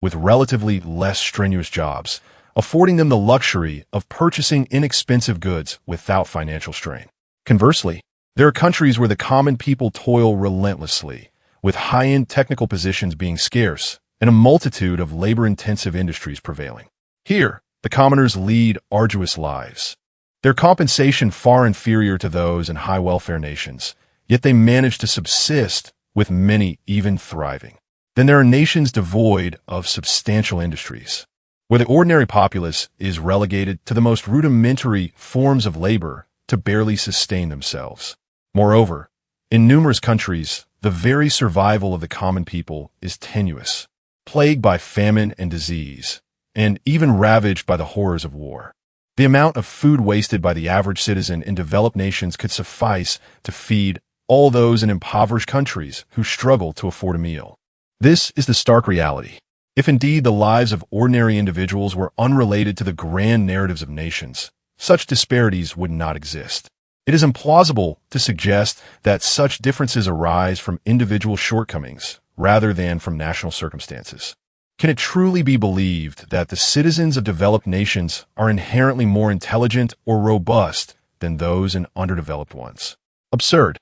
with relatively less strenuous jobs, affording them the luxury of purchasing inexpensive goods without financial strain. Conversely, there are countries where the common people toil relentlessly, with high-end technical positions being scarce and a multitude of labor-intensive industries prevailing. Here, the commoners lead arduous lives. Their compensation far inferior to those in high-welfare nations, yet they manage to subsist, with many even thriving. Then there are nations devoid of substantial industries, where the ordinary populace is relegated to the most rudimentary forms of labor to barely sustain themselves. Moreover, in numerous countries, the very survival of the common people is tenuous, plagued by famine and disease, and even ravaged by the horrors of war. The amount of food wasted by the average citizen in developed nations could suffice to feed all those in impoverished countries who struggle to afford a meal. This is the stark reality. If indeed the lives of ordinary individuals were unrelated to the grand narratives of nations, such disparities would not exist. It is implausible to suggest that such differences arise from individual shortcomings rather than from national circumstances. Can it truly be believed that the citizens of developed nations are inherently more intelligent or robust than those in underdeveloped ones? Absurd.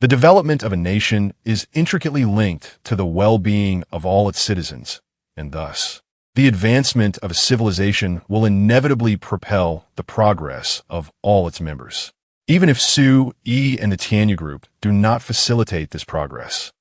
The development of a nation is intricately linked to the well-being of all its citizens, and thus, the advancement of a civilization will inevitably propel the progress of all its members. Even if Su, Yi, and the Tianyu Group do not facilitate this progress,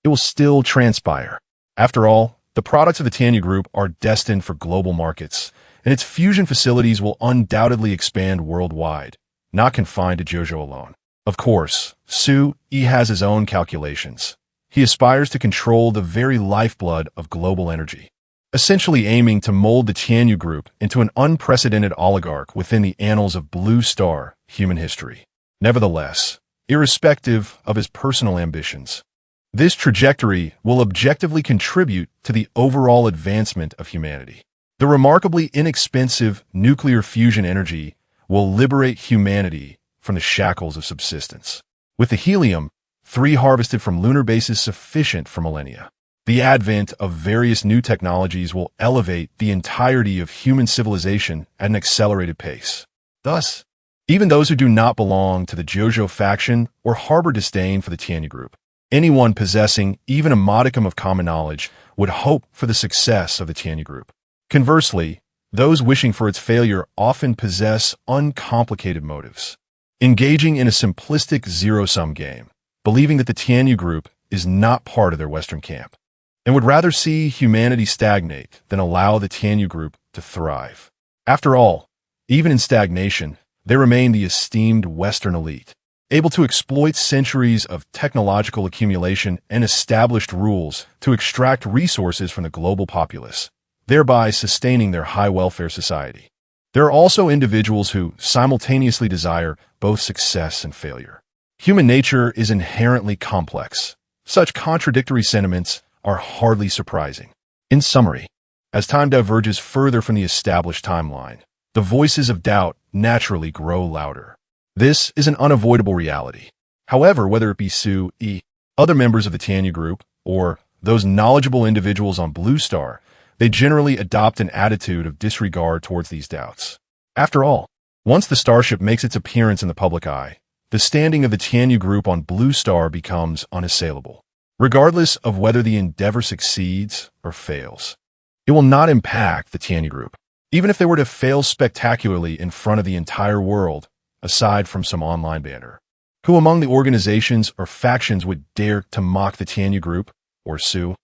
it will still transpire. After all, the products of the Tianyu Group are destined for global markets, and its fusion facilities will undoubtedly expand worldwide, not confined to Jojo alone. Of course, Su Yi has his own calculations. He aspires to control the very lifeblood of global energy, essentially aiming to mold the Tianyu Group into an unprecedented oligarch within the annals of Blue Star human history. Nevertheless, irrespective of his personal ambitions, this trajectory will objectively contribute to the overall advancement of humanity. The remarkably inexpensive nuclear fusion energy will liberate humanity from the shackles of subsistence. With the helium-3 harvested from lunar bases sufficient for millennia, the advent of various new technologies will elevate the entirety of human civilization at an accelerated pace. Thus, even those who do not belong to the Jojo faction or harbor disdain for the Tianyu Group, anyone possessing even a modicum of common knowledge would hope for the success of the Tianyu Group. Conversely, those wishing for its failure often possess uncomplicated motives, engaging in a simplistic zero-sum game, believing that the Tianyu Group is not part of their Western camp, and would rather see humanity stagnate than allow the Tianyu Group to thrive. After all, even in stagnation, they remain the esteemed Western elite, able to exploit centuries of technological accumulation and established rules to extract resources from the global populace, thereby sustaining their high welfare society. There are also individuals who simultaneously desire both success and failure. Human nature is inherently complex. Such contradictory sentiments are hardly surprising. In summary, as time diverges further from the established timeline, the voices of doubt naturally grow louder. This is an unavoidable reality. However, whether it be Su Yi, other members of the Tianyu Group, or those knowledgeable individuals on Blue Star, they generally adopt an attitude of disregard towards these doubts. After all, once the starship makes its appearance in the public eye, the standing of the Tianyu Group on Blue Star becomes unassailable. Regardless of whether the endeavor succeeds or fails, it will not impact the Tianyu Group, even if they were to fail spectacularly in front of the entire world, aside from some online banner. Who among the organizations or factions would dare to mock the Tianyu Group or Su?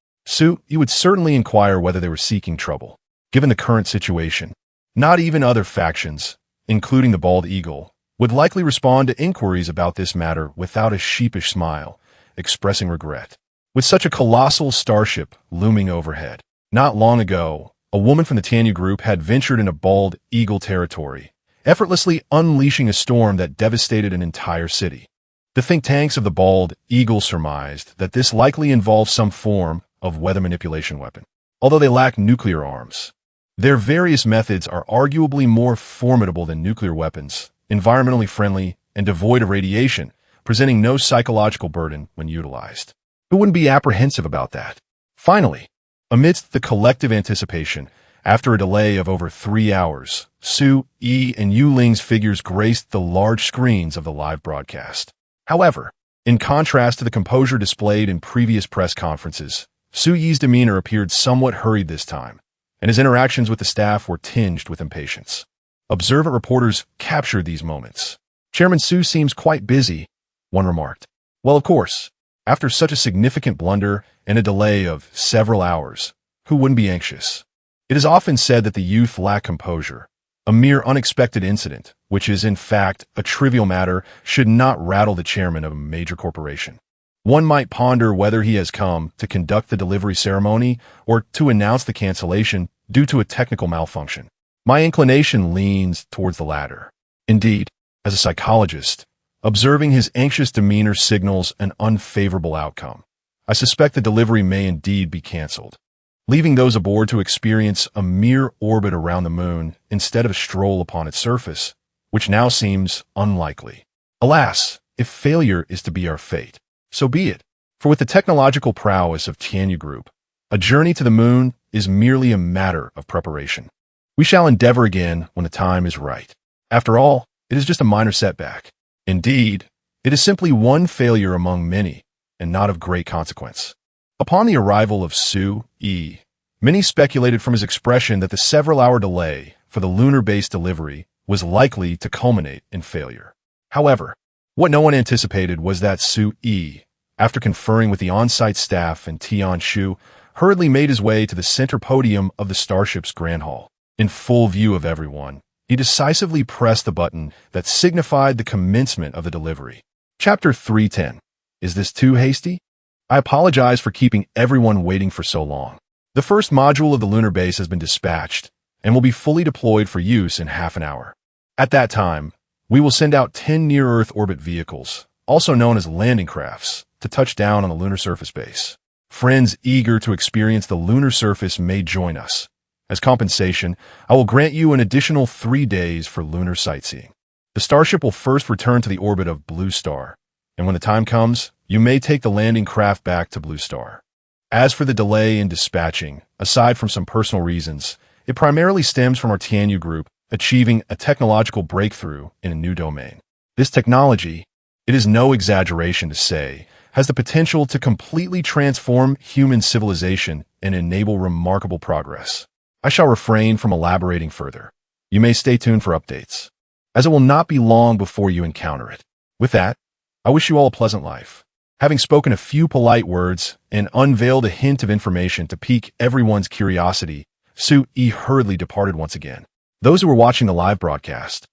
You would certainly inquire whether they were seeking trouble. Given the current situation, not even other factions, including the Bald Eagle, would likely respond to inquiries about this matter without a sheepish smile, expressing regret. With such a colossal starship looming overhead, not long ago, a woman from the Tianyu Group had ventured into Bald Eagle territory, effortlessly unleashing a storm that devastated an entire city. The think tanks of the Bald Eagle surmised that this likely involved some form of weather manipulation weapon. Although they lack nuclear arms, their various methods are arguably more formidable than nuclear weapons, environmentally friendly, and devoid of radiation, presenting no psychological burden when utilized. Who wouldn't be apprehensive about that? Finally, Amidst the collective anticipation, after a delay of over 3 hours, Su, Yi, and Yu Ling's figures graced the large screens of the live broadcast. However, in contrast to the composure displayed in previous press conferences, Su Yi's demeanor appeared somewhat hurried this time, and his interactions with the staff were tinged with impatience. Observant reporters captured these moments. "Chairman Su seems quite busy," one remarked. Well, of course, after such a significant blunder and a delay of several hours, who wouldn't be anxious? It is often said that the youth lack composure. A mere unexpected incident, which is in fact a trivial matter, should not rattle the chairman of a major corporation. One might ponder whether he has come to conduct the delivery ceremony or to announce the cancellation due to a technical malfunction. My inclination leans towards the latter. Indeed, as a psychologist, observing his anxious demeanor signals an unfavorable outcome. I suspect the delivery may indeed be canceled, leaving those aboard to experience a mere orbit around the moon instead of a stroll upon its surface, which now seems unlikely. Alas, if failure is to be our fate, so be it. For with the technological prowess of Tianyu Group, a journey to the moon is merely a matter of preparation. We shall endeavor again when the time is right. After all, it is just a minor setback. Indeed, it is simply one failure among many, and not of great consequence. Upon the arrival of Su Yi, many speculated from his expression that the several-hour delay for the lunar base delivery was likely to culminate in failure. However, what no one anticipated was that Su Yi, after conferring with the on-site staff and Tian Shu, hurriedly made his way to the center podium of the starship's grand hall. In full view of everyone, he decisively pressed the button that signified the commencement of the delivery. Chapter 310. Is this too hasty? I apologize for keeping everyone waiting for so long. The first module of the lunar base has been dispatched and will be fully deployed for use in half an hour. At that time, we will send out 10 near-Earth orbit vehicles, also known as landing crafts, to touch down on the lunar surface base. Friends eager to experience the lunar surface may join us. As compensation, I will grant you an additional 3 days for lunar sightseeing. The starship will first return to the orbit of Blue Star, and when the time comes, you may take the landing craft back to Blue Star. As for the delay in dispatching, aside from some personal reasons, it primarily stems from our Tianyu Group achieving a technological breakthrough in a new domain. This technology, it is no exaggeration to say, has the potential to completely transform human civilization and enable remarkable progress. I shall refrain from elaborating further. You may stay tuned for updates, as it will not be long before you encounter it. With that, I wish you all a pleasant life. Having spoken a few polite words and unveiled a hint of information to pique everyone's curiosity, Su Yi hurriedly departed once again. Those who were watching the live broadcast,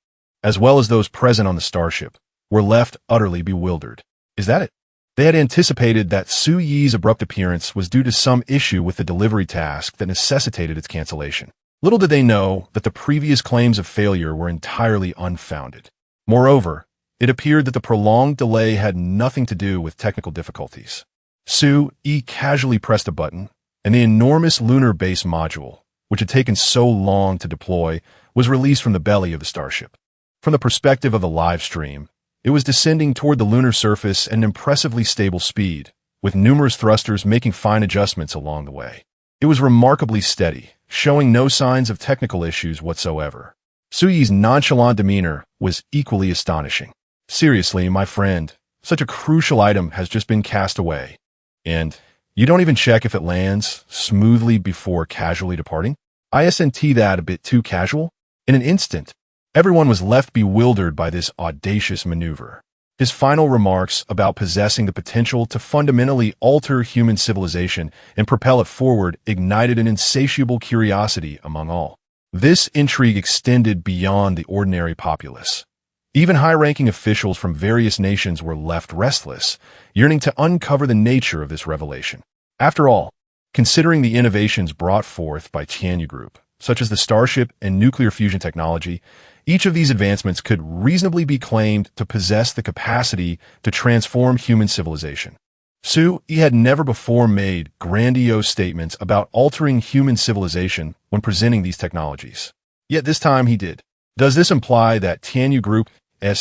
as well as those present on the starship, were left utterly bewildered. Is that it? They had anticipated that Su Yi's abrupt appearance was due to some issue with the delivery task that necessitated its cancellation. Little did they know that the previous claims of failure were entirely unfounded. Moreover, it appeared that the prolonged delay had nothing to do with technical difficulties. Su Yi casually pressed a button, and the enormous lunar base module, which had taken so long to deploy, was released from the belly of the starship. From the perspective of the live stream, it was descending toward the lunar surface at an impressively stable speed, with numerous thrusters making fine adjustments along the way. It was remarkably steady, showing no signs of technical issues whatsoever. Su Yi's nonchalant demeanor was equally astonishing. Seriously, my friend, such a crucial item has just been cast away. And you don't even check if it lands smoothly before casually departing? Isn't that a bit too casual? In an instant, everyone was left bewildered by this audacious maneuver. His final remarks about possessing the potential to fundamentally alter human civilization and propel it forward ignited an insatiable curiosity among all. This intrigue extended beyond the ordinary populace. Even high-ranking officials from various nations were left restless, yearning to uncover the nature of this revelation. After all, considering the innovations brought forth by Tianyu Group, such as the Starship and nuclear fusion technology, each of these advancements could reasonably be claimed to possess the capacity to transform human civilization. Su Yi had never before made grandiose statements about altering human civilization when presenting these technologies. Yet this time he did. Does this imply that Tianyu Group's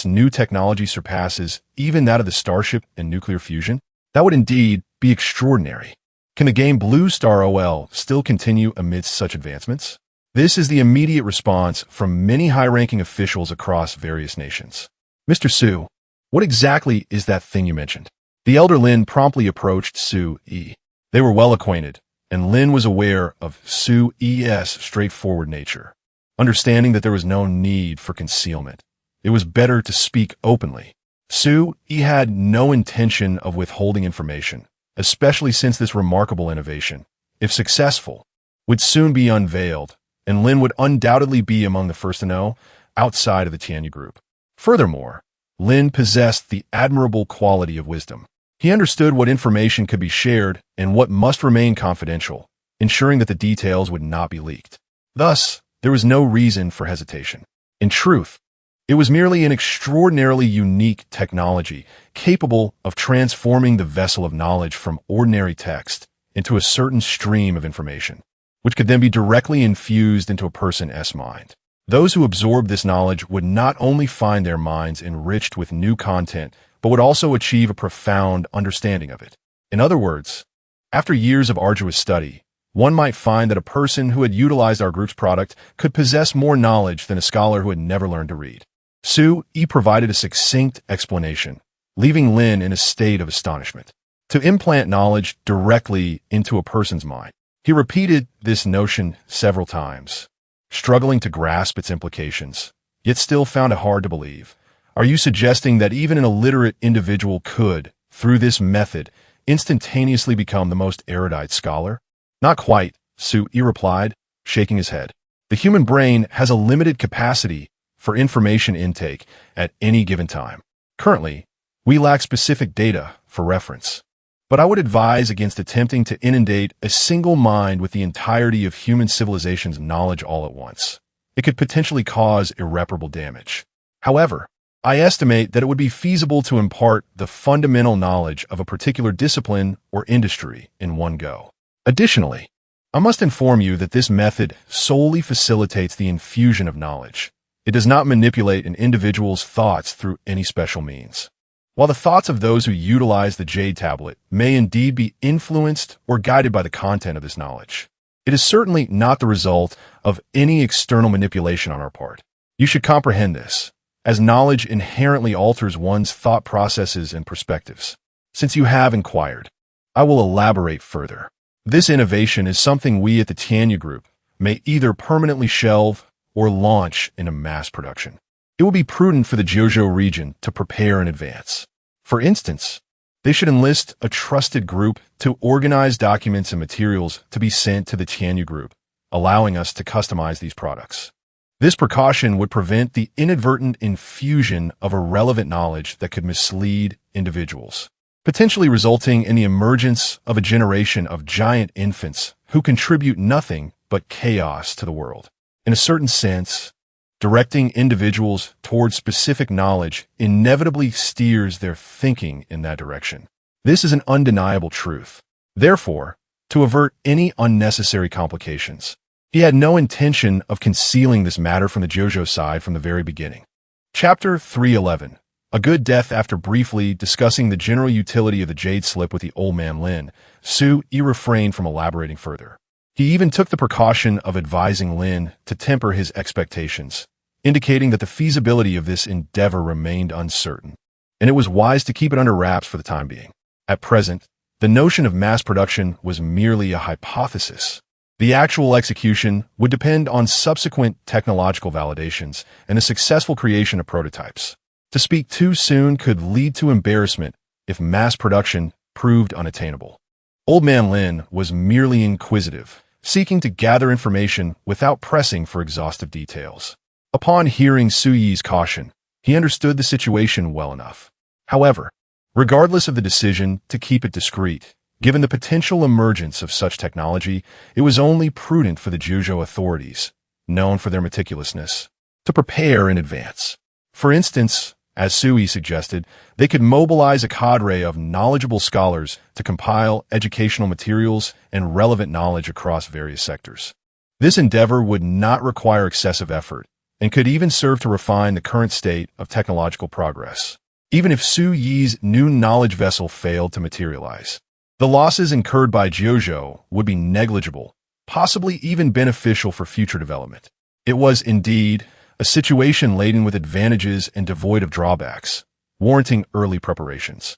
new technology surpasses even that of the Starship and nuclear fusion? That would indeed be extraordinary. Can the game Blue Star OL still continue amidst such advancements? This is the immediate response from many high-ranking officials across various nations. Mr. Su, what exactly is that thing you mentioned? The elder Lin promptly approached Su Yi. They were well acquainted, and Lin was aware of Su Yi's straightforward nature. Understanding that there was no need for concealment, it was better to speak openly. Su Yi had no intention of withholding information, especially since this remarkable innovation, if successful, would soon be unveiled, and Lin would undoubtedly be among the first to know outside of the Tianyu group. Furthermore, Lin possessed the admirable quality of wisdom. He understood what information could be shared and what must remain confidential, ensuring that the details would not be leaked. Thus, there was no reason for hesitation. In truth, it was merely an extraordinarily unique technology capable of transforming the vessel of knowledge from ordinary text into a certain stream of information, which could then be directly infused into a person's mind. Those who absorbed this knowledge would not only find their minds enriched with new content, but would also achieve a profound understanding of it. In other words, after years of arduous study, one might find that a person who had utilized our group's product could possess more knowledge than a scholar who had never learned to read. Su Yi provided a succinct explanation, leaving Lin in a state of astonishment. To implant knowledge directly into a person's mind, he repeated this notion several times, struggling to grasp its implications, yet still found it hard to believe. Are you suggesting that even an illiterate individual could, through this method, instantaneously become the most erudite scholar? Not quite, Su Yi replied, shaking his head. The human brain has a limited capacity for information intake at any given time. Currently, we lack specific data for reference. But I would advise against attempting to inundate a single mind with the entirety of human civilization's knowledge all at once. It could potentially cause irreparable damage. However, I estimate that it would be feasible to impart the fundamental knowledge of a particular discipline or industry in one go. Additionally, I must inform you that this method solely facilitates the infusion of knowledge. It does not manipulate an individual's thoughts through any special means. While the thoughts of those who utilize the Jade Tablet may indeed be influenced or guided by the content of this knowledge, it is certainly not the result of any external manipulation on our part. You should comprehend this, as knowledge inherently alters one's thought processes and perspectives. Since you have inquired, I will elaborate further. This innovation is something we at the Tianyu Group may either permanently shelve or launch into mass production. It will be prudent for the Jiuzhou region to prepare in advance. For instance, they should enlist a trusted group to organize documents and materials to be sent to the Tianyu Group, allowing us to customize these products. This precaution would prevent the inadvertent infusion of irrelevant knowledge that could mislead individuals, potentially resulting in the emergence of a generation of giant infants who contribute nothing but chaos to the world. In a certain sense, directing individuals towards specific knowledge inevitably steers their thinking in that direction. This is an undeniable truth. Therefore, to avert any unnecessary complications, he had no intention of concealing this matter from the Jiuzhou side from the very beginning. Chapter 311. A good death. After briefly discussing the general utility of the jade slip with the old man Lin, Su Yi refrained from elaborating further. He even took the precaution of advising Lin to temper his expectations, indicating that the feasibility of this endeavor remained uncertain, and it was wise to keep it under wraps for the time being. At present, the notion of mass production was merely a hypothesis. The actual execution would depend on subsequent technological validations and the successful creation of prototypes. To speak too soon could lead to embarrassment if mass production proved unattainable. Old man Lin was merely inquisitive, seeking to gather information without pressing for exhaustive details. Upon hearing Su Yi's caution, he understood the situation well enough. However, regardless of the decision to keep it discreet, given the potential emergence of such technology, it was only prudent for the Jiuzhou authorities, known for their meticulousness, to prepare in advance. For instance, as Su Yi suggested, they could mobilize a cadre of knowledgeable scholars to compile educational materials and relevant knowledge across various sectors. This endeavor would not require excessive effort and could even serve to refine the current state of technological progress, even if Su Yi's new knowledge vessel failed to materialize. The losses incurred by Jojo would be negligible, possibly even beneficial for future development. It was, indeed, a situation laden with advantages and devoid of drawbacks, warranting early preparations.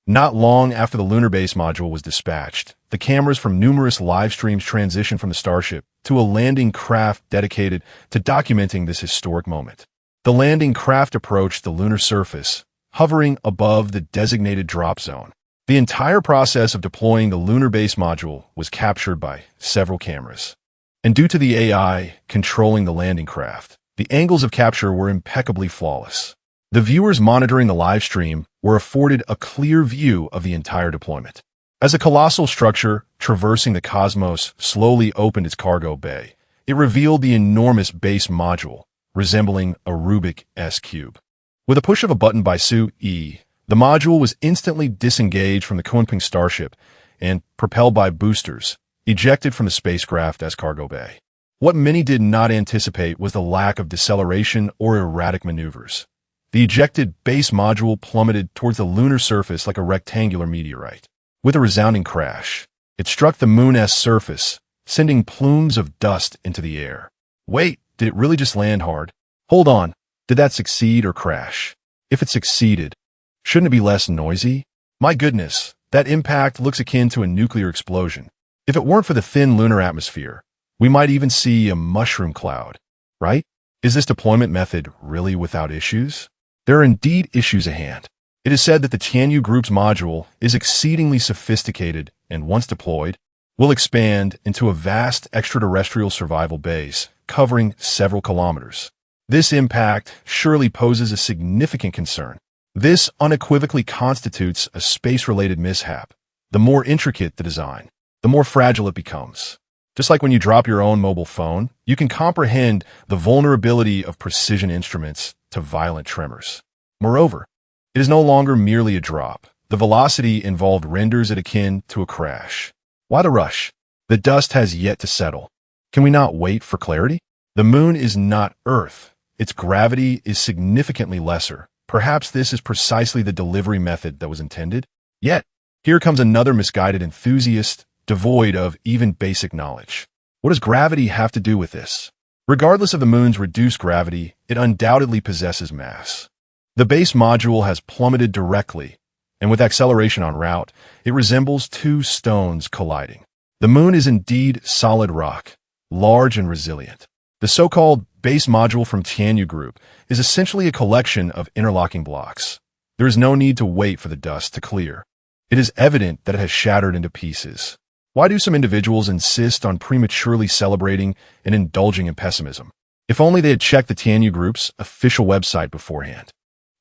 Not long after the lunar base module was dispatched, the cameras from numerous live streams transitioned from the Starship to a landing craft dedicated to documenting this historic moment. The landing craft approached the lunar surface, hovering above the designated drop zone. The entire process of deploying the lunar base module was captured by several cameras. And due to the AI controlling the landing craft, the angles of capture were impeccably flawless. The viewers monitoring the live stream were afforded a clear view of the entire deployment. As a colossal structure traversing the cosmos slowly opened its cargo bay, it revealed the enormous base module, resembling a Rubik's cube. With a push of a button by Sue-E, the module was instantly disengaged from the Kunping Starship and, propelled by boosters, ejected from the spacecraft as cargo bay. What many did not anticipate was the lack of deceleration or erratic maneuvers. The ejected base module plummeted towards the lunar surface like a rectangular meteorite. With a resounding crash, it struck the moon's surface, sending plumes of dust into the air. Wait, did it really just land hard? Hold on, did that succeed or crash? If it succeeded, shouldn't it be less noisy? My goodness, that impact looks akin to a nuclear explosion. If it weren't for the thin lunar atmosphere, we might even see a mushroom cloud, right? Is this deployment method really without issues? There are indeed issues at hand. It is said that the Tianyu Group's module is exceedingly sophisticated and, once deployed, will expand into a vast extraterrestrial survival base covering several kilometers. This impact surely poses a significant concern. This unequivocally constitutes a space-related mishap. The more intricate the design, the more fragile it becomes. Just like when you drop your own mobile phone, you can comprehend the vulnerability of precision instruments to violent tremors. Moreover, it is no longer merely a drop. The velocity involved renders it akin to a crash. Why the rush? The dust has yet to settle. Can we not wait for clarity? The moon is not Earth. Its gravity is significantly lesser. Perhaps this is precisely the delivery method that was intended. Yet, here comes another misguided enthusiast, devoid of even basic knowledge. What does gravity have to do with this? Regardless of the moon's reduced gravity, it undoubtedly possesses mass. The base module has plummeted directly, and with acceleration en route, it resembles two stones colliding. The moon is indeed solid rock, large and resilient. The so-called base module from Tianyu Group is essentially a collection of interlocking blocks. There is no need to wait for the dust to clear. It is evident that it has shattered into pieces. Why do some individuals insist on prematurely celebrating and indulging in pessimism? If only they had checked the Tianyu Group's official website beforehand.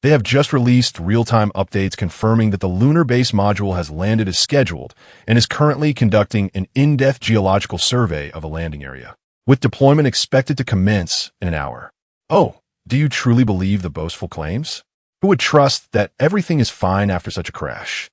They have just released real-time updates confirming that the lunar base module has landed as scheduled and is currently conducting an in-depth geological survey of a landing area, with deployment expected to commence in an hour. Oh, do you truly believe the boastful claims? Who would trust that everything is fine after such a crash?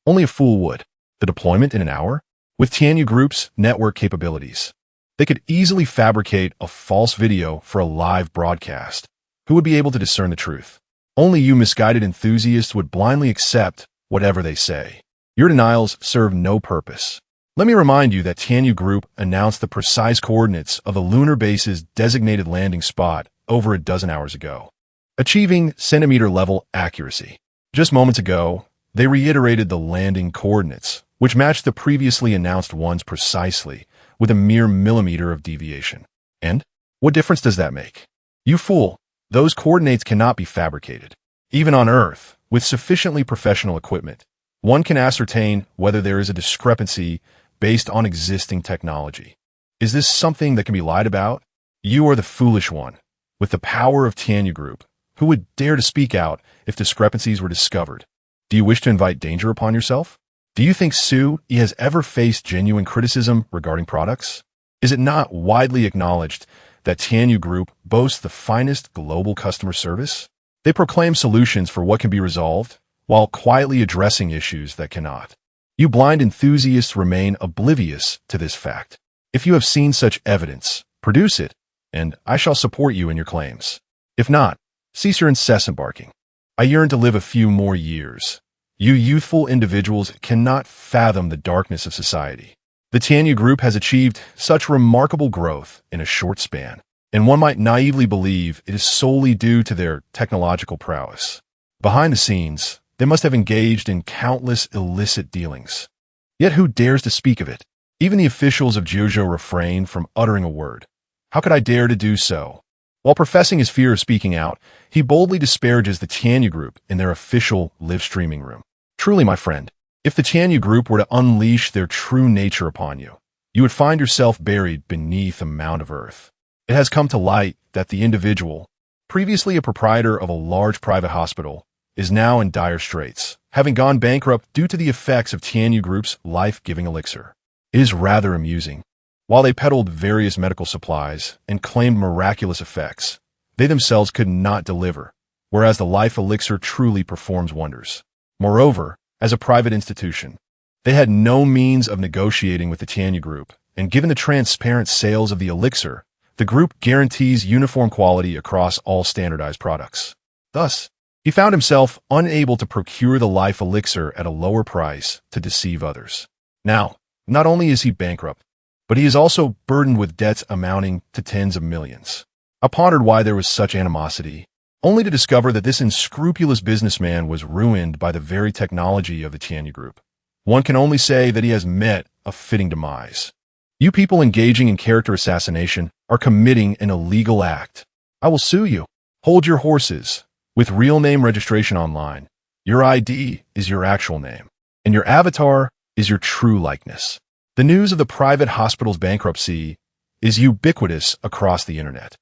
Only a fool would. The deployment in an hour? With Tianyu Group's network capabilities, they could easily fabricate a false video for a live broadcast. Who would be able to discern the truth? Only you misguided enthusiasts would blindly accept whatever they say. Your denials serve no purpose. Let me remind you that Tianyu Group announced the precise coordinates of the lunar base's designated landing spot over a dozen hours ago, achieving centimeter-level accuracy. Just moments ago, they reiterated the landing coordinates, which matched the previously announced ones precisely, with a mere millimeter of deviation. And what difference does that make? You fool! Those coordinates cannot be fabricated. Even on Earth, with sufficiently professional equipment, one can ascertain whether there is a discrepancy based on existing technology. Is this something that can be lied about? You are the foolish one, with the power of Tianyu Group, who would dare to speak out if discrepancies were discovered. Do you wish to invite danger upon yourself? Do you think Sue-E has ever faced genuine criticism regarding products? Is it not widely acknowledged that Tianyu Group boasts the finest global customer service? They proclaim solutions for what can be resolved, while quietly addressing issues that cannot. You blind enthusiasts remain oblivious to this fact. If you have seen such evidence, produce it, and I shall support you in your claims. If not, cease your incessant barking. I yearn to live a few more years, You youthful individuals cannot fathom the darkness of society. The Tianyu Group has achieved such remarkable growth in a short span, and one might naively believe it is solely due to their technological prowess. Behind the scenes, they must have engaged in countless illicit dealings. Yet who dares to speak of it? Even the officials of Jiuzhou refrain from uttering a word. How could I dare to do so? While professing his fear of speaking out, he boldly disparages the Tianyu Group in their official live streaming room. Truly, my friend, if the Tianyu Group were to unleash their true nature upon you, you would find yourself buried beneath a mound of earth. It has come to light that the individual, previously a proprietor of a large private hospital, is now in dire straits, having gone bankrupt due to the effects of Tianyu Group's life-giving elixir. It is rather amusing. While they peddled various medical supplies and claimed miraculous effects, they themselves could not deliver, whereas the life elixir truly performs wonders. Moreover, as a private institution, they had no means of negotiating with the Tianyu Group, and given the transparent sales of the elixir, the group guarantees uniform quality across all standardized products. Thus, he found himself unable to procure the life elixir at a lower price to deceive others. Now, not only is he bankrupt, but he is also burdened with debts amounting to tens of millions. I pondered why there was such animosity, only to discover that this unscrupulous businessman was ruined by the very technology of the Tianyu Group. One can only say that he has met a fitting demise. You people engaging in character assassination are committing an illegal act. I will sue you. Hold your horses. With real name registration online, your ID is your actual name, and your avatar is your true likeness. The news of the private hospital's bankruptcy is ubiquitous across the internet.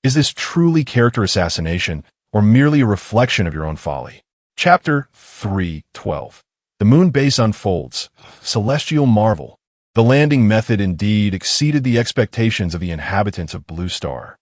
Is this truly character assassination or merely a reflection of your own folly? Chapter 3:12. The moon base unfolds. Celestial marvel. The landing method indeed exceeded the expectations of the inhabitants of Blue Star.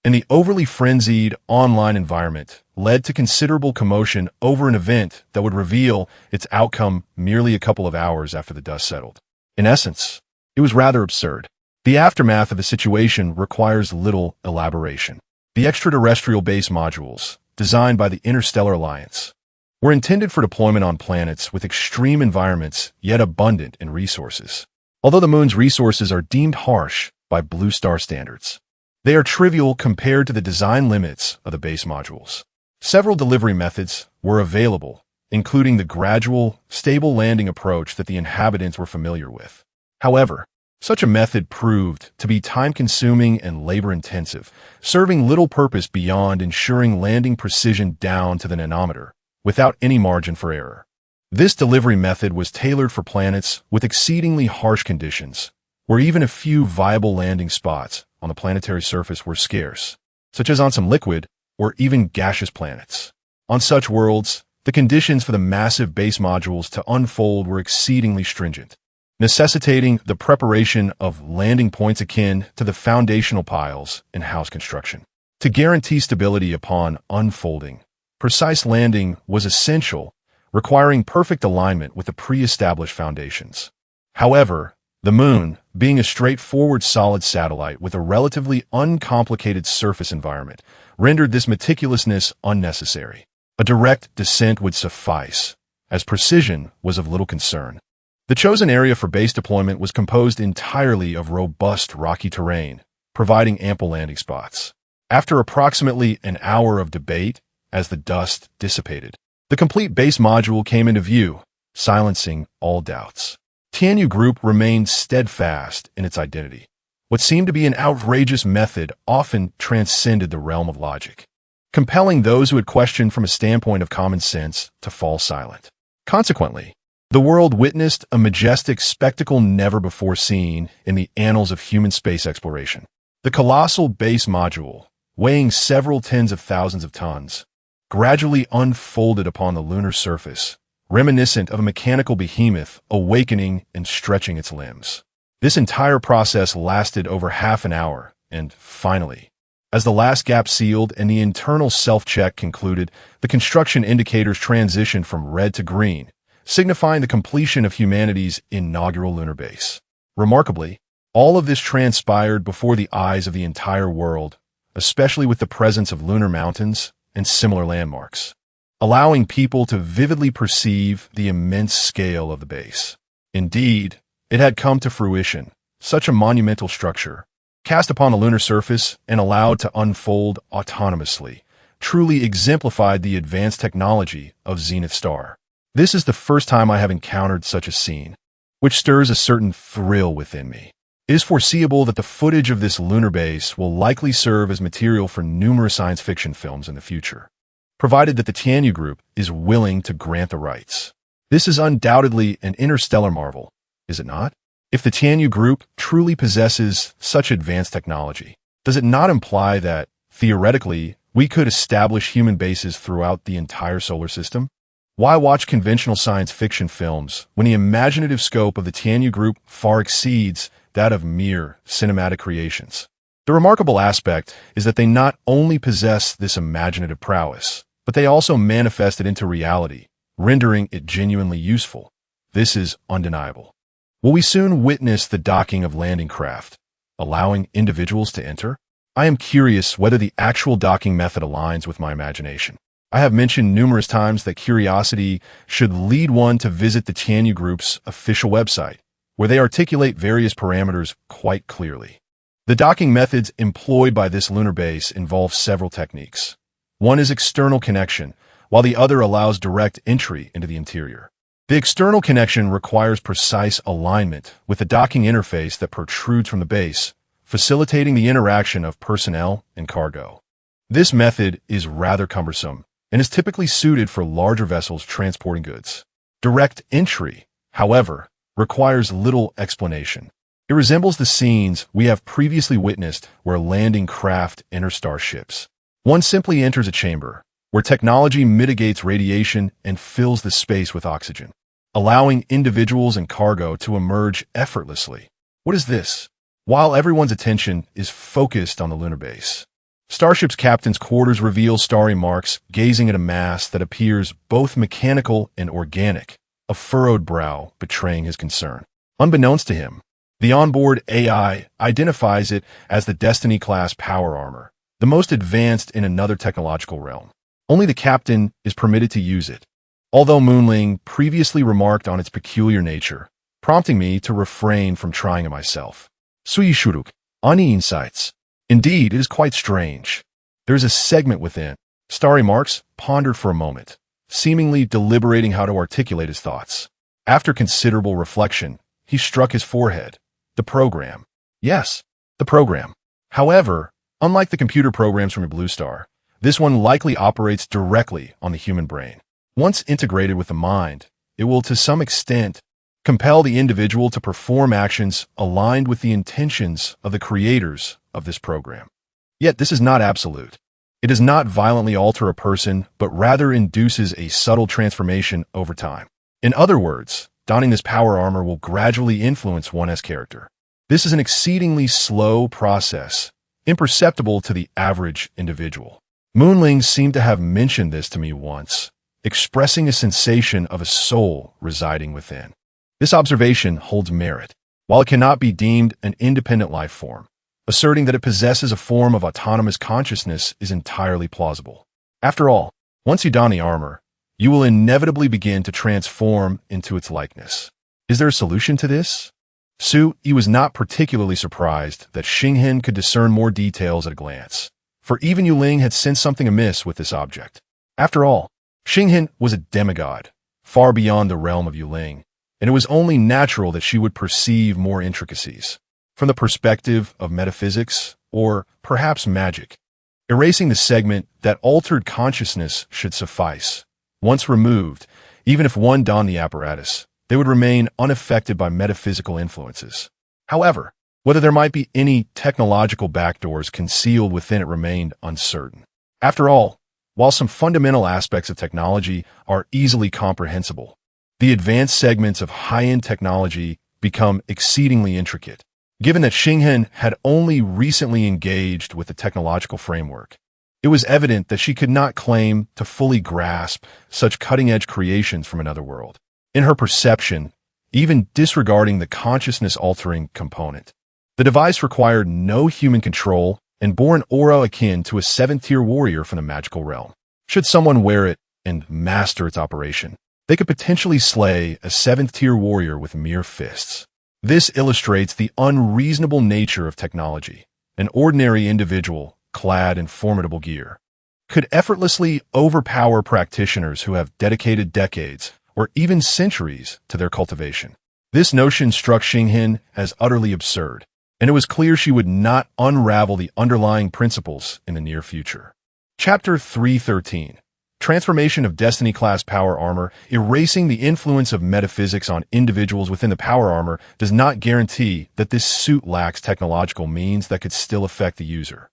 And the overly frenzied online environment led to considerable commotion over an event that would reveal its outcome merely a couple of hours after the dust settled. In essence, it was rather absurd. The aftermath of the situation requires little elaboration. The extraterrestrial base modules, designed by the Interstellar Alliance, were intended for deployment on planets with extreme environments yet abundant in resources. Although the moon's resources are deemed harsh by Blue Star standards, they are trivial compared to the design limits of the base modules. Several delivery methods were available, including the gradual, stable landing approach that the inhabitants were familiar with. However, such a method proved to be time-consuming and labor-intensive, serving little purpose beyond ensuring landing precision down to the nanometer, without any margin for error. This delivery method was tailored for planets with exceedingly harsh conditions, where even a few viable landing spots on the planetary surface were scarce, such as on some liquid or even gaseous planets. On such worlds, the conditions for the massive base modules to unfold were exceedingly stringent, necessitating the preparation of landing points akin to the foundational piles in house construction. To guarantee stability upon unfolding, precise landing was essential, requiring perfect alignment with the pre-established foundations. However, the moon, being a straightforward solid satellite with a relatively uncomplicated surface environment, rendered this meticulousness unnecessary. A direct descent would suffice, as precision was of little concern. The chosen area for base deployment was composed entirely of robust rocky terrain, providing ample landing spots. After approximately an hour of debate, as the dust dissipated, the complete base module came into view, silencing all doubts. Tianyu Group remained steadfast in its identity. What seemed to be an outrageous method often transcended the realm of logic, compelling those who had questioned from a standpoint of common sense to fall silent. Consequently, the world witnessed a majestic spectacle never before seen in the annals of human space exploration. The colossal base module, weighing several tens of thousands of tons, gradually unfolded upon the lunar surface, reminiscent of a mechanical behemoth awakening and stretching its limbs. This entire process lasted over half an hour, and finally, as the last gap sealed and the internal self-check concluded, the construction indicators transitioned from red to green, signifying the completion of humanity's inaugural lunar base. Remarkably, all of this transpired before the eyes of the entire world, especially with the presence of lunar mountains and similar landmarks. allowing people to vividly perceive the immense scale of the base. Indeed, it had come to fruition, such a monumental structure, cast upon the lunar surface and allowed to unfold autonomously, truly exemplified the advanced technology of Zenith Star. This is the first time I have encountered such a scene, which stirs a certain thrill within me. It is foreseeable that the footage of this lunar base will likely serve as material for numerous science fiction films in the future, provided that the Tianyu Group is willing to grant the rights. This is undoubtedly an interstellar marvel, is it not? If the Tianyu Group truly possesses such advanced technology, does it not imply that, theoretically, we could establish human bases throughout the entire solar system? Why watch conventional science fiction films when the imaginative scope of the Tianyu Group far exceeds that of mere cinematic creations? The remarkable aspect is that they not only possess this imaginative prowess, but they also manifest it into reality, rendering it genuinely useful. This is undeniable. Will we soon witness the docking of landing craft, allowing individuals to enter? I am curious whether the actual docking method aligns with my imagination. I have mentioned numerous times that curiosity should lead one to visit the Tianyu Group's official website, where they articulate various parameters quite clearly. The docking methods employed by this lunar base involve several techniques. One is external connection, while the other allows direct entry into the interior. The external connection requires precise alignment with the docking interface that protrudes from the base, facilitating the interaction of personnel and cargo. This method is rather cumbersome and is typically suited for larger vessels transporting goods. Direct entry, however, requires little explanation. It resembles the scenes we have previously witnessed where landing craft enter starships. One simply enters a chamber, where technology mitigates radiation and fills the space with oxygen, allowing individuals and cargo to emerge effortlessly. What is this? While everyone's attention is focused on the lunar base, Starship's captain's quarters reveal Starry Marks gazing at a mass that appears both mechanical and organic, a furrowed brow betraying his concern. Unbeknownst to him, the onboard AI identifies it as the Destiny-class power armor, the most advanced in another technological realm. Only the captain is permitted to use it, although Moonling previously remarked on its peculiar nature, prompting me to refrain from trying it myself. Sui Shuruk, Ani Insights. Indeed, it is quite strange. There is a segment within. Starry Marks pondered for a moment, seemingly deliberating how to articulate his thoughts. After considerable reflection, he struck his forehead. The program. Yes, the program. However, unlike the computer programs from a Blue Star, this one likely operates directly on the human brain. Once integrated with the mind, it will to some extent compel the individual to perform actions aligned with the intentions of the creators of this program. Yet this is not absolute. It does not violently alter a person, but rather induces a subtle transformation over time. In other words, donning this power armor will gradually influence one's character. This is an exceedingly slow process, imperceptible to the average individual. Moonling seemed to have mentioned this to me once, expressing a sensation of a soul residing within. This observation holds merit, while it cannot be deemed an independent life form. Asserting that it possesses a form of autonomous consciousness is entirely plausible. After all, once you don the armor, you will inevitably begin to transform into its likeness. Is there a solution to this? He was not particularly surprised that Xinghen could discern more details at a glance, for even Yuling had sensed something amiss with this object. After all, Xinghen was a demigod, far beyond the realm of Yuling, and it was only natural that she would perceive more intricacies. From the perspective of metaphysics, or perhaps magic, erasing the segment that altered consciousness should suffice. Once removed, even if one donned the apparatus, they would remain unaffected by metaphysical influences. However, whether there might be any technological backdoors concealed within it remained uncertain. After all, while some fundamental aspects of technology are easily comprehensible, the advanced segments of high-end technology become exceedingly intricate. Given that Xinghen had only recently engaged with the technological framework, it was evident that she could not claim to fully grasp such cutting-edge creations from another world. In her perception, even disregarding the consciousness-altering component, the device required no human control and bore an aura akin to a 7th-tier warrior from the magical realm. Should someone wear it, and master its operation, they could potentially slay a 7th-tier warrior with mere fists. This illustrates the unreasonable nature of technology. An ordinary individual, clad in formidable gear, could effortlessly overpower practitioners who have dedicated decades or even centuries to their cultivation. This notion struck Xinghin as utterly absurd, and it was clear she would not unravel the underlying principles in the near future. Chapter 313. Transformation of Destiny-class Power Armor. Erasing the influence of metaphysics on individuals within the power armor does not guarantee that this suit lacks technological means that could still affect the user.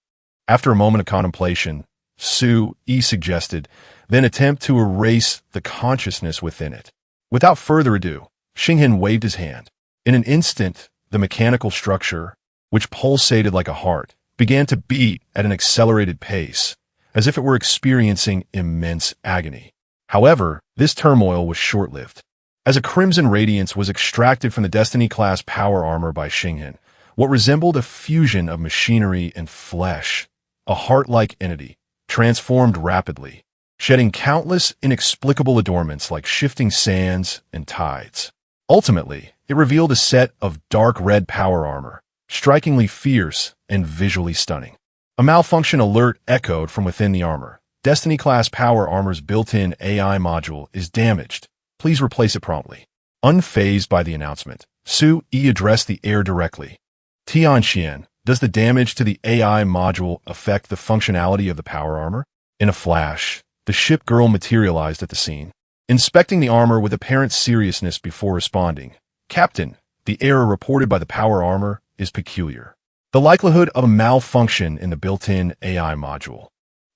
After a moment of contemplation, Su-Yi suggested, then attempt to erase the consciousness within it. Without further ado, Xinghin waved his hand. In an instant, the mechanical structure, which pulsated like a heart, began to beat at an accelerated pace, as if it were experiencing immense agony. However, this turmoil was short-lived. As a crimson radiance was extracted from the Destiny-class power armor by Xinghin, what resembled a fusion of machinery and flesh, a heart-like entity, transformed rapidly, shedding countless inexplicable adornments like shifting sands and tides. Ultimately, it revealed a set of dark red power armor, strikingly fierce and visually stunning. A malfunction alert echoed from within the armor. Destiny-class power armor's built-in AI module is damaged. Please replace it promptly. Unfazed by the announcement, Su-Yi addressed the air directly. Tianxian, does the damage to the AI module affect the functionality of the power armor? In a flash, the ship girl materialized at the scene, inspecting the armor with apparent seriousness before responding. Captain, the error reported by the power armor is peculiar. The likelihood of a malfunction in the built-in AI module,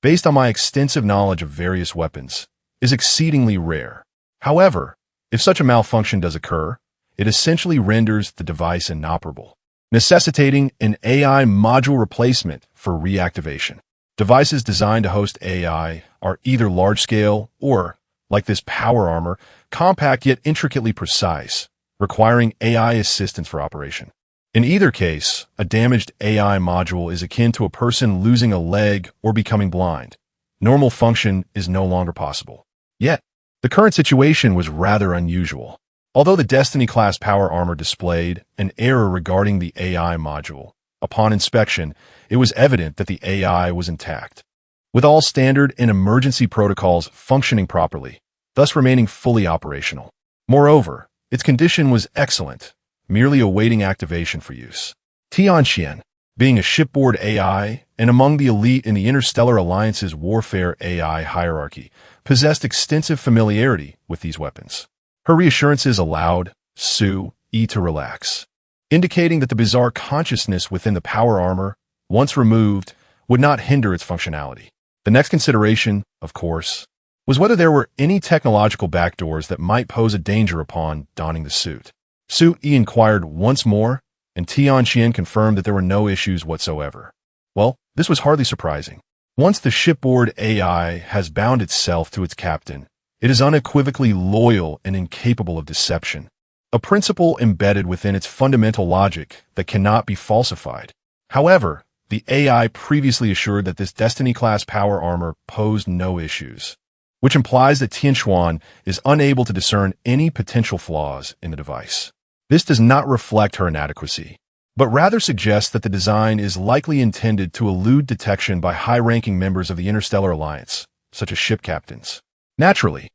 based on my extensive knowledge of various weapons, is exceedingly rare. However, if such a malfunction does occur, it essentially renders the device inoperable, necessitating an AI module replacement for reactivation. Devices designed to host AI are either large-scale or, like this power armor, compact yet intricately precise, requiring AI assistance for operation. In either case, a damaged AI module is akin to a person losing a leg or becoming blind. Normal function is no longer possible. Yet, the current situation was rather unusual. Although the Destiny-class power armor displayed an error regarding the AI module, upon inspection, it was evident that the AI was intact, with all standard and emergency protocols functioning properly, thus remaining fully operational. Moreover, its condition was excellent, merely awaiting activation for use. Tianxian, being a shipboard AI and among the elite in the Interstellar Alliance's warfare AI hierarchy, possessed extensive familiarity with these weapons. Her reassurances allowed Su-Yi to relax, indicating that the bizarre consciousness within the power armor, once removed, would not hinder its functionality. The next consideration, of course, was whether there were any technological backdoors that might pose a danger upon donning the suit. Su-Yi inquired once more, and Tianxian confirmed that there were no issues whatsoever. Well, this was hardly surprising. Once the shipboard AI has bound itself to its captain, it is unequivocally loyal and incapable of deception, a principle embedded within its fundamental logic that cannot be falsified. However, the AI previously assured that this Destiny-class power armor posed no issues, which implies that Tianxuan is unable to discern any potential flaws in the device. This does not reflect her inadequacy, but rather suggests that the design is likely intended to elude detection by high-ranking members of the Interstellar Alliance, such as ship captains. Naturally,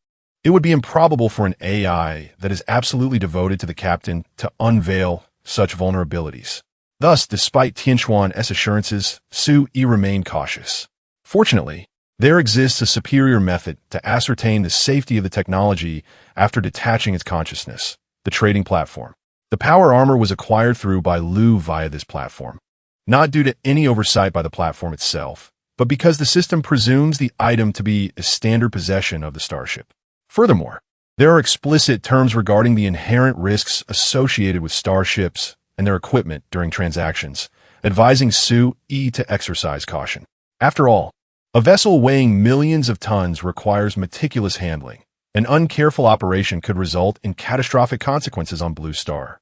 it would be improbable for an AI that is absolutely devoted to the captain to unveil such vulnerabilities. Thus, despite Tianxuan's assurances, Su-Yi remained cautious. Fortunately, there exists a superior method to ascertain the safety of the technology after detaching its consciousness: the trading platform. The power armor was acquired through by Lu via this platform, not due to any oversight by the platform itself, but because the system presumes the item to be a standard possession of the starship. Furthermore, there are explicit terms regarding the inherent risks associated with starships and their equipment during transactions, advising Su-Yi to exercise caution. After all, a vessel weighing millions of tons requires meticulous handling. An uncareful operation could result in catastrophic consequences on Blue Star.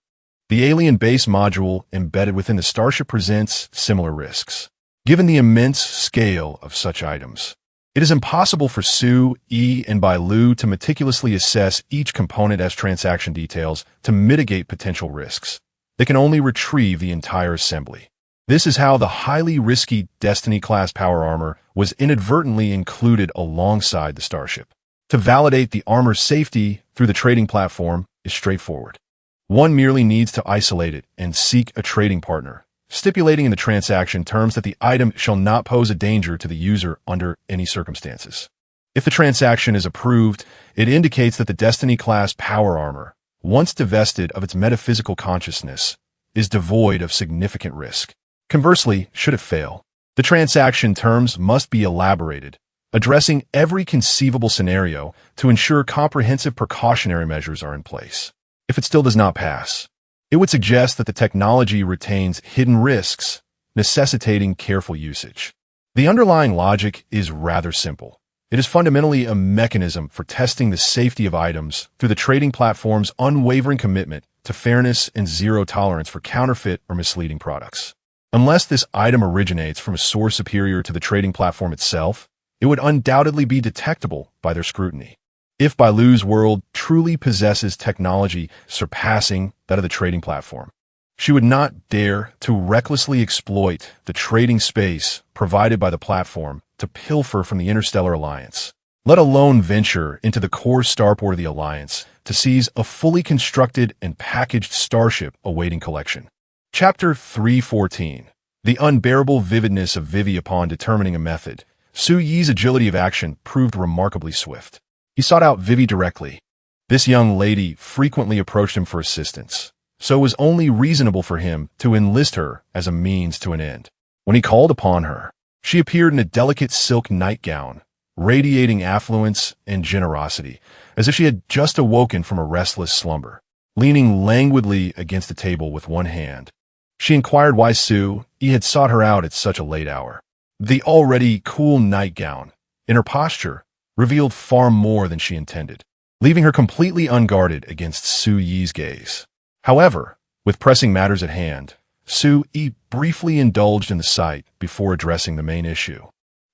The alien base module embedded within the starship presents similar risks. Given the immense scale of such items, It is impossible for Su, Yi, and Bai Lu to meticulously assess each component as transaction details to mitigate potential risks. They can only retrieve the entire assembly. This is how the highly risky Destiny-class power armor was inadvertently included alongside the starship. To validate the armor's safety through the trading platform is straightforward. One merely needs to isolate it and seek a trading partner, stipulating in the transaction terms that the item shall not pose a danger to the user under any circumstances. If the transaction is approved, it indicates that the Destiny-class power armor, once divested of its metaphysical consciousness, is devoid of significant risk. Conversely, should it fail, the transaction terms must be elaborated, addressing every conceivable scenario to ensure comprehensive precautionary measures are in place. If it still does not pass, it would suggest that the technology retains hidden risks, necessitating careful usage. The underlying logic is rather simple. It is fundamentally a mechanism for testing the safety of items through the trading platform's unwavering commitment to fairness and zero tolerance for counterfeit or misleading products. Unless this item originates from a source superior to the trading platform itself, it would undoubtedly be detectable by their scrutiny. If Bai Lu's world truly possesses technology surpassing that of the trading platform, she would not dare to recklessly exploit the trading space provided by the platform to pilfer from the Interstellar Alliance, let alone venture into the core starport of the Alliance to seize a fully constructed and packaged starship awaiting collection. Chapter 314. The unbearable vividness of Vivi. Upon determining a method, Su Yi's agility of action proved remarkably swift. He sought out Vivi directly. This young lady frequently approached him for assistance, so it was only reasonable for him to enlist her as a means to an end. When he called upon her, she appeared in a delicate silk nightgown, radiating affluence and generosity, as if she had just awoken from a restless slumber. Leaning languidly against the table with one hand, she inquired why Su Yi had sought her out at such a late hour. The already cool nightgown, in her posture, revealed far more than she intended, leaving her completely unguarded against Su Yi's gaze. However, with pressing matters at hand, Su Yi briefly indulged in the sight before addressing the main issue.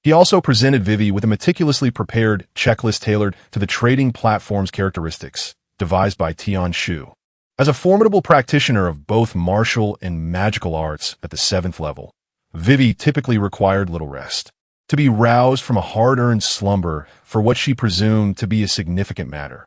He also presented Vivi with a meticulously prepared checklist tailored to the trading platform's characteristics, devised by Tian Shu. As a formidable practitioner of both martial and magical arts at the 7th level, Vivi typically required little rest. To be roused from a hard-earned slumber for what she presumed to be a significant matter,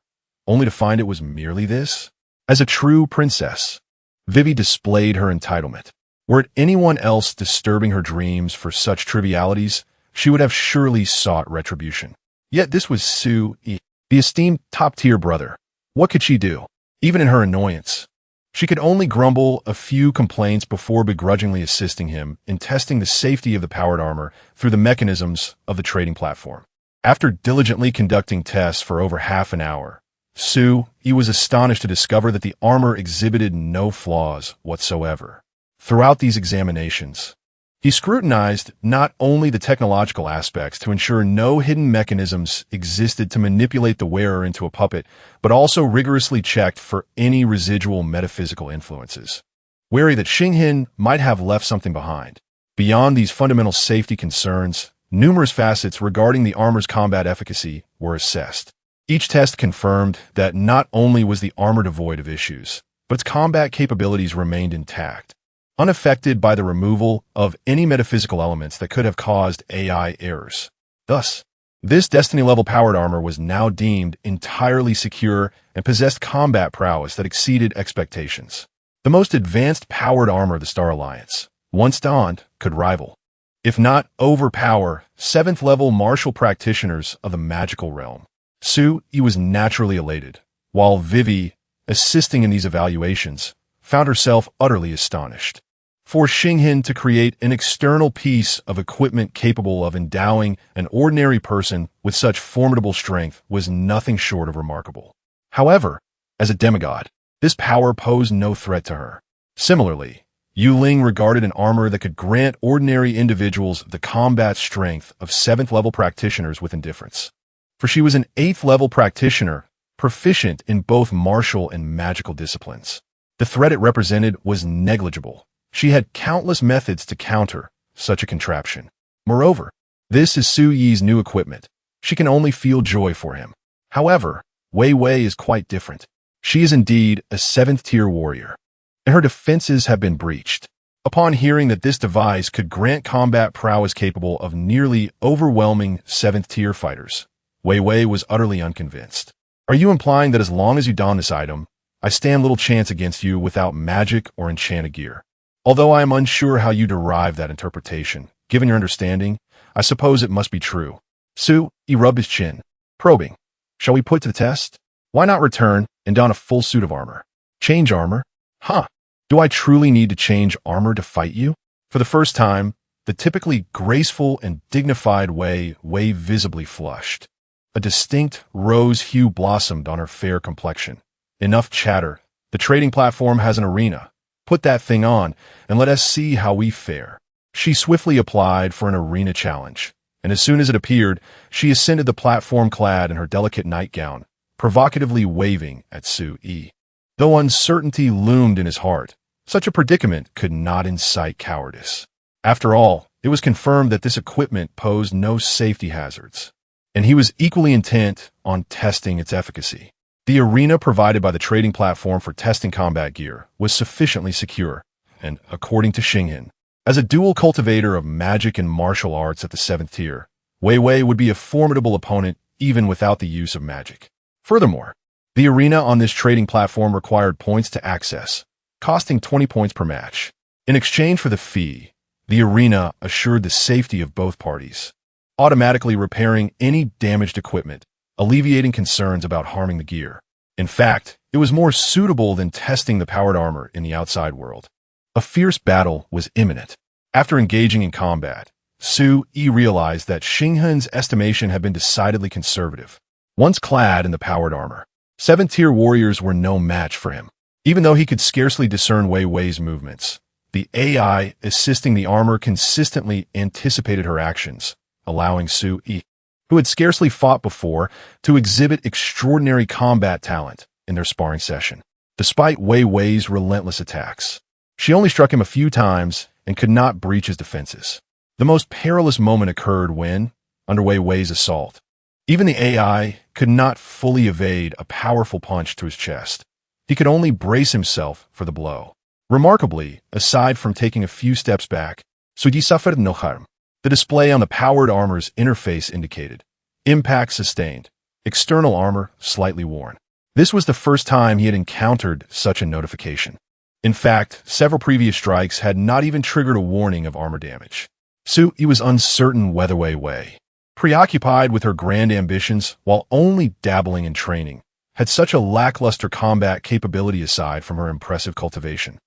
only to find it was merely this? As a true princess, Vivi displayed her entitlement. Were it anyone else disturbing her dreams for such trivialities, she would have surely sought retribution. Yet this was Su Yi, the esteemed top-tier brother. What could she do? Even in her annoyance, she could only grumble a few complaints before begrudgingly assisting him in testing the safety of the powered armor through the mechanisms of the trading platform. After diligently conducting tests for over half an hour, Su Yi was astonished to discover that the armor exhibited no flaws whatsoever. Throughout these examinations, he scrutinized not only the technological aspects to ensure no hidden mechanisms existed to manipulate the wearer into a puppet, but also rigorously checked for any residual metaphysical influences, wary that Xinghin might have left something behind. Beyond these fundamental safety concerns, numerous facets regarding the armor's combat efficacy were assessed. Each test confirmed that not only was the armor devoid of issues, but its combat capabilities remained intact, unaffected by the removal of any metaphysical elements that could have caused AI errors. Thus, this Destiny-level powered armor was now deemed entirely secure and possessed combat prowess that exceeded expectations. The most advanced powered armor of the Star Alliance, once donned, could rival, if not overpower, 7th-level martial practitioners of the magical realm. Su Yi was naturally elated, while Vivi, assisting in these evaluations, found herself utterly astonished. For Xinghin to create an external piece of equipment capable of endowing an ordinary person with such formidable strength was nothing short of remarkable. However, as a demigod, this power posed no threat to her. Similarly, Yu Ling regarded an armor that could grant ordinary individuals the combat strength of 7th-level practitioners with indifference. For she was an 8th-level practitioner, proficient in both martial and magical disciplines. The threat it represented was negligible. She had countless methods to counter such a contraption. Moreover, This is Su Yi's new equipment. She can only feel joy for him. However, Wei Wei is quite different. She is indeed a 7th-tier warrior, and her defenses have been breached. Upon hearing that this device could grant combat prowess capable of nearly overwhelming 7th-tier fighters, Wei Wei was utterly unconvinced. Are you implying that as long as you don this item, I stand little chance against you without magic or enchanted gear? Although I am unsure how you derive that interpretation, given your understanding, I suppose it must be true. Su Yi rubbed his chin, probing. Shall we put to the test? Why not return and don a full suit of armor? Change armor? Huh. Do I truly need to change armor to fight you? For the first time, the typically graceful and dignified Wei visibly flushed. A distinct rose hue blossomed on her fair complexion. Enough chatter. The trading platform has an arena. Put that thing on, and let us see how we fare. She swiftly applied for an arena challenge, and as soon as it appeared, she ascended the platform clad in her delicate nightgown, provocatively waving at Su Yi. Though uncertainty loomed in his heart, such a predicament could not incite cowardice. After all, it was confirmed that this equipment posed no safety hazards, and he was equally intent on testing its efficacy. The arena provided by the trading platform for testing combat gear was sufficiently secure, and according to Xinghan, as a dual cultivator of magic and martial arts at the 7th tier, Wei Wei would be a formidable opponent even without the use of magic. Furthermore, the arena on this trading platform required points to access, costing 20 points per match. In exchange for the fee, the arena assured the safety of both parties, automatically repairing any damaged equipment, alleviating concerns about harming the gear. In fact, it was more suitable than testing the powered armor in the outside world. A fierce battle was imminent. After engaging in combat, Su Yi realized that Xinghan's estimation had been decidedly conservative. Once clad in the powered armor, 7th-tier warriors were no match for him. Even though he could scarcely discern Wei Wei's movements, the AI assisting the armor consistently anticipated her actions, allowing Su Yi, who had scarcely fought before, to exhibit extraordinary combat talent in their sparring session. Despite Wei Wei's relentless attacks, she only struck him a few times and could not breach his defenses. The most perilous moment occurred when, under Wei Wei's assault, even the AI could not fully evade a powerful punch to his chest. He could only brace himself for the blow. Remarkably, aside from taking a few steps back, Su Yi suffered no harm. The display on the powered armor's interface indicated impact sustained, external armor slightly worn. This was the first time he had encountered such a notification. In fact, several previous strikes had not even triggered a warning of armor damage. Su Yi was uncertain whether Wei Wei, preoccupied with her grand ambitions while only dabbling in training, had such a lackluster combat capability aside from her impressive cultivation,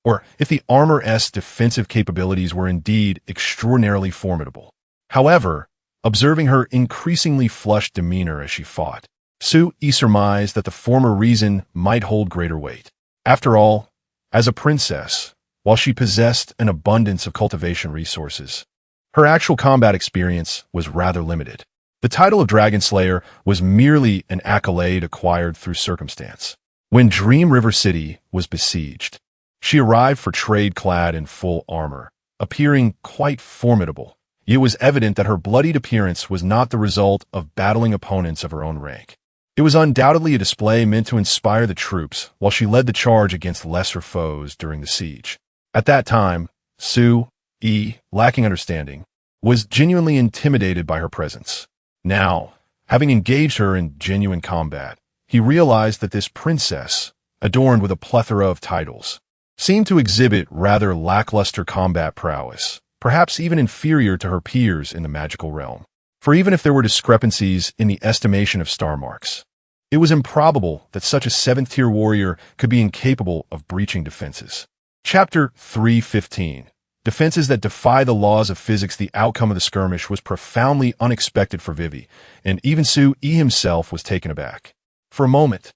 or if the armor's defensive capabilities were indeed extraordinarily formidable. However, observing her increasingly flushed demeanor as she fought, Su Yi surmised that the former reason might hold greater weight. After all, as a princess, while she possessed an abundance of cultivation resources, her actual combat experience was rather limited. The title of Dragon Slayer was merely an accolade acquired through circumstance. When Dream River City was besieged, she arrived for trade clad in full armor, appearing quite formidable. It was evident that her bloodied appearance was not the result of battling opponents of her own rank. It was undoubtedly a display meant to inspire the troops while she led the charge against lesser foes during the siege. At that time, Su Yi, lacking understanding, was genuinely intimidated by her presence. Now, having engaged her in genuine combat, he realized that this princess, adorned with a plethora of titles, seemed to exhibit rather lackluster combat prowess, perhaps even inferior to her peers in the magical realm. For even if there were discrepancies in the estimation of star marks, it was improbable that such a 7th-tier warrior could be incapable of breaching defenses. Chapter 315. Defenses that defy the laws of physics. The outcome of the skirmish was profoundly unexpected for Vivi, and even Su Yi himself was taken aback. For a moment,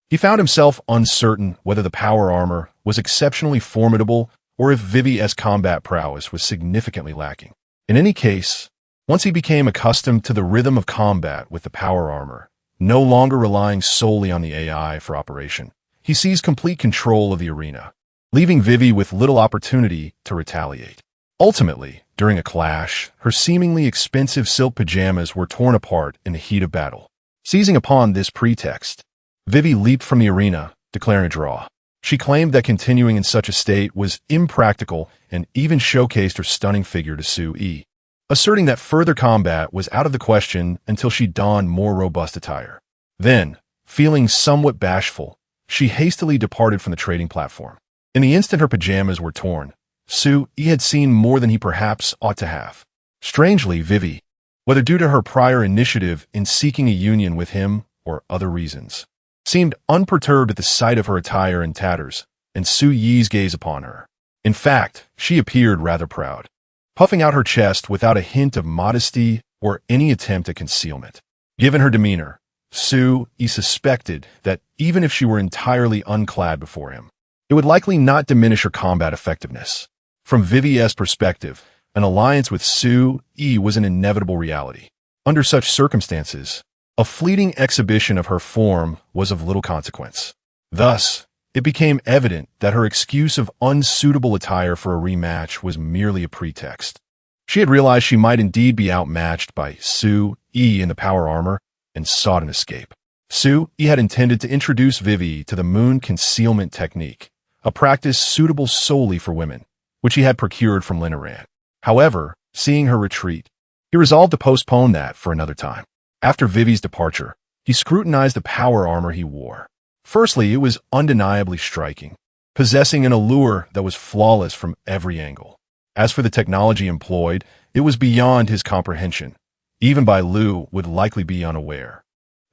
he found himself uncertain whether the power armor was exceptionally formidable or if Vivi's combat prowess was significantly lacking. In any case, once he became accustomed to the rhythm of combat with the power armor, no longer relying solely on the AI for operation, he seized complete control of the arena, leaving Vivi with little opportunity to retaliate. Ultimately, During a clash, her seemingly expensive silk pajamas were torn apart in the heat of battle. Seizing upon this pretext, Vivi leaped from the arena, declaring a draw. She claimed that continuing in such a state was impractical and even showcased her stunning figure to Sue, asserting that further combat was out of the question until she donned more robust attire. Then, feeling somewhat bashful, she hastily departed from the trading platform. In the instant her pajamas were torn, Sue had seen more than he perhaps ought to have. Strangely, Vivi, whether due to her prior initiative in seeking a union with him or other reasons, seemed unperturbed at the sight of her attire in tatters and Sue Yi's gaze upon her. In fact, she appeared rather proud, puffing out her chest without a hint of modesty or any attempt at concealment. Given her demeanor, Sue suspected that even if she were entirely unclad before him, it would likely not diminish her combat effectiveness. From Vivi's perspective, an alliance with Sue was an inevitable reality. Under such circumstances, a fleeting exhibition of her form was of little consequence. Thus, it became evident that her excuse of unsuitable attire for a rematch was merely a pretext. She had realized she might indeed be outmatched by Sue in the power armor and sought an escape. Sue had intended to introduce Vivi to the moon concealment technique, a practice suitable solely for women, which he had procured from Linaran. However, seeing her retreat, he resolved to postpone that for another time. After Vivi's departure, he scrutinized the power armor he wore. Firstly, it was undeniably striking, possessing an allure that was flawless from every angle. As for the technology employed, it was beyond his comprehension. Even Bai Lu would likely be unaware.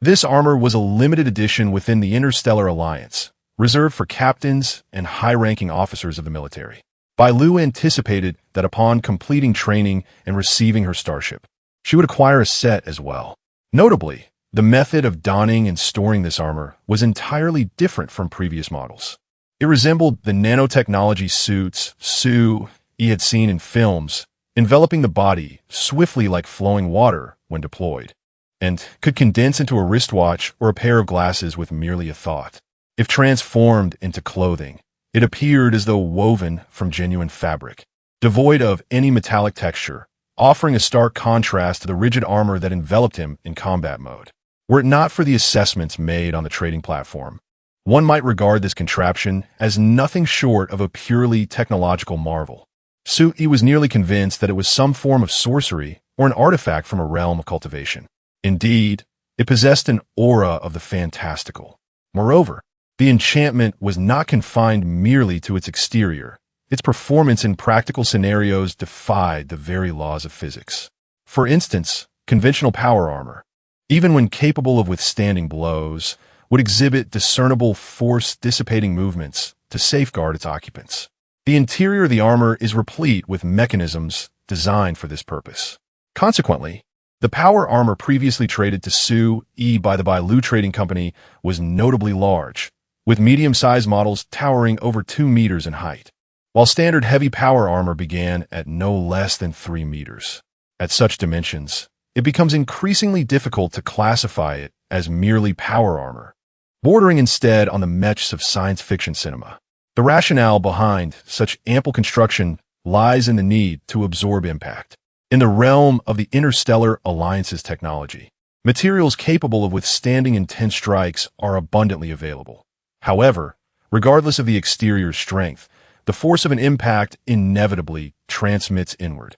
This armor was a limited edition within the Interstellar Alliance, reserved for captains and high-ranking officers of the military. Bai Lu anticipated that upon completing training and receiving her starship, she would acquire a set as well. Notably, the method of donning and storing this armor was entirely different from previous models. It resembled the nanotechnology suits Sue had seen in films, enveloping the body swiftly like flowing water when deployed, and could condense into a wristwatch or a pair of glasses with merely a thought. If transformed into clothing, it appeared as though woven from genuine fabric, devoid of any metallic texture, offering a stark contrast to the rigid armor that enveloped him in combat mode. Were it not for the assessments made on the trading platform, one might regard this contraption as nothing short of a purely technological marvel. Sue was nearly convinced that it was some form of sorcery or an artifact from a realm of cultivation. Indeed, it possessed an aura of the fantastical. Moreover, the enchantment was not confined merely to its exterior. Its performance in practical scenarios defied the very laws of physics. For instance, conventional power armor, even when capable of withstanding blows, would exhibit discernible force-dissipating movements to safeguard its occupants. The interior of the armor is replete with mechanisms designed for this purpose. Consequently, the power armor previously traded to Sue by the Bai Lu Trading Company was notably large, with medium-sized models towering over 2 meters in height, while standard heavy power armor began at no less than 3 meters. At such dimensions, it becomes increasingly difficult to classify it as merely power armor, bordering instead on the mechs of science fiction cinema. The rationale behind such ample construction lies in the need to absorb impact. In the realm of the Interstellar Alliance's technology, materials capable of withstanding intense strikes are abundantly available. However, regardless of the exterior strength, the force of an impact inevitably transmits inward.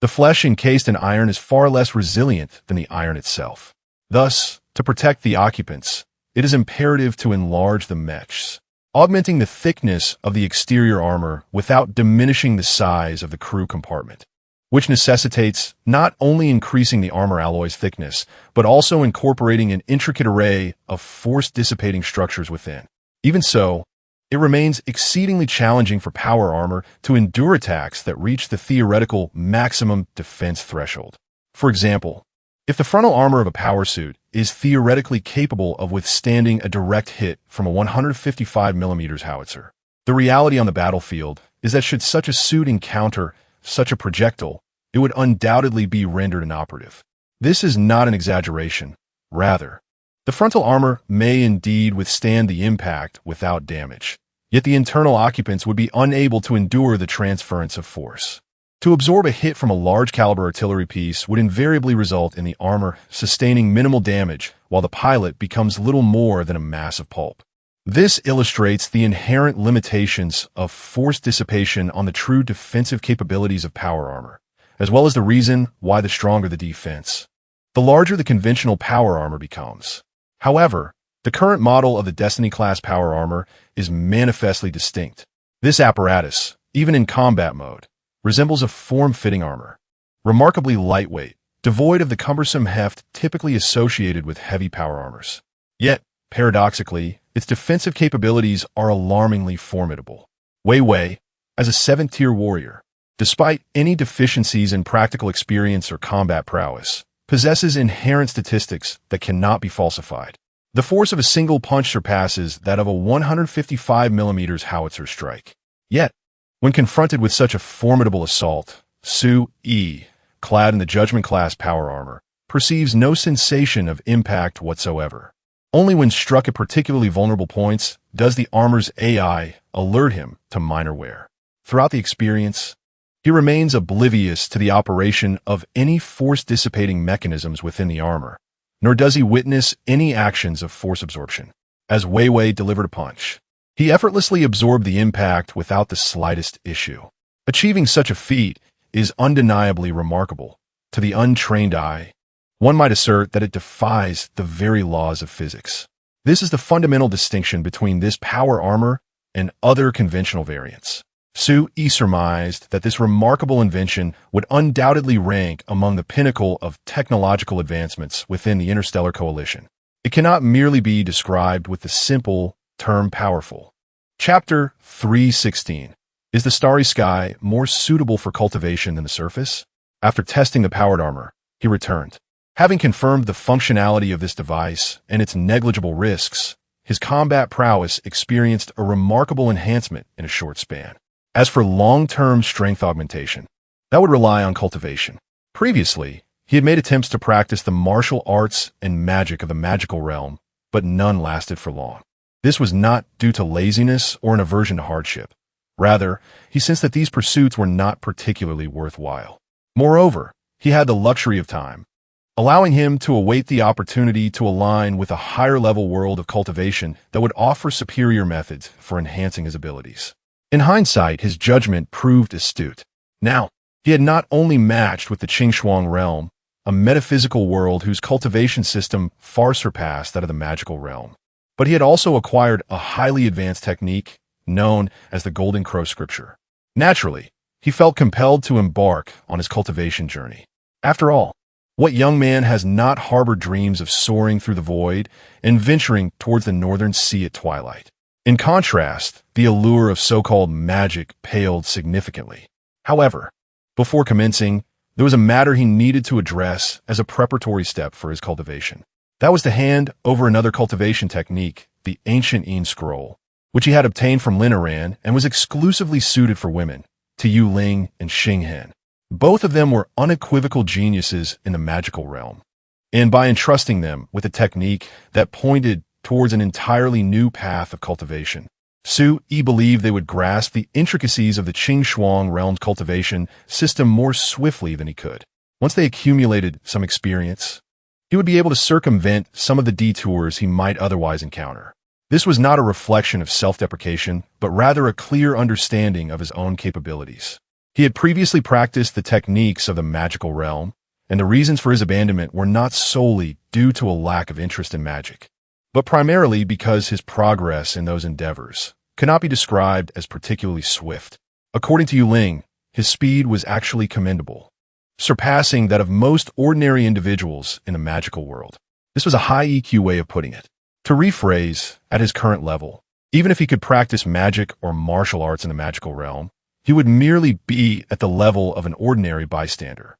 The flesh encased in iron is far less resilient than the iron itself. Thus, to protect the occupants, it is imperative to enlarge the mechs, augmenting the thickness of the exterior armor without diminishing the size of the crew compartment, which necessitates not only increasing the armor alloy's thickness, but also incorporating an intricate array of force-dissipating structures within. Even so, it remains exceedingly challenging for power armor to endure attacks that reach the theoretical maximum defense threshold. For example, if the frontal armor of a power suit is theoretically capable of withstanding a direct hit from a 155mm howitzer, the reality on the battlefield is that should such a suit encounter such a projectile, it would undoubtedly be rendered inoperative. This is not an exaggeration. Rather, the frontal armor may indeed withstand the impact without damage, yet the internal occupants would be unable to endure the transference of force. To absorb a hit from a large-caliber artillery piece would invariably result in the armor sustaining minimal damage, while the pilot becomes little more than a mass of pulp. This illustrates the inherent limitations of force dissipation on the true defensive capabilities of power armor, as well as the reason why the stronger the defense, the larger the conventional power armor becomes. However, the current model of the Destiny-class power armor is manifestly distinct. This apparatus, even in combat mode, resembles a form-fitting armor, remarkably lightweight, devoid of the cumbersome heft typically associated with heavy power armors. Yet, paradoxically, its defensive capabilities are alarmingly formidable. Wei Wei, as a 7th-tier warrior, despite any deficiencies in practical experience or combat prowess, possesses inherent statistics that cannot be falsified. The force of a single punch surpasses that of a 155mm howitzer strike. Yet, when confronted with such a formidable assault, Su Yi, clad in the Judgment-class power armor, perceives no sensation of impact whatsoever. Only when struck at particularly vulnerable points does the armor's AI alert him to minor wear. Throughout the experience, he remains oblivious to the operation of any force-dissipating mechanisms within the armor, nor does he witness any actions of force absorption. As Wei Wei delivered a punch, he effortlessly absorbed the impact without the slightest issue. Achieving such a feat is undeniably remarkable. To the untrained eye, one might assert that it defies the very laws of physics. This is the fundamental distinction between this power armor and other conventional variants. Su Yi surmised that this remarkable invention would undoubtedly rank among the pinnacle of technological advancements within the Interstellar Coalition. It cannot merely be described with the simple term powerful. Chapter 316. Is the starry sky more suitable for cultivation than the surface? After testing the powered armor, he returned. Having confirmed the functionality of this device and its negligible risks, his combat prowess experienced a remarkable enhancement in a short span. As for long-term strength augmentation, that would rely on cultivation. Previously, he had made attempts to practice the martial arts and magic of the magical realm, but none lasted for long. This was not due to laziness or an aversion to hardship. Rather, he sensed that these pursuits were not particularly worthwhile. Moreover, he had the luxury of time, allowing him to await the opportunity to align with a higher-level world of cultivation that would offer superior methods for enhancing his abilities. In hindsight, his judgment proved astute. Now, he had not only matched with the Qingxuang realm, a metaphysical world whose cultivation system far surpassed that of the magical realm, but he had also acquired a highly advanced technique known as the Golden Crow Scripture. Naturally, he felt compelled to embark on his cultivation journey. After all, what young man has not harbored dreams of soaring through the void and venturing towards the northern sea at twilight? In contrast, the allure of so-called magic paled significantly. However, before commencing, there was a matter he needed to address as a preparatory step for his cultivation. That was to hand over another cultivation technique, the ancient Yin Scroll, which he had obtained from Linaran and was exclusively suited for women, to Yu Ling and Xing Hen. Both of them were unequivocal geniuses in the magical realm, and by entrusting them with a technique that pointed towards an entirely new path of cultivation, Su Yi believed they would grasp the intricacies of the Qingxuang realm's cultivation system more swiftly than he could. Once they accumulated some experience, he would be able to circumvent some of the detours he might otherwise encounter. This was not a reflection of self-deprecation, but rather a clear understanding of his own capabilities. He had previously practiced the techniques of the magical realm, and the reasons for his abandonment were not solely due to a lack of interest in magic, but primarily because his progress in those endeavors cannot be described as particularly swift. According to Yu Ling, his speed was actually commendable, surpassing that of most ordinary individuals in the magical world. This was a high EQ way of putting it. To rephrase, at his current level, even if he could practice magic or martial arts in the magical realm, he would merely be at the level of an ordinary bystander,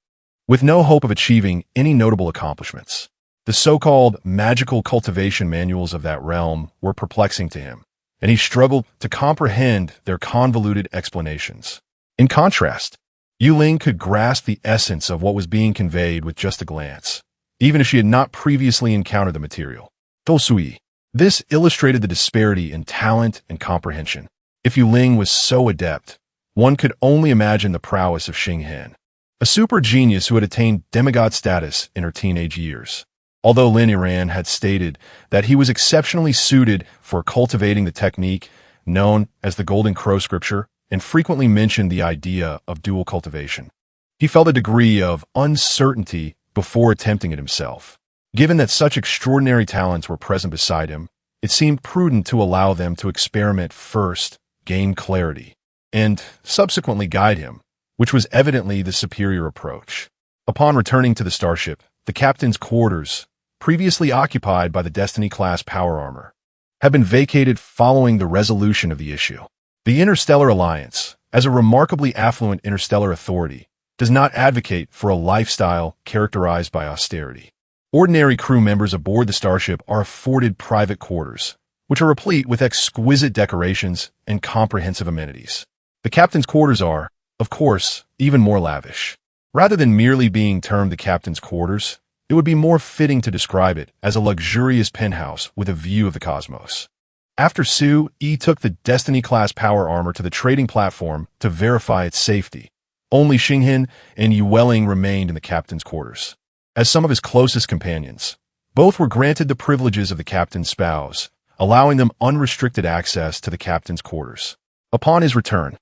with no hope of achieving any notable accomplishments. The so-called magical cultivation manuals of that realm were perplexing to him, and he struggled to comprehend their convoluted explanations. In contrast, Yu Ling could grasp the essence of what was being conveyed with just a glance, even if she had not previously encountered the material. Tosui. This illustrated the disparity in talent and comprehension. If Yu Ling was so adept, One could only imagine the prowess of Xinghen, a super genius who had attained demigod status in her teenage years. Although Lin Yiran had stated that he was exceptionally suited for cultivating the technique known as the Golden Crow Scripture and frequently mentioned the idea of dual cultivation, he felt a degree of uncertainty before attempting it himself. Given that such extraordinary talents were present beside him, it seemed prudent to allow them to experiment first, gain clarity, and subsequently guide him, which was evidently the superior approach. Upon returning to the starship, the captain's quarters, previously occupied by the Destiny-class power armor, had been vacated following the resolution of the issue. The Interstellar Alliance, as a remarkably affluent interstellar authority, does not advocate for a lifestyle characterized by austerity. Ordinary crew members aboard the starship are afforded private quarters, which are replete with exquisite decorations and comprehensive amenities. The captain's quarters are, of course, even more lavish. Rather than merely being termed the captain's quarters, it would be more fitting to describe it as a luxurious penthouse with a view of the cosmos. After Su-Yi took the Destiny-class power armor to the trading platform to verify its safety, only Xinghen and Yueling remained in the captain's quarters. As some of his closest companions, both were granted the privileges of the captain's spouse, allowing them unrestricted access to the captain's quarters. Upon his return,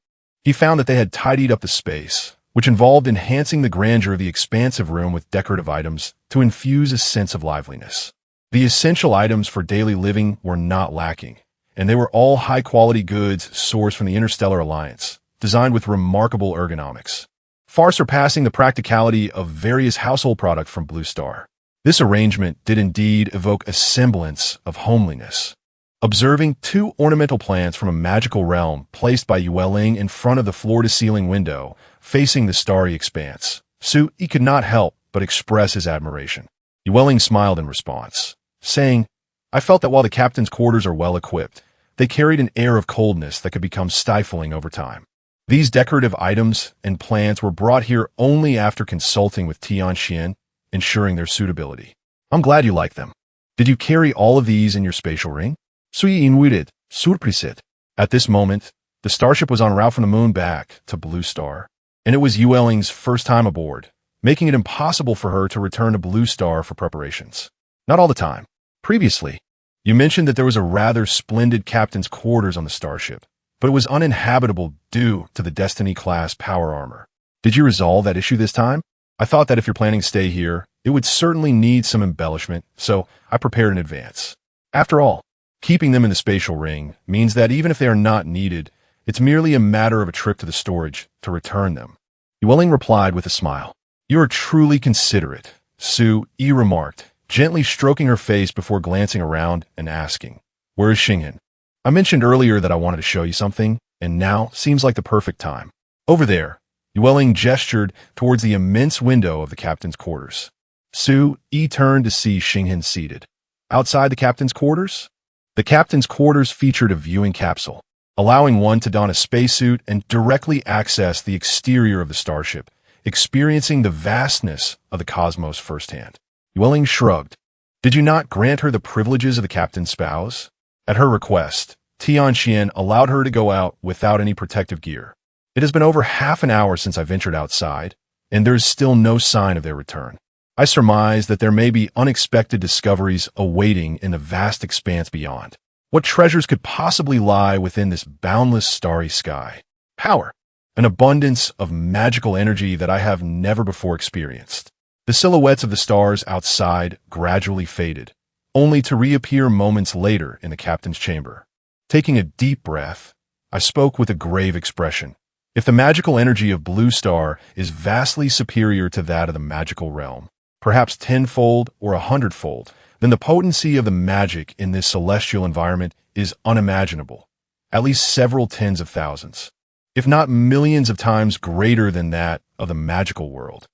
he found that they had tidied up the space, which involved enhancing the grandeur of the expansive room with decorative items to infuse a sense of liveliness. The essential items for daily living were not lacking, and they were all high-quality goods sourced from the Interstellar Alliance, designed with remarkable ergonomics, far surpassing the practicality of various household products from Blue Star. This arrangement did indeed evoke a semblance of homeliness. Observing two ornamental plants from a magical realm placed by Yueling in front of the floor-to-ceiling window facing the starry expanse, Su-Yi could not help but express his admiration. Yueling smiled in response, saying, "I felt that while the captain's quarters are well-equipped, they carried an air of coldness that could become stifling over time. These decorative items and plants were brought here only after consulting with Tianxian, ensuring their suitability. I'm glad you like them. Did you carry all of these in your spatial ring?" Su-Yi inwitted, surpriset. At this moment, the starship was en route from the moon back to Blue Star, and it was Yueling's first time aboard, making it impossible for her to return to Blue Star for preparations. Not all the time. Previously, you mentioned that there was a rather splendid captain's quarters on the starship, but it was uninhabitable due to the Destiny-class power armor. Did you resolve that issue this time? I thought that if you're planning to stay here, it would certainly need some embellishment, so I prepared in advance. After all, keeping them in the spatial ring means that even if they are not needed, it's merely a matter of a trip to the storage to return them. Yueling replied with a smile. You are truly considerate, Su-Yi remarked, gently stroking her face before glancing around and asking, where is Xinghen? I mentioned earlier that I wanted to show you something, and now seems like the perfect time. Over there, Yueling gestured towards the immense window of the captain's quarters. Su-Yi turned to see Xinghen seated. Outside the captain's quarters? The captain's quarters featured a viewing capsule, allowing one to don a spacesuit and directly access the exterior of the starship, experiencing the vastness of the cosmos firsthand. Yueling shrugged. Did you not grant her the privileges of the captain's spouse? At her request, Tianxian allowed her to go out without any protective gear. It has been over half an hour since I ventured outside, and there is still no sign of their return. I surmise that there may be unexpected discoveries awaiting in the vast expanse beyond. What treasures could possibly lie within this boundless starry sky? Power, an abundance of magical energy that I have never before experienced. The silhouettes of the stars outside gradually faded, only to reappear moments later in the captain's chamber. Taking a deep breath, I spoke with a grave expression. If the magical energy of Blue Star is vastly superior to that of the magical realm, perhaps tenfold or 100-fold, then the potency of the magic in this celestial environment is unimaginable, at least several tens of thousands, if not millions of times greater than that of the magical world.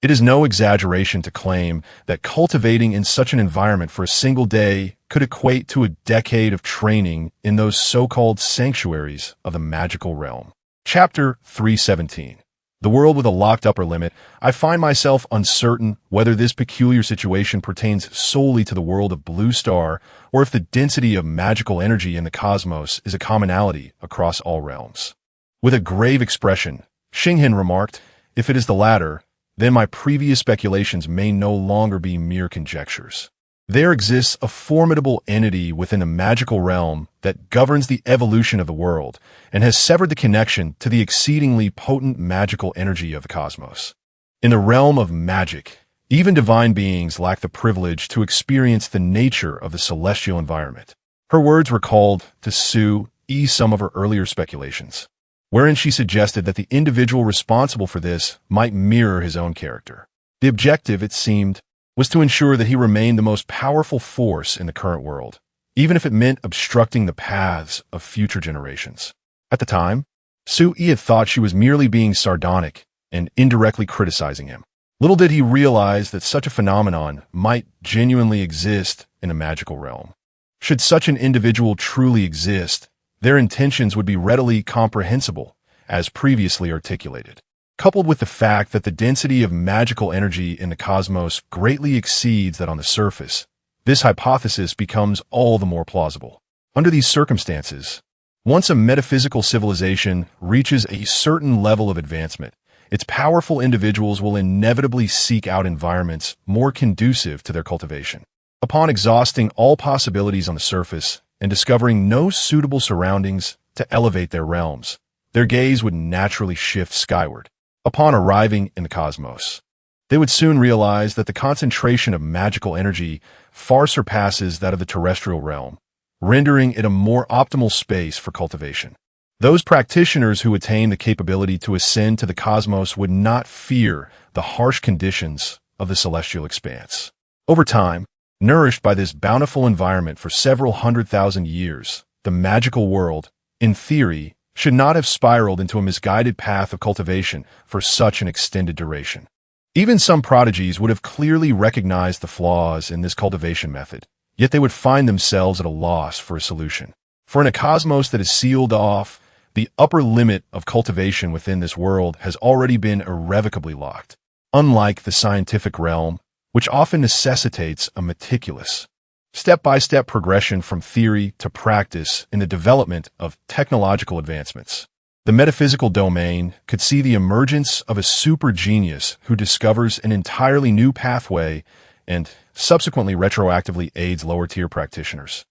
It is no exaggeration to claim that cultivating in such an environment for a single day could equate to a decade of training in those so-called sanctuaries of the magical realm. Chapter 317. The world with a locked upper limit. I find myself uncertain whether this peculiar situation pertains solely to the world of Blue Star or if the density of magical energy in the cosmos is a commonality across all realms. With a grave expression, Xinghin remarked, "If it is the latter, then my previous speculations may no longer be mere conjectures. There exists a formidable entity within the magical realm that governs the evolution of the world and has severed the connection to the exceedingly potent magical energy of the cosmos. In the realm of magic, even divine beings lack the privilege to experience the nature of the celestial environment." Her words recalled to Sue some of her earlier speculations, wherein she suggested that the individual responsible for this might mirror his own character. The objective, it seemed, was to ensure that he remained the most powerful force in the current world, even if it meant obstructing the paths of future generations. At the time, Sue had thought she was merely being sardonic and indirectly criticizing him. Little did he realize that such a phenomenon might genuinely exist in a magical realm. Should such an individual truly exist, their intentions would be readily comprehensible, as previously articulated. Coupled with the fact that the density of magical energy in the cosmos greatly exceeds that on the surface, this hypothesis becomes all the more plausible. Under these circumstances, once a metaphysical civilization reaches a certain level of advancement, its powerful individuals will inevitably seek out environments more conducive to their cultivation. Upon exhausting all possibilities on the surface and discovering no suitable surroundings to elevate their realms, their gaze would naturally shift skyward. Upon arriving in the cosmos, they would soon realize that the concentration of magical energy far surpasses that of the terrestrial realm, rendering it a more optimal space for cultivation. Those practitioners who attain the capability to ascend to the cosmos would not fear the harsh conditions of the celestial expanse. Over time, nourished by this bountiful environment for several 100,000 years, the magical world, in theory, should not have spiraled into a misguided path of cultivation for such an extended duration. Even some prodigies would have clearly recognized the flaws in this cultivation method, yet they would find themselves at a loss for a solution. For in a cosmos that is sealed off, the upper limit of cultivation within this world has already been irrevocably locked. Unlike the scientific realm, which often necessitates a meticulous, step-by-step progression from theory to practice in the development of technological advancements, the metaphysical domain could see the emergence of a super genius who discovers an entirely new pathway and subsequently retroactively aids lower-tier practitioners,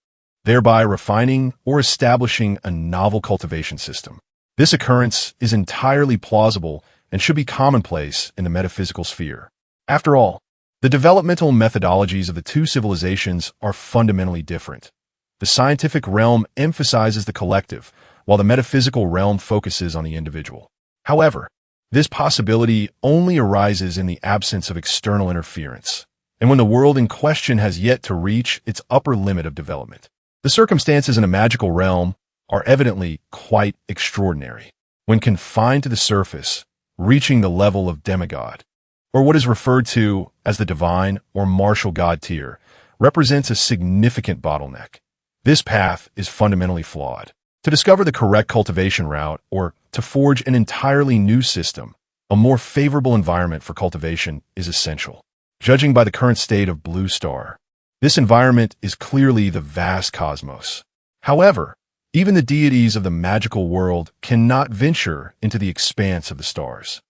thereby refining or establishing a novel cultivation system. This occurrence is entirely plausible and should be commonplace in the metaphysical sphere. After all, the developmental methodologies of the two civilizations are fundamentally different. The scientific realm emphasizes the collective, while the metaphysical realm focuses on the individual. However, this possibility only arises in the absence of external interference, and when the world in question has yet to reach its upper limit of development. The circumstances in a magical realm are evidently quite extraordinary. When confined to the surface, reaching the level of demigod, or what is referred to as the divine or martial god tier, represents a significant bottleneck. This path is fundamentally flawed. To discover the correct cultivation route, or to forge an entirely new system, a more favorable environment for cultivation is essential. Judging by the current state of Blue Star, this environment is clearly the vast cosmos. However, even the deities of the magical world cannot venture into the expanse of the stars.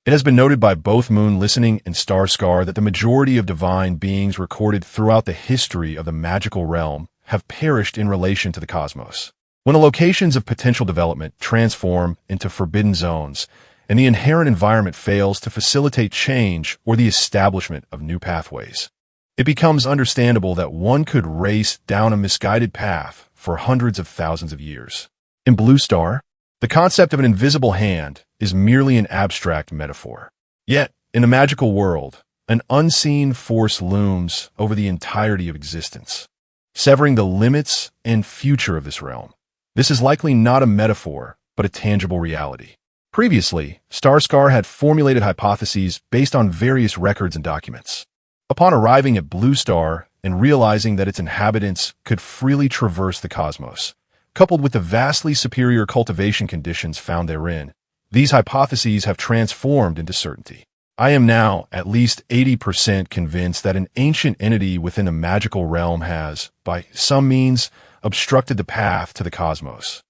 It has been noted by both Moon Listening and Star Scar that the majority of divine beings recorded throughout the history of the magical realm have perished in relation to the cosmos. When the locations of potential development transform into forbidden zones, and the inherent environment fails to facilitate change or the establishment of new pathways, it becomes understandable that one could race down a misguided path for hundreds of thousands of years. In Blue Star, the concept of an invisible hand is merely an abstract metaphor. Yet, in the magical world, an unseen force looms over the entirety of existence, severing the limits and future of this realm. This is likely not a metaphor, but a tangible reality. Previously, Starscar had formulated hypotheses based on various records and documents. Upon arriving at Blue Star and realizing that its inhabitants could freely traverse the cosmos, coupled with the vastly superior cultivation conditions found therein, these hypotheses have transformed into certainty. I am now at least 80% convinced that an ancient entity within the magical realm has, by some means, obstructed the path to the cosmos.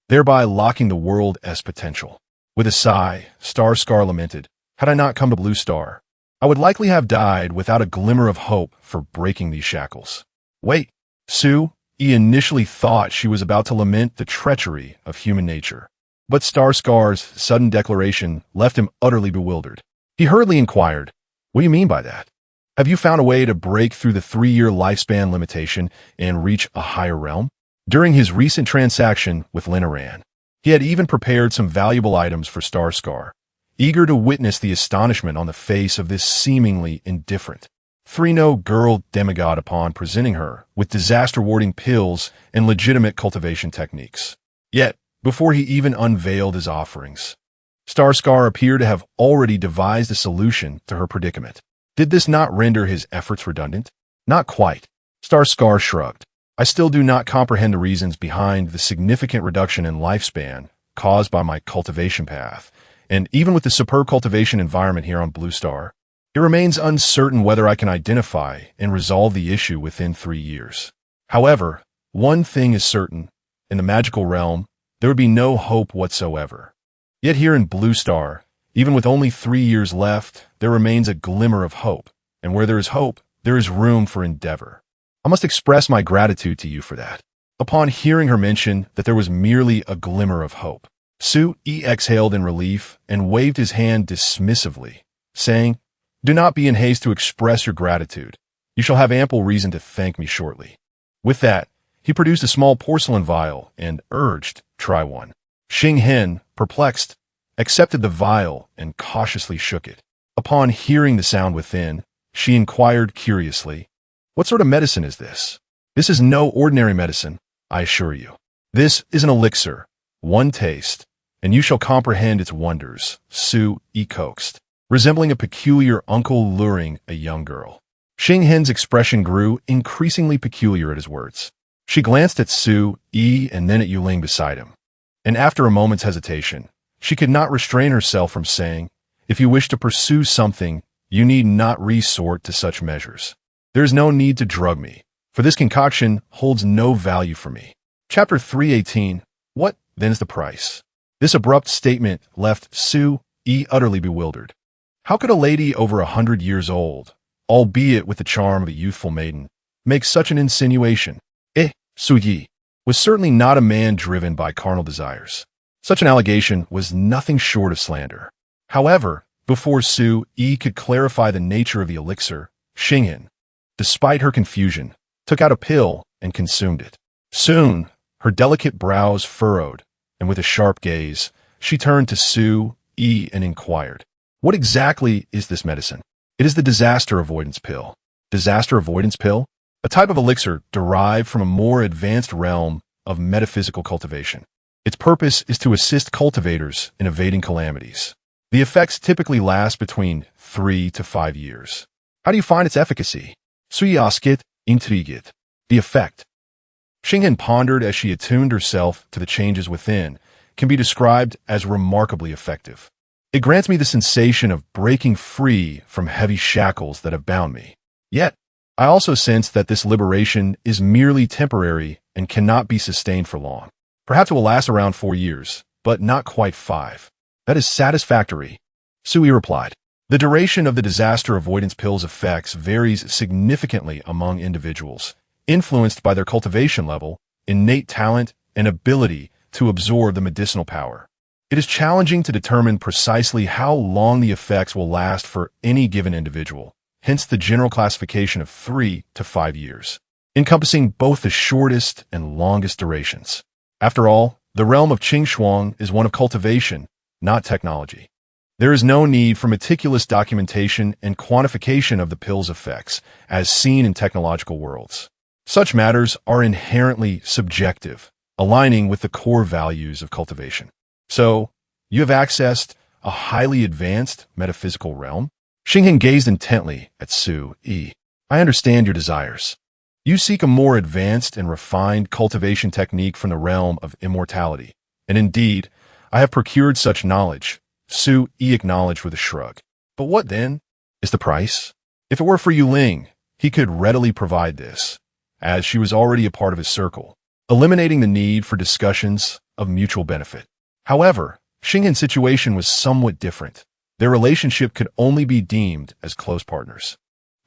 thereby locking the world's potential. With a sigh, Star Scar lamented, "Had I not come to Blue Star, I would likely have died without a glimmer of hope for breaking these shackles." Wait, Sue, he initially thought she was about to lament the treachery of human nature. But Star Scar's sudden declaration left him utterly bewildered. He hurriedly inquired, "What do you mean by that? Have you found a way to break through the 3-year lifespan limitation and reach a higher realm?" During his recent transaction with Linaran, he had even prepared some valuable items for Star Scar, eager to witness the astonishment on the face of this seemingly indifferent 3-no girl demigod upon presenting her with disaster-warding pills and legitimate cultivation techniques. Yet, before he even unveiled his offerings, Star Scar appeared to have already devised a solution to her predicament. Did this not render his efforts redundant? Not quite. Star Scar shrugged. "I still do not comprehend the reasons behind the significant reduction in lifespan caused by my cultivation path, and even with the superb cultivation environment here on Blue Star, it remains uncertain whether I can identify and resolve the issue within 3 years. However, one thing is certain. In the magical realm, there would be no hope whatsoever. Yet here in Blue Star, even with only 3 years left, there remains a glimmer of hope, and where there is hope, there is room for endeavor. I must express my gratitude to you for that." Upon hearing her mention that there was merely a glimmer of hope, Su exhaled in relief and waved his hand dismissively, saying, "Do not be in haste to express your gratitude. You shall have ample reason to thank me shortly." With that, he produced a small porcelain vial and urged, "Try one." Xing Hen, perplexed, accepted the vial and cautiously shook it. Upon hearing the sound within, she inquired curiously, "What sort of medicine is this?" "This is no ordinary medicine, I assure you. This is an elixir, one taste, and you shall comprehend its wonders," Su coaxed, resembling a peculiar uncle luring a young girl. Xing Hen's expression grew increasingly peculiar at his words. She glanced at Su and then at Yuling beside him, and after a moment's hesitation, she could not restrain herself from saying, "If you wish to pursue something, you need not resort to such measures. There is no need to drug me, for this concoction holds no value for me." Chapter 318. What, then, is the price? This abrupt statement left Su utterly bewildered. How could a lady over 100 years old, albeit with the charm of a youthful maiden, make such an insinuation? Su Yi was certainly not a man driven by carnal desires. Such an allegation was nothing short of slander. However, before Su could clarify the nature of the elixir, Xing Hen, despite her confusion, took out a pill and consumed it. Soon, her delicate brows furrowed, and with a sharp gaze, she turned to Su and inquired, "What exactly is this medicine?" "It is the disaster avoidance pill." Disaster avoidance pill? A type of elixir derived from a more advanced realm of metaphysical cultivation. Its purpose is to assist cultivators in evading calamities. The effects typically last between 3 to 5 years. How do you find its efficacy? Suyaskit intrigued. The effect. Xing Hen pondered as she attuned herself to the changes within, can be described as remarkably effective. It grants me the sensation of breaking free from heavy shackles that have bound me. Yet, I also sense that this liberation is merely temporary and cannot be sustained for long. Perhaps it will last around 4 years, but not quite 5. That is satisfactory, Sui replied. The duration of the disaster avoidance pill's effects varies significantly among individuals, influenced by their cultivation level, innate talent, and ability to absorb the medicinal power. It is challenging to determine precisely how long the effects will last for any given individual, hence the general classification of 3 to 5 years, encompassing both the shortest and longest durations. After all, the realm of Qingxuang is one of cultivation, not technology. There is no need for meticulous documentation and quantification of the pill's effects, as seen in technological worlds. Such matters are inherently subjective, aligning with the core values of cultivation. So, you have accessed a highly advanced metaphysical realm? Xing Hen gazed intently at Su Yi. I understand your desires. You seek a more advanced and refined cultivation technique from the realm of immortality. And indeed, I have procured such knowledge, Su Yi acknowledged with a shrug. But what, then, is the price? If it were for Yuling, he could readily provide this, as she was already a part of his circle. eliminating the need for discussions of mutual benefit. However, Xinghan's situation was somewhat different. Their relationship could only be deemed as close partners.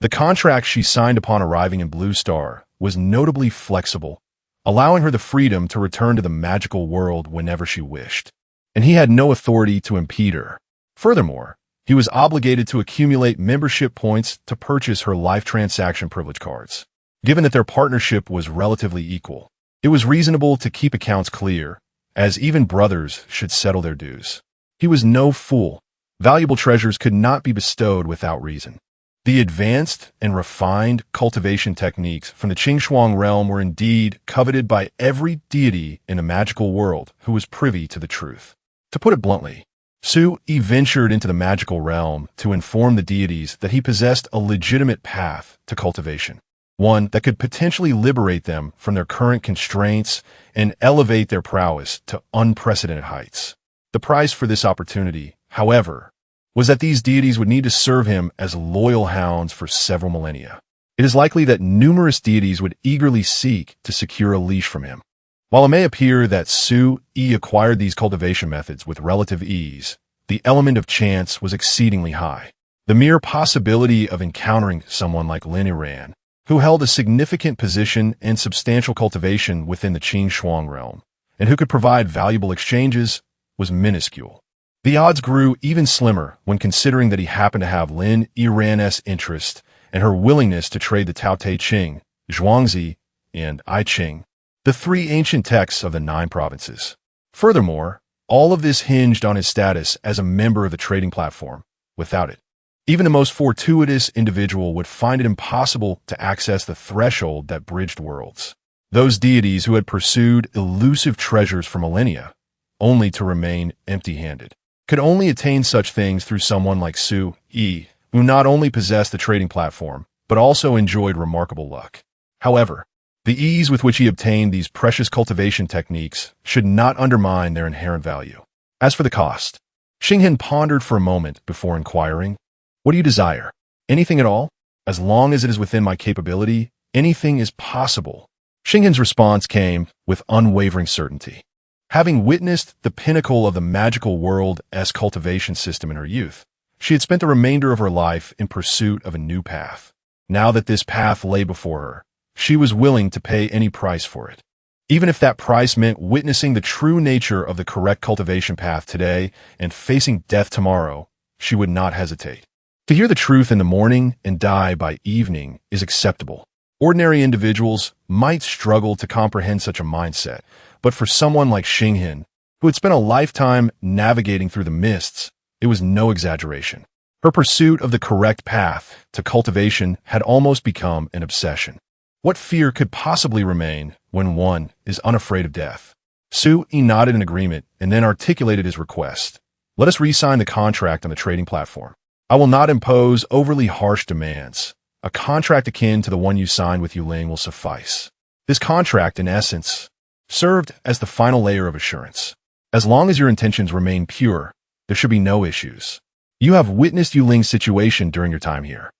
The contract she signed upon arriving in Blue Star was notably flexible, allowing her the freedom to return to the magical world whenever she wished. And he had no authority to impede her. Furthermore, he was obligated to accumulate membership points to purchase her life transaction privilege cards. Given that their partnership was relatively equal, it was reasonable to keep accounts clear, as even brothers should settle their dues. He was no fool. Valuable treasures could not be bestowed without reason. The advanced and refined cultivation techniques from the Qingxuang realm were indeed coveted by every deity in the magical world who was privy to the truth. To put it bluntly, Su Yi ventured into the magical realm to inform the deities that he possessed a legitimate path to cultivation, one that could potentially liberate them from their current constraints and elevate their prowess to unprecedented heights. The price for this opportunity, however, was that these deities would need to serve him as loyal hounds for several millennia. It is likely that numerous deities would eagerly seek to secure a leash from him. While it may appear that Su Yi acquired these cultivation methods with relative ease, the element of chance was exceedingly high. The mere possibility of encountering someone like Lin Yiran, who held a significant position in substantial cultivation within the Qingxuang realm, and who could provide valuable exchanges, was minuscule. The odds grew even slimmer when considering that he happened to have Lin Yiran's interest and her willingness to trade the Tao Te Ching, Zhuangzi, and I Ching, the three ancient texts of the 9 provinces. Furthermore, all of this hinged on his status as a member of the trading platform. Without it, even the most fortuitous individual would find it impossible to access the threshold that bridged worlds. Those deities who had pursued elusive treasures for millennia, only to remain empty-handed, could only attain such things through someone like Su Yi, who not only possessed the trading platform, but also enjoyed remarkable luck. However, the ease with which he obtained these precious cultivation techniques should not undermine their inherent value. As for the cost, Xinghan pondered for a moment before inquiring, "What do you desire? Anything at all? As long as it is within my capability, anything is possible." Xinghan's response came with unwavering certainty. Having witnessed the pinnacle of the magical world's cultivation system in her youth, she had spent the remainder of her life in pursuit of a new path. Now that this path lay before her, she was willing to pay any price for it. Even if that price meant witnessing the true nature of the correct cultivation path today and facing death tomorrow, she would not hesitate. To hear the truth in the morning and die by evening is acceptable. Ordinary individuals might struggle to comprehend such a mindset, but for someone like Xinghan, who had spent a lifetime navigating through the mists, it was no exaggeration. Her pursuit of the correct path to cultivation had almost become an obsession. What fear could possibly remain when one is unafraid of death? Su Yi nodded in agreement and then articulated his request. "Let us re-sign the contract on the trading platform. I will not impose overly harsh demands. A contract akin to the one you signed with Yuling will suffice." This contract, in essence, served as the final layer of assurance. As long as your intentions remain pure, there should be no issues. You have witnessed Yuling's situation during your time here.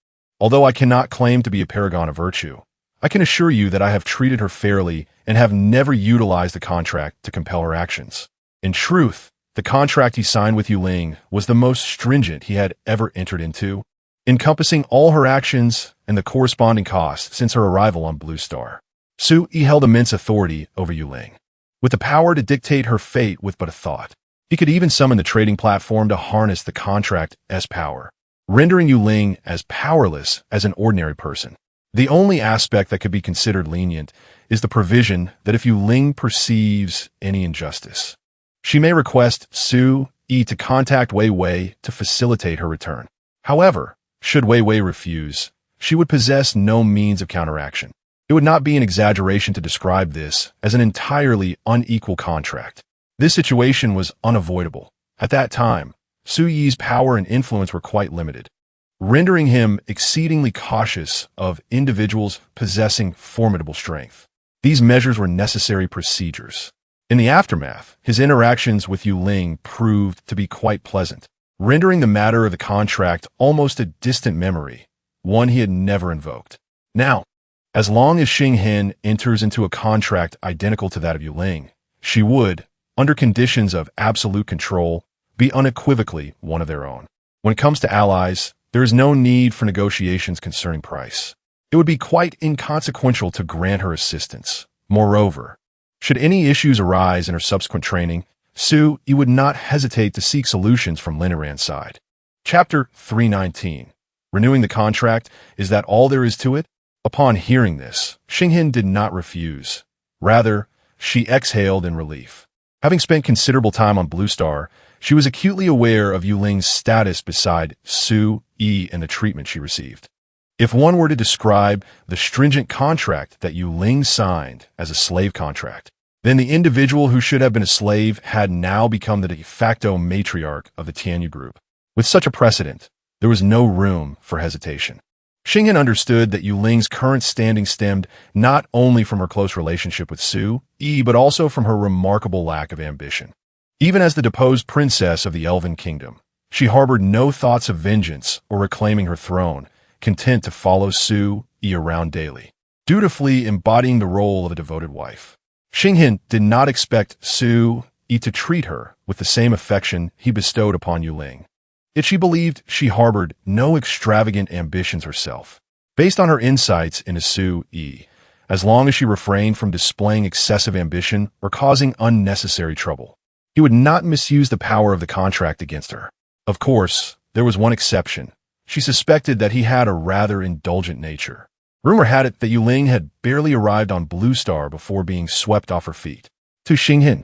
Although I cannot claim to be a paragon of virtue, I can assure you that I have treated her fairly and have never utilized the contract to compel her actions. In truth, the contract he signed with Yuling was the most stringent he had ever entered into, encompassing all her actions and the corresponding costs since her arrival on Blue Star. Su Yi held immense authority over Yuling, with the power to dictate her fate with but a thought. He could even summon the trading platform to harness the contract's power, rendering Yuling as powerless as an ordinary person. The only aspect that could be considered lenient is the provision that if Yuling perceives any injustice, she may request Su Yi to contact Wei Wei to facilitate her return. However, should Wei Wei refuse, she would possess no means of counteraction. It would not be an exaggeration to describe this as an entirely unequal contract. This situation was unavoidable. At that time, Su Yi's power and influence were quite limited, rendering him exceedingly cautious of individuals possessing formidable strength. These measures were necessary procedures. In the aftermath, his interactions with Yuling proved to be quite pleasant, rendering the matter of the contract almost a distant memory, one he had never invoked. Now, As long as Xinghen enters into a contract identical to that of Yuling, she would, under conditions of absolute control, be unequivocally one of their own. When it comes to allies, there is no need for negotiations concerning price. It would be quite inconsequential to grant her assistance. Moreover, should any issues arise in her subsequent training, Su Yi would not hesitate to seek solutions from Linaran's side. Chapter 319. Renewing the contract, is that all there is to it? Upon hearing this, Xinghen did not refuse. Rather, she exhaled in relief. Having spent considerable time on Blue Star, she was acutely aware of Yuling's status beside Su Yi and the treatment she received. If one were to describe the stringent contract that Yuling signed as a slave contract, then the individual who should have been a slave had now become the de facto matriarch of the Tianyu group. With such a precedent, there was no room for hesitation. Xinghen understood that Yuling's current standing stemmed not only from her close relationship with Su Yi, but also from her remarkable lack of ambition. Even as the deposed princess of the Elven Kingdom, she harbored no thoughts of vengeance or reclaiming her throne, content to follow Su Yi around daily, dutifully embodying the role of a devoted wife. Xinghen did not expect Su Yi to treat her with the same affection he bestowed upon Yuling. Yet she believed she harbored no extravagant ambitions herself. Based on her insights into Su Yi, as long as she refrained from displaying excessive ambition or causing unnecessary trouble, he would not misuse the power of the contract against her. Of course, there was one exception. She suspected that he had a rather indulgent nature. Rumor had it that Yuling had barely arrived on Blue Star before being swept off her feet. To Xinghen,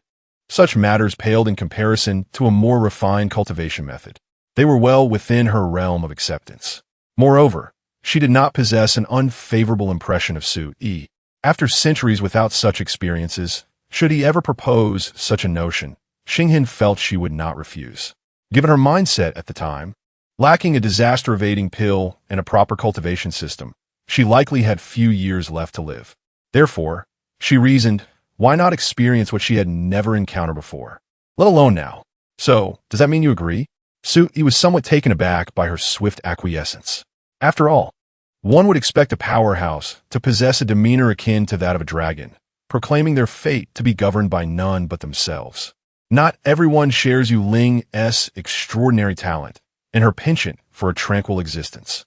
such matters paled in comparison to a more refined cultivation method. They were well within her realm of acceptance. Moreover, she did not possess an unfavorable impression of Su Yi. After centuries without such experiences, should he ever propose such a notion, Xinghen felt she would not refuse. Given her mindset at the time, lacking a disaster-evading pill and a proper cultivation system, she likely had few years left to live. Therefore, she reasoned, why not experience what she had never encountered before, let alone now? So, does that mean you agree? Su Yi was somewhat taken aback by her swift acquiescence. After all, one would expect a powerhouse to possess a demeanor akin to that of a dragon, proclaiming their fate to be governed by none but themselves. Not everyone shares Yuling's extraordinary talent and her penchant for a tranquil existence.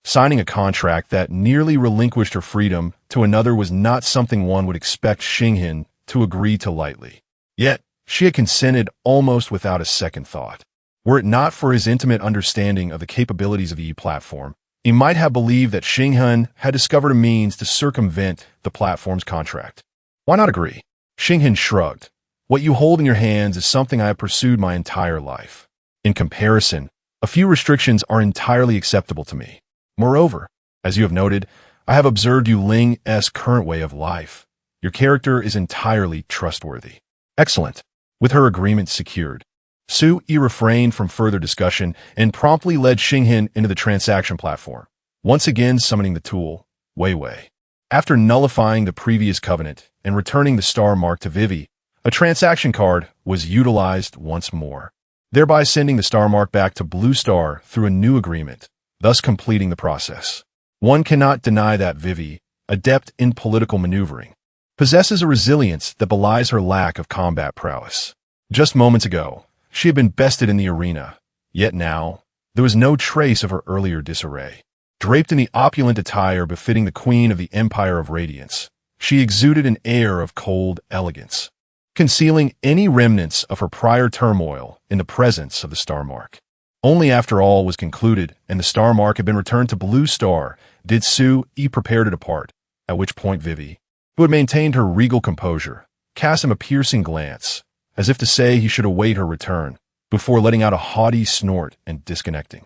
Signing a contract that nearly relinquished her freedom to another was not something one would expect Xinghen to agree to lightly. Yet, she had consented almost without a second thought. Were it not for his intimate understanding of the capabilities of the platform, he might have believed that Xinghen had discovered a means to circumvent the platform's contract. Why not agree? Xinghen shrugged. What you hold in your hands is something I have pursued my entire life. In comparison, a few restrictions are entirely acceptable to me. Moreover, as you have noted, I have observed Yuling's current way of life. Your character is entirely trustworthy. Excellent. With her agreement secured, Su Yi refrained from further discussion and promptly led Xinghen into the transaction platform, once again summoning the tool, Weiwei. After nullifying the previous covenant and returning the star mark to Vivi, a transaction card was utilized once more, thereby sending the star mark back to Blue Star through a new agreement, thus completing the process. One cannot deny that Vivi, adept in political maneuvering, possesses a resilience that belies her lack of combat prowess. Just moments ago, she had been bested in the arena, yet now, there was no trace of her earlier disarray. Draped in the opulent attire befitting the queen of the Empire of Radiance, she exuded an air of cold elegance, concealing any remnants of her prior turmoil in the presence of the star mark. Only after all was concluded and the star mark had been returned to Blue Star did Su Yi prepare to depart, at which point Vivi, who had maintained her regal composure, cast him a piercing glance, as if to say he should await her return, before letting out a haughty snort and disconnecting.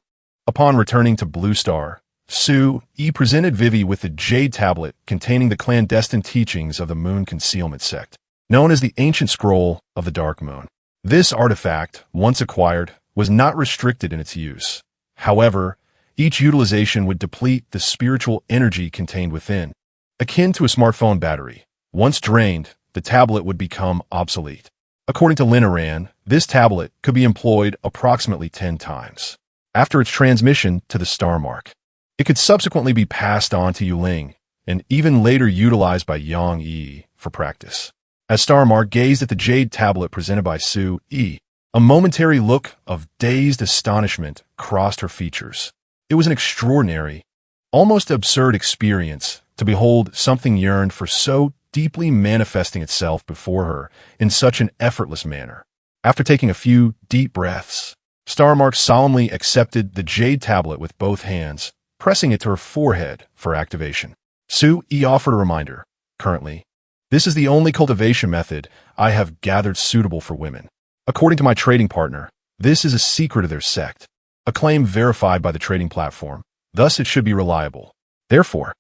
Upon returning to Blue Star, Su Yi presented Vivi with the jade tablet containing the clandestine teachings of the Moon Concealment Sect, known as the Ancient Scroll of the Dark Moon. This artifact, once acquired, was not restricted in its use. However, each utilization would deplete the spiritual energy contained within. Akin to a smartphone battery, once drained, the tablet would become obsolete. According to Linaran, this tablet could be employed approximately 10 times. After its transmission to the star mark, it could subsequently be passed on to Yuling and even later utilized by Yang Yi for practice. As Star Mark gazed at the jade tablet presented by Su Yi, a momentary look of dazed astonishment crossed her features. It was an extraordinary, almost absurd experience to behold something yearned for so deeply manifesting itself before her in such an effortless manner. After taking a few deep breaths, Star Mark solemnly accepted the jade tablet with both hands, pressing it to her forehead for activation. Su Yi offered a reminder. Currently, this is the only cultivation method I have gathered suitable for women. According to my trading partner, this is a secret of their sect, a claim verified by the trading platform. Thus, it should be reliable. Therefore,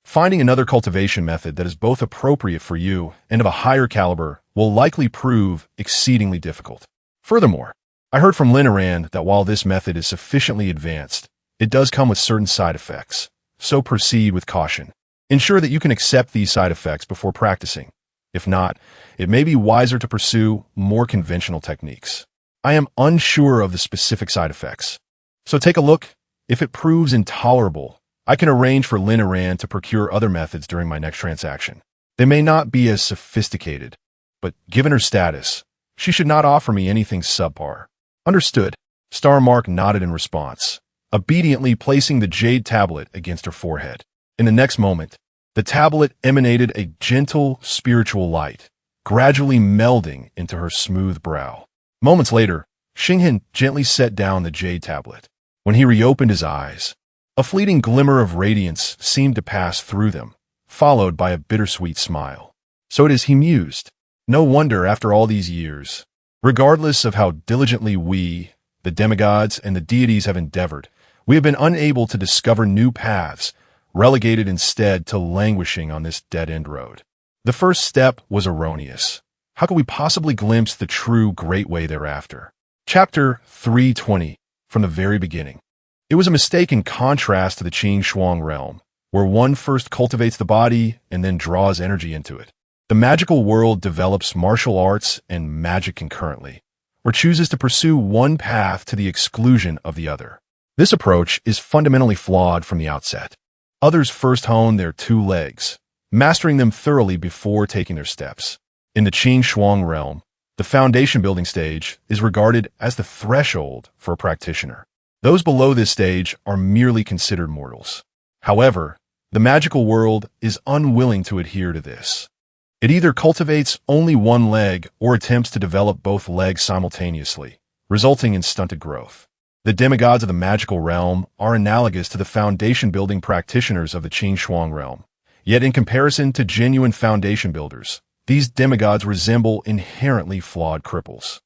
finding another cultivation method that is both appropriate for you and of a higher caliber will likely prove exceedingly difficult. Furthermore, I heard from Linaran that while this method is sufficiently advanced, it does come with certain side effects, so proceed with caution. Ensure that you can accept these side effects before practicing. If not, it may be wiser to pursue more conventional techniques. I am unsure of the specific side effects, so take a look. If it proves intolerable, I can arrange for Linaran to procure other methods during my next transaction. They may not be as sophisticated, but given her status, she should not offer me anything subpar. Understood. Star Mark nodded in response, obediently placing the jade tablet against her forehead. In the next moment, the tablet emanated a gentle spiritual light, gradually melding into her smooth brow. Moments later, Xinghan gently set down the jade tablet. When he reopened his eyes, a fleeting glimmer of radiance seemed to pass through them, followed by a bittersweet smile. So it is, he mused. No wonder after all these years, regardless of how diligently we, the demigods and the deities have endeavored, we have been unable to discover new paths, relegated instead to languishing on this dead-end road. The first step was erroneous. How could we possibly glimpse the true great way thereafter? Chapter 320. From the very beginning. It was a mistake in contrast to the Qing Shuang realm, where one first cultivates the body and then draws energy into it. The magical world develops martial arts and magic concurrently, or chooses to pursue one path to the exclusion of the other. This approach is fundamentally flawed from the outset. Others first hone their two legs, mastering them thoroughly before taking their steps. In the Qing Shuang realm, the foundation building stage is regarded as the threshold for a practitioner. Those below this stage are merely considered mortals. However, the magical world is unwilling to adhere to this. It either cultivates only one leg or attempts to develop both legs simultaneously, resulting in stunted growth. The demigods of the magical realm are analogous to the foundation-building practitioners of the Qing Shuang realm. Yet in comparison to genuine foundation builders, these demigods resemble inherently flawed cripples.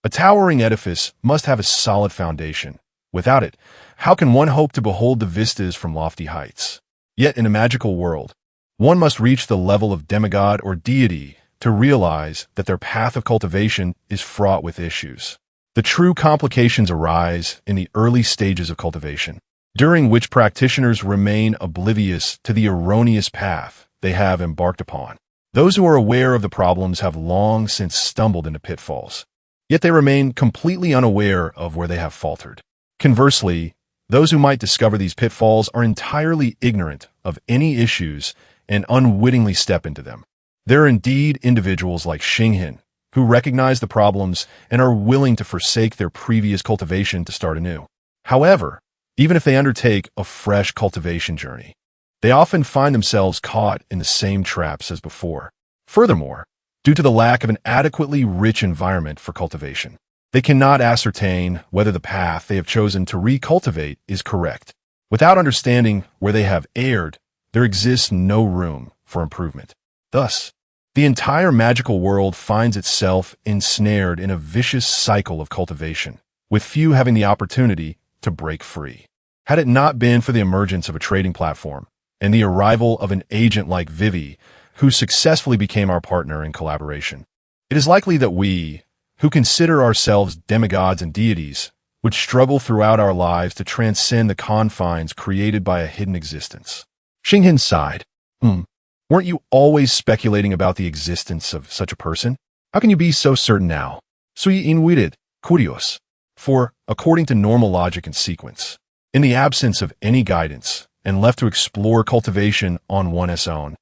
A towering edifice must have a solid foundation. Without it, how can one hope to behold the vistas from lofty heights? Yet in a magical world, one must reach the level of demigod or deity to realize that their path of cultivation is fraught with issues. The true complications arise in the early stages of cultivation, during which practitioners remain oblivious to the erroneous path they have embarked upon. Those who are aware of the problems have long since stumbled into pitfalls, yet they remain completely unaware of where they have faltered. Conversely, those who might discover these pitfalls are entirely ignorant of any issues and unwittingly step into them. There are indeed individuals like Xinghan who recognize the problems and are willing to forsake their previous cultivation to start anew. However, even if they undertake a fresh cultivation journey, they often find themselves caught in the same traps as before. Furthermore, due to the lack of an adequately rich environment for cultivation, they cannot ascertain whether the path they have chosen to recultivate is correct. Without understanding where they have erred, there exists no room for improvement. Thus, the entire magical world finds itself ensnared in a vicious cycle of cultivation, with few having the opportunity to break free. Had it not been for the emergence of a trading platform and the arrival of an agent like Vivi, who successfully became our partner in collaboration, it is likely that we, who consider ourselves demigods and deities, would struggle throughout our lives to transcend the confines created by a hidden existence. Xinghan sighed. Weren't you always speculating about the existence of such a person? How can you be so certain now? Sui inwitted, curious. For, according to normal logic and sequence, in the absence of any guidance, and left to explore cultivation on one's own.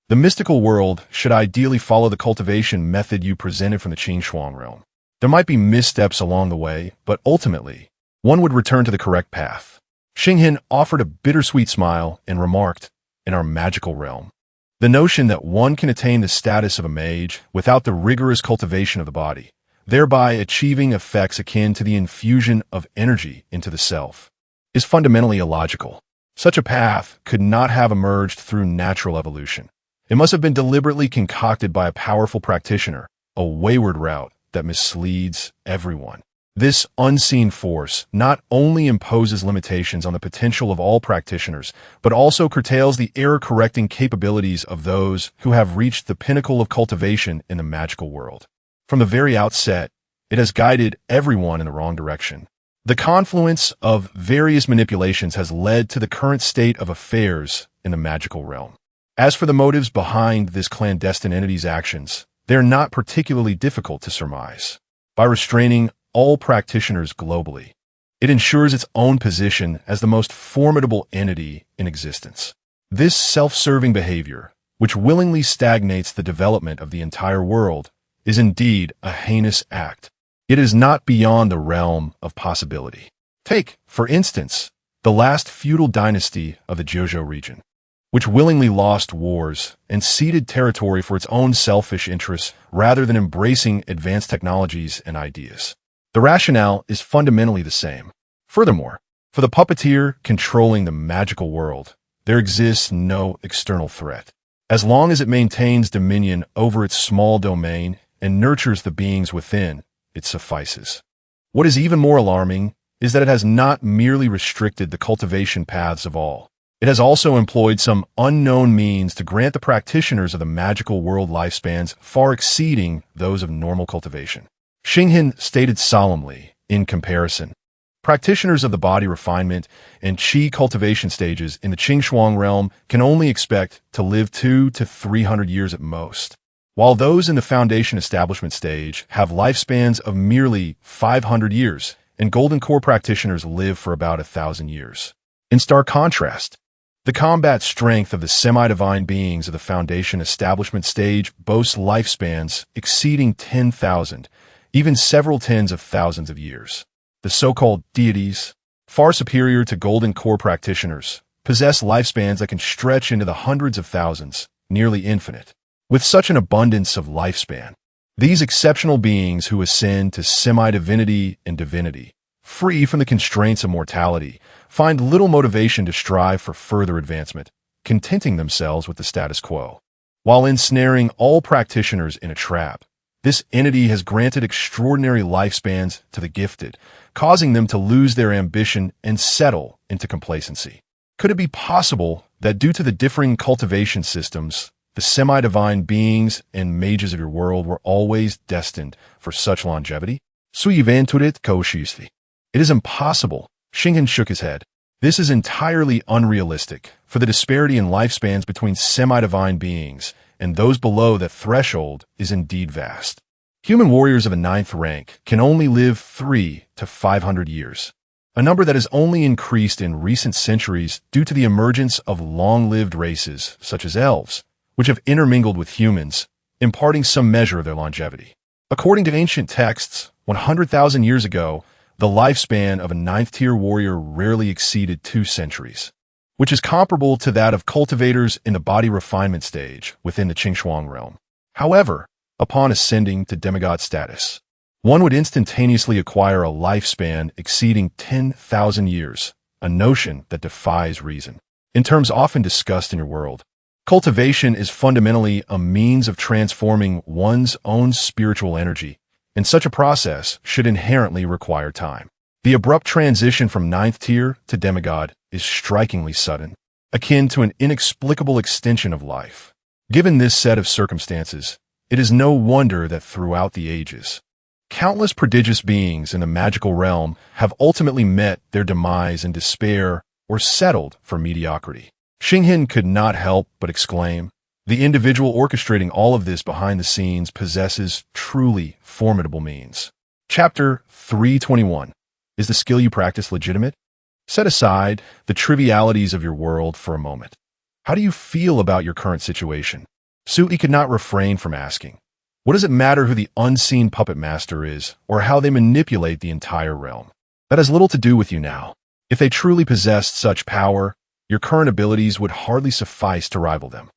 The mystical world should ideally follow the cultivation method you presented from the Qingxuan realm. There might be missteps along the way, but ultimately, one would return to the correct path. Xinghin offered a bittersweet smile and remarked, in our magical realm, the notion that one can attain the status of a mage without the rigorous cultivation of the body, thereby achieving effects akin to the infusion of energy into the self, is fundamentally illogical. Such a path could not have emerged through natural evolution. It must have been deliberately concocted by a powerful practitioner, a wayward route that misleads everyone. This unseen force not only imposes limitations on the potential of all practitioners, but also curtails the error-correcting capabilities of those who have reached the pinnacle of cultivation in the magical world. From the very outset, it has guided everyone in the wrong direction. The confluence of various manipulations has led to the current state of affairs in the magical realm. As for the motives behind this clandestine entity's actions, they are not particularly difficult to surmise. By restraining all practitioners globally, it ensures its own position as the most formidable entity in existence. This self-serving behavior, which willingly stagnates the development of the entire world, is indeed a heinous act. It is not beyond the realm of possibility. Take, for instance, the last feudal dynasty of the Jojo region, which willingly lost wars and ceded territory for its own selfish interests rather than embracing advanced technologies and ideas. The rationale is fundamentally the same. Furthermore, for the puppeteer controlling the magical world, there exists no external threat. As long as it maintains dominion over its small domain and nurtures the beings within, it suffices. What is even more alarming is that it has not merely restricted the cultivation paths of all. It has also employed some unknown means to grant the practitioners of the magical world lifespans far exceeding those of normal cultivation. Xinghin stated solemnly, in comparison, practitioners of the body refinement and qi cultivation stages in the Qingxuan realm can only expect to live 200 to 300 years at most, while those in the foundation establishment stage have lifespans of merely 500 years, and golden core practitioners live for about 1,000 years. In stark contrast, the combat strength of the semi-divine beings of the foundation establishment stage boasts lifespans exceeding 10,000, even several tens of thousands of years. The so-called deities, far superior to golden core practitioners, possess lifespans that can stretch into the hundreds of thousands, nearly infinite. With such an abundance of lifespan, these exceptional beings who ascend to semi-divinity and divinity, free from the constraints of mortality, find little motivation to strive for further advancement, contenting themselves with the status quo. While ensnaring all practitioners in a trap, this entity has granted extraordinary lifespans to the gifted, causing them to lose their ambition and settle into complacency. Could it be possible that due to the differing cultivation systems, the semi-divine beings and mages of your world were always destined for such longevity? It is impossible. Xinghin shook his head. This is entirely unrealistic, for the disparity in lifespans between semi-divine beings and those below that threshold is indeed vast. Human warriors of the 9th rank can only live 300 to 500 years, a number that has only increased in recent centuries due to the emergence of long-lived races such as elves, which have intermingled with humans, imparting some measure of their longevity. According to ancient texts, 100,000 years ago, the lifespan of a 9th-tier warrior rarely exceeded 2 centuries, which is comparable to that of cultivators in the body refinement stage within the Qingxuan realm. However, upon ascending to demigod status, one would instantaneously acquire a lifespan exceeding 10,000 years, a notion that defies reason. In terms often discussed in your world, cultivation is fundamentally a means of transforming one's own spiritual energy, and such a process should inherently require time. The abrupt transition from 9th tier to demigod is strikingly sudden, akin to an inexplicable extension of life. Given this set of circumstances, it is no wonder that throughout the ages, countless prodigious beings in the magical realm have ultimately met their demise in despair or settled for mediocrity. Xinghin could not help but exclaim, the individual orchestrating all of this behind the scenes possesses truly formidable means. Chapter 321. Is the skill you practice legitimate? Set aside the trivialities of your world for a moment. How do you feel about your current situation? Sui could not refrain from asking. What does it matter who the unseen puppet master is, or how they manipulate the entire realm? That has little to do with you now. If they truly possessed such power, your current abilities would hardly suffice to rival them.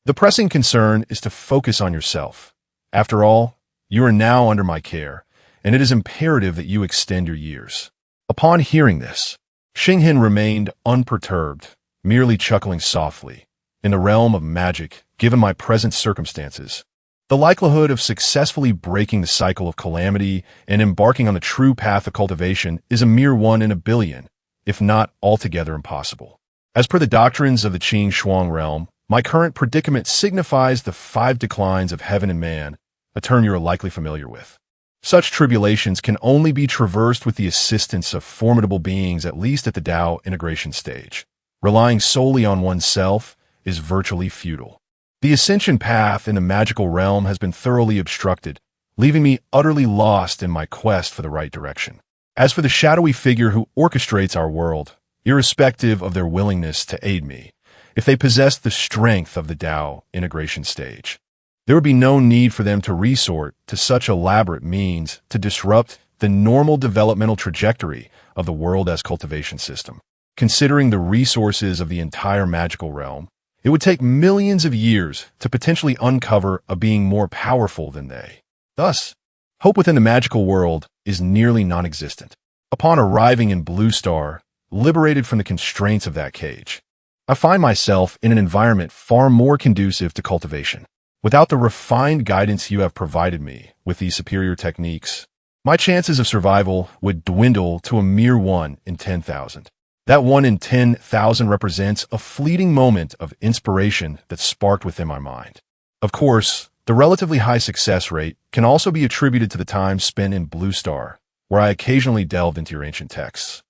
The pressing concern is to focus on yourself. After all, you are now under my care, and it is imperative that you extend your years. Upon hearing this, Xinghin remained unperturbed, merely chuckling softly. In the realm of magic, given my present circumstances, the likelihood of successfully breaking the cycle of calamity and embarking on the true path of cultivation is a mere 1 in a billion, if not altogether impossible. As per the doctrines of the Qing Shuang realm, my current predicament signifies the 5 declines of heaven and man, a term you are likely familiar with. Such tribulations can only be traversed with the assistance of formidable beings, at least at the Tao integration stage. Relying solely on oneself is virtually futile. The ascension path in the magical realm has been thoroughly obstructed, leaving me utterly lost in my quest for the right direction. As for the shadowy figure who orchestrates our world, irrespective of their willingness to aid me, if they possess the strength of the Tao integration stage, there would be no need for them to resort to such elaborate means to disrupt the normal developmental trajectory of the world as cultivation system. Considering the resources of the entire magical realm, it would take millions of years to potentially uncover a being more powerful than they. Thus, hope within the magical world is nearly non-existent. Upon arriving in Blue Star, liberated from the constraints of that cage, I find myself in an environment far more conducive to cultivation. Without the refined guidance you have provided me with these superior techniques, my chances of survival would dwindle to a mere 1 in 10,000. That 1 in 10,000 represents a fleeting moment of inspiration that sparked within my mind. Of course, the relatively high success rate can also be attributed to the time spent in Blue Star, where I occasionally delved into your ancient texts.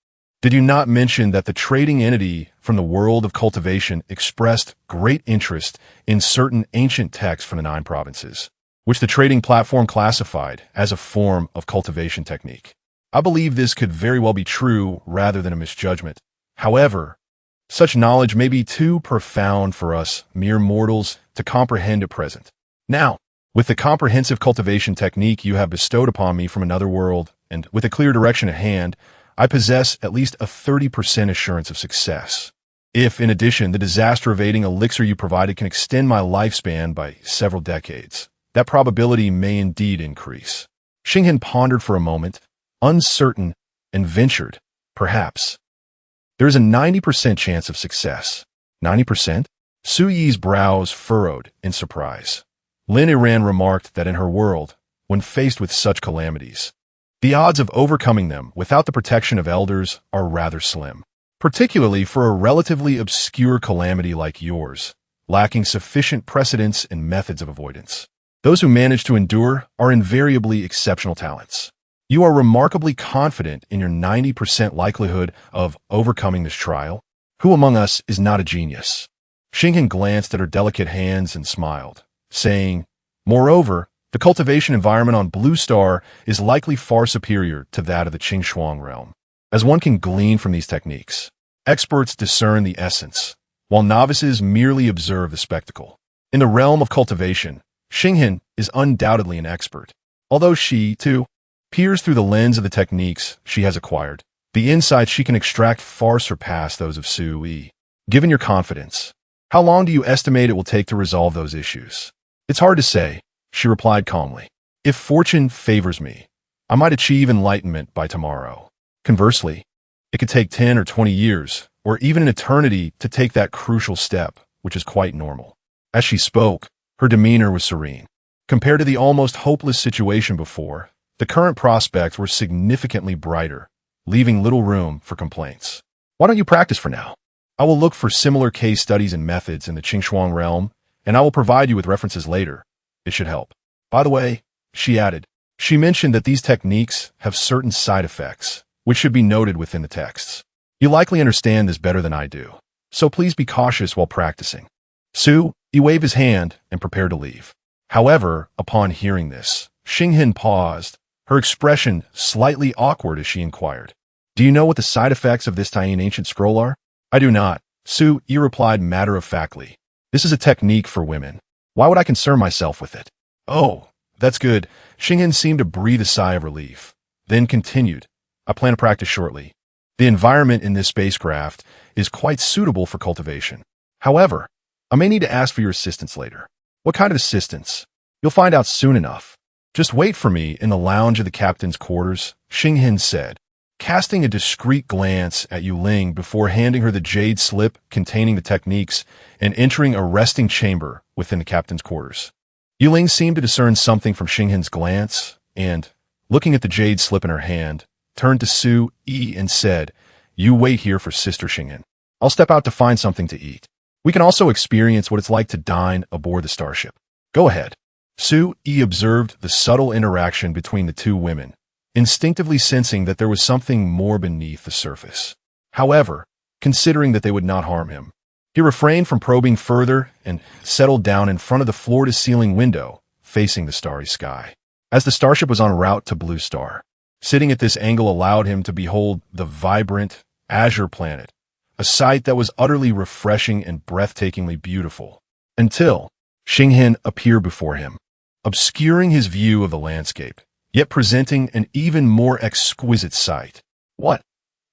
Did you not mention that the trading entity from the world of cultivation expressed great interest in certain ancient texts from the 9 provinces, which the trading platform classified as a form of cultivation technique? I believe this could very well be true rather than a misjudgment. However, such knowledge may be too profound for us mere mortals to comprehend at present. Now, with the comprehensive cultivation technique you have bestowed upon me from another world, and with a clear direction at hand, I possess at least a 30% assurance of success. If, in addition, the disaster-evading elixir you provided can extend my lifespan by several decades, that probability may indeed increase. Xinghin pondered for a moment, uncertain, and ventured, perhaps. There is a 90% chance of success. 90%? Su Yi's brows furrowed in surprise. Lin Iran remarked that in her world, when faced with such calamities, the odds of overcoming them without the protection of elders are rather slim, particularly for a relatively obscure calamity like yours, lacking sufficient precedents and methods of avoidance. Those who manage to endure are invariably exceptional talents. You are remarkably confident in your 90% likelihood of overcoming this trial. Who among us is not a genius? Xinghin glanced at her delicate hands and smiled, saying, moreover, the cultivation environment on Blue Star is likely far superior to that of the Qing realm. As one can glean from these techniques, experts discern the essence, while novices merely observe the spectacle. In the realm of cultivation, Xinghin is undoubtedly an expert. Although she, too, peers through the lens of the techniques she has acquired, the insights she can extract far surpass those of Su Yi. Given your confidence, how long do you estimate it will take to resolve those issues? It's hard to say, she replied calmly. If fortune favors me, I might achieve enlightenment by tomorrow. Conversely, it could take 10 or 20 years, or even an eternity to take that crucial step, which is quite normal. As she spoke, her demeanor was serene. Compared to the almost hopeless situation before, the current prospects were significantly brighter, leaving little room for complaints. Why don't you practice for now? I will look for similar case studies and methods in the Qing realm, and I will provide you with references later. It should help. By the way, she added, she mentioned that these techniques have certain side effects, which should be noted within the texts. You likely understand this better than I do, so please be cautious while practicing. Su, he waved his hand and prepared to leave. However, upon hearing this, Xinghin paused, her expression slightly awkward as she inquired, Do you know what the side effects of this tiny ancient scroll are? I do not. Su Yi replied matter-of-factly. This is a technique for women. Why would I concern myself with it? Oh, that's good. Xinghan seemed to breathe a sigh of relief, then continued. I plan to practice shortly. The environment in this spacecraft is quite suitable for cultivation. However, I may need to ask for your assistance later. What kind of assistance? You'll find out soon enough. Just wait for me in the lounge of the captain's quarters, Xinghan said, casting a discreet glance at Yuling before handing her the jade slip containing the techniques and entering a resting chamber within the captain's quarters. Yuling seemed to discern something from Xinghan's glance and, looking at the jade slip in her hand, turned to Su Yi and said, "You wait here for Sister Xinghan. I'll step out to find something to eat. We can also experience what it's like to dine aboard the starship. Go ahead." Su Yi observed the subtle interaction between the two women, instinctively sensing that there was something more beneath the surface. However, considering that they would not harm him, he refrained from probing further and settled down in front of the floor-to-ceiling window facing the starry sky. As the starship was en route to Blue Star, sitting at this angle allowed him to behold the vibrant, azure planet, a sight that was utterly refreshing and breathtakingly beautiful, until Xinghan appeared before him, obscuring his view of the landscape, yet presenting an even more exquisite sight. "What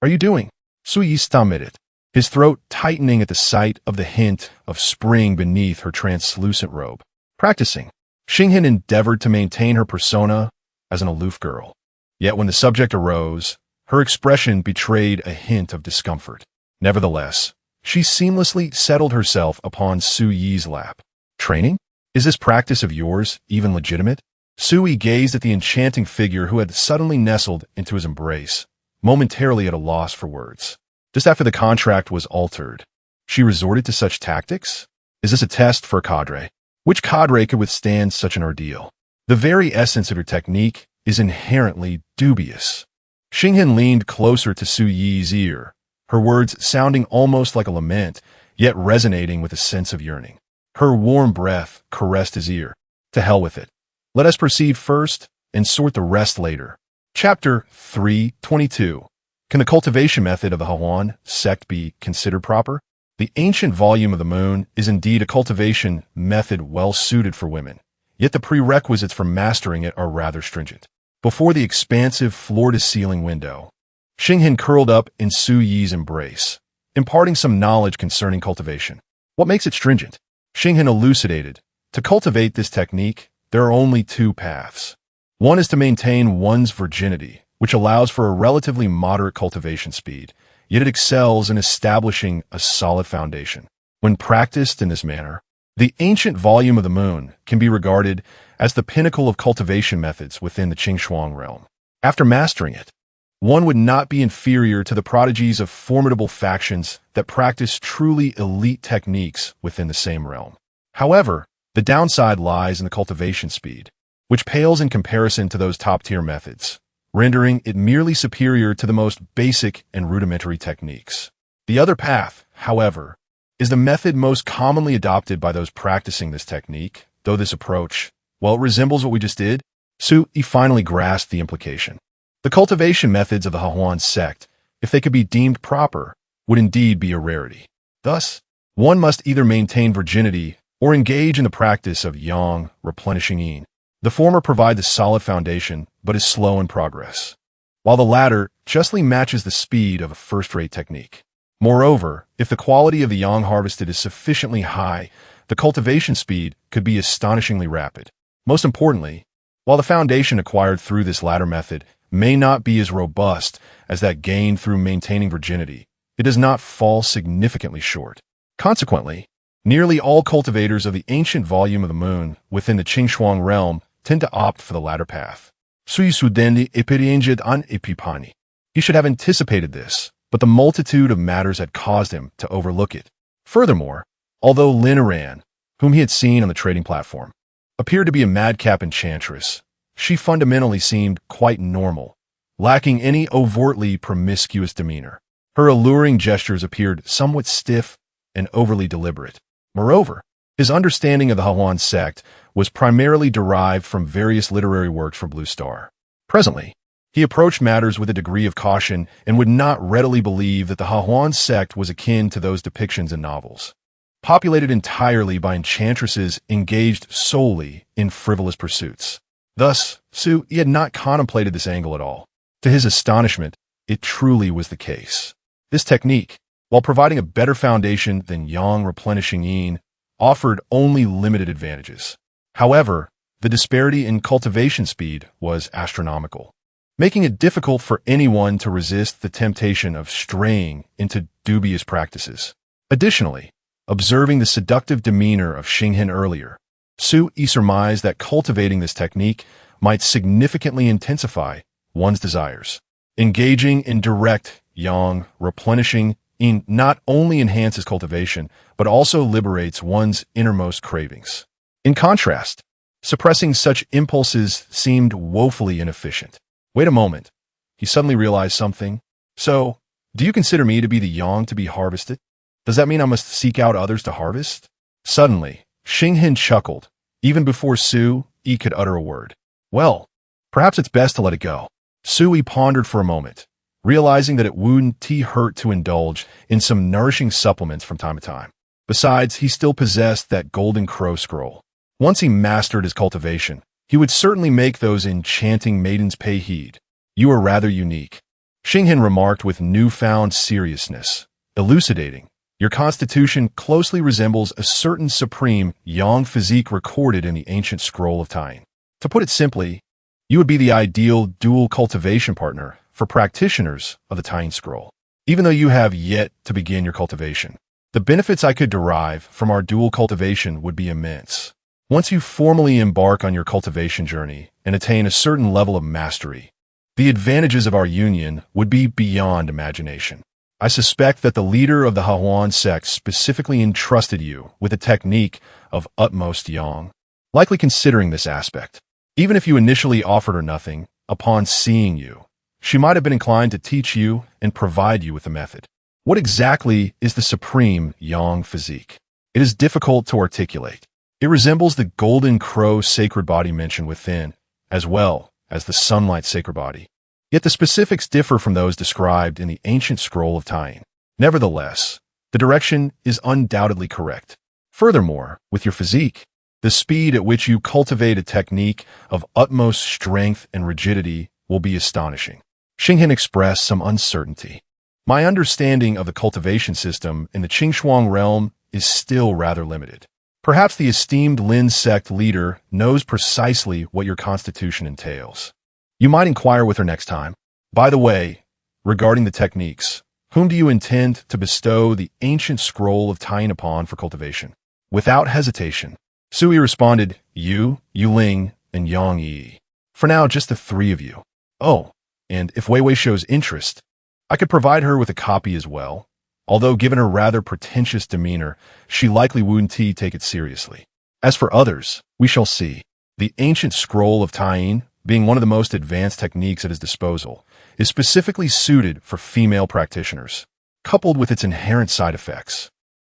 are you doing?" Su Yi stammered, his throat tightening at the sight of the hint of spring beneath her translucent robe. "Practicing." Xinghan endeavored to maintain her persona as an aloof girl. Yet when the subject arose, her expression betrayed a hint of discomfort. Nevertheless, she seamlessly settled herself upon Su Yi's lap. "Training? Is this practice of yours even legitimate?" Su Yi gazed at the enchanting figure who had suddenly nestled into his embrace, momentarily at a loss for words. Just after the contract was altered, she resorted to such tactics? Is this a test for a cadre? Which cadre could withstand such an ordeal? The very essence of your technique is inherently dubious. Xinghan leaned closer to Su Yi's ear, her words sounding almost like a lament, yet resonating with a sense of yearning. Her warm breath caressed his ear. To hell with it. Let us proceed first and sort the rest later. Chapter 322. Can the cultivation method of the Hawan sect be considered proper? The ancient volume of the moon is indeed a cultivation method well suited for women, yet the prerequisites for mastering it are rather stringent. Before the expansive floor-to-ceiling window, Xinghan curled up in Su Yi's embrace, imparting some knowledge concerning cultivation. What makes it stringent? Xinghan elucidated. To cultivate this technique, there are only two paths. One is to maintain one's virginity, which allows for a relatively moderate cultivation speed, yet it excels in establishing a solid foundation. When practiced in this manner, the ancient volume of the moon can be regarded as the pinnacle of cultivation methods within the Qingxuang realm. After mastering it, one would not be inferior to the prodigies of formidable factions that practice truly elite techniques within the same realm. However, the downside lies in the cultivation speed, which pales in comparison to those top-tier methods, rendering it merely superior to the most basic and rudimentary techniques. The other path, however, is the method most commonly adopted by those practicing this technique, though this approach, while it resembles what we just did, Su Yi finally grasped the implication. The cultivation methods of the Hahuan sect, if they could be deemed proper, would indeed be a rarity. Thus, one must either maintain virginity or engage in the practice of yang, replenishing yin. The former provides a solid foundation, but is slow in progress, while the latter justly matches the speed of a first-rate technique. Moreover, if the quality of the yang harvested is sufficiently high, the cultivation speed could be astonishingly rapid. Most importantly, while the foundation acquired through this latter method may not be as robust as that gained through maintaining virginity, it does not fall significantly short. Consequently, nearly all cultivators of the ancient volume of the moon within the Qingxuang realm tend to opt for the latter path. Sui sudendi epirienged an epipani. He should have anticipated this, but the multitude of matters had caused him to overlook it. Furthermore, although Lin Aran, whom he had seen on the trading platform, appeared to be a madcap enchantress, she fundamentally seemed quite normal, lacking any overtly promiscuous demeanor. Her alluring gestures appeared somewhat stiff and overly deliberate. Moreover, his understanding of the Hahuan sect was primarily derived from various literary works for Blue Star. Presently, He approached matters with a degree of caution and would not readily believe that the Hahuan sect was akin to those depictions in novels, populated entirely by enchantresses engaged solely in frivolous pursuits. Thus, he had not contemplated this angle at all. To his astonishment, it truly was the case. This technique, while providing a better foundation than yang replenishing yin, offered only limited advantages. However, the disparity in cultivation speed was astronomical, making it difficult for anyone to resist the temptation of straying into dubious practices. Additionally, observing the seductive demeanor of Xinghen earlier, Yi surmised that cultivating this technique might significantly intensify one's desires. Engaging in direct yang replenishing yin not only enhances cultivation, but also liberates one's innermost cravings. In contrast, suppressing such impulses seemed woefully inefficient. Wait a moment. He suddenly realized something. So, do you consider me to be the yang to be harvested? Does that mean I must seek out others to harvest? Suddenly, Xinghen chuckled, even before Yi could utter a word. Well, perhaps it's best to let it go. Yi pondered for a moment, realizing that it wouldn't hurt to indulge in some nourishing supplements from time to time. Besides, he still possessed that golden crow scroll. Once he mastered his cultivation, he would certainly make those enchanting maidens pay heed. You are rather unique, Xinghen remarked with newfound seriousness, elucidating. Your constitution closely resembles a certain supreme yang physique recorded in the ancient scroll of Tying. To put it simply, you would be the ideal dual cultivation partner for practitioners of the Tying scroll. Even though you have yet to begin your cultivation, the benefits I could derive from our dual cultivation would be immense. Once you formally embark on your cultivation journey and attain a certain level of mastery, the advantages of our union would be beyond imagination. I suspect that the leader of the Hahuan sect specifically entrusted you with a technique of utmost yang, likely considering this aspect. Even if you initially offered her nothing, upon seeing you, she might have been inclined to teach you and provide you with a method. What exactly is the supreme yang physique? It is difficult to articulate. It resembles the golden crow sacred body mentioned within, as well as the sunlight sacred body. Yet the specifics differ from those described in the ancient scroll of Tying. Nevertheless, the direction is undoubtedly correct. Furthermore, with your physique, the speed at which you cultivate a technique of utmost strength and rigidity will be astonishing. Xinghen expressed some uncertainty. My understanding of the cultivation system in the Qingshuang realm is still rather limited. Perhaps the esteemed Lin sect leader knows precisely what your constitution entails. You might inquire with her next time. By the way, regarding the techniques, whom do you intend to bestow the ancient scroll of Tying upon for cultivation? Without hesitation, Yi responded, you, Yuling, and Yang Yi. For now, just the three of you. Oh, and if Wei Wei shows interest, I could provide her with a copy as well. Although given her rather pretentious demeanor, she likely wouldn't take it seriously. As for others, we shall see. The ancient scroll of Tying, being one of the most advanced techniques at his disposal, is specifically suited for female practitioners, coupled with its inherent side effects.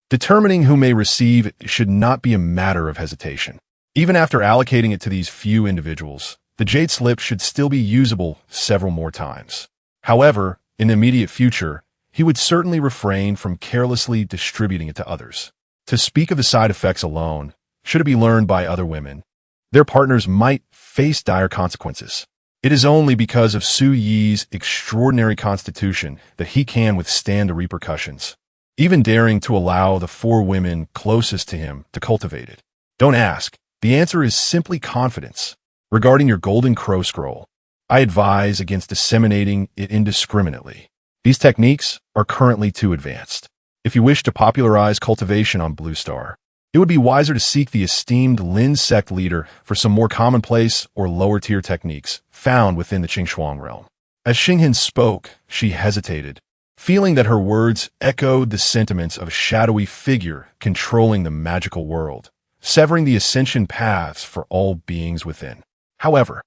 Determining who may receive it should not be a matter of hesitation. Even after allocating it to these few individuals, the jade slip should still be usable several more times. However, in the immediate future, he would certainly refrain from carelessly distributing it to others. To speak of the side effects alone, should it be learned by other women, their partners might face dire consequences. It is only because of Yi's extraordinary constitution that he can withstand the repercussions, even daring to allow the four women closest to him to cultivate it. Don't ask. The answer is simply confidence. Regarding your golden crow scroll, I advise against disseminating it indiscriminately. These techniques are currently too advanced. If you wish to popularize cultivation on Blue Star, it would be wiser to seek the esteemed Lin sect leader for some more commonplace or lower-tier techniques found within the Qingshuang realm. As Xinghen spoke, she hesitated, feeling that her words echoed the sentiments of a shadowy figure controlling the magical world, severing the ascension paths for all beings within. However,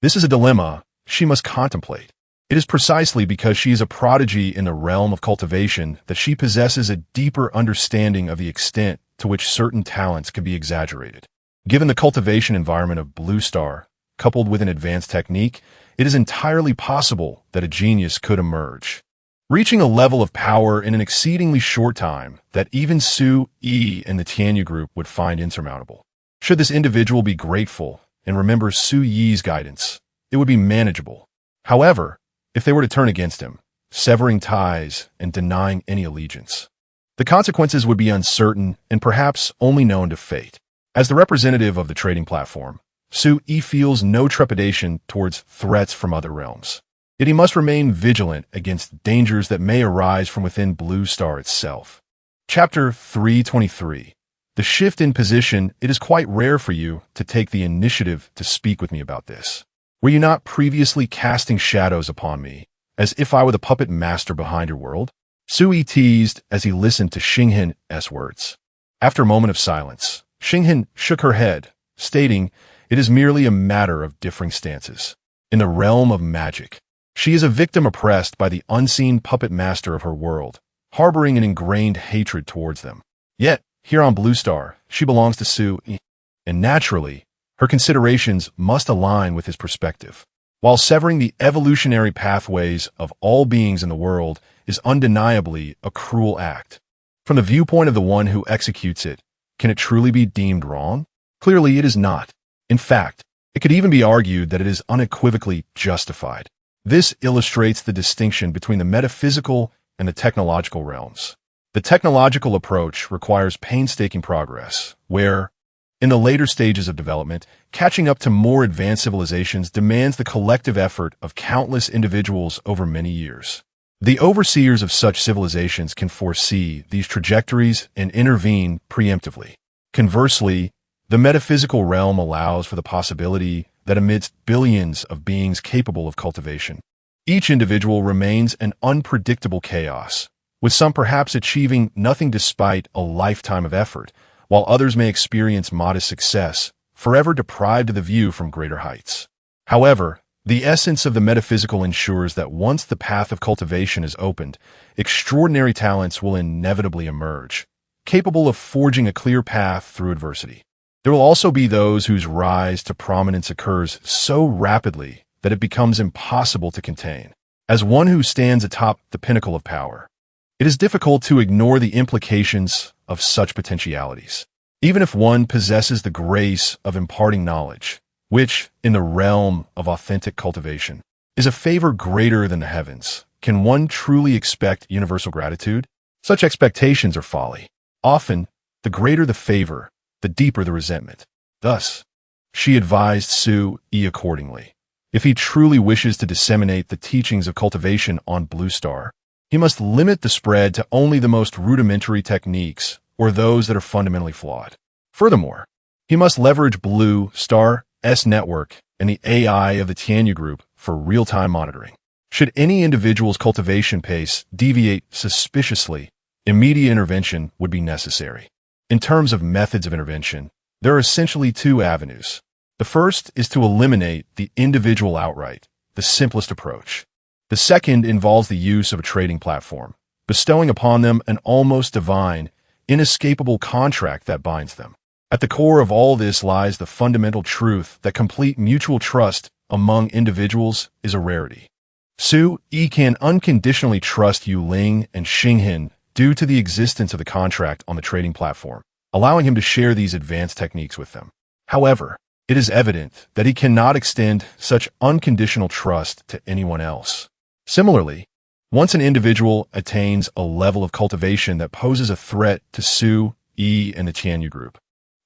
this is a dilemma she must contemplate. It is precisely because she is a prodigy in the realm of cultivation that she possesses a deeper understanding of the extent to which certain talents can be exaggerated. Given the cultivation environment of Blue Star, coupled with an advanced technique, it is entirely possible that a genius could emerge, reaching a level of power in an exceedingly short time that even Su Yi and the Tianyu group would find insurmountable. Should this individual be grateful and remember Su Yi's guidance, it would be manageable. However, if they were to turn against him, severing ties and denying any allegiance, the consequences would be uncertain and perhaps only known to fate. As the representative of the trading platform, Su Yi feels no trepidation towards threats from other realms. Yet he must remain vigilant against dangers that may arise from within Blue Star itself. Chapter 323. The shift in position. It is quite rare for you to take the initiative to speak with me about this. Were you not previously casting shadows upon me, as if I were the puppet master behind your world? Su Yi teased as he listened to Xinghan's words. After a moment of silence, Xinghan shook her head, stating, "It is merely a matter of differing stances. In the realm of magic, she is a victim oppressed by the unseen puppet master of her world, harboring an ingrained hatred towards them. Yet, here on Blue Star, she belongs to Su Yi, and naturally, her considerations must align with his perspective. While severing the evolutionary pathways of all beings in the world is undeniably a cruel act, from the viewpoint of the one who executes it, can it truly be deemed wrong? Clearly, it is not. In fact, it could even be argued that it is unequivocally justified. This illustrates the distinction between the metaphysical and the technological realms. The technological approach requires painstaking progress, where, in the later stages of development, catching up to more advanced civilizations demands the collective effort of countless individuals over many years. The overseers of such civilizations can foresee these trajectories and intervene preemptively. Conversely, the metaphysical realm allows for the possibility that amidst billions of beings capable of cultivation, each individual remains an unpredictable chaos, with some perhaps achieving nothing despite a lifetime of effort, while others may experience modest success, forever deprived of the view from greater heights. However, the essence of the metaphysical ensures that once the path of cultivation is opened, extraordinary talents will inevitably emerge, capable of forging a clear path through adversity. There will also be those whose rise to prominence occurs so rapidly that it becomes impossible to contain. As one who stands atop the pinnacle of power, it is difficult to ignore the implications of such potentialities. Even if one possesses the grace of imparting knowledge, which, in the realm of authentic cultivation, is a favor greater than the heavens, can one truly expect universal gratitude? Such expectations are folly. Often, the greater the favor, the deeper the resentment. Thus, she advised Su Yi accordingly. If he truly wishes to disseminate the teachings of cultivation on Blue Star, he must limit the spread to only the most rudimentary techniques or those that are fundamentally flawed. Furthermore, he must leverage Blue Star's network and the AI of the Tianyu group for real-time monitoring. Should any individual's cultivation pace deviate suspiciously, immediate intervention would be necessary. In terms of methods of intervention, there are essentially two avenues. The first is to eliminate the individual outright, the simplest approach. The second involves the use of a trading platform, bestowing upon them an almost divine, inescapable contract that binds them. At the core of all this lies the fundamental truth that complete mutual trust among individuals is a rarity. Su Yi can unconditionally trust Yu Ling and Xinghan due to the existence of the contract on the trading platform, allowing him to share these advanced techniques with them. However, it is evident that he cannot extend such unconditional trust to anyone else. Similarly, once an individual attains a level of cultivation that poses a threat to Su Yi and the Tianyu group,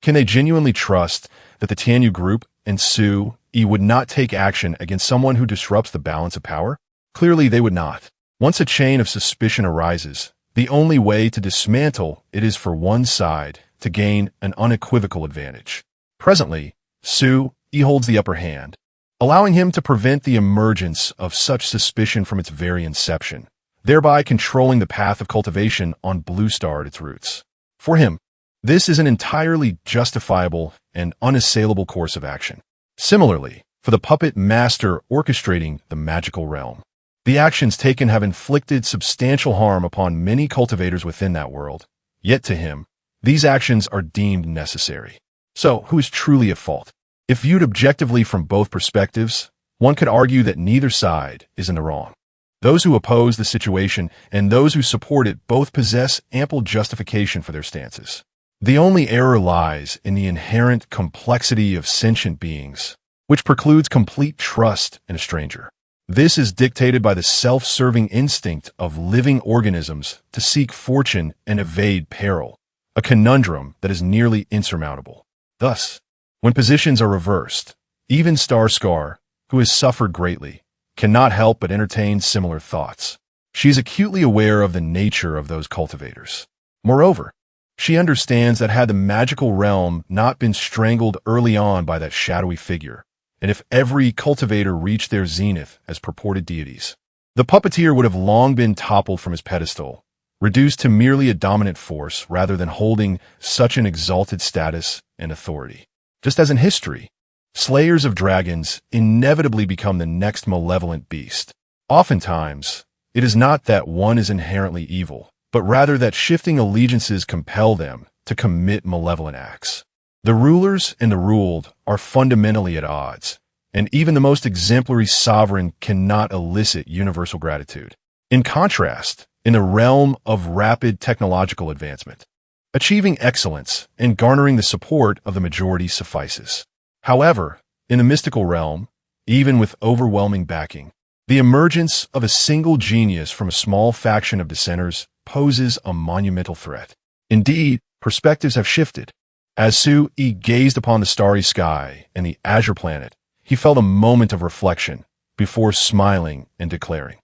can they genuinely trust that the Tianyu group and Su Yi would not take action against someone who disrupts the balance of power? Clearly, they would not. Once a chain of suspicion arises, the only way to dismantle it is for one side to gain an unequivocal advantage. Presently, Su Yi holds the upper hand, allowing him to prevent the emergence of such suspicion from its very inception, thereby controlling the path of cultivation on Blue Star at its roots. For him, this is an entirely justifiable and unassailable course of action. Similarly, for the puppet master orchestrating the magical realm, the actions taken have inflicted substantial harm upon many cultivators within that world, yet to him, these actions are deemed necessary. So, who is truly at fault? If viewed objectively from both perspectives, one could argue that neither side is in the wrong. Those who oppose the situation and those who support it both possess ample justification for their stances. The only error lies in the inherent complexity of sentient beings, which precludes complete trust in a stranger. This is dictated by the self-serving instinct of living organisms to seek fortune and evade peril, a conundrum that is nearly insurmountable. Thus, when positions are reversed, even Starscar, who has suffered greatly, cannot help but entertain similar thoughts. She is acutely aware of the nature of those cultivators. Moreover, she understands that had the magical realm not been strangled early on by that shadowy figure, and if every cultivator reached their zenith as purported deities, the puppeteer would have long been toppled from his pedestal, reduced to merely a dominant force rather than holding such an exalted status and authority. Just as in history, slayers of dragons inevitably become the next malevolent beast. Oftentimes, it is not that one is inherently evil, but rather that shifting allegiances compel them to commit malevolent acts. The rulers and the ruled are fundamentally at odds, and even the most exemplary sovereign cannot elicit universal gratitude. In contrast, in the realm of rapid technological advancement, achieving excellence and garnering the support of the majority suffices. However, in the mystical realm, even with overwhelming backing, the emergence of a single genius from a small faction of dissenters poses a monumental threat. Indeed, perspectives have shifted. As Sui gazed upon the starry sky and the azure planet, he felt a moment of reflection before smiling and declaring,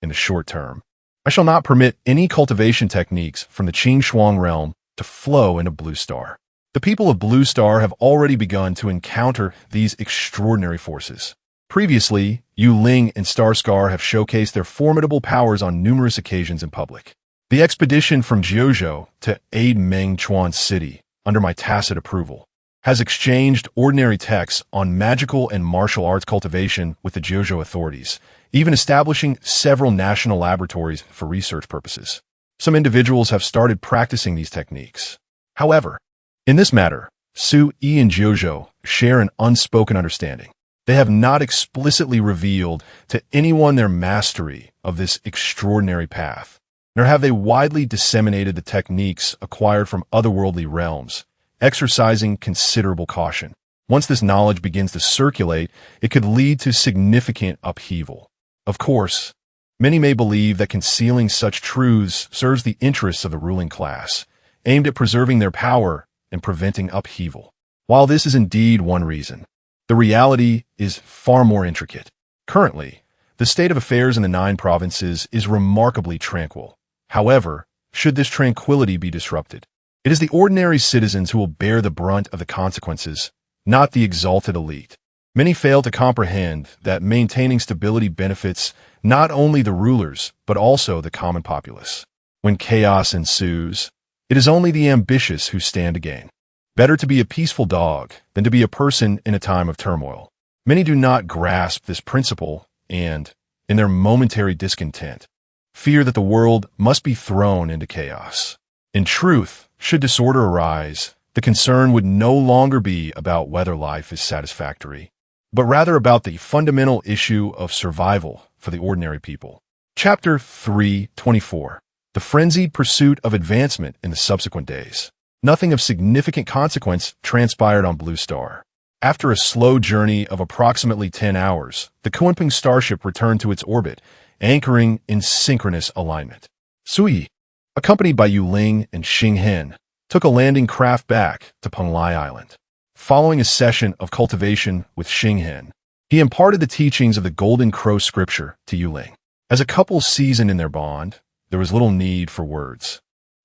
in the short term, I shall not permit any cultivation techniques from the Qing Shuang realm to flow into Blue Star. The people of Blue Star have already begun to encounter these extraordinary forces. Previously, Yu Ling and Starscar have showcased their formidable powers on numerous occasions in public. The expedition from Jiuzhou to aid Meng Chuan's city, under my tacit approval, has exchanged ordinary texts on magical and martial arts cultivation with the Jiuzhou authorities, even establishing several national laboratories for research purposes. Some individuals have started practicing these techniques. However, in this matter, Sui and Jiuzhou share an unspoken understanding. They have not explicitly revealed to anyone their mastery of this extraordinary path, nor have they widely disseminated the techniques acquired from otherworldly realms, exercising considerable caution. Once this knowledge begins to circulate, it could lead to significant upheaval. Of course, many may believe that concealing such truths serves the interests of the ruling class, aimed at preserving their power and preventing upheaval. While this is indeed one reason, the reality is far more intricate. Currently, the state of affairs in the 9 provinces is remarkably tranquil. However, should this tranquility be disrupted, it is the ordinary citizens who will bear the brunt of the consequences, not the exalted elite. Many fail to comprehend that maintaining stability benefits not only the rulers, but also the common populace. When chaos ensues, it is only the ambitious who stand to gain. Better to be a peaceful dog than to be a person in a time of turmoil. Many do not grasp this principle and, in their momentary discontent, fear that the world must be thrown into chaos. In truth, should disorder arise, the concern would no longer be about whether life is satisfactory, but rather about the fundamental issue of survival for the ordinary people. Chapter 3:24. The frenzied pursuit of advancement in the subsequent days. Nothing of significant consequence transpired on Blue Star. After a slow journey of approximately 10 hours, the Kunping starship returned to its orbit, anchoring in synchronous alignment. Sui, accompanied by Yu Ling and Xing Hen, took a landing craft back to Penglai Island. Following a session of cultivation with Xing Hen, he imparted the teachings of the Golden Crow scripture to Yu Ling. As a couple seasoned in their bond, there was little need for words,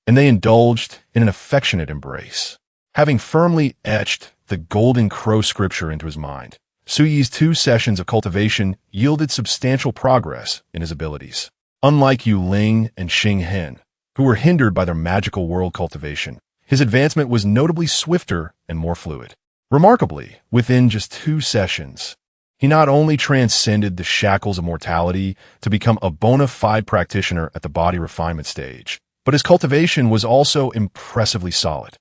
and they indulged in an affectionate embrace. Having firmly etched the Golden Crow scripture into his mind, Sui's 2 sessions of cultivation yielded substantial progress in his abilities. Unlike Yu Ling and Xing Hen, who were hindered by their magical world cultivation, his advancement was notably swifter and more fluid. Remarkably, within just 2 sessions, he not only transcended the shackles of mortality to become a bona fide practitioner at the body refinement stage, but his cultivation was also impressively solid.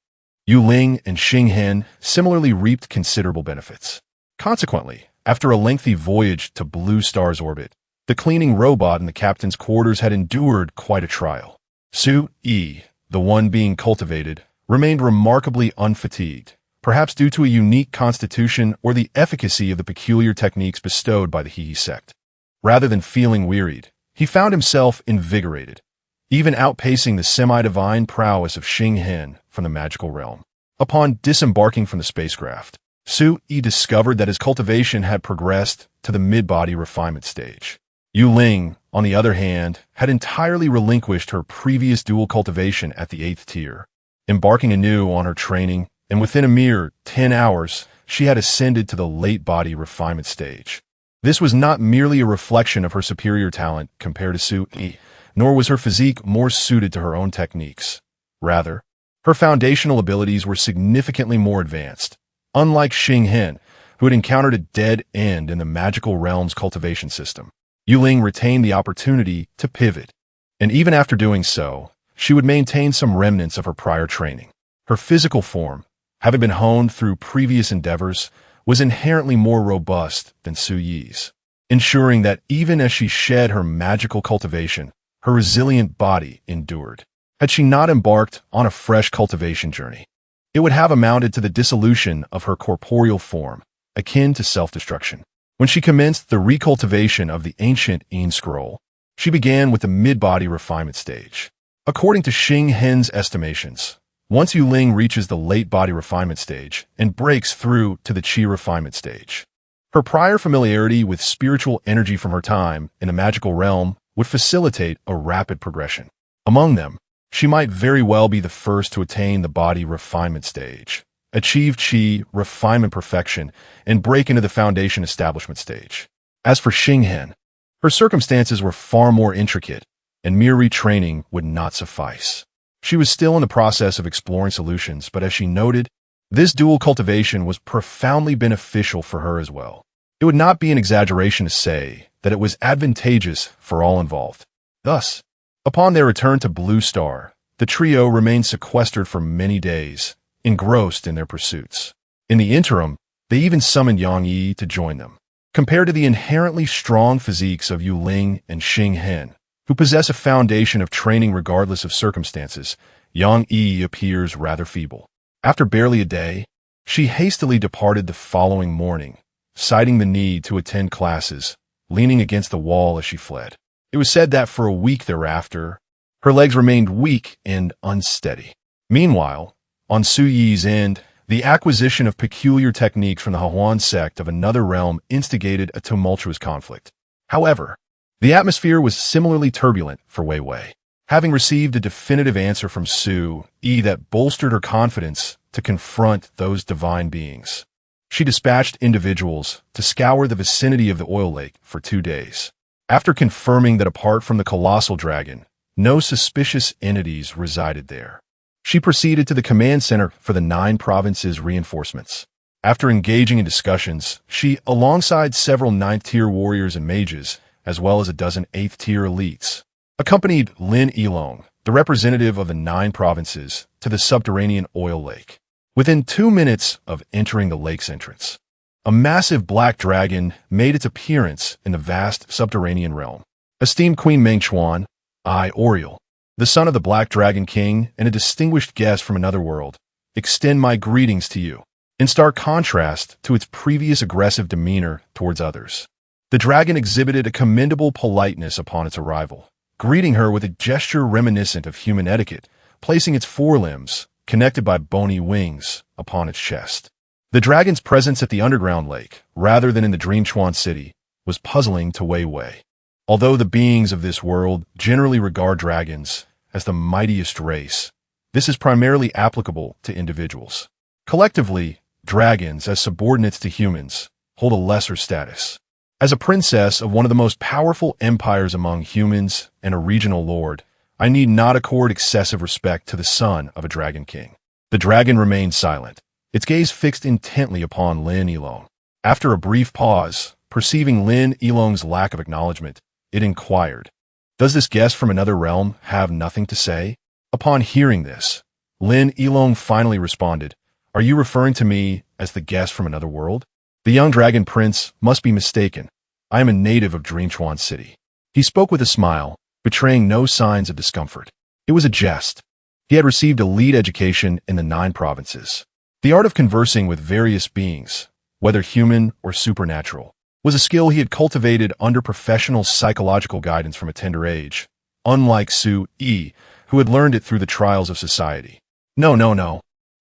Yu Ling and Xing Hen similarly reaped considerable benefits. Consequently, After a lengthy voyage to Blue Star's orbit, the cleaning robot in the captain's quarters had endured quite a trial. Su-E, the one being cultivated, remained remarkably unfatigued, perhaps due to a unique constitution or the efficacy of the peculiar techniques bestowed by the Hehe sect. Rather than feeling wearied, he found himself invigorated, even outpacing the semi-divine prowess of Xing Hen from the magical realm. Upon disembarking from the spacecraft, Su-E discovered that his cultivation had progressed to the mid-body refinement stage. Yu Ling, on the other hand, had entirely relinquished her previous dual cultivation at the 8th tier, embarking anew on her training, and within a mere 10 hours, she had ascended to the late-body refinement stage. This was not merely a reflection of her superior talent compared to Su-E, nor was her physique more suited to her own techniques. Rather, her foundational abilities were significantly more advanced. Unlike Xing Hen, who had encountered a dead end in the magical realm's cultivation system, Yu Ling retained the opportunity to pivot, and even after doing so, she would maintain some remnants of her prior training. Her physical form, having been honed through previous endeavors, was inherently more robust than Su-Yi's, ensuring that even as she shed her magical cultivation, her resilient body endured. Had she not embarked on a fresh cultivation journey, it would have amounted to the dissolution of her corporeal form, akin to self-destruction. When she commenced the recultivation of the ancient Yin scroll, she began with the mid-body refinement stage. According to Xing Hen's estimations, once Yu Ling reaches the late-body refinement stage and breaks through to the Qi refinement stage, her prior familiarity with spiritual energy from her time in the magical realm would facilitate a rapid progression. Among them, she might very well be the first to attain the body refinement stage, achieve Qi refinement perfection, and break into the foundation establishment stage. As for Xing Hen, her circumstances were far more intricate, and mere retraining would not suffice. She was still in the process of exploring solutions, but as she noted, this dual cultivation was profoundly beneficial for her as well. It would not be an exaggeration to say that it was advantageous for all involved. Thus, upon their return to Blue Star, the trio remained sequestered for many days, engrossed in their pursuits. In the interim, they even summoned Yang Yi to join them. Compared to the inherently strong physiques of Yu Ling and Xing Hen, who possess a foundation of training regardless of circumstances, Yang Yi appears rather feeble. After barely a day, she hastily departed the following morning, citing the need to attend classes, leaning against the wall as she fled. It was said that for a week thereafter, her legs remained weak and unsteady. Meanwhile, on Su-Yi's end, the acquisition of peculiar techniques from the Hahuan sect of another realm instigated a tumultuous conflict. However, the atmosphere was similarly turbulent for Wei Wei. Having received a definitive answer from Su-Yi that bolstered her confidence to confront those divine beings, she dispatched individuals to scour the vicinity of the oil lake for 2 days. After confirming that apart from the colossal dragon, no suspicious entities resided there, she proceeded to the command center for the 9 provinces' reinforcements. After engaging in discussions, she, alongside several 9th-tier warriors and mages, as well as a dozen 8th-tier elites, accompanied Lin Yilong, the representative of the 9 provinces, to the subterranean oil lake. Within 2 minutes of entering the lake's entrance, a massive black dragon made its appearance in the vast subterranean realm. Esteemed Queen Mengchuan, I, Oriel, the son of the Black Dragon King and a distinguished guest from another world, extend my greetings to you, in stark contrast to its previous aggressive demeanor towards others. The dragon exhibited a commendable politeness upon its arrival, greeting her with a gesture reminiscent of human etiquette, placing its forelimbs, connected by bony wings, upon its chest. The dragon's presence at the underground lake, rather than in the Dreamchuan city, was puzzling to Wei Wei. Although the beings of this world generally regard dragons as the mightiest race, this is primarily applicable to individuals. Collectively, dragons, as subordinates to humans, hold a lesser status. As a princess of one of the most powerful empires among humans and a regional lord, I need not accord excessive respect to the son of a dragon king. The dragon remained silent, its gaze fixed intently upon Lin Yilong. After a brief pause, perceiving Lin Yilong's lack of acknowledgement, it inquired, "Does this guest from another realm have nothing to say?" Upon hearing this, Lin Yilong finally responded, "Are you referring to me as the guest from another world?" The young dragon prince must be mistaken. I am a native of Dreamchuan City. He spoke with a smile, betraying no signs of discomfort. It was a jest. He had received a elite education in the 9 provinces. The art of conversing with various beings, whether human or supernatural, was a skill he had cultivated under professional psychological guidance from a tender age, unlike Su Yi, who had learned it through the trials of society. No.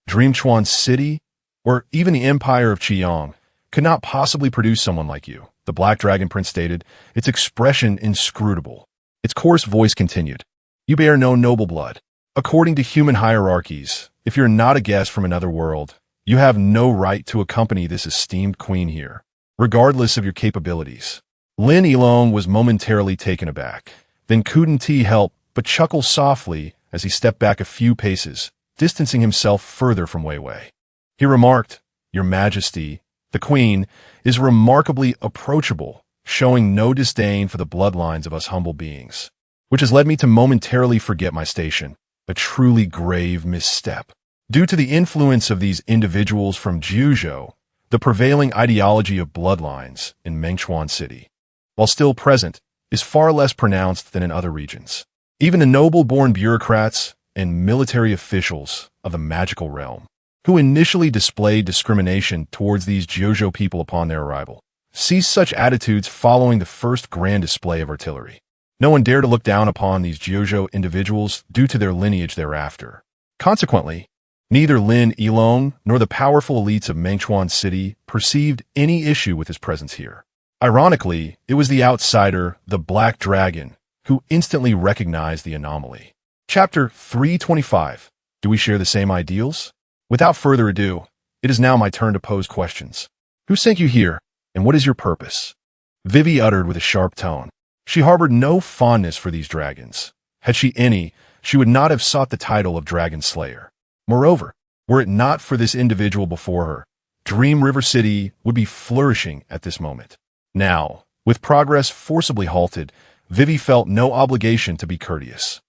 Dreamchuan City, or even the Empire of Qiyong, could not possibly produce someone like you, the Black Dragon Prince stated, its expression inscrutable. Its coarse voice continued. You bear no noble blood. According to human hierarchies, if you're not a guest from another world, you have no right to accompany this esteemed queen here, regardless of your capabilities. Lin Yilong was momentarily taken aback. Then couldn't he help but chuckle softly as he stepped back a few paces, distancing himself further from Wei Wei. He remarked, Your Majesty, the Queen, is remarkably approachable, showing no disdain for the bloodlines of us humble beings, which has led me to momentarily forget my station, a truly grave misstep. Due to the influence of these individuals from Juzhou, the prevailing ideology of bloodlines in Mengchuan City, while still present, is far less pronounced than in other regions. Even the noble-born bureaucrats and military officials of the magical realm, who initially displayed discrimination towards these Juzhou people upon their arrival, ceased such attitudes following the first grand display of artillery. No one dared to look down upon these Juzhou individuals due to their lineage thereafter. Consequently, neither Lin Yilong nor the powerful elites of Mengchuan City perceived any issue with his presence here. Ironically, it was the outsider, the Black Dragon, who instantly recognized the anomaly. Chapter 325. Do we share the same ideals? Without further ado, it is now my turn to pose questions. Who sent you here, and what is your purpose? Vivi uttered with a sharp tone. She harbored no fondness for these dragons. Had she any, she would not have sought the title of Dragon Slayer. Moreover, were it not for this individual before her, Dream River City would be flourishing at this moment. Now, with progress forcibly halted, Vivi felt no obligation to be courteous.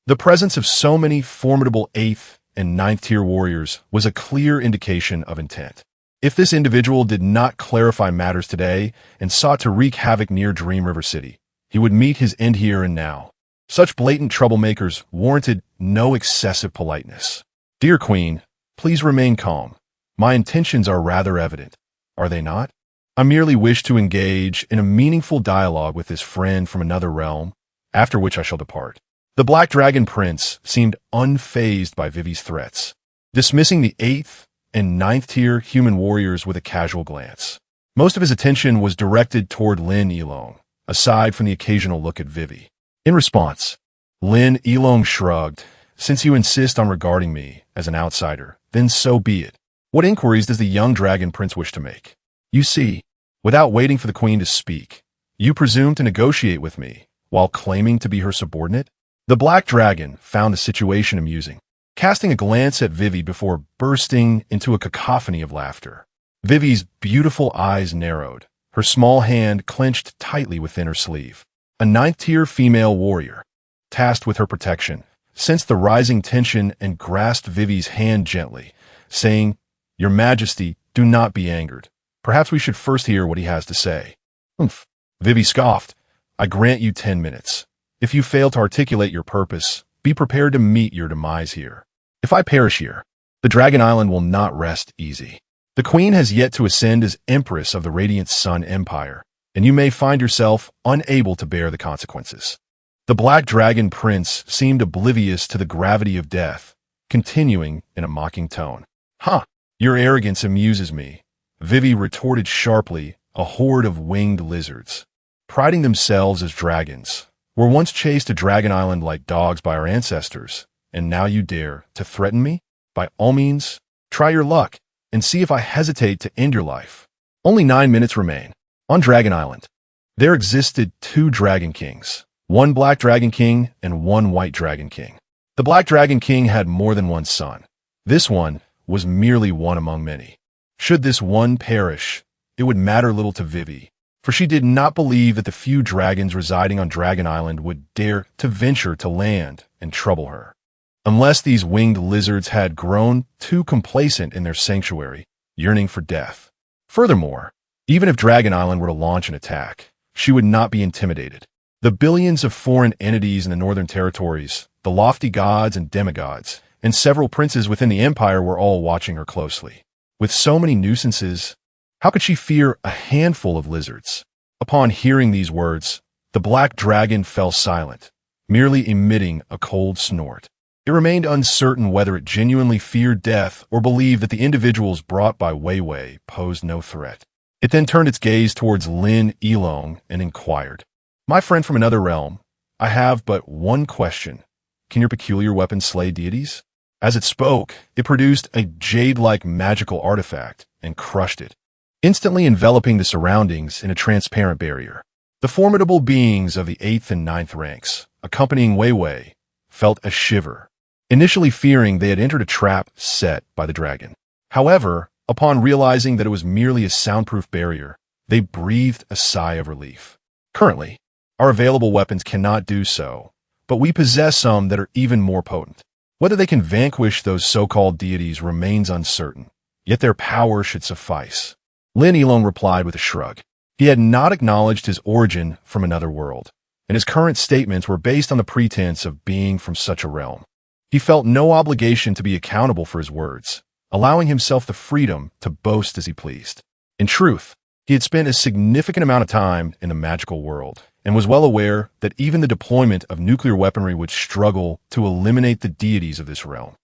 The presence of so many formidable 8th and 9th tier warriors was a clear indication of intent. If this individual did not clarify matters today and sought to wreak havoc near Dream River City, he would meet his end here and now. Such blatant troublemakers warranted no excessive politeness. Dear Queen, please remain calm. My intentions are rather evident, are they not? I merely wish to engage in a meaningful dialogue with this friend from another realm, after which I shall depart. The Black Dragon Prince seemed unfazed by Vivi's threats, dismissing the 8th and 9th tier human warriors with a casual glance. Most of his attention was directed toward Lin Yilong, aside from the occasional look at Vivi. In response, Lin Yilong shrugged. Since you insist on regarding me as an outsider, then so be it. What inquiries does the young dragon prince wish to make? You see, without waiting for the queen to speak, you presume to negotiate with me while claiming to be her subordinate? The Black Dragon found the situation amusing, casting a glance at Vivi before bursting into a cacophony of laughter. Vivi's beautiful eyes narrowed, her small hand clenched tightly within her sleeve. A 9th tier female warrior, tasked with her protection, sensed the rising tension and grasped Vivi's hand gently, saying, Your Majesty, do not be angered. Perhaps we should first hear what he has to say. Humph. Vivi scoffed. I grant you 10 minutes. If you fail to articulate your purpose, be prepared to meet your demise here. If I perish here, the Dragon Island will not rest easy. The Queen has yet to ascend as Empress of the Radiant Sun Empire, and you may find yourself unable to bear the consequences. The Black Dragon Prince seemed oblivious to the gravity of death, continuing in a mocking tone. Your arrogance amuses me. Vivi retorted sharply, a horde of winged lizards, priding themselves as dragons, were once chased to Dragon Island like dogs by our ancestors, and now you dare to threaten me? By all means, try your luck, and see if I hesitate to end your life. Only 9 minutes remain. On Dragon Island, there existed 2 Dragon Kings, one Black Dragon King and one White Dragon King. The Black Dragon King had more than one son. This one was merely one among many. Should this one perish, it would matter little to Vivi, for she did not believe that the few dragons residing on Dragon Island would dare to venture to land and trouble her, unless these winged lizards had grown too complacent in their sanctuary, yearning for death. Furthermore, Even if Dragon Island were to launch an attack, she would not be intimidated. The billions of foreign entities in the northern territories, the lofty gods and demigods, and several princes within the empire were all watching her closely. With so many nuisances, how could she fear a handful of lizards? Upon hearing these words, the black dragon fell silent, merely emitting a cold snort. It remained uncertain whether it genuinely feared death or believed that the individuals brought by Wei Wei posed no threat. It then turned its gaze towards Lin Yilong and inquired, "My friend from another realm, I have but one question. Can your peculiar weapon slay deities?" As it spoke, it produced a jade-like magical artifact and crushed it, instantly enveloping the surroundings in a transparent barrier. The formidable beings of the 8th and 9th ranks, accompanying Wei Wei, felt a shiver, initially fearing they had entered a trap set by the dragon. However, upon realizing that it was merely a soundproof barrier, they breathed a sigh of relief. Currently, our available weapons cannot do so, but we possess some that are even more potent. Whether they can vanquish those so-called deities remains uncertain, yet their power should suffice. Lin Yilong replied with a shrug. He had not acknowledged his origin from another world, and his current statements were based on the pretense of being from such a realm. He felt no obligation to be accountable for his words, allowing himself the freedom to boast as he pleased. In truth, he had spent a significant amount of time in the magical world, and was well aware that even the deployment of nuclear weaponry would struggle to eliminate the deities of this realm.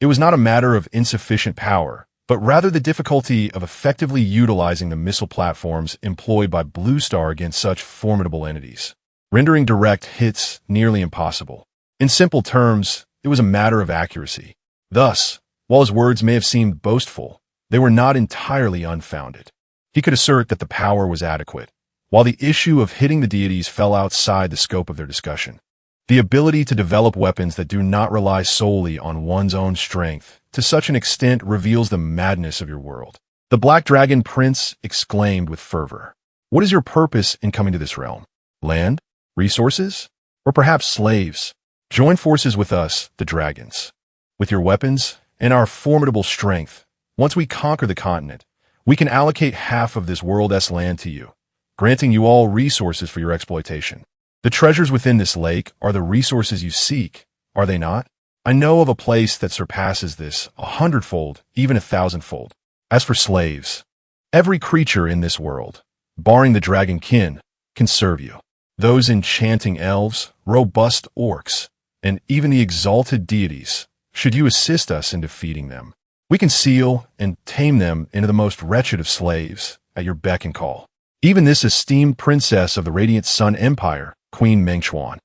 It was not a matter of insufficient power, but rather the difficulty of effectively utilizing the missile platforms employed by Blue Star against such formidable entities, rendering direct hits nearly impossible. In simple terms, it was a matter of accuracy. Thus, while his words may have seemed boastful, they were not entirely unfounded. He could assert that the power was adequate, while the issue of hitting the deities fell outside the scope of their discussion. The ability to develop weapons that do not rely solely on one's own strength to such an extent reveals the madness of your world. The Black Dragon Prince exclaimed with fervor, "What is your purpose in coming to this realm? Land? Resources? Or perhaps slaves? Join forces with us, the dragons. With your weapons and our formidable strength, once we conquer the continent, we can allocate half of this world's land to you, granting you all resources for your exploitation. The treasures within this lake are the resources you seek, are they not? I know of a place that surpasses this 100-fold, even 1,000-fold. As for slaves, every creature in this world, barring the dragon kin, can serve you. Those enchanting elves, robust orcs, and even the exalted deities, should you assist us in defeating them. We can seal and tame them into the most wretched of slaves at your beck and call. Even this esteemed princess of the Radiant Sun Empire, Queen Mengchuan,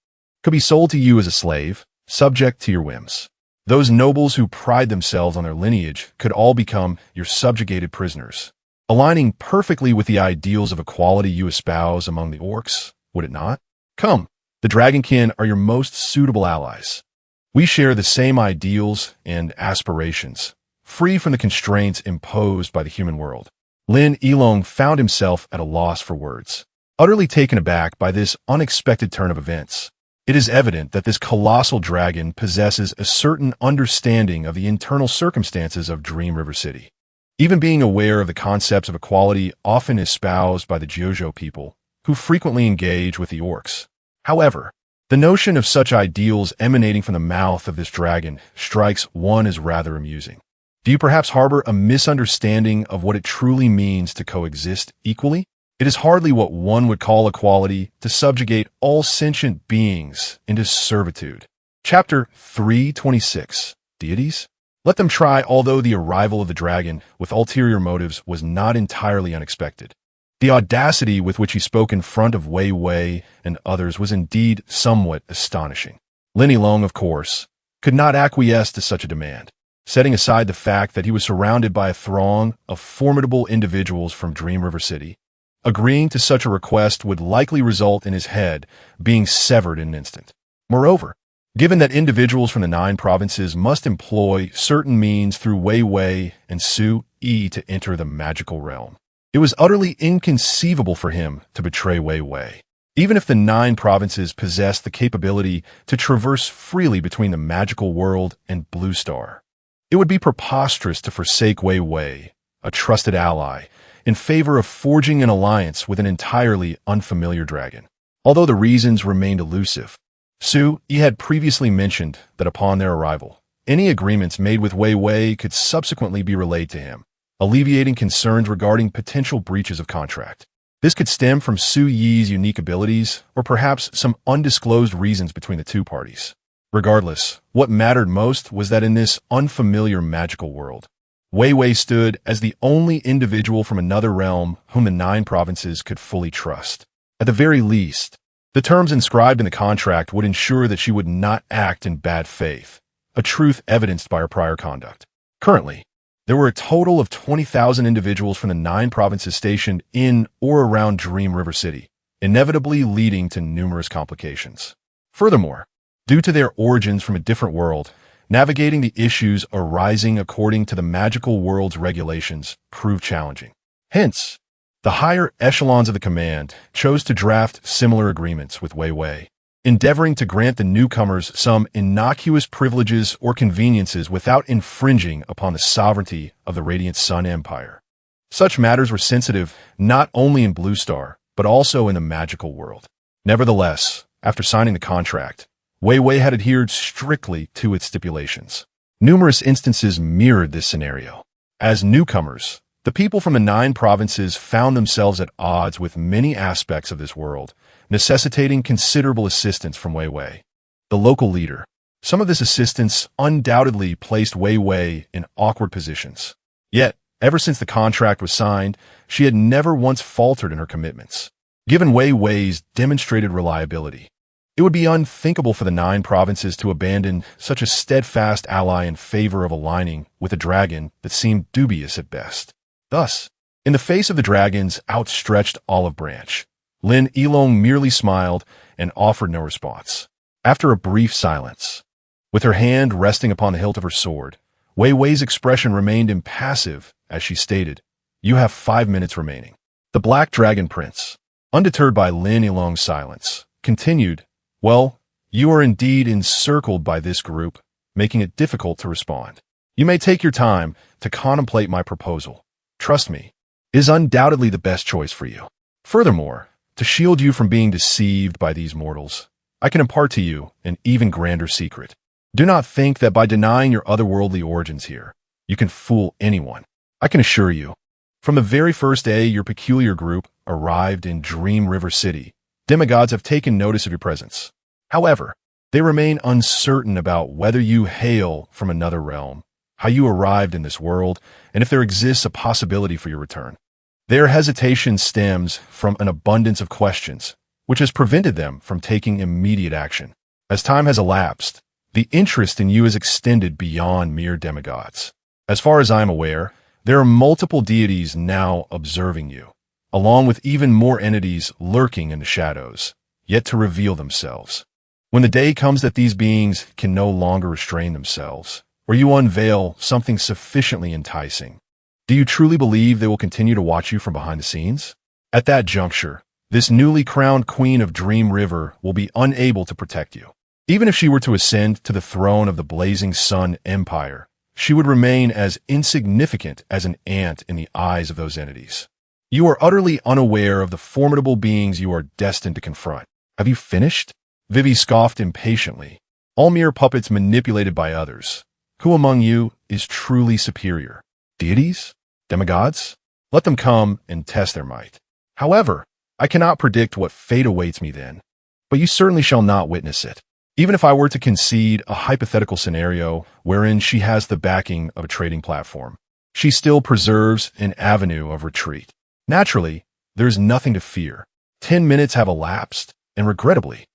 could be sold to you as a slave, subject to your whims. Those nobles who pride themselves on their lineage could all become your subjugated prisoners, aligning perfectly with the ideals of equality you espouse among the orcs, would it not? Come, the Dragonkin are your most suitable allies. We share the same ideals and aspirations, free from the constraints imposed by the human world. Lin Yilong found himself at a loss for words, utterly taken aback by this unexpected turn of events. It is evident that this colossal dragon possesses a certain understanding of the internal circumstances of Dream River City. Even being aware of the concepts of equality often espoused by the Jojo people, who frequently engage with the orcs. However, the notion of such ideals emanating from the mouth of this dragon strikes one as rather amusing. Do you perhaps harbor a misunderstanding of what it truly means to coexist equally? It is hardly what one would call equality to subjugate all sentient beings into servitude. Chapter 326. Deities? Let them try, although the arrival of the dragon with ulterior motives was not entirely unexpected. The audacity with which he spoke in front of Wei Wei and others was indeed somewhat astonishing. Lin Yilong, of course, could not acquiesce to such a demand, setting aside the fact that he was surrounded by a throng of formidable individuals from Dream River City. Agreeing to such a request would likely result in his head being severed in an instant. Moreover, given that individuals from the 9 provinces must employ certain means through Wei Wei and Su Yi to enter the magical realm, it was utterly inconceivable for him to betray Wei Wei. Even if the 9 provinces possessed the capability to traverse freely between the magical world and Blue Star, it would be preposterous to forsake Wei Wei, a trusted ally, in favor of forging an alliance with an entirely unfamiliar dragon. Although the reasons remained elusive, Su-yi had previously mentioned that upon their arrival, any agreements made with Wei Wei could subsequently be relayed to him, alleviating concerns regarding potential breaches of contract. This could stem from Su-yi's unique abilities or perhaps some undisclosed reasons between the two parties. Regardless, what mattered most was that in this unfamiliar magical world, Wei Wei stood as the only individual from another realm whom the 9 provinces could fully trust. At the very least, the terms inscribed in the contract would ensure that she would not act in bad faith, a truth evidenced by her prior conduct. Currently, there were a total of 20,000 individuals from the 9 provinces stationed in or around Dream River City, inevitably leading to numerous complications. Furthermore, due to their origins from a different world, navigating the issues arising according to the magical world's regulations proved challenging. Hence, the higher echelons of the command chose to draft similar agreements with Wei Wei, endeavoring to grant the newcomers some innocuous privileges or conveniences without infringing upon the sovereignty of the Radiant Sun Empire. Such matters were sensitive not only in Blue Star, but also in the magical world. Nevertheless, after signing the contract, Wei Wei had adhered strictly to its stipulations. Numerous instances mirrored this scenario. As newcomers, the people from the 9 provinces found themselves at odds with many aspects of this world, necessitating considerable assistance from Wei Wei, the local leader. Some of this assistance undoubtedly placed Wei Wei in awkward positions. Yet, ever since the contract was signed, she had never once faltered in her commitments. Given Wei Wei's demonstrated reliability, it would be unthinkable for the 9 provinces to abandon such a steadfast ally in favor of aligning with a dragon that seemed dubious at best. Thus, in the face of the dragon's outstretched olive branch, Lin Yilong merely smiled and offered no response. After a brief silence, with her hand resting upon the hilt of her sword, Wei Wei's expression remained impassive as she stated, "You have 5 minutes remaining." The Black Dragon Prince, undeterred by Lin Yilong's silence, continued, "Well, you are indeed encircled by this group, making it difficult to respond. You may take your time to contemplate my proposal. Trust me, it is undoubtedly the best choice for you. Furthermore, to shield you from being deceived by these mortals, I can impart to you an even grander secret. Do not think that by denying your otherworldly origins here, you can fool anyone. I can assure you, from the very first day your peculiar group arrived in Dream River City, demigods have taken notice of your presence. However, they remain uncertain about whether you hail from another realm, how you arrived in this world, and if there exists a possibility for your return. Their hesitation stems from an abundance of questions, which has prevented them from taking immediate action. As time has elapsed, the interest in you is extended beyond mere demigods. As far as I am aware, there are multiple deities now observing you, along with even more entities lurking in the shadows, yet to reveal themselves. When the day comes that these beings can no longer restrain themselves, or you unveil something sufficiently enticing, do you truly believe they will continue to watch you from behind the scenes? At that juncture, this newly crowned Queen of Dream River will be unable to protect you. Even if she were to ascend to the throne of the Blazing Sun Empire, she would remain as insignificant as an ant in the eyes of those entities. You are utterly unaware of the formidable beings you are destined to confront. Have you finished? Vivi scoffed impatiently. All mere puppets manipulated by others. Who among you is truly superior? Deities? Demigods? Let them come and test their might. However, I cannot predict what fate awaits me then, but you certainly shall not witness it. Even if I were to concede a hypothetical scenario wherein she has the backing of a trading platform, she still preserves an avenue of retreat. Naturally, there is nothing to fear. 10 minutes have elapsed, and regrettably,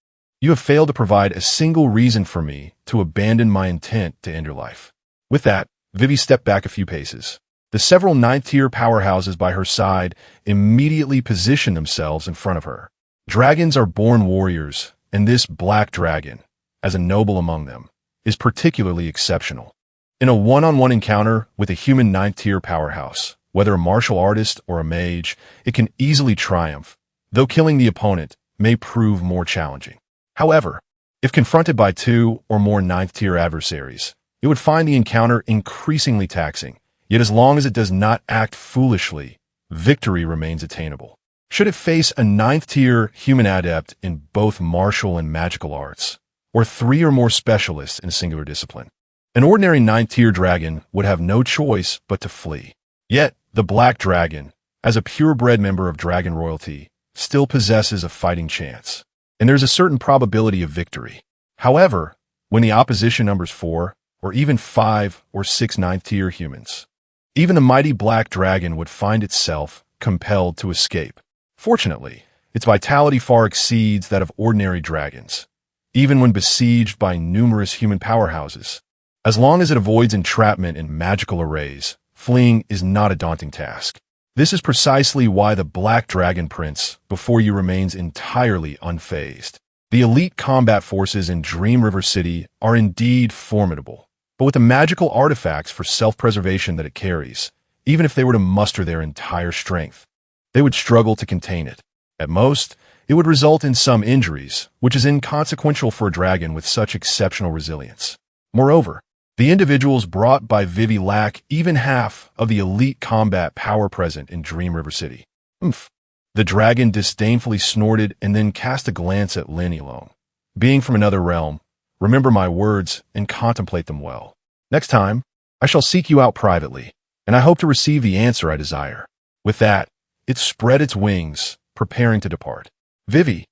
you have failed to provide a single reason for me to abandon my intent to end your life. With that, Vivi stepped back a few paces. The several 9th-tier powerhouses by her side immediately positioned themselves in front of her. Dragons are born warriors, and this black dragon, as a noble among them, is particularly exceptional. In a one-on-one encounter with a human 9th-tier powerhouse, whether a martial artist or a mage, it can easily triumph, though killing the opponent may prove more challenging. However, if confronted by 2 or more 9th-tier adversaries, it would find the encounter increasingly taxing. Yet as long as it does not act foolishly, victory remains attainable. Should it face a ninth-tier human adept in both martial and magical arts, or 3 or more specialists in a singular discipline, an ordinary ninth-tier dragon would have no choice but to flee. Yet, the Black Dragon, as a purebred member of dragon royalty, still possesses a fighting chance, and there's a certain probability of victory. However, when the opposition numbers 4, or even 5 or 6 ninth-tier humans, even the mighty Black Dragon would find itself compelled to escape. Fortunately, its vitality far exceeds that of ordinary dragons, even when besieged by numerous human powerhouses. As long as it avoids entrapment in magical arrays, fleeing is not a daunting task. This is precisely why the Black Dragon Prince before you remains entirely unfazed. The elite combat forces in Dream River City are indeed formidable, but with the magical artifacts for self-preservation that it carries, even if they were to muster their entire strength, they would struggle to contain it. At most, it would result in some injuries, which is inconsequential for a dragon with such exceptional resilience. Moreover, the individuals brought by Vivi lack even half of the elite combat power present in Dream River City. Oomph. The dragon disdainfully snorted and then cast a glance at Lin Yilong. Being from another realm, remember my words and contemplate them well. Next time, I shall seek you out privately, and I hope to receive the answer I desire. With that, it spread its wings, preparing to depart. Vivi,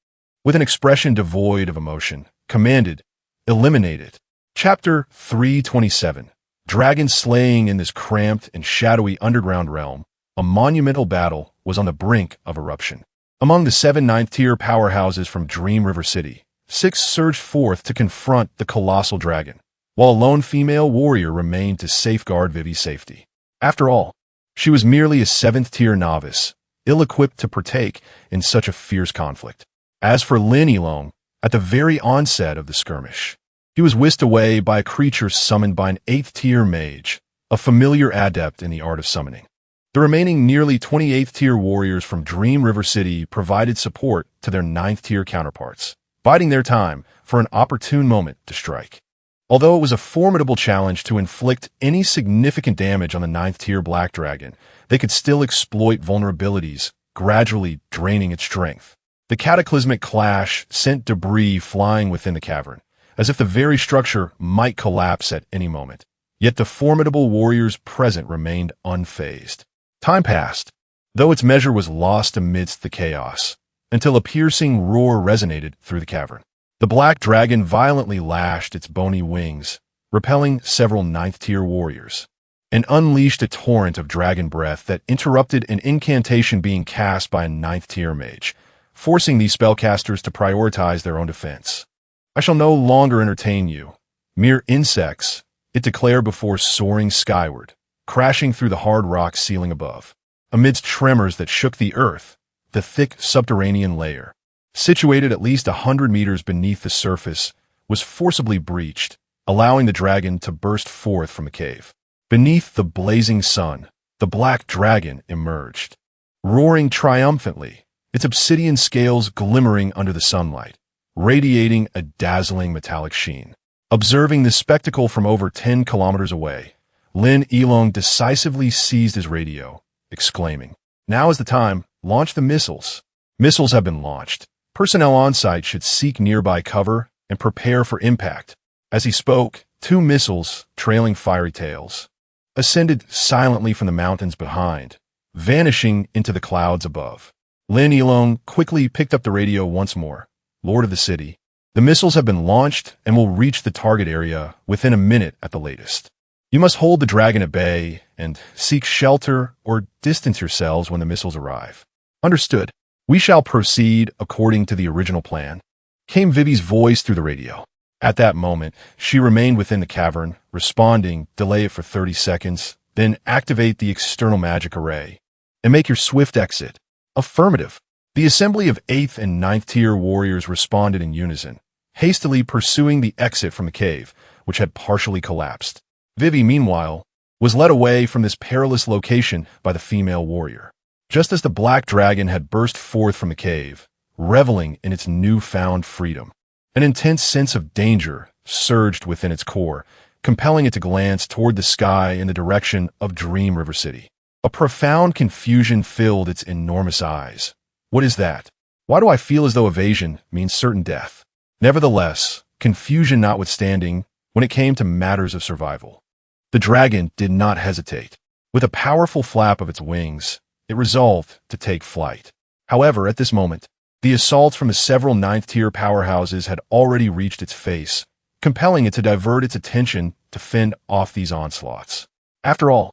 with an expression devoid of emotion, commanded, "Eliminate it." Chapter 327. Dragon slaying in this cramped and shadowy underground realm, a monumental battle was on the brink of eruption. Among the 7 ninth-tier powerhouses from Dream River City, 6 surged forth to confront the colossal dragon, while a lone female warrior remained to safeguard Vivi's safety. After all, she was merely a 7th-tier novice, ill-equipped to partake in such a fierce conflict. As for Lin Yilong, at the very onset of the skirmish, he was whisked away by a creature summoned by an 8th-tier mage, a familiar adept in the art of summoning. The remaining nearly 28th-tier warriors from Dream River City provided support to their 9th-tier counterparts, biding their time for an opportune moment to strike. Although it was a formidable challenge to inflict any significant damage on the 9th-tier Black Dragon, they could still exploit vulnerabilities, gradually draining its strength. The cataclysmic clash sent debris flying within the cavern, as if the very structure might collapse at any moment. Yet the formidable warriors present remained unfazed. Time passed, though its measure was lost amidst the chaos, until a piercing roar resonated through the cavern. The Black Dragon violently lashed its bony wings, repelling several 9th-tier warriors, and unleashed a torrent of dragon breath that interrupted an incantation being cast by a 9th-tier mage, forcing these spellcasters to prioritize their own defense. "I shall no longer entertain you. Mere insects," it declared before soaring skyward, crashing through the hard rock ceiling above. Amidst tremors that shook the earth, the thick subterranean layer, situated at least 100 meters beneath the surface, was forcibly breached, allowing the dragon to burst forth from the cave. Beneath the blazing sun, the Black Dragon emerged, roaring triumphantly, its obsidian scales glimmering under the sunlight, radiating a dazzling metallic sheen. Observing this spectacle from over 10 kilometers away, Lin Yilong decisively seized his radio, exclaiming, "Now is the time, launch the missiles." Missiles have been launched. Personnel on site should seek nearby cover and prepare for impact. As he spoke, 2 missiles, trailing fiery tails, ascended silently from the mountains behind, vanishing into the clouds above. Lin Yilong quickly picked up the radio once more. "Lord of the City, the missiles have been launched and will reach the target area within a minute at the latest. You must hold the dragon at bay and seek shelter or distance yourselves when the missiles arrive." "Understood. We shall proceed according to the original plan," came Vivi's voice through the radio. At that moment, she remained within the cavern, responding, "Delay it for 30 seconds, then activate the external magic array, and make your swift exit." "Affirmative." The assembly of 8th and 9th-tier warriors responded in unison, hastily pursuing the exit from the cave, which had partially collapsed. Vivi, meanwhile, was led away from this perilous location by the female warrior. Just as the Black Dragon had burst forth from the cave, reveling in its newfound freedom, an intense sense of danger surged within its core, compelling it to glance toward the sky in the direction of Dream River City. A profound confusion filled its enormous eyes. What is that? Why do I feel as though evasion means certain death? Nevertheless, confusion notwithstanding, when it came to matters of survival, the dragon did not hesitate. With a powerful flap of its wings, it resolved to take flight. However, at this moment, the assaults from the several ninth-tier powerhouses had already reached its face, compelling it to divert its attention to fend off these onslaughts. After all,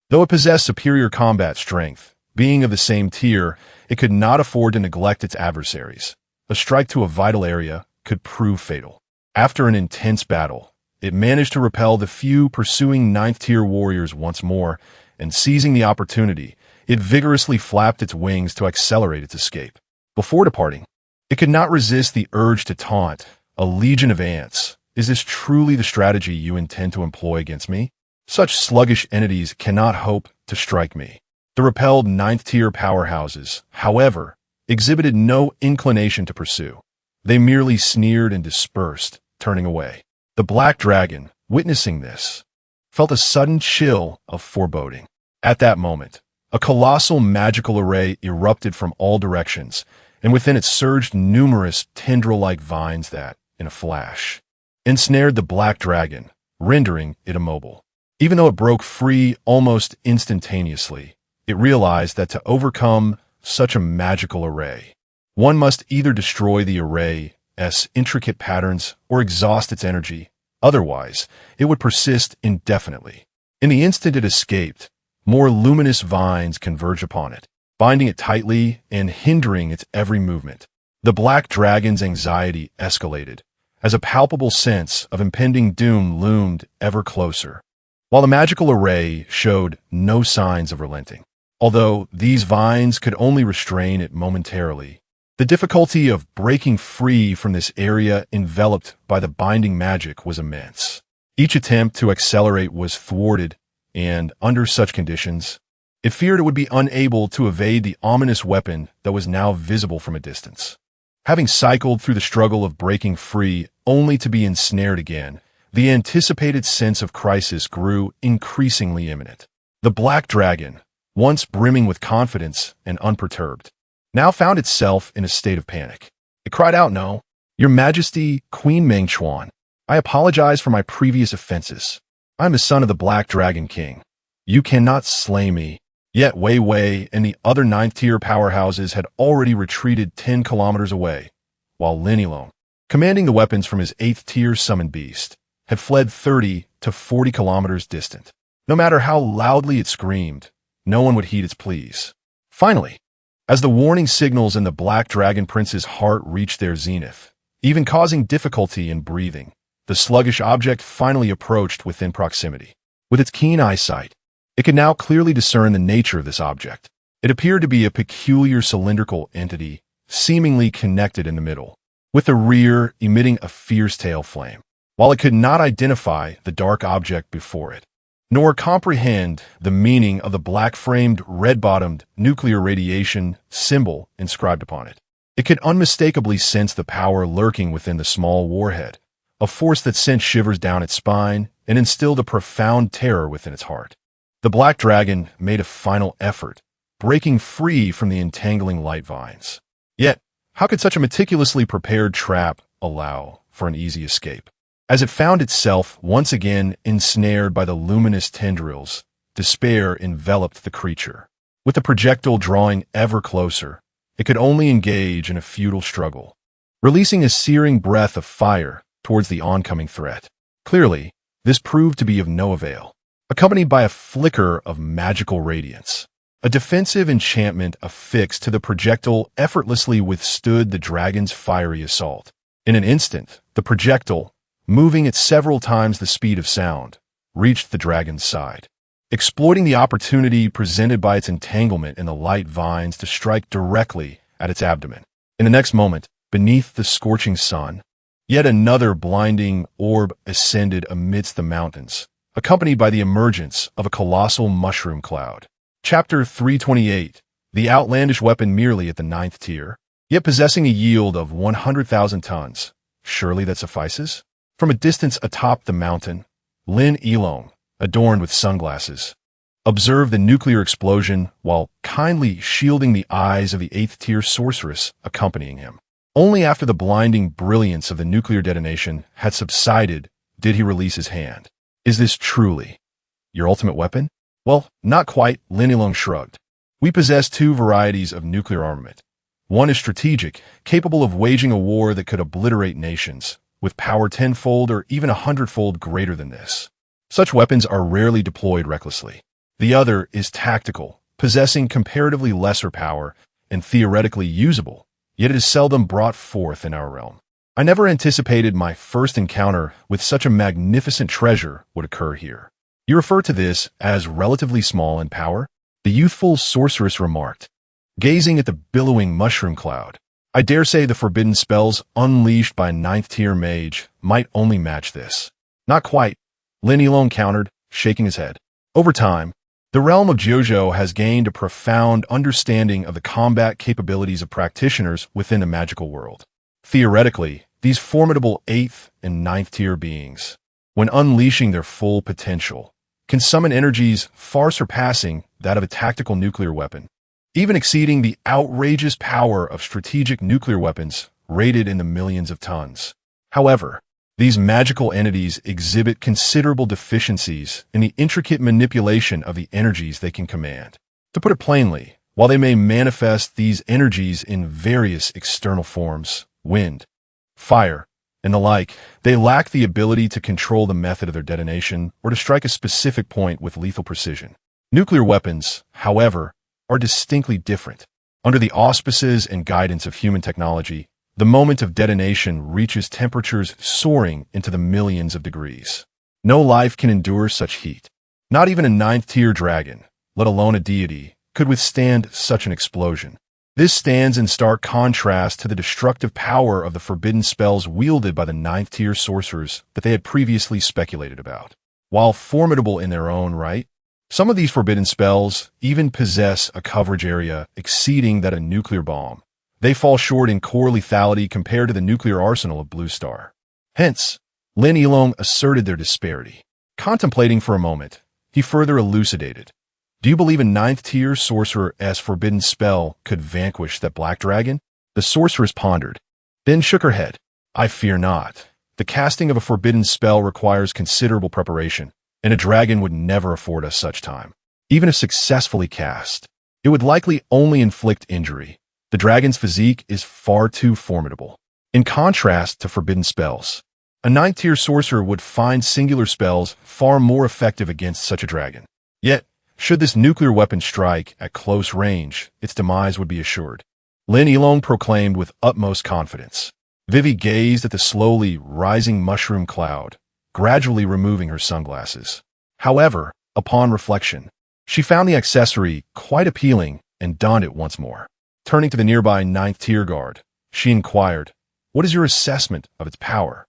though it possessed superior combat strength, being of the same tier, it could not afford to neglect its adversaries. A strike to a vital area could prove fatal. After an intense battle, it managed to repel the few pursuing ninth-tier warriors once more, and seizing the opportunity, it vigorously flapped its wings to accelerate its escape. Before departing, it could not resist the urge to taunt, "A legion of ants. Is this truly the strategy you intend to employ against me? Such sluggish entities cannot hope to strike me." The repelled ninth-tier powerhouses, however, exhibited no inclination to pursue. They merely sneered and dispersed, turning away. The black dragon, witnessing this, felt a sudden chill of foreboding. At that moment, a colossal magical array erupted from all directions, and within it surged numerous tendril-like vines that, in a flash, ensnared the black dragon, rendering it immobile. Even though it broke free almost instantaneously, it realized that to overcome such a magical array, one must either destroy the array's intricate patterns or exhaust its energy. Otherwise, it would persist indefinitely. In the instant it escaped, more luminous vines converged upon it, binding it tightly and hindering its every movement. The black dragon's anxiety escalated, as a palpable sense of impending doom loomed ever closer, while the magical array showed no signs of relenting. Although these vines could only restrain it momentarily, the difficulty of breaking free from this area enveloped by the binding magic was immense. Each attempt to accelerate was thwarted, and, under such conditions, it feared it would be unable to evade the ominous weapon that was now visible from a distance. Having cycled through the struggle of breaking free only to be ensnared again, the anticipated sense of crisis grew increasingly imminent. The black dragon, once brimming with confidence and unperturbed, now found itself in a state of panic. It cried out, "No, Your Majesty, Queen Mengchuan, I apologize for my previous offenses. I am the son of the Black Dragon King. You cannot slay me." Yet Wei Wei and the other ninth-tier powerhouses had already retreated 10 kilometers away, while Lin Yilong, commanding the weapons from his 8th-tier summoned beast, had fled 30 to 40 kilometers distant. No matter how loudly it screamed, no one would heed its pleas. Finally, as the warning signals in the Black Dragon Prince's heart reached their zenith, even causing difficulty in breathing, the sluggish object finally approached within proximity. With its keen eyesight, it could now clearly discern the nature of this object. It appeared to be a peculiar cylindrical entity, seemingly connected in the middle, with the rear emitting a fierce tail flame. While it could not identify the dark object before it, nor comprehend the meaning of the black-framed, red-bottomed nuclear radiation symbol inscribed upon it, it could unmistakably sense the power lurking within the small warhead, a force that sent shivers down its spine and instilled a profound terror within its heart. The black dragon made a final effort, breaking free from the entangling light vines. Yet, how could such a meticulously prepared trap allow for an easy escape? As it found itself once again ensnared by the luminous tendrils, despair enveloped the creature. With the projectile drawing ever closer, it could only engage in a futile struggle, releasing a searing breath of fire towards the oncoming threat. Clearly, this proved to be of no avail. Accompanied by a flicker of magical radiance, a defensive enchantment affixed to the projectile effortlessly withstood the dragon's fiery assault. In an instant, the projectile, moving at several times the speed of sound, reached the dragon's side, exploiting the opportunity presented by its entanglement in the light vines to strike directly at its abdomen. In the next moment, beneath the scorching sun, yet another blinding orb ascended amidst the mountains, accompanied by the emergence of a colossal mushroom cloud. Chapter 328, the outlandish weapon merely at the 9th tier, yet possessing a yield of 100,000 tons. Surely that suffices? From a distance atop the mountain, Lin Yilong, adorned with sunglasses, observed the nuclear explosion while kindly shielding the eyes of the 8th-tier sorceress accompanying him. Only after the blinding brilliance of the nuclear detonation had subsided did he release his hand. "Is this truly your ultimate weapon?" "Well, not quite," Lin Yilong shrugged. "We possess two varieties of nuclear armament. One is strategic, capable of waging a war that could obliterate nations, with power tenfold or even 100-fold greater than this. Such weapons are rarely deployed recklessly. The other is tactical, possessing comparatively lesser power and theoretically usable, yet it is seldom brought forth in our realm. I never anticipated my first encounter with such a magnificent treasure would occur here." "You refer to this as relatively small in power?" the youthful sorceress remarked, gazing at the billowing mushroom cloud. "I dare say the forbidden spells unleashed by a 9th-tier mage might only match this." "Not quite," Lin Yilong countered, shaking his head. "Over time, the realm of JoJo has gained a profound understanding of the combat capabilities of practitioners within the magical world. Theoretically, these formidable 8th and 9th-tier beings, when unleashing their full potential, can summon energies far surpassing that of a tactical nuclear weapon, even exceeding the outrageous power of strategic nuclear weapons rated in the millions of tons. However, these magical entities exhibit considerable deficiencies in the intricate manipulation of the energies they can command. To put it plainly, while they may manifest these energies in various external forms, wind, fire, and the like, they lack the ability to control the method of their detonation or to strike a specific point with lethal precision. Nuclear weapons, however, are distinctly different. Under the auspices and guidance of human technology, the moment of detonation reaches temperatures soaring into the millions of degrees. No life can endure such heat. Not even a 9th-tier dragon, let alone a deity, could withstand such an explosion. This stands in stark contrast to the destructive power of the forbidden spells wielded by the 9th-tier sorcerers that they had previously speculated about. While formidable in their own right, some of these forbidden spells even possess a coverage area exceeding that of a nuclear bomb. They fall short in core lethality compared to the nuclear arsenal of Blue Star. Hence, Lin Yilong asserted their disparity. Contemplating for a moment, he further elucidated. "Do you believe a 9th-tier sorcerer's forbidden spell could vanquish that black dragon?" The sorceress pondered, then shook her head. "I fear not. The casting of a forbidden spell requires considerable preparation, and a dragon would never afford us such time. Even if successfully cast, it would likely only inflict injury. The dragon's physique is far too formidable. In contrast to forbidden spells, a 9th-tier sorcerer would find singular spells far more effective against such a dragon. Yet, should this nuclear weapon strike at close range, its demise would be assured," Lin Yilong proclaimed with utmost confidence. Vivi gazed at the slowly rising mushroom cloud, gradually removing her sunglasses. However, upon reflection, she found the accessory quite appealing and donned it once more. Turning to the nearby 9th-tier guard, she inquired, "What is your assessment of its power?"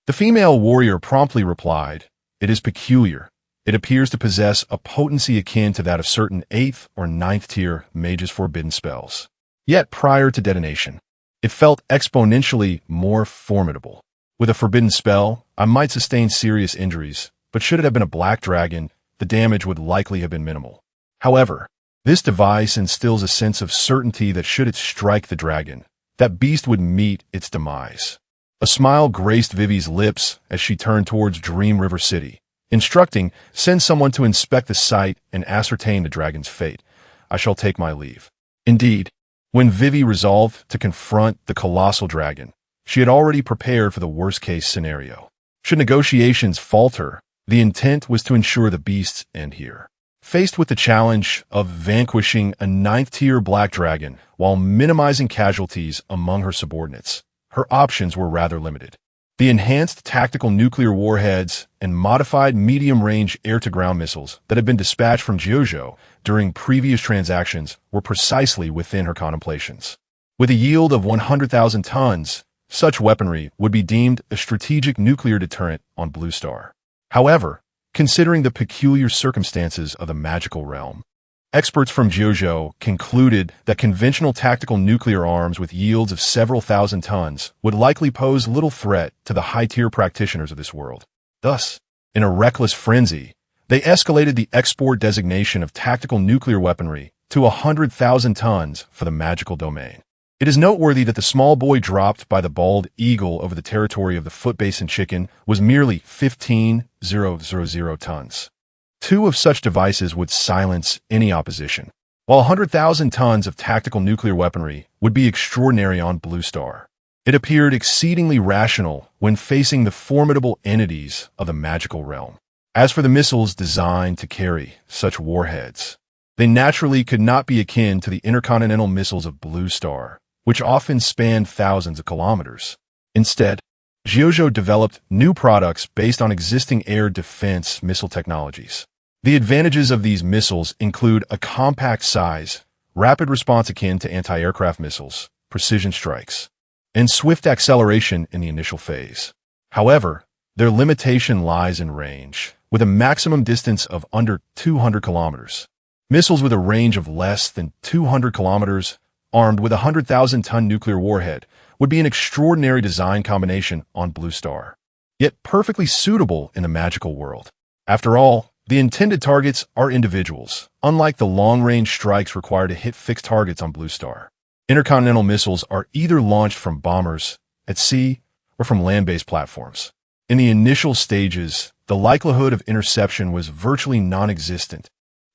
The female warrior promptly replied, "It is peculiar. It appears to possess a potency akin to that of certain 8th or 9th-tier mages' forbidden spells. Yet prior to detonation, it felt exponentially more formidable. With a forbidden spell, I might sustain serious injuries, but should it have been a black dragon, the damage would likely have been minimal. However, this device instills a sense of certainty that should it strike the dragon, that beast would meet its demise." A smile graced Vivi's lips as she turned towards Dream River City, instructing, "Send someone to inspect the site and ascertain the dragon's fate. I shall take my leave." Indeed, when Vivi resolved to confront the colossal dragon, she had already prepared for the worst-case scenario. Should negotiations falter, the intent was to ensure the beast's end here. Faced with the challenge of vanquishing a 9th-tier black dragon while minimizing casualties among her subordinates, her options were rather limited. The enhanced tactical nuclear warheads and modified medium-range air-to-ground missiles that had been dispatched from JoJo during previous transactions were precisely within her contemplations. With a yield of 100,000 tons, such weaponry would be deemed a strategic nuclear deterrent on Blue Star. However, considering the peculiar circumstances of the magical realm, experts from JoJo concluded that conventional tactical nuclear arms with yields of several thousand tons would likely pose little threat to the high-tier practitioners of this world. Thus, in a reckless frenzy, They escalated the export designation of tactical nuclear weaponry to 100,000 tons for the magical domain. It is noteworthy that the small buoy dropped by the bald eagle over the territory of the foot basin chicken was merely 15,000 tons. Two of such devices would silence any opposition, while 100,000 tons of tactical nuclear weaponry would be extraordinary on Blue Star. It appeared exceedingly rational when facing the formidable entities of the magical realm. As for the missiles designed to carry such warheads, they naturally could not be akin to the intercontinental missiles of Blue Star, which often spanned thousands of kilometers. Instead, AtoZ developed new products based on existing air defense missile technologies. The advantages of these missiles include a compact size, rapid response akin to anti-aircraft missiles, precision strikes, and swift acceleration in the initial phase. However, their limitation lies in range, with a maximum distance of under 200 kilometers. Missiles with a range of less than 200 kilometers, armed with a 100,000-ton nuclear warhead, would be an extraordinary design combination on Blue Star, yet perfectly suitable in the magical world. After all, the intended targets are individuals, unlike the long-range strikes required to hit fixed targets on Blue Star. Intercontinental missiles are either launched from bombers, at sea, or from land-based platforms. In the initial stages, the likelihood of interception was virtually non-existent.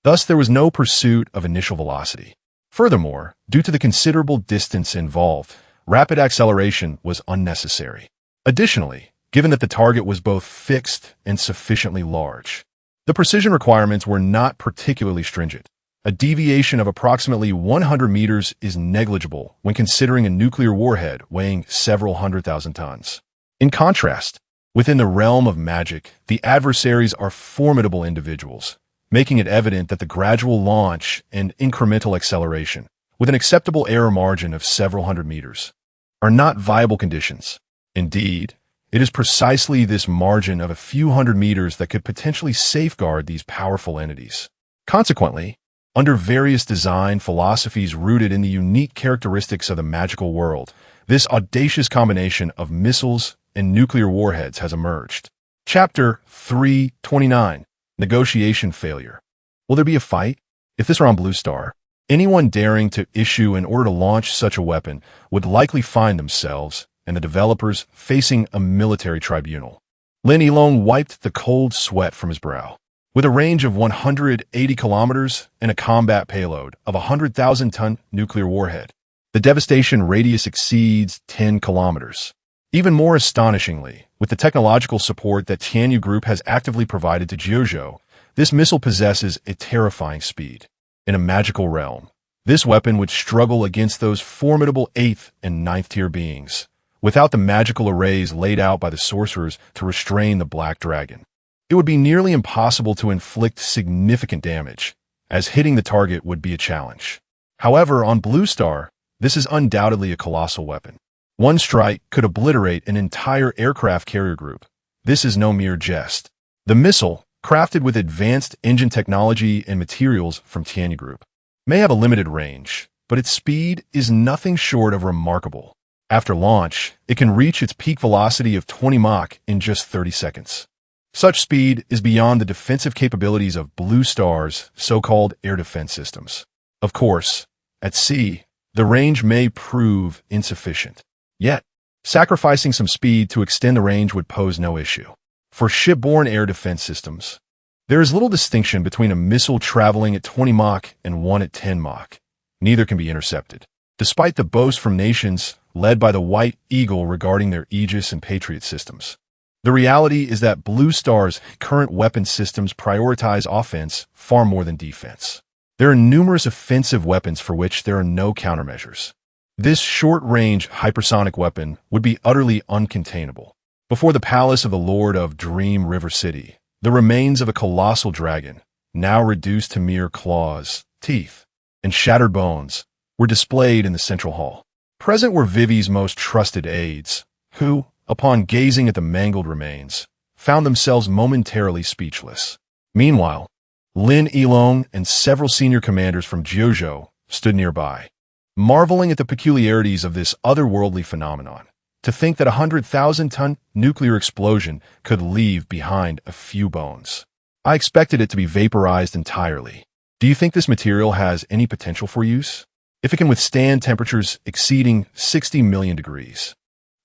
Thus, there was no pursuit of initial velocity. Furthermore, due to the considerable distance involved, rapid acceleration was unnecessary. Additionally, given that the target was both fixed and sufficiently large, the precision requirements were not particularly stringent. A deviation of approximately 100 meters is negligible when considering a nuclear warhead weighing several 100,000 tons. In contrast, within the realm of magic, the adversaries are formidable individuals, making it evident that the gradual launch and incremental acceleration, with an acceptable error margin of several hundred meters, are not viable conditions. Indeed, it is precisely this margin of a few hundred meters that could potentially safeguard these powerful entities. Consequently, under various design philosophies rooted in the unique characteristics of the magical world, this audacious combination of missiles and nuclear warheads has emerged. Chapter 329. Negotiation Failure. Will there be a fight? If this were on Blue Star, anyone daring to issue an order to launch such a weapon would likely find themselves, and the developers, facing a military tribunal. Lin Yilong wiped the cold sweat from his brow. With a range of 180 kilometers and a combat payload of a 100,000-ton nuclear warhead, the devastation radius exceeds 10 kilometers. Even more astonishingly, with the technological support that Tianyu Group has actively provided to AtoZ, this missile possesses a terrifying speed. In a magical realm, this weapon would struggle against those formidable 8th and 9th tier beings, without the magical arrays laid out by the sorcerers to restrain the Black Dragon. It would be nearly impossible to inflict significant damage, as hitting the target would be a challenge. However, on Blue Star, this is undoubtedly a colossal weapon. One strike could obliterate an entire aircraft carrier group. This is no mere jest. The missile, crafted with advanced engine technology and materials from Tianyu Group, may have a limited range, but its speed is nothing short of remarkable. After launch, it can reach its peak velocity of 20 Mach in just 30 seconds. Such speed is beyond the defensive capabilities of Blue Star's so-called air defense systems. Of course, at sea, the range may prove insufficient. Yet, sacrificing some speed to extend the range would pose no issue. For shipborne air defense systems, there is little distinction between a missile traveling at 20 Mach and one at 10 Mach. Neither can be intercepted. Despite the boast from nations led by the White Eagle regarding their Aegis and Patriot systems, the reality is that Blue Star's current weapon systems prioritize offense far more than defense. There are numerous offensive weapons for which there are no countermeasures. This short-range hypersonic weapon would be utterly uncontainable. Before the palace of the Lord of Dream River City, the remains of a colossal dragon, now reduced to mere claws, teeth, and shattered bones, were displayed in the central hall. Present were Vivi's most trusted aides, who, upon gazing at the mangled remains, found themselves momentarily speechless. Meanwhile, Lin Yilong and several senior commanders from AtoZ stood nearby, marveling at the peculiarities of this otherworldly phenomenon. To think that a 100,000-ton nuclear explosion could leave behind a few bones. I expected it to be vaporized entirely. Do you think this material has any potential for use? If it can withstand temperatures exceeding 60 million degrees.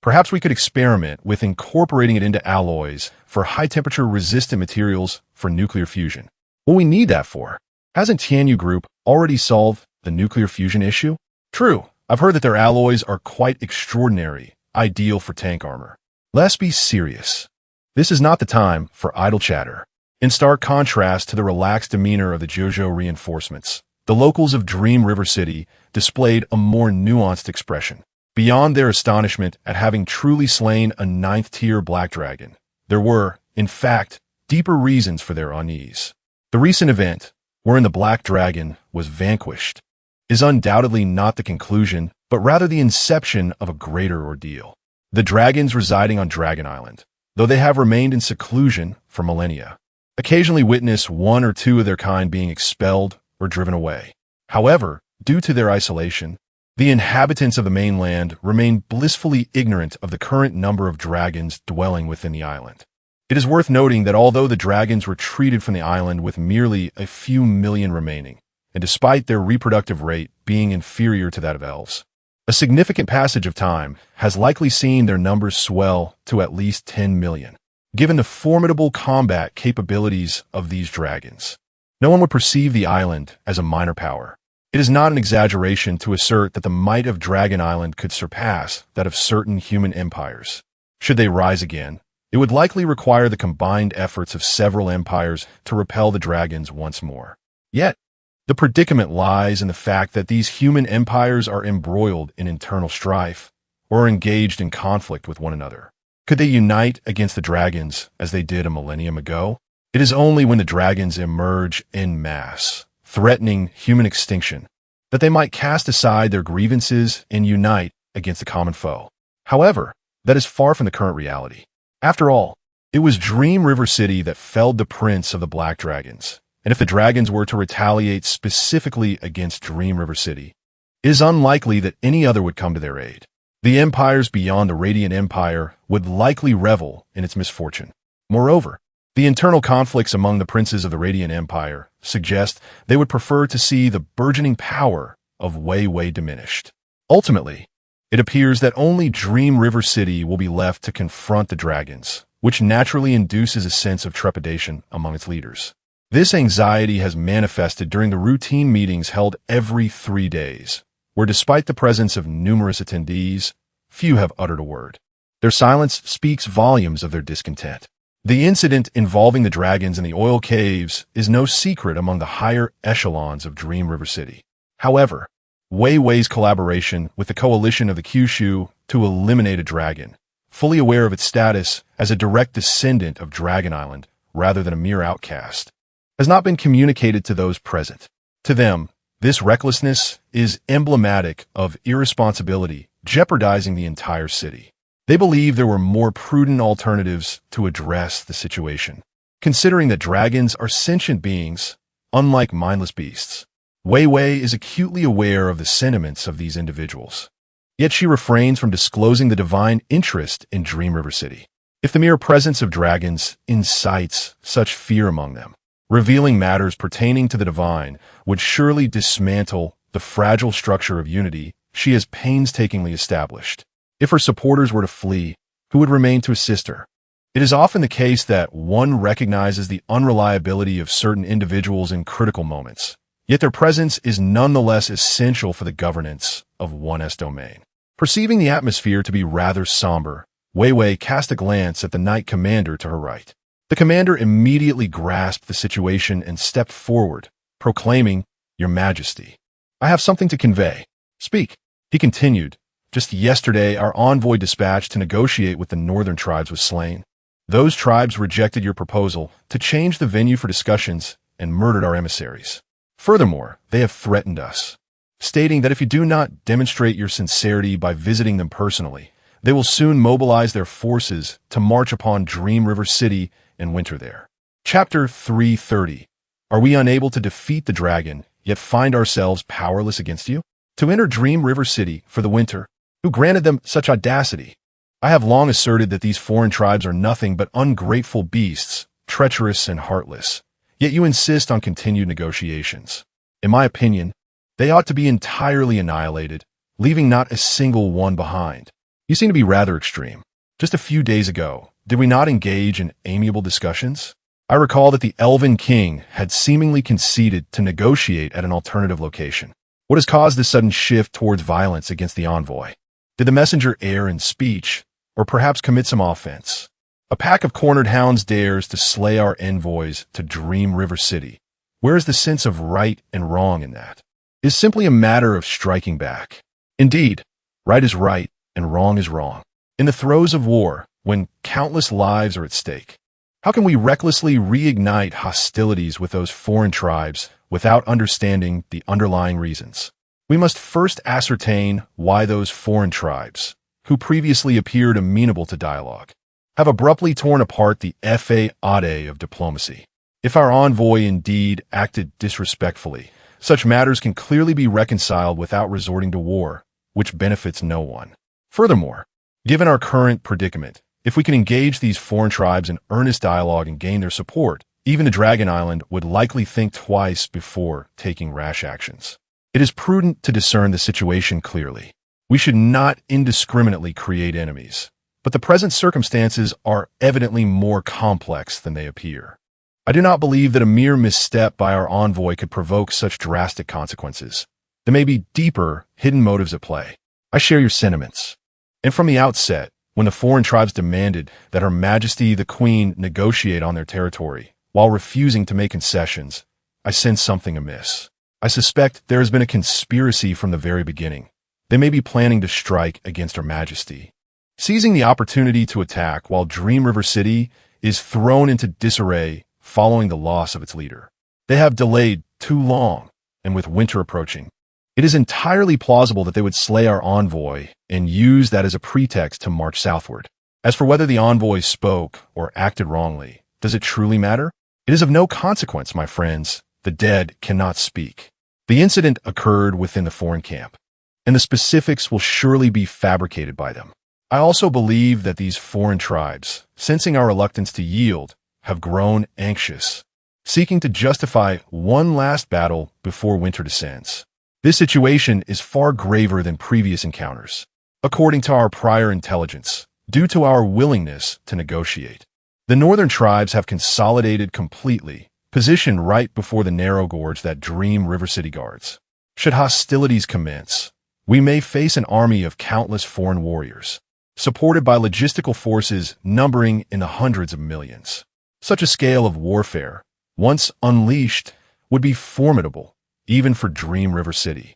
Perhaps we could experiment with incorporating it into alloys for high-temperature resistant materials for nuclear fusion. What we need that for? Hasn't Tianyu Group already solved the nuclear fusion issue? True, I've heard that their alloys are quite extraordinary, ideal for tank armor. Let's be serious. This is not the time for idle chatter. In stark contrast to the relaxed demeanor of the Jojo reinforcements, the locals of Dream River City displayed a more nuanced expression. Beyond their astonishment at having truly slain a 9th-tier black dragon, there were, in fact, deeper reasons for their unease. The recent event, wherein the black dragon was vanquished, is undoubtedly not the conclusion, but rather the inception of a greater ordeal. The dragons residing on Dragon Island, though they have remained in seclusion for millennia, occasionally witness one or two of their kind being expelled or driven away. However, due to their isolation, the inhabitants of the mainland remain blissfully ignorant of the current number of dragons dwelling within the island. It is worth noting that although the dragons retreated from the island with merely a few million remaining, and despite their reproductive rate being inferior to that of elves, a significant passage of time has likely seen their numbers swell to at least 10 million. Given the formidable combat capabilities of these dragons, no one would perceive the island as a minor power. It is not an exaggeration to assert that the might of Dragon Island could surpass that of certain human empires. Should they rise again, it would likely require the combined efforts of several empires to repel the dragons once more. Yet, the predicament lies in the fact that these human empires are embroiled in internal strife or are engaged in conflict with one another. Could they unite against the dragons as they did a millennium ago? It is only when the dragons emerge en masse, threatening human extinction, that they might cast aside their grievances and unite against a common foe. However, that is far from the current reality. After all, it was Dream River City that felled the prince of the Black Dragons, and if the dragons were to retaliate specifically against Dream River City, it is unlikely that any other would come to their aid. The empires beyond the Radiant Empire would likely revel in its misfortune. Moreover, the internal conflicts among the princes of the Radiant Empire suggest they would prefer to see the burgeoning power of Wei Wei diminished. Ultimately, it appears that only Dream River City will be left to confront the dragons, which naturally induces a sense of trepidation among its leaders. This anxiety has manifested during the routine meetings held every 3 days, where despite the presence of numerous attendees, few have uttered a word. Their silence speaks volumes of their discontent. The incident involving the dragons in the oil caves is no secret among the higher echelons of Dream River City. However, Wei Wei's collaboration with the coalition of the Kyushu to eliminate a dragon, fully aware of its status as a direct descendant of Dragon Island rather than a mere outcast, has not been communicated to those present. To them, this recklessness is emblematic of irresponsibility, jeopardizing the entire city. They believe there were more prudent alternatives to address the situation. Considering that dragons are sentient beings, unlike mindless beasts, Wei Wei is acutely aware of the sentiments of these individuals. Yet she refrains from disclosing the divine interest in Dream River City. If the mere presence of dragons incites such fear among them, revealing matters pertaining to the divine would surely dismantle the fragile structure of unity she has painstakingly established. If her supporters were to flee, who would remain to assist her? It is often the case that one recognizes the unreliability of certain individuals in critical moments, yet their presence is nonetheless essential for the governance of one's domain. Perceiving the atmosphere to be rather somber, Wei Wei cast a glance at the Knight Commander to her right. The commander immediately grasped the situation and stepped forward, proclaiming, "Your Majesty, I have something to convey." "Speak," he continued. "Just yesterday, our envoy dispatched to negotiate with the northern tribes was slain. Those tribes rejected your proposal to change the venue for discussions and murdered our emissaries. Furthermore, they have threatened us, stating that if you do not demonstrate your sincerity by visiting them personally, they will soon mobilize their forces to march upon Dream River City and winter there." Chapter 330. Are we unable to defeat the dragon, yet find ourselves powerless against you? To enter Dream River City for the winter, who granted them such audacity? I have long asserted that these foreign tribes are nothing but ungrateful beasts, treacherous and heartless, Yet you insist on continued negotiations. In my opinion, they ought to be entirely annihilated, leaving not a single one behind. You seem to be rather extreme. Just a few days ago, did we not engage in amiable discussions? I recall that the Elven King had seemingly conceded to negotiate at an alternative location. What has caused this sudden shift towards violence against the envoy? Did the messenger err in speech, or perhaps commit some offense? A pack of cornered hounds dares to slay our envoys to Dream River City. Where is the sense of right and wrong in that? It is simply a matter of striking back. Indeed, right is right and wrong is wrong. In the throes of war, when countless lives are at stake, how can we recklessly reignite hostilities with those foreign tribes without understanding the underlying reasons? We must first ascertain why those foreign tribes, who previously appeared amenable to dialogue, have abruptly torn apart the AtoZ of diplomacy. If our envoy indeed acted disrespectfully, such matters can clearly be reconciled without resorting to war, which benefits no one. Furthermore, given our current predicament, if we can engage these foreign tribes in earnest dialogue and gain their support, even the Dragon Island would likely think twice before taking rash actions. It is prudent to discern the situation clearly. We should not indiscriminately create enemies, but the present circumstances are evidently more complex than they appear. I do not believe that a mere misstep by our envoy could provoke such drastic consequences. There may be deeper, hidden motives at play. I share your sentiments. And from the outset, when the foreign tribes demanded that Her Majesty the Queen negotiate on their territory, while refusing to make concessions, I sensed something amiss. I suspect there has been a conspiracy from the very beginning. They may be planning to strike against Her Majesty, seizing the opportunity to attack while Dream River City is thrown into disarray following the loss of its leader. They have delayed too long, and with winter approaching, it is entirely plausible that they would slay our envoy and use that as a pretext to march southward. As for whether the envoy spoke or acted wrongly, does it truly matter? It is of no consequence, my friends. The dead cannot speak. The incident occurred within the foreign camp, and the specifics will surely be fabricated by them. I also believe that these foreign tribes, sensing our reluctance to yield, have grown anxious, seeking to justify one last battle before winter descends. This situation is far graver than previous encounters, according to our prior intelligence, due to our willingness to negotiate. The northern tribes have consolidated completely, positioned right before the narrow gorge that Dream River City guards. Should hostilities commence, we may face an army of countless foreign warriors, supported by logistical forces numbering in the hundreds of millions. Such a scale of warfare, once unleashed, would be formidable, even for Dream River City.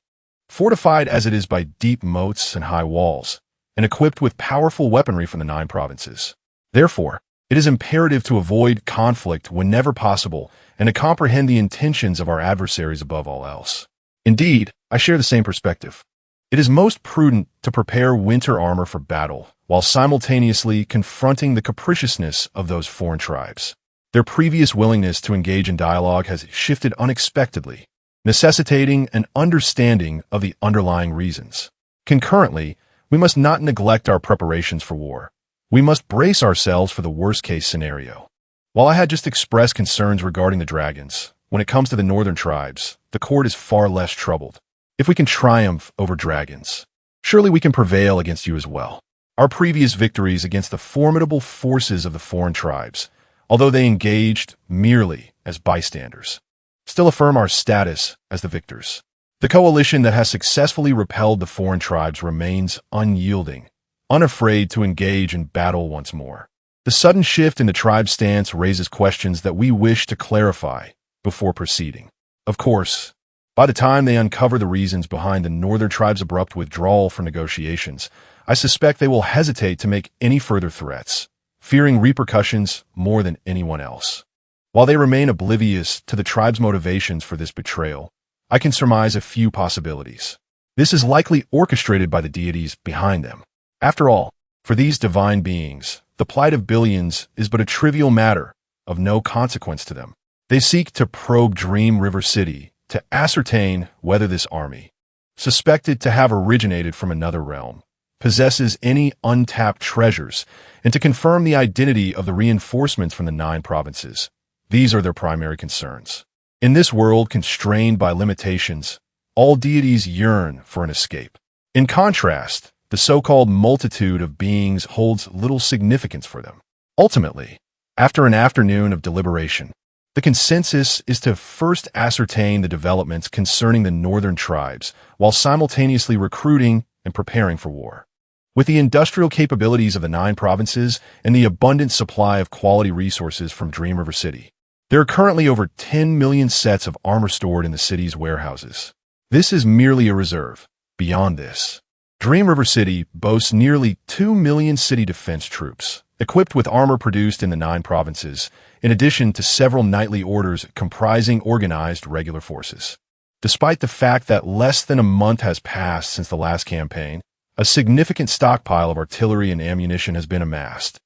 Fortified as it is by deep moats and high walls, and equipped with powerful weaponry from the 9 provinces. Therefore, it is imperative to avoid conflict whenever possible and to comprehend the intentions of our adversaries above all else. Indeed, I share the same perspective. It is most prudent to prepare winter armor for battle, while simultaneously confronting the capriciousness of those foreign tribes. Their previous willingness to engage in dialogue has shifted unexpectedly, necessitating an understanding of the underlying reasons. Concurrently, we must not neglect our preparations for war. We must brace ourselves for the worst-case scenario. While I had just expressed concerns regarding the dragons, when it comes to the northern tribes, the court is far less troubled. If we can triumph over dragons, surely we can prevail against you as well. Our previous victories against the formidable forces of the foreign tribes, although they engaged merely as bystanders, still affirm our status as the victors. The coalition that has successfully repelled the foreign tribes remains unyielding, unafraid to engage in battle once more. The sudden shift in the tribe's stance raises questions that we wish to clarify before proceeding. Of course, by the time they uncover the reasons behind the northern tribe's abrupt withdrawal from negotiations, I suspect they will hesitate to make any further threats, fearing repercussions more than anyone else. While they remain oblivious to the tribe's motivations for this betrayal, I can surmise a few possibilities. This is likely orchestrated by the deities behind them. After all, for these divine beings, the plight of billions is but a trivial matter of no consequence to them. They seek to probe Dream River City to ascertain whether this army, suspected to have originated from another realm, possesses any untapped treasures, and to confirm the identity of the reinforcements from the 9 provinces. These are their primary concerns. In this world constrained by limitations, all deities yearn for an escape. In contrast, the so-called multitude of beings holds little significance for them. Ultimately, after an afternoon of deliberation, the consensus is to first ascertain the developments concerning the northern tribes while simultaneously recruiting and preparing for war. With the industrial capabilities of the 9 provinces and the abundant supply of quality resources from Dream River City, there are currently over 10 million sets of armor stored in the city's warehouses. This is merely a reserve. Beyond this, Dream River City boasts nearly 2 million city defense troops, equipped with armor produced in the 9 provinces, in addition to several nightly orders comprising organized regular forces. Despite the fact that less than a month has passed since the last campaign, a significant stockpile of artillery and ammunition has been amassed,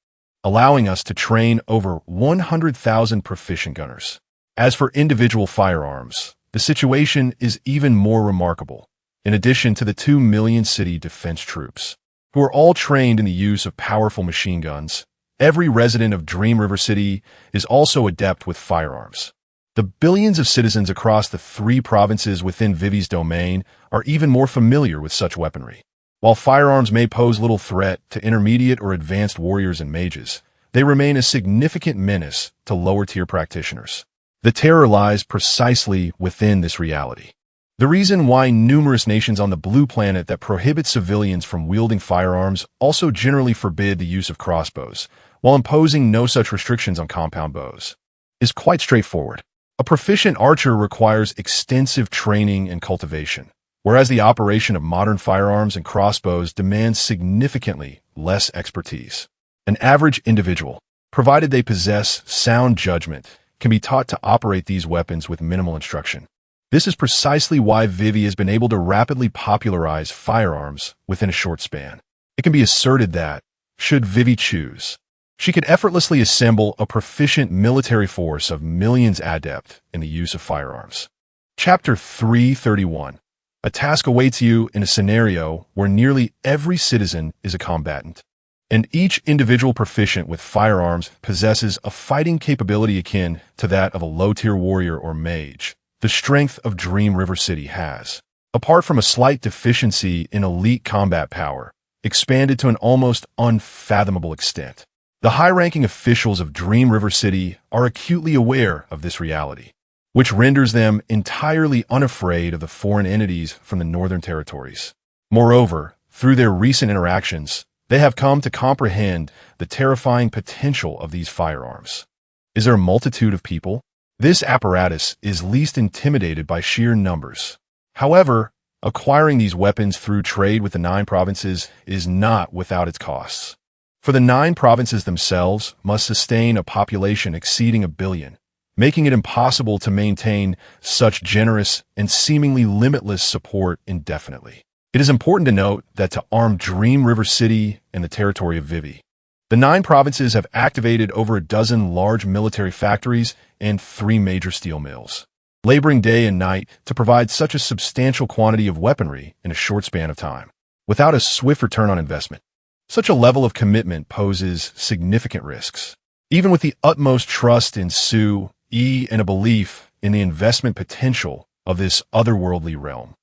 allowing us to train over 100,000 proficient gunners. As for individual firearms, the situation is even more remarkable. In addition to the 2 million city defense troops, who are all trained in the use of powerful machine guns, every resident of Dream River City is also adept with firearms. The billions of citizens across the 3 provinces within Vivi's domain are even more familiar with such weaponry. While firearms may pose little threat to intermediate or advanced warriors and mages, they remain a significant menace to lower-tier practitioners. The terror lies precisely within this reality. The reason why numerous nations on the blue planet that prohibit civilians from wielding firearms also generally forbid the use of crossbows, while imposing no such restrictions on compound bows, is quite straightforward. A proficient archer requires extensive training and cultivation, whereas the operation of modern firearms and crossbows demands significantly less expertise. An average individual, provided they possess sound judgment, can be taught to operate these weapons with minimal instruction. This is precisely why Vivi has been able to rapidly popularize firearms within a short span. It can be asserted that, should Vivi choose, she could effortlessly assemble a proficient military force of millions adept in the use of firearms. Chapter 331. A task awaits you in a scenario where nearly every citizen is a combatant, and each individual proficient with firearms possesses a fighting capability akin to that of a low-tier warrior or mage. The strength of Dream River City has, apart from a slight deficiency in elite combat power, expanded to an almost unfathomable extent. The high-ranking officials of Dream River City are acutely aware of this reality, which renders them entirely unafraid of the foreign entities from the Northern Territories. Moreover, through their recent interactions, they have come to comprehend the terrifying potential of these firearms. Is there a multitude of people? This apparatus is least intimidated by sheer numbers. However, acquiring these weapons through trade with the 9 provinces is not without its costs. For the 9 provinces themselves must sustain a population exceeding 1 billion, making it impossible to maintain such generous and seemingly limitless support indefinitely. It is important to note that to arm Dream River City and the territory of Vivi, the 9 provinces have activated over a dozen large military factories and 3 major steel mills, laboring day and night to provide such a substantial quantity of weaponry in a short span of time, without a swift return on investment. Such a level of commitment poses significant risks. Even with the utmost trust in Sue E and a belief in the investment potential of this otherworldly realm,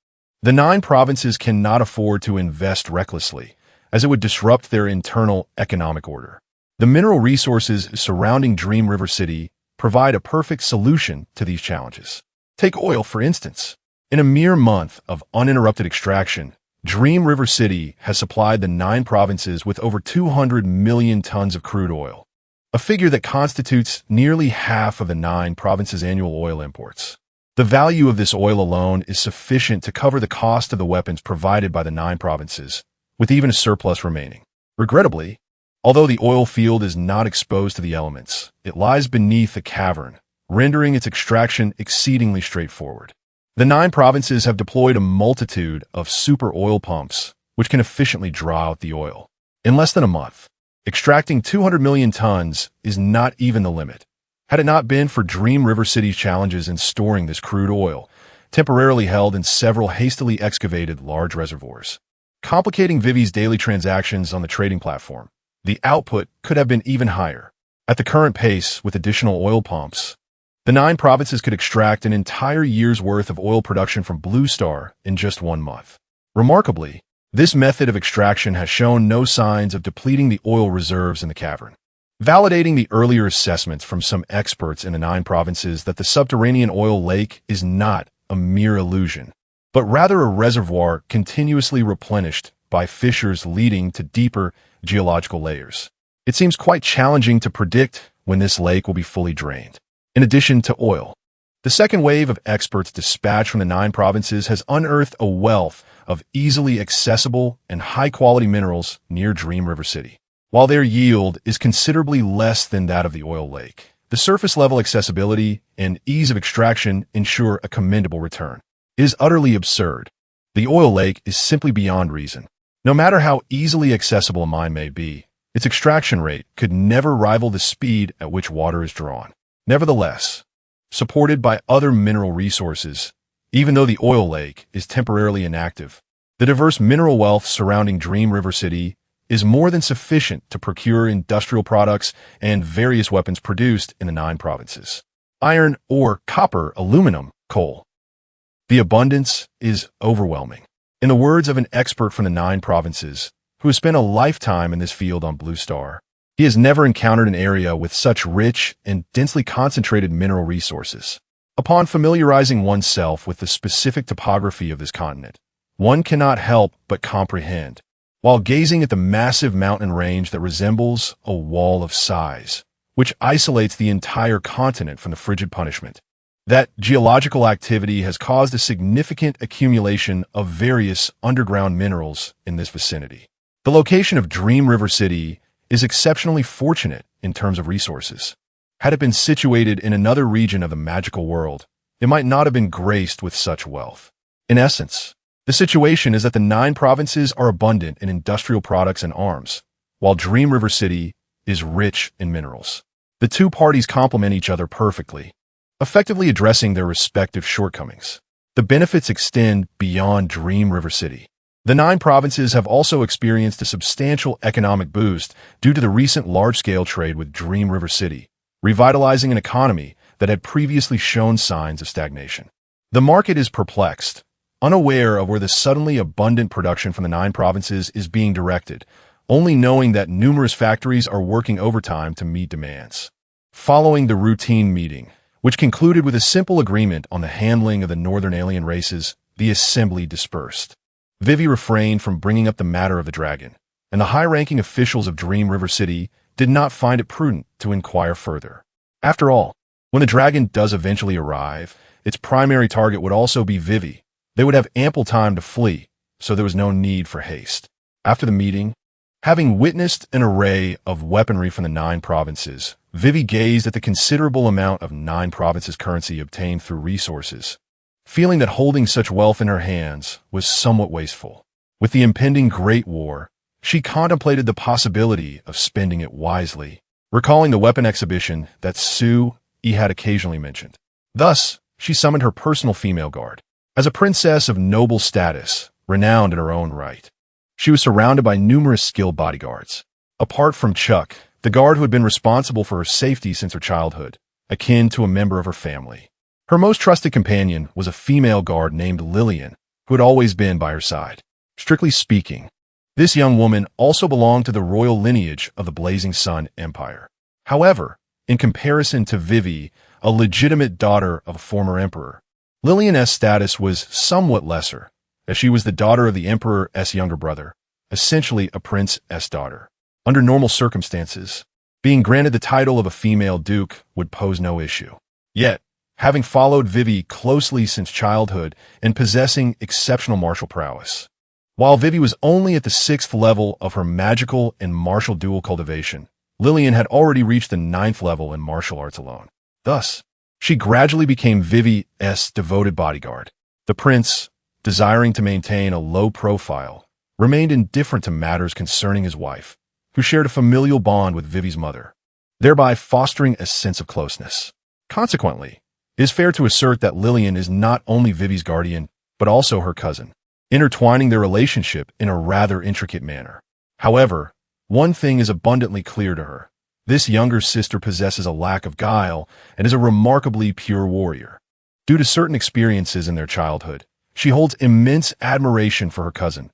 the 9 provinces cannot afford to invest recklessly, as it would disrupt their internal economic order. The mineral resources surrounding Dream River City provide a perfect solution to these challenges. Take oil, for instance. In a mere month of uninterrupted extraction, Dream River City has supplied the 9 provinces with over 200 million tons of crude oil, a figure that constitutes nearly half of the 9 provinces' annual oil imports. The value of this oil alone is sufficient to cover the cost of the weapons provided by the 9 provinces, with even a surplus remaining. Regrettably, although the oil field is not exposed to the elements, it lies beneath a cavern, rendering its extraction exceedingly straightforward. The 9 provinces have deployed a multitude of super oil pumps, which can efficiently draw out the oil. In less than a month, extracting 200 million tons is not even the limit. Had it not been for Dream River City's challenges in storing this crude oil, temporarily held in several hastily excavated large reservoirs, complicating Vivi's daily transactions on the trading platform, the output could have been even higher. At the current pace, with additional oil pumps, The 9 provinces could extract an entire year's worth of oil production from Blue Star in just 1 month. Remarkably, this method of extraction has shown no signs of depleting the oil reserves in the cavern, validating the earlier assessments from some experts in the 9 provinces that the subterranean oil lake is not a mere illusion, but rather a reservoir continuously replenished by fissures leading to deeper geological layers. It seems quite challenging to predict when this lake will be fully drained. In addition to oil, the second wave of experts dispatched from the 9 provinces has unearthed a wealth of easily accessible and high-quality minerals near Dream River City. While their yield is considerably less than that of the oil lake, the surface-level accessibility and ease of extraction ensure a commendable return. It is utterly absurd. The oil lake is simply beyond reason. No matter how easily accessible a mine may be, its extraction rate could never rival the speed at which water is drawn. Nevertheless, supported by other mineral resources, even though the oil lake is temporarily inactive, the diverse mineral wealth surrounding Dream River City is more than sufficient to procure industrial products and various weapons produced in the 9 provinces. Iron, ore, copper, aluminum, coal. The abundance is overwhelming. In the words of an expert from the 9 provinces, who has spent a lifetime in this field on Blue Star, he has never encountered an area with such rich and densely concentrated mineral resources. Upon familiarizing oneself with the specific topography of this continent, one cannot help but comprehend, while gazing at the massive mountain range that resembles a wall of size, which isolates the entire continent from the frigid punishment, that geological activity has caused a significant accumulation of various underground minerals in this vicinity. The location of Dream River City is exceptionally fortunate in terms of resources. Had it been situated in another region of the magical world, it might not have been graced with such wealth. In essence, the situation is that the 9 provinces are abundant in industrial products and arms, while Dream River City is rich in minerals. The two parties complement each other perfectly, effectively addressing their respective shortcomings. The benefits extend beyond Dream River City. The 9 provinces have also experienced a substantial economic boost due to the recent large-scale trade with Dream River City, revitalizing an economy that had previously shown signs of stagnation. The market is perplexed, unaware of where the suddenly abundant production from the 9 provinces is being directed, only knowing that numerous factories are working overtime to meet demands. Following the routine meeting, which concluded with a simple agreement on the handling of the northern alien races, the assembly dispersed. Vivi refrained from bringing up the matter of the dragon, and the high-ranking officials of Dream River City did not find it prudent to inquire further. After all, when the dragon does eventually arrive, its primary target would also be Vivi. They would have ample time to flee, so there was no need for haste. After the meeting, having witnessed an array of weaponry from the 9 provinces, Vivi gazed at the considerable amount of 9 provinces currency obtained through resources, feeling that holding such wealth in her hands was somewhat wasteful. With the impending Great War, she contemplated the possibility of spending it wisely, recalling the weapon exhibition that Sue E had occasionally mentioned. Thus, she summoned her personal female guard. As a princess of noble status, renowned in her own right, she was surrounded by numerous skilled bodyguards. Apart from Chuck, the guard who had been responsible for her safety since her childhood, akin to a member of her family. Her most trusted companion was a female guard named Lillian, who had always been by her side. Strictly speaking, this young woman also belonged to the royal lineage of the Blazing Sun Empire. However, in comparison to Vivi, a legitimate daughter of a former emperor, Lillian's status was somewhat lesser, as she was the daughter of the emperor's younger brother, essentially a prince's daughter. Under normal circumstances, being granted the title of a female duke would pose no issue. Yet, having followed Vivi closely since childhood and possessing exceptional martial prowess, while Vivi was only at the 6th level of her magical and martial dual cultivation, Lillian had already reached the 9th level in martial arts alone. Thus, she gradually became Vivi's devoted bodyguard. The prince, desiring to maintain a low profile, remained indifferent to matters concerning his wife, who shared a familial bond with Vivi's mother, thereby fostering a sense of closeness. Consequently, it is fair to assert that Lillian is not only Vivi's guardian, but also her cousin, intertwining their relationship in a rather intricate manner. However, one thing is abundantly clear to her. This younger sister possesses a lack of guile and is a remarkably pure warrior. Due to certain experiences in their childhood, she holds immense admiration for her cousin.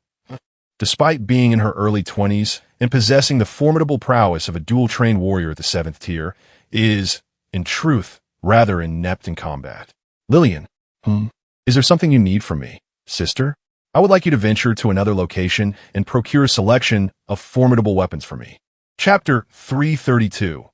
Despite being in her early 20s and possessing the formidable prowess of a dual-trained warrior at the 7th tier, is, in truth, rather inept in combat. Lillian, is there something you need from me, sister? I would like you to venture to another location and procure a selection of formidable weapons for me. Chapter 332.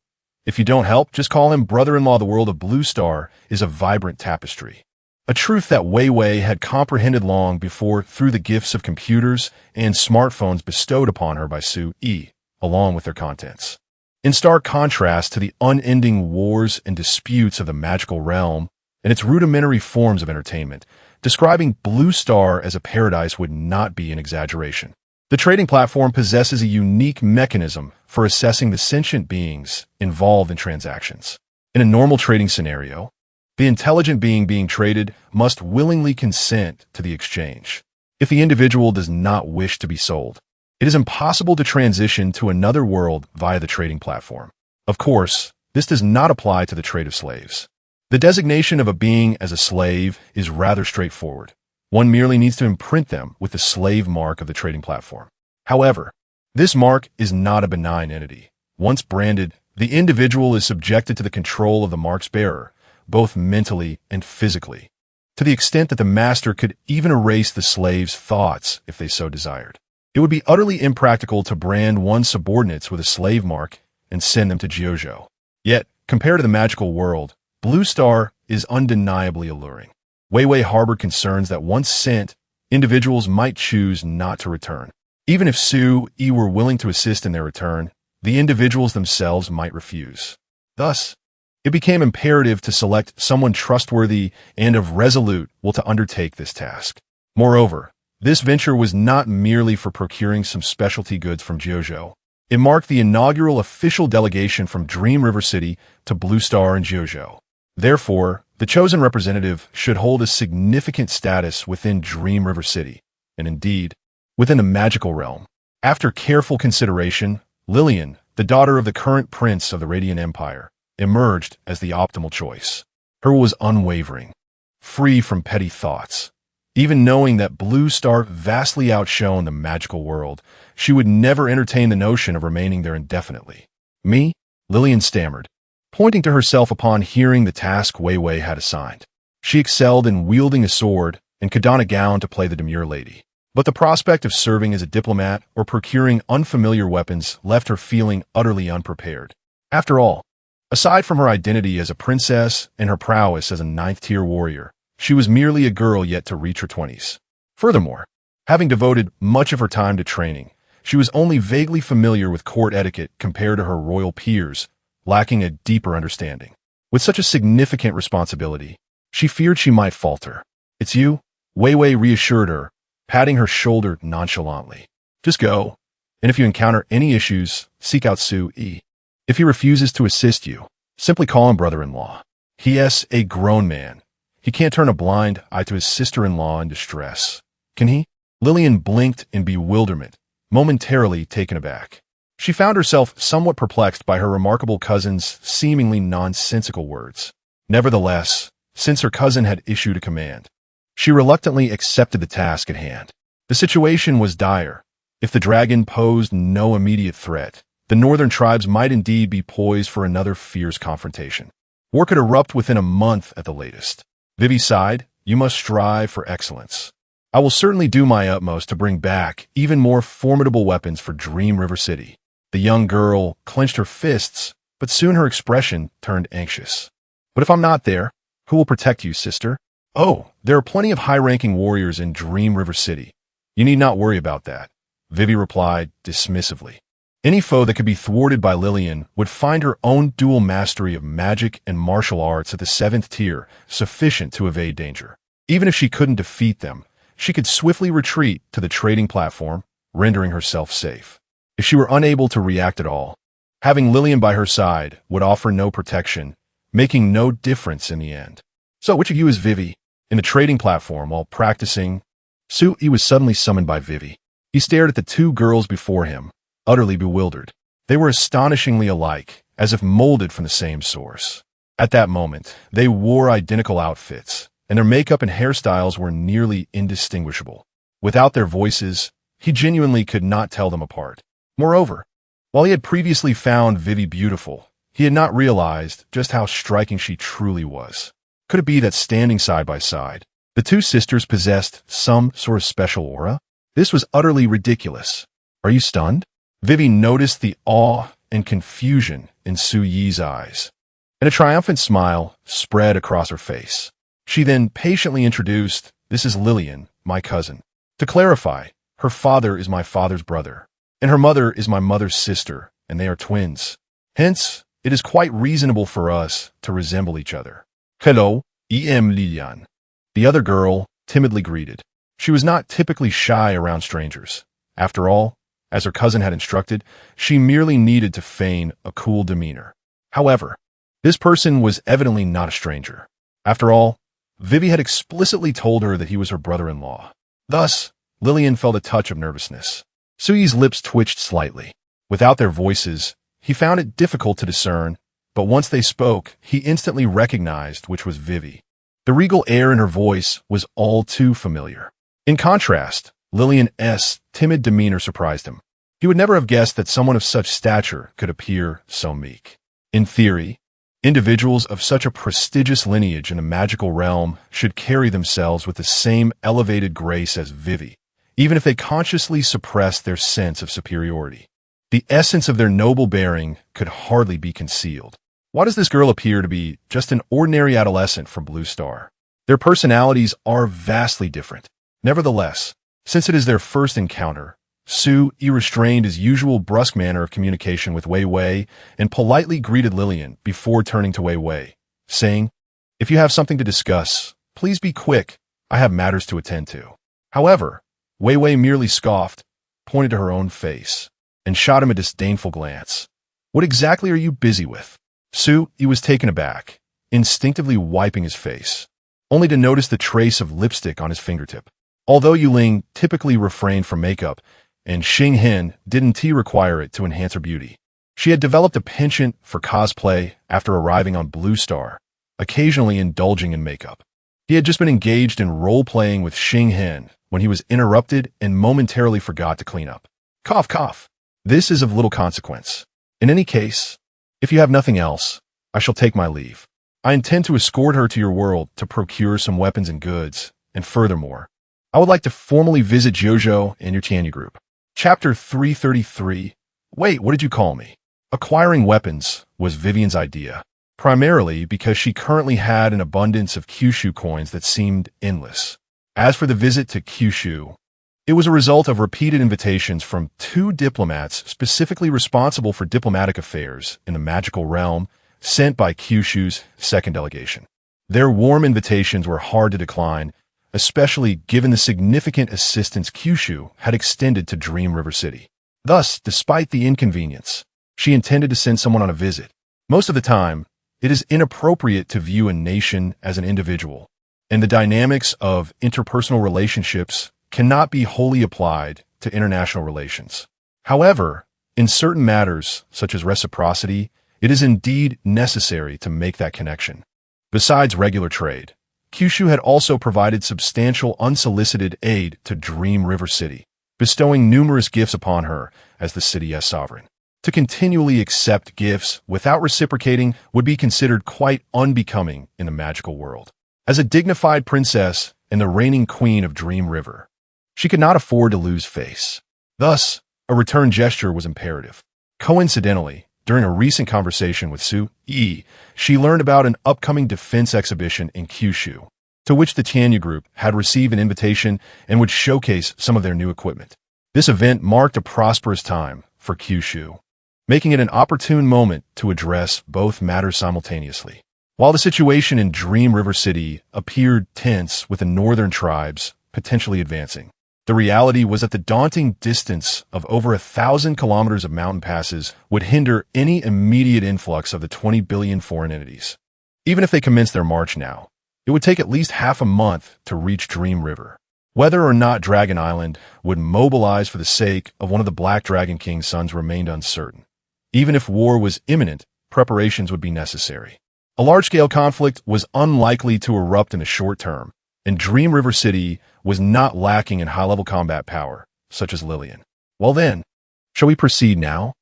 If you don't help, just call him brother-in-law. The world of Blue Star is a vibrant tapestry. A truth that Wei Wei had comprehended long before through the gifts of computers and smartphones bestowed upon her by Su Yi, along with their contents. In stark contrast to the unending wars and disputes of the magical realm and its rudimentary forms of entertainment, describing Blue Star as a paradise would not be an exaggeration. The trading platform possesses a unique mechanism for assessing the sentient beings involved in transactions. In a normal trading scenario, the intelligent being traded must willingly consent to the exchange. If the individual does not wish to be sold, it is impossible to transition to another world via the trading platform. Of course, this does not apply to the trade of slaves. The designation of a being as a slave is rather straightforward. One merely needs to imprint them with the slave mark of the trading platform. However, this mark is not a benign entity. Once branded, the individual is subjected to the control of the mark's bearer, both mentally and physically, to the extent that the master could even erase the slave's thoughts if they so desired. It would be utterly impractical to brand one's subordinates with a slave mark and send them to Jiuzhou. Yet, compared to the magical world, Blue Star is undeniably alluring. Wei Wei harbored concerns that once sent, individuals might choose not to return. Even if Su Yi were willing to assist in their return, the individuals themselves might refuse. Thus, it became imperative to select someone trustworthy and of resolute will to undertake this task. Moreover, this venture was not merely for procuring some specialty goods from Jiuzhou. It marked the inaugural official delegation from Dream River City to Blue Star and Jiuzhou. Therefore, the chosen representative should hold a significant status within Dream River City, and indeed, within the magical realm. After careful consideration, Lillian, the daughter of the current prince of the Radiant Empire, emerged as the optimal choice. Her will was unwavering, free from petty thoughts. Even knowing that Blue Star vastly outshone the magical world, she would never entertain the notion of remaining there indefinitely. Me? Lillian stammered, pointing to herself upon hearing the task Wei Wei had assigned. She excelled in wielding a sword and could don a gown to play the demure lady. But the prospect of serving as a diplomat or procuring unfamiliar weapons left her feeling utterly unprepared. After all, aside from her identity as a princess and her prowess as a 9th-tier warrior, she was merely a girl yet to reach her 20s. Furthermore, having devoted much of her time to training, she was only vaguely familiar with court etiquette compared to her royal peers, lacking a deeper understanding. With such a significant responsibility, she feared she might falter. "It's you?" Wei Wei reassured her, patting her shoulder nonchalantly. "Just go, and if you encounter any issues, seek out Su Yi. If he refuses to assist you, simply call him brother-in-law. He is a grown man. He can't turn a blind eye to his sister-in-law in distress. Can he?" Lillian blinked in bewilderment, momentarily taken aback. She found herself somewhat perplexed by her remarkable cousin's seemingly nonsensical words. Nevertheless, since her cousin had issued a command, she reluctantly accepted the task at hand. The situation was dire. If the dragon posed no immediate threat, the northern tribes might indeed be poised for another fierce confrontation. War could erupt within a month at the latest. Vivi sighed, "You must strive for excellence. I will certainly do my utmost to bring back even more formidable weapons for Dream River City." The young girl clenched her fists, but soon her expression turned anxious. "But if I'm not there, who will protect you, sister?" "Oh, there are plenty of high-ranking warriors in Dream River City. You need not worry about that," Vivi replied dismissively. Any foe that could be thwarted by Lillian would find her own dual mastery of magic and martial arts at the 7th tier sufficient to evade danger. Even if she couldn't defeat them, she could swiftly retreat to the trading platform, rendering herself safe. If she were unable to react at all, having Lillian by her side would offer no protection, making no difference in the end. "So which of you is Vivi?" In the trading platform while practicing, Su Yi was suddenly summoned by Vivi. He stared at the two girls before him, utterly bewildered. They were astonishingly alike, as if molded from the same source. At that moment, they wore identical outfits, and their makeup and hairstyles were nearly indistinguishable. Without their voices, he genuinely could not tell them apart. Moreover, while he had previously found Vivi beautiful, he had not realized just how striking she truly was. Could it be that standing side by side, the two sisters possessed some sort of special aura? This was utterly ridiculous. Are you stunned? Vivi noticed the awe and confusion in Su Yi's eyes, and a triumphant smile spread across her face. She then patiently introduced, "This is Lillian, my cousin. To clarify, her father is my father's brother, and her mother is my mother's sister, and they are twins. Hence, it is quite reasonable for us to resemble each other." "Hello, Lillian." The other girl timidly greeted. She was not typically shy around strangers. After all, as her cousin had instructed, she merely needed to feign a cool demeanor. However, this person was evidently not a stranger. After all, Vivi had explicitly told her that he was her brother-in-law. Thus, Lillian felt a touch of nervousness. Suyi's lips twitched slightly. Without their voices, he found it difficult to discern, but once they spoke, he instantly recognized which was Vivi. The regal air in her voice was all too familiar. In contrast, Lillian's timid demeanor surprised him. He would never have guessed that someone of such stature could appear so meek. In theory, individuals of such a prestigious lineage in a magical realm should carry themselves with the same elevated grace as Vivi, even if they consciously suppress their sense of superiority. The essence of their noble bearing could hardly be concealed. Why does this girl appear to be just an ordinary adolescent from Blue Star? Their personalities are vastly different. Nevertheless, since it is their first encounter, Su Yi restrained his usual brusque manner of communication with Wei Wei and politely greeted Lillian before turning to Wei Wei, saying, "If you have something to discuss, please be quick. I have matters to attend to." However, Wei Wei merely scoffed, pointed to her own face, and shot him a disdainful glance. "What exactly are you busy with?" Su Yi was taken aback, instinctively wiping his face, only to notice the trace of lipstick on his fingertip. Although Yuling typically refrained from makeup, and Xing Hen didn't require it to enhance her beauty, she had developed a penchant for cosplay after arriving on Blue Star, occasionally indulging in makeup. He had just been engaged in role-playing with Xing Hen when he was interrupted and momentarily forgot to clean up. Cough, cough. This is of little consequence. In any case, if you have nothing else, I shall take my leave. I intend to escort her to your world to procure some weapons and goods, and furthermore, I would like to formally visit Jojo and your Tianya group. Chapter 333. Wait, what did you call me? Acquiring weapons was Vivian's idea, primarily because she currently had an abundance of Kyushu coins that seemed endless. As for the visit to Kyushu, it was a result of repeated invitations from two diplomats specifically responsible for diplomatic affairs in the magical realm, sent by Kyushu's second delegation. Their warm invitations were hard to decline, especially given the significant assistance Kyushu had extended to Dream River City. Thus, despite the inconvenience, she intended to send someone on a visit. Most of the time, it is inappropriate to view a nation as an individual, and the dynamics of interpersonal relationships cannot be wholly applied to international relations. However, in certain matters, such as reciprocity, it is indeed necessary to make that connection. Besides regular trade, Kyushu had also provided substantial unsolicited aid to Dream River City, bestowing numerous gifts upon her as the city's sovereign. To continually accept gifts without reciprocating would be considered quite unbecoming in the magical world. As a dignified princess and the reigning queen of Dream River, she could not afford to lose face. Thus, a return gesture was imperative. Coincidentally, during a recent conversation with Su Yi, she learned about an upcoming defense exhibition in Kyushu, to which the Tianya group had received an invitation and would showcase some of their new equipment. This event marked a prosperous time for Kyushu, making it an opportune moment to address both matters simultaneously. While the situation in Dream River City appeared tense with the northern tribes potentially advancing, the reality was that the daunting distance of over 1,000 kilometers of mountain passes would hinder any immediate influx of the 20 billion foreign entities. Even if they commenced their march now, it would take at least half a month to reach Dream River. Whether or not Dragon Island would mobilize for the sake of one of the Black Dragon King's sons remained uncertain. Even if war was imminent, preparations would be necessary. A large-scale conflict was unlikely to erupt in the short term, and Dream River City was not lacking in high-level combat power, such as Lillian. Well then, shall we proceed now?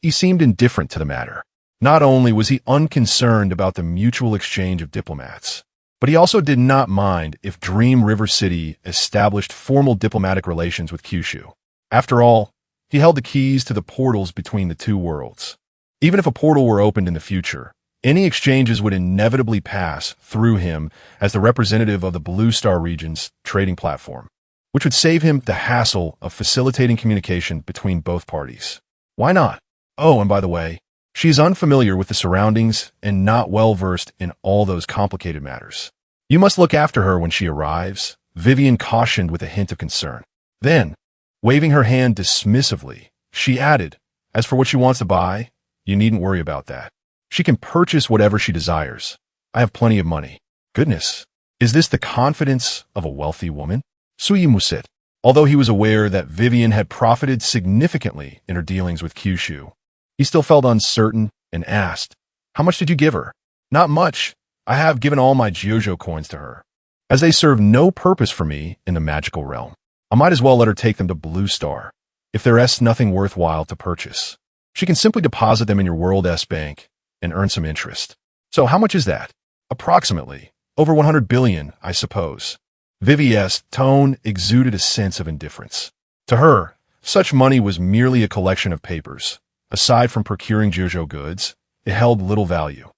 He seemed indifferent to the matter. Not only was he unconcerned about the mutual exchange of diplomats, but he also did not mind if Dream River City established formal diplomatic relations with Kyushu. After all, he held the keys to the portals between the two worlds. Even if a portal were opened in the future, any exchanges would inevitably pass through him as the representative of the Blue Star region's trading platform, which would save him the hassle of facilitating communication between both parties. Why not? Oh, and by the way, she is unfamiliar with the surroundings and not well-versed in all those complicated matters. You must look after her when she arrives, Vivian cautioned with a hint of concern. Then, waving her hand dismissively, she added, as for what she wants to buy, you needn't worry about that. She can purchase whatever she desires. I have plenty of money. Goodness, is this the confidence of a wealthy woman? Suimusit. Although he was aware that Vivian had profited significantly in her dealings with Kyushu, he still felt uncertain and asked, how much did you give her? Not much. I have given all my Jojo coins to her. As they serve no purpose for me in the magical realm, I might as well let her take them to Blue Star, if there is nothing worthwhile to purchase. She can simply deposit them in your World S Bank and earn some interest. So how much is that? Approximately. Over 100 billion, I suppose. Vivie's tone exuded a sense of indifference. To her, such money was merely a collection of papers. Aside from procuring Jojo goods, it held little value.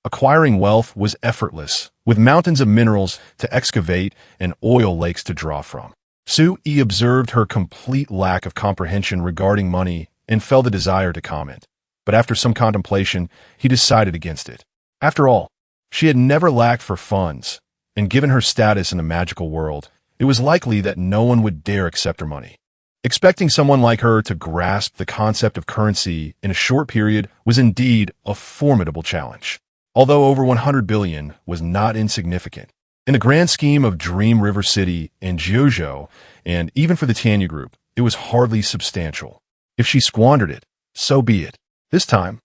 Acquiring wealth was effortless, with mountains of minerals to excavate and oil lakes to draw from. Sui observed her complete lack of comprehension regarding money and felt the desire to comment. But after some contemplation, he decided against it. After all, she had never lacked for funds, and given her status in the magical world, it was likely that no one would dare accept her money. Expecting someone like her to grasp the concept of currency in a short period was indeed a formidable challenge. Although over 100 billion was not insignificant, in the grand scheme of Dream River City and Jojo, and even for the Tanya Group, it was hardly substantial. If she squandered it, so be it. This time,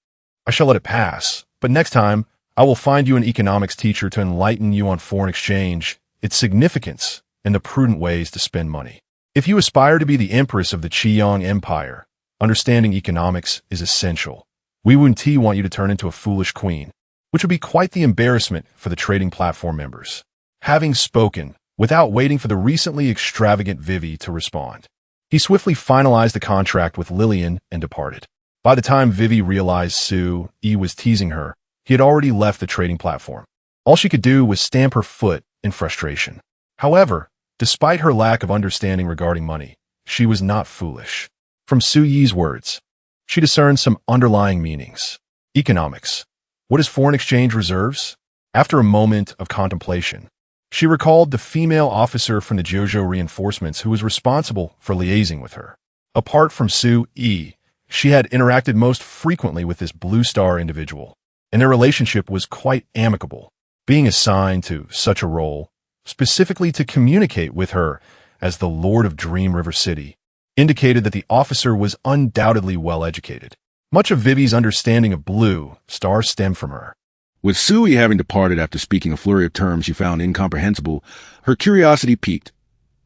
I shall let it pass, but next time, I will find you an economics teacher to enlighten you on foreign exchange, its significance, and the prudent ways to spend money. If you aspire to be the empress of the Qiyang Empire, understanding economics is essential. We wouldn't want you to turn into a foolish queen, which would be quite the embarrassment for the trading platform members. Having spoken, without waiting for the recently extravagant Vivi to respond, he swiftly finalized the contract with Lillian and departed. By the time Vivi realized Sue was teasing her, he had already left the trading platform. All she could do was stamp her foot in frustration. However, despite her lack of understanding regarding money, she was not foolish. From Su Yi's words, she discerned some underlying meanings. Economics. What is foreign exchange reserves? After a moment of contemplation, she recalled the female officer from the Jojo reinforcements who was responsible for liaising with her. Apart from Su Yi, she had interacted most frequently with this Blue Star individual, and their relationship was quite amicable. Being assigned to such a role, specifically to communicate with her as the Lord of Dream River City, indicated that the officer was undoubtedly well-educated. Much of Vivi's understanding of Blue Star stemmed from her. With Sui having departed after speaking a flurry of terms she found incomprehensible, her curiosity piqued,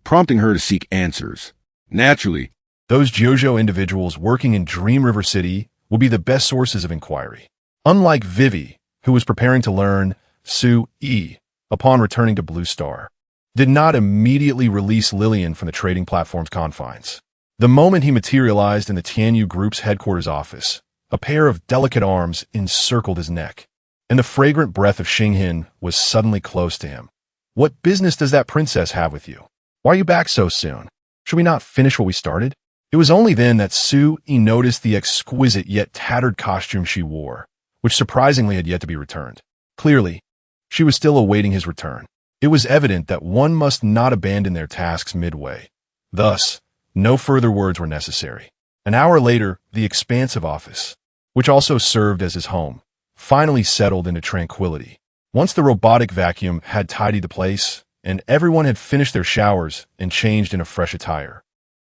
prompting her to seek answers. Naturally, those Jojo individuals working in Dream River City would be the best sources of inquiry. Unlike Vivi, who was preparing to learn, Su Yi, upon returning to Blue Star, did not immediately release Lillian from the trading platform's confines. The moment he materialized in the Tianyu Group's headquarters office, a pair of delicate arms encircled his neck, and the fragrant breath of Xinghin was suddenly close to him. What business does that princess have with you? Why are you back so soon? Should we not finish what we started? It was only then that Su Yi noticed the exquisite yet tattered costume she wore, which surprisingly had yet to be returned. Clearly, she was still awaiting his return. It was evident that one must not abandon their tasks midway. Thus, no further words were necessary. An hour later, the expansive office, which also served as his home, finally settled into tranquility. Once the robotic vacuum had tidied the place, and everyone had finished their showers and changed in a fresh attire,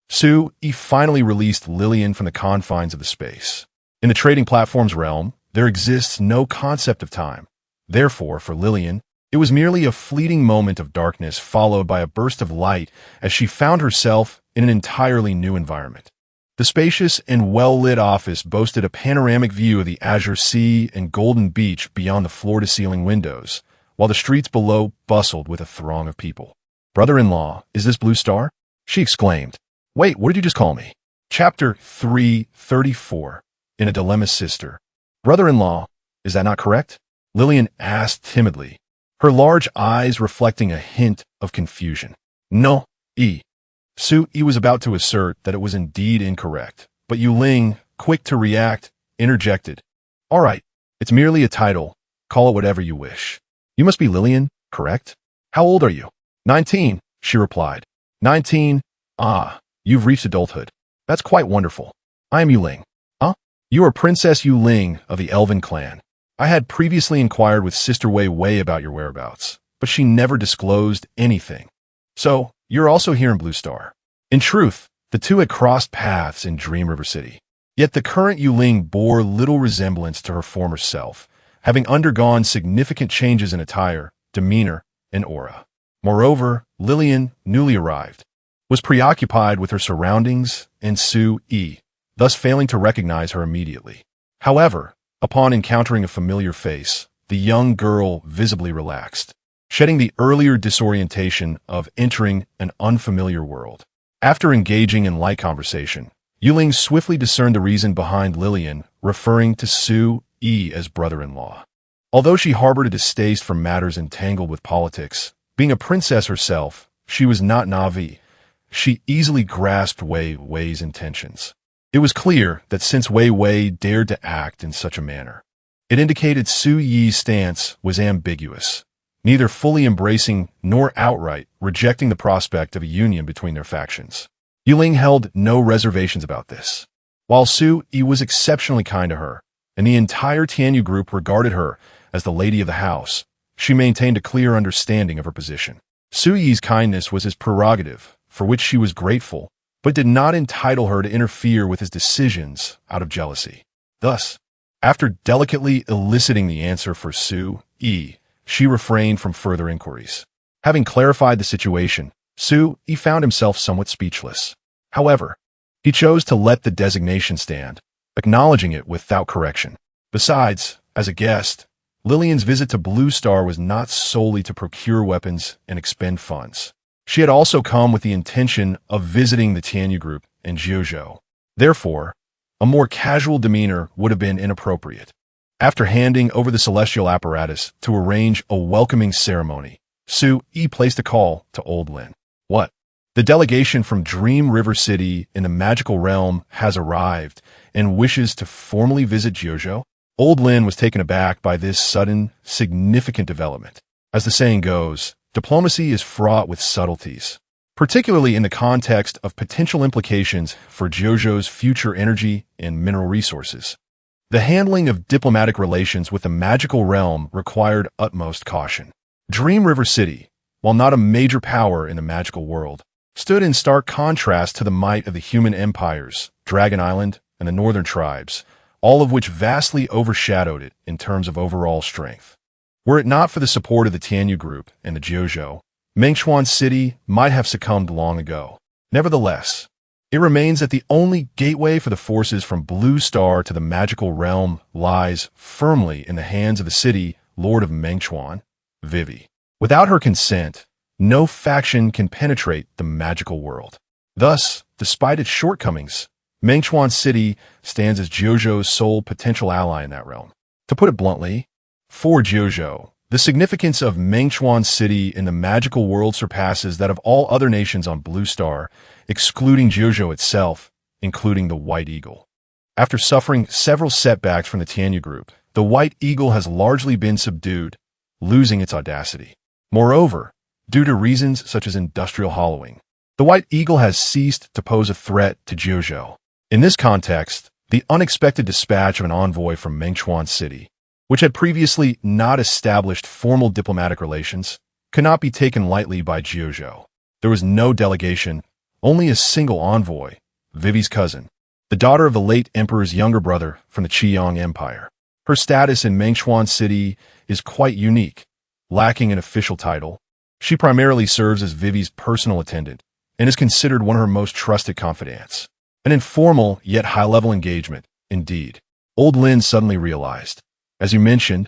Su Yi finally released Lillian from the confines of the space. In the trading platform's realm, there exists no concept of time. Therefore, for Lillian, it was merely a fleeting moment of darkness followed by a burst of light as she found herself in an entirely new environment. The spacious and well-lit office boasted a panoramic view of the azure sea and golden beach beyond the floor-to-ceiling windows, while the streets below bustled with a throng of people. "Brother-in-law, is this Blue Star?" she exclaimed. "Wait, what did you just call me?" Chapter 334. In a Dilemma, Sister. "Brother-in-law, is that not correct?" Lillian asked timidly, her large eyes reflecting a hint of confusion. "No, Su-yi was about to assert that it was indeed incorrect, but Yu-ling, quick to react, interjected. "All right, it's merely a title. Call it whatever you wish. You must be Lillian, correct? How old are you?" 19, she replied. 19? Ah, you've reached adulthood. That's quite wonderful. I am Yu-ling. Huh? You are Princess Yu-ling of the Elven clan. I had previously inquired with Sister Wei Wei about your whereabouts, but she never disclosed anything. So, you're also here in Blue Star. In truth, the two had crossed paths in Dream River City. Yet the current Yu-ling bore little resemblance to her former self, having undergone significant changes in attire, demeanor, and aura. Moreover, Lillian, newly arrived, was preoccupied with her surroundings and Su-yi, thus failing to recognize her immediately. However, upon encountering a familiar face, the young girl visibly relaxed, shedding the earlier disorientation of entering an unfamiliar world. After engaging in light conversation, Yu-ling swiftly discerned the reason behind Lillian referring to Su-yi as brother-in-law. Although she harbored a distaste for matters entangled with politics, being a princess herself, she was not naive. She easily grasped Wei Wei's intentions. It was clear that since Wei Wei dared to act in such a manner, it indicated Su-yi's stance was ambiguous, neither fully embracing nor outright rejecting the prospect of a union between their factions. Yu-ling held no reservations about this. While Su-yi was exceptionally kind to her, and the entire Tianyu group regarded her as the lady of the house, she maintained a clear understanding of her position. Su-yi's kindness was his prerogative, for which she was grateful, but did not entitle her to interfere with his decisions out of jealousy. Thus, after delicately eliciting the answer for Su-yi, she refrained from further inquiries. Having clarified the situation, Su-yi found himself somewhat speechless. However, he chose to let the designation stand, acknowledging it without correction. Besides, as a guest, Lillian's visit to Blue Star was not solely to procure weapons and expend funds. She had also come with the intention of visiting the Tianyu group in Jiuzhou. Therefore, a more casual demeanor would have been inappropriate. After handing over the celestial apparatus to arrange a welcoming ceremony, Su-yi placed a call to Old Lin. "What? The delegation from Dream River City in the magical realm has arrived and wishes to formally visit Jiuzhou?" Old Lin was taken aback by this sudden, significant development. As the saying goes, diplomacy is fraught with subtleties, particularly in the context of potential implications for Jiuzhou's future energy and mineral resources. The handling of diplomatic relations with the magical realm required utmost caution. Dream River City, while not a major power in the magical world, stood in stark contrast to the might of the human empires, Dragon Island, and the northern tribes, all of which vastly overshadowed it in terms of overall strength. Were it not for the support of the Tianyu group and the Jiuzhou, Mengchuan City might have succumbed long ago. Nevertheless, it remains that the only gateway for the forces from Blue Star to the magical realm lies firmly in the hands of the city lord of Mengchuan, Vivi. Without her consent, no faction can penetrate the magical world. Thus, despite its shortcomings, Mengchuan City stands as Jiuzhou's sole potential ally in that realm. To put it bluntly, for Jiuzhou, the significance of Mengchuan City in the magical world surpasses that of all other nations on Blue Star, excluding Jiuzhou itself, including the White Eagle. After suffering several setbacks from the Tianyu group, the White Eagle has largely been subdued, losing its audacity. Moreover, due to reasons such as industrial hollowing, the White Eagle has ceased to pose a threat to Jiuzhou. In this context, the unexpected dispatch of an envoy from Mengchuan City, which had previously not established formal diplomatic relations, could not be taken lightly by Jiuzhou. There was no delegation, only a single envoy, Vivi's cousin, the daughter of the late emperor's younger brother from the Qiyang Empire. Her status in Mengchuan City is quite unique, lacking an official title. She primarily serves as Vivi's personal attendant and is considered one of her most trusted confidants. An informal yet high-level engagement, indeed. Old Lin suddenly realized. As you mentioned,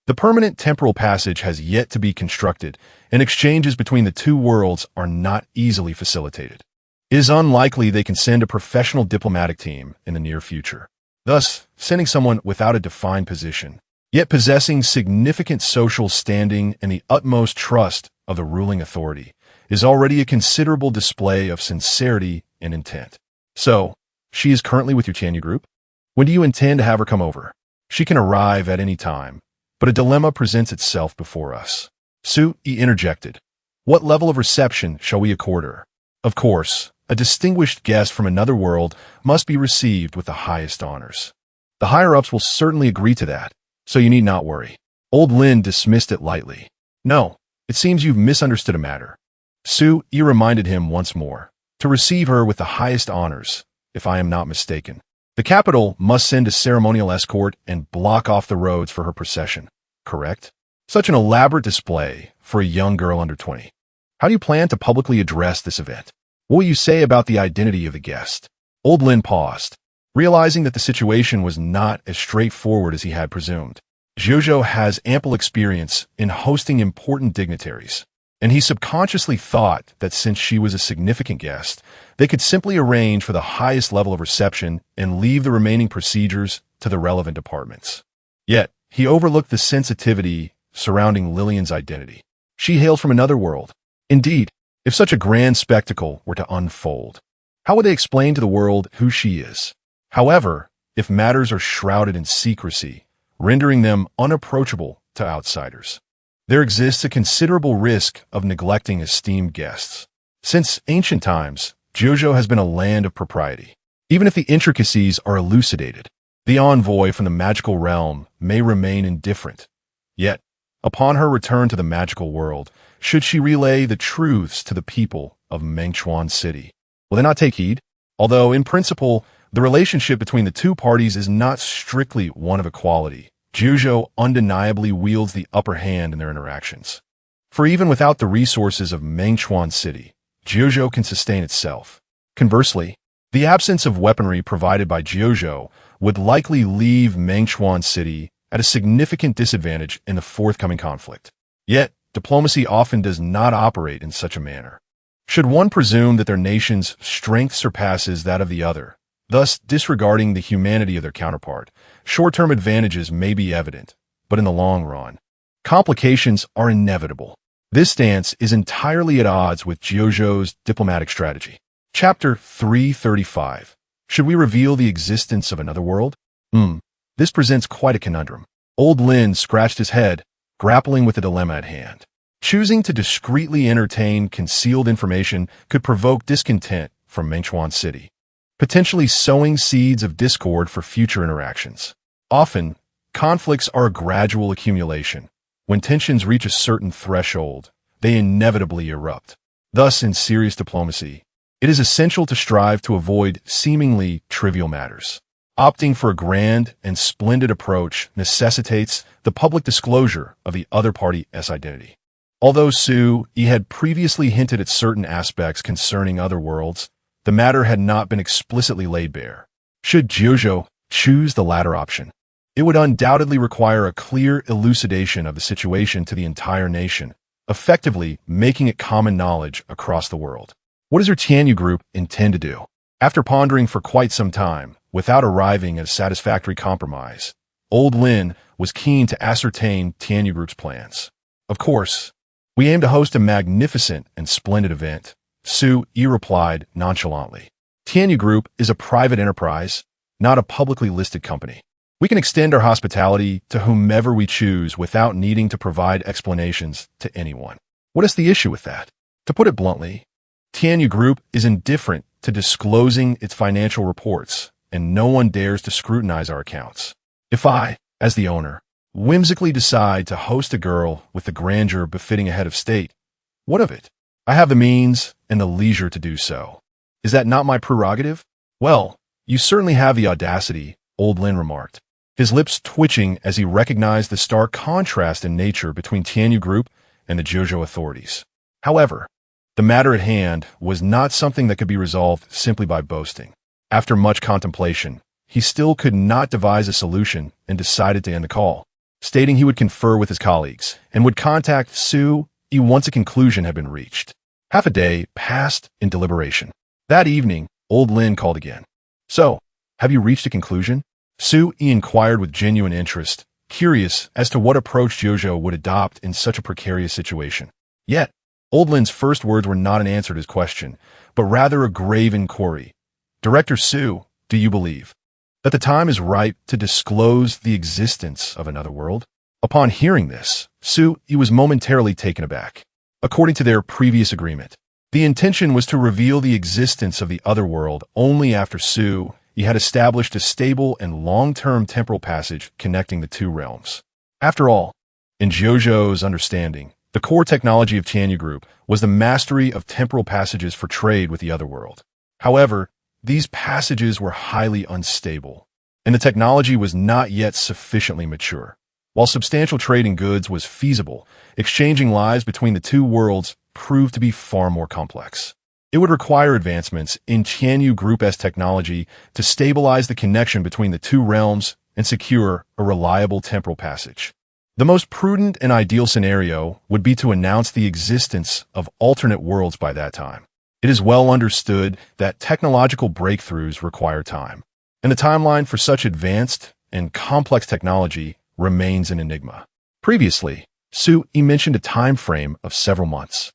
the permanent temporal passage has yet to be constructed, and exchanges between the two worlds are not easily facilitated. It is unlikely they can send a professional diplomatic team in the near future. Thus, sending someone without a defined position, yet possessing significant social standing and the utmost trust of the ruling authority, is already a considerable display of sincerity and intent. So, she is currently with your Tianyu group? When do you intend to have her come over? She can arrive at any time, but a dilemma presents itself before us. Su-yi interjected. What level of reception shall we accord her? Of course, a distinguished guest from another world must be received with the highest honors. The higher-ups will certainly agree to that, so you need not worry. Old Lin dismissed it lightly. No, it seems you've misunderstood a matter. Su-yi reminded him once more. To receive her with the highest honors, if I am not mistaken. The capital must send a ceremonial escort and block off the roads for her procession, correct? Such an elaborate display for a young girl under 20. How do you plan to publicly address this event? What will you say about the identity of the guest? Old Lin paused, realizing that the situation was not as straightforward as he had presumed. Jojo has ample experience in hosting important dignitaries, and he subconsciously thought that since she was a significant guest, they could simply arrange for the highest level of reception and leave the remaining procedures to the relevant departments. Yet, he overlooked the sensitivity surrounding Lillian's identity. She hails from another world. Indeed, if such a grand spectacle were to unfold, how would they explain to the world who she is? However, if matters are shrouded in secrecy, rendering them unapproachable to outsiders, there exists a considerable risk of neglecting esteemed guests. Since ancient times, Jojo has been a land of propriety. Even if the intricacies are elucidated, the envoy from the magical realm may remain indifferent. Yet, upon her return to the magical world, should she relay the truths to the people of Mengchuan City, will they not take heed? Although, in principle, the relationship between the two parties is not strictly one of equality, Jojo undeniably wields the upper hand in their interactions. For even without the resources of Mengchuan City, Jojo can sustain itself. Conversely, the absence of weaponry provided by Jojo would likely leave Mengchuan City at a significant disadvantage in the forthcoming conflict. Yet, diplomacy often does not operate in such a manner. Should one presume that their nation's strength surpasses that of the other, thus disregarding the humanity of their counterpart, short-term advantages may be evident, but in the long run, complications are inevitable. This stance is entirely at odds with Jojo's diplomatic strategy. Chapter 335. Should we reveal the existence of another world? This presents quite a conundrum. Old Lin scratched his head, grappling with the dilemma at hand. Choosing to discreetly entertain concealed information could provoke discontent from Mengchuan City, potentially sowing seeds of discord for future interactions. Often, conflicts are a gradual accumulation. When tensions reach a certain threshold, they inevitably erupt. Thus, in serious diplomacy, it is essential to strive to avoid seemingly trivial matters. Opting for a grand and splendid approach necessitates the public disclosure of the other party's identity. Although Su-yi had previously hinted at certain aspects concerning other worlds, the matter had not been explicitly laid bare. Should Jojo choose the latter option, it would undoubtedly require a clear elucidation of the situation to the entire nation, effectively making it common knowledge across the world. What does your Tianyu group intend to do? After pondering for quite some time, without arriving at a satisfactory compromise, Old Lin was keen to ascertain Tianyu group's plans. Of course, we aim to host a magnificent and splendid event, Su-yi replied nonchalantly. Tianyu Group is a private enterprise, not a publicly listed company. We can extend our hospitality to whomever we choose without needing to provide explanations to anyone. What is the issue with that? To put it bluntly, Tianyu Group is indifferent to disclosing its financial reports, and no one dares to scrutinize our accounts. If I, as the owner, whimsically decide to host a girl with the grandeur befitting a head of state, what of it? I have the means and the leisure to do so. Is that not my prerogative? Well, you certainly have the audacity, Old Lin remarked. his lips twitching as he recognized the stark contrast in nature between Tianyu Group and the Jojo authorities. However, the matter at hand was not something that could be resolved simply by boasting. After much contemplation, he still could not devise a solution and decided to end the call, stating he would confer with his colleagues and would contact Su once a conclusion had been reached. Half a day passed in deliberation. That evening, old Lin called again. "So, have you reached a conclusion?" Su inquired with genuine interest, curious as to what approach Jojo would adopt in such a precarious situation. Yet, old Lin's first words were not an answer to his question, but rather a grave inquiry. "Director Su, do you believe that the time is ripe to disclose the existence of another world?" Upon hearing this, Su was momentarily taken aback. According to their previous agreement, the intention was to reveal the existence of the other world only after Su had established a stable and long-term temporal passage connecting the two realms. After all, in Jojo's understanding, the core technology of Tianyu Group was the mastery of temporal passages for trade with the other world. However, these passages were highly unstable, and the technology was not yet sufficiently mature. While substantial trade in goods was feasible, exchanging lives between the two worlds proved to be far more complex. It would require advancements in Tianyu Group's technology to stabilize the connection between the two realms and secure a reliable temporal passage. The most prudent and ideal scenario would be to announce the existence of alternate worlds by that time. It is well understood that technological breakthroughs require time, and the timeline for such advanced and complex technology remains an enigma. Previously, Su mentioned a time frame of several months,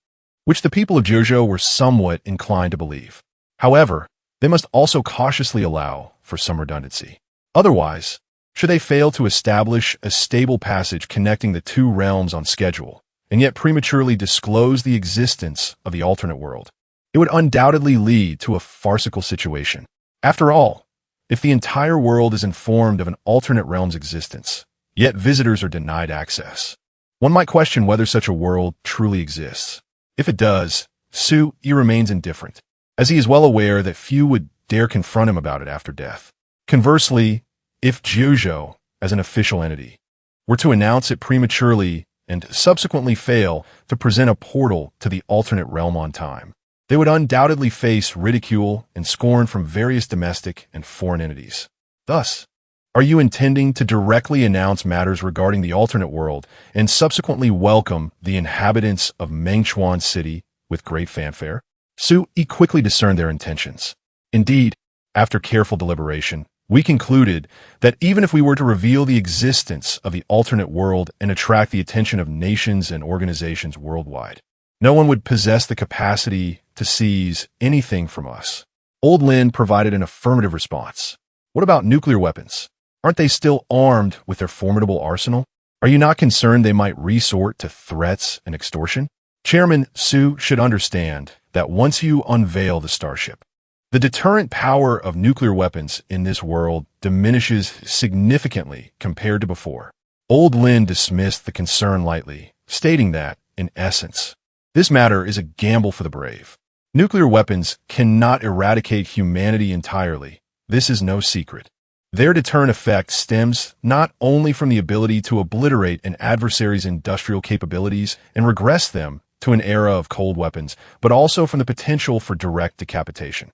which the people of Jojo were somewhat inclined to believe. However, they must also cautiously allow for some redundancy. Otherwise, should they fail to establish a stable passage connecting the two realms on schedule, and yet prematurely disclose the existence of the alternate world, it would undoubtedly lead to a farcical situation. After all, if the entire world is informed of an alternate realm's existence, yet visitors are denied access, one might question whether such a world truly exists. If it does, Su remains indifferent, as he is well aware that few would dare confront him about it after death. Conversely, if Jojo, as an official entity, were to announce it prematurely and subsequently fail to present a portal to the alternate realm on time, they would undoubtedly face ridicule and scorn from various domestic and foreign entities. Thus, are you intending to directly announce matters regarding the alternate world and subsequently welcome the inhabitants of Mengchuan City with great fanfare? Su quickly discerned their intentions. Indeed, after careful deliberation, we concluded that even if we were to reveal the existence of the alternate world and attract the attention of nations and organizations worldwide, no one would possess the capacity to seize anything from us. Old Lin provided an affirmative response. What about nuclear weapons? Aren't they still armed with their formidable arsenal? Are you not concerned they might resort to threats and extortion? Chairman Su should understand that once you unveil the starship, the deterrent power of nuclear weapons in this world diminishes significantly compared to before. Old Lin dismissed the concern lightly, stating that, in essence, this matter is a gamble for the brave. Nuclear weapons cannot eradicate humanity entirely. This is no secret. Their deterrent effect stems not only from the ability to obliterate an adversary's industrial capabilities and regress them to an era of cold weapons, but also from the potential for direct decapitation.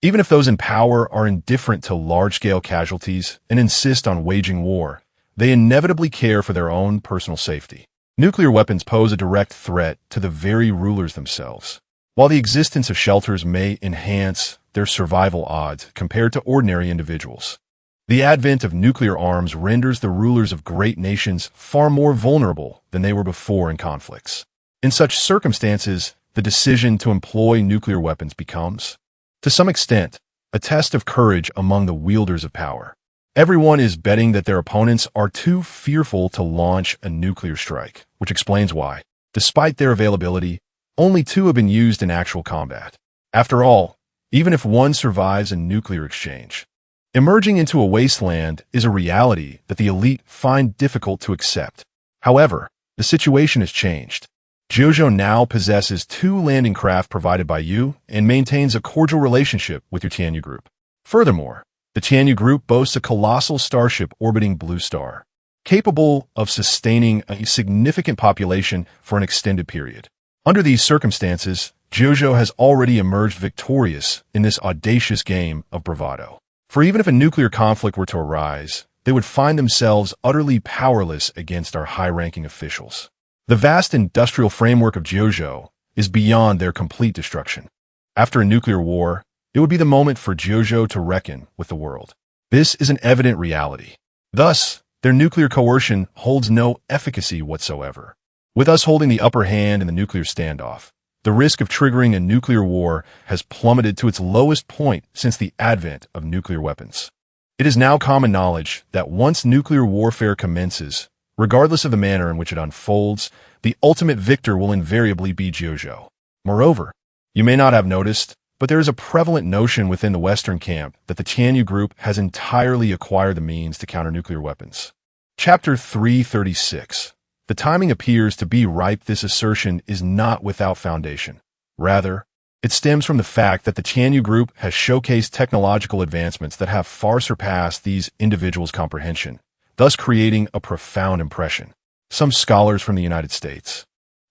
Even if those in power are indifferent to large-scale casualties and insist on waging war, they inevitably care for their own personal safety. Nuclear weapons pose a direct threat to the very rulers themselves. While the existence of shelters may enhance their survival odds compared to ordinary individuals, the advent of nuclear arms renders the rulers of great nations far more vulnerable than they were before in conflicts. In such circumstances, the decision to employ nuclear weapons becomes, to some extent, a test of courage among the wielders of power. Everyone is betting that their opponents are too fearful to launch a nuclear strike, which explains why, despite their availability, only 2 have been used in actual combat. After all, even if one survives a nuclear exchange, emerging into a wasteland is a reality that the elite find difficult to accept. However, the situation has changed. Jojo now possesses 2 landing craft provided by you and maintains a cordial relationship with your Tianyu group. Furthermore, The Tianyu Group boasts a colossal starship orbiting Blue Star, capable of sustaining a significant population for an extended period. Under these circumstances, JoJo has already emerged victorious in this audacious game of bravado. For even if a nuclear conflict were to arise, they would find themselves utterly powerless against our high-ranking officials. The vast industrial framework of JoJo is beyond their complete destruction. After a nuclear war, it would be the moment for JoJo to reckon with the world. This is an evident reality. Thus, their nuclear coercion holds no efficacy whatsoever. With us holding the upper hand in the nuclear standoff, the risk of triggering a nuclear war has plummeted to its lowest point since the advent of nuclear weapons. It is now common knowledge that once nuclear warfare commences, regardless of the manner in which it unfolds, the ultimate victor will invariably be JoJo. Moreover, you may not have noticed, but there is a prevalent notion within the Western camp that the Tianyu Group has entirely acquired the means to counter nuclear weapons. Chapter 336. The timing appears to be ripe. This assertion is not without foundation. Rather, it stems from the fact that the Tianyu Group has showcased technological advancements that have far surpassed these individuals' comprehension, thus creating a profound impression. Some scholars from the United States,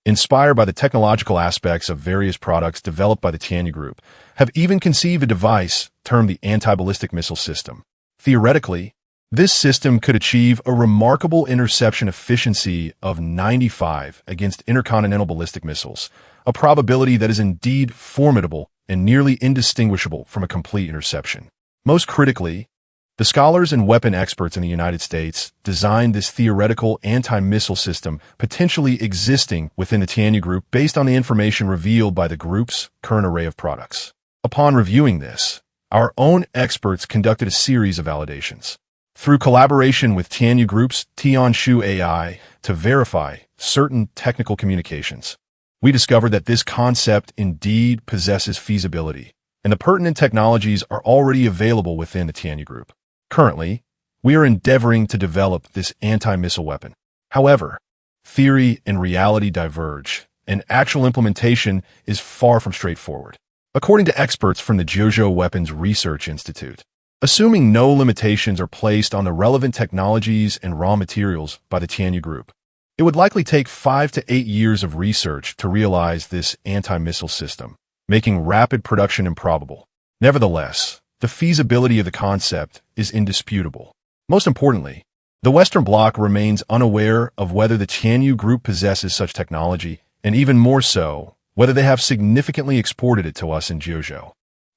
inspired by the technological aspects of various products developed by the Tianyu Group, have even conceived a device termed the anti-ballistic missile system. Theoretically, this system could achieve a remarkable interception efficiency of 95 against intercontinental ballistic missiles, a probability that is indeed formidable and nearly indistinguishable from a complete interception. Most critically, the scholars and weapon experts in the United States designed this theoretical anti-missile system potentially existing within the Tianyu Group based on the information revealed by the group's current array of products. Upon reviewing this, our own experts conducted a series of validations. Through collaboration with Tianyu Group's Tianshu AI to verify certain technical communications, we discovered that this concept indeed possesses feasibility, and the pertinent technologies are already available within the Tianyu Group. Currently, we are endeavoring to develop this anti-missile weapon. However, theory and reality diverge, and actual implementation is far from straightforward. According to experts from the JoJo Weapons Research Institute, assuming no limitations are placed on the relevant technologies and raw materials by the Tianyu Group, it would likely take 5 to 8 years of research to realize this anti-missile system, making rapid production improbable. Nevertheless, the feasibility of the concept is indisputable. Most importantly, the Western Bloc remains unaware of whether the Tianyu Group possesses such technology, and even more so, whether they have significantly exported it to us in JoJo.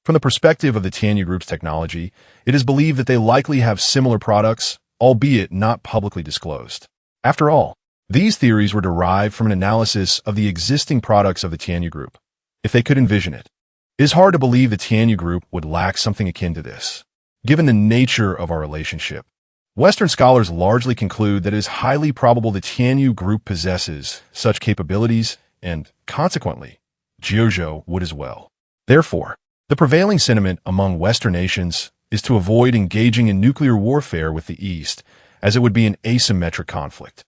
From the perspective of the Tianyu Group's technology, it is believed that they likely have similar products, albeit not publicly disclosed. After all, these theories were derived from an analysis of the existing products of the Tianyu Group. If they could envision it, it is hard to believe the Tianyu Group would lack something akin to this. Given the nature of our relationship, Western scholars largely conclude that it is highly probable the Tianyu Group possesses such capabilities, and, consequently, JoJo would as well. Therefore, the prevailing sentiment among Western nations is to avoid engaging in nuclear warfare with the East, as it would be an asymmetric conflict.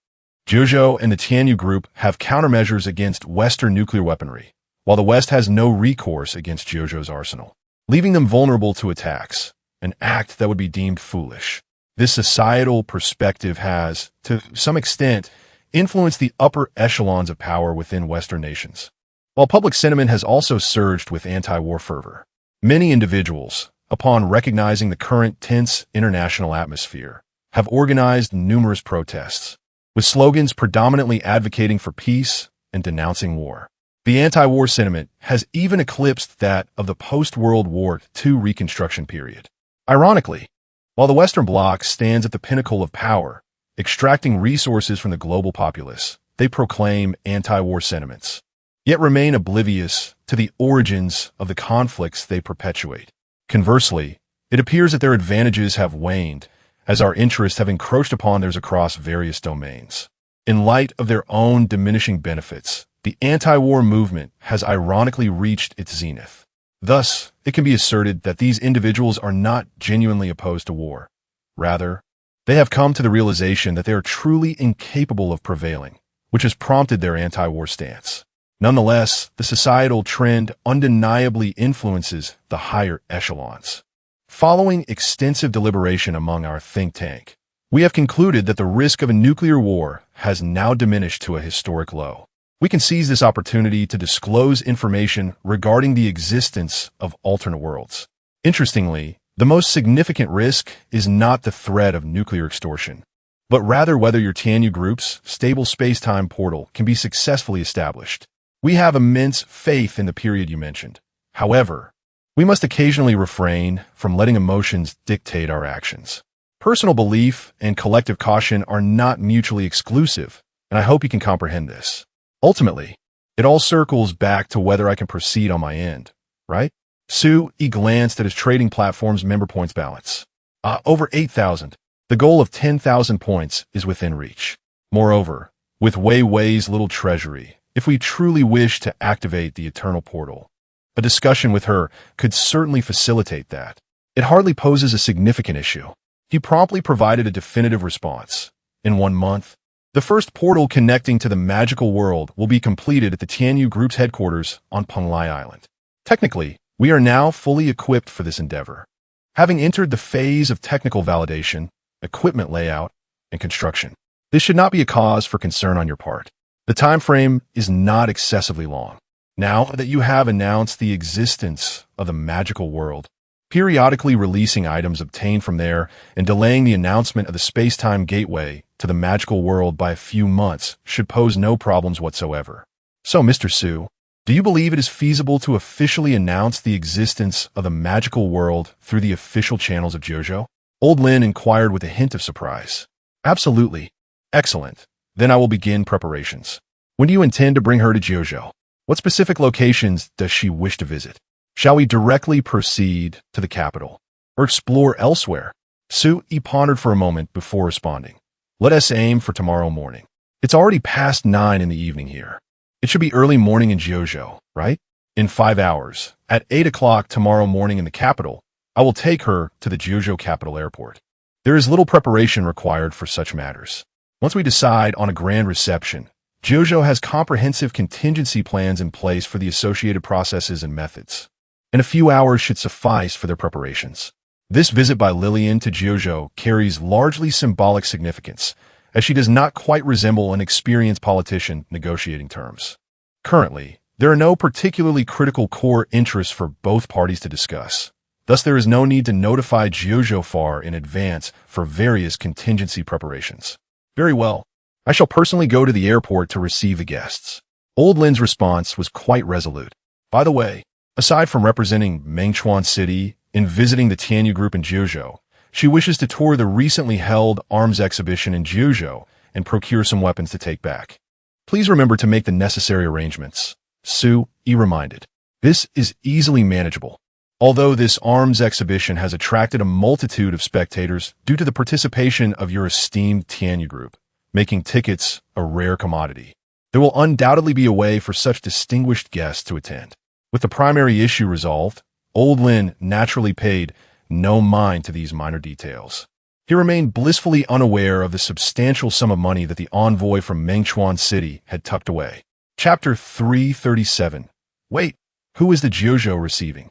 JoJo and the Tianyu Group have countermeasures against Western nuclear weaponry, while the West has no recourse against JoJo's arsenal, leaving them vulnerable to attacks, an act that would be deemed foolish. This societal perspective has, to some extent, influenced the upper echelons of power within Western nations. While public sentiment has also surged with anti-war fervor, many individuals, upon recognizing the current tense international atmosphere, have organized numerous protests, with slogans predominantly advocating for peace and denouncing war. The anti-war sentiment has even eclipsed that of the post-World War II Reconstruction period. Ironically, while the Western Bloc stands at the pinnacle of power, extracting resources from the global populace, they proclaim anti-war sentiments, yet remain oblivious to the origins of the conflicts they perpetuate. Conversely, it appears that their advantages have waned, as our interests have encroached upon theirs across various domains. In light of their own diminishing benefits, the anti-war movement has ironically reached its zenith. Thus, it can be asserted that these individuals are not genuinely opposed to war. Rather, they have come to the realization that they are truly incapable of prevailing, which has prompted their anti-war stance. Nonetheless, the societal trend undeniably influences the higher echelons. Following extensive deliberation among our think tank, we have concluded that the risk of a nuclear war has now diminished to a historic low. We can seize this opportunity to disclose information regarding the existence of alternate worlds. Interestingly, the most significant risk is not the threat of nuclear extortion, but rather whether your Tianyu group's stable space-time portal can be successfully established. We have immense faith in the period you mentioned. However, we must occasionally refrain from letting emotions dictate our actions. Personal belief and collective caution are not mutually exclusive, and I hope you can comprehend this. Ultimately, it all circles back to whether I can proceed on my end, right? He glanced at his trading platform's member points balance. Over 8,000. The goal of 10,000 points is within reach. Moreover, with Wei's little treasury, if we truly wish to activate the Eternal Portal, a discussion with her could certainly facilitate that. It hardly poses a significant issue. He promptly provided a definitive response. In 1 month, the first portal connecting to the magical world will be completed at the Tianyu Group's headquarters on Penglai Island. Technically, we are now fully equipped for this endeavor, having entered the phase of technical validation, equipment layout, and construction. This should not be a cause for concern on your part. The time frame is not excessively long. Now that you have announced the existence of the magical world, periodically releasing items obtained from there and delaying the announcement of the space-time gateway to the magical world by a few months should pose no problems whatsoever. So, Mr. Su, do you believe it is feasible to officially announce the existence of the magical world through the official channels of JoJo? Old Lin inquired with a hint of surprise. Absolutely. Excellent. Then I will begin preparations. When do you intend to bring her to JoJo? What specific locations does she wish to visit? Shall we directly proceed to the capital, or explore elsewhere? He pondered for a moment before responding. Let us aim for tomorrow morning. It's already past 9 in the evening here. It should be early morning in JoJo, right? In 5 hours, at 8 o'clock tomorrow morning in the capital, I will take her to the JoJo Capital Airport. There is little preparation required for such matters. Once we decide on a grand reception, JoJo has comprehensive contingency plans in place for the associated processes and methods, and a few hours should suffice for their preparations. This visit by Lillian to JoJo carries largely symbolic significance, as she does not quite resemble an experienced politician negotiating terms. Currently, there are no particularly critical core interests for both parties to discuss. Thus, there is no need to notify JoJo far in advance for various contingency preparations. Very well. I shall personally go to the airport to receive the guests. Old Lin's response was quite resolute. By the way, aside from representing Mengchuan City in visiting the Tianyu Group in JoJo, she wishes to tour the recently held arms exhibition in JoJo and procure some weapons to take back. Please remember to make the necessary arrangements. He reminded. This is easily manageable. Although this arms exhibition has attracted a multitude of spectators due to the participation of your esteemed Tianyu Group, making tickets a rare commodity, there will undoubtedly be a way for such distinguished guests to attend. With the primary issue resolved, Old Lin naturally paid no mind to these minor details. He remained blissfully unaware of the substantial sum of money that the envoy from Mengchuan City had tucked away. Chapter 337. Wait, who is the JoJo receiving?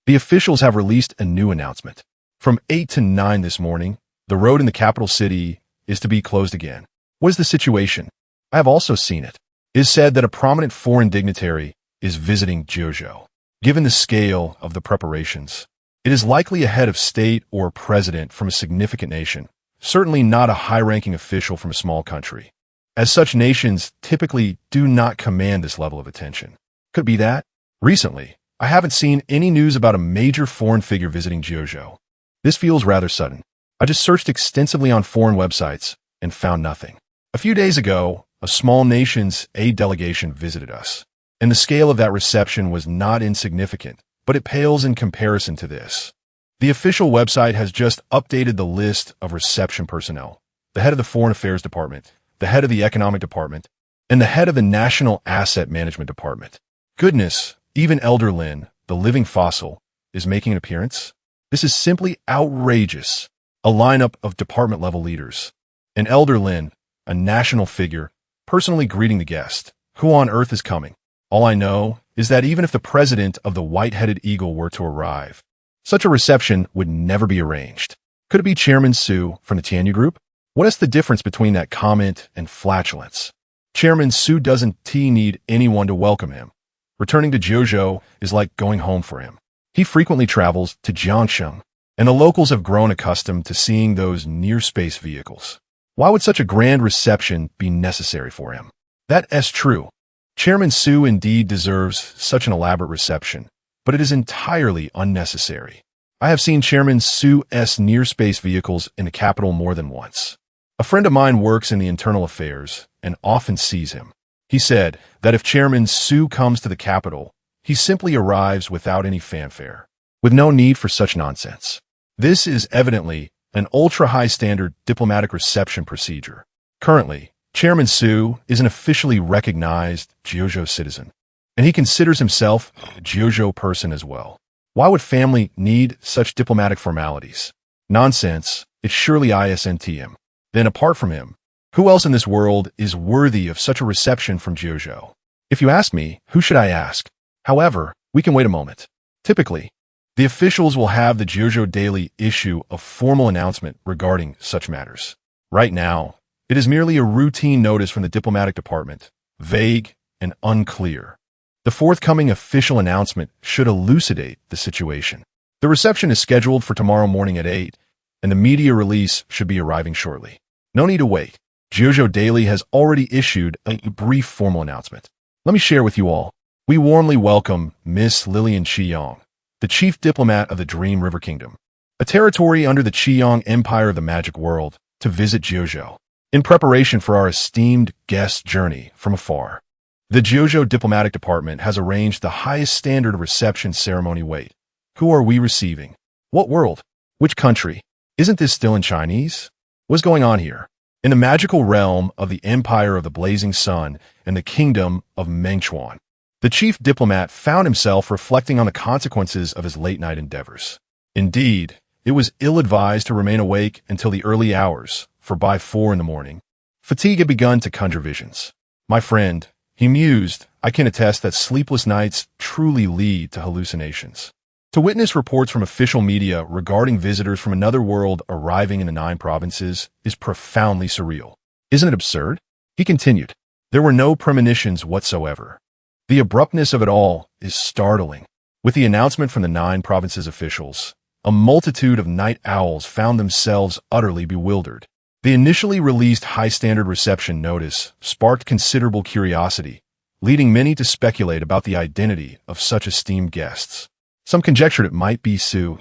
The officials have released a new announcement. From 8 to 9 this morning, the road in the capital city is to be closed again. What is the situation? I have also seen it. It is said that a prominent foreign dignitary is visiting JoJo. Given the scale of the preparations, it is likely a head of state or president from a significant nation, certainly not a high-ranking official from a small country, as such nations typically do not command this level of attention. Could be that? Recently, I haven't seen any news about a major foreign figure visiting JoJo. This feels rather sudden. I just searched extensively on foreign websites and found nothing. A few days ago, a small nation's aid delegation visited us, and the scale of that reception was not insignificant, but it pales in comparison to this. The official website has just updated the list of reception personnel: the head of the Foreign Affairs Department, the head of the Economic Department, and the head of the National Asset Management Department. Goodness, even Elder Lin, the living fossil, is making an appearance? This is simply outrageous. A lineup of department-level leaders. And Elder Lin, a national figure, personally greeting the guest. Who on earth is coming? All I know is that even if the president of the White-Headed Eagle were to arrive, Such a reception would never be arranged. Could it be Chairman Su from the Tianyu Group? What is the difference between that comment and flatulence? Chairman Su doesn't need anyone to welcome him. Returning to Jiuzhou is like going home for him. He frequently travels to Jiangsheng, and the locals have grown accustomed to seeing those near-space vehicles. Why would such a grand reception be necessary for him? That is true. Chairman Su indeed deserves such an elaborate reception, but it is entirely unnecessary. I have seen Chairman Su's near-space vehicles in the capital more than once. A friend of mine works in the internal affairs and often sees him. He said that if Chairman Su comes to the capital, he simply arrives without any fanfare, with no need for such nonsense. This is evidently an ultra-high standard diplomatic reception procedure. Currently, Chairman Su is an officially recognized Jiuzhou citizen, and he considers himself a Jiuzhou person as well. Why would family need such diplomatic formalities? Nonsense, it's surely him. Then apart from him, who else in this world is worthy of such a reception from Jiuzhou? If you ask me, who should I ask? However, we can wait a moment. Typically, the officials will have the Jiuzhou Daily issue a formal announcement regarding such matters. Right now, it is merely a routine notice from the diplomatic department, vague and unclear. The forthcoming official announcement should elucidate the situation. The reception is scheduled for tomorrow morning at 8, and the media release should be arriving shortly. No need to wait. Jiuzhou Daily has already issued a brief formal announcement. Let me share with you all. We warmly welcome Miss Lillian Qiyong, the chief diplomat of the Dream River Kingdom, a territory under the Qiyong Empire of the Magic World, to visit Jiuzhou, in preparation for our esteemed guest's journey from afar. The Jiuzhou Diplomatic Department has arranged the highest standard of reception ceremony. Wait, who are we receiving? What world? Which country? Isn't this still in Chinese? What's going on here? In the magical realm of the Empire of the Blazing Sun and the Kingdom of Mengchuan, the chief diplomat found himself reflecting on the consequences of his late-night endeavors. Indeed, it was ill-advised to remain awake until the early hours, for by 4 in the morning, fatigue had begun to conjure visions. My friend, he mused, I can attest that sleepless nights truly lead to hallucinations. To witness reports from official media regarding visitors from another world arriving in the 9 provinces is profoundly surreal. Isn't it absurd? He continued. There were no premonitions whatsoever. The abruptness of it all is startling. With the announcement from the 9 provinces officials, a multitude of night owls found themselves utterly bewildered. The initially released high-standard reception notice sparked considerable curiosity, leading many to speculate about the identity of such esteemed guests. Some conjectured it might be Su,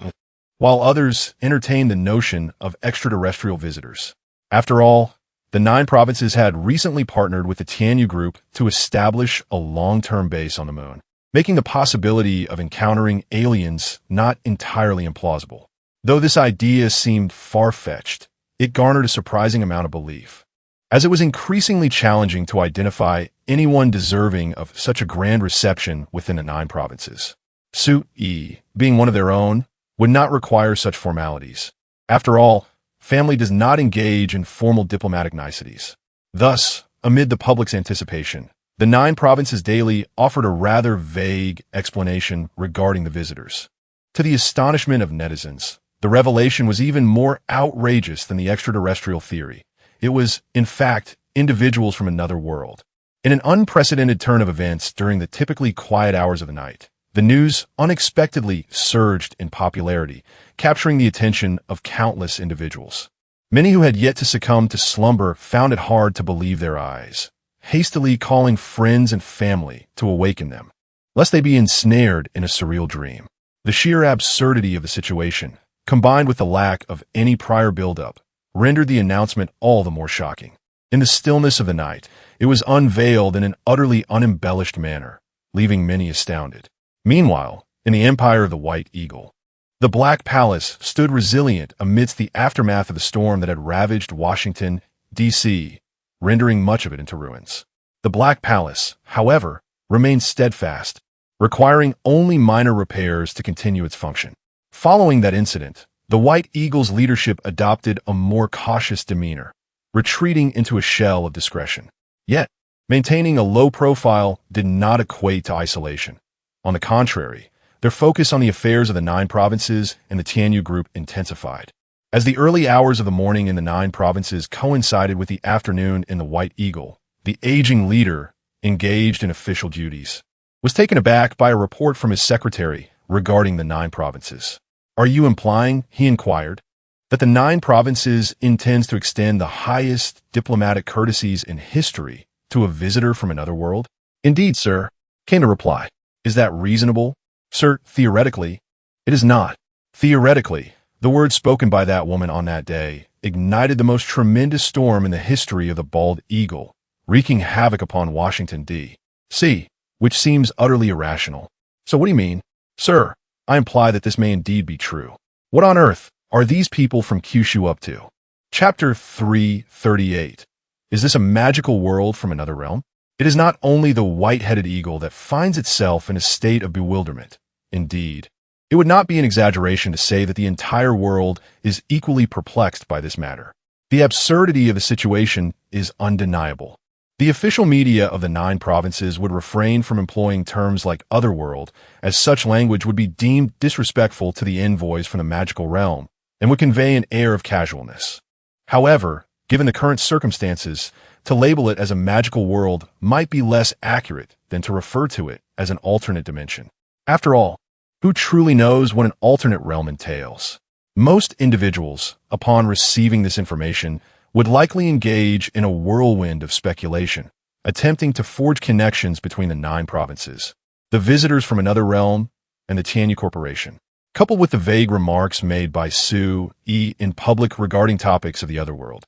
while others entertained the notion of extraterrestrial visitors. After all, the 9 provinces had recently partnered with the Tianyu Group to establish a long-term base on the moon, making the possibility of encountering aliens not entirely implausible. Though this idea seemed far-fetched, it garnered a surprising amount of belief, as it was increasingly challenging to identify anyone deserving of such a grand reception within the 9 provinces. Su-yi, being one of their own, would not require such formalities. After all, family does not engage in formal diplomatic niceties. Thus, amid the public's anticipation, the 9 provinces daily offered a rather vague explanation regarding the visitors. To the astonishment of netizens, the revelation was even more outrageous than the extraterrestrial theory. It was, in fact, individuals from another world. In an unprecedented turn of events during the typically quiet hours of the night, the news unexpectedly surged in popularity, capturing the attention of countless individuals. Many who had yet to succumb to slumber found it hard to believe their eyes, hastily calling friends and family to awaken them, lest they be ensnared in a surreal dream. The sheer absurdity of the situation, combined with the lack of any prior build-up, rendered the announcement all the more shocking. In the stillness of the night, it was unveiled in an utterly unembellished manner, leaving many astounded. Meanwhile, in the empire of the White Eagle, the Black Palace stood resilient amidst the aftermath of the storm that had ravaged Washington, D.C., rendering much of it into ruins. The Black Palace, however, remained steadfast, requiring only minor repairs to continue its function. Following that incident, the White Eagle's leadership adopted a more cautious demeanor, retreating into a shell of discretion. Yet, maintaining a low profile did not equate to isolation. On the contrary, Their focus on the affairs of the 9 provinces and the Tianyu group intensified. As the early hours of the morning in the 9 provinces coincided with the afternoon in the White Eagle, the aging leader, engaged in official duties, was taken aback by a report from his secretary regarding the 9 provinces. "Are you implying," he inquired, "that the 9 provinces intends to extend the highest diplomatic courtesies in history to a visitor from another world?" "Indeed, sir," came the reply. "Is that reasonable?" "Sir, theoretically, it is not." Theoretically, the words spoken by that woman on that day ignited the most tremendous storm in the history of the Bald Eagle, wreaking havoc upon Washington, D.C., which seems utterly irrational. "So what do you mean?" "Sir, I imply that this may indeed be true. What on earth are these people from Kyushu up to?" Chapter 338. Is this a magical world from another realm? It is not only the white-headed eagle that finds itself in a state of bewilderment. Indeed, it would not be an exaggeration to say that the entire world is equally perplexed by this matter. The absurdity of the situation is undeniable. The official media of the 9 provinces would refrain from employing terms like otherworld, as such language would be deemed disrespectful to the envoys from the magical realm and would convey an air of casualness. However, given the current circumstances, to label it as a magical world might be less accurate than to refer to it as an alternate dimension. After all, who truly knows what an alternate realm entails? Most individuals, upon receiving this information, would likely engage in a whirlwind of speculation, attempting to forge connections between the 9 provinces, the visitors from another realm, and the Tianyu Corporation. Coupled with the vague remarks made by Su-E in public regarding topics of the other world,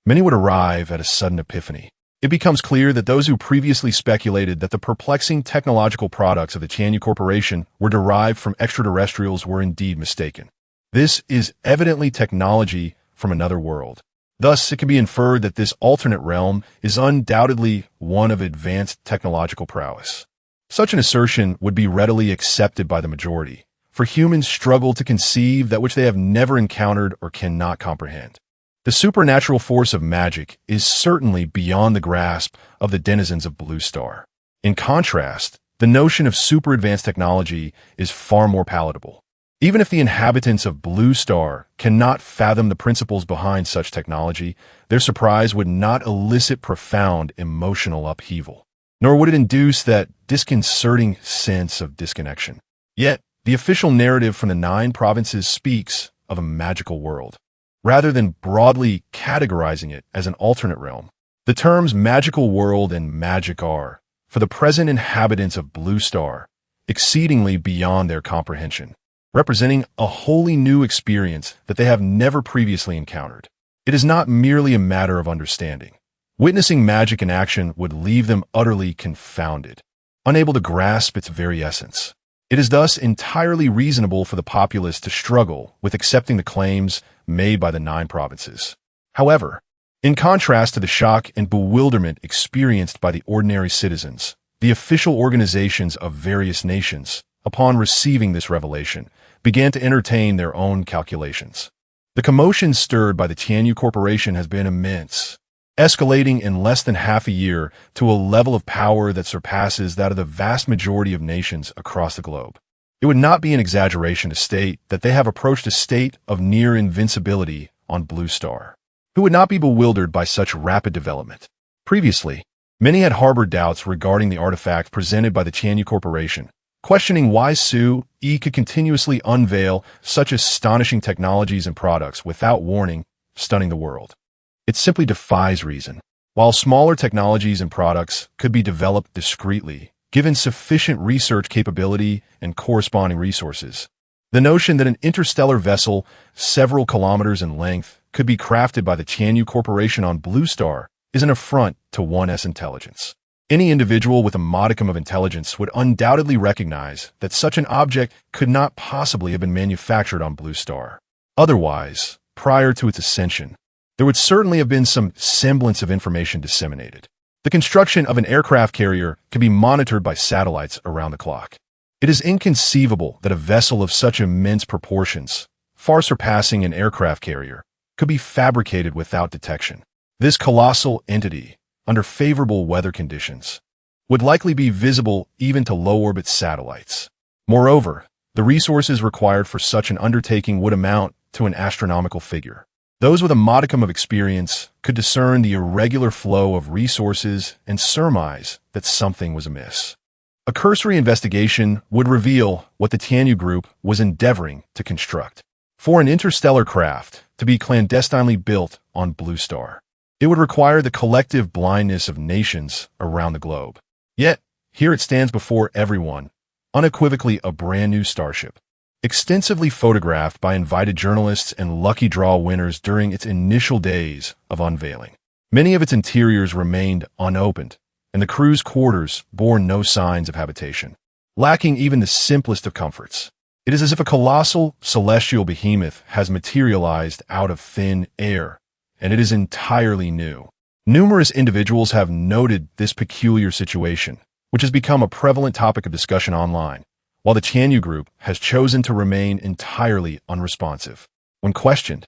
many would arrive at a sudden epiphany. It becomes clear that those who previously speculated that the perplexing technological products of the Tianyu Corporation were derived from extraterrestrials were indeed mistaken. This is evidently technology from another world. Thus, it can be inferred that this alternate realm is undoubtedly one of advanced technological prowess. Such an assertion would be readily accepted by the majority, for humans struggle to conceive that which they have never encountered or cannot comprehend. The supernatural force of magic is certainly beyond the grasp of the denizens of Blue Star. In contrast, the notion of super advanced technology is far more palatable. Even if the inhabitants of Blue Star cannot fathom the principles behind such technology, their surprise would not elicit profound emotional upheaval, nor would it induce that disconcerting sense of disconnection. Yet, the official narrative from the 9 provinces speaks of a magical world. Rather than broadly categorizing it as an alternate realm, the terms magical world and magic are, for the present inhabitants of Blue Star, exceedingly beyond their comprehension, representing a wholly new experience that they have never previously encountered. It is not merely a matter of understanding. Witnessing magic in action would leave them utterly confounded, unable to grasp its very essence. It is thus entirely reasonable for the populace to struggle with accepting the claims made by the 9 provinces. However, in contrast to the shock and bewilderment experienced by the ordinary citizens, the official organizations of various nations, upon receiving this revelation, began to entertain their own calculations. The commotion stirred by the Tianyu Corporation has been immense, escalating in less than half a year to a level of power that surpasses that of the vast majority of nations across the globe. It would not be an exaggeration to state that they have approached a state of near invincibility on Blue Star. Who would not be bewildered by such rapid development? Previously, many had harbored doubts regarding the artifact presented by the Tianyu Corporation, questioning why Su-E could continuously unveil such astonishing technologies and products without warning, stunning the world. It simply defies reason. While smaller technologies and products could be developed discreetly, given sufficient research capability and corresponding resources, the notion that an interstellar vessel several kilometers in length could be crafted by the Tianyu Corporation on Blue Star is an affront to one's intelligence. Any individual with a modicum of intelligence would undoubtedly recognize that such an object could not possibly have been manufactured on Blue Star. Otherwise, prior to its ascension, there would certainly have been some semblance of information disseminated. The construction of an aircraft carrier could be monitored by satellites around the clock. It is inconceivable that a vessel of such immense proportions, far surpassing an aircraft carrier, could be fabricated without detection. This colossal entity, under favorable weather conditions, would likely be visible even to low-orbit satellites. Moreover, The resources required for such an undertaking would amount to an astronomical figure. Those with a modicum of experience could discern the irregular flow of resources and surmise that something was amiss. A cursory investigation would reveal what the Tianyu Group was endeavoring to construct. For an interstellar craft to be clandestinely built on Blue Star, it would require the collective blindness of nations around the globe. Yet, here it stands before everyone, unequivocally a brand new starship, extensively photographed by invited journalists and lucky draw winners during its initial days of unveiling. Many of its interiors remained unopened, and the crew's quarters bore no signs of habitation, lacking even the simplest of comforts. It is as if a colossal celestial behemoth has materialized out of thin air, and it is entirely new. Numerous individuals have noted this peculiar situation, which has become a prevalent topic of discussion online, while the Tianyu Group has chosen to remain entirely unresponsive. When questioned,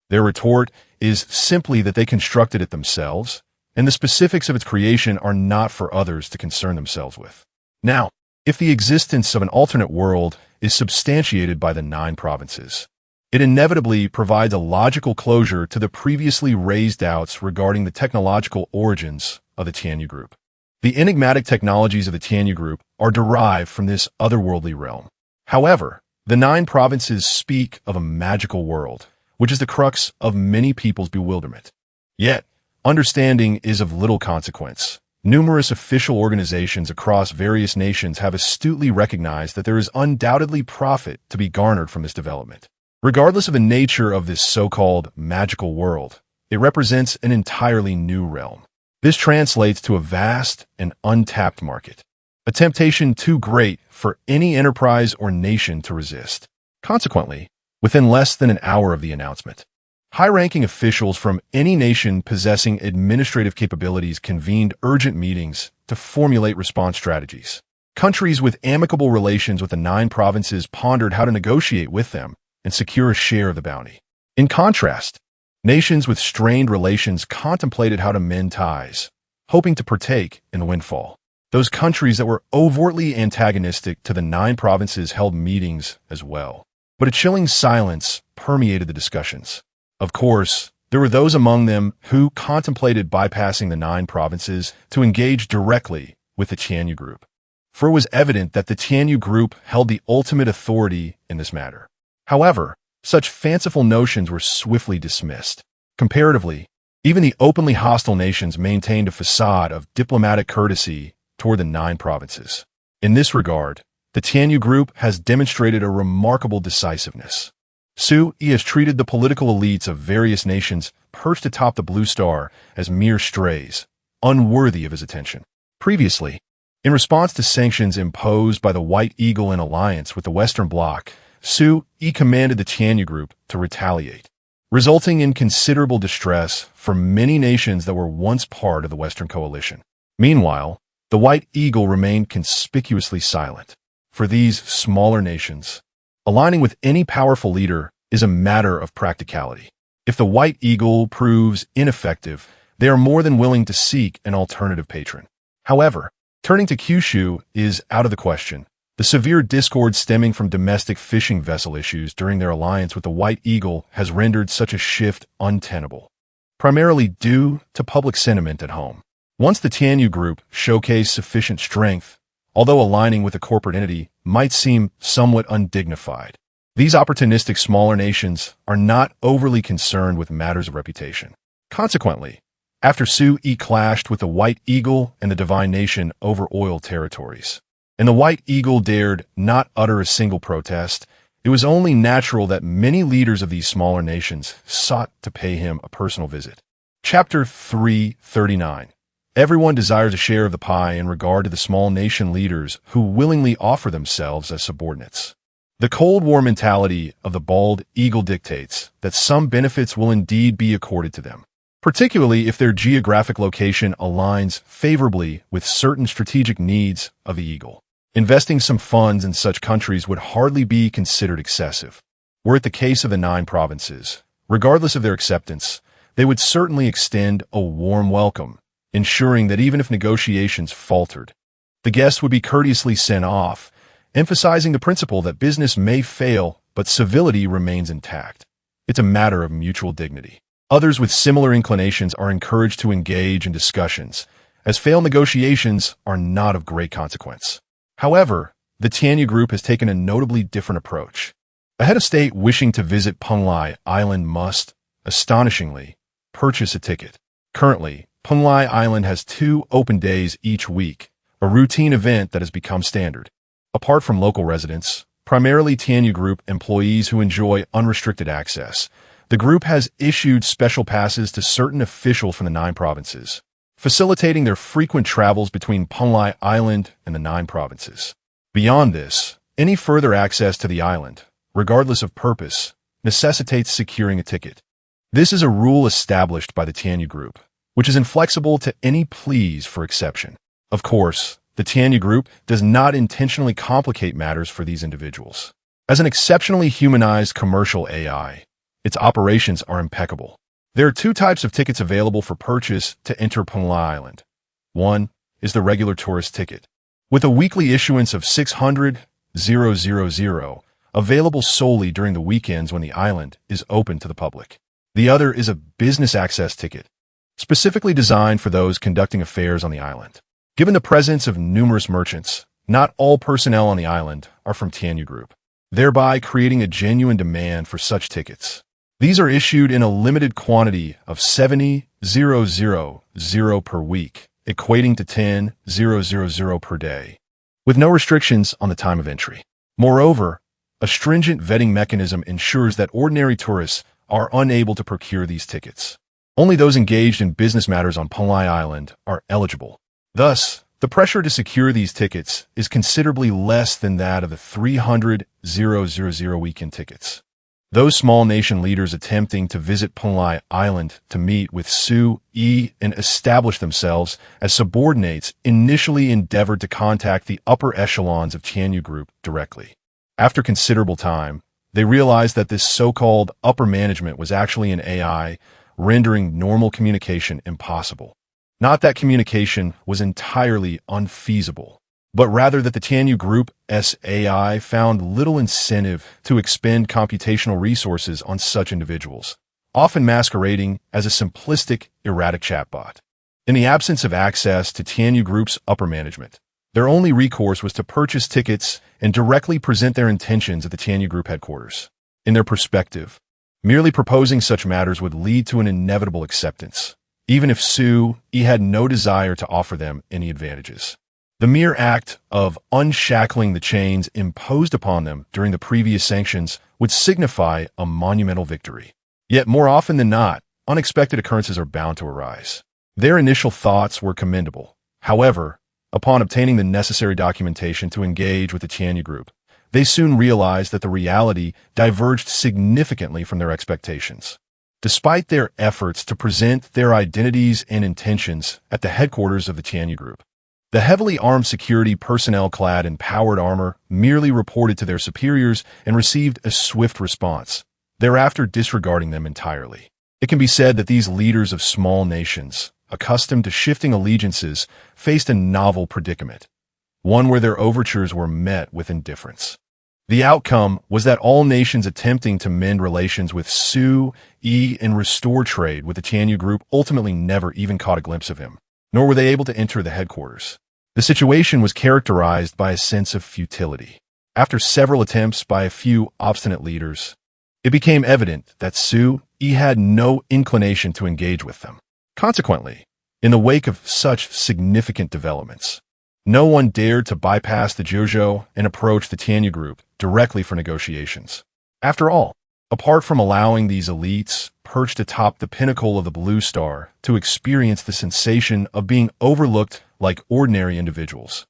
their retort is simply that they constructed it themselves, and the specifics of its creation are not for others to concern themselves with. Now, if the existence of an alternate world is substantiated by the 9 provinces, it inevitably provides a logical closure to the previously raised doubts regarding the technological origins of the Tianyu Group. The enigmatic technologies of the Tianyu Group are derived from this otherworldly realm. However, the 9 provinces speak of a magical world, which is the crux of many people's bewilderment. Yet, understanding is of little consequence. Numerous official organizations across various nations have astutely recognized that there is undoubtedly profit to be garnered from this development. Regardless of the nature of this so-called magical world, it represents an entirely new realm. This translates to a vast and untapped market, a temptation too great for any enterprise or nation to resist. Consequently, within less than an hour of the announcement, high-ranking officials from any nation possessing administrative capabilities convened urgent meetings to formulate response strategies. Countries with amicable relations with the 9 provinces pondered how to negotiate with them and secure a share of the bounty. In contrast, nations with strained relations contemplated how to mend ties, hoping to partake in the windfall. Those countries that were overtly antagonistic to the 9 provinces held meetings as well. But a chilling silence permeated the discussions. Of course, there were those among them who contemplated bypassing the 9 provinces to engage directly with the Tianyu Group, for it was evident that the Tianyu Group held the ultimate authority in this matter. However, such fanciful notions were swiftly dismissed. Comparatively, even the openly hostile nations maintained a facade of diplomatic courtesy toward the 9 provinces. In this regard, the Tianyu Group has demonstrated a remarkable decisiveness. He has treated the political elites of various nations perched atop the Blue Star as mere strays, unworthy of his attention. Previously, in response to sanctions imposed by the White Eagle in alliance with the Western Bloc, He commanded the Tianyu Group to retaliate, resulting in considerable distress for many nations that were once part of the Western coalition. Meanwhile, the White Eagle remained conspicuously silent. For these smaller nations, aligning with any powerful leader is a matter of practicality. If the White Eagle proves ineffective, they are more than willing to seek an alternative patron. However, turning to Kyushu is out of the question. The severe discord stemming from domestic fishing vessel issues during their alliance with the White Eagle has rendered such a shift untenable, primarily due to public sentiment at home. Once the Tianyu Group showcased sufficient strength, although aligning with a corporate entity might seem somewhat undignified, these opportunistic smaller nations are not overly concerned with matters of reputation. Consequently, after Sui clashed with the White Eagle and the Divine Nation over oil territories, and the White Eagle dared not utter a single protest, it was only natural that many leaders of these smaller nations sought to pay him a personal visit. Chapter 339. Everyone desires a share of the pie in regard to the small nation leaders who willingly offer themselves as subordinates. The Cold War mentality of the bald eagle dictates that some benefits will indeed be accorded to them, particularly if their geographic location aligns favorably with certain strategic needs of the eagle. Investing some funds in such countries would hardly be considered excessive. Were it the case of the 9 provinces, regardless of their acceptance, they would certainly extend a warm welcome, ensuring that even if negotiations faltered, the guests would be courteously sent off, emphasizing the principle that business may fail, but civility remains intact. It's a matter of mutual dignity. Others with similar inclinations are encouraged to engage in discussions, as failed negotiations are not of great consequence. However, the Tianyu group has taken a notably different approach. A head of state wishing to visit Penglai Island must, astonishingly, purchase a ticket. Currently, Penglai Island has 2 open days each week, a routine event that has become standard. Apart from local residents, primarily Tianyu Group employees who enjoy unrestricted access, the group has issued special passes to certain officials from the 9 provinces, facilitating their frequent travels between Penglai Island and the 9 provinces. Beyond this, any further access to the island, regardless of purpose, necessitates securing a ticket. This is a rule established by the Tianyu Group, which is inflexible to any pleas for exception. Of course, the Tianyu Group does not intentionally complicate matters for these individuals. As an exceptionally humanized commercial AI, its operations are impeccable. There are 2 types of tickets available for purchase to enter Penglai Island. One is the regular tourist ticket, with a weekly issuance of 600,000, available solely during the weekends when the island is open to the public. The other is a business access ticket, specifically designed for those conducting affairs on the island. Given the presence of numerous merchants, not all personnel on the island are from Tianyu Group, thereby creating a genuine demand for such tickets. These are issued in a limited quantity of 70,000 per week, equating to 10,000 per day, with no restrictions on the time of entry. Moreover, a stringent vetting mechanism ensures that ordinary tourists are unable to procure these tickets. Only those engaged in business matters on Penglai Island are eligible. Thus, the pressure to secure these tickets is considerably less than that of the 300,000 weekend tickets. Those small nation leaders attempting to visit Penglai Island to meet with Su-yi and establish themselves as subordinates initially endeavored to contact the upper echelons of Tianyu Group directly. After considerable time, they realized that this so-called upper management was actually an AI, rendering normal communication impossible. Not that communication was entirely unfeasible, but rather that the Tianyu Group's AI found little incentive to expend computational resources on such individuals, often masquerading as a simplistic, erratic chatbot. In the absence of access to Tianyu Group's upper management, their only recourse was to purchase tickets and directly present their intentions at the Tianyu Group headquarters. In their perspective, merely proposing such matters would lead to an inevitable acceptance, even if Su-yi had no desire to offer them any advantages. The mere act of unshackling the chains imposed upon them during the previous sanctions would signify a monumental victory. Yet more often than not, unexpected occurrences are bound to arise. Their initial thoughts were commendable. However, upon obtaining the necessary documentation to engage with the Tianyu Group, they soon realized that the reality diverged significantly from their expectations. Despite their efforts to present their identities and intentions at the headquarters of the Tianyu Group, the heavily armed security personnel clad in powered armor merely reported to their superiors and received a swift response, thereafter disregarding them entirely. It can be said that these leaders of small nations, accustomed to shifting allegiances, faced a novel predicament, one where their overtures were met with indifference. The outcome was that all nations attempting to mend relations with Su-yi and restore trade with the Tianyu Group ultimately never even caught a glimpse of him, nor were they able to enter the headquarters. The situation was characterized by a sense of futility. After several attempts by a few obstinate leaders, it became evident that Su-yi had no inclination to engage with them. Consequently, in the wake of such significant developments, no one dared to bypass the Jojo and approach the Tianyu Group directly for negotiations. After all, apart from allowing these elites perched atop the pinnacle of the Blue Star to experience the sensation of being overlooked like ordinary individuals,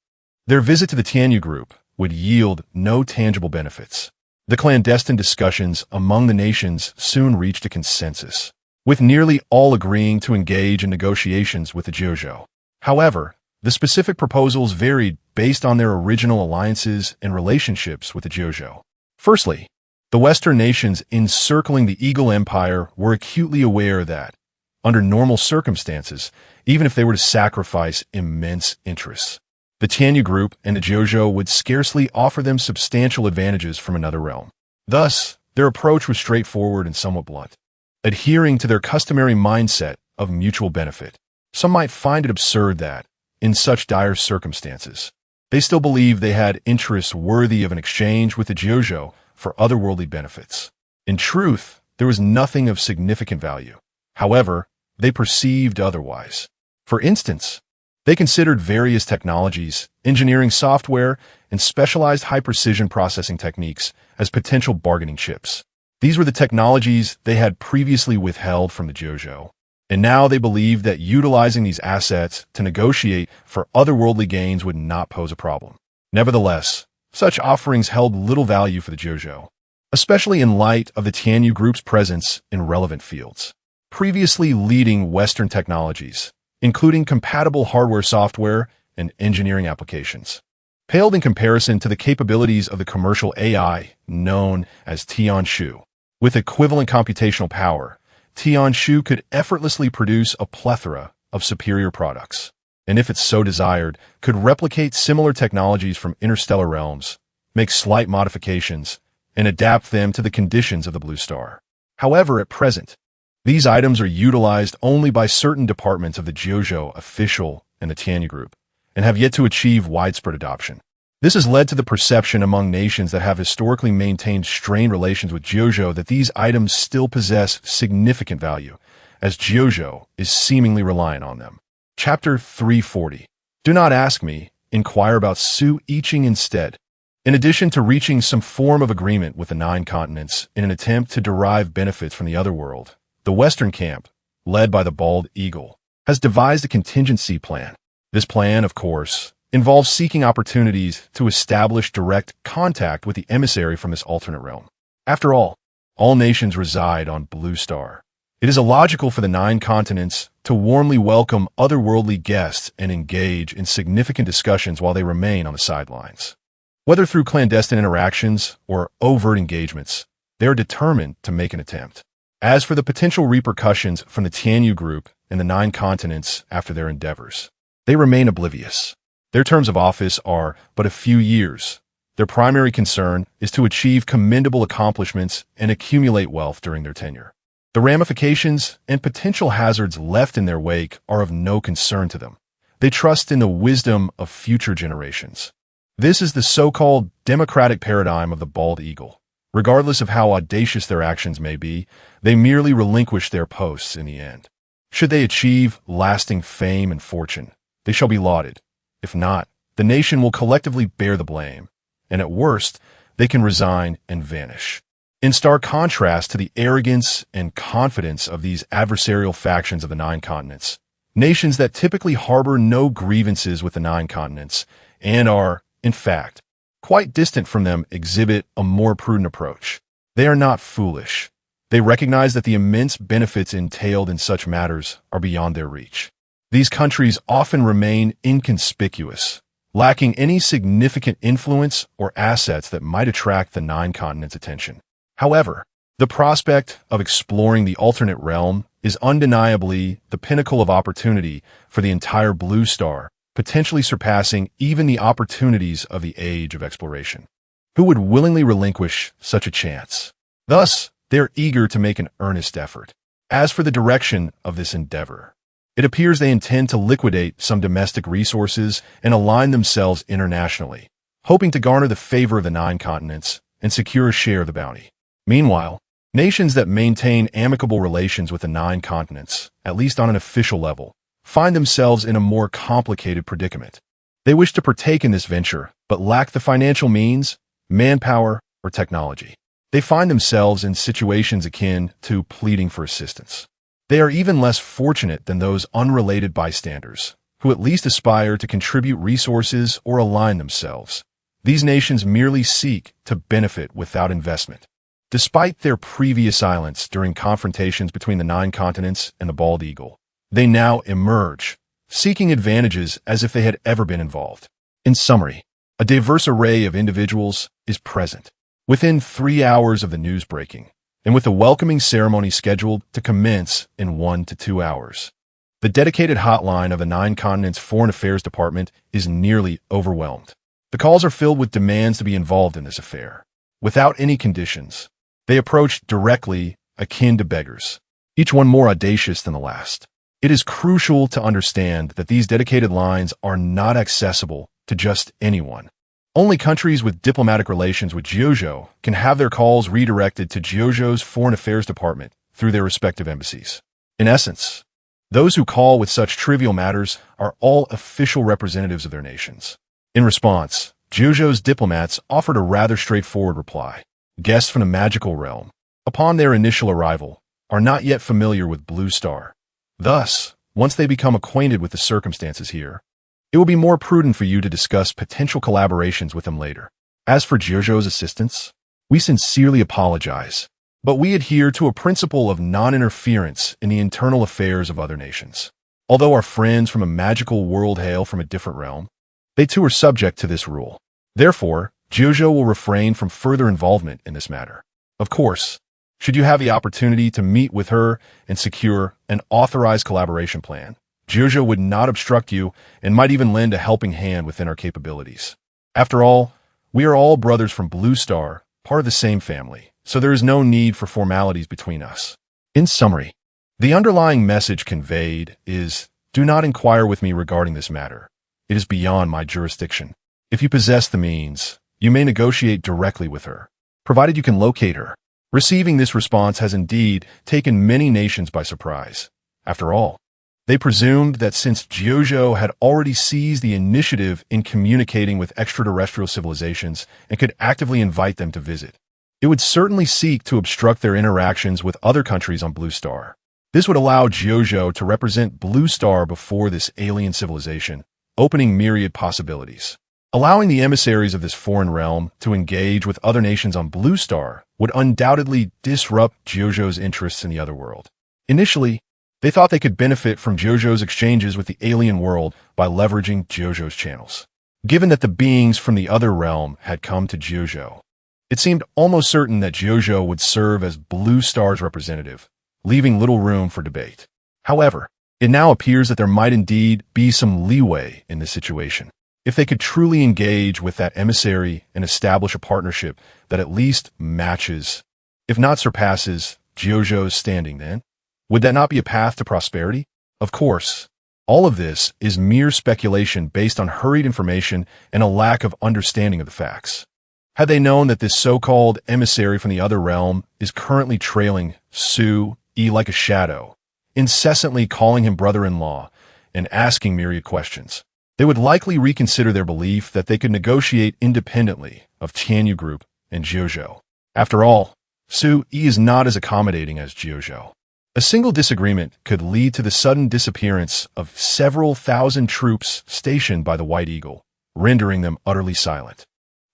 their visit to the Tianyu Group would yield no tangible benefits. The clandestine discussions among the nations soon reached a consensus, with nearly all agreeing to engage in negotiations with the Jojo. However, the specific proposals varied based on their original alliances and relationships with the Jojo. Firstly, the Western nations encircling the Eagle Empire were acutely aware that, under normal circumstances, even if they were to sacrifice immense interests, The Tianyu group and the Jojo would scarcely offer them substantial advantages from another realm. Thus, their approach was straightforward and somewhat blunt, adhering to their customary mindset of mutual benefit. Some might find it absurd that, in such dire circumstances, they still believed they had interests worthy of an exchange with the Jojo for otherworldly benefits. In truth, there was nothing of significant value. However, they perceived otherwise. For instance, they considered various technologies, engineering software, and specialized high-precision processing techniques as potential bargaining chips. These were the technologies they had previously withheld from the Jojo, and now they believed that utilizing these assets to negotiate for otherworldly gains would not pose a problem. Nevertheless, such offerings held little value for the Jojo, especially in light of the Tianyu group's presence in relevant fields. Previously leading Western technologies, including compatible hardware, software, and engineering applications, paled in comparison to the capabilities of the commercial AI known as Tianshu. With equivalent computational power, Tianshu could effortlessly produce a plethora of superior products, and if it so desired, could replicate similar technologies from interstellar realms, make slight modifications, and adapt them to the conditions of the blue star. However, at present, these items are utilized only by certain departments of the Jojo official and the Tianyu group, and have yet to achieve widespread adoption. This has led to the perception among nations that have historically maintained strained relations with Jojo that these items still possess significant value, as Jojo is seemingly reliant on them. Chapter 340. Do not ask me, inquire about Su Iching instead. In addition to reaching some form of agreement with the 9 continents in an attempt to derive benefits from the other world, the Western camp, led by the Bald Eagle, has devised a contingency plan. This plan, of course, involves seeking opportunities to establish direct contact with the emissary from this alternate realm. After all nations reside on Blue Star. It is illogical for the 9 continents to warmly welcome otherworldly guests and engage in significant discussions while they remain on the sidelines. Whether through clandestine interactions or overt engagements, they are determined to make an attempt. As for the potential repercussions from the Tianyu group and the 9 continents after their endeavors, they remain oblivious. Their terms of office are but a few years. Their primary concern is to achieve commendable accomplishments and accumulate wealth during their tenure. The ramifications and potential hazards left in their wake are of no concern to them. They trust in the wisdom of future generations. This is the so-called democratic paradigm of the Bald Eagle. Regardless of how audacious their actions may be, they merely relinquish their posts in the end. Should they achieve lasting fame and fortune, they shall be lauded. If not, the nation will collectively bear the blame, and at worst, they can resign and vanish. In stark contrast to the arrogance and confidence of these adversarial factions of the 9 continents, nations that typically harbor no grievances with the 9 continents and are, in fact, quite distant from them exhibit a more prudent approach. They are not foolish. They recognize that the immense benefits entailed in such matters are beyond their reach. These countries often remain inconspicuous, lacking any significant influence or assets that might attract the 9 continents' attention. However, the prospect of exploring the alternate realm is undeniably the pinnacle of opportunity for the entire Blue Star, potentially surpassing even the opportunities of the age of exploration. Who would willingly relinquish such a chance? Thus, they are eager to make an earnest effort. As for the direction of this endeavor, it appears they intend to liquidate some domestic resources and align themselves internationally, hoping to garner the favor of the 9 continents and secure a share of the bounty. Meanwhile, nations that maintain amicable relations with the 9 continents, at least on an official level, find themselves in a more complicated predicament. They wish to partake in this venture, but lack the financial means, manpower, or technology. They find themselves in situations akin to pleading for assistance. They are even less fortunate than those unrelated bystanders, who at least aspire to contribute resources or align themselves. These nations merely seek to benefit without investment. Despite their previous silence during confrontations between the 9 continents and the Bald Eagle, they now emerge, seeking advantages as if they had ever been involved. In summary, a diverse array of individuals is present. Within 3 hours of the news breaking, and with a welcoming ceremony scheduled to commence in 1 to 2 hours, The dedicated hotline of the 9 Continents Foreign Affairs Department is nearly overwhelmed. The calls are filled with demands to be involved in this affair. Without any conditions, they approach directly, akin to beggars, each one more audacious than the last. It is crucial to understand that these dedicated lines are not accessible to just anyone. Only countries with diplomatic relations with Jeojo can have their calls redirected to Jeojo's Foreign Affairs Department through their respective embassies. In essence, those who call with such trivial matters are all official representatives of their nations. In response, Jeojo's diplomats offered a rather straightforward reply. Guests from the magical realm, upon their initial arrival, are not yet familiar with Blue Star. Thus, once they become acquainted with the circumstances here, it will be more prudent for you to discuss potential collaborations with them later. As for Jeojo's assistance, we sincerely apologize, but we adhere to a principle of non-interference in the internal affairs of other nations. Although our friends from a magical world hail from a different realm, they too are subject to this rule. Therefore, Jeojo will refrain from further involvement in this matter. Of course, should you have the opportunity to meet with her and secure an authorized collaboration plan, Jeojo would not obstruct you and might even lend a helping hand within our capabilities. After all, we are all brothers from Blue Star, part of the same family, so there is no need for formalities between us. In summary, the underlying message conveyed is, do not inquire with me regarding this matter. It is beyond my jurisdiction. If you possess the means, you may negotiate directly with her, provided you can locate her. Receiving this response has indeed taken many nations by surprise. After all, they presumed that since Jeojo had already seized the initiative in communicating with extraterrestrial civilizations and could actively invite them to visit, it would certainly seek to obstruct their interactions with other countries on Blue Star. This would allow Jeojo to represent Blue Star before this alien civilization, opening myriad possibilities. Allowing the emissaries of this foreign realm to engage with other nations on Blue Star would undoubtedly disrupt Jeojo's interests in the other world. Initially, they thought they could benefit from Jeojo's exchanges with the alien world by leveraging Jeojo's channels. Given that the beings from the other realm had come to Jeojo, it seemed almost certain that Jeojo would serve as Blue Star's representative, leaving little room for debate. However, it now appears that there might indeed be some leeway in this situation. If they could truly engage with that emissary and establish a partnership that at least matches, if not surpasses, Jeojo's standing, then would that not be a path to prosperity? Of course, all of this is mere speculation based on hurried information and a lack of understanding of the facts. Had they known that this so-called emissary from the other realm is currently trailing Su-E like a shadow, incessantly calling him brother-in-law and asking myriad questions, they would likely reconsider their belief that they could negotiate independently of Tianyu Group and Jeojo. After all, Su-E is not as accommodating as Jeojo. A single disagreement could lead to the sudden disappearance of several thousand troops stationed by the White Eagle, rendering them utterly silent.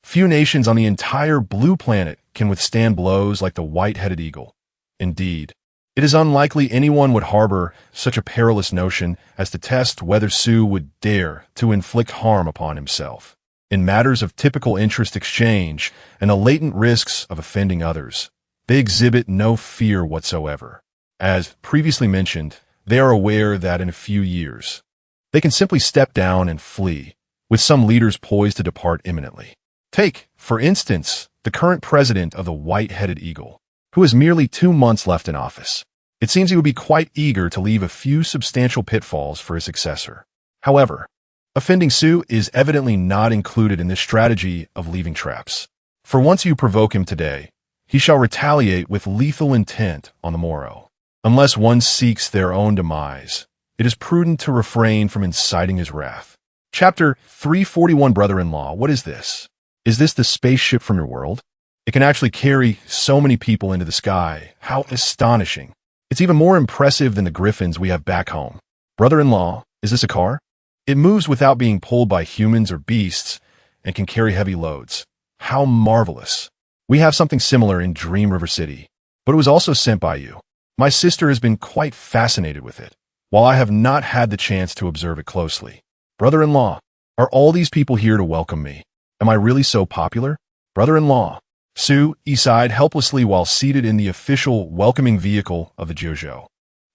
Few nations on the entire blue planet can withstand blows like the white-headed eagle. Indeed, it is unlikely anyone would harbor such a perilous notion as to test whether Su would dare to inflict harm upon himself. In matters of typical interest exchange and the latent risks of offending others, they exhibit no fear whatsoever. As previously mentioned, they are aware that in a few years, they can simply step down and flee, with some leaders poised to depart imminently. Take, for instance, the current president of the White-Headed Eagle, who has merely 2 months left in office. It seems he would be quite eager to leave a few substantial pitfalls for his successor. However, offending Su is evidently not included in this strategy of leaving traps. For once you provoke him today, he shall retaliate with lethal intent on the morrow. Unless one seeks their own demise, it is prudent to refrain from inciting his wrath. Chapter 341 Brother-in-Law, what is this? Is this the spaceship from your world? It can actually carry so many people into the sky. How astonishing. It's even more impressive than the griffins we have back home. Brother-in-law, is this a car? It moves without being pulled by humans or beasts and can carry heavy loads. How marvelous. We have something similar in Dream River City, but it was also sent by you. My sister has been quite fascinated with it, while I have not had the chance to observe it closely. Brother-in-law, are all these people here to welcome me? Am I really so popular? Brother-in-law. Su-E sighed helplessly while seated in the official welcoming vehicle of the Jeojo.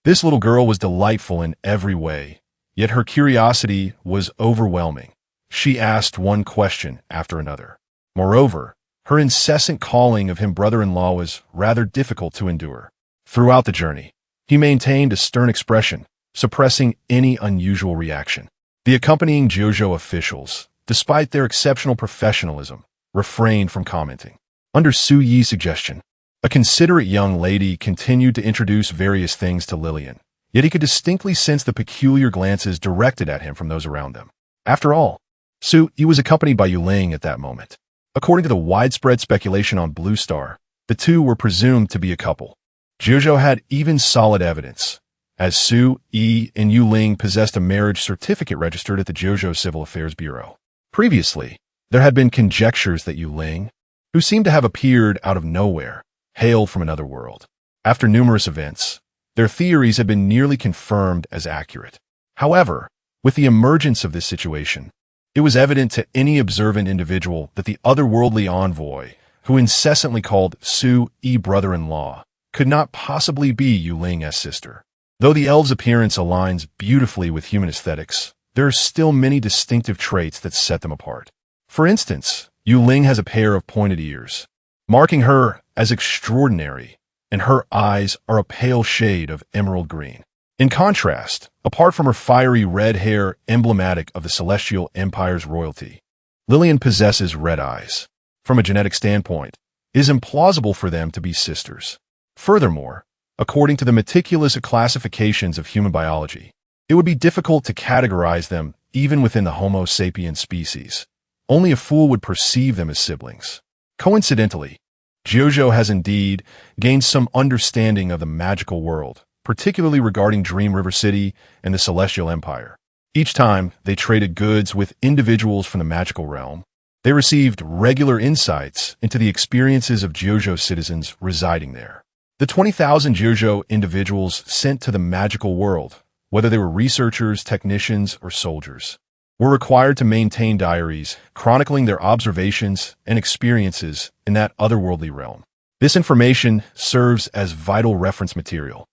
This little girl was delightful in every way, yet her curiosity was overwhelming. She asked one question after another. Moreover, her incessant calling of him brother-in-law was rather difficult to endure. Throughout the journey, he maintained a stern expression, suppressing any unusual reaction. The accompanying JoJo officials, despite their exceptional professionalism, refrained from commenting. Under Su Yi's suggestion, a considerate young lady continued to introduce various things to Lillian, yet he could distinctly sense the peculiar glances directed at him from those around them. After all, Su Yi was accompanied by Yuling at that moment. According to the widespread speculation on Blue Star, the two were presumed to be a couple. JoJo had even solid evidence, as Su Yi and Yuling possessed a marriage certificate registered at the JoJo Civil Affairs Bureau. Previously, there had been conjectures that Yuling, who seemed to have appeared out of nowhere, hailed from another world. After numerous events, their theories had been nearly confirmed as accurate. However, with the emergence of this situation, it was evident to any observant individual that the otherworldly envoy, who incessantly called Su Yi brother-in-law, could not possibly be Yuling's sister. Though the elf's appearance aligns beautifully with human aesthetics, there are still many distinctive traits that set them apart. For instance, Yuling has a pair of pointed ears, marking her as extraordinary, and her eyes are a pale shade of emerald green. In contrast, apart from her fiery red hair emblematic of the Celestial Empire's royalty, Lillian possesses red eyes. From a genetic standpoint, it is implausible for them to be sisters. Furthermore, according to the meticulous classifications of human biology, it would be difficult to categorize them even within the Homo sapiens species. Only a fool would perceive them as siblings. Coincidentally, JoJo has indeed gained some understanding of the magical world, particularly regarding Dream River City and the Celestial Empire. Each time they traded goods with individuals from the magical realm, they received regular insights into the experiences of JoJo citizens residing there. The 20,000 JoJo individuals sent to the magical world, whether they were researchers, technicians, or soldiers, were required to maintain diaries chronicling their observations and experiences in that otherworldly realm. This information serves as vital reference material,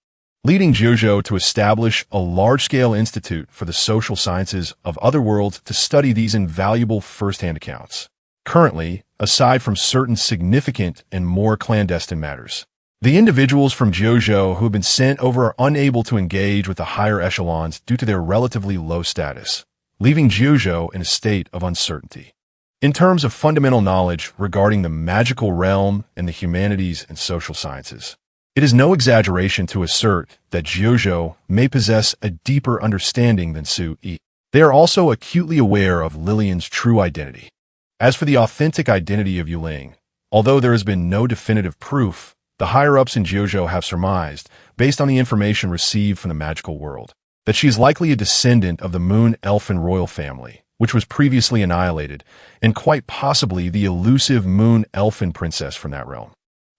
leading JoJo to establish a large-scale institute for the social sciences of otherworlds to study these invaluable first-hand accounts. Currently, aside from certain significant and more clandestine matters, the individuals from JoJo who have been sent over are unable to engage with the higher echelons due to their relatively low status, leaving JoJo in a state of uncertainty. In terms of fundamental knowledge regarding the magical realm and the humanities and social sciences, it is no exaggeration to assert that JoJo may possess a deeper understanding than Su Yi. They are also acutely aware of Lillian's true identity. As for the authentic identity of Yuling, although there has been no definitive proof, the higher-ups in JoJo have surmised, based on the information received from the magical world, that she is likely a descendant of the Moon Elfin royal family, which was previously annihilated, and quite possibly the elusive Moon Elfin princess from that realm.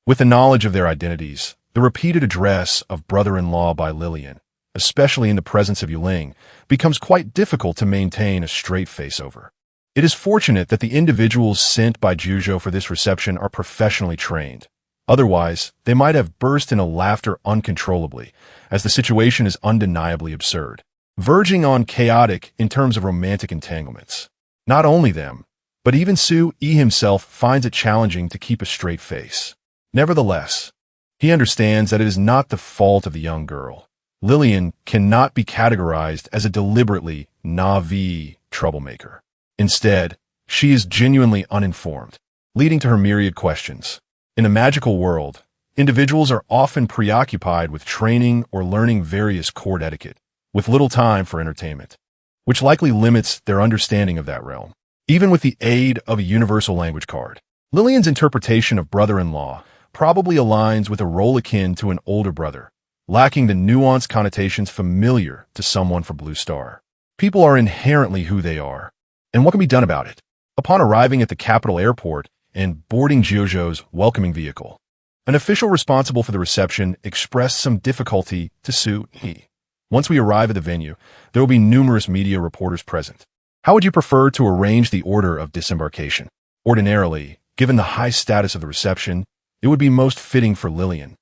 With the knowledge of their identities, the repeated address of brother-in-law by Lillian, especially in the presence of Yuling, becomes quite difficult to maintain a straight face over. It is fortunate that the individuals sent by JoJo for this reception are professionally trained. Otherwise, they might have burst into laughter uncontrollably, as the situation is undeniably absurd, verging on chaotic in terms of romantic entanglements. Not only them, but even Su Yi himself finds it challenging to keep a straight face. Nevertheless, he understands that it is not the fault of the young girl. Lillian cannot be categorized as a deliberately naive troublemaker. Instead, she is genuinely uninformed, leading to her myriad questions. In the magical world, individuals are often preoccupied with training or learning various court etiquette, with little time for entertainment, which likely limits their understanding of that realm. Even with the aid of a universal language card, Lillian's interpretation of brother-in-law probably aligns with a role akin to an older brother, lacking the nuanced connotations familiar to someone from Blue Star. People are inherently who they are, and what can be done about it? Upon arriving at the capital airport and boarding JoJo's welcoming vehicle, an official responsible for the reception expressed some difficulty to Su Yi. Once we arrive at the venue, there will be numerous media reporters present. How would you prefer to arrange the order of disembarkation? Ordinarily, given the high status of the reception, it would be most fitting for Lillian,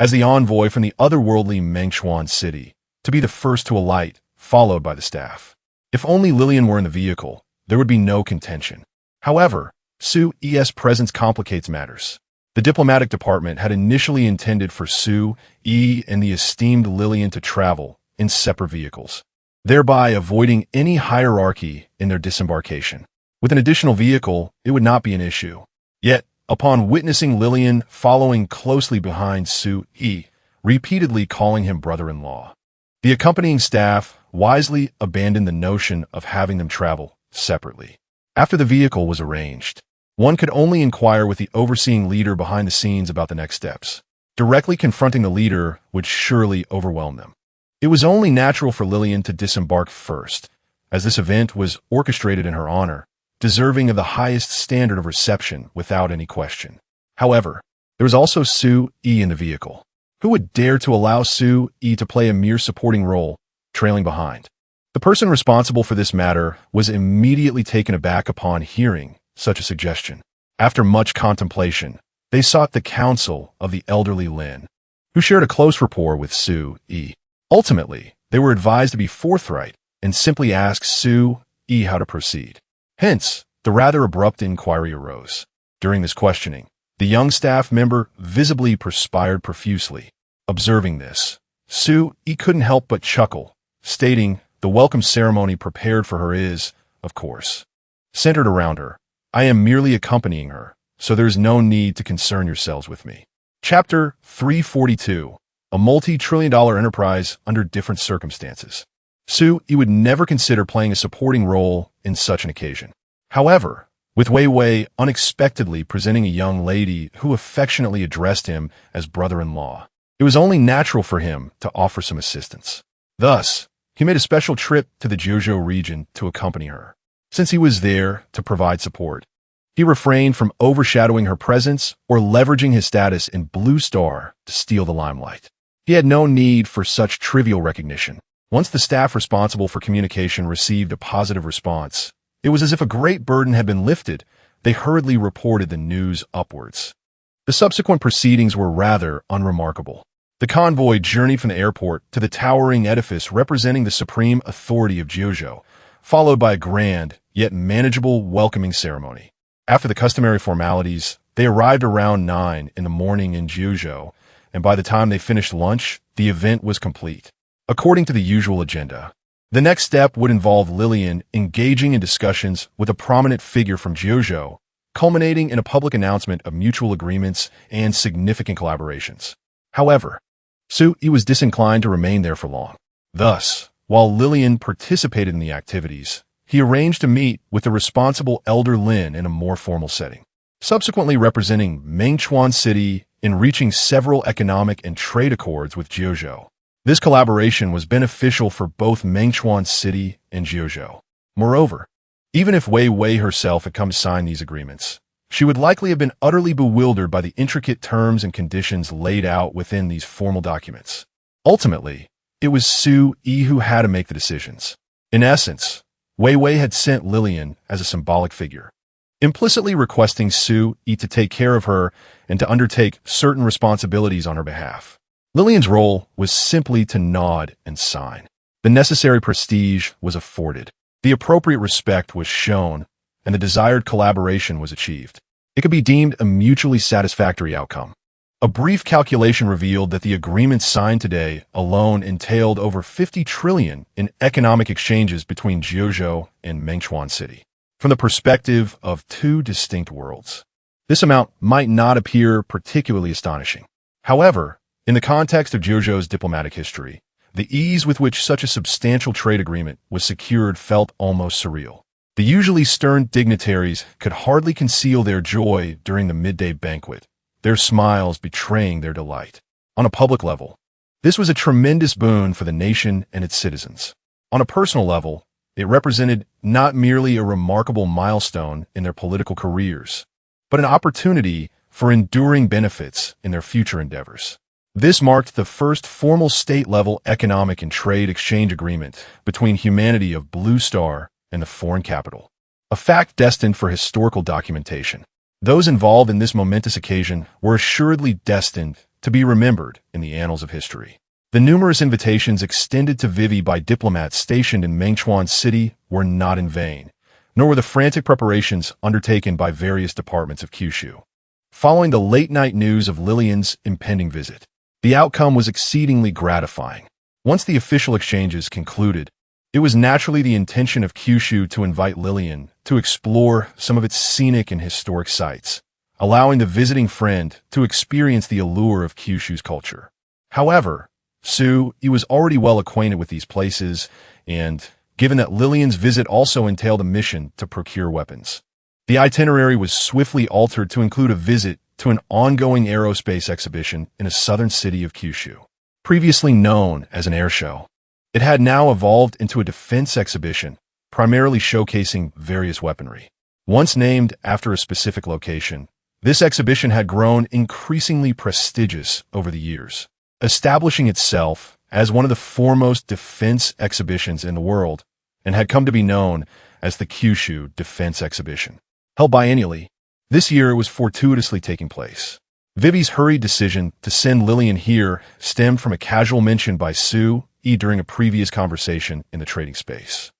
as the envoy from the otherworldly Mengchuan city, to be the first to alight, followed by the staff. If only Lillian were in the vehicle, there would be no contention. However, Su-E's presence complicates matters. The diplomatic department had initially intended for Su-E and the esteemed Lillian to travel in separate vehicles, thereby avoiding any hierarchy in their disembarkation. With an additional vehicle, it would not be an issue. Yet, upon witnessing Lillian following closely behind Su-E, repeatedly calling him brother-in-law, the accompanying staff wisely abandoned the notion of having them travel separately. After the vehicle was arranged, one could only inquire with the overseeing leader behind the scenes about the next steps. Directly confronting the leader would surely overwhelm them. It was only natural for Lillian to disembark first, as this event was orchestrated in her honor, deserving of the highest standard of reception without any question. However, there was also Su-E in the vehicle. Who would dare to allow Su-E to play a mere supporting role, trailing behind? The person responsible for this matter was immediately taken aback upon hearing such a suggestion. After much contemplation, they sought the counsel of the elderly Lin, who shared a close rapport with Su-E. Ultimately, they were advised to be forthright and simply ask Su-E how to proceed. Hence, the rather abrupt inquiry arose. During this questioning, the young staff member visibly perspired profusely. Observing this, Su-E couldn't help but chuckle, stating, "The welcome ceremony prepared for her is, of course, centered around her. I am merely accompanying her, so there is no need to concern yourselves with me." Chapter 342, a multi-trillion-dollar enterprise under different circumstances. Su-E would never consider playing a supporting role in such an occasion. However, with Wei Wei unexpectedly presenting a young lady who affectionately addressed him as brother-in-law, it was only natural for him to offer some assistance. Thus, he made a special trip to the Jiuzhou region to accompany her. Since he was there to provide support, he refrained from overshadowing her presence or leveraging his status in Blue Star to steal the limelight. He had no need for such trivial recognition. Once the staff responsible for communication received a positive response, it was as if a great burden had been lifted. They hurriedly reported the news upwards. The subsequent proceedings were rather unremarkable. The convoy journeyed from the airport to the towering edifice representing the supreme authority of Jiuzhou, followed by a grand, yet manageable welcoming ceremony. After the customary formalities, they arrived around 9 in the morning in Jiuzhou, and by the time they finished lunch, the event was complete. According to the usual agenda, the next step would involve Lillian engaging in discussions with a prominent figure from Jiuzhou, culminating in a public announcement of mutual agreements and significant collaborations. However, Su-E was disinclined to remain there for long. Thus, while Lillian participated in the activities, he arranged to meet with the responsible elder Lin in a more formal setting, subsequently representing Mengchuan City in reaching several economic and trade accords with Jiuzhou. This collaboration was beneficial for both Mengchuan City and Jiuzhou. Moreover, even if Wei Wei herself had come to sign these agreements, she would likely have been utterly bewildered by the intricate terms and conditions laid out within these formal documents. Ultimately, it was Su-E who had to make the decisions. In essence, Wei Wei had sent Lillian as a symbolic figure, implicitly requesting Su-E to take care of her and to undertake certain responsibilities on her behalf. Lillian's role was simply to nod and sign. The necessary prestige was afforded, the appropriate respect was shown, and the desired collaboration was achieved. It could be deemed a mutually satisfactory outcome. A brief calculation revealed that the agreement signed today alone entailed over 50 trillion in economic exchanges between Jiuzhou and Mengchuan City. From the perspective of two distinct worlds, this amount might not appear particularly astonishing. However, in the context of Jiuzhou's diplomatic history, the ease with which such a substantial trade agreement was secured felt almost surreal. The usually stern dignitaries could hardly conceal their joy during the midday banquet, their smiles betraying their delight. On a public level, this was a tremendous boon for the nation and its citizens. On a personal level, it represented not merely a remarkable milestone in their political careers, but an opportunity for enduring benefits in their future endeavors. This marked the first formal state-level economic and trade exchange agreement between humanity of Blue Star and the foreign capital, a fact destined for historical documentation. Those involved in this momentous occasion were assuredly destined to be remembered in the annals of history. The numerous invitations extended to Vivi by diplomats stationed in Mengchuan City were not in vain, nor were the frantic preparations undertaken by various departments of Kyushu. Following the late-night news of Lillian's impending visit, the outcome was exceedingly gratifying. Once the official exchanges concluded, it was naturally the intention of Kyushu to invite Lillian to explore some of its scenic and historic sites, allowing the visiting friend to experience the allure of Kyushu's culture. However, Sue was already well acquainted with these places, and given that Lillian's visit also entailed a mission to procure weapons, the itinerary was swiftly altered to include a visit to an ongoing aerospace exhibition in a southern city of Kyushu. Previously known as an air show, it had now evolved into a defense exhibition, primarily showcasing various weaponry. Once named after a specific location, this exhibition had grown increasingly prestigious over the years, establishing itself as one of the foremost defense exhibitions in the world, and had come to be known as the Kyushu Defense Exhibition. Held biennially, this year it was fortuitously taking place. Vivi's hurried decision to send Lillian here stemmed from a casual mention by Sue during a previous conversation in the trading space.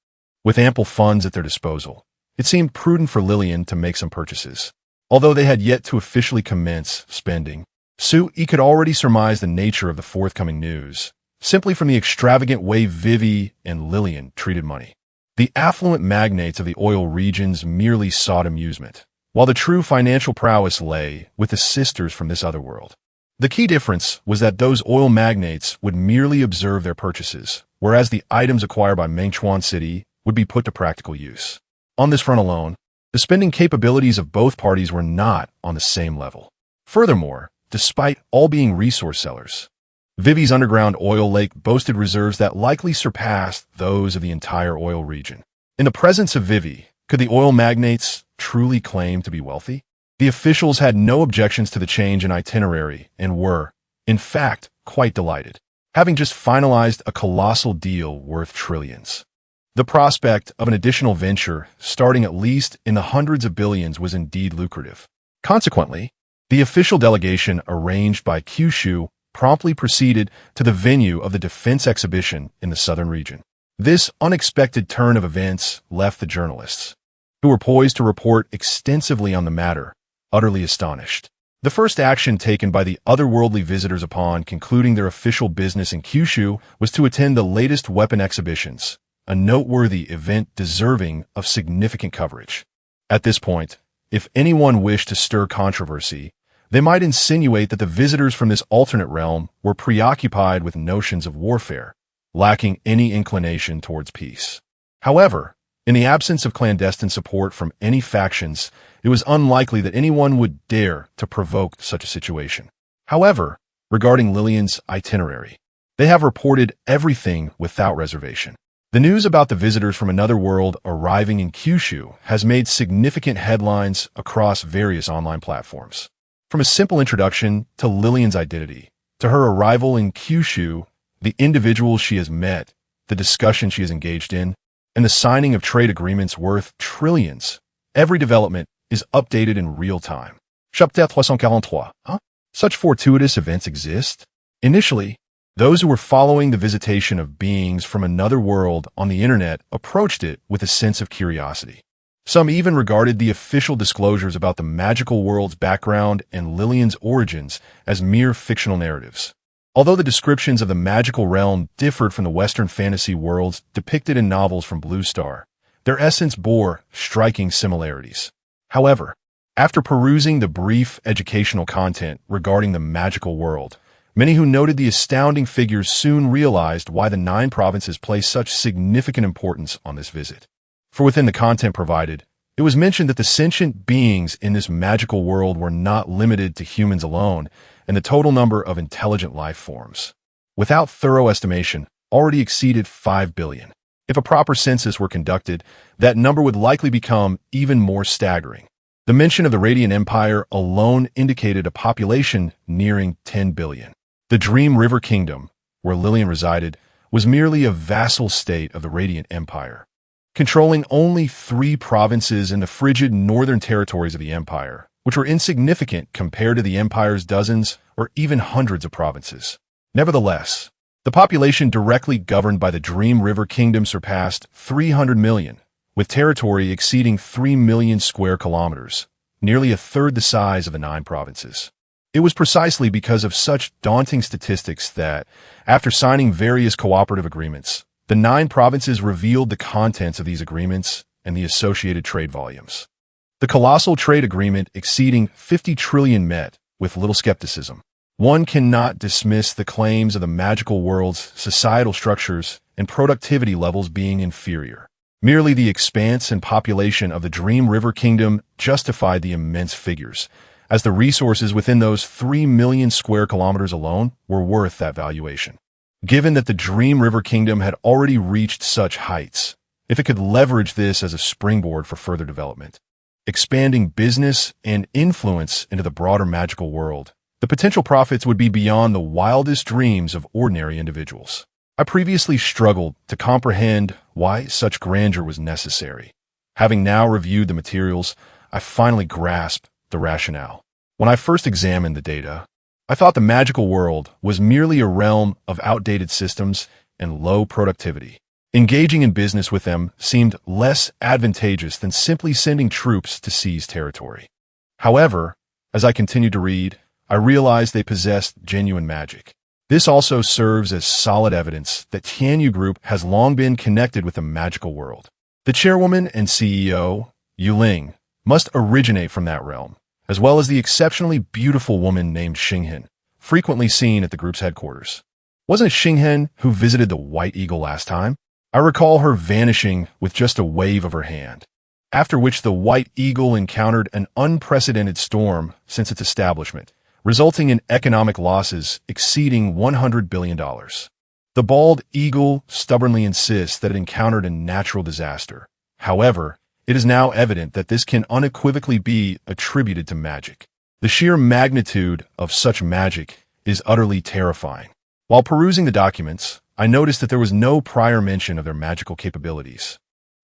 With ample funds at their disposal, it seemed prudent for Lillian to make some purchases. Although they had yet to officially commence spending, Sue could already surmise the nature of the forthcoming news, simply from the extravagant way Vivi and Lillian treated money. The affluent magnates of the oil regions merely sought amusement, while the true financial prowess lay with the sisters from this other world. The key difference was that those oil magnates would merely observe their purchases, whereas the items acquired by Mengchuan City would be put to practical use. On this front alone, the spending capabilities of both parties were not on the same level. Furthermore, despite all being resource sellers, Vivi's underground oil lake boasted reserves that likely surpassed those of the entire oil region. In the presence of Vivi, could the oil magnates truly claim to be wealthy? The officials had no objections to the change in itinerary and were, in fact, quite delighted, having just finalized a colossal deal worth trillions. The prospect of an additional venture, starting at least in the hundreds of billions, was indeed lucrative. Consequently, the official delegation arranged by Kyushu promptly proceeded to the venue of the defense exhibition in the southern region. This unexpected turn of events left the journalists, who were poised to report extensively on the matter, utterly astonished. The first action taken by the otherworldly visitors upon concluding their official business in Kyushu was to attend the latest weapon exhibitions, a noteworthy event deserving of significant coverage. At this point, if anyone wished to stir controversy, they might insinuate that the visitors from this alternate realm were preoccupied with notions of warfare, lacking any inclination towards peace. However, in the absence of clandestine support from any factions, it was unlikely that anyone would dare to provoke such a situation. However, regarding Lillian's itinerary, they have reported everything without reservation. The news about the visitors from another world arriving in Kyushu has made significant headlines across various online platforms. From a simple introduction to Lillian's identity, to her arrival in Kyushu, the individuals she has met, the discussion she is engaged in, and the signing of trade agreements worth trillions, every development is updated in real time. Chapitre 343. Such fortuitous events exist? Initially, those who were following the visitation of beings from another world on the internet approached it with a sense of curiosity. Some even regarded the official disclosures about the magical world's background and Lillian's origins as mere fictional narratives. Although the descriptions of the magical realm differed from the Western fantasy worlds depicted in novels from Blue Star, their essence bore striking similarities. However, after perusing the brief educational content regarding the magical world, many who noted the astounding figures soon realized why the 9 provinces placed such significant importance on this visit. For within the content provided, it was mentioned that the sentient beings in this magical world were not limited to humans alone, and the total number of intelligent life forms, without thorough estimation, already exceeded 5 billion. If a proper census were conducted, that number would likely become even more staggering. The mention of the Radiant Empire alone indicated a population nearing 10 billion. The Dream River Kingdom, where Lillian resided, was merely a vassal state of the Radiant Empire, controlling only 3 provinces in the frigid northern territories of the empire, which were insignificant compared to the empire's dozens or even hundreds of provinces. Nevertheless, the population directly governed by the Dream River Kingdom surpassed 300 million, with territory exceeding 3 million square kilometers, nearly a third the size of the 9 provinces. It was precisely because of such daunting statistics that, after signing various cooperative agreements, the 9 provinces revealed the contents of these agreements and the associated trade volumes. The colossal trade agreement exceeding 50 trillion met with little skepticism. One cannot dismiss the claims of the magical world's societal structures and productivity levels being inferior. Merely the expanse and population of the Dream River Kingdom justified the immense figures, as the resources within those 3 million square kilometers alone were worth that valuation. Given that the Dream River Kingdom had already reached such heights, if it could leverage this as a springboard for further development, expanding business and influence into the broader magical world, the potential profits would be beyond the wildest dreams of ordinary individuals. I previously struggled to comprehend why such grandeur was necessary. Having now reviewed the materials, I finally grasped the rationale. When I first examined the data, I thought the magical world was merely a realm of outdated systems and low productivity. Engaging in business with them seemed less advantageous than simply sending troops to seize territory. However, as I continued to read, I realized they possessed genuine magic. This also serves as solid evidence that Tianyu Group has long been connected with the magical world. The chairwoman and CEO, Yu Ling, must originate from that realm, as well as the exceptionally beautiful woman named Xinghen, frequently seen at the group's headquarters. Wasn't it Xinghen who visited the White Eagle last time? I recall her vanishing with just a wave of her hand, after which the White Eagle encountered an unprecedented storm since its establishment, resulting in economic losses exceeding $100 billion. The bald eagle stubbornly insists that it encountered a natural disaster. However, it is now evident that this can unequivocally be attributed to magic. The sheer magnitude of such magic is utterly terrifying. While perusing the documents, I noticed that there was no prior mention of their magical capabilities.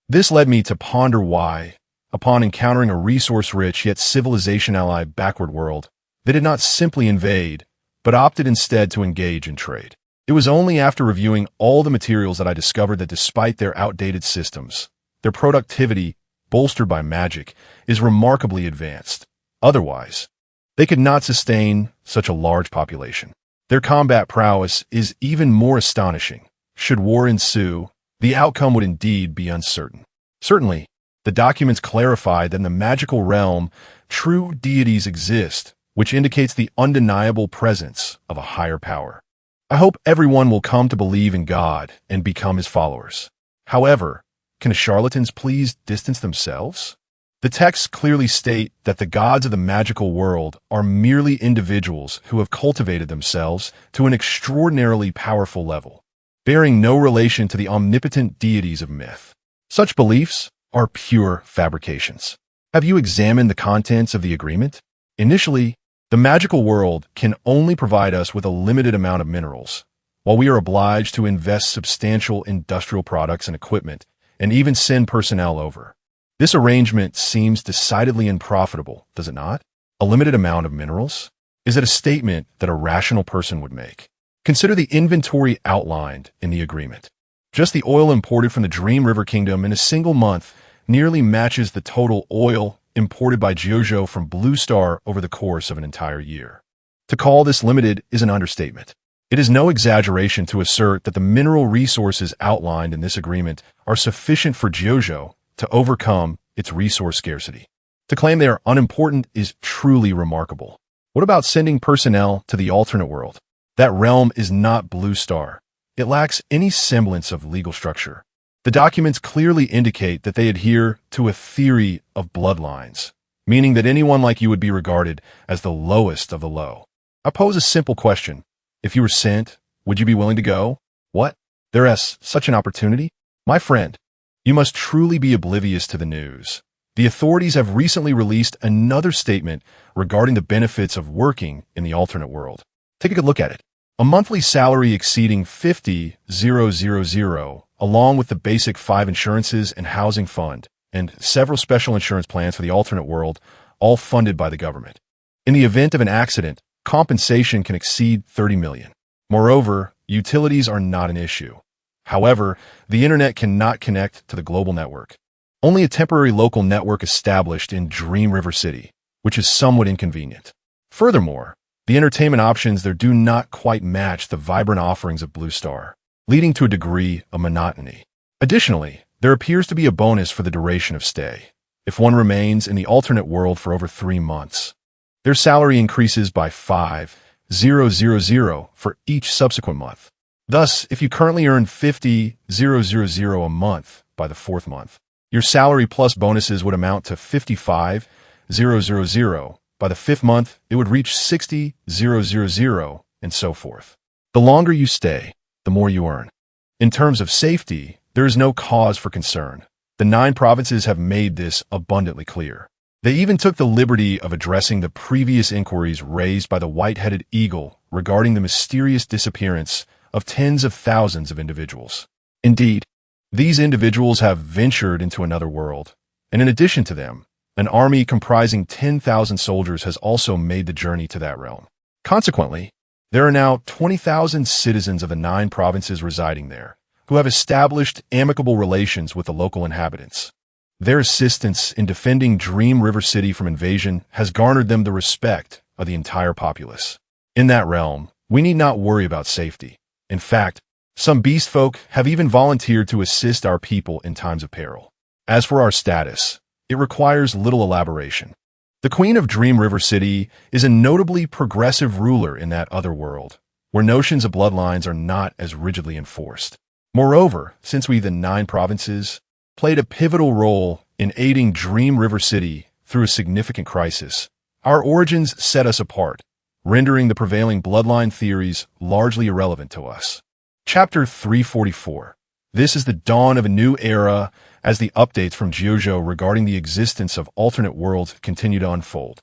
This led me to ponder why, upon encountering a resource-rich yet civilization-allied backward world, they did not simply invade, but opted instead to engage in trade. It was only after reviewing all the materials that I discovered that despite their outdated systems, their productivity, bolstered by magic, is remarkably advanced. Otherwise, they could not sustain such a large population. Their combat prowess is even more astonishing. Should war ensue, the outcome would indeed be uncertain. Certainly, the documents clarify that in the magical realm, true deities exist, which indicates the undeniable presence of a higher power. I hope everyone will come to believe in God and become his followers. However, can the charlatans please distance themselves? The texts clearly state that the gods of the magical world are merely individuals who have cultivated themselves to an extraordinarily powerful level, bearing no relation to the omnipotent deities of myth. Such beliefs are pure fabrications. Have you examined the contents of the agreement? Initially, the magical world can only provide us with a limited amount of minerals, while we are obliged to invest substantial industrial products and equipment, and even send personnel over. This arrangement seems decidedly unprofitable, does it not? A limited amount of minerals? Is it a statement that a rational person would make? Consider the inventory outlined in the agreement. Just the oil imported from the Dream River Kingdom in a single month nearly matches the total oil imported by Jiuzhou from Blue Star over the course of an entire year. To call this limited is an understatement. It is no exaggeration to assert that the mineral resources outlined in this agreement are sufficient for Jiuzhou to overcome its resource scarcity. To claim they are unimportant is truly remarkable. What about sending personnel to the alternate world? That realm is not Blue Star. It lacks any semblance of legal structure. The documents clearly indicate that they adhere to a theory of bloodlines, meaning that anyone like you would be regarded as the lowest of the low. I pose a simple question. If you were sent, would you be willing to go? What? There is such an opportunity? My friend, you must truly be oblivious to the news. The authorities have recently released another statement regarding the benefits of working in the alternate world. Take a good look at it. A monthly salary exceeding 50,000, along with the basic 5 insurances and housing fund, and several special insurance plans for the alternate world, all funded by the government. In the event of an accident, compensation can exceed 30 million. Moreover, utilities are not an issue. However, the internet cannot connect to the global network. Only a temporary local network established in Dream River City, which is somewhat inconvenient. Furthermore, the entertainment options there do not quite match the vibrant offerings of Blue Star, leading to a degree of monotony. Additionally, there appears to be a bonus for the duration of stay. If one remains in the alternate world for over 3 months, their salary increases by 5,000 for each subsequent month. Thus, if you currently earn 50,000 a month by the 4th month, your salary plus bonuses would amount to 55,000. By the 5th month, it would reach 60,000, and so forth. The longer you stay, the more you earn. In terms of safety, there is no cause for concern. The 9 provinces have made this abundantly clear. They even took the liberty of addressing the previous inquiries raised by the White-Headed Eagle regarding the mysterious disappearance of tens of thousands of individuals. Indeed, these individuals have ventured into another world, and in addition to them, an army comprising 10,000 soldiers has also made the journey to that realm. Consequently, there are now 20,000 citizens of the 9 provinces residing there, who have established amicable relations with the local inhabitants. Their assistance in defending Dream River City from invasion has garnered them the respect of the entire populace. In that realm, we need not worry about safety. In fact, some beast folk have even volunteered to assist our people in times of peril. As for our status, it requires little elaboration. The Queen of Dream River City is a notably progressive ruler in that other world, where notions of bloodlines are not as rigidly enforced. Moreover, since we, the 9 provinces, played a pivotal role in aiding Dream River City through a significant crisis, our origins set us apart, rendering the prevailing bloodline theories largely irrelevant to us. Chapter 344. This is the dawn of a new era as the updates from JoJo regarding the existence of alternate worlds continue to unfold.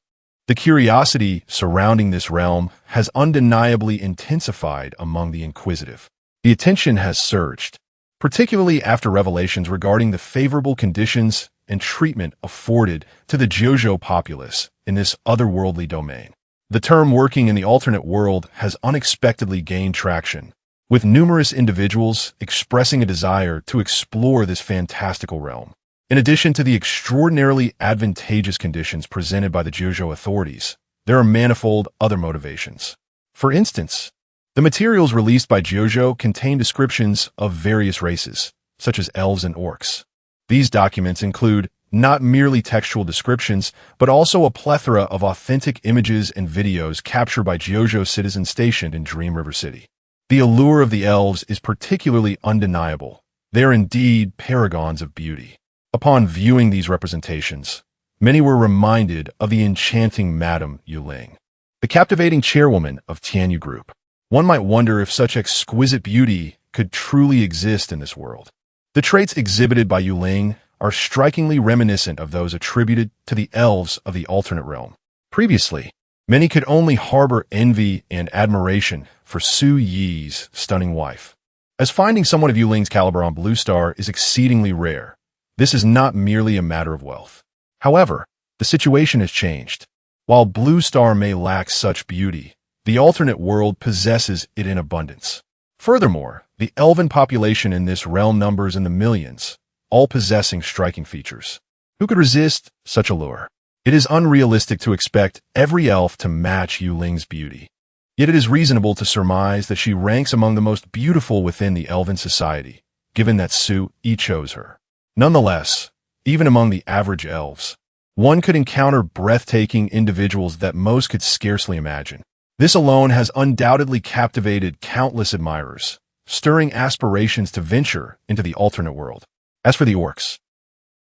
The curiosity surrounding this realm has undeniably intensified among the inquisitive. The attention has surged, particularly after revelations regarding the favorable conditions and treatment afforded to the JoJo populace in this otherworldly domain. The term working in the alternate world has unexpectedly gained traction, with numerous individuals expressing a desire to explore this fantastical realm. In addition to the extraordinarily advantageous conditions presented by the JoJo authorities, there are manifold other motivations. For instance, the materials released by JoJo contain descriptions of various races, such as elves and orcs. These documents include not merely textual descriptions, but also a plethora of authentic images and videos captured by JoJo citizens stationed in Dream River City. The allure of the elves is particularly undeniable. They are indeed paragons of beauty. Upon viewing these representations, many were reminded of the enchanting Madame Yuling, the captivating chairwoman of Tianyu Group. One might wonder if such exquisite beauty could truly exist in this world. The traits exhibited by Yuling are strikingly reminiscent of those attributed to the elves of the alternate realm. Previously, many could only harbor envy and admiration for Su Yi's stunning wife. As finding someone of Yuling's caliber on Blue Star is exceedingly rare, this is not merely a matter of wealth. However, the situation has changed. While Blue Star may lack such beauty, the alternate world possesses it in abundance. Furthermore, the elven population in this realm numbers in the millions, all possessing striking features. Who could resist such allure? It is unrealistic to expect every elf to match Yuling's beauty. Yet it is reasonable to surmise that she ranks among the most beautiful within the elven society, given that Su Yi chose her. Nonetheless, even among the average elves, one could encounter breathtaking individuals that most could scarcely imagine. This alone has undoubtedly captivated countless admirers, stirring aspirations to venture into the alternate world. As for the orcs,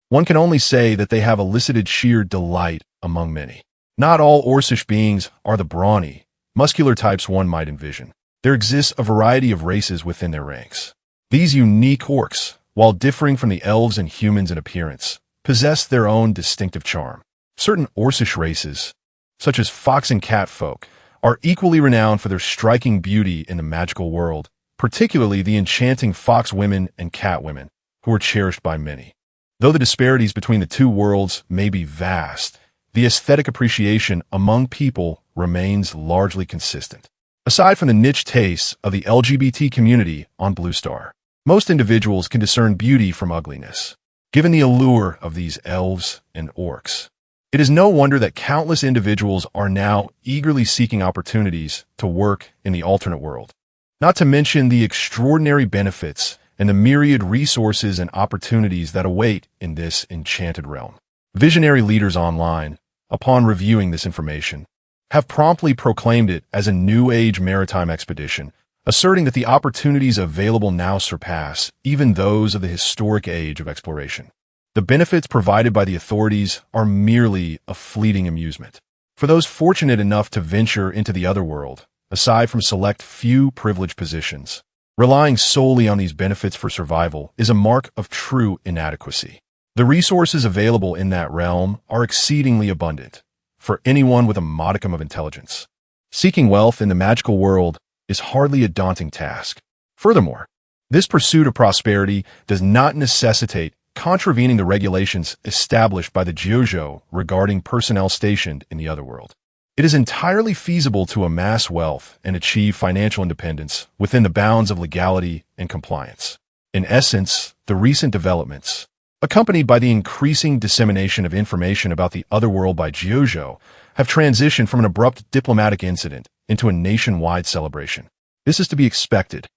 one can only say that they have elicited sheer delight among many. Not all orcish beings are the brawny, muscular types one might envision. There exists a variety of races within their ranks. These unique orcs, while differing from the elves and humans in appearance, possess their own distinctive charm. Certain orcish races, such as fox and cat folk, are equally renowned for their striking beauty in the magical world, particularly the enchanting fox women and cat women, who are cherished by many. Though the disparities between the two worlds may be vast, the aesthetic appreciation among people remains largely consistent. Aside from the niche tastes of the LGBT community on Blue Star, most individuals can discern beauty from ugliness, given the allure of these elves and orcs. It is no wonder that countless individuals are now eagerly seeking opportunities to work in the alternate world, not to mention the extraordinary benefits and the myriad resources and opportunities that await in this enchanted realm. Visionary leaders online, upon reviewing this information, have promptly proclaimed it as a new age maritime expedition, asserting that the opportunities available now surpass even those of the historic age of exploration. The benefits provided by the authorities are merely a fleeting amusement. For those fortunate enough to venture into the other world, aside from select few privileged positions, relying solely on these benefits for survival is a mark of true inadequacy. The resources available in that realm are exceedingly abundant for anyone with a modicum of intelligence. Seeking wealth in the magical world is hardly a daunting task. Furthermore, this pursuit of prosperity does not necessitate contravening the regulations established by the JoJo regarding personnel stationed in the other world. It is entirely feasible to amass wealth and achieve financial independence within the bounds of legality and compliance. In essence, the recent developments, accompanied by the increasing dissemination of information about the other world by JoJo, have transitioned from an abrupt diplomatic incident into a nationwide celebration. This is to be expected,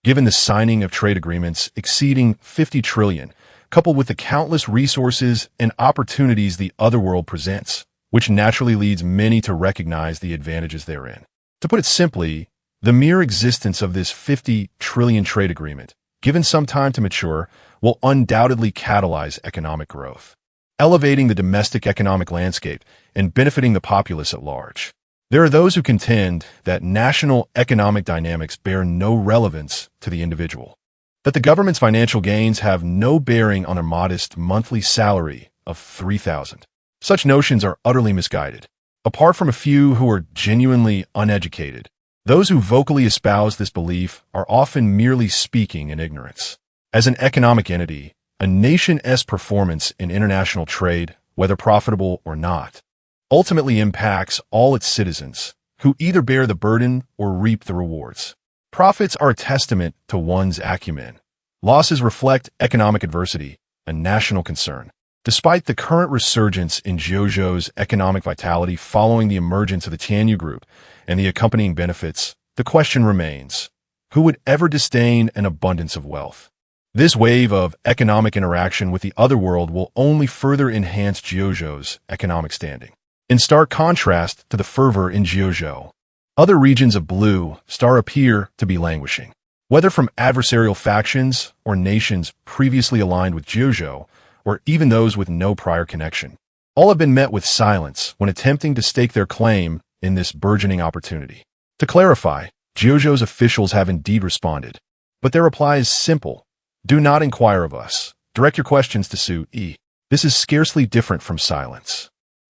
given the signing of trade agreements exceeding 50 trillion, coupled with the countless resources and opportunities the other world presents, which naturally leads many to recognize the advantages therein. To put it simply, the mere existence of this 50 trillion trade agreement, given some time to mature, will undoubtedly catalyze economic growth, elevating the domestic economic landscape and benefiting the populace at large. There are those who contend that national economic dynamics bear no relevance to the individual, that the government's financial gains have no bearing on a modest monthly salary of 3,000. Such notions are utterly misguided. Apart from a few who are genuinely uneducated, those who vocally espouse this belief are often merely speaking in ignorance. As an economic entity, a nation's performance in international trade, whether profitable or not, ultimately impacts all its citizens, who either bear the burden or reap the rewards. Profits are a testament to one's acumen. Losses reflect economic adversity, a national concern. Despite the current resurgence in JoJo's economic vitality following the emergence of the Tianyu Group and the accompanying benefits, the question remains, who would ever disdain an abundance of wealth? This wave of economic interaction with the other world will only further enhance JoJo's economic standing. In stark contrast to the fervor in JoJo, other regions of Blue Star appear to be languishing. Whether from adversarial factions or nations previously aligned with JoJo, or even those with no prior connection, all have been met with silence when attempting to stake their claim in this burgeoning opportunity. To clarify, JoJo's officials have indeed responded, but their reply is simple. Do not inquire of us. Direct your questions to Sue-E. This is scarcely different from silence.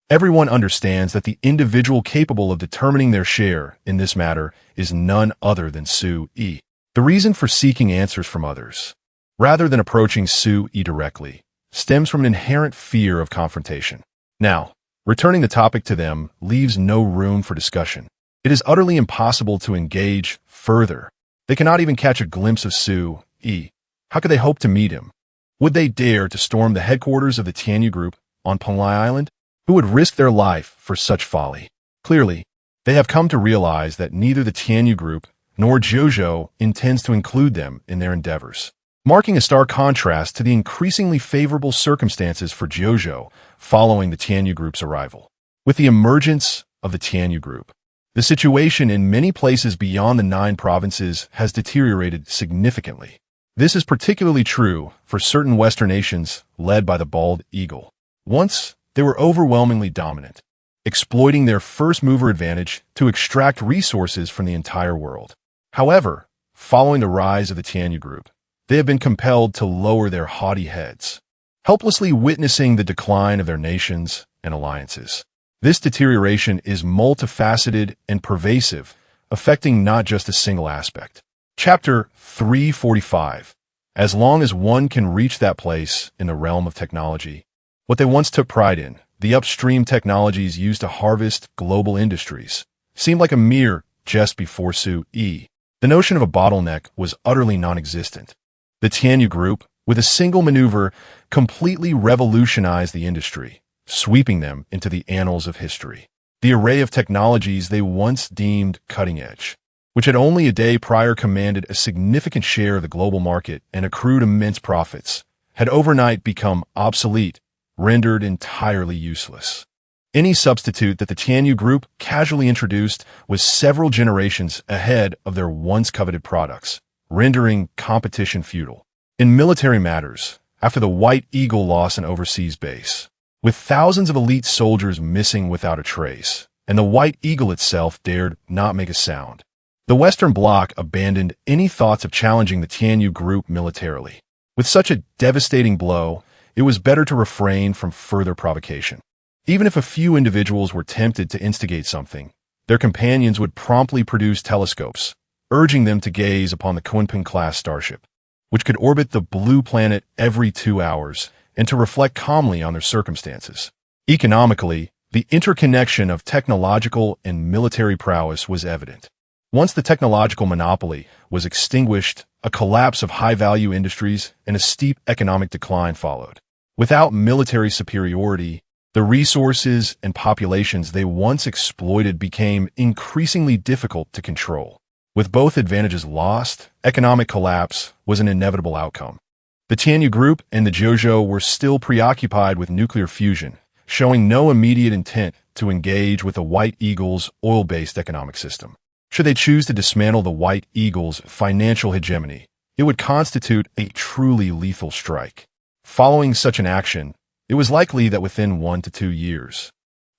Everyone understands that the individual capable of determining their share in this matter is none other than Sue-E. The reason for seeking answers from others, rather than approaching Sue-E directly, stems from an inherent fear of confrontation. Now, returning the topic to them leaves no room for discussion. It is utterly impossible to engage further. They cannot even catch a glimpse of Sue-E. How could they hope to meet him? Would they dare to storm the headquarters of the Tianyu Group on Penglai Island? Who would risk their life for such folly? Clearly, they have come to realize that neither the Tianyu Group nor JoJo intends to include them in their endeavors, marking a stark contrast to the increasingly favorable circumstances for JoJo following the Tianyu Group's arrival. With the emergence of the Tianyu Group, the situation in many places beyond the 9 provinces has deteriorated significantly. This is particularly true for certain Western nations led by the Bald Eagle. Once, they were overwhelmingly dominant, exploiting their first-mover advantage to extract resources from the entire world. However, following the rise of the Tianyu Group, they have been compelled to lower their haughty heads, helplessly witnessing the decline of their nations and alliances. This deterioration is multifaceted and pervasive, affecting not just a single aspect. Chapter 345. As long as one can reach that place in the realm of technology, what they once took pride in the upstream technologies used to harvest global industries, seemed like a mere just before Su-E. The notion of a bottleneck was utterly non-existent. The Tianyu Group, with a single maneuver, completely revolutionized the industry, sweeping them into the annals of history. The array of technologies they once deemed cutting-edge, which had only a day prior commanded a significant share of the global market and accrued immense profits, had overnight become obsolete, rendered entirely useless. Any substitute that the Tianyu Group casually introduced was several generations ahead of their once coveted products, rendering competition futile. In military matters, after the White Eagle loss an overseas base, with thousands of elite soldiers missing without a trace, and the White Eagle itself dared not make a sound, the Western Bloc abandoned any thoughts of challenging the Tianyu Group militarily. With such a devastating blow, it was better to refrain from further provocation. Even if a few individuals were tempted to instigate something, their companions would promptly produce telescopes, urging them to gaze upon the Kunpeng-class starship, which could orbit the blue planet every 2 hours, and to reflect calmly on their circumstances. Economically, the interconnection of technological and military prowess was evident. Once the technological monopoly was extinguished, a collapse of high-value industries and a steep economic decline followed. Without military superiority, the resources and populations they once exploited became increasingly difficult to control. With both advantages lost, economic collapse was an inevitable outcome. The Tianyu Group and the Jojo were still preoccupied with nuclear fusion, showing no immediate intent to engage with the White Eagle's oil-based economic system. Should they choose to dismantle the White Eagle's financial hegemony, it would constitute a truly lethal strike. Following such an action, it was likely that within 1 to 2 years,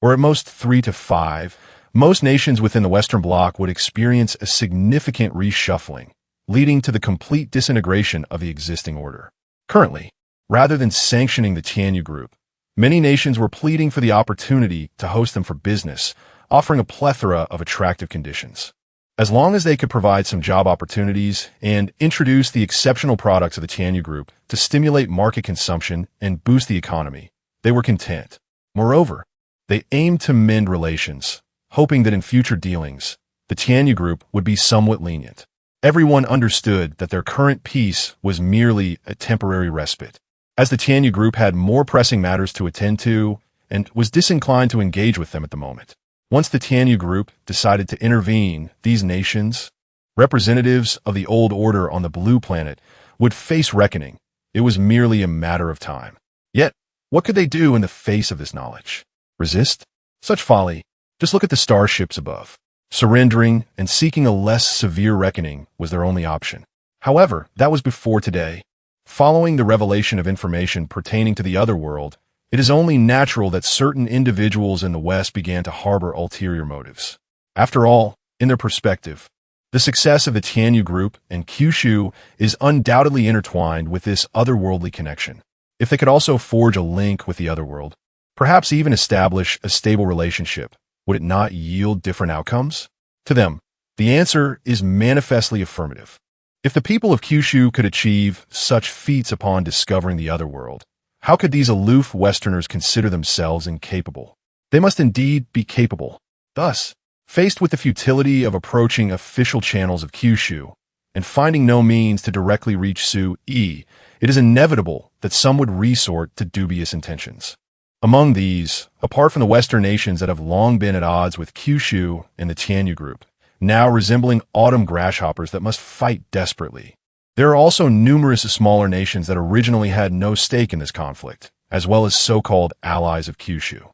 or at most 3 to 5, most nations within the Western Bloc would experience a significant reshuffling, leading to the complete disintegration of the existing order. Currently, rather than sanctioning the Tianyu Group, many nations were pleading for the opportunity to host them for business, offering a plethora of attractive conditions. As long as they could provide some job opportunities and introduce the exceptional products of the Tianyu Group to stimulate market consumption and boost the economy, they were content. Moreover, they aimed to mend relations, hoping that in future dealings, the Tianyu Group would be somewhat lenient. Everyone understood that their current peace was merely a temporary respite, as the Tianyu Group had more pressing matters to attend to and was disinclined to engage with them at the moment. Once the Tianyu Group decided to intervene, these nations, representatives of the old order on the blue planet, would face reckoning. It was merely a matter of time. Yet, what could they do in the face of this knowledge? Resist? Such folly. Just look at the starships above. Surrendering and seeking a less severe reckoning was their only option. However, that was before today. Following the revelation of information pertaining to the other world, it is only natural that certain individuals in the West began to harbor ulterior motives. After all, in their perspective, the success of the Tianyu Group and Kyushu is undoubtedly intertwined with this otherworldly connection. If they could also forge a link with the otherworld, perhaps even establish a stable relationship, would it not yield different outcomes? To them, the answer is manifestly affirmative. If the people of Kyushu could achieve such feats upon discovering the otherworld, how could these aloof Westerners consider themselves incapable? They must indeed be capable. Thus, faced with the futility of approaching official channels of Kyushu and finding no means to directly reach Su-E, it is inevitable that some would resort to dubious intentions. Among these, apart from the Western nations that have long been at odds with Kyushu and the Tianyu Group, now resembling autumn grasshoppers that must fight desperately, there are also numerous smaller nations that originally had no stake in this conflict, as well as so-called allies of Kyushu.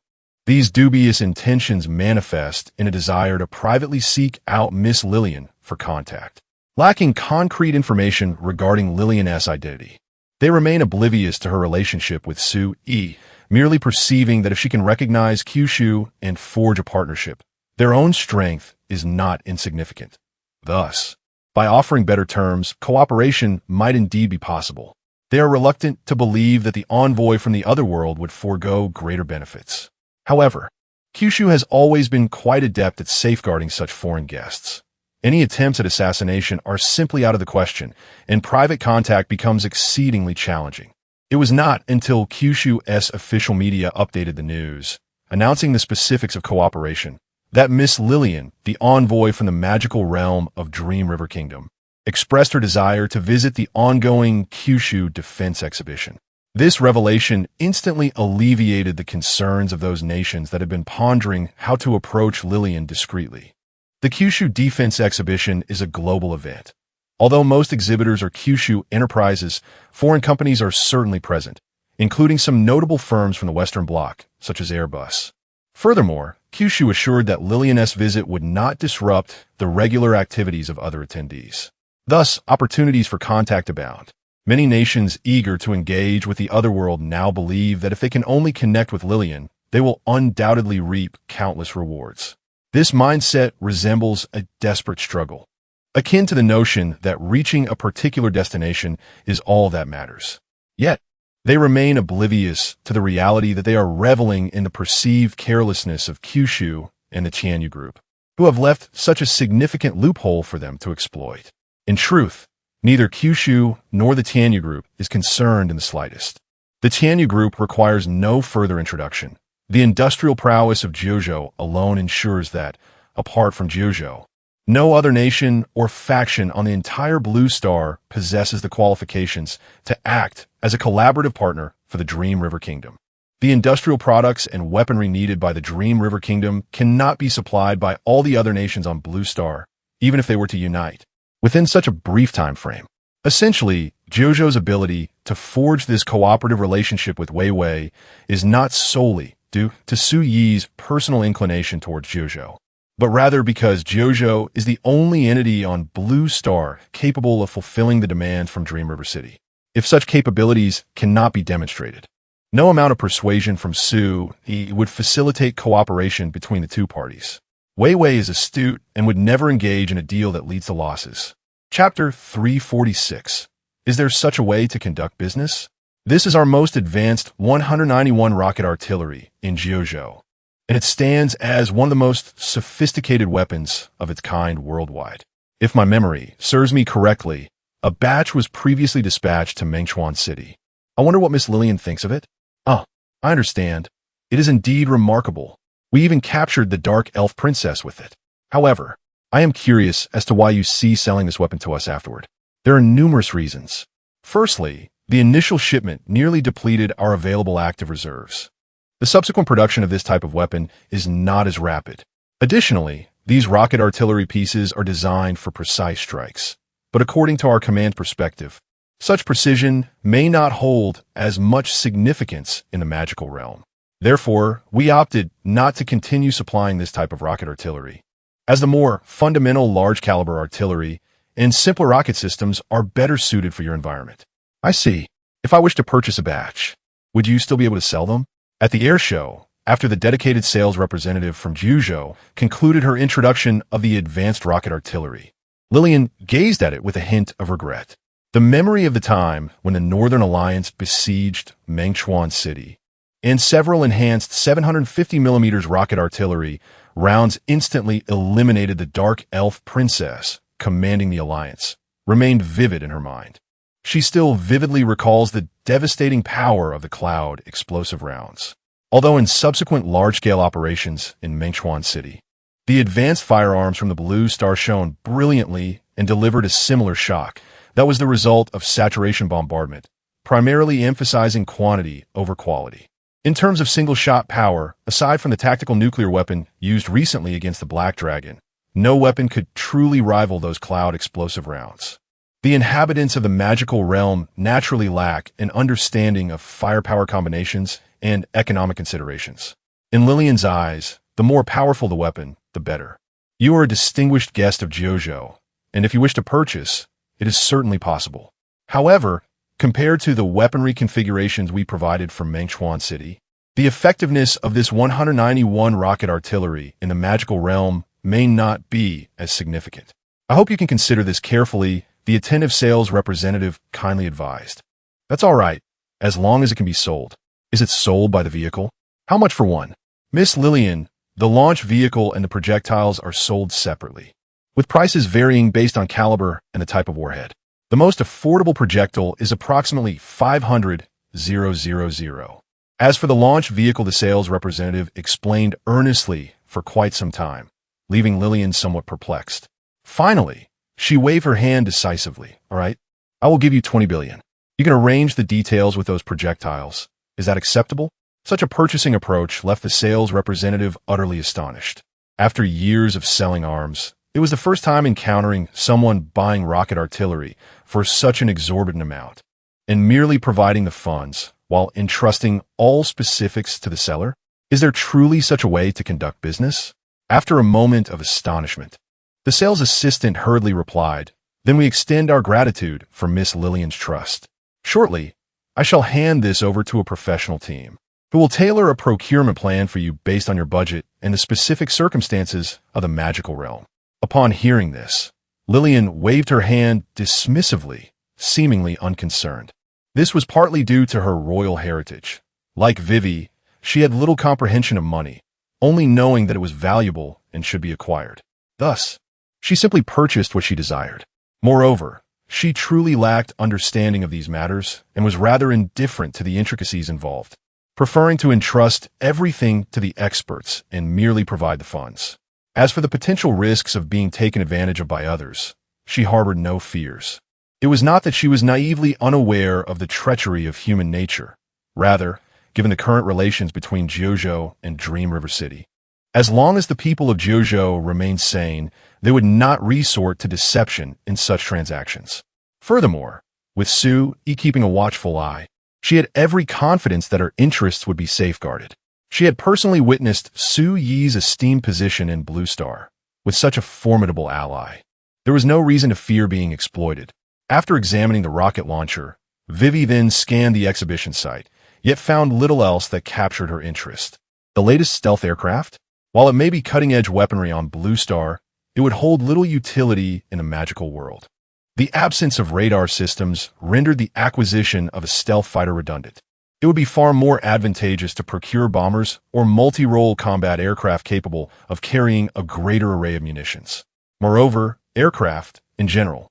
These dubious intentions manifest in a desire to privately seek out Miss Lillian for contact. Lacking concrete information regarding Lillian's identity, they remain oblivious to her relationship with Su-E, merely perceiving that if she can recognize Kyushu and forge a partnership, their own strength is not insignificant. Thus, by offering better terms, cooperation might indeed be possible. They are reluctant to believe that the envoy from the otherworld would forego greater benefits. However, Kyushu has always been quite adept at safeguarding such foreign guests. Any attempts at assassination are simply out of the question, and private contact becomes exceedingly challenging. It was not until Kyushu's official media updated the news, announcing the specifics of cooperation, that Miss Lillian, the envoy from the magical realm of Dream River Kingdom, expressed her desire to visit the ongoing Kyushu Defense Exhibition. This revelation instantly alleviated the concerns of those nations that had been pondering how to approach Lillian discreetly. The Kyushu Defense Exhibition is a global event. Although most exhibitors are Kyushu enterprises, foreign companies are certainly present, including some notable firms from the Western Bloc, such as Airbus. Furthermore, Kyushu assured that Lillian's visit would not disrupt the regular activities of other attendees. Thus, opportunities for contact abound. Many nations eager to engage with the other world now believe that if they can only connect with Lillian, they will undoubtedly reap countless rewards. This mindset resembles a desperate struggle, akin to the notion that reaching a particular destination is all that matters. Yet, they remain oblivious to the reality that they are reveling in the perceived carelessness of Kyushu and the Chanyu Group, who have left such a significant loophole for them to exploit. In truth, neither Kyushu nor the Chanyu Group is concerned in the slightest. The Chanyu Group requires no further introduction. The industrial prowess of Jojo alone ensures that, apart from Jojo, no other nation or faction on the entire Blue Star possesses the qualifications to act as a collaborative partner for the Dream River Kingdom. The industrial products and weaponry needed by the Dream River Kingdom cannot be supplied by all the other nations on Blue Star, even if they were to unite within such a brief time frame. Essentially, Jojo's ability to forge this cooperative relationship with Wei Wei is not solely due to Su Yi's personal inclination towards Jojo, but rather because Jojo is the only entity on Blue Star capable of fulfilling the demands from Dream River City. If such capabilities cannot be demonstrated, no amount of persuasion from Su Yi would facilitate cooperation between the two parties. Wei Wei is astute and would never engage in a deal that leads to losses. Chapter 346. Is there such a way to conduct business? This is our most advanced 191 rocket artillery in Jojo, and it stands as one of the most sophisticated weapons of its kind worldwide. If my memory serves me correctly, a batch was previously dispatched to Mengchuan City. I wonder what Miss Lillian thinks of it? Oh, I understand. It is indeed remarkable. We even captured the Dark Elf Princess with it. However, I am curious as to why you cease selling this weapon to us afterward. There are numerous reasons. Firstly, the initial shipment nearly depleted our available active reserves. The subsequent production of this type of weapon is not as rapid. Additionally, these rocket artillery pieces are designed for precise strikes. But according to our command perspective, such precision may not hold as much significance in the magical realm. Therefore, we opted not to continue supplying this type of rocket artillery, as the more fundamental large-caliber artillery and simpler rocket systems are better suited for your environment. I see. If I wish to purchase a batch, would you still be able to sell them? At the air show, after the dedicated sales representative from Juzhou concluded her introduction of the advanced rocket artillery, Lillian gazed at it with a hint of regret. The memory of the time when the Northern Alliance besieged Mengchuan City and several enhanced 750mm rocket artillery rounds instantly eliminated the Dark Elf Princess commanding the Alliance remained vivid in her mind. She still vividly recalls the devastating power of the Cloud explosive rounds. Although in subsequent large-scale operations in Mengchuan City, the advanced firearms from the Blue Star shone brilliantly and delivered a similar shock. That was the result of saturation bombardment, primarily emphasizing quantity over quality. In terms of single-shot power, aside from the tactical nuclear weapon used recently against the Black Dragon, no weapon could truly rival those Cloud explosive rounds. The inhabitants of the magical realm naturally lack an understanding of firepower combinations and economic considerations. In Lillian's eyes, the more powerful the weapon, the better. You are a distinguished guest of Jojo, and if you wish to purchase, it is certainly possible. However, compared to the weaponry configurations we provided for Mengchuan City, the effectiveness of this 191 rocket artillery in the magical realm may not be as significant. I hope you can consider this carefully, the attentive sales representative kindly advised. That's all right, as long as it can be sold. Is it sold by the vehicle? How much for one? Miss Lillian, the launch vehicle and the projectiles are sold separately, with prices varying based on caliber and the type of warhead. The most affordable projectile is approximately 500 000. As for the launch vehicle, the sales representative explained earnestly for quite some time, leaving Lillian somewhat perplexed. Finally, she waved her hand decisively. All right, I will give you 20 billion. You can arrange the details with those projectiles. Is that acceptable? Such a purchasing approach left the sales representative utterly astonished. After years of selling arms, it was the first time encountering someone buying rocket artillery for such an exorbitant amount, and merely providing the funds while entrusting all specifics to the seller. Is there truly such a way to conduct business? After a moment of astonishment, the sales assistant hurriedly replied, "Then we extend our gratitude for Miss Lillian's trust. Shortly, I shall hand this over to a professional team who will tailor a procurement plan for you based on your budget and the specific circumstances of the magical realm." Upon hearing this, Lillian waved her hand dismissively, seemingly unconcerned. This was partly due to her royal heritage. Like Vivi, she had little comprehension of money, only knowing that it was valuable and should be acquired. Thus, she simply purchased what she desired. Moreover, she truly lacked understanding of these matters and was rather indifferent to the intricacies involved, preferring to entrust everything to the experts and merely provide the funds. As for the potential risks of being taken advantage of by others, she harbored no fears. It was not that she was naively unaware of the treachery of human nature. Rather, given the current relations between Jiuzhou and Dream River City, as long as the people of Jiuzhou remained sane, they would not resort to deception in such transactions. Furthermore, with Su Yi keeping a watchful eye, she had every confidence that her interests would be safeguarded. She had personally witnessed Su Yi's esteemed position in Blue Star. With such a formidable ally, there was no reason to fear being exploited. After examining the rocket launcher, Vivi then scanned the exhibition site, yet found little else that captured her interest. The latest stealth aircraft? While it may be cutting-edge weaponry on Blue Star, it would hold little utility in the magical world. The absence of radar systems rendered the acquisition of a stealth fighter redundant. It would be far more advantageous to procure bombers or multi-role combat aircraft capable of carrying a greater array of munitions. Moreover, aircraft, in general,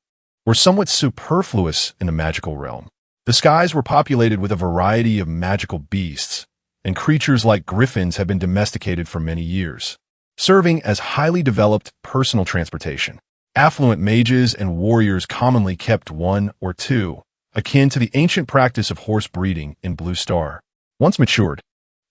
were somewhat superfluous in the magical realm. The skies were populated with a variety of magical beasts, and creatures like griffins had been domesticated for many years, serving as highly developed personal transportation. Affluent mages and warriors commonly kept one or two, akin to the ancient practice of horse breeding in Blue Star. Once matured,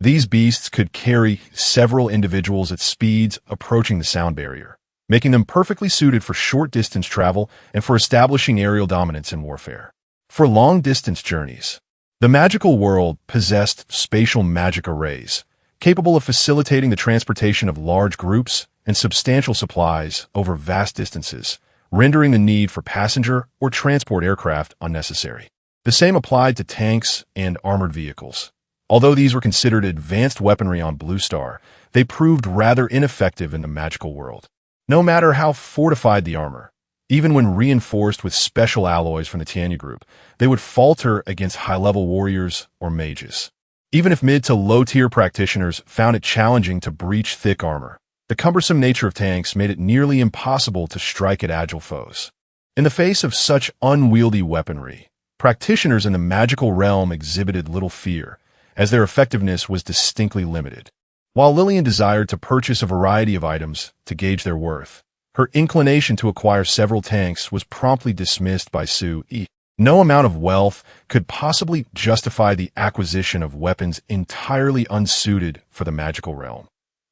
these beasts could carry several individuals at speeds approaching the sound barrier, making them perfectly suited for short-distance travel and for establishing aerial dominance in warfare. For long-distance journeys, the magical world possessed spatial magic arrays, capable of facilitating the transportation of large groups and substantial supplies over vast distances, rendering the need for passenger or transport aircraft unnecessary. The same applied to tanks and armored vehicles. Although these were considered advanced weaponry on Blue Star, they proved rather ineffective in the magical world. No matter how fortified the armor, even when reinforced with special alloys from the Tianya Group, they would falter against high-level warriors or mages. Even if mid to low-tier practitioners found it challenging to breach thick armor, the cumbersome nature of tanks made it nearly impossible to strike at agile foes. In the face of such unwieldy weaponry, practitioners in the magical realm exhibited little fear, as their effectiveness was distinctly limited. While Lillian desired to purchase a variety of items to gauge their worth, her inclination to acquire several tanks was promptly dismissed by Su Yi. No amount of wealth could possibly justify the acquisition of weapons entirely unsuited for the magical realm.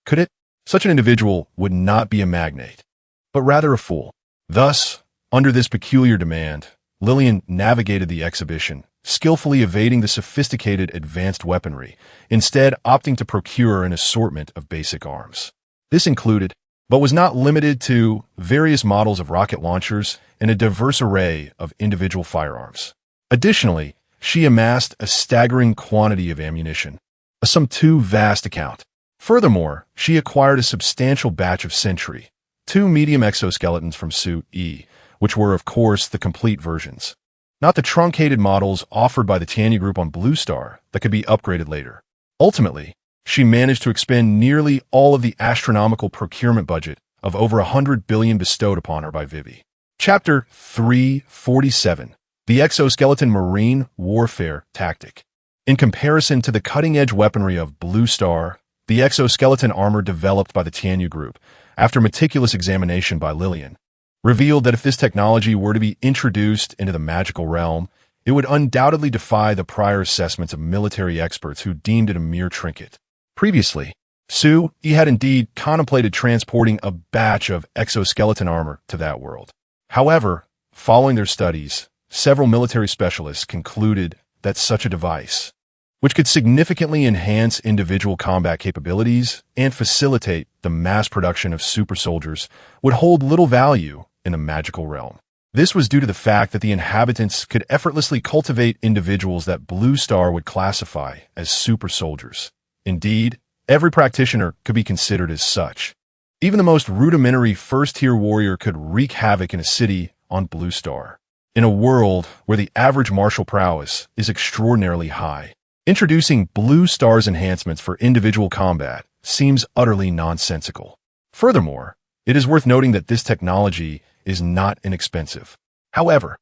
Could it? Such an individual would not be a magnate, but rather a fool. Thus, under this peculiar demand, Lillian navigated the exhibition, skillfully evading the sophisticated advanced weaponry, instead opting to procure an assortment of basic arms. This included, but was not limited to, various models of rocket launchers and a diverse array of individual firearms. Additionally, she amassed a staggering quantity of ammunition, a sum too vast to count. Furthermore, she acquired a substantial batch of Sentry, 2 medium exoskeletons from Su Yi, which were, of course, the complete versions, not the truncated models offered by the Tianya Group on Blue Star that could be upgraded later. Ultimately, she managed to expend nearly all of the astronomical procurement budget of over 100 billion bestowed upon her by Vivi. Chapter 347, The Exoskeleton Marine Warfare Tactic. In comparison to the cutting-edge weaponry of Blue Star, the exoskeleton armor developed by the Tianyu Group, after meticulous examination by Lillian, revealed that if this technology were to be introduced into the magical realm, it would undoubtedly defy the prior assessments of military experts who deemed it a mere trinket. Previously, He had indeed contemplated transporting a batch of exoskeleton armor to that world. However, following their studies, several military specialists concluded that such a device, which could significantly enhance individual combat capabilities and facilitate the mass production of super soldiers, would hold little value in the magical realm. This was due to the fact that the inhabitants could effortlessly cultivate individuals that Blue Star would classify as super soldiers. Indeed, every practitioner could be considered as such. Even the most rudimentary first-tier warrior could wreak havoc in a city on Blue Star. In a world where the average martial prowess is extraordinarily high, introducing Blue Star's enhancements for individual combat seems utterly nonsensical. Furthermore, it is worth noting that this technology is not inexpensive. However,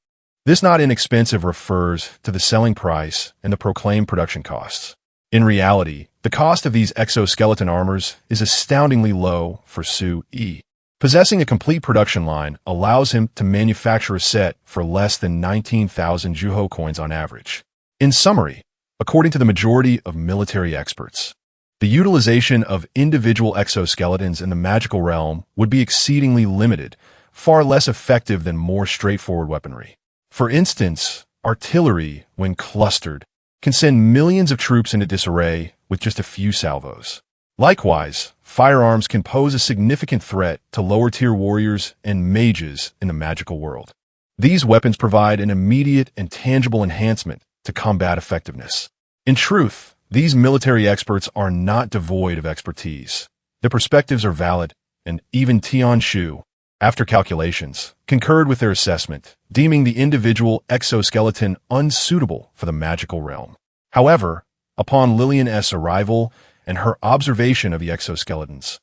this not inexpensive refers to the selling price and the proclaimed production costs. In reality, the cost of these exoskeleton armors is astoundingly low for Su-E. Possessing a complete production line allows him to manufacture a set for less than 19,000 Juho coins on average. In summary, according to the majority of military experts, the utilization of individual exoskeletons in the magical realm would be exceedingly limited, far less effective than more straightforward weaponry. For instance, artillery, when clustered, can send millions of troops into disarray with just a few salvos. Likewise, firearms can pose a significant threat to lower-tier warriors and mages in the magical world. These weapons provide an immediate and tangible enhancement to combat effectiveness. In truth, these military experts are not devoid of expertise. Their perspectives are valid, and even Tian Shu, after calculations, concurred with their assessment, deeming the individual exoskeleton unsuitable for the magical realm. However, upon Lillian S.'s arrival and her observation of the exoskeletons,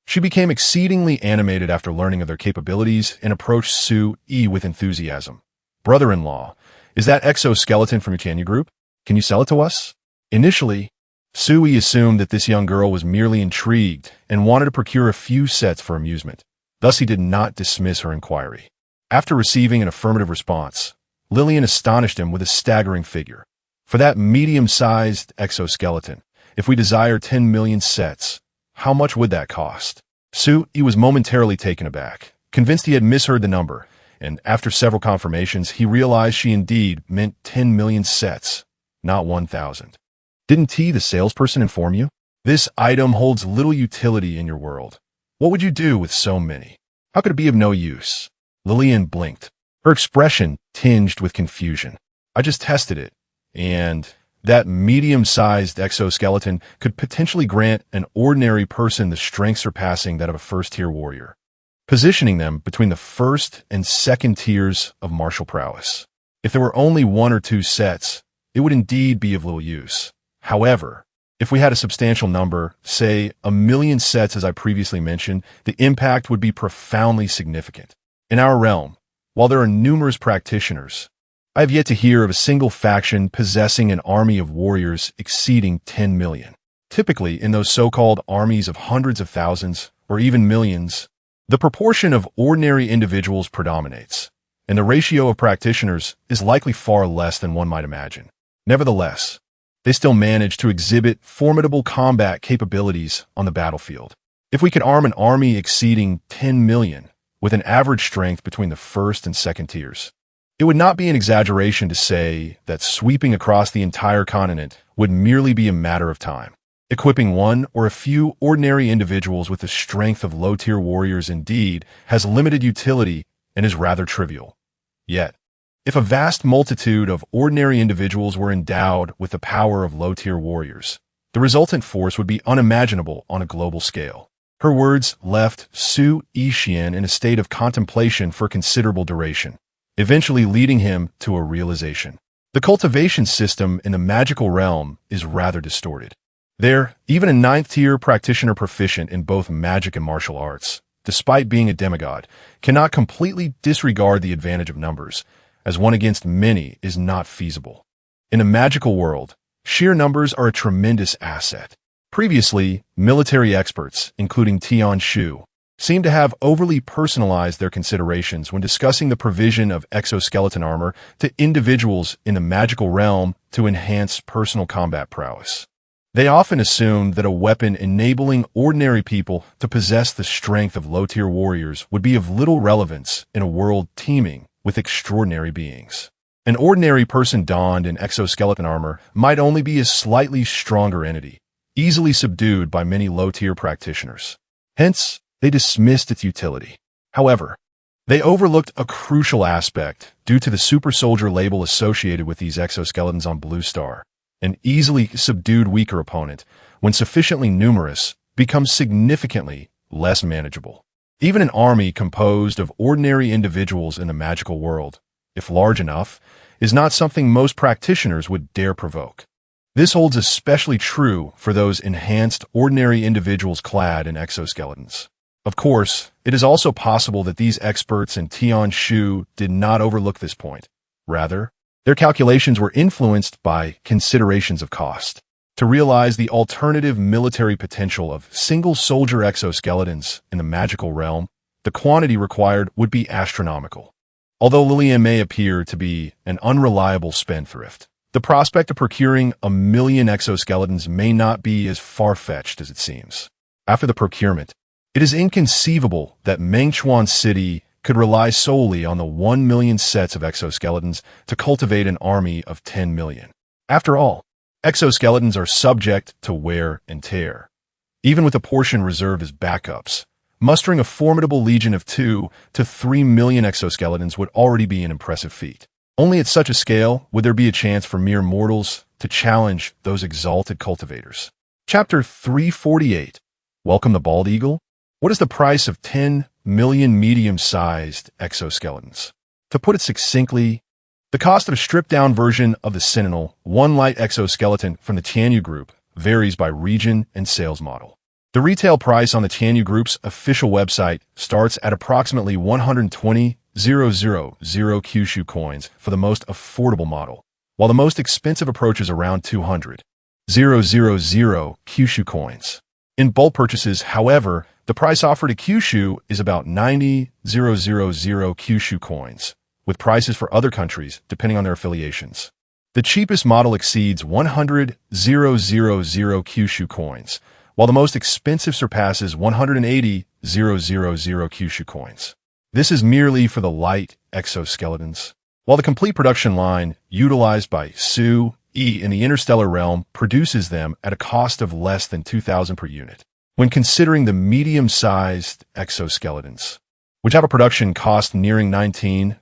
she became exceedingly animated after learning of their capabilities and approached Su-E with enthusiasm. "Brother-in-law, is that exoskeleton from your Tianyu group? Can you sell it to us?" Initially, Su-E assumed that this young girl was merely intrigued and wanted to procure a few sets for amusement. Thus, he did not dismiss her inquiry. After receiving an affirmative response, Lillian astonished him with a staggering figure. For that medium-sized exoskeleton, if we desire 10 million sets, how much would that cost? Su-E was momentarily taken aback, convinced he had misheard the number, and after several confirmations, he realized she indeed meant 10 million sets, not 1,000. "Didn't T, the salesperson, inform you? This item holds little utility in your world. What would you do with so many? How could it be of no use?" Lillian blinked, her expression tinged with confusion. "I just tested it, and that medium-sized exoskeleton could potentially grant an ordinary person the strength surpassing that of a first-tier warrior, positioning them between the first and second tiers of martial prowess. If there were only 1 or 2 sets, it would indeed be of little use. However, if we had a substantial number, say 1,000,000 sets as I previously mentioned, the impact would be profoundly significant. In our realm, while there are numerous practitioners, I have yet to hear of a single faction possessing an army of warriors exceeding 10 million. Typically, in those so-called armies of hundreds of thousands, or even millions, the proportion of ordinary individuals predominates, and the ratio of practitioners is likely far less than one might imagine. Nevertheless, they still manage to exhibit formidable combat capabilities on the battlefield. If we could arm an army exceeding 10 million, with an average strength between the first and second tiers, it would not be an exaggeration to say that sweeping across the entire continent would merely be a matter of time. Equipping 1 or a few ordinary individuals with the strength of low-tier warriors indeed has limited utility and is rather trivial. Yet, if a vast multitude of ordinary individuals were endowed with the power of low-tier warriors, the resultant force would be unimaginable on a global scale. Her words left Su-E Xian in a state of contemplation for considerable duration, eventually leading him to a realization. The cultivation system in the magical realm is rather distorted. There, even a 9th-tier practitioner proficient in both magic and martial arts, despite being a demigod, cannot completely disregard the advantage of numbers, as one against many is not feasible. In a magical world, sheer numbers are a tremendous asset. Previously, military experts, including Tian Shu, seem to have overly personalized their considerations when discussing the provision of exoskeleton armor to individuals in the magical realm to enhance personal combat prowess. They often assumed that a weapon enabling ordinary people to possess the strength of low-tier warriors would be of little relevance in a world teeming with extraordinary beings. An ordinary person donned in exoskeleton armor might only be a slightly stronger entity, easily subdued by many low-tier practitioners. Hence, they dismissed its utility. However, they overlooked a crucial aspect due to the super soldier label associated with these exoskeletons on Blue Star. An easily subdued weaker opponent, when sufficiently numerous, becomes significantly less manageable. Even an army composed of ordinary individuals in the magical world, if large enough, is not something most practitioners would dare provoke. This holds especially true for those enhanced ordinary individuals clad in exoskeletons. Of course, it is also possible that these experts in Tian Shu did not overlook this point. Rather, their calculations were influenced by considerations of cost. To realize the alternative military potential of single soldier exoskeletons in the magical realm, the quantity required would be astronomical. Although Lillian may appear to be an unreliable spendthrift, the prospect of procuring 1 million exoskeletons may not be as far-fetched as it seems. After the procurement, it is inconceivable that Mengchuan City could rely solely on the 1 million sets of exoskeletons to cultivate an army of 10 million. After all, exoskeletons are subject to wear and tear. Even with a portion reserved as backups, mustering a formidable legion of 2 to 3 million exoskeletons would already be an impressive feat. Only at such a scale would there be a chance for mere mortals to challenge those exalted cultivators. Chapter 348. Welcome the Bald Eagle? What is the price of 10 million medium-sized exoskeletons? To put it succinctly, the cost of a stripped-down version of the Sentinel, one light exoskeleton from the Tianyu Group, varies by region and sales model. The retail price on the Tianyu Group's official website starts at approximately 120,000 Kyushu coins for the most affordable model, while the most expensive approaches around 200,000 Kyushu coins. In bulk purchases, however, the price offered at Kyushu is about 90,000 Kyushu coins, with prices for other countries depending on their affiliations. The cheapest model exceeds 100,000 Kyushu coins, while the most expensive surpasses 180,000 Kyushu coins. This is merely for the light exoskeletons, while the complete production line utilized by Su E in the interstellar realm produces them at a cost of less than 2,000 per unit. When considering the medium-sized exoskeletons, which have a production cost nearing 19,000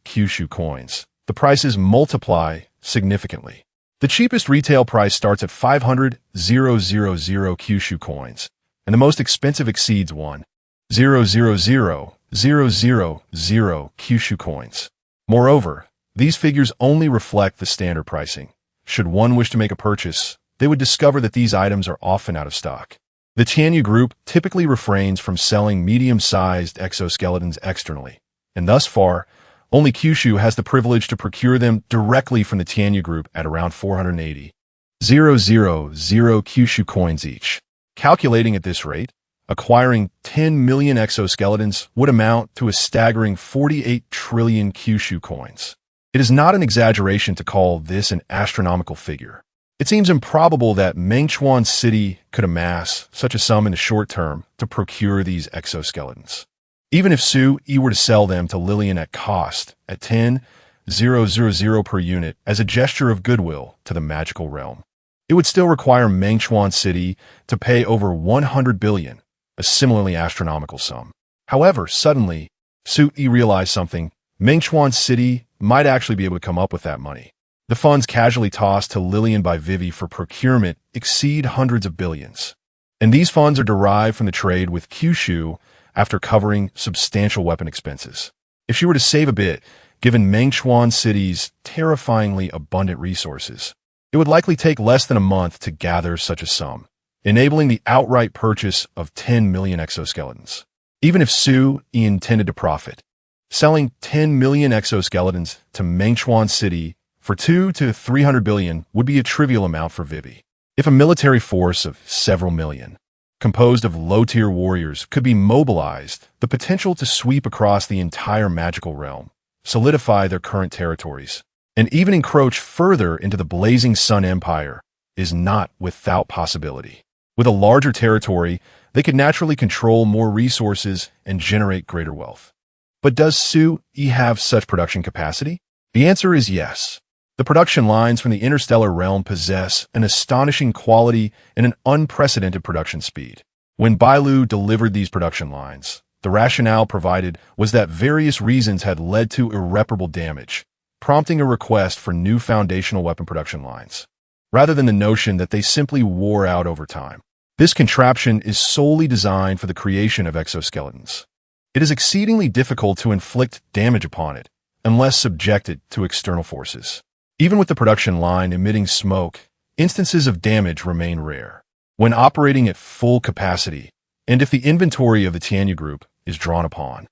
Kyushu coins, the prices multiply significantly. The cheapest retail price starts at 500,000 Kyushu coins, and the most expensive exceeds 1,000,000 Kyushu coins. Moreover, these figures only reflect the standard pricing. Should one wish to make a purchase, they would discover that these items are often out of stock. The Tianyu Group typically refrains from selling medium-sized exoskeletons externally, and thus far, only Kyushu has the privilege to procure them directly from the Tianyu Group at around 480,000 Kyushu coins each. Calculating at this rate, acquiring 10 million exoskeletons would amount to a staggering 48 trillion Kyushu coins. It is not an exaggeration to call this an astronomical figure. It seems improbable that Mengchuan City could amass such a sum in the short term to procure these exoskeletons. Even if Su E were to sell them to Lillian at cost at 10,000 per unit as a gesture of goodwill to the magical realm, it would still require Mengchuan City to pay over 100 billion, a similarly astronomical sum. However, suddenly, Su E realized something. Mengchuan City might actually be able to come up with that money. The funds casually tossed to Lillian by Vivi for procurement exceed hundreds of billions. And these funds are derived from the trade with Kyushu after covering substantial weapon expenses. If she were to save a bit, given Mengchuan City's terrifyingly abundant resources, it would likely take less than a month to gather such a sum, enabling the outright purchase of 10 million exoskeletons. Even if Su intended to profit, selling 10 million exoskeletons to Mengchuan City for 2 to 300 billion would be a trivial amount for Vivi. If a military force of several million, composed of low-tier warriors, could be mobilized, the potential to sweep across the entire magical realm, solidify their current territories, and even encroach further into the blazing Sun Empire is not without possibility. With a larger territory, they could naturally control more resources and generate greater wealth. But does Sui have such production capacity? The answer is yes. The production lines from the interstellar realm possess an astonishing quality and an unprecedented production speed. When Bailu delivered these production lines, the rationale provided was that various reasons had led to irreparable damage, prompting a request for new foundational weapon production lines, rather than the notion that they simply wore out over time. This contraption is solely designed for the creation of exoskeletons. It is exceedingly difficult to inflict damage upon it, unless subjected to external forces. Even with the production line emitting smoke, instances of damage remain rare. When operating at full capacity, and if the inventory of the Tianyu Group is drawn upon,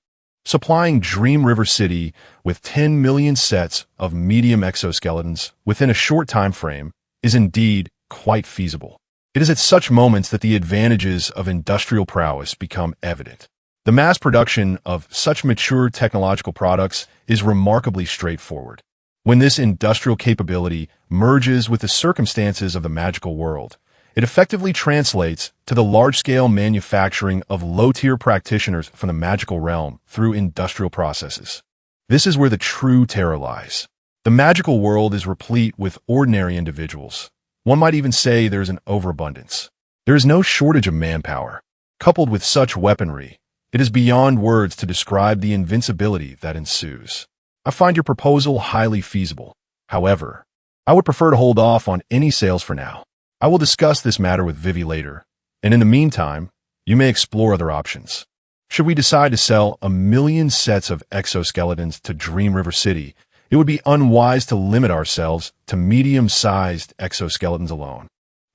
supplying Dream River City with 10 million sets of medium exoskeletons within a short time frame is indeed quite feasible. It is at such moments that the advantages of industrial prowess become evident. The mass production of such mature technological products is remarkably straightforward. When this industrial capability merges with the circumstances of the magical world, it effectively translates to the large-scale manufacturing of low-tier practitioners from the magical realm through industrial processes. This is where the true terror lies. The magical world is replete with ordinary individuals. One might even say there is an overabundance. There is no shortage of manpower. Coupled with such weaponry, it is beyond words to describe the invincibility that ensues. I find your proposal highly feasible. However, I would prefer to hold off on any sales for now. I will discuss this matter with Vivi later, and in the meantime, you may explore other options. Should we decide to sell 1 million sets of exoskeletons to Dream River City, it would be unwise to limit ourselves to medium-sized exoskeletons alone.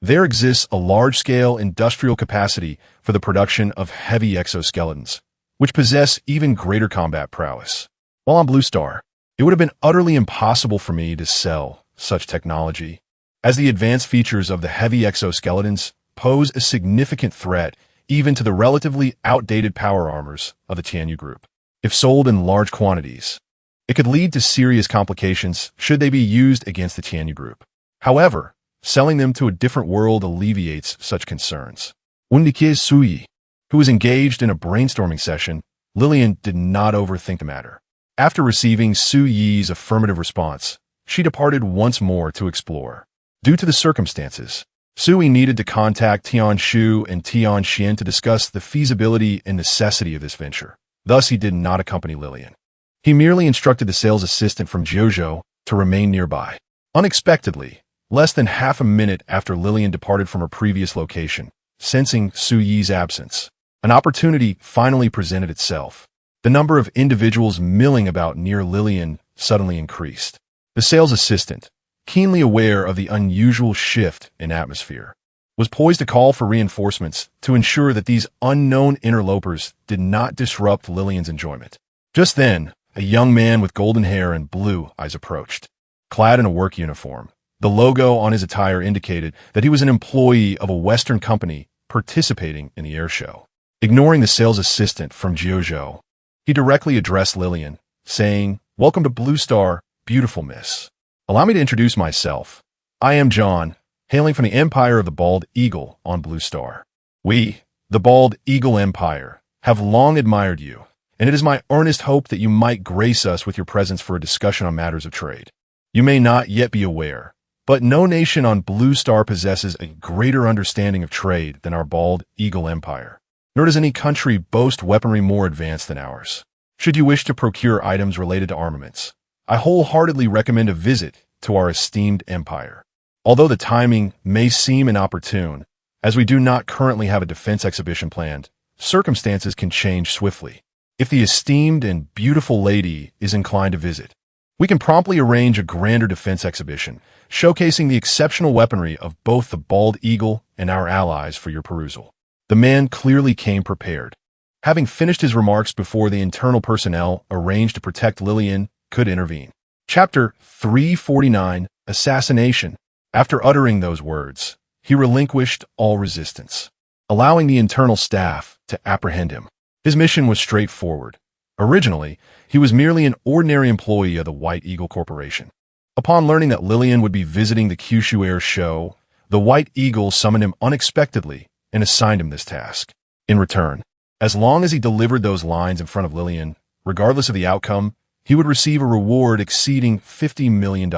There exists a large-scale industrial capacity for the production of heavy exoskeletons, which possess even greater combat prowess. While on Blue Star, it would have been utterly impossible for me to sell such technology, as the advanced features of the heavy exoskeletons pose a significant threat even to the relatively outdated power armors of the Tianyu Group. If sold in large quantities, it could lead to serious complications should they be used against the Tianyu Group. However, selling them to a different world alleviates such concerns. Wundike Sui, who was engaged in a brainstorming session, Lillian did not overthink the matter. After receiving Su Yi's affirmative response, she departed once more to explore. Due to the circumstances, Sui needed to contact Tian Shu and Tian Xian to discuss the feasibility and necessity of this venture. Thus, he did not accompany Lillian. He merely instructed the sales assistant from Jiuzhou to remain nearby. Unexpectedly, less than half a minute after Lillian departed from her previous location, sensing Su Yi's absence, an opportunity finally presented itself. The number of individuals milling about near Lillian suddenly increased. The sales assistant, keenly aware of the unusual shift in atmosphere, was poised to call for reinforcements to ensure that these unknown interlopers did not disrupt Lillian's enjoyment. Just then, a young man with golden hair and blue eyes approached. Clad in a work uniform, the logo on his attire indicated that he was an employee of a Western company participating in the air show. Ignoring the sales assistant from Jiuzhou, he directly addressed Lillian, saying, "Welcome to Blue Star, beautiful miss. Allow me to introduce myself. I am John, hailing from the Empire of the Bald Eagle on Blue Star. We, the Bald Eagle Empire, have long admired you, and it is my earnest hope that you might grace us with your presence for a discussion on matters of trade. You may not yet be aware, but no nation on Blue Star possesses a greater understanding of trade than our Bald Eagle Empire, nor does any country boast weaponry more advanced than ours. Should you wish to procure items related to armaments, I wholeheartedly recommend a visit to our esteemed empire. Although the timing may seem inopportune, as we do not currently have a defense exhibition planned, circumstances can change swiftly. If the esteemed and beautiful lady is inclined to visit, we can promptly arrange a grander defense exhibition, showcasing the exceptional weaponry of both the Bald Eagle and our allies for your perusal." The man clearly came prepared. Having finished his remarks before the internal personnel arranged to protect Lillian could intervene, Chapter 349, Assassination. After uttering those words, he relinquished all resistance, allowing the internal staff to apprehend him. His mission was straightforward. Originally, he was merely an ordinary employee of the White Eagle Corporation. Upon learning that Lillian would be visiting the Kyushu Air show, the White Eagle summoned him unexpectedly and assigned him this task. In return, as long as he delivered those lines in front of Lillian, regardless of the outcome, he would receive a reward exceeding $50 million.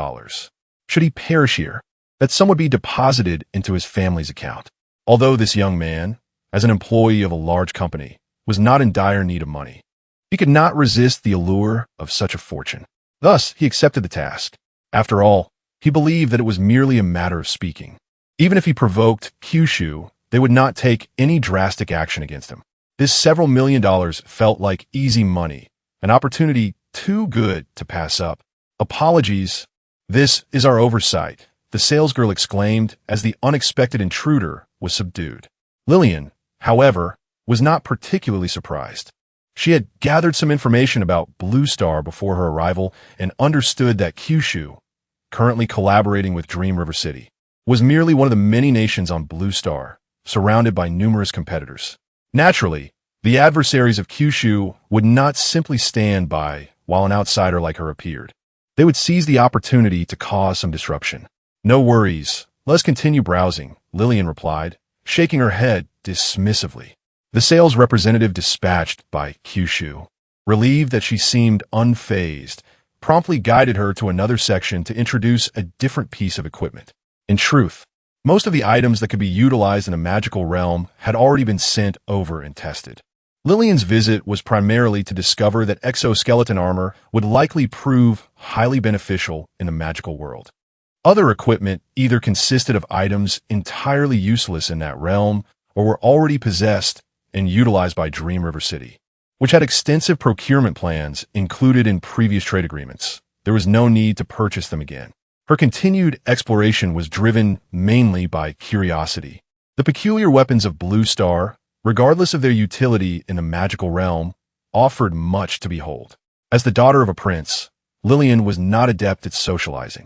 Should he perish here, that sum would be deposited into his family's account. Although this young man, as an employee of a large company, was not in dire need of money, he could not resist the allure of such a fortune. Thus, he accepted the task. After all, he believed that it was merely a matter of speaking. Even if he provoked Kyushu, they would not take any drastic action against him. This several $1 million felt like easy money, an opportunity too good to pass up. Apologies. This is our oversight, the salesgirl exclaimed as the unexpected intruder was subdued. Lillian, however, was not particularly surprised. She had gathered some information about Blue Star before her arrival and understood that Kyushu, currently collaborating with Dream River City, was merely one of the many nations on Blue Star, surrounded by numerous competitors. Naturally, the adversaries of Kyushu would not simply stand by while an outsider like her appeared. They would seize the opportunity to cause some disruption. No worries, let's continue browsing, Lillian replied, shaking her head dismissively. The sales representative dispatched by Kyushu, relieved that she seemed unfazed, promptly guided her to another section to introduce a different piece of equipment. In truth, most of the items that could be utilized in a magical realm had already been sent over and tested. Lillian's visit was primarily to discover that exoskeleton armor would likely prove highly beneficial in the magical world. Other equipment either consisted of items entirely useless in that realm or were already possessed and utilized by Dream River City, which had extensive procurement plans included in previous trade agreements. There was no need to purchase them again. Her continued exploration was driven mainly by curiosity. The peculiar weapons of Blue Star, regardless of their utility in the magical realm, offered much to behold. As the daughter of a prince, Lillian was not adept at socializing.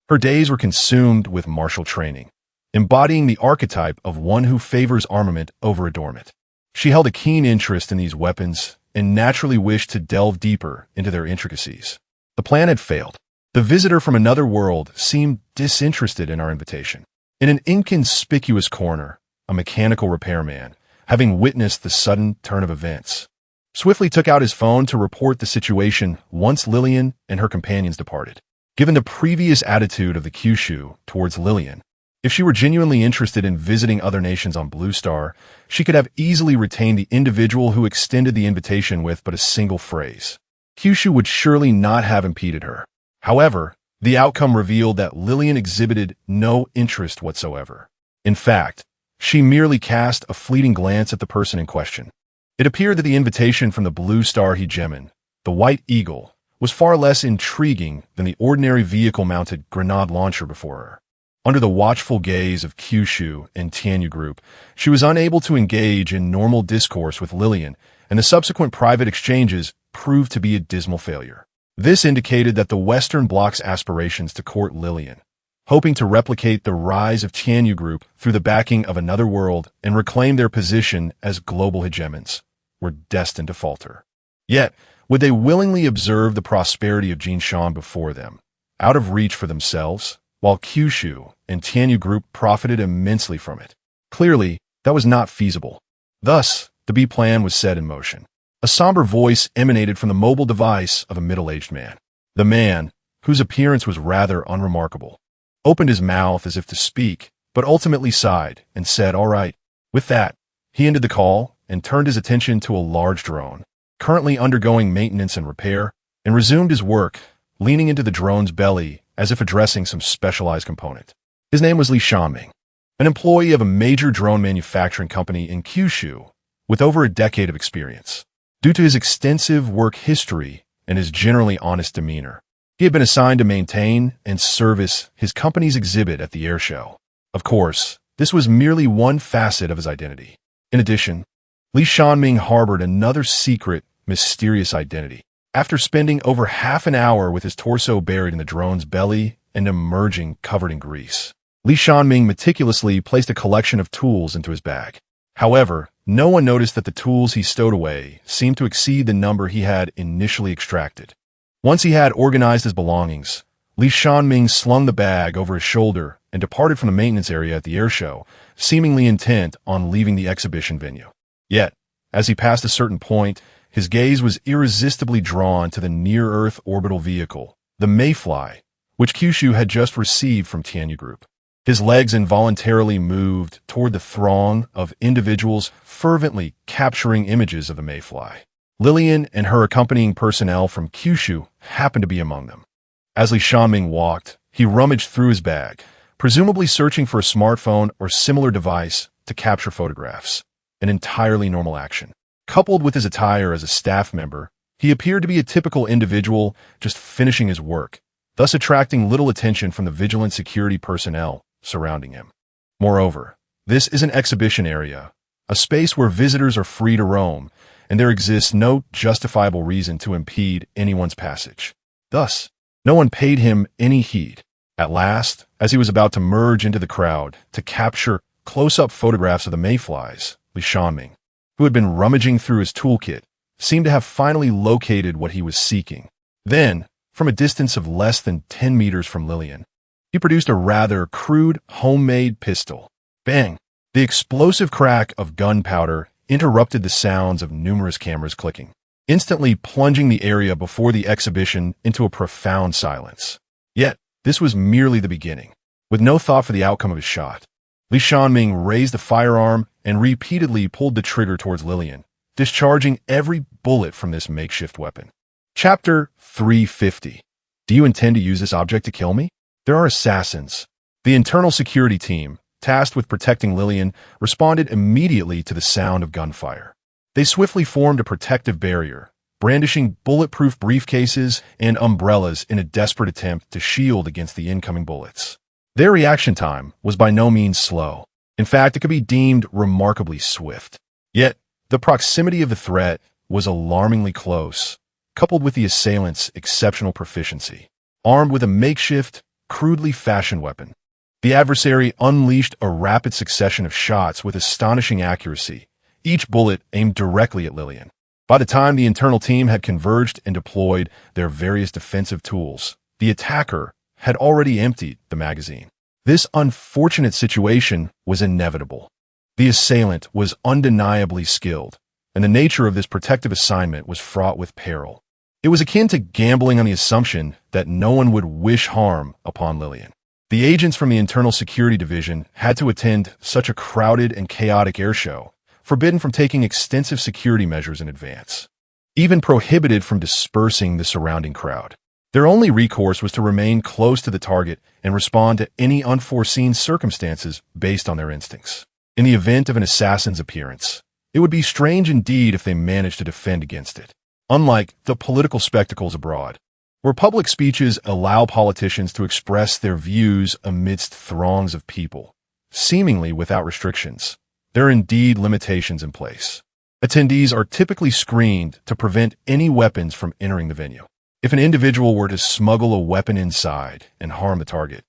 Her days were consumed with martial training, embodying the archetype of one who favors armament over adornment. She held a keen interest in these weapons and naturally wished to delve deeper into their intricacies. The plan had failed. The visitor from another world seemed disinterested in our invitation. In an inconspicuous corner, a mechanical repairman, having witnessed the sudden turn of events, swiftly took out his phone to report the situation once Lillian and her companions departed. Given the previous attitude of the Kyushu towards Lillian, if she were genuinely interested in visiting other nations on Blue Star, she could have easily retained the individual who extended the invitation with but a single phrase. Kyushu would surely not have impeded her. However, the outcome revealed that Lillian exhibited no interest whatsoever. In fact, she merely cast a fleeting glance at the person in question. It appeared that the invitation from the Blue Star hegemon, the White Eagle, was far less intriguing than the ordinary vehicle-mounted grenade launcher before her. Under the watchful gaze of Kyushu and Tianyu Group, she was unable to engage in normal discourse with Lillian, and the subsequent private exchanges proved to be a dismal failure. This indicated that the Western Bloc's aspirations to court Lillian, hoping to replicate the rise of Tianyu Group through the backing of another world and reclaim their position as global hegemons, were destined to falter. Yet, would they willingly observe the prosperity of Jinshan before them, out of reach for themselves, while Kyushu and Tianyu Group profited immensely from it? Clearly, that was not feasible. Thus, the B plan was set in motion. A somber voice emanated from the mobile device of a middle-aged man. The man, whose appearance was rather unremarkable, opened his mouth as if to speak, but ultimately sighed and said, "All right." With that, he ended the call and turned his attention to a large drone, currently undergoing maintenance and repair, and resumed his work, leaning into the drone's belly as if addressing some specialized component. His name was Li Shanming, an employee of a major drone manufacturing company in Kyushu with over a decade of experience. Due to his extensive work history and his generally honest demeanor, he had been assigned to maintain and service his company's exhibit at the air show. Of course, this was merely one facet of his identity. In addition, Li Shanming harbored another secret, mysterious identity. After spending over half an hour with his torso buried in the drone's belly and emerging covered in grease, Li Shanming meticulously placed a collection of tools into his bag. However, no one noticed that the tools he stowed away seemed to exceed the number he had initially extracted. Once he had organized his belongings, Li Shanming slung the bag over his shoulder and departed from the maintenance area at the airshow, seemingly intent on leaving the exhibition venue. Yet, as he passed a certain point, his gaze was irresistibly drawn to the near-Earth orbital vehicle, the Mayfly, which Kyushu had just received from Tianyu Group. His legs involuntarily moved toward the throng of individuals fervently capturing images of the Mayfly. Lillian and her accompanying personnel from Kyushu happened to be among them. As Li Shanming walked, he rummaged through his bag, presumably searching for a smartphone or similar device to capture photographs, an entirely normal action. Coupled with his attire as a staff member, he appeared to be a typical individual just finishing his work, thus attracting little attention from the vigilant security personnel surrounding him. Moreover, this is an exhibition area, a space where visitors are free to roam, and there exists no justifiable reason to impede anyone's passage. Thus, no one paid him any heed. At last, as he was about to merge into the crowd to capture close-up photographs of the Mayflies, Li Shanming, who had been rummaging through his toolkit, seemed to have finally located what he was seeking. Then, from a distance of less than 10 meters from Lillian, he produced a rather crude, homemade pistol. Bang! The explosive crack of gunpowder interrupted the sounds of numerous cameras clicking, instantly plunging the area before the exhibition into a profound silence. Yet, this was merely the beginning. With no thought for the outcome of his shot, Li Shanming raised the firearm and repeatedly pulled the trigger towards Lillian, discharging every bullet from this makeshift weapon. Chapter 350. Do you intend to use this object to kill me? There are assassins. The internal security team, tasked with protecting Lillian, responded immediately to the sound of gunfire. They swiftly formed a protective barrier, brandishing bulletproof briefcases and umbrellas in a desperate attempt to shield against the incoming bullets. Their reaction time was by no means slow. In fact, it could be deemed remarkably swift. Yet, the proximity of the threat was alarmingly close, coupled with the assailant's exceptional proficiency. Armed with a makeshift, crudely fashioned weapon, the adversary unleashed a rapid succession of shots with astonishing accuracy, each bullet aimed directly at Lillian. By the time the internal team had converged and deployed their various defensive tools, the attacker had already emptied the magazine. This unfortunate situation was inevitable. The assailant was undeniably skilled, and the nature of this protective assignment was fraught with peril. It was akin to gambling on the assumption that no one would wish harm upon Lillian. The agents from the Internal Security Division had to attend such a crowded and chaotic airshow, forbidden from taking extensive security measures in advance, even prohibited from dispersing the surrounding crowd. Their only recourse was to remain close to the target and respond to any unforeseen circumstances based on their instincts. In the event of an assassin's appearance, it would be strange indeed if they managed to defend against it. Unlike the political spectacles abroad, where public speeches allow politicians to express their views amidst throngs of people, seemingly without restrictions, there are indeed limitations in place. Attendees are typically screened to prevent any weapons from entering the venue. If an individual were to smuggle a weapon inside and harm the target,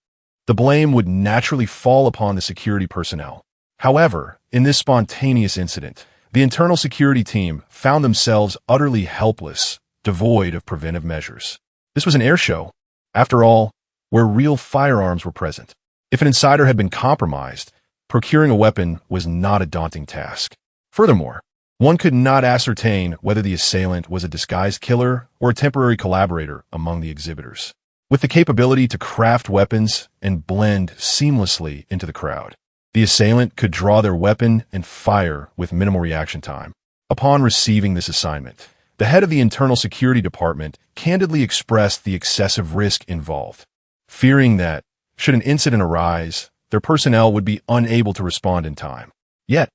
the blame would naturally fall upon the security personnel. However, in this spontaneous incident, the internal security team found themselves utterly helpless, devoid of preventive measures. This was an airshow, after all, where real firearms were present. If an insider had been compromised, procuring a weapon was not a daunting task. Furthermore, one could not ascertain whether the assailant was a disguised killer or a temporary collaborator among the exhibitors. With the capability to craft weapons and blend seamlessly into the crowd, the assailant could draw their weapon and fire with minimal reaction time. Upon receiving this assignment, the head of the Internal Security Department candidly expressed the excessive risk involved, fearing that, should an incident arise, their personnel would be unable to respond in time. Yet,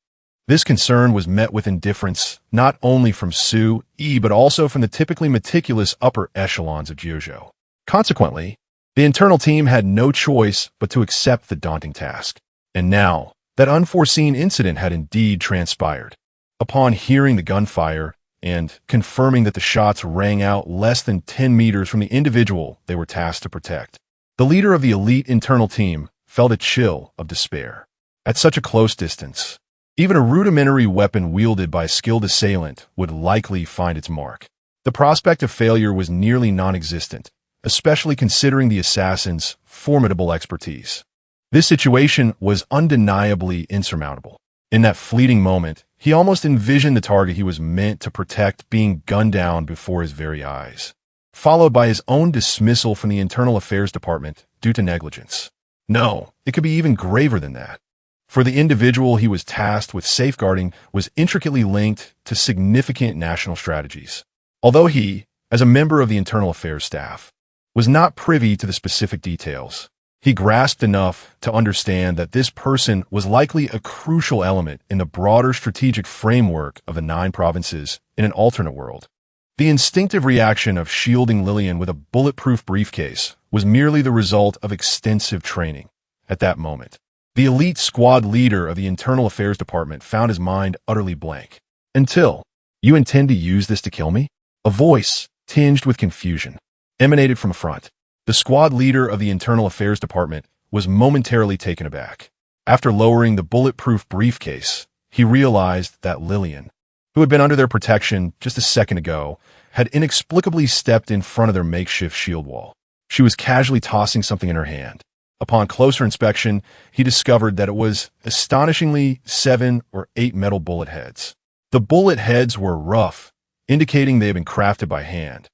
this concern was met with indifference not only from Su-yi but also from the typically meticulous upper echelons of Jiuzhou. Consequently, the internal team had no choice but to accept the daunting task. And now, that unforeseen incident had indeed transpired. Upon hearing the gunfire, and confirming that the shots rang out less than 10 meters from the individual they were tasked to protect. The leader of the elite internal team felt a chill of despair. At such a close distance, even a rudimentary weapon wielded by a skilled assailant would likely find its mark. The prospect of failure was nearly non-existent, especially considering the assassin's formidable expertise. This situation was undeniably insurmountable. In that fleeting moment, he almost envisioned the target he was meant to protect being gunned down before his very eyes, followed by his own dismissal from the Internal Affairs Department due to negligence. No, it could be even graver than that. For the individual he was tasked with safeguarding was intricately linked to significant national strategies. Although he, as a member of the Internal Affairs staff, was not privy to the specific details, he grasped enough to understand that this person was likely a crucial element in the broader strategic framework of the 9 provinces in an alternate world. The instinctive reaction of shielding Lillian with a bulletproof briefcase was merely the result of extensive training. At that moment, the elite squad leader of the Internal Affairs Department found his mind utterly blank. Until, "You intend to use this to kill me?" A voice, tinged with confusion, emanated from a front. The squad leader of the Internal Affairs Department was momentarily taken aback. After lowering the bulletproof briefcase, he realized that Lillian, who had been under their protection just a second ago, had inexplicably stepped in front of their makeshift shield wall. She was casually tossing something in her hand. Upon closer inspection, he discovered that it was astonishingly 7 or 8 metal bullet heads. The bullet heads were rough, indicating they had been crafted by hand.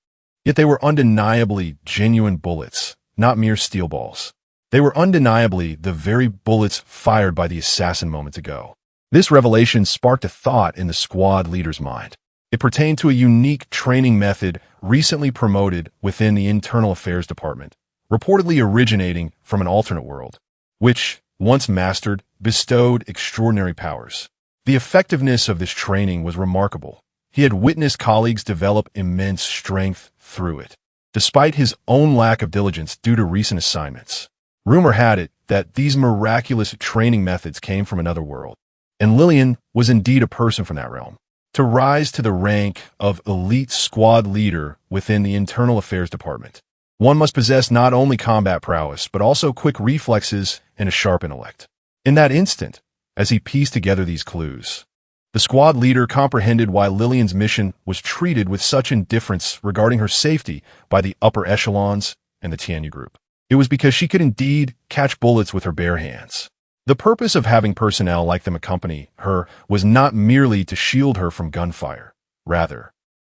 Yet they were undeniably genuine bullets, not mere steel balls. They were undeniably the very bullets fired by the assassin moments ago. This revelation sparked a thought in the squad leader's mind. It pertained to a unique training method recently promoted within the Internal Affairs Department, reportedly originating from an alternate world, which, once mastered, bestowed extraordinary powers. The effectiveness of this training was remarkable. He had witnessed colleagues develop immense strength through it, despite his own lack of diligence due to recent assignments. Rumor had it that these miraculous training methods came from another world, and Lillian was indeed a person from that realm. To rise to the rank of elite squad leader within the Internal Affairs Department, one must possess not only combat prowess, but also quick reflexes and a sharp intellect. In that instant, as he pieced together these clues, the squad leader comprehended why Lillian's mission was treated with such indifference regarding her safety by the upper echelons and the Tianyu group. It was because she could indeed catch bullets with her bare hands. The purpose of having personnel like them accompany her was not merely to shield her from gunfire. Rather,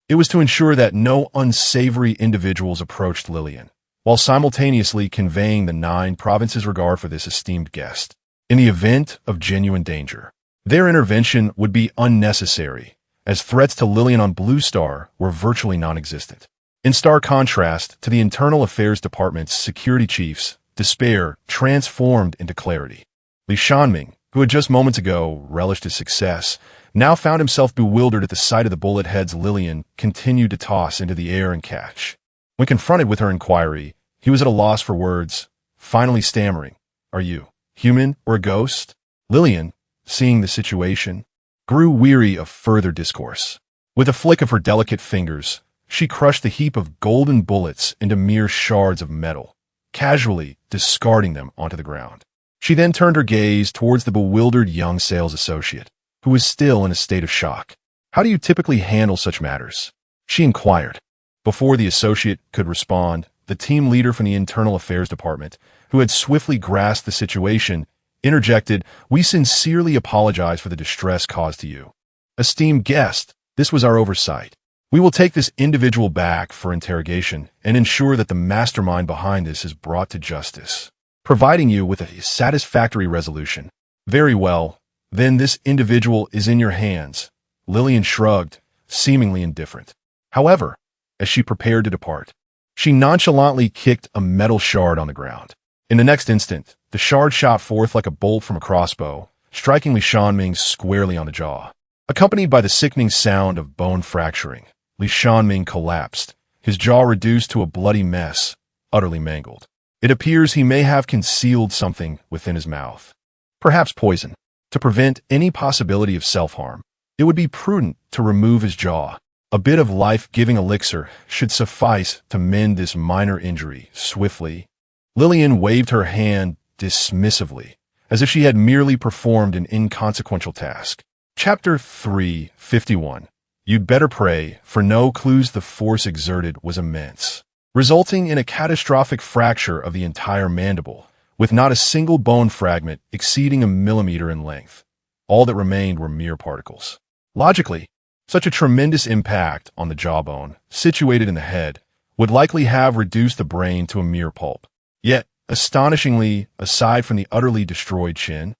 it was to ensure that no unsavory individuals approached Lillian, while simultaneously conveying the 9 provinces' regard for this esteemed guest. In the event of genuine danger, their intervention would be unnecessary, as threats to Lillian on Blue Star were virtually non-existent. In stark contrast to the Internal Affairs Department's security chiefs, despair transformed into clarity. Li Shanming, who had just moments ago relished his success, now found himself bewildered at the sight of the bullet heads Lillian continued to toss into the air and catch. When confronted with her inquiry, he was at a loss for words, finally stammering, "Are you human or a ghost?" Lillian, seeing the situation, grew weary of further discourse. With a flick of her delicate fingers, she crushed the heap of golden bullets into mere shards of metal, casually discarding them onto the ground. She then turned her gaze towards the bewildered young sales associate, who was still in a state of shock. "How do you typically handle such matters?" she inquired. Before the associate could respond, the team leader from the Internal Affairs Department, who had swiftly grasped the situation, interjected, "We sincerely apologize for the distress caused to you. Esteemed guest, this was our oversight. We will take this individual back for interrogation and ensure that the mastermind behind this is brought to justice, providing you with a satisfactory resolution." "Very well, then this individual is in your hands," Lillian shrugged, seemingly indifferent. However, as she prepared to depart, she nonchalantly kicked a metal shard on the ground. In the next instant, the shard shot forth like a bolt from a crossbow, striking Li Shanming squarely on the jaw. Accompanied by the sickening sound of bone fracturing, Li Shanming collapsed, his jaw reduced to a bloody mess, utterly mangled. It appears he may have concealed something within his mouth. Perhaps poison. To prevent any possibility of self-harm, it would be prudent to remove his jaw. A bit of life-giving elixir should suffice to mend this minor injury swiftly. Lillian waved her hand dismissively, as if she had merely performed an inconsequential task. Chapter 351. You'd better pray for no clues. The force exerted was immense, resulting in a catastrophic fracture of the entire mandible, with not a single bone fragment exceeding a millimeter in length. All that remained were mere particles. Logically, such a tremendous impact on the jawbone, situated in the head, would likely have reduced the brain to a mere pulp. Yet, astonishingly, aside from the utterly destroyed chin,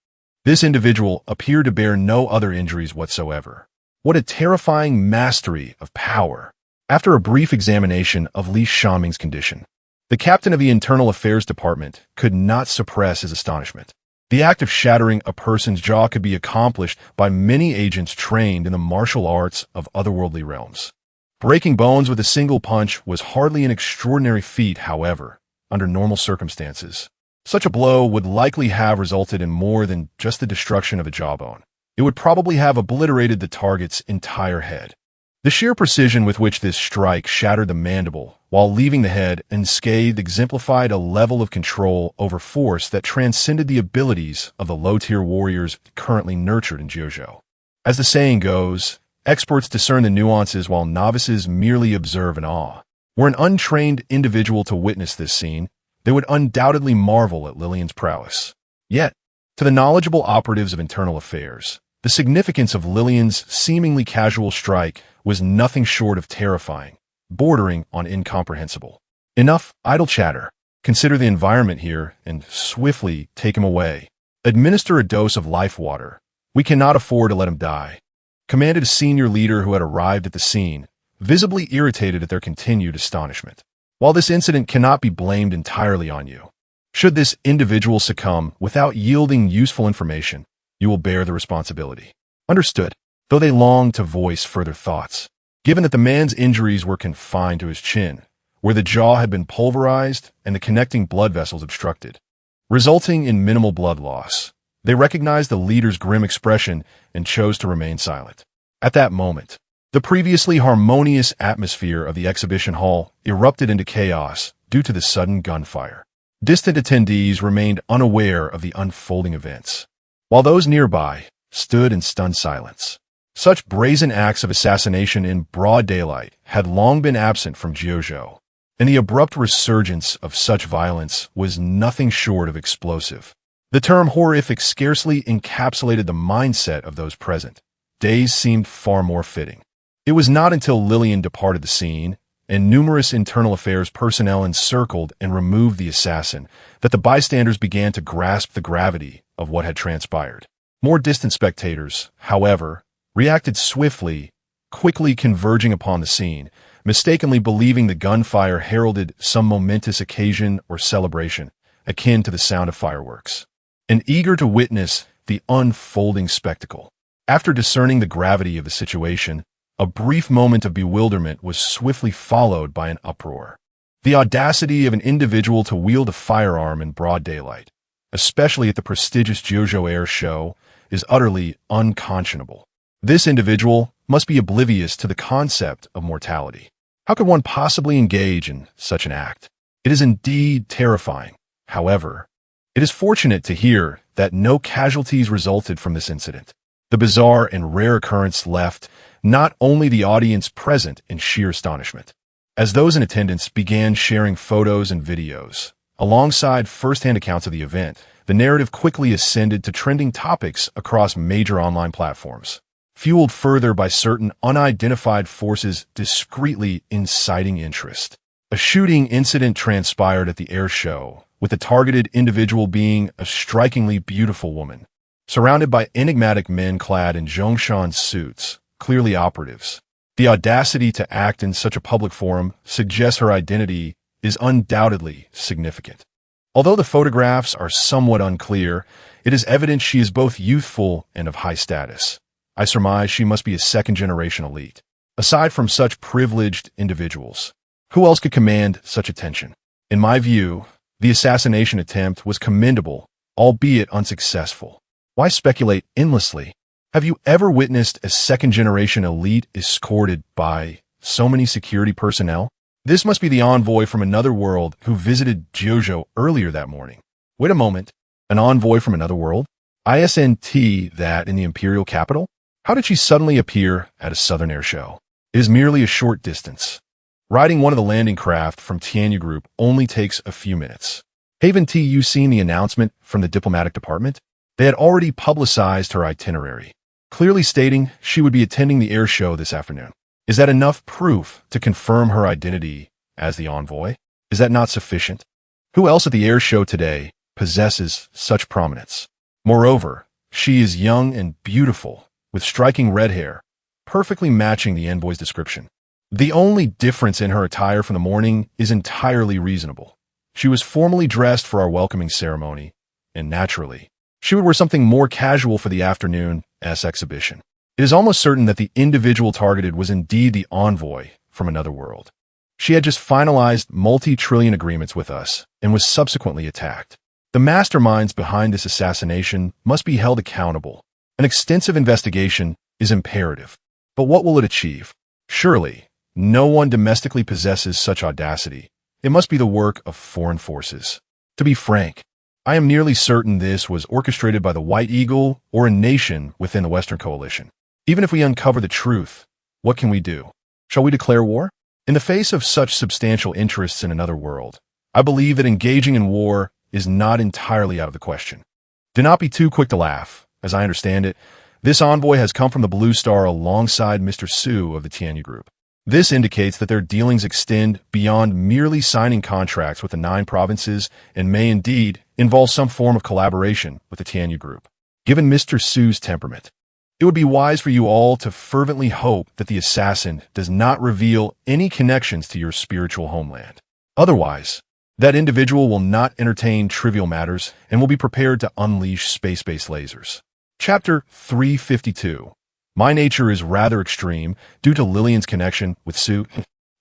this individual appeared to bear no other injuries whatsoever. What a terrifying mastery of power! After a brief examination of Li Shanming's condition, the captain of the Internal Affairs Department could not suppress his astonishment. The act of shattering a person's jaw could be accomplished by many agents trained in the martial arts of otherworldly realms. Breaking bones with a single punch was hardly an extraordinary feat, however, under normal circumstances. Such a blow would likely have resulted in more than just the destruction of a jawbone. It would probably have obliterated the target's entire head. The sheer precision with which this strike shattered the mandible while leaving the head unscathed exemplified a level of control over force that transcended the abilities of the low-tier warriors currently nurtured in JoJo. As the saying goes, experts discern the nuances while novices merely observe in awe. Were an untrained individual to witness this scene, they would undoubtedly marvel at Lillian's prowess. Yet, to the knowledgeable operatives of internal affairs, the significance of Lillian's seemingly casual strike was nothing short of terrifying, bordering on incomprehensible. Enough idle chatter. Consider the environment here and swiftly take him away. Administer a dose of life water. We cannot afford to let him die, commanded a senior leader who had arrived at the scene, visibly irritated at their continued astonishment. While this incident cannot be blamed entirely on you, should this individual succumb without yielding useful information, you will bear the responsibility. Understood, though they longed to voice further thoughts. Given that the man's injuries were confined to his chin, where the jaw had been pulverized and the connecting blood vessels obstructed, resulting in minimal blood loss, they recognized the leader's grim expression and chose to remain silent. At that moment, the previously harmonious atmosphere of the exhibition hall erupted into chaos due to the sudden gunfire. Distant attendees remained unaware of the unfolding events, while those nearby stood in stunned silence. Such brazen acts of assassination in broad daylight had long been absent from JoJo, and the abrupt resurgence of such violence was nothing short of explosive. The term horrific scarcely encapsulated the mindset of those present. Days seemed far more fitting. It was not until Lillian departed the scene, and numerous internal affairs personnel encircled and removed the assassin, that the bystanders began to grasp the gravity of what had transpired. More distant spectators, however, reacted swiftly, quickly converging upon the scene, mistakenly believing the gunfire heralded some momentous occasion or celebration, akin to the sound of fireworks, and eager to witness the unfolding spectacle. After discerning the gravity of the situation, a brief moment of bewilderment was swiftly followed by an uproar. The audacity of an individual to wield a firearm in broad daylight, especially at the prestigious JoJo Air show, is utterly unconscionable. This individual must be oblivious to the concept of mortality. How could one possibly engage in such an act? It is indeed terrifying. However, it is fortunate to hear that no casualties resulted from this incident. The bizarre and rare occurrence left not only the audience present in sheer astonishment. As those in attendance began sharing photos and videos, alongside first-hand accounts of the event, the narrative quickly ascended to trending topics across major online platforms, fueled further by certain unidentified forces discreetly inciting interest. A shooting incident transpired at the air show, with the targeted individual being a strikingly beautiful woman, surrounded by enigmatic men clad in Zhongshan suits, clearly operatives. The audacity to act in such a public forum suggests her identity is undoubtedly significant. Although the photographs are somewhat unclear, it is evident she is both youthful and of high status. I surmise she must be a second-generation elite. Aside from such privileged individuals, who else could command such attention? In my view, the assassination attempt was commendable, albeit unsuccessful. Why speculate endlessly? Have you ever witnessed a second-generation elite escorted by so many security personnel? This must be the envoy from another world who visited Jojo earlier that morning. Wait a moment. An envoy from another world? ISNT that in the imperial capital? How did she suddenly appear at a southern air show? It is merely a short distance. Riding one of the landing craft from Tianyu Group only takes a few minutes. Haven't you seen the announcement from the diplomatic department? They had already publicized her itinerary, clearly stating she would be attending the air show this afternoon. Is that enough proof to confirm her identity as the envoy? Is that not sufficient? Who else at the air show today possesses such prominence? Moreover, she is young and beautiful, with striking red hair, perfectly matching the envoy's description. The only difference in her attire from the morning is entirely reasonable. She was formally dressed for our welcoming ceremony, and naturally, she would wear something more casual for the afternoon's exhibition. It is almost certain that the individual targeted was indeed the envoy from another world. She had just finalized multi-trillion agreements with us and was subsequently attacked. The masterminds behind this assassination must be held accountable. An extensive investigation is imperative. But what will it achieve? Surely, no one domestically possesses such audacity. It must be the work of foreign forces. To be frank, I am nearly certain this was orchestrated by the White Eagle or a nation within the Western Coalition. Even if we uncover the truth, what can we do? Shall we declare war? In the face of such substantial interests in another world, I believe that engaging in war is not entirely out of the question. Do not be too quick to laugh. As I understand it, this envoy has come from the Blue Star alongside Mr. Su of the Tianyu Group. This indicates that their dealings extend beyond merely signing contracts with the 9 provinces and may indeed involve some form of collaboration with the Tianyu Group. Given Mr. Su's temperament, it would be wise for you all to fervently hope that the assassin does not reveal any connections to your spiritual homeland. Otherwise, that individual will not entertain trivial matters and will be prepared to unleash space-based lasers. Chapter 352. My nature is rather extreme due to Lillian's connection with Su.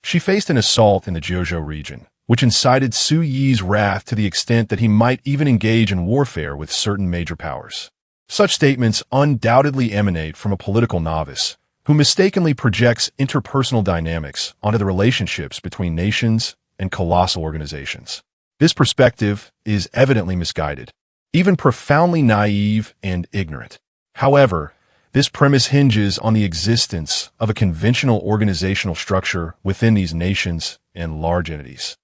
She faced an assault in the Jojo region, which incited Su Yi's wrath to the extent that he might even engage in warfare with certain major powers. Such statements undoubtedly emanate from a political novice who mistakenly projects interpersonal dynamics onto the relationships between nations and colossal organizations. This perspective is evidently misguided, even profoundly naive and ignorant. However, this premise hinges on the existence of a conventional organizational structure within these nations and large entities.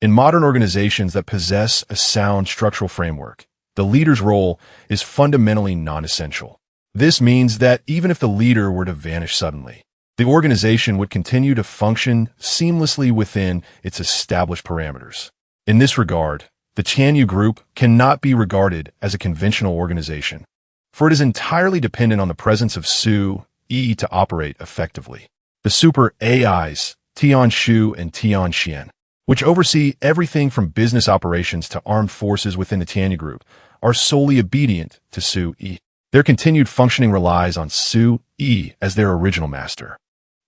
In modern organizations that possess a sound structural framework, the leader's role is fundamentally non-essential. This means that even if the leader were to vanish suddenly, the organization would continue to function seamlessly within its established parameters. In this regard, the Tianyu Group cannot be regarded as a conventional organization, for it is entirely dependent on the presence of Su Yi to operate effectively. The super AIs, Tian Shu and Tian Xian, which oversee everything from business operations to armed forces within the Tianyu Group, are solely obedient to Su Yi. Their continued functioning relies on Su Yi as their original master.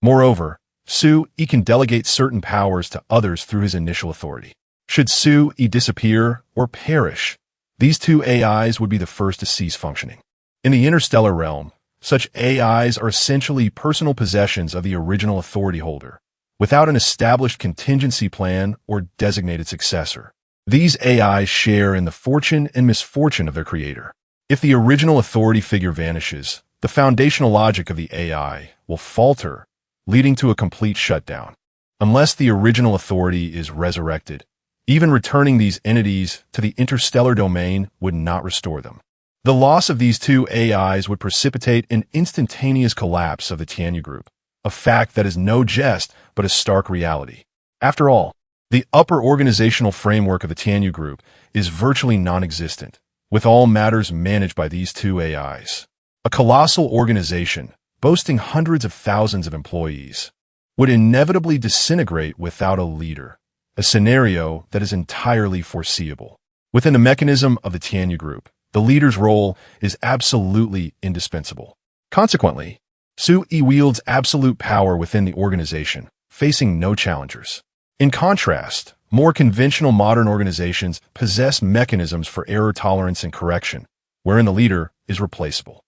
Moreover, Su Yi can delegate certain powers to others through his initial authority. Should Su Yi disappear or perish, these 2 AIs would be the first to cease functioning. In the interstellar realm, such AIs are essentially personal possessions of the original authority holder, without an established contingency plan or designated successor. These AIs share in the fortune and misfortune of their creator. If the original authority figure vanishes, the foundational logic of the AI will falter, leading to a complete shutdown. Unless the original authority is resurrected, even returning these entities to the interstellar domain would not restore them. The loss of these 2 AIs would precipitate an instantaneous collapse of the Tianyu Group, a fact that is no jest but a stark reality. After all, the upper organizational framework of the Tianyu Group is virtually non-existent, with all matters managed by these 2 AIs. A colossal organization, boasting hundreds of thousands of employees, would inevitably disintegrate without a leader, a scenario that is entirely foreseeable. Within the mechanism of the Tianyu Group, the leader's role is absolutely indispensable. Consequently, Su Yi wields absolute power within the organization, facing no challengers. In contrast, more conventional modern organizations possess mechanisms for error tolerance and correction, wherein the leader is replaceable.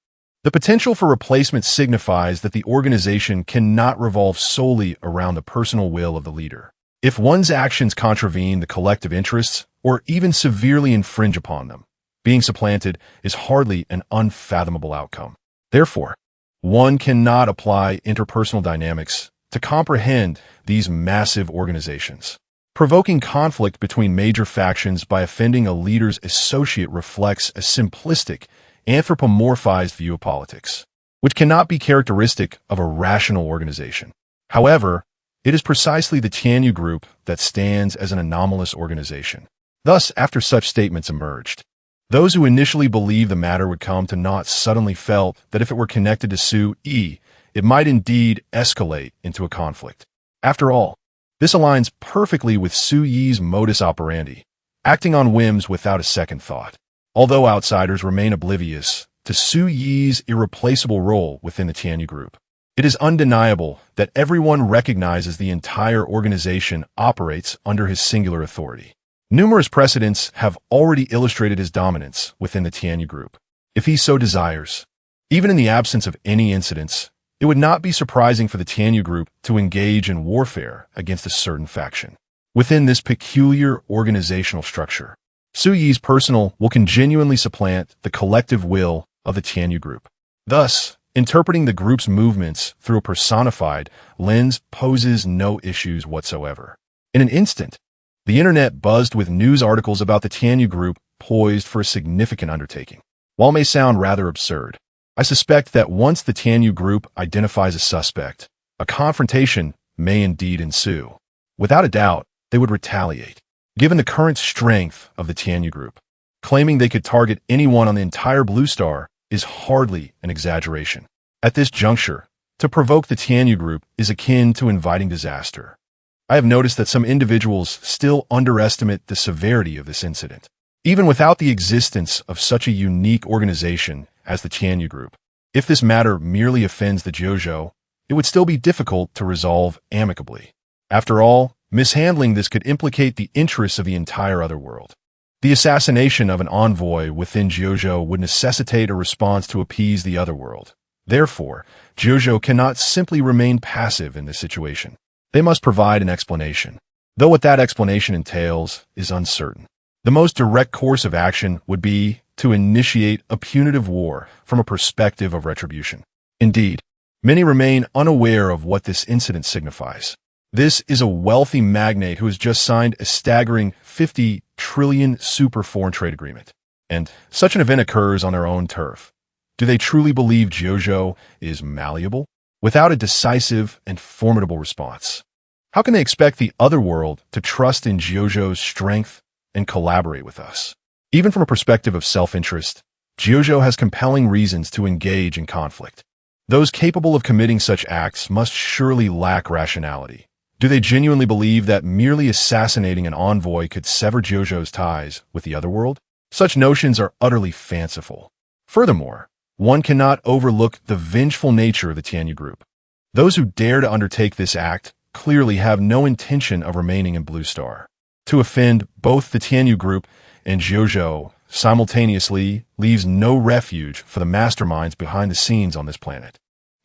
The potential for replacement signifies that the organization cannot revolve solely around the personal will of the leader. If one's actions contravene the collective interests or even severely infringe upon them, being supplanted is hardly an unfathomable outcome. Therefore, one cannot apply interpersonal dynamics to comprehend these massive organizations. Provoking conflict between major factions by offending a leader's associate reflects a simplistic, anthropomorphized view of politics, which cannot be characteristic of a rational organization. However, it is precisely the Tianyu group that stands as an anomalous organization. Thus, after such statements emerged, those who initially believed the matter would come to naught suddenly felt that if it were connected to Su Yi, it might indeed escalate into a conflict. After all, this aligns perfectly with Su Yi's modus operandi, acting on whims without a second thought. Although outsiders remain oblivious to Su Yi's irreplaceable role within the Tianyu group, it is undeniable that everyone recognizes the entire organization operates under his singular authority. Numerous precedents have already illustrated his dominance within the Tianyu group. If he so desires, even in the absence of any incidents, it would not be surprising for the Tianyu group to engage in warfare against a certain faction. Within this peculiar organizational structure, Su Yi's personal will can genuinely supplant the collective will of the Tianyu group. Thus, interpreting the group's movements through a personified lens poses no issues whatsoever. In an instant, the internet buzzed with news articles about the Tianyu group poised for a significant undertaking. While it may sound rather absurd, I suspect that once the Tianyu group identifies a suspect, a confrontation may indeed ensue. Without a doubt, they would retaliate. Given the current strength of the Tianyu group, claiming they could target anyone on the entire Blue Star is hardly an exaggeration. At this juncture, to provoke the Tianyu group is akin to inviting disaster. I have noticed that some individuals still underestimate the severity of this incident. Even without the existence of such a unique organization as the Tianyu group, if this matter merely offends the Jiuzhou, it would still be difficult to resolve amicably. After all, mishandling this could implicate the interests of the entire other world. The assassination of an envoy within Jiuzhou would necessitate a response to appease the other world. Therefore, Jiuzhou cannot simply remain passive in this situation. They must provide an explanation, though what that explanation entails is uncertain. The most direct course of action would be to initiate a punitive war from a perspective of retribution. Indeed, many remain unaware of what this incident signifies. This is a wealthy magnate who has just signed a staggering 50 trillion super foreign trade agreement. And such an event occurs on their own turf. Do they truly believe Jiuzhou is malleable? Without a decisive and formidable response, how can they expect the other world to trust in Jiuzhou's strength and collaborate with us? Even from a perspective of self-interest, Jiuzhou has compelling reasons to engage in conflict. Those capable of committing such acts must surely lack rationality. Do they genuinely believe that merely assassinating an envoy could sever Jiuzhou's ties with the other world? Such notions are utterly fanciful. Furthermore, one cannot overlook the vengeful nature of the Tianyu group. Those who dare to undertake this act clearly have no intention of remaining in Blue Star. To offend both the Tianyu group and Jiuzhou simultaneously leaves no refuge for the masterminds behind the scenes on this planet.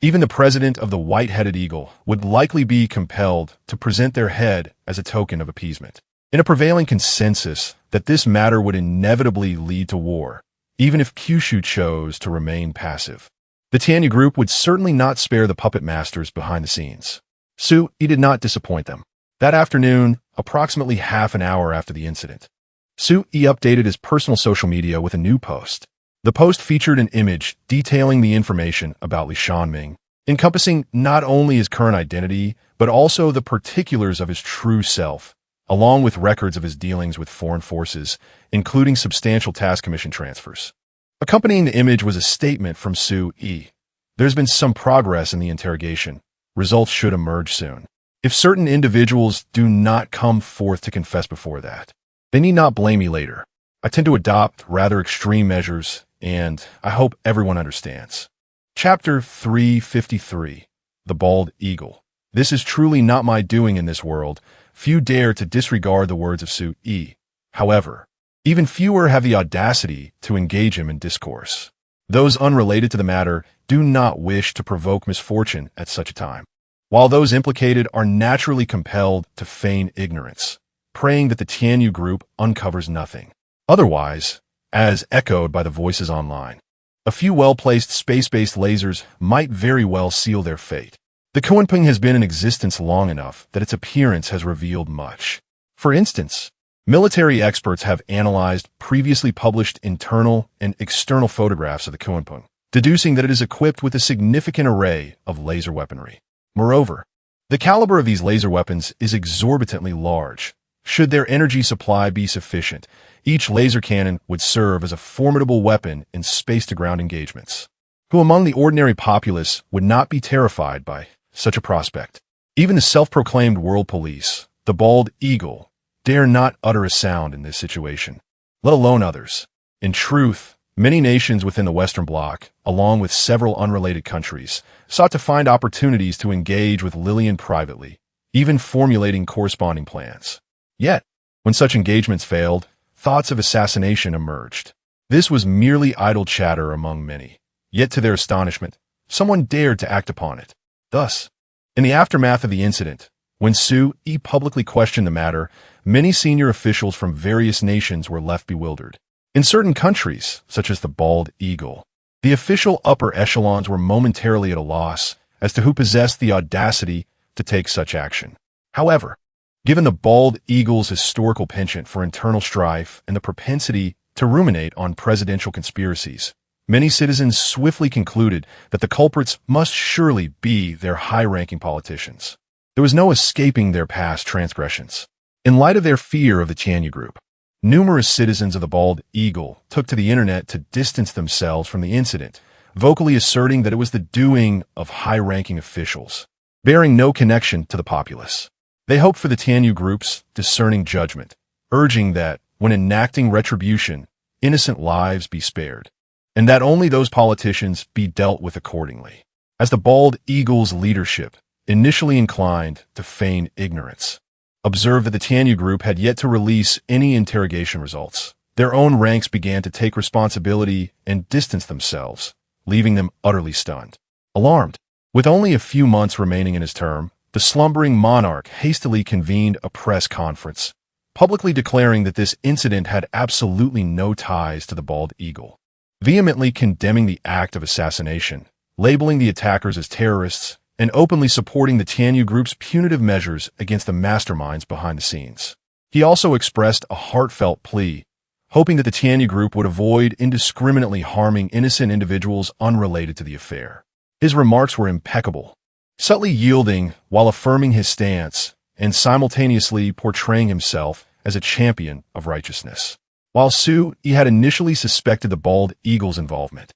Even the president of the White-Headed Eagle would likely be compelled to present their head as a token of appeasement. In a prevailing consensus that this matter would inevitably lead to war, even if Kyushu chose to remain passive. The Tianyu group would certainly not spare the puppet masters behind the scenes. Su Yi did not disappoint them. That afternoon, approximately half an hour after the incident, Su Yi updated his personal social media with a new post. The post featured an image detailing the information about Li Shanming, encompassing not only his current identity, but also the particulars of his true self, along with records of his dealings with foreign forces, including substantial task commission transfers. Accompanying the image was a statement from Su Yi. There's been some progress in the interrogation. Results should emerge soon. If certain individuals do not come forth to confess before that, they need not blame me later. I tend to adopt rather extreme measures, and I hope everyone understands. Chapter 353, The Bald Eagle. This is truly not my doing in this world. Few dare to disregard the words of Su Yi. However, even fewer have the audacity to engage him in discourse. Those unrelated to the matter do not wish to provoke misfortune at such a time, while those implicated are naturally compelled to feign ignorance, praying that the Tianyu group uncovers nothing. Otherwise, as echoed by the voices online, a few well-placed space-based lasers might very well seal their fate. The Kunpeng has been in existence long enough that its appearance has revealed much. For instance, military experts have analyzed previously published internal and external photographs of the Kunpeng, deducing that it is equipped with a significant array of laser weaponry. Moreover, the caliber of these laser weapons is exorbitantly large. Should their energy supply be sufficient, each laser cannon would serve as a formidable weapon in space-to-ground engagements. Who among the ordinary populace would not be terrified by such a prospect? Even the self-proclaimed world police, the bald eagle, dare not utter a sound in this situation, let alone others. In truth, many nations within the Western Bloc, along with several unrelated countries, sought to find opportunities to engage with Lillian privately, even formulating corresponding plans. Yet, when such engagements failed, thoughts of assassination emerged. This was merely idle chatter among many. Yet to their astonishment, someone dared to act upon it. Thus, in the aftermath of the incident, when Su Yi publicly questioned the matter, many senior officials from various nations were left bewildered. In certain countries, such as the Bald Eagle, the official upper echelons were momentarily at a loss as to who possessed the audacity to take such action. However, given the Bald Eagle's historical penchant for internal strife and the propensity to ruminate on presidential conspiracies, many citizens swiftly concluded that the culprits must surely be their high-ranking politicians. There was no escaping their past transgressions. In light of their fear of the Tianyu group, numerous citizens of the Bald Eagle took to the internet to distance themselves from the incident, vocally asserting that it was the doing of high-ranking officials, bearing no connection to the populace. They hoped for the Tianyu group's discerning judgment, urging that, when enacting retribution, innocent lives be spared, and that only those politicians be dealt with accordingly. As the Bald Eagle's leadership, initially inclined to feign ignorance, observed that the Tianyu group had yet to release any interrogation results, their own ranks began to take responsibility and distance themselves, leaving them utterly stunned. Alarmed, with only a few months remaining in his term, the slumbering monarch hastily convened a press conference, publicly declaring that this incident had absolutely no ties to the Bald Eagle, vehemently condemning the act of assassination, labeling the attackers as terrorists, and openly supporting the Tianyu group's punitive measures against the masterminds behind the scenes. He also expressed a heartfelt plea, hoping that the Tianyu group would avoid indiscriminately harming innocent individuals unrelated to the affair. His remarks were impeccable, subtly yielding while affirming his stance and simultaneously portraying himself as a champion of righteousness. While Su Yi had initially suspected the Bald Eagle's involvement,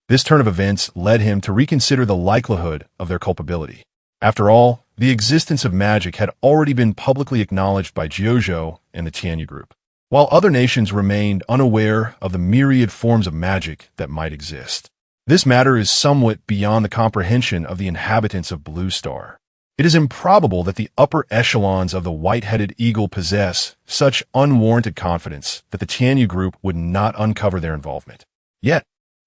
this turn of events led him to reconsider the likelihood of their culpability. After all, the existence of magic had already been publicly acknowledged by Jiuzhou and the Tianyu group, while other nations remained unaware of the myriad forms of magic that might exist. This matter is somewhat beyond the comprehension of the inhabitants of Blue Star. It is improbable that the upper echelons of the white-headed eagle possess such unwarranted confidence that the Tianyu group would not uncover their involvement. Yet,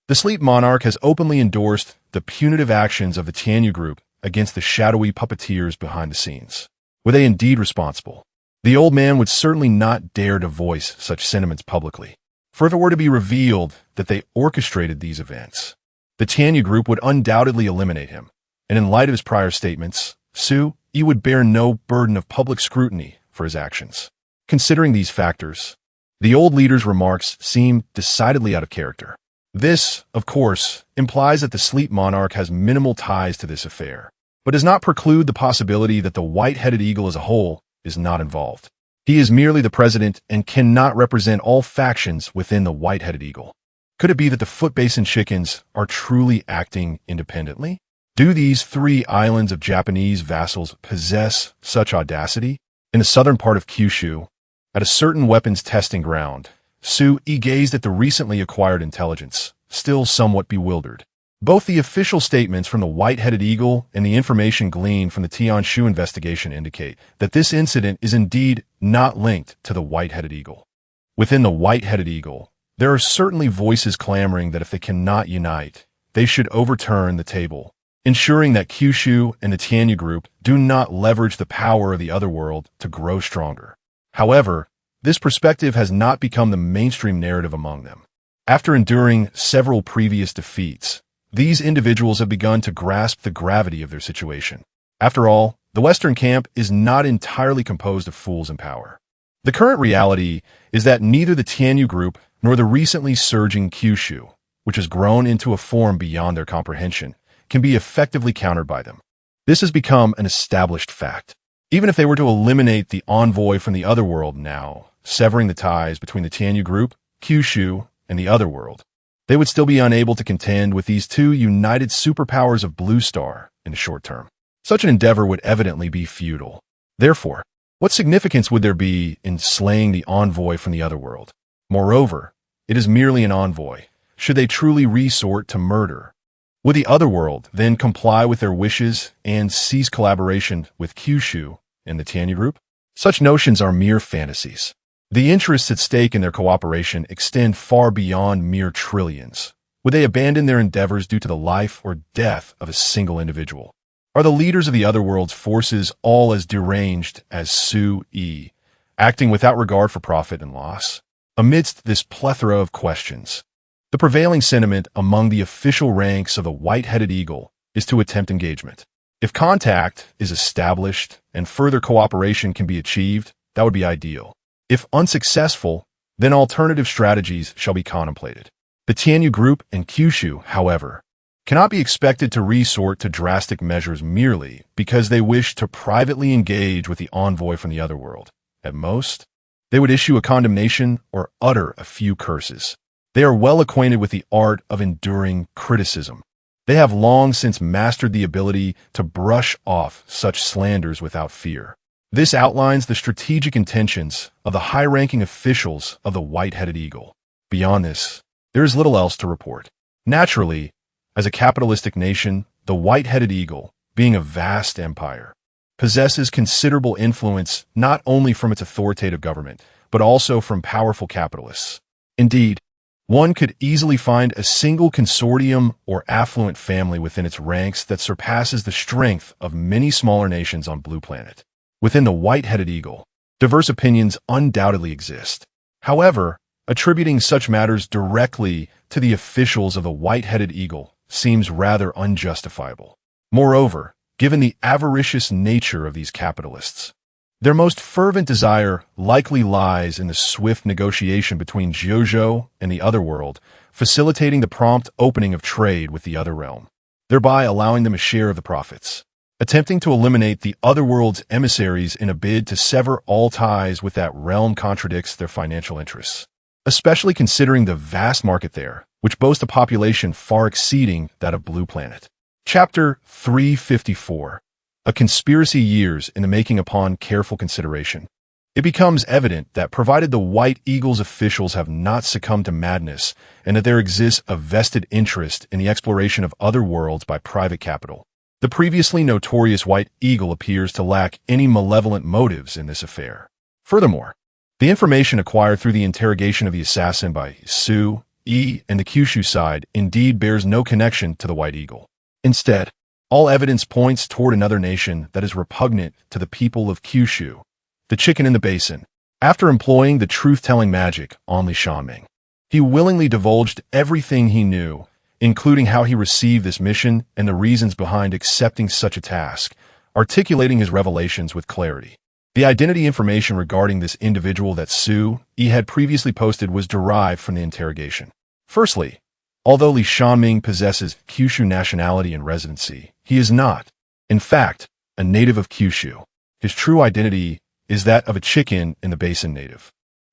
the Sleep Monarch has openly endorsed the punitive actions of the Tianyu group against the shadowy puppeteers behind the scenes. Were they indeed responsible? The old man would certainly not dare to voice such sentiments publicly, for if it were to be revealed that they orchestrated these events, the Tianyu group would undoubtedly eliminate him, and in light of his prior statements, Su Yi would bear no burden of public scrutiny for his actions. Considering these factors, the old leader's remarks seem decidedly out of character. This, of course, implies that the Sleep Monarch has minimal ties to this affair, but does not preclude the possibility that the white-headed eagle as a whole is not involved. He is merely the president and cannot represent all factions within the white-headed eagle. Could it be that the Foot Basin chickens are truly acting independently? Do these 3 islands of Japanese vassals possess such audacity? In the southern part of Kyushu, at a certain weapons testing ground, Su Yi gazed at the recently acquired intelligence, still somewhat bewildered. Both the official statements from the white-headed eagle and the information gleaned from the Tianshu investigation indicate that this incident is indeed not linked to the white-headed eagle. Within the white-headed eagle, there are certainly voices clamoring that if they cannot unite, they should overturn the table, ensuring that Kyushu and the Tianyu group do not leverage the power of the other world to grow stronger. However, this perspective has not become the mainstream narrative among them. After enduring several previous defeats, these individuals have begun to grasp the gravity of their situation. After all, the Western camp is not entirely composed of fools in power. The current reality is that neither the Tianyu group nor the recently surging Kyushu, which has grown into a form beyond their comprehension, can be effectively countered by them. This has become an established fact. Even if they were to eliminate the envoy from the other world now, severing the ties between the Tianyu group, Kyushu, and the other world, they would still be unable to contend with these two united superpowers of Blue Star in the short term. Such an endeavor would evidently be futile. Therefore, what significance would there be in slaying the envoy from the other world? Moreover, it is merely an envoy. Should they truly resort to murder? Would the other world then comply with their wishes and cease collaboration with Kyushu and the Tianyu group? Such notions are mere fantasies. The interests at stake in their cooperation extend far beyond mere trillions. Would they abandon their endeavors due to the life or death of a single individual? Are the leaders of the other world's forces all as deranged as Su-E, acting without regard for profit and loss? Amidst this plethora of questions, the prevailing sentiment among the official ranks of the White-Headed Eagle is to attempt engagement. If contact is established and further cooperation can be achieved, that would be ideal. If unsuccessful, then alternative strategies shall be contemplated. The Tianyu group and Kyushu, however, cannot be expected to resort to drastic measures merely because they wish to privately engage with the envoy from the other world. At most, they would issue a condemnation or utter a few curses. They are well acquainted with the art of enduring criticism. They have long since mastered the ability to brush off such slanders without fear. This outlines the strategic intentions of the high-ranking officials of the White-Headed Eagle. Beyond this, there is little else to report. Naturally, as a capitalistic nation, the White-Headed Eagle, being a vast empire, possesses considerable influence not only from its authoritative government, but also from powerful capitalists. Indeed, one could easily find a single consortium or affluent family within its ranks that surpasses the strength of many smaller nations on Blue Planet. Within the White-Headed Eagle, diverse opinions undoubtedly exist. However, attributing such matters directly to the officials of the White-Headed Eagle seems rather unjustifiable. Moreover, given the avaricious nature of these capitalists, their most fervent desire likely lies in the swift negotiation between Jojo and the other world, facilitating the prompt opening of trade with the other realm, thereby allowing them a share of the profits. Attempting to eliminate the other world's emissaries in a bid to sever all ties with that realm contradicts their financial interests, especially considering the vast market there, which boasts a population far exceeding that of Blue Planet. Chapter 354. A Conspiracy Years in the Making Upon Careful Consideration. It becomes evident that provided the White Eagle's officials have not succumbed to madness, and that there exists a vested interest in the exploration of other worlds by private capital, the previously notorious White Eagle appears to lack any malevolent motives in this affair. Furthermore, the information acquired through the interrogation of the assassin by Su-E and the Kyushu side indeed bears no connection to the White Eagle. Instead, all evidence points toward another nation that is repugnant to the people of Kyushu, the chicken in the basin. After employing the truth-telling magic on Li Shanming, he willingly divulged everything he knew, including how he received this mission and the reasons behind accepting such a task, articulating his revelations with clarity. The identity information regarding this individual that Su-E had previously posted was derived from the interrogation. Firstly, although Li Shanming possesses Kyushu nationality and residency, he is not, in fact, a native of Kyushu. His true identity is that of a chicken in the basin native.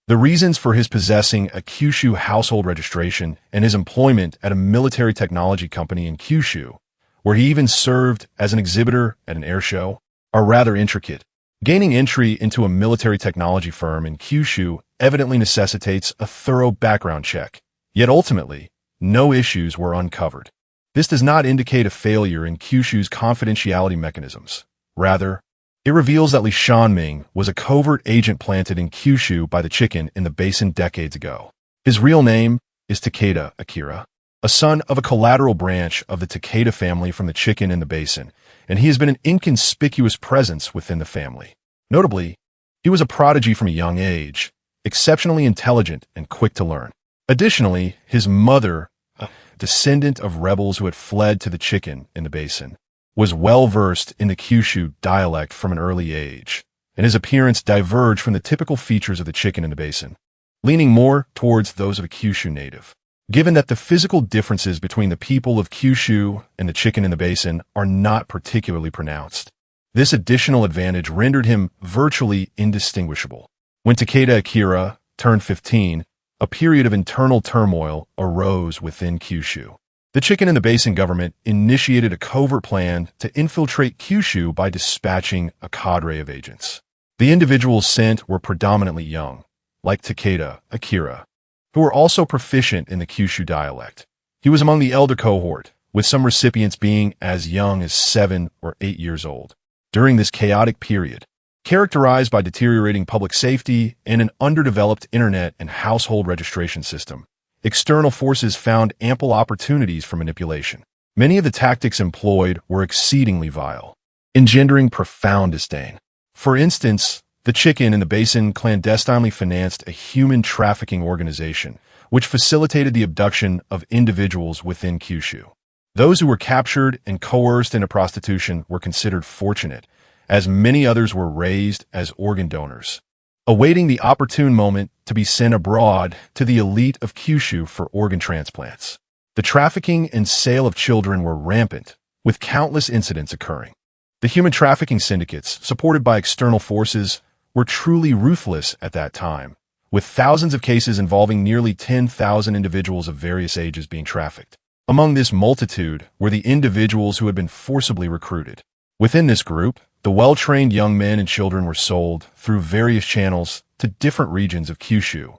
The reasons for his possessing a Kyushu household registration and his employment at a military technology company in Kyushu, where he even served as an exhibitor at an air show, are rather intricate. Gaining entry into a military technology firm in Kyushu evidently necessitates a thorough background check, yet ultimately, no issues were uncovered. This does not indicate a failure in Kyushu's confidentiality mechanisms. Rather, it reveals that Li Shanming was a covert agent planted in Kyushu by the chicken in the basin decades ago. His real name is Takeda Akira, a son of a collateral branch of the Takeda family from the chicken in the basin, and he has been an inconspicuous presence within the family. Notably, he was a prodigy from a young age, exceptionally intelligent and quick to learn. Additionally, his mother, a descendant of rebels who had fled to the chicken in the basin, was well-versed in the Kyushu dialect from an early age, and his appearance diverged from the typical features of the chicken in the basin, leaning more towards those of a Kyushu native. Given that the physical differences between the people of Kyushu and the chicken in the basin are not particularly pronounced, this additional advantage rendered him virtually indistinguishable. When Takeda Akira turned 15, a period of internal turmoil arose within Kyushu. The chicken in the basin government initiated a covert plan to infiltrate Kyushu by dispatching a cadre of agents. The individuals sent were predominantly young, like Takeda Akira, who were also proficient in the Kyushu dialect. He was among the elder cohort, with some recipients being as young as 7 or 8 years old. During this chaotic period, characterized by deteriorating public safety and an underdeveloped internet and household registration system, external forces found ample opportunities for manipulation. Many of the tactics employed were exceedingly vile, engendering profound disdain. For instance, the chicken in the basin clandestinely financed a human trafficking organization, which facilitated the abduction of individuals within Kyushu. Those who were captured and coerced into prostitution were considered fortunate, as many others were raised as organ donors, awaiting the opportune moment to be sent abroad to the elite of Kyushu for organ transplants. The trafficking and sale of children were rampant, with countless incidents occurring. The human trafficking syndicates, supported by external forces, were truly ruthless at that time, with thousands of cases involving nearly 10,000 individuals of various ages being trafficked. Among this multitude were the individuals who had been forcibly recruited. Within this group, the well-trained young men and children were sold through various channels to different regions of Kyushu,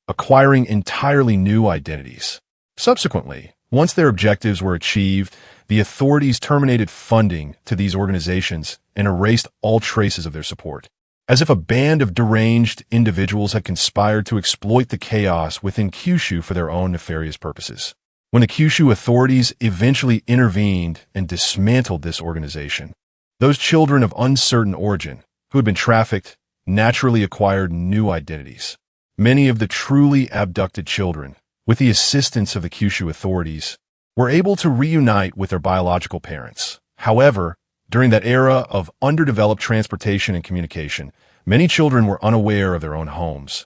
acquiring entirely new identities. Subsequently, once their objectives were achieved, the authorities terminated funding to these organizations and erased all traces of their support, as if a band of deranged individuals had conspired to exploit the chaos within Kyushu for their own nefarious purposes. When the Kyushu authorities eventually intervened and dismantled this organization, those children of uncertain origin who had been trafficked naturally acquired new identities. Many of the truly abducted children, with the assistance of the Kyushu authorities, were able to reunite with their biological parents. However, during that era of underdeveloped transportation and communication, many children were unaware of their own homes,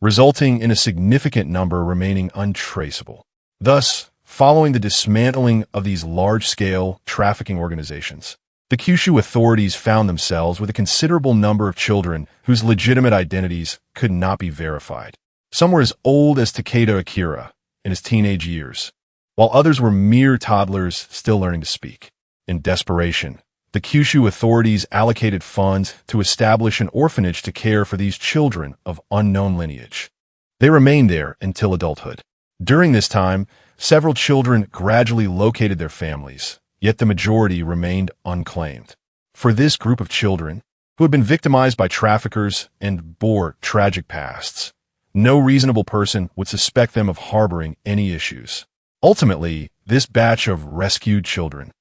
resulting in a significant number remaining untraceable. Thus, following the dismantling of these large-scale trafficking organizations, the Kyushu authorities found themselves with a considerable number of children whose legitimate identities could not be verified. Some were as old as Takeda Akira in his teenage years, while others were mere toddlers still learning to speak. In desperation, the Kyushu authorities allocated funds to establish an orphanage to care for these children of unknown lineage. They remained there until adulthood. During this time, several children gradually located their families, yet the majority remained unclaimed. For this group of children, who had been victimized by traffickers and bore tragic pasts, no reasonable person would suspect them of harboring any issues. Ultimately, this batch of rescued children,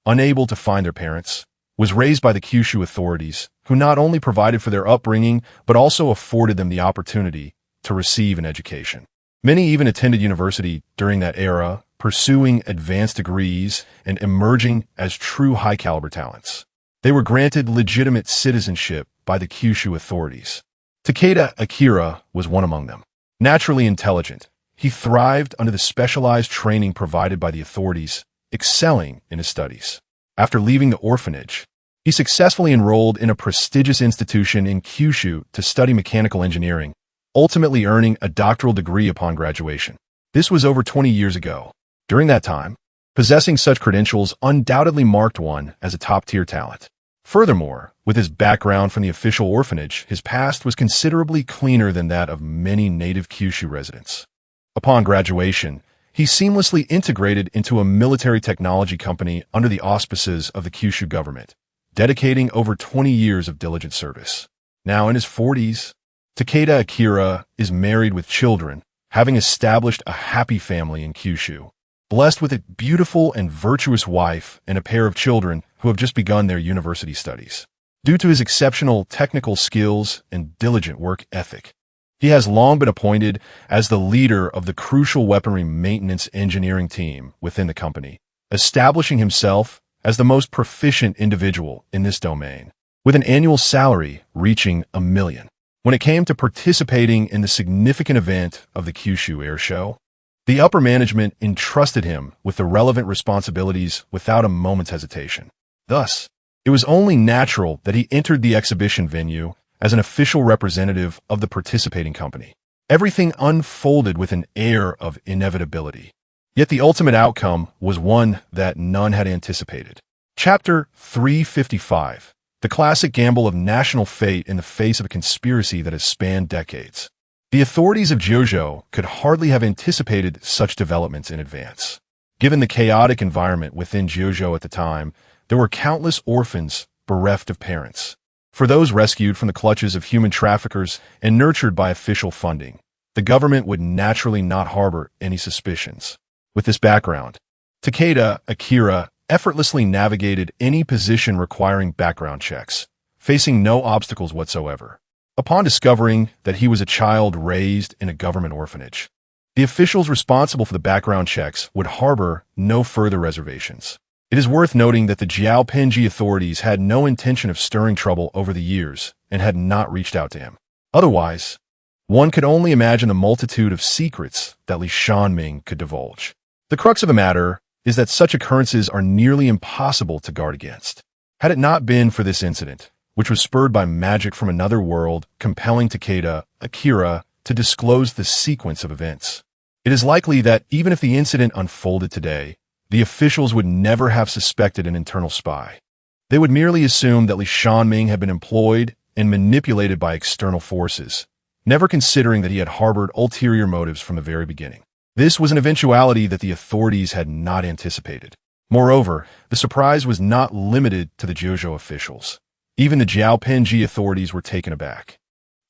unable to find their parents, was raised by the Kyushu authorities, who not only provided for their upbringing, but also afforded them the opportunity to receive an education. Many even attended university during that era, pursuing advanced degrees and emerging as true high-caliber talents. They were granted legitimate citizenship by the Kyushu authorities. Takeda Akira was one among them. Naturally intelligent, he thrived under the specialized training provided by the authorities, excelling in his studies. After leaving the orphanage, he successfully enrolled in a prestigious institution in Kyushu to study mechanical engineering, ultimately earning a doctoral degree upon graduation. This was over 20 years ago. During that time, possessing such credentials undoubtedly marked one as a top-tier talent. Furthermore, with his background from the official orphanage, his past was considerably cleaner than that of many native Kyushu residents. Upon graduation, he seamlessly integrated into a military technology company under the auspices of the Kyushu government, dedicating over 20 years of diligent service. Now in his 40s, Takeda Akira is married with children, having established a happy family in Kyushu, blessed with a beautiful and virtuous wife and a pair of children who have just begun their university studies. Due to his exceptional technical skills and diligent work ethic, he has long been appointed as the leader of the crucial weaponry maintenance engineering team within the company, establishing himself as the most proficient individual in this domain, with an annual salary reaching $1 million. When it came to participating in the significant event of the Kyushu Air Show, the upper management entrusted him with the relevant responsibilities without a moment's hesitation. Thus, it was only natural that he entered the exhibition venue as an official representative of the participating company. Everything unfolded with an air of inevitability. Yet the ultimate outcome was one that none had anticipated. Chapter 355. The classic gamble of national fate in the face of a conspiracy that has spanned decades. The authorities of Jeojo could hardly have anticipated such developments in advance. Given the chaotic environment within Jeojo at the time, there were countless orphans bereft of parents. For those rescued from the clutches of human traffickers and nurtured by official funding, the government would naturally not harbor any suspicions. With this background, Takeda Akira effortlessly navigated any position requiring background checks, facing no obstacles whatsoever. Upon discovering that he was a child raised in a government orphanage, the officials responsible for the background checks would harbor no further reservations. It is worth noting that the Jiaopenji authorities had no intention of stirring trouble over the years and had not reached out to him. Otherwise, one could only imagine the multitude of secrets that Li Shanming could divulge. The crux of the matter is that such occurrences are nearly impossible to guard against. Had it not been for this incident, which was spurred by magic from another world, compelling Takeda Akira to disclose the sequence of events, it is likely that even if the incident unfolded today, the officials would never have suspected an internal spy. They would merely assume that Li Shanming had been employed and manipulated by external forces, never considering that he had harbored ulterior motives from the very beginning. This was an eventuality that the authorities had not anticipated. Moreover, the surprise was not limited to the Jeojo officials. Even the Jiaopenji authorities were taken aback.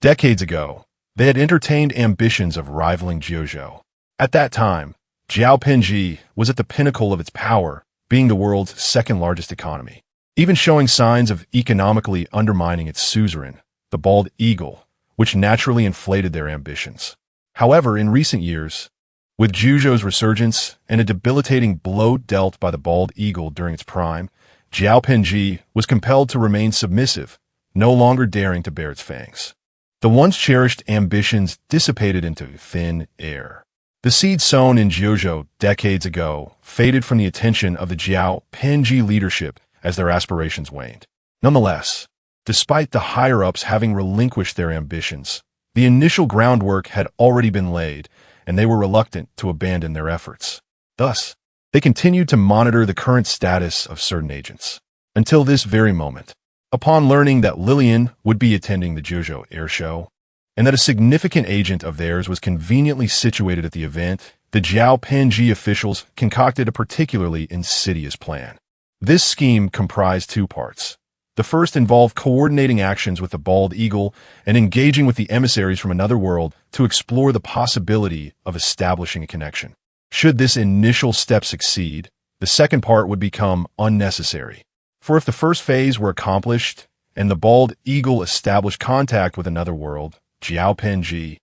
Decades ago, they had entertained ambitions of rivaling Jeojo. At that time, Jiaopenji was at the pinnacle of its power, being the world's second-largest economy, even showing signs of economically undermining its suzerain, the bald eagle, which naturally inflated their ambitions. However, in recent years, with Jeojo's resurgence and a debilitating blow dealt by the bald eagle during its prime, Jiaopenji was compelled to remain submissive, no longer daring to bare its fangs. The once cherished ambitions dissipated into thin air. The seed sown in Jeojo decades ago faded from the attention of the Jiaopenji leadership as their aspirations waned. Nonetheless, despite the higher-ups having relinquished their ambitions, the initial groundwork had already been laid, and they were reluctant to abandon their efforts. Thus, they continued to monitor the current status of certain agents. Until this very moment, upon learning that Lillian would be attending the Jeojo Air Show, and that a significant agent of theirs was conveniently situated at the event, the Jiaopenji officials concocted a particularly insidious plan. This scheme comprised two parts. The first involved coordinating actions with the bald eagle and engaging with the emissaries from another world to explore the possibility of establishing a connection. Should this initial step succeed, the second part would become unnecessary. For if the first phase were accomplished and the bald eagle established contact with another world, Jiaopenji,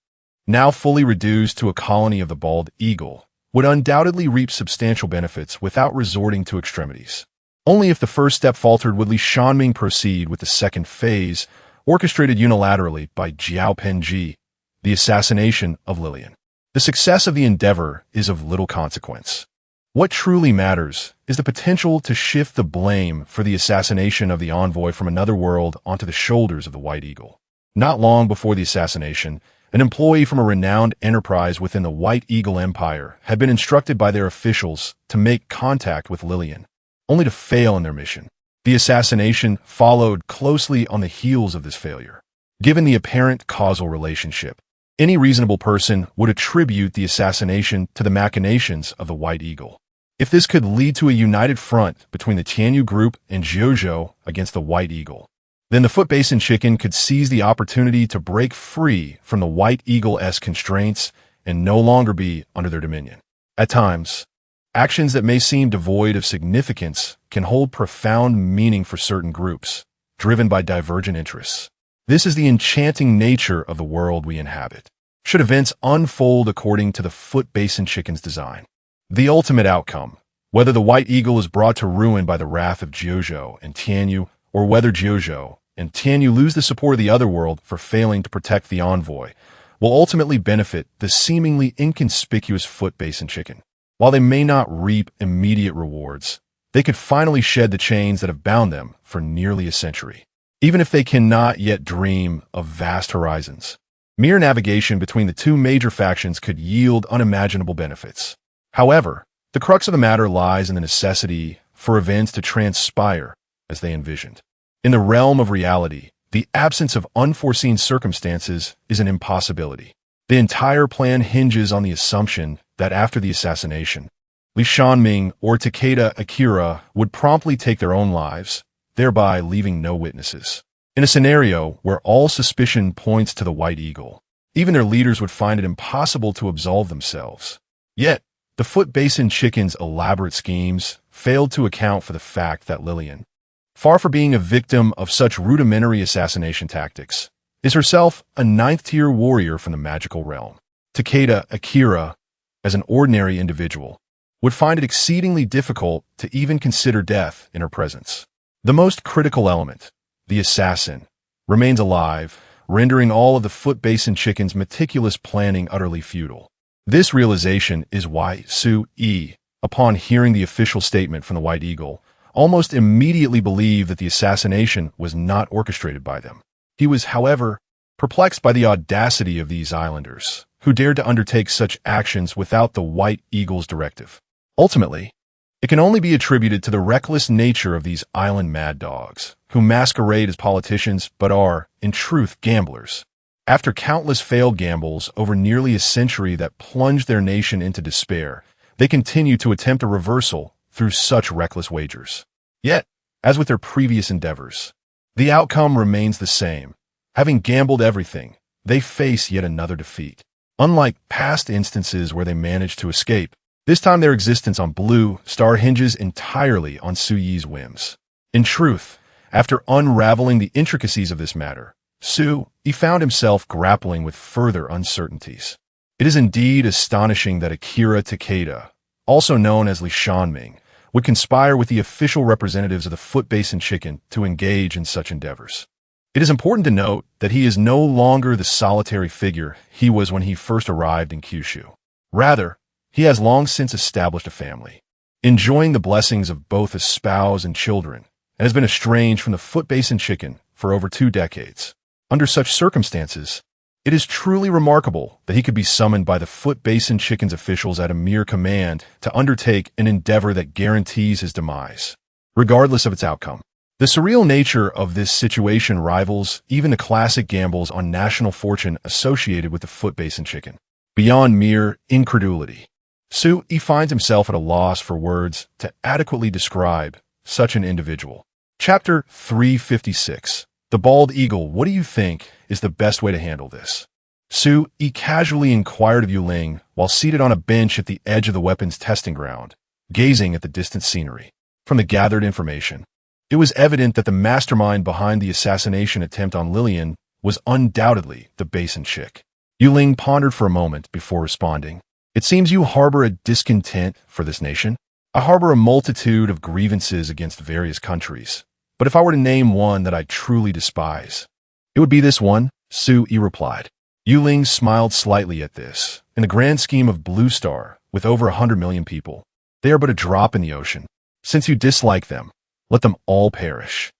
now fully reduced to a colony of the bald eagle, would undoubtedly reap substantial benefits without resorting to extremities. Only if the first step faltered would Li Shanming proceed with the second phase, orchestrated unilaterally by Jiaopenji, the assassination of Lillian. The success of the endeavor is of little consequence. What truly matters is the potential to shift the blame for the assassination of the envoy from another world onto the shoulders of the White Eagle. Not long before the assassination, an employee from a renowned enterprise within the White Eagle Empire had been instructed by their officials to make contact with Lillian, only to fail in their mission. The assassination followed closely on the heels of this failure. Given the apparent causal relationship, any reasonable person would attribute the assassination to the machinations of the White Eagle. If this could lead to a united front between the Tianyu Group and Jeojo against the White Eagle, then the Foot Basin Chicken could seize the opportunity to break free from the White Eagle-esque constraints and no longer be under their dominion. At times, actions that may seem devoid of significance can hold profound meaning for certain groups, driven by divergent interests. This is the enchanting nature of the world we inhabit. Should events unfold according to the foot basin chicken's design? The ultimate outcome, whether the white eagle is brought to ruin by the wrath of Jiuzhou and Tianyu, or whether Jiuzhou and Tianyu lose the support of the other world for failing to protect the envoy, will ultimately benefit the seemingly inconspicuous foot basin chicken. While they may not reap immediate rewards, they could finally shed the chains that have bound them for nearly a century. Even if they cannot yet dream of vast horizons, mere navigation between the two major factions could yield unimaginable benefits. However, the crux of the matter lies in the necessity for events to transpire as they envisioned. In the realm of reality, the absence of unforeseen circumstances is an impossibility. The entire plan hinges on the assumption that after the assassination, Li Shanming or Takeda Akira would promptly take their own lives, thereby leaving no witnesses. In a scenario where all suspicion points to the White Eagle, even their leaders would find it impossible to absolve themselves. Yet, the Foot Basin Chicken's elaborate schemes failed to account for the fact that Lillian, far from being a victim of such rudimentary assassination tactics, is herself a ninth-tier warrior from the magical realm. Takeda Akira, as an ordinary individual, would find it exceedingly difficult to even consider death in her presence. The most critical element, the assassin, remains alive, rendering all of the Foot Basin Chicken's meticulous planning utterly futile. This realization is why Su-yi, upon hearing the official statement from the White Eagle, almost immediately believed that the assassination was not orchestrated by them. He was, however, perplexed by the audacity of these islanders, who dared to undertake such actions without the White Eagle's directive. Ultimately, it can only be attributed to the reckless nature of these island mad dogs, who masquerade as politicians but are, in truth, gamblers. After countless failed gambles over nearly a century that plunged their nation into despair, they continue to attempt a reversal through such reckless wagers. Yet, as with their previous endeavors, the outcome remains the same. Having gambled everything, they face yet another defeat. Unlike past instances where they managed to escape, this time their existence on Blue Star hinges entirely on Su-yi's whims. In truth, after unraveling the intricacies of this matter, Su-yi found himself grappling with further uncertainties. It is indeed astonishing that Akira Takeda, also known as Li Shanming, would conspire with the official representatives of the Foot Basin Chicken to engage in such endeavors. It is important to note that he is no longer the solitary figure he was when he first arrived in Kyushu. Rather, he has long since established a family, enjoying the blessings of both a spouse and children, and has been estranged from the Foot Basin Chicken for over 2 decades. Under such circumstances, it is truly remarkable that he could be summoned by the Foot Basin Chicken's officials at a mere command to undertake an endeavor that guarantees his demise, regardless of its outcome. The surreal nature of this situation rivals even the classic gambles on national fortune associated with the Foot Basin Chicken. Beyond mere incredulity, Su-yi finds himself at a loss for words to adequately describe such an individual. Chapter 356. The Bald Eagle. What do you think is the best way to handle this? Su-yi casually inquired of Yuling while seated on a bench at the edge of the weapons testing ground, gazing at the distant scenery. From the gathered information, it was evident that the mastermind behind the assassination attempt on Lillian was undoubtedly the Basin Chick. Yuling pondered for a moment before responding. It seems you harbor a discontent for this nation. I harbor a multitude of grievances against various countries. But if I were to name one that I truly despise, it would be this one, Su-yi replied. Yuling smiled slightly at this. In the grand scheme of Blue Star, with over 100 million people, they are but a drop in the ocean. Since you dislike them, let them all perish.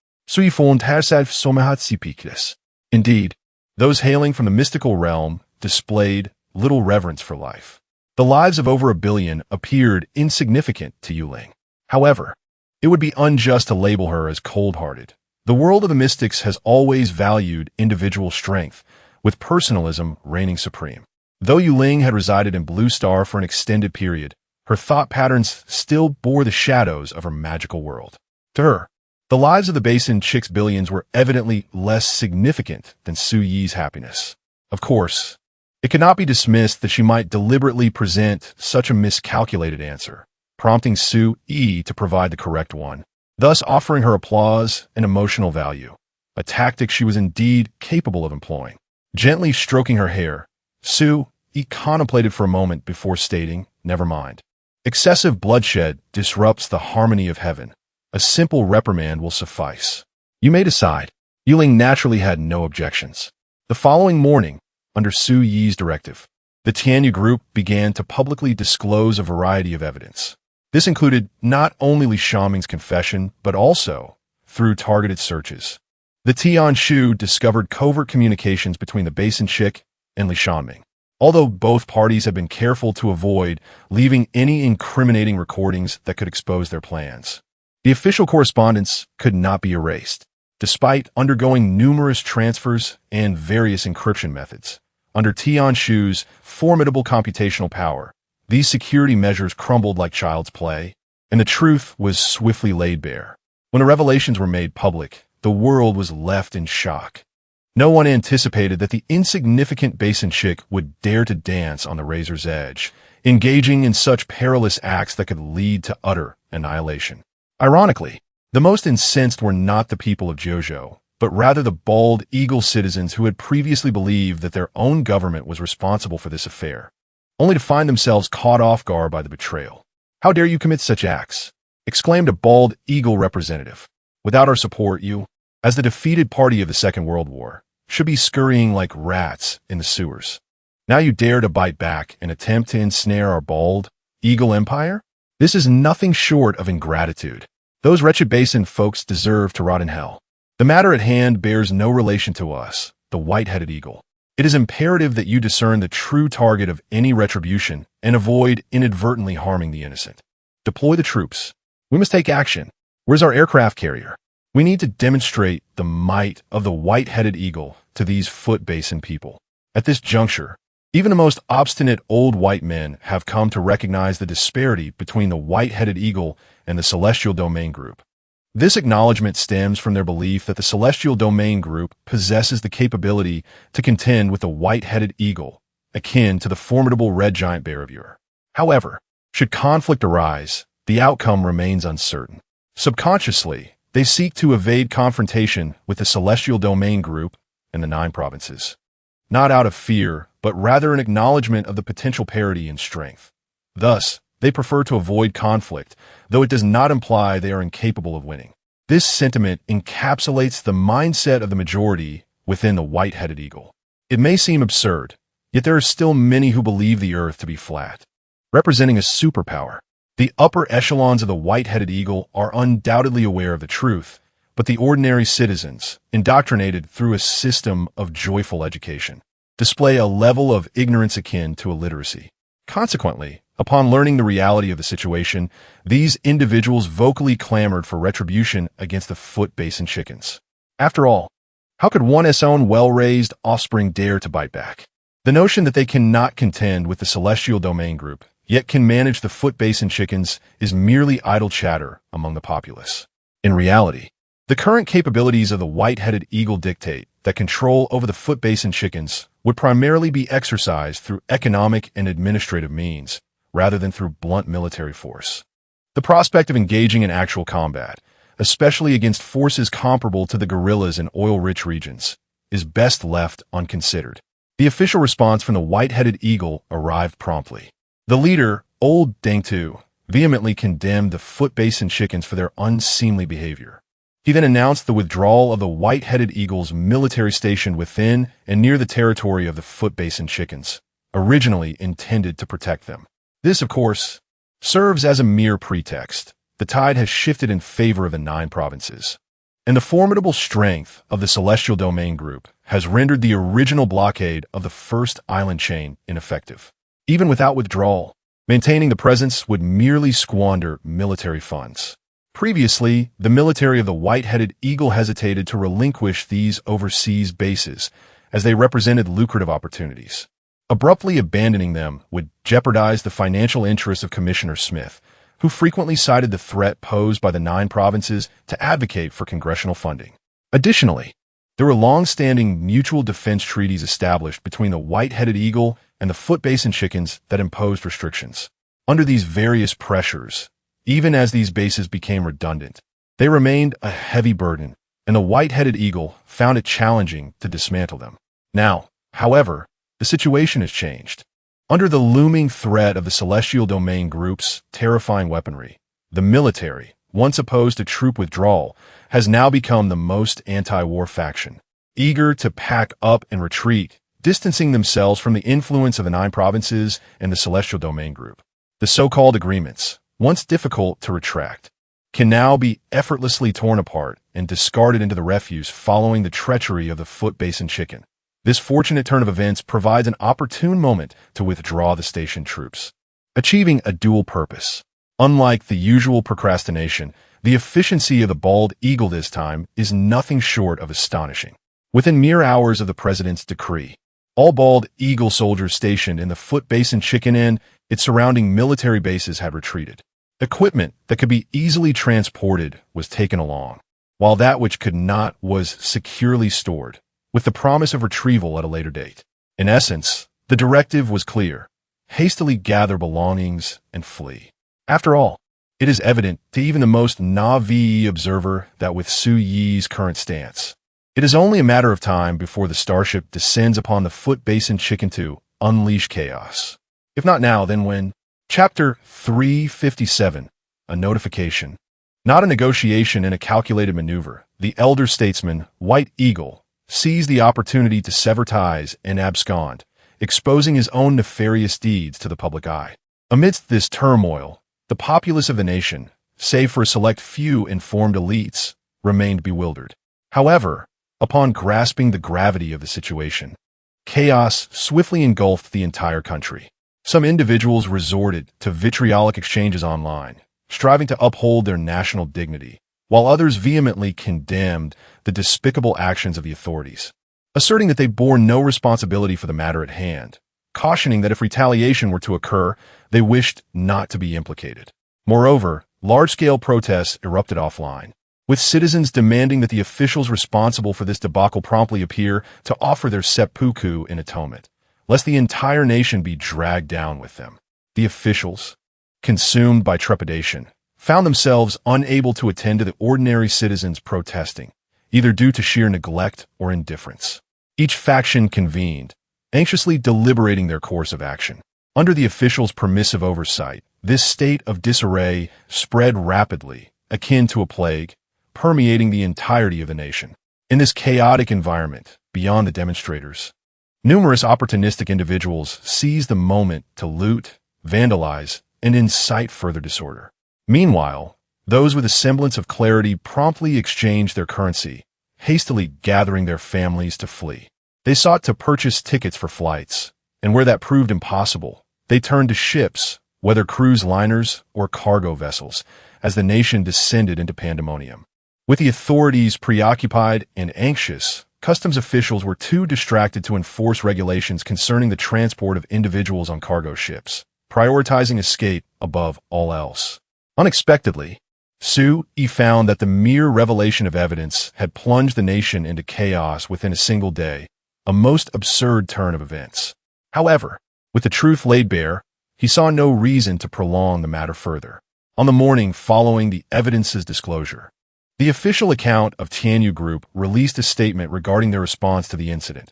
Indeed, those hailing from the mystical realm displayed little reverence for life. The lives of over 1 billion appeared insignificant to Yuling. However, it would be unjust to label her as cold-hearted. The world of the mystics has always valued individual strength, with personalism reigning supreme. Though Yuling had resided in Blue Star for an extended period, her thought patterns still bore the shadows of her magical world. To her, the lives of the Basin Chick's billions were evidently less significant than Su-yi's happiness. Of course, It could not be dismissed that she might deliberately present such a miscalculated answer, prompting Sue E to provide the correct one, thus offering her applause and emotional value, a tactic she was indeed capable of employing. Gently stroking her hair, Sue E contemplated for a moment before stating, "Never mind. Excessive bloodshed disrupts the harmony of heaven. A simple reprimand will suffice. You may decide." Yuling naturally had no objections. The following morning, under Su Yi's directive, the Tianyu group began to publicly disclose a variety of evidence. This included not only Li Shaming's confession, but also, through targeted searches, the Tianshu discovered covert communications between the Basin Chick and Li Shaming. Although both parties had been careful to avoid leaving any incriminating recordings that could expose their plans, the official correspondence could not be erased. Despite undergoing numerous transfers and various encryption methods, under Tianshu's formidable computational power, these security measures crumbled like child's play, and the truth was swiftly laid bare. When the revelations were made public, the world was left in shock. No one anticipated that the insignificant Basin Chick would dare to dance on the razor's edge, engaging in such perilous acts that could lead to utter annihilation. Ironically, the most incensed were not the people of Jojo, but rather the bald eagle citizens who had previously believed that their own government was responsible for this affair, only to find themselves caught off guard by the betrayal. "How dare you commit such acts?" exclaimed a bald eagle representative. "Without our support, you, as the defeated party of the Second World War, should be scurrying like rats in the sewers. Now you dare to bite back and attempt to ensnare our bald eagle empire? This is nothing short of ingratitude. Those wretched Basin folks deserve to rot in hell. The matter at hand bears no relation to us, the white-headed eagle. It is imperative that you discern the true target of any retribution and avoid inadvertently harming the innocent. Deploy the troops. We must take action. Where's our aircraft carrier? We need to demonstrate the might of the white-headed eagle to these Foot Basin people." At this juncture, even the most obstinate old white men have come to recognize the disparity between the white-headed eagle and the Celestial Domain Group. This acknowledgement stems from their belief that the Celestial Domain Group possesses the capability to contend with the white-headed eagle, akin to the formidable red giant bear of yore. However, should conflict arise, the outcome remains uncertain. Subconsciously, they seek to evade confrontation with the Celestial Domain Group and the 9 provinces, not out of fear, but rather an acknowledgement of the potential parity in strength. Thus, they prefer to avoid conflict, though it does not imply they are incapable of winning. This sentiment encapsulates the mindset of the majority within the white-headed eagle. It may seem absurd, yet there are still many who believe the earth to be flat. Representing a superpower, the upper echelons of the white-headed eagle are undoubtedly aware of the truth, but the ordinary citizens, indoctrinated through a system of joyful education, display a level of ignorance akin to illiteracy. Consequently, upon learning the reality of the situation, these individuals vocally clamored for retribution against the Foot Basin chickens. After all, how could one's own well-raised offspring dare to bite back? The notion that they cannot contend with the Celestial Domain Group, yet can manage the Foot Basin chickens, is merely idle chatter among the populace. In reality, the current capabilities of the white-headed eagle dictate that control over the Foot Basin chickens would primarily be exercised through economic and administrative means, rather than through blunt military force. The prospect of engaging in actual combat, especially against forces comparable to the guerrillas in oil-rich regions, is best left unconsidered. The official response from the white-headed eagle arrived promptly. The leader, Old Dengtu, vehemently condemned the Foot Basin chickens for their unseemly behavior. He then announced the withdrawal of the white-headed eagle's military station within and near the territory of the Foot Basin chickens, originally intended to protect them. This, of course, serves as a mere pretext. The tide has shifted in favor of the 9 provinces, and the formidable strength of the Celestial Domain Group has rendered the original blockade of the first island chain ineffective. Even without withdrawal, maintaining the presence would merely squander military funds. Previously, the military of the white-headed eagle hesitated to relinquish these overseas bases, as they represented lucrative opportunities. Abruptly abandoning them would jeopardize the financial interests of Commissioner Smith, who frequently cited the threat posed by the 9 provinces to advocate for congressional funding. Additionally, There were long-standing mutual defense treaties established between the white-headed eagle and the foot basin chickens that imposed restrictions. Under these various pressures, even as these bases became redundant, they remained a heavy burden, and the white-headed eagle found it challenging to dismantle them. Now, however, the situation has changed. Under the looming threat of the Celestial Domain Group's terrifying weaponry, the military, once opposed to troop withdrawal, has now become the most anti-war faction, eager to pack up and retreat, distancing themselves from the influence of the 9 provinces and the Celestial Domain Group. The so-called agreements, once difficult to retract, can now be effortlessly torn apart and discarded into the refuse following the treachery of the foot basin chicken. This fortunate turn of events provides an opportune moment to withdraw the station troops, achieving a dual purpose. Unlike the usual procrastination, the efficiency of the bald eagle this time is nothing short of astonishing. Within mere hours of the president's decree, all bald eagle soldiers stationed in the foot basin chicken and its surrounding military bases had retreated. Equipment that could be easily transported was taken along, while that which could not was securely stored, with the promise of retrieval at a later date. In essence, the directive was clear: hastily gather belongings and flee. After all, it is evident to even the most naive observer that with Su Yi's current stance, it is only a matter of time before the starship descends upon the foot basin chicken to unleash chaos. If not now, then when? Chapter 357, A Notification. Not a negotiation and a calculated maneuver, the elder statesman, White Eagle, seized the opportunity to sever ties and abscond, exposing his own nefarious deeds to the public eye. Amidst this turmoil, the populace of the nation, save for a select few informed elites, remained bewildered. However, upon grasping the gravity of the situation, chaos swiftly engulfed the entire country. Some individuals resorted to vitriolic exchanges online, striving to uphold their national dignity, while others vehemently condemned the despicable actions of the authorities, asserting that they bore no responsibility for the matter at hand, cautioning that if retaliation were to occur, they wished not to be implicated. Moreover, large-scale protests erupted offline, with citizens demanding that the officials responsible for this debacle promptly appear to offer their seppuku in atonement, lest the entire nation be dragged down with them. The officials, consumed by trepidation, found themselves unable to attend to the ordinary citizens protesting, either due to sheer neglect or indifference. Each faction convened, anxiously deliberating their course of action. Under the officials' permissive oversight, this state of disarray spread rapidly, akin to a plague, permeating the entirety of the nation. In this chaotic environment, beyond the demonstrators, numerous opportunistic individuals seized the moment to loot, vandalize, and incite further disorder. Meanwhile, those with a semblance of clarity promptly exchanged their currency, hastily gathering their families to flee. They sought to purchase tickets for flights, and where that proved impossible, they turned to ships, whether cruise liners or cargo vessels, as the nation descended into pandemonium. With the authorities preoccupied and anxious, customs officials were too distracted to enforce regulations concerning the transport of individuals on cargo ships, prioritizing escape above all else. Unexpectedly, Su Yi found that the mere revelation of evidence had plunged the nation into chaos within a single day, a most absurd turn of events. However, with the truth laid bare, he saw no reason to prolong the matter further. On the morning following the evidence's disclosure, the official account of Tianyu Group released a statement regarding their response to the incident.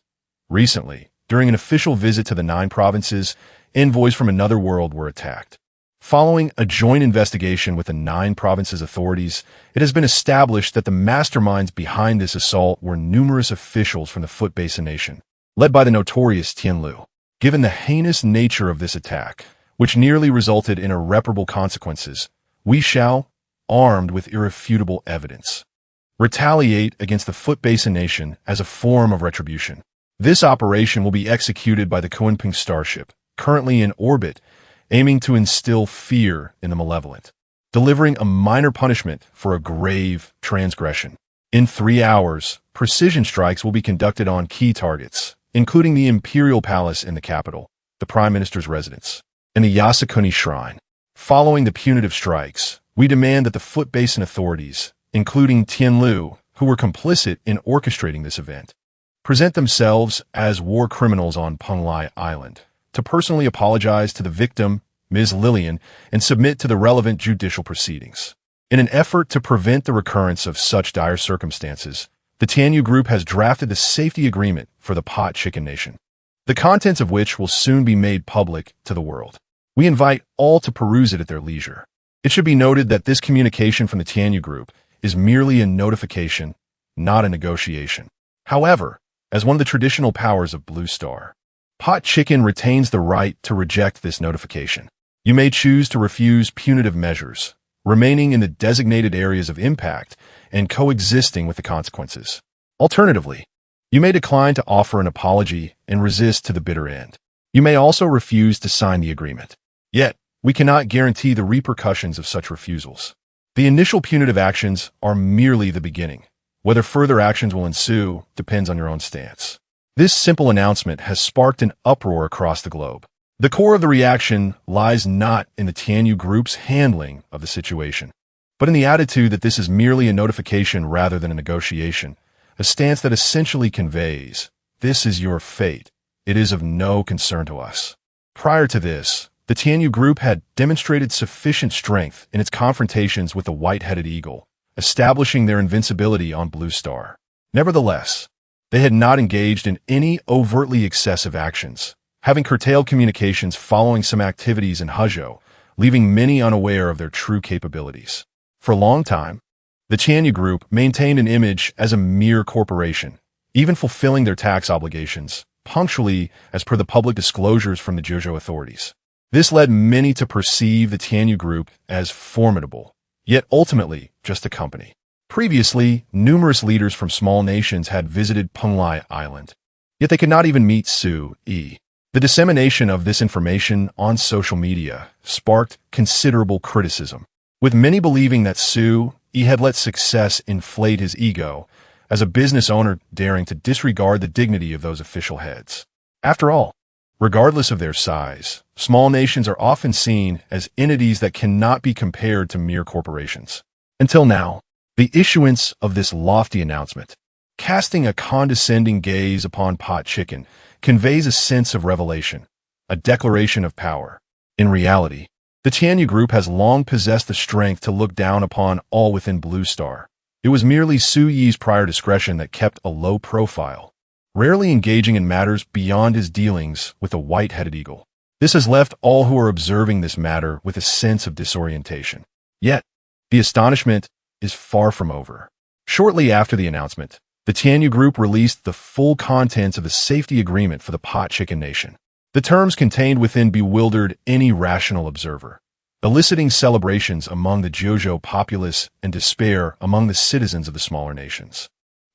Recently, during an official visit to the 9 provinces, envoys from another world were attacked. Following a joint investigation with the 9 provinces' authorities, it has been established that the masterminds behind this assault were numerous officials from the Foot Basin Nation, led by the notorious Tianlu. Given the heinous nature of this attack, which nearly resulted in irreparable consequences, we shall, armed with irrefutable evidence, retaliate against the Foot Basin Nation as a form of retribution. This operation will be executed by the Kunping starship, currently in orbit, aiming to instill fear in the malevolent, delivering a minor punishment for a grave transgression. In 3 hours, precision strikes will be conducted on key targets, including the Imperial Palace in the capital, the Prime Minister's residence, and the Yasukuni Shrine. Following the punitive strikes, we demand that the Foot Basin authorities, including Tianlu, who were complicit in orchestrating this event, present themselves as war criminals on Penglai Island to personally apologize to the victim, Ms. Lillian, and submit to the relevant judicial proceedings. In an effort to prevent the recurrence of such dire circumstances, the Tianyu Group has drafted the safety agreement for the Pot Chicken Nation, the contents of which will soon be made public to the world. We invite all to peruse it at their leisure. It should be noted that this communication from the Tianyu Group is merely a notification, not a negotiation. However, as one of the traditional powers of Blue Star, Pot Chicken retains the right to reject this notification. You may choose to refuse punitive measures, remaining in the designated areas of impact and coexisting with the consequences. Alternatively, you may decline to offer an apology and resist to the bitter end. You may also refuse to sign the agreement. Yet, we cannot guarantee the repercussions of such refusals. The initial punitive actions are merely the beginning. Whether further actions will ensue depends on your own stance. This simple announcement has sparked an uproar across the globe. The core of the reaction lies not in the Tianyu Group's handling of the situation, but in the attitude that this is merely a notification rather than a negotiation, a stance that essentially conveys, "This is your fate. It is of no concern to us." Prior to this, the Tianyu Group had demonstrated sufficient strength in its confrontations with the white-headed eagle, establishing their invincibility on Blue Star. Nevertheless, they had not engaged in any overtly excessive actions, having curtailed communications following some activities in Huzhou, leaving many unaware of their true capabilities. For a long time, the Tianyu Group maintained an image as a mere corporation, even fulfilling their tax obligations punctually as per the public disclosures from the Zhejiu authorities. This led many to perceive the Tianyu Group as formidable, yet ultimately just a company. Previously, numerous leaders from small nations had visited Penglai Island, yet they could not even meet Su-yi. The dissemination of this information on social media sparked considerable criticism, with many believing that Su-yi had let success inflate his ego as a business owner, daring to disregard the dignity of those official heads. After all, regardless of their size, small nations are often seen as entities that cannot be compared to mere corporations. Until now, the issuance of this lofty announcement, casting a condescending gaze upon Pot Chicken, conveys a sense of revelation, a declaration of power. In reality, the Tianyu Group has long possessed the strength to look down upon all within Blue Star. It was merely Su-yi's prior discretion that kept a low profile, rarely engaging in matters beyond his dealings with the white-headed eagle. This has left all who are observing this matter with a sense of disorientation. Yet, the astonishment is far from over. Shortly after the announcement, the Tianyu Group released the full contents of the safety agreement for the Pot Chicken Nation. The terms contained within bewildered any rational observer, eliciting celebrations among the Zhejiu populace and despair among the citizens of the smaller nations.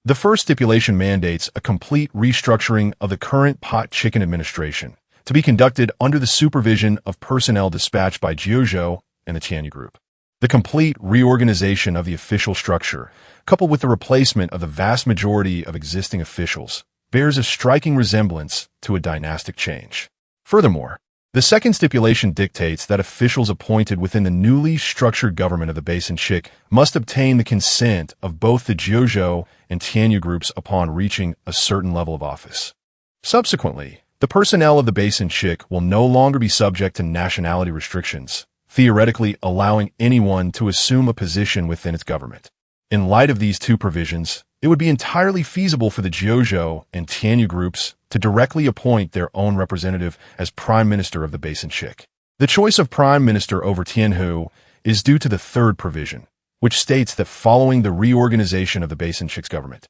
The first stipulation mandates a complete restructuring of the current Pot Chicken administration to be conducted under the supervision of personnel dispatched by Zhejiu and the Tianyu Group. The complete reorganization of the official structure, coupled with the replacement of the vast majority of existing officials, bears a striking resemblance to a dynastic change. Furthermore, the second stipulation dictates that officials appointed within the newly structured government of the Basin Chick must obtain the consent of both the Zhejiu and Tianyu Groups upon reaching a certain level of office. Subsequently, the personnel of the Basin Chick will no longer be subject to nationality restrictions, theoretically allowing anyone to assume a position within its government. In light of these two provisions, it would be entirely feasible for the Zhejiu and Tianyu Groups to directly appoint their own representative as Prime Minister of the Basin Chick. The choice of Prime Minister over Tianhu is due to the third provision, which states that following the reorganization of the Basin Chick's government,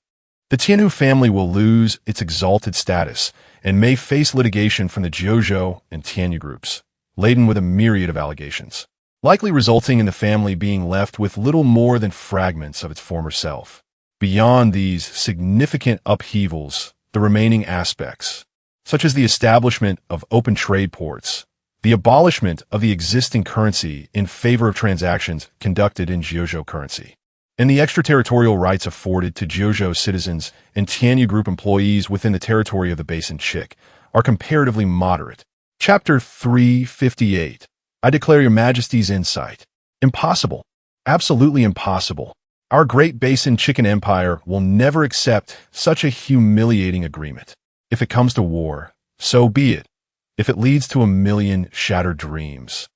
the Tianhu family will lose its exalted status and may face litigation from the Zhejiu and Tianyu Groups, laden with a myriad of allegations, likely resulting in the family being left with little more than fragments of its former self. Beyond these significant upheavals, the remaining aspects, such as the establishment of open trade ports, the abolishment of the existing currency in favor of transactions conducted in Zhejiu currency, and the extraterritorial rights afforded to Zhejiu citizens and Tianyu Group employees within the territory of the Basin Chick, are comparatively moderate. Chapter 358. I declare your Majesty's insight. Impossible. Absolutely impossible. Our Great Basin Chicken Empire will never accept such a humiliating agreement. If it comes to war, so be it. If it leads to a million shattered dreams,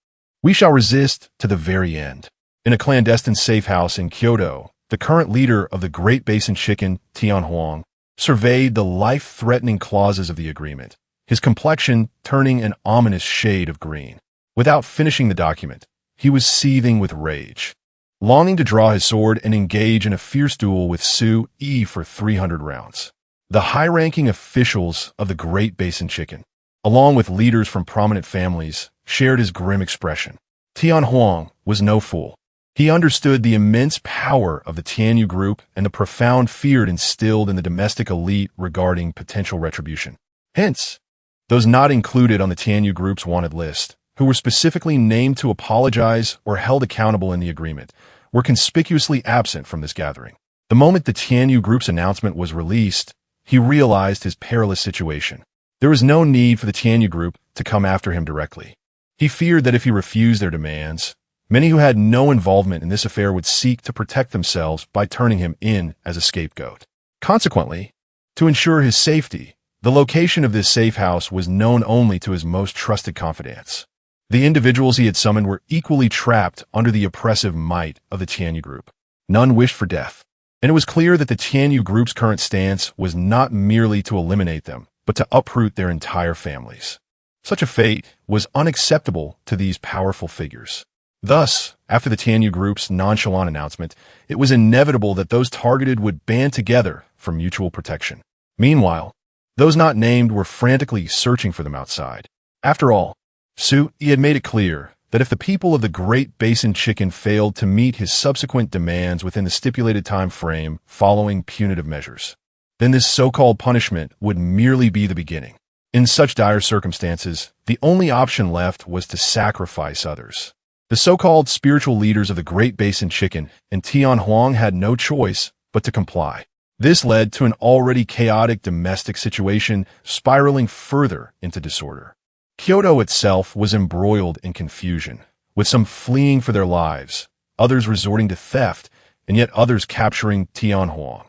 we shall resist to the very end. In a clandestine safe house in Kyoto, the current leader of the Great Basin Chicken, Tian Huang, surveyed the life-threatening clauses of the agreement, his complexion turning an ominous shade of green. Without finishing the document, he was seething with rage, longing to draw his sword and engage in a fierce duel with Su Yi for 300 rounds. The high-ranking officials of the Great Basin Chicken, along with leaders from prominent families, shared his grim expression. Tian Huang was no fool. He understood the immense power of the Tianyu Group and the profound fear it instilled in the domestic elite regarding potential retribution. Hence, those not included on the Tianyu Group's wanted list, who were specifically named to apologize or held accountable in the agreement, were conspicuously absent from this gathering. The moment the Tianyu Group's announcement was released, he realized his perilous situation. There was no need for the Tianyu Group to come after him directly. He feared that if he refused their demands, many who had no involvement in this affair would seek to protect themselves by turning him in as a scapegoat. Consequently, to ensure his safety, the location of this safe house was known only to his most trusted confidants. The individuals he had summoned were equally trapped under the oppressive might of the Tianyu Group. None wished for death, and it was clear that the Tianyu Group's current stance was not merely to eliminate them, but to uproot their entire families. Such a fate was unacceptable to these powerful figures. Thus, after the Tianyu Group's nonchalant announcement, it was inevitable that those targeted would band together for mutual protection. Meanwhile, those not named were frantically searching for them outside. After all, Su Yi had made it clear that if the people of the Great Basin Chicken failed to meet his subsequent demands within the stipulated time frame following punitive measures, then this so-called punishment would merely be the beginning. In such dire circumstances, the only option left was to sacrifice others. The so-called spiritual leaders of the Great Basin Chicken and Tian Huang had no choice but to comply. This led to an already chaotic domestic situation spiraling further into disorder. Kyoto itself was embroiled in confusion, with some fleeing for their lives, others resorting to theft, and yet others capturing Tian Huang,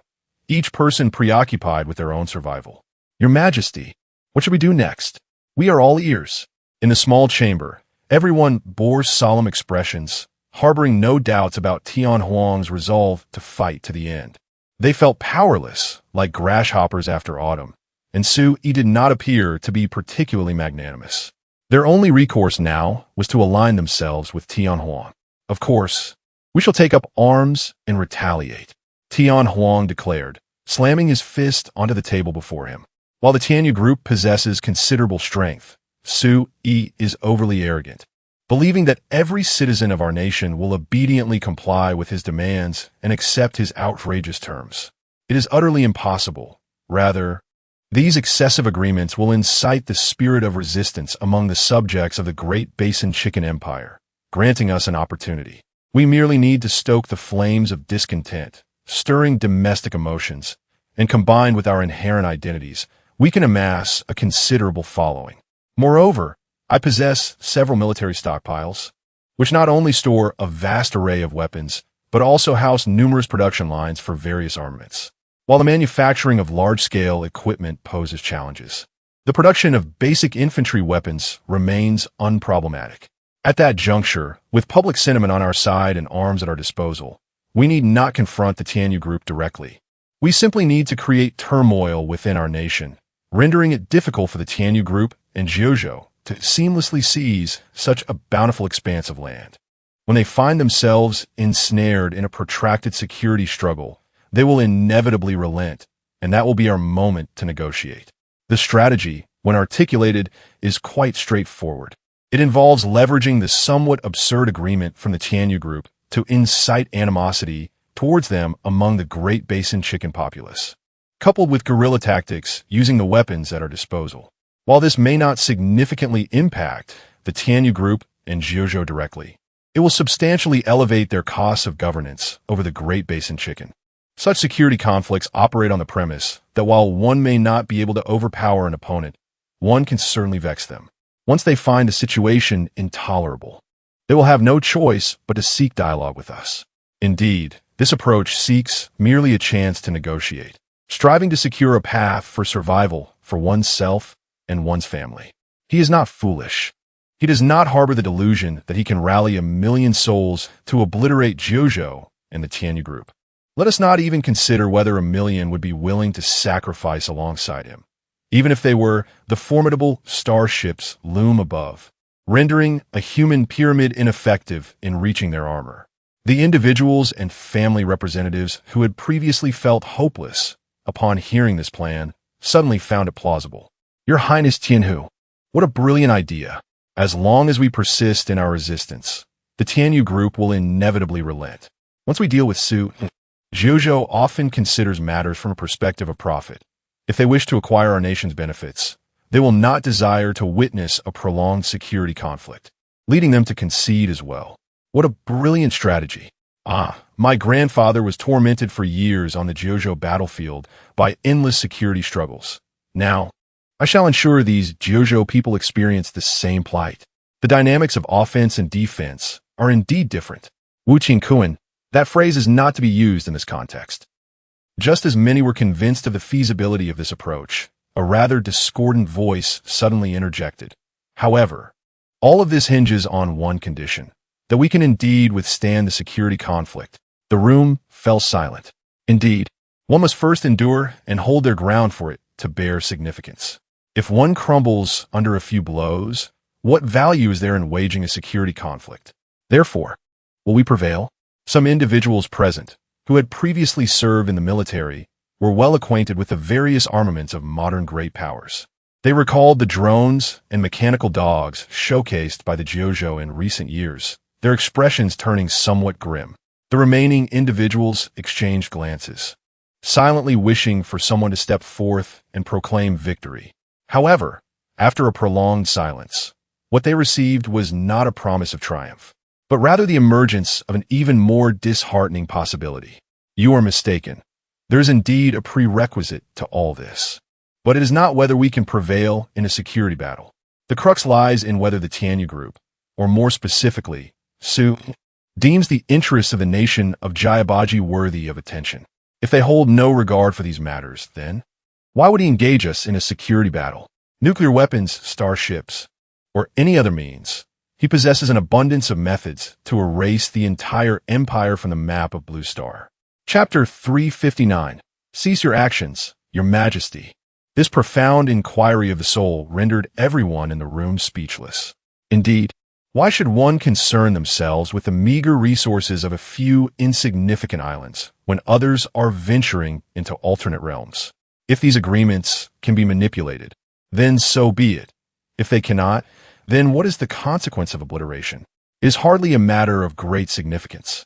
each person preoccupied with their own survival. "Your Majesty, what should we do next? We are all ears." In the small chamber, everyone bore solemn expressions, harboring no doubts about Tian Huang's resolve to fight to the end. They felt powerless, like grasshoppers after autumn, and Su Yi did not appear to be particularly magnanimous. Their only recourse now was to align themselves with Tian Huang. "Of course, we shall take up arms and retaliate," Tian Huang declared, slamming his fist onto the table before him. While the Tianyu Group possesses considerable strength, Su Yi is overly arrogant, believing that every citizen of our nation will obediently comply with his demands and accept his outrageous terms. It is utterly impossible. Rather, these excessive agreements will incite the spirit of resistance among the subjects of the Great Basin Chicken Empire, granting us an opportunity. We merely need to stoke the flames of discontent, stirring domestic emotions, and combined with our inherent identities, we can amass a considerable following. Moreover, I possess several military stockpiles, which not only store a vast array of weapons, but also house numerous production lines for various armaments. While the manufacturing of large-scale equipment poses challenges, the production of basic infantry weapons remains unproblematic. At that juncture, with public sentiment on our side and arms at our disposal, we need not confront the Tianyu Group directly. We simply need to create turmoil within our nation, rendering it difficult for the Tianyu Group and Jiuzhou to seamlessly seize such a bountiful expanse of land. When they find themselves ensnared in a protracted security struggle, they will inevitably relent, and that will be our moment to negotiate. The strategy, when articulated, is quite straightforward. It involves leveraging the somewhat absurd agreement from the Tianyu Group to incite animosity towards them among the Great Basin Chicken populace, coupled with guerrilla tactics using the weapons at our disposal. While this may not significantly impact the Tianyu Group and Jiuzhou directly, it will substantially elevate their costs of governance over the Great Basin Chicken. Such security conflicts operate on the premise that while one may not be able to overpower an opponent, one can certainly vex them. Once they find the situation intolerable, they will have no choice but to seek dialogue with us. Indeed, This approach seeks merely a chance to negotiate, striving to secure a path for survival for oneself and one's family. He is not foolish. He does not harbor the delusion that he can rally 1,000,000 souls to obliterate Jojo and the Tianyu group. Let us not even consider whether 1,000,000 would be willing to sacrifice alongside him, even if they were the formidable starships loom above, rendering a human pyramid ineffective in reaching their armor. The individuals and family representatives who had previously felt hopeless upon hearing this plan suddenly found it plausible. Your Highness Tianhu, what a brilliant idea. As long as we persist in our resistance, the Tianyu group will inevitably relent. Once we deal with Su, Jojo often considers matters from a perspective of profit. If they wish to acquire our nation's benefits, they will not desire to witness a prolonged security conflict, leading them to concede as well. What a brilliant strategy. My grandfather was tormented for years on the Jojo battlefield by endless security struggles. Now, I shall ensure these Jojo people experience the same plight. The dynamics of offense and defense are indeed different. Wu Qingkuan, that phrase is not to be used in this context. Just as many were convinced of the feasibility of this approach, a rather discordant voice suddenly interjected. However, all of this hinges on one condition, that we can indeed withstand the security conflict. The room fell silent. Indeed, one must first endure and hold their ground for it to bear significance. If one crumbles under a few blows, what value is there in waging a security conflict? Therefore, will we prevail? Some individuals present, who had previously served in the military, were well acquainted with the various armaments of modern great powers. They recalled the drones and mechanical dogs showcased by the Jojo in recent years, their expressions turning somewhat grim. The remaining individuals exchanged glances, silently wishing for someone to step forth and proclaim victory. However, after a prolonged silence, what they received was not a promise of triumph, but rather the emergence of an even more disheartening possibility. You are mistaken. There is indeed a prerequisite to all this. But it is not whether we can prevail in a security battle. The crux lies in whether the Tianyu group, or more specifically, Su, deems the interests of the nation of Jaibaji worthy of attention. If they hold no regard for these matters, then why would he engage us in a security battle? Nuclear weapons, starships, or any other means. He possesses an abundance of methods to erase the entire empire from the map of Blue Star. Chapter 359. Cease your actions, Your Majesty. This profound inquiry of the soul rendered everyone in the room speechless. Indeed, why should one concern themselves with the meager resources of a few insignificant islands when others are venturing into alternate realms? If these agreements can be manipulated, then so be it. If they cannot, then what is the consequence of obliteration? It is hardly a matter of great significance.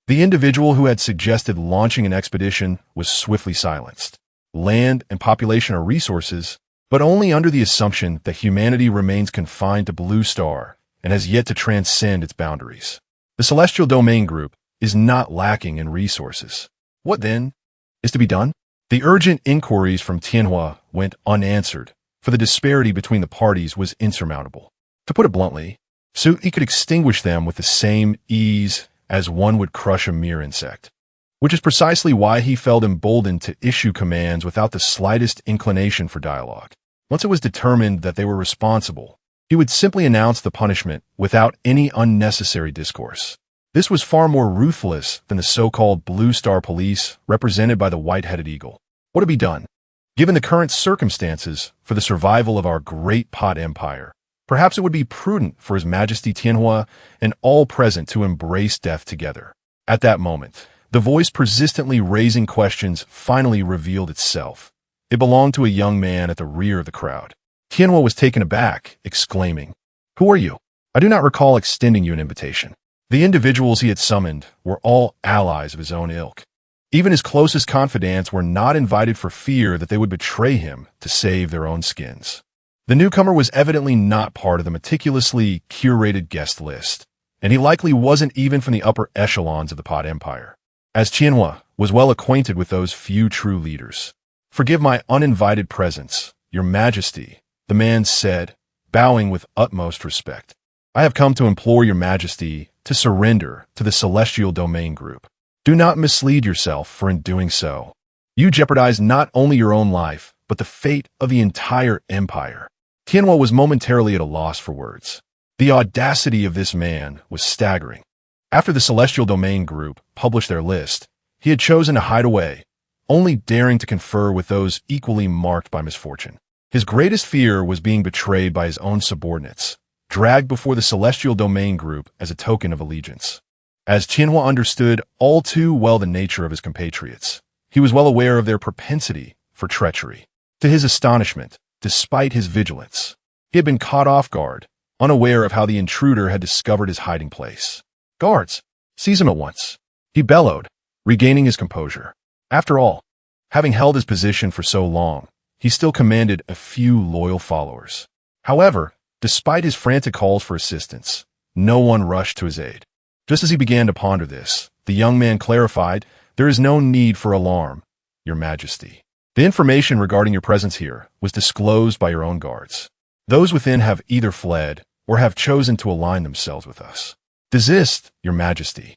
The individual who had suggested launching an expedition was swiftly silenced. Land and population are resources, but only under the assumption that humanity remains confined to Blue Star and has yet to transcend its boundaries. The Celestial Domain Group is not lacking in resources. What, then, is to be done? The urgent inquiries from Manhwa went unanswered, for the disparity between the parties was insurmountable. To put it bluntly, He could extinguish them with the same ease as one would crush a mere insect, which is precisely why he felt emboldened to issue commands without the slightest inclination for dialogue. Once it was determined that they were responsible, he would simply announce the punishment without any unnecessary discourse. This was far more ruthless than the so-called Blue Star Police represented by the white-headed eagle. What to be done? Given the current circumstances for the survival of our great pot empire, perhaps it would be prudent for His Majesty Tianhua and all present to embrace death together. At that moment, the voice persistently raising questions finally revealed itself. It belonged to a young man at the rear of the crowd. Tianhua was taken aback, exclaiming, "Who are you? I do not recall extending you an invitation." The individuals he had summoned were all allies of his own ilk. Even his closest confidants were not invited for fear that they would betray him to save their own skins. The newcomer was evidently not part of the meticulously curated guest list, and he likely wasn't even from the upper echelons of the Pot Empire, as Tianhua was well acquainted with those few true leaders. "Forgive my uninvited presence, Your Majesty," the man said, bowing with utmost respect. "I have come to implore Your Majesty to surrender to the Celestial Domain Group." Do not mislead yourself, for in doing so, you jeopardize not only your own life, but the fate of the entire empire. Tianhua was momentarily at a loss for words. The audacity of this man was staggering. After the Celestial Domain Group published their list, he had chosen to hide away, only daring to confer with those equally marked by misfortune. His greatest fear was being betrayed by his own subordinates, dragged before the Celestial Domain Group as a token of allegiance. As Tianhua understood all too well the nature of his compatriots, he was well aware of their propensity for treachery. To his astonishment, despite his vigilance, he had been caught off guard, unaware of how the intruder had discovered his hiding place. "Guards, seize him at once," he bellowed, regaining his composure. After all, having held his position for so long, he still commanded a few loyal followers. However, despite his frantic calls for assistance, no one rushed to his aid. Just as he began to ponder this, the young man clarified, "There is no need for alarm, Your Majesty. The information regarding your presence here was disclosed by your own guards. Those within have either fled or have chosen to align themselves with us. Desist, Your Majesty.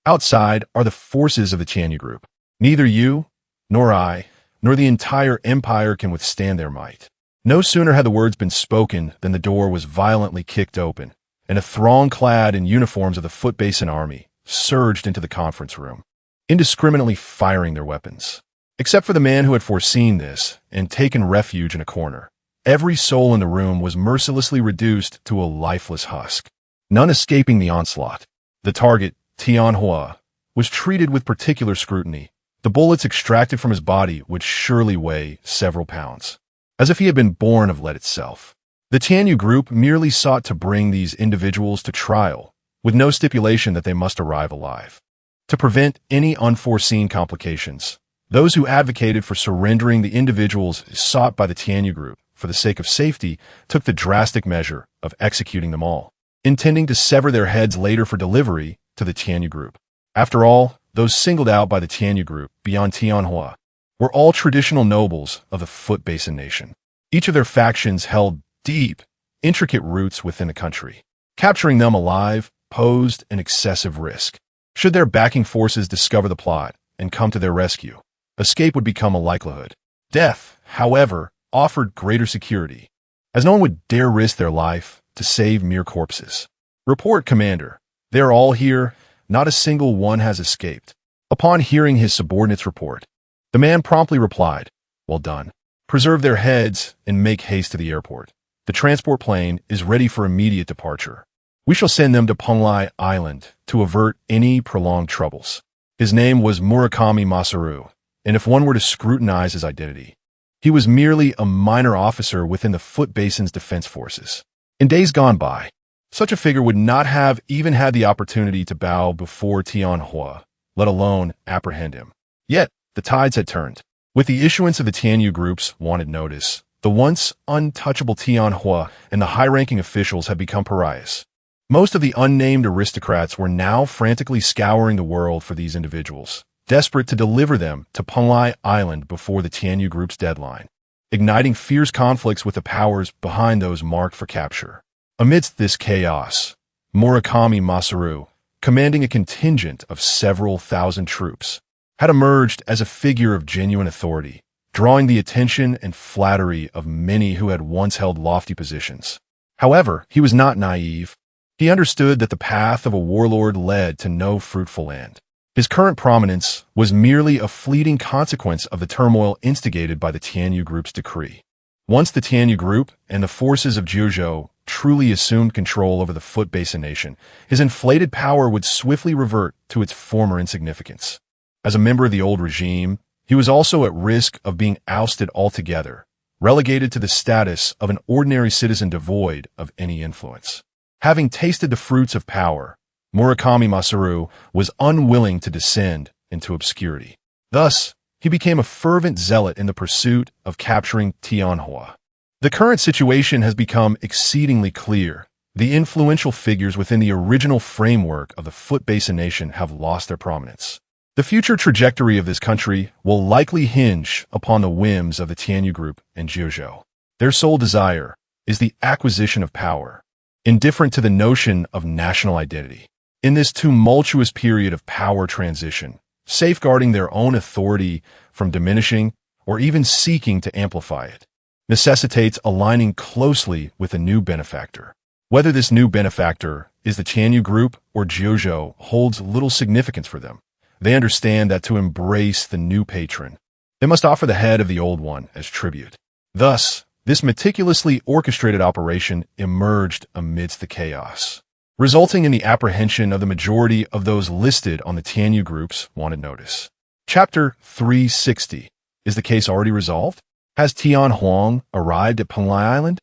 Outside are the forces of the Tianyu Group. Neither you, nor I, nor the entire empire can withstand their might." No sooner had the words been spoken than the door was violently kicked open, and a throng clad in uniforms of the Foot Basin Army surged into the conference room, indiscriminately firing their weapons. Except for the man who had foreseen this and taken refuge in a corner, every soul in the room was mercilessly reduced to a lifeless husk, none escaping the onslaught. The target, Tianhua, was treated with particular scrutiny. The bullets extracted from his body would surely weigh several pounds, as if he had been born of lead itself. The Tianyu Group merely sought to bring these individuals to trial, with no stipulation that they must arrive alive. To prevent any unforeseen complications, those who advocated for surrendering the individuals sought by the Tianyu Group for the sake of safety took the drastic measure of executing them all, intending to sever their heads later for delivery to the Tianyu Group. After all, those singled out by the Tianyu Group beyond Tianhua were all traditional nobles of the Foot Basin Nation. Each of their factions held deep, intricate roots within the country. Capturing them alive posed an excessive risk. Should their backing forces discover the plot and come to their rescue, escape would become a likelihood. Death, however, offered greater security, as no one would dare risk their life to save mere corpses. "Report, Commander. They are all here. Not a single one has escaped." Upon hearing his subordinate's report, the man promptly replied, "Well done. Preserve their heads and make haste to the airport. The transport plane is ready for immediate departure. We shall send them to Penglai Island to avert any prolonged troubles." His name was Murakami Masaru, and if one were to scrutinize his identity, he was merely a minor officer within the Foot Basin's defense forces. In days gone by, such a figure would not have even had the opportunity to bow before Tianhua, let alone apprehend him. Yet, the tides had turned. With the issuance of the Tianyu Group's wanted notice, the once untouchable Tianhua and the high-ranking officials had become pariahs. Most of the unnamed aristocrats were now frantically scouring the world for these individuals, desperate to deliver them to Penglai Island before the Tianyu Group's deadline, igniting fierce conflicts with the powers behind those marked for capture. Amidst this chaos, Murakami Masaru, commanding a contingent of several thousand troops, had emerged as a figure of genuine authority, drawing the attention and flattery of many who had once held lofty positions. However, he was not naive. He understood that the path of a warlord led to no fruitful end. His current prominence was merely a fleeting consequence of the turmoil instigated by the Tianyu Group's decree. Once the Tianyu Group and the forces of Jiuzhou truly assumed control over the Foot Basin Nation, his inflated power would swiftly revert to its former insignificance. As a member of the old regime, he was also at risk of being ousted altogether, relegated to the status of an ordinary citizen devoid of any influence. Having tasted the fruits of power, Murakami Masaru was unwilling to descend into obscurity. Thus, he became a fervent zealot in the pursuit of capturing Tianhua. The current situation has become exceedingly clear. The influential figures within the original framework of the Foot Basin Nation have lost their prominence. The future trajectory of this country will likely hinge upon the whims of the Tianyu Group and Jiuzhou. Their sole desire is the acquisition of power, indifferent to the notion of national identity. In this tumultuous period of power transition, safeguarding their own authority from diminishing or even seeking to amplify it, necessitates aligning closely with a new benefactor. Whether this new benefactor is the Tianyu group or Jiuzhou holds little significance for them. They understand that to embrace the new patron, they must offer the head of the old one as tribute. Thus, this meticulously orchestrated operation emerged amidst the chaos, resulting in the apprehension of the majority of those listed on the Tianyu group's wanted notice. Chapter 360. Is the case already resolved? Has Tian Huang arrived at Penglai Island?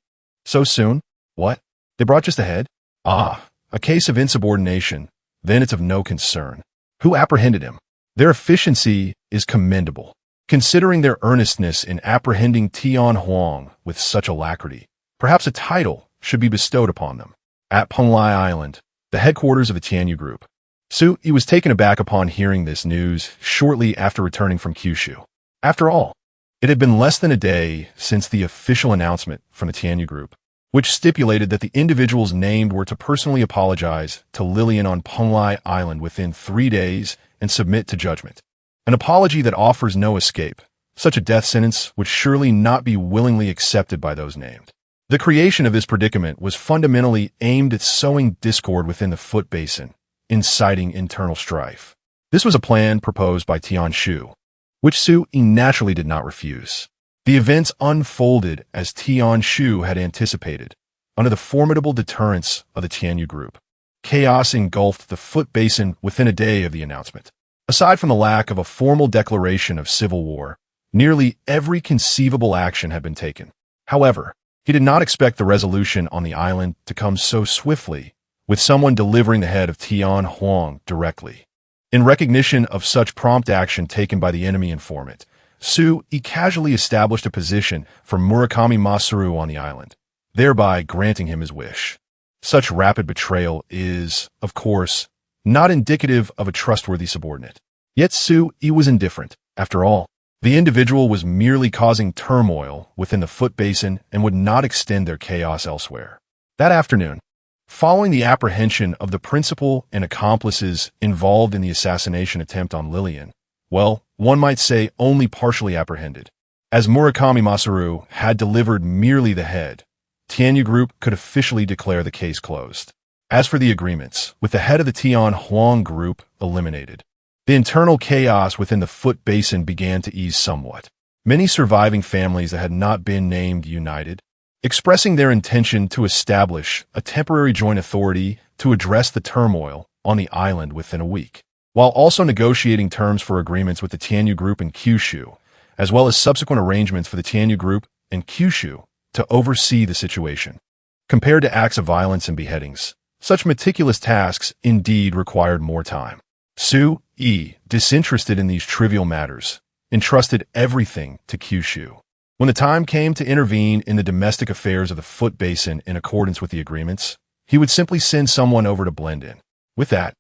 So soon? What? They brought just a head? Ah, a case of insubordination. Then it's of no concern. Who apprehended him? Their efficiency is commendable, considering their earnestness in apprehending Tian Huang with such alacrity. Perhaps a title should be bestowed upon them. At Penglai Island, the headquarters of the Tianyu group, Su Yi was taken aback upon hearing this news shortly after returning from Kyushu. After all, it had been less than a day since the official announcement from the Tianyu group, which stipulated that the individuals named were to personally apologize to Lillian on Penglai Island within 3 days and submit to judgment. An apology that offers no escape. Such a death sentence would surely not be willingly accepted by those named. The creation of this predicament was fundamentally aimed at sowing discord within the foot basin, inciting internal strife. This was a plan proposed by Tian Shu, which Su Yi naturally did not refuse. The events unfolded as Tian Shu had anticipated, under the formidable deterrence of the Tianyu group. Chaos engulfed the foot basin within a day of the announcement. Aside from the lack of a formal declaration of civil war, nearly every conceivable action had been taken. However, he did not expect the resolution on the island to come so swiftly, with someone delivering the head of Tian Huang directly. In recognition of such prompt action taken by the enemy informant, Su Yi casually established a position for Murakami Masaru on the island, thereby granting him his wish. Such rapid betrayal is, of course, not indicative of a trustworthy subordinate. Yet Su Yi was indifferent. After all, the individual was merely causing turmoil within the foot basin and would not extend their chaos elsewhere. That afternoon, following the apprehension of the principal and accomplices involved in the assassination attempt on Lillian, well, one might say only partially apprehended, as Murakami Masaru had delivered merely the head, Tianyu Group could officially declare the case closed. As for the agreements, with the head of the Tian Huang Group eliminated, the internal chaos within the foot basin began to ease somewhat. Many surviving families that had not been named united, expressing their intention to establish a temporary joint authority to address the turmoil on the island within a week, while also negotiating terms for agreements with the Tianyu Group and Kyushu, as well as subsequent arrangements for the Tianyu Group and Kyushu to oversee the situation. Compared to acts of violence and beheadings, such meticulous tasks indeed required more time. Su Yi, disinterested in these trivial matters, entrusted everything to Kyushu. When the time came to intervene in the domestic affairs of the foot basin in accordance with the agreements, he would simply send someone over to blend in. With that,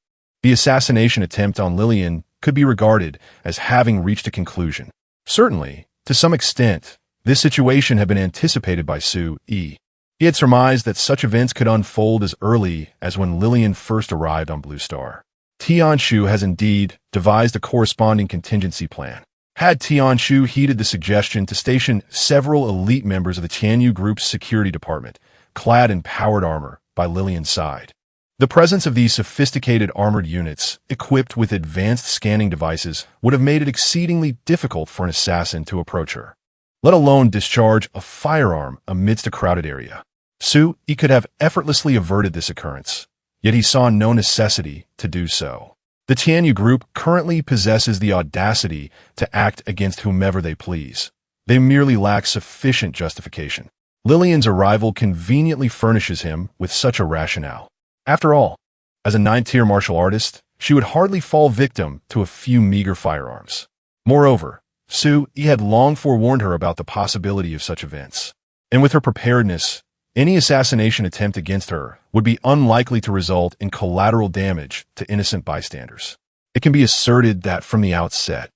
the assassination attempt on Lillian could be regarded as having reached a conclusion. Certainly, to some extent, this situation had been anticipated by Su Yi. He had surmised that such events could unfold as early as when Lillian first arrived on Blue Star. Tian Shu has indeed devised a corresponding contingency plan. Had Tian Shu heeded the suggestion to station several elite members of the Tianyu Group's security department, clad in powered armor, by Lillian's side. The presence of these sophisticated armored units, equipped with advanced scanning devices, would have made it exceedingly difficult for an assassin to approach her, let alone discharge a firearm amidst a crowded area. Su Yi could have effortlessly averted this occurrence, yet he saw no necessity to do so. The Tianyu Group currently possesses the audacity to act against whomever they please. They merely lack sufficient justification. Lillian's arrival conveniently furnishes him with such a rationale. After all, as a 9th-tier martial artist, she would hardly fall victim to a few meager firearms. Moreover, Su Yi had long forewarned her about the possibility of such events, and with her preparedness, any assassination attempt against her would be unlikely to result in collateral damage to innocent bystanders. It can be asserted that from the outset,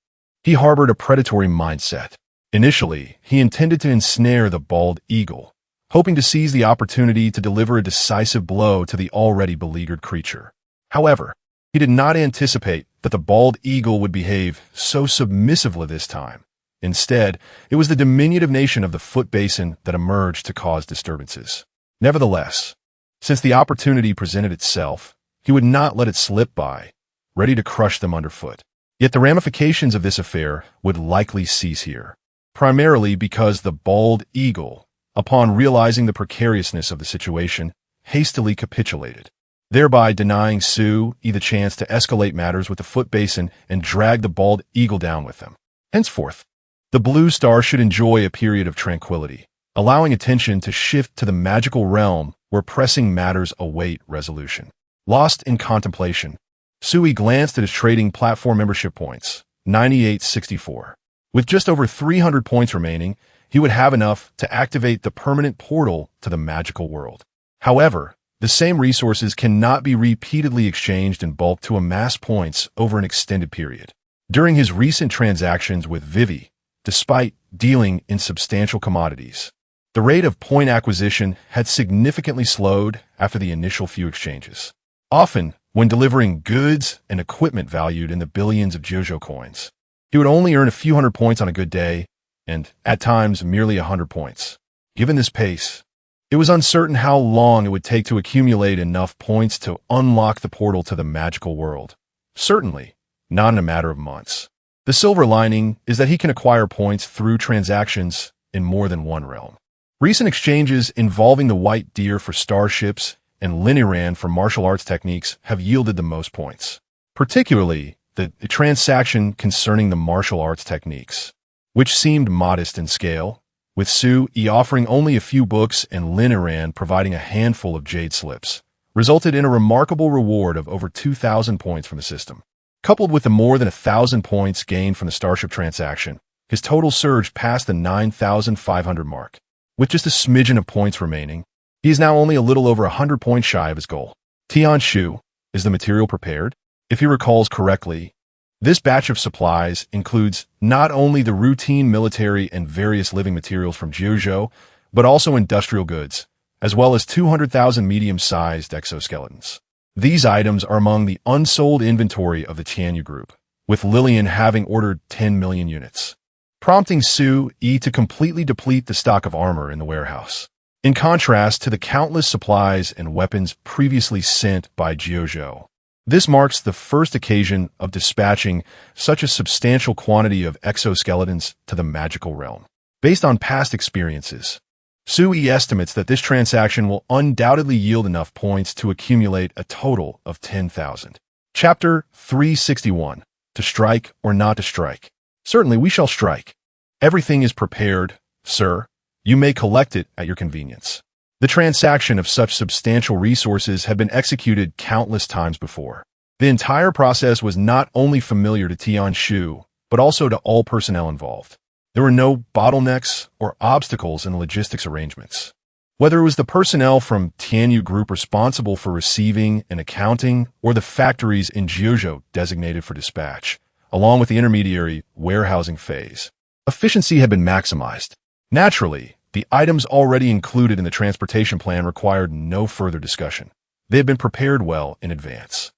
he harbored a predatory mindset. Initially, he intended to ensnare the bald eagle, hoping to seize the opportunity to deliver a decisive blow to the already beleaguered creature. However, He did not anticipate that the bald eagle would behave so submissively this time. Instead, it was the diminutive nation of the foot basin that emerged to cause disturbances. Nevertheless, since the opportunity presented itself, he would not let it slip by, ready to crush them underfoot. Yet the ramifications of this affair would likely cease here, primarily because the bald eagle, upon realizing the precariousness of the situation, hastily capitulated, thereby denying Sue-yi the chance to escalate matters with the foot basin and drag the bald eagle down with them. Henceforth, the blue star should enjoy a period of tranquility, allowing attention to shift to the magical realm where pressing matters await resolution. Lost in contemplation, Sue-yi glanced at his trading platform membership points, 9864. With just over 300 points remaining, he would have enough to activate the permanent portal to the magical world. However, the same resources cannot be repeatedly exchanged in bulk to amass points over an extended period. During his recent transactions with Vivi, despite dealing in substantial commodities, the rate of point acquisition had significantly slowed after the initial few exchanges. Often, when delivering goods and equipment valued in the billions of Jojo coins, he would only earn a few hundred points on a good day, and, at times, merely 100 points. Given this pace, it was uncertain how long it would take to accumulate enough points to unlock the portal to the magical world. Certainly, not in a matter of months. The silver lining is that he can acquire points through transactions in more than one realm. Recent exchanges involving the white deer for starships and Liniran for martial arts techniques have yielded the most points, particularly the transaction concerning the martial arts techniques, which seemed modest in scale, with Sue-yi offering only a few books and Liniran providing a handful of jade slips, resulted in a remarkable reward of over 2,000 points from the system. Coupled with the more than 1,000 points gained from the Starship transaction, his total surged past the 9,500 mark. With just a smidgen of points remaining, he is now only a little over 100 points shy of his goal. Tianshu, is the material prepared? If he recalls correctly, this batch of supplies includes not only the routine military and various living materials from Jojo, but also industrial goods, as well as 200,000 medium-sized exoskeletons. These items are among the unsold inventory of the Tianyu Group, with Lillian having ordered 10 million units, prompting Sue-yi to completely deplete the stock of armor in the warehouse. In contrast to the countless supplies and weapons previously sent by Jojo, this marks the first occasion of dispatching such a substantial quantity of exoskeletons to the magical realm. Based on past experiences, Sue-yi estimates that this transaction will undoubtedly yield enough points to accumulate a total of 10,000. Chapter 361. To strike or not to strike? Certainly we shall strike. Everything is prepared, sir. You may collect it at your convenience. The transaction of such substantial resources had been executed countless times before. The entire process was not only familiar to Tianshu, but also to all personnel involved. There were no bottlenecks or obstacles in the logistics arrangements. Whether it was the personnel from Tianyu Group responsible for receiving and accounting, or the factories in Jojo designated for dispatch, along with the intermediary warehousing phase, efficiency had been maximized. Naturally, the items already included in the transportation plan required no further discussion. They had been prepared well in advance.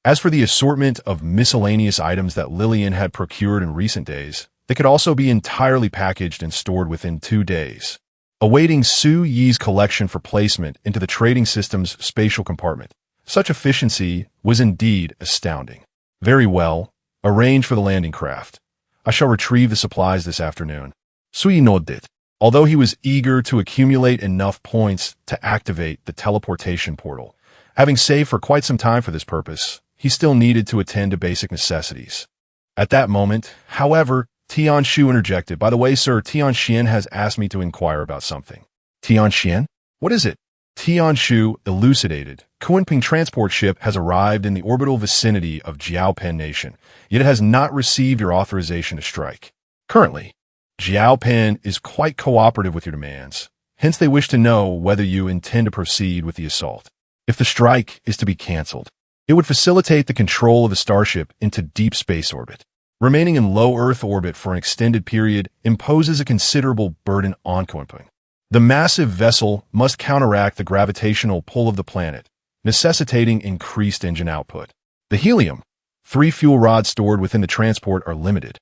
As for the assortment of miscellaneous items that Lillian had procured in recent days, they could also be entirely packaged and stored within 2 days, awaiting Sue-yi's collection for placement into the trading system's spatial compartment. Such efficiency was indeed astounding. Very well. Arrange for the landing craft. I shall retrieve the supplies this afternoon. Sue-yi nodded. Although he was eager to accumulate enough points to activate the teleportation portal, having saved for quite some time for this purpose, he still needed to attend to basic necessities. At that moment, however, Tianshu interjected. By the way, sir, Tianxian has asked me to inquire about something. Tianxian? What is it? Tianshu elucidated. Kunping transport ship has arrived in the orbital vicinity of Jiaopen Nation, yet it has not received your authorization to strike. Currently, Jiaopen is quite cooperative with your demands. Hence, they wish to know whether you intend to proceed with the assault. If the strike is to be cancelled, it would facilitate the control of the starship into deep space orbit. Remaining in low Earth orbit for an extended period imposes a considerable burden on Kunping. The massive vessel must counteract the gravitational pull of the planet, necessitating increased engine output. The helium, 3 fuel rods stored within the transport are limited,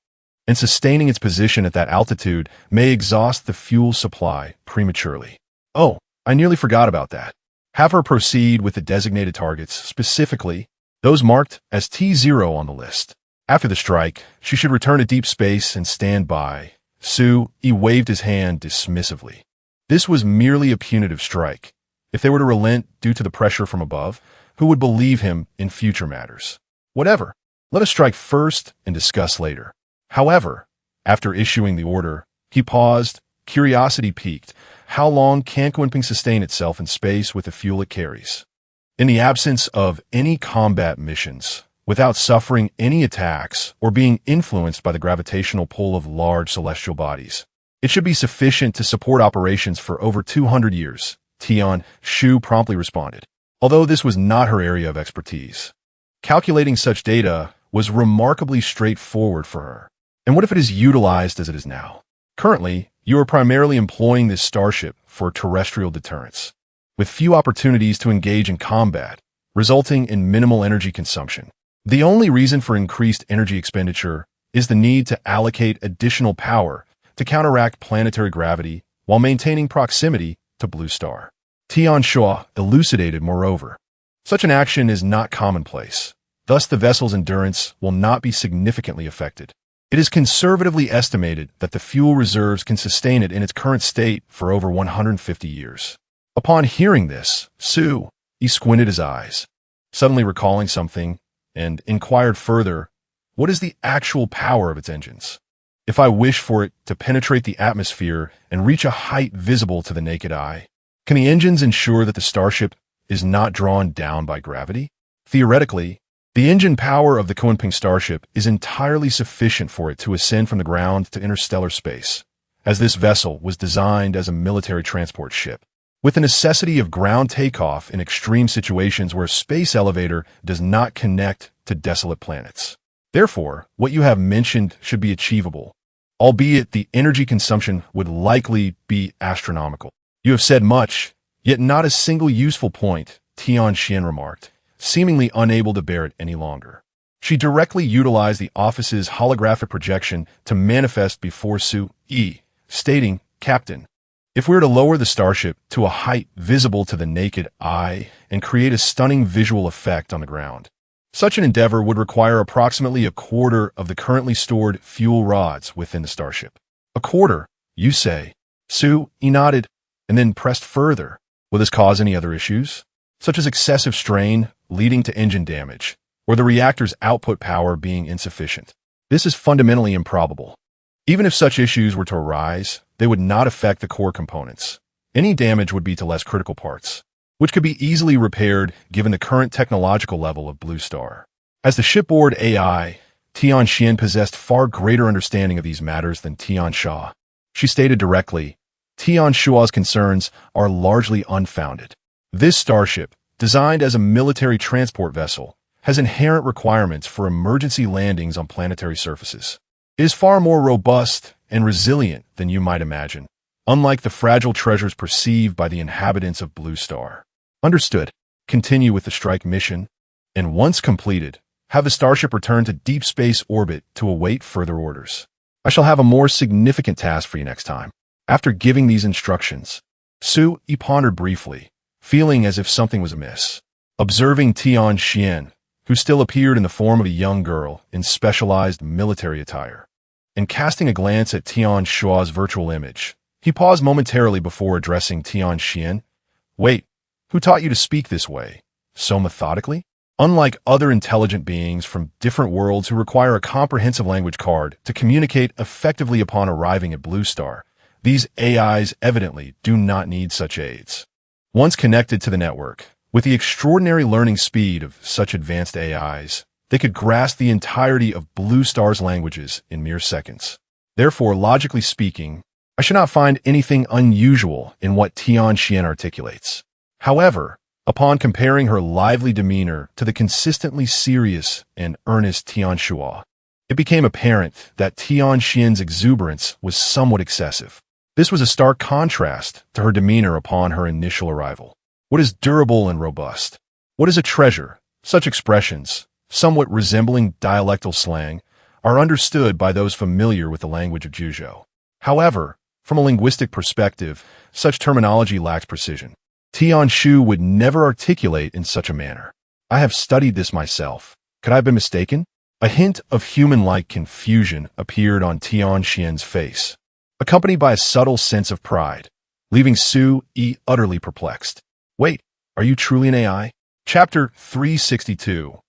and sustaining its position at that altitude may exhaust the fuel supply prematurely. Oh, I nearly forgot about that. Have her proceed with the designated targets, specifically those marked as T0 on the list. After the strike, she should return to deep space and stand by. He waved his hand dismissively. This was merely a punitive strike. If they were to relent due to the pressure from above, who would believe him in future matters? Whatever. Let us strike first and discuss later. However, after issuing the order, he paused, curiosity piqued. How long can Kunping sustain itself in space with the fuel it carries? In the absence of any combat missions, without suffering any attacks or being influenced by the gravitational pull of large celestial bodies, it should be sufficient to support operations for over 200 years, Tian Shu promptly responded, although this was not her area of expertise. Calculating such data was remarkably straightforward for her. And what if it is utilized as it is now? Currently, you are primarily employing this starship for terrestrial deterrence, with few opportunities to engage in combat, resulting in minimal energy consumption. The only reason for increased energy expenditure is the need to allocate additional power to counteract planetary gravity while maintaining proximity to Blue Star. Tian Shu elucidated, moreover. Such an action is not commonplace. Thus, the vessel's endurance will not be significantly affected. It is conservatively estimated that the fuel reserves can sustain it in its current state for over 150 years. Upon hearing this, he squinted his eyes, suddenly recalling something, and inquired further, what is the actual power of its engines? If I wish for it to penetrate the atmosphere and reach a height visible to the naked eye, can the engines ensure that the starship is not drawn down by gravity? Theoretically, the engine power of the Kunping starship is entirely sufficient for it to ascend from the ground to interstellar space, as this vessel was designed as a military transport ship, with the necessity of ground takeoff in extreme situations where a space elevator does not connect to desolate planets. Therefore, what you have mentioned should be achievable, albeit the energy consumption would likely be astronomical. You have said much, yet not a single useful point, Tian Xian remarked, seemingly unable to bear it any longer. She directly utilized the office's holographic projection to manifest before Yi, stating, Captain, if we were to lower the starship to a height visible to the naked eye and create a stunning visual effect on the ground, such an endeavor would require approximately a quarter of the currently stored fuel rods within the starship. A quarter, you say? Yi nodded, and then pressed further. Will this cause any other issues, such as excessive strain leading to engine damage, or the reactor's output power being insufficient? This is fundamentally improbable. Even if such issues were to arise, they would not affect the core components. Any damage would be to less critical parts, which could be easily repaired given the current technological level of Blue Star. As the shipboard AI, Tian Xian possessed far greater understanding of these matters than Tian Shu. She stated directly, Tian Shua's concerns are largely unfounded. This starship, designed as a military transport vessel, has inherent requirements for emergency landings on planetary surfaces. It is far more robust and resilient than you might imagine, unlike the fragile treasures perceived by the inhabitants of Blue Star. Understood. Continue with the strike mission, and once completed, have the starship return to deep space orbit to await further orders. I shall have a more significant task for you next time. After giving these instructions, Yi pondered briefly, feeling as if something was amiss. Observing Tian Xian, who still appeared in the form of a young girl in specialized military attire, and casting a glance at Tian Shua's virtual image, he paused momentarily before addressing Tian Xian. Wait, who taught you to speak this way, so methodically? Unlike other intelligent beings from different worlds who require a comprehensive language card to communicate effectively upon arriving at Blue Star, these AIs evidently do not need such aids. Once connected to the network, with the extraordinary learning speed of such advanced AIs, they could grasp the entirety of Blue Star's languages in mere seconds. Therefore, logically speaking, I should not find anything unusual in what Tian Xian articulates. However, upon comparing her lively demeanor to the consistently serious and earnest Tian Shu, it became apparent that Tian Xian's exuberance was somewhat excessive. This was a stark contrast to her demeanor upon her initial arrival. What is durable and robust? What is a treasure? Such expressions, somewhat resembling dialectal slang, are understood by those familiar with the language of Juzhou. However, from a linguistic perspective, such terminology lacks precision. Tian Shu would never articulate in such a manner. I have studied this myself. Could I have been mistaken? A hint of human-like confusion appeared on Tian Xian's face, accompanied by a subtle sense of pride, leaving Su Yi utterly perplexed. Wait, are you truly an AI? Chapter 362.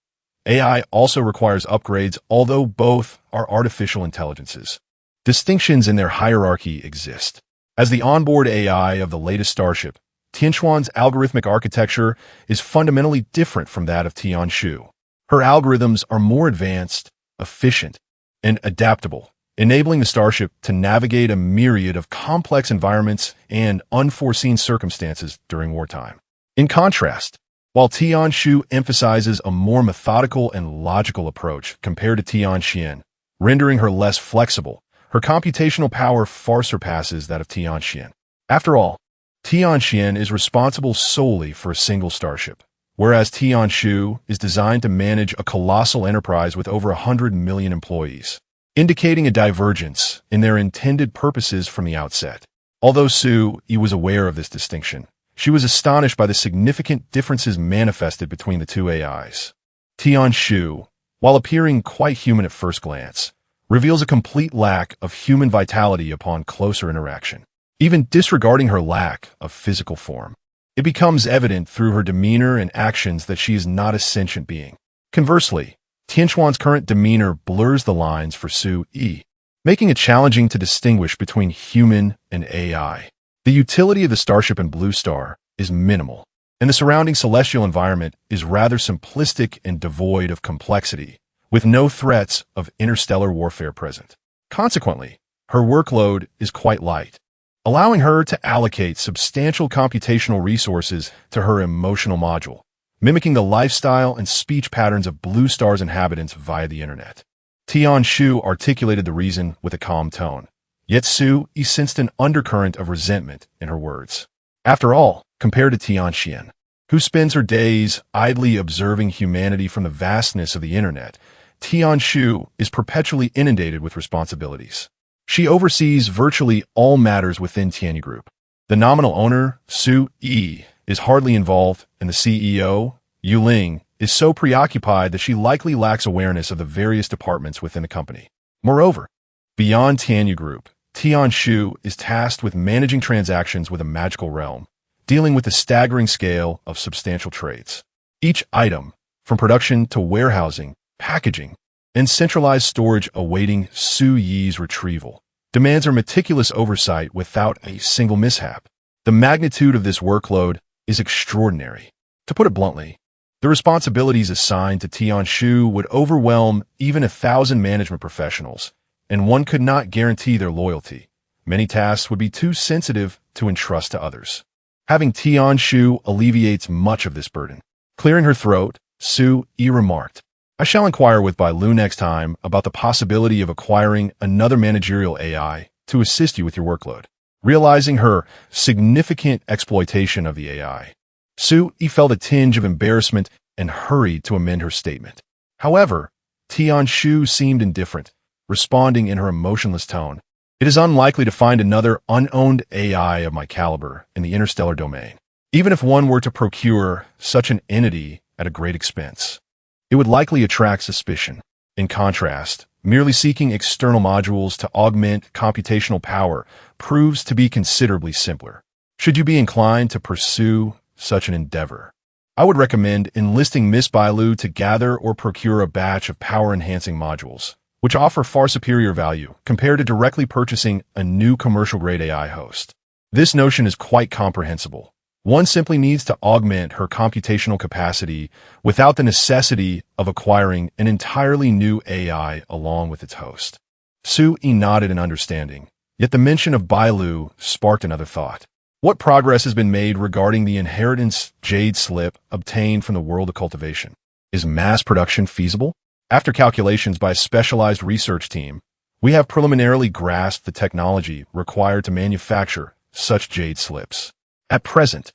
AI also requires upgrades, although both are artificial intelligences. Distinctions in their hierarchy exist. As the onboard AI of the latest starship, Tianxuan's algorithmic architecture is fundamentally different from that of Tian Shu. Her algorithms are more advanced, efficient, and adaptable, enabling the starship to navigate a myriad of complex environments and unforeseen circumstances during wartime. In contrast, while Tian Shu emphasizes a more methodical and logical approach compared to Tian Xian, rendering her less flexible, her computational power far surpasses that of Tian Xian. After all, Tian Xian is responsible solely for a single starship, whereas Tian Shu is designed to manage a colossal enterprise with over 100 million employees, indicating a divergence in their intended purposes from the outset. Although Su Yi was aware of this distinction, she was astonished by the significant differences manifested between the two AIs. Tian Shu, while appearing quite human at first glance, reveals a complete lack of human vitality upon closer interaction. Even disregarding her lack of physical form, it becomes evident through her demeanor and actions that she is not a sentient being. Conversely, Tianxuan's current demeanor blurs the lines for Su Yi, making it challenging to distinguish between human and AI. The utility of the starship in Blue Star is minimal, and the surrounding celestial environment is rather simplistic and devoid of complexity, with no threats of interstellar warfare present. Consequently, her workload is quite light, allowing her to allocate substantial computational resources to her emotional module, mimicking the lifestyle and speech patterns of Blue Star's inhabitants via the internet. Tian Shu articulated the reason with a calm tone, yet Su Yi sensed an undercurrent of resentment in her words. After all, compared to Tian Xian, who spends her days idly observing humanity from the vastness of the internet, Tian Shu is perpetually inundated with responsibilities. She oversees virtually all matters within Tianyu Group. The nominal owner, Su Yi, is hardly involved, and the CEO, Yu Ling, is so preoccupied that she likely lacks awareness of the various departments within the company. Moreover, beyond Tianyu Group, Tian Shu is tasked with managing transactions with a magical realm, dealing with the staggering scale of substantial trades. Each item, from production to warehousing, packaging, and centralized storage awaiting Su Yi's retrieval, demands her meticulous oversight without a single mishap. The magnitude of this workload is extraordinary. To put it bluntly, the responsibilities assigned to Tian Shu would overwhelm even 1,000 management professionals, and one could not guarantee their loyalty. Many tasks would be too sensitive to entrust to others. Having Tian Shu alleviates much of this burden. Clearing her throat, Su Yi remarked, I shall inquire with Bai Lu next time about the possibility of acquiring another managerial AI to assist you with your workload. Realizing her significant exploitation of the AI, Su Yi felt a tinge of embarrassment and hurried to amend her statement. However, Tian Shu seemed indifferent, responding in her emotionless tone. It is unlikely to find another unowned AI of my caliber in the interstellar domain, even if one were to procure such an entity at a great expense. It would likely attract suspicion. In contrast, merely seeking external modules to augment computational power proves to be considerably simpler. Should you be inclined to pursue such an endeavor, I would recommend enlisting Miss Bailu to gather or procure a batch of power-enhancing modules, which offer far superior value compared to directly purchasing a new commercial-grade AI host. This notion is quite comprehensible. One simply needs to augment her computational capacity without the necessity of acquiring an entirely new AI along with its host. Su Yi nodded in understanding, yet the mention of Bailu sparked another thought. What progress has been made regarding the inheritance jade slip obtained from the world of cultivation? Is mass production feasible? After calculations by a specialized research team, we have preliminarily grasped the technology required to manufacture such jade slips. At present,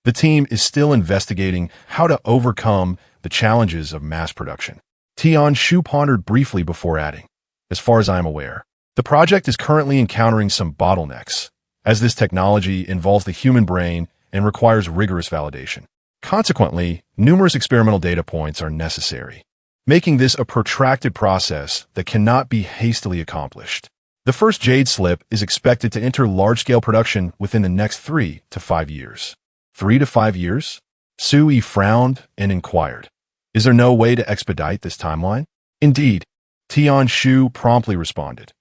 the team is still investigating how to overcome the challenges of mass production. Tian Shu pondered briefly before adding, "As far as I am aware, the project is currently encountering some bottlenecks, as this technology involves the human brain and requires rigorous validation. Consequently, numerous experimental data points are necessary, making this a protracted process that cannot be hastily accomplished. The first Jade slip is expected to enter large-scale production within the next 3 to 5 years." 3 to 5 years? Sui frowned and inquired, "Is there no way to expedite this timeline?" "Indeed," Tian Shu promptly responded.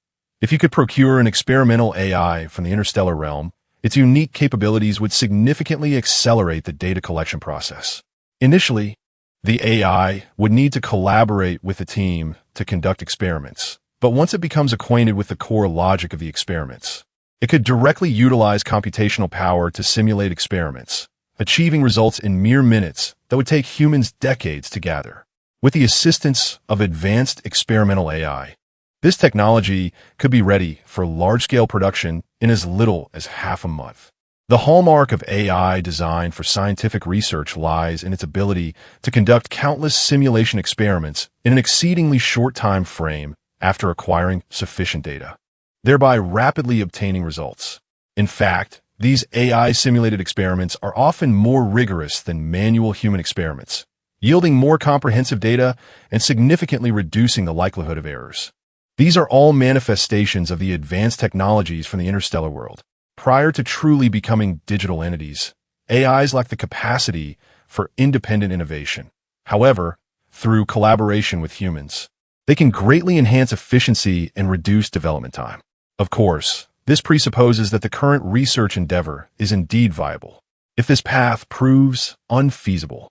"If you could procure an experimental AI from the interstellar realm, its unique capabilities would significantly accelerate the data collection process. Initially, the AI would need to collaborate with the team to conduct experiments, but once it becomes acquainted with the core logic of the experiments, it could directly utilize computational power to simulate experiments, achieving results in mere minutes that would take humans decades to gather. With the assistance of advanced experimental AI, this technology could be ready for large-scale production in as little as half a month. The hallmark of AI designed for scientific research lies in its ability to conduct countless simulation experiments in an exceedingly short time frame after acquiring sufficient data, thereby rapidly obtaining results. In fact, these AI-simulated experiments are often more rigorous than manual human experiments, yielding more comprehensive data and significantly reducing the likelihood of errors. These are all manifestations of the advanced technologies from the interstellar world. Prior to truly becoming digital entities, AIs lack the capacity for independent innovation. However, through collaboration with humans, they can greatly enhance efficiency and reduce development time. Of course, this presupposes that the current research endeavor is indeed viable. If this path proves unfeasible,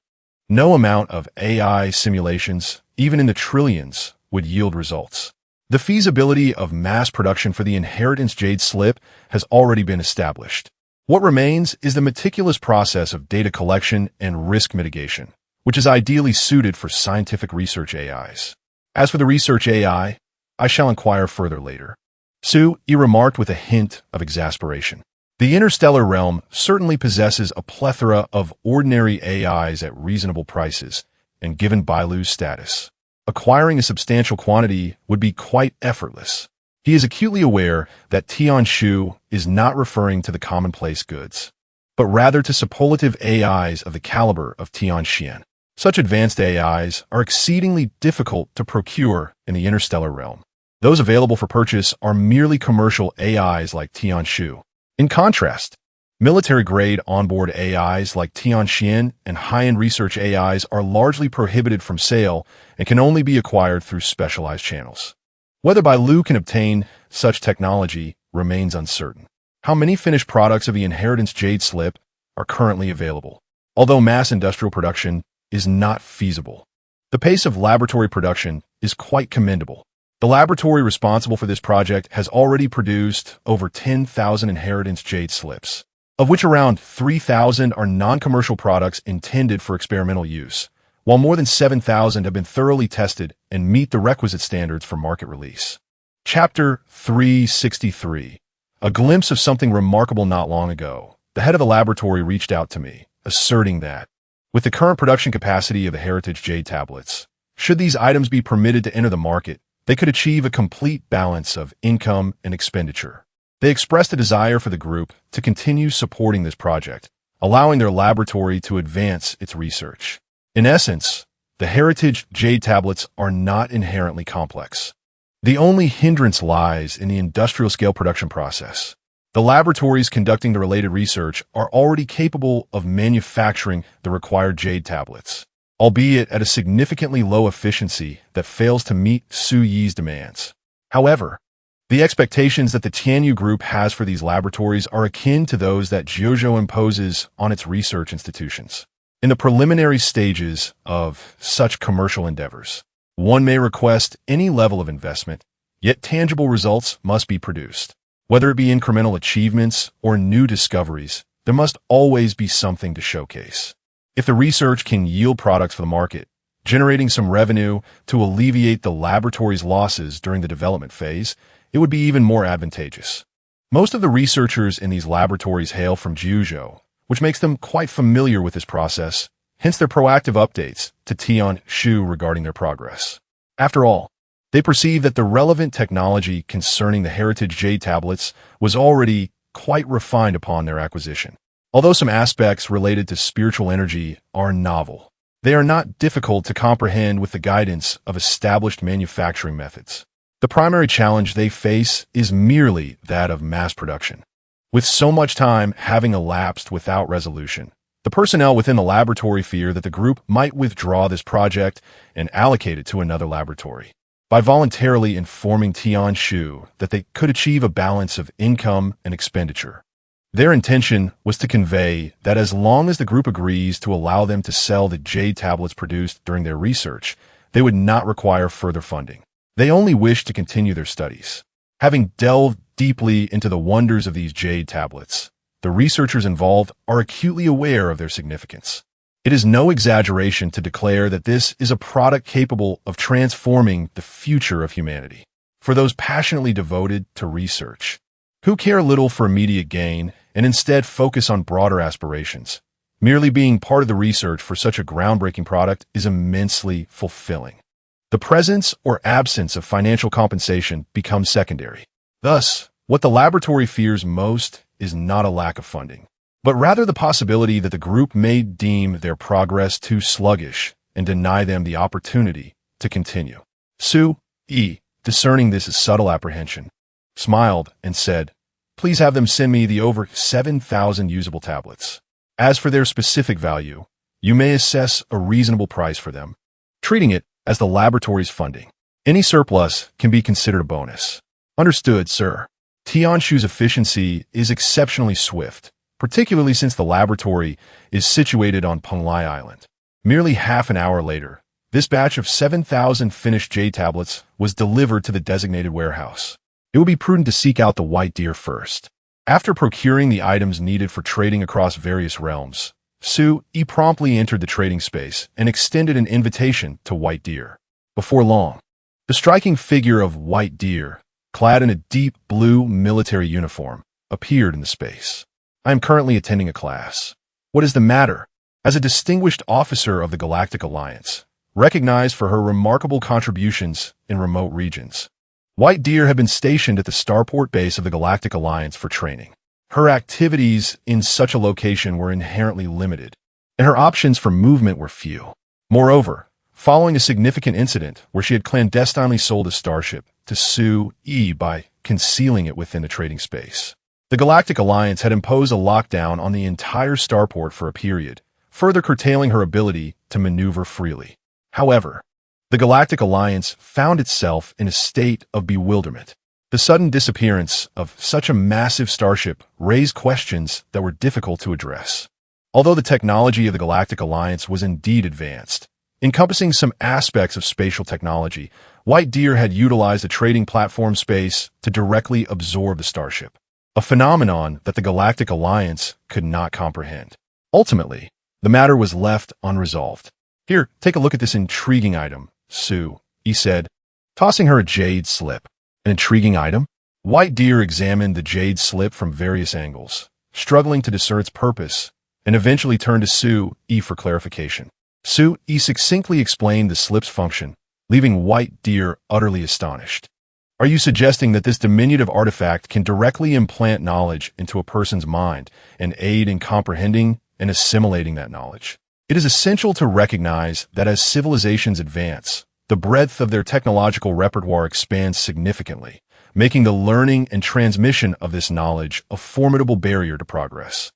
no amount of AI simulations, even in the trillions, would yield results. The feasibility of mass production for the Inheritance Jade slip has already been established. What remains is the meticulous process of data collection and risk mitigation, which is ideally suited for scientific research AIs. As for the research AI, I shall inquire further later." Sui remarked with a hint of exasperation. The interstellar realm certainly possesses a plethora of ordinary AIs at reasonable prices, and given Bailu's status, acquiring a substantial quantity would be quite effortless. He is acutely aware that Tian Shu is not referring to the commonplace goods, but rather to superlative AIs of the caliber of Tian Xian. Such advanced AIs are exceedingly difficult to procure in the interstellar realm. Those available for purchase are merely commercial AIs like Tian Shu. In contrast, military-grade onboard AIs like Tian Xian and high-end research AIs are largely prohibited from sale and can only be acquired through specialized channels. Whether Bailu can obtain such technology remains uncertain. How many finished products of the Inheritance Jade slip are currently available? Although mass industrial production is not feasible, the pace of laboratory production is quite commendable. The laboratory responsible for this project has already produced over 10,000 Inheritance Jade slips, of which around 3,000 are non-commercial products intended for experimental use, while more than 7,000 have been thoroughly tested and meet the requisite standards for market release. Chapter 363. A glimpse of something remarkable. Not long ago, the head of the laboratory reached out to me, asserting that, with the current production capacity of the Heritage Jade tablets, should these items be permitted to enter the market, they could achieve a complete balance of income and expenditure. They expressed a desire for the group to continue supporting this project, allowing their laboratory to advance its research. In essence, the Heritage Jade tablets are not inherently complex. The only hindrance lies in the industrial-scale production process. The laboratories conducting the related research are already capable of manufacturing the required Jade tablets, albeit at a significantly low efficiency that fails to meet Suyi's demands. However, the expectations that the Tianyu Group has for these laboratories are akin to those that Jiuzhou imposes on its research institutions. In the preliminary stages of such commercial endeavors, one may request any level of investment, yet tangible results must be produced. Whether it be incremental achievements or new discoveries, there must always be something to showcase. If the research can yield products for the market, generating some revenue to alleviate the laboratory's losses during the development phase, it would be even more advantageous. Most of the researchers in these laboratories hail from Jiuzhou, which makes them quite familiar with this process, hence their proactive updates to Tian Shu regarding their progress. After all, they perceived that the relevant technology concerning the heritage jade tablets was already quite refined upon their acquisition. Although some aspects related to spiritual energy are novel, they are not difficult to comprehend with the guidance of established manufacturing methods. The primary challenge they face is merely that of mass production. With so much time having elapsed without resolution, the personnel within the laboratory fear that the group might withdraw this project and allocate it to another laboratory. By voluntarily informing Tianshu that they could achieve a balance of income and expenditure. Their intention was to convey that as long as the group agrees to allow them to sell the jade tablets produced during their research, they would not require further funding. They only wished to continue their studies. Having delved deeply into the wonders of these jade tablets, the researchers involved are acutely aware of their significance. It is no exaggeration to declare that this is a product capable of transforming the future of humanity. For those passionately devoted to research, who care little for immediate gain and instead focus on broader aspirations, merely being part of the research for such a groundbreaking product is immensely fulfilling. The presence or absence of financial compensation becomes secondary. Thus, what the laboratory fears most is not a lack of funding, but rather the possibility that the group may deem their progress too sluggish and deny them the opportunity to continue. Su-E, discerning this as subtle apprehension, smiled and said, "Please have them send me the over 7,000 usable tablets. As for their specific value, you may assess a reasonable price for them, treating it as the laboratory's funding. Any surplus can be considered a bonus." "Understood, sir." Tianshu's efficiency is exceptionally swift, particularly since the laboratory is situated on Penglai Island. Merely half an hour later, this batch of 7,000 finished jade tablets was delivered to the designated warehouse. It would be prudent to seek out the white deer first. After procuring the items needed for trading across various realms, Su-E promptly entered the trading space and extended an invitation to White Deer. Before long, the striking figure of White Deer, clad in a deep blue military uniform, appeared in the space. "I am currently attending a class. What is the matter?" As a distinguished officer of the Galactic Alliance, recognized for her remarkable contributions in remote regions, White Deer had been stationed at the starport base of the Galactic Alliance for training. Her activities in such a location were inherently limited, and her options for movement were few. Moreover, following a significant incident where she had clandestinely sold a starship to Su-E by concealing it within the trading space, the Galactic Alliance had imposed a lockdown on the entire starport for a period, further curtailing her ability to maneuver freely. However, the Galactic Alliance found itself in a state of bewilderment. The sudden disappearance of such a massive starship raised questions that were difficult to address. Although the technology of the Galactic Alliance was indeed advanced, encompassing some aspects of spatial technology, White Deer had utilized a trading platform space to directly absorb the starship, a phenomenon that the Galactic Alliance could not comprehend. Ultimately, the matter was left unresolved. "Here, take a look at this intriguing item," Su-E said, tossing her a jade slip. "An intriguing item?" White Deer examined the jade slip from various angles, struggling to discern its purpose, and eventually turned to Su-E for clarification. Su-E succinctly explained the slip's function, leaving White Deer utterly astonished. "Are you suggesting that this diminutive artifact can directly implant knowledge into a person's mind and aid in comprehending and assimilating that knowledge? It is essential to recognize that as civilizations advance, the breadth of their technological repertoire expands significantly, making the learning and transmission of this knowledge a formidable barrier to progress.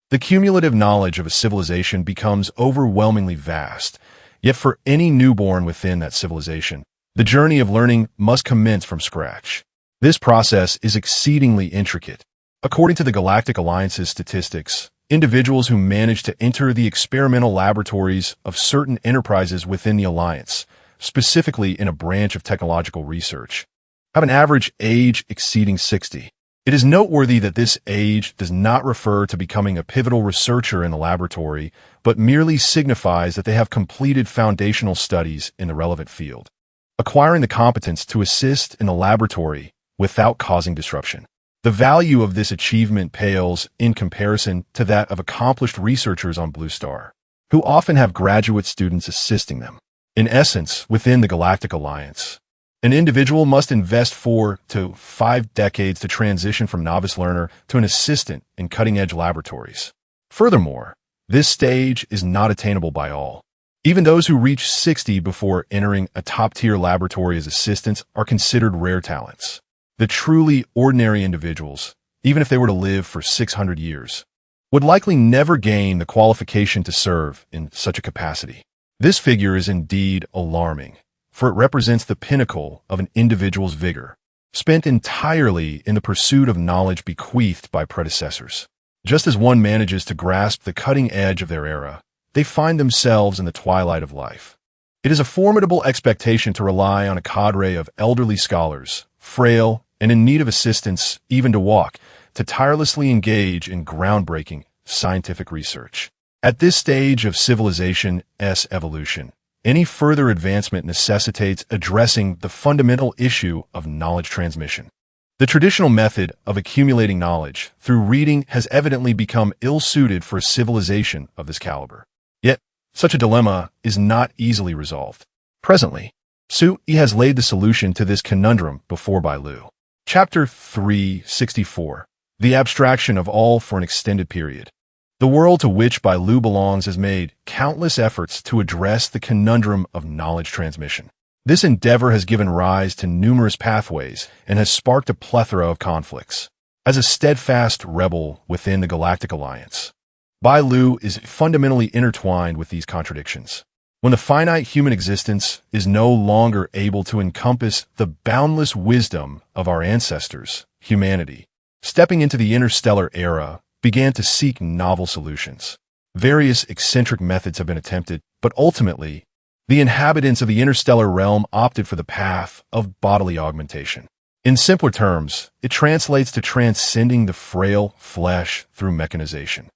The cumulative knowledge of a civilization becomes overwhelmingly vast, yet for any newborn within that civilization, the journey of learning must commence from scratch. This process is exceedingly intricate. According to the Galactic Alliance's statistics, individuals who manage to enter the experimental laboratories of certain enterprises within the Alliance, specifically in a branch of technological research, have an average age exceeding 60. It is noteworthy that this age does not refer to becoming a pivotal researcher in the laboratory, but merely signifies that they have completed foundational studies in the relevant field, acquiring the competence to assist in the laboratory without causing disruption. The value of this achievement pales in comparison to that of accomplished researchers on Blue Star, who often have graduate students assisting them. In essence, within the Galactic Alliance, an individual must invest 4 to 5 decades to transition from novice learner to an assistant in cutting-edge laboratories. Furthermore, this stage is not attainable by all. Even those who reach 60 before entering a top-tier laboratory as assistants are considered rare talents. The truly ordinary individuals, even if they were to live for 600 years, would likely never gain the qualification to serve in such a capacity. This figure is indeed alarming, for it represents the pinnacle of an individual's vigor, spent entirely in the pursuit of knowledge bequeathed by predecessors. Just as one manages to grasp the cutting edge of their era, they find themselves in the twilight of life. It is a formidable expectation to rely on a cadre of elderly scholars, frail and in need of assistance even to walk, to tirelessly engage in groundbreaking scientific research. At this stage of civilization's evolution, any further advancement necessitates addressing the fundamental issue of knowledge transmission. The traditional method of accumulating knowledge through reading has evidently become ill-suited for a civilization of this caliber. Yet, such a dilemma is not easily resolved. Presently, Su Yi has laid the solution to this conundrum before Bai Lu. Chapter 364. The abstraction of all for an extended period. The world to which Bai Lu belongs has made countless efforts to address the conundrum of knowledge transmission. This endeavor has given rise to numerous pathways and has sparked a plethora of conflicts. As a steadfast rebel within the Galactic Alliance, Bai Lu is fundamentally intertwined with these contradictions. When the finite human existence is no longer able to encompass the boundless wisdom of our ancestors, humanity, stepping into the interstellar era, began to seek novel solutions. Various eccentric methods have been attempted, but ultimately, the inhabitants of the interstellar realm opted for the path of bodily augmentation. In simpler terms, it translates to transcending the frail flesh through mechanization.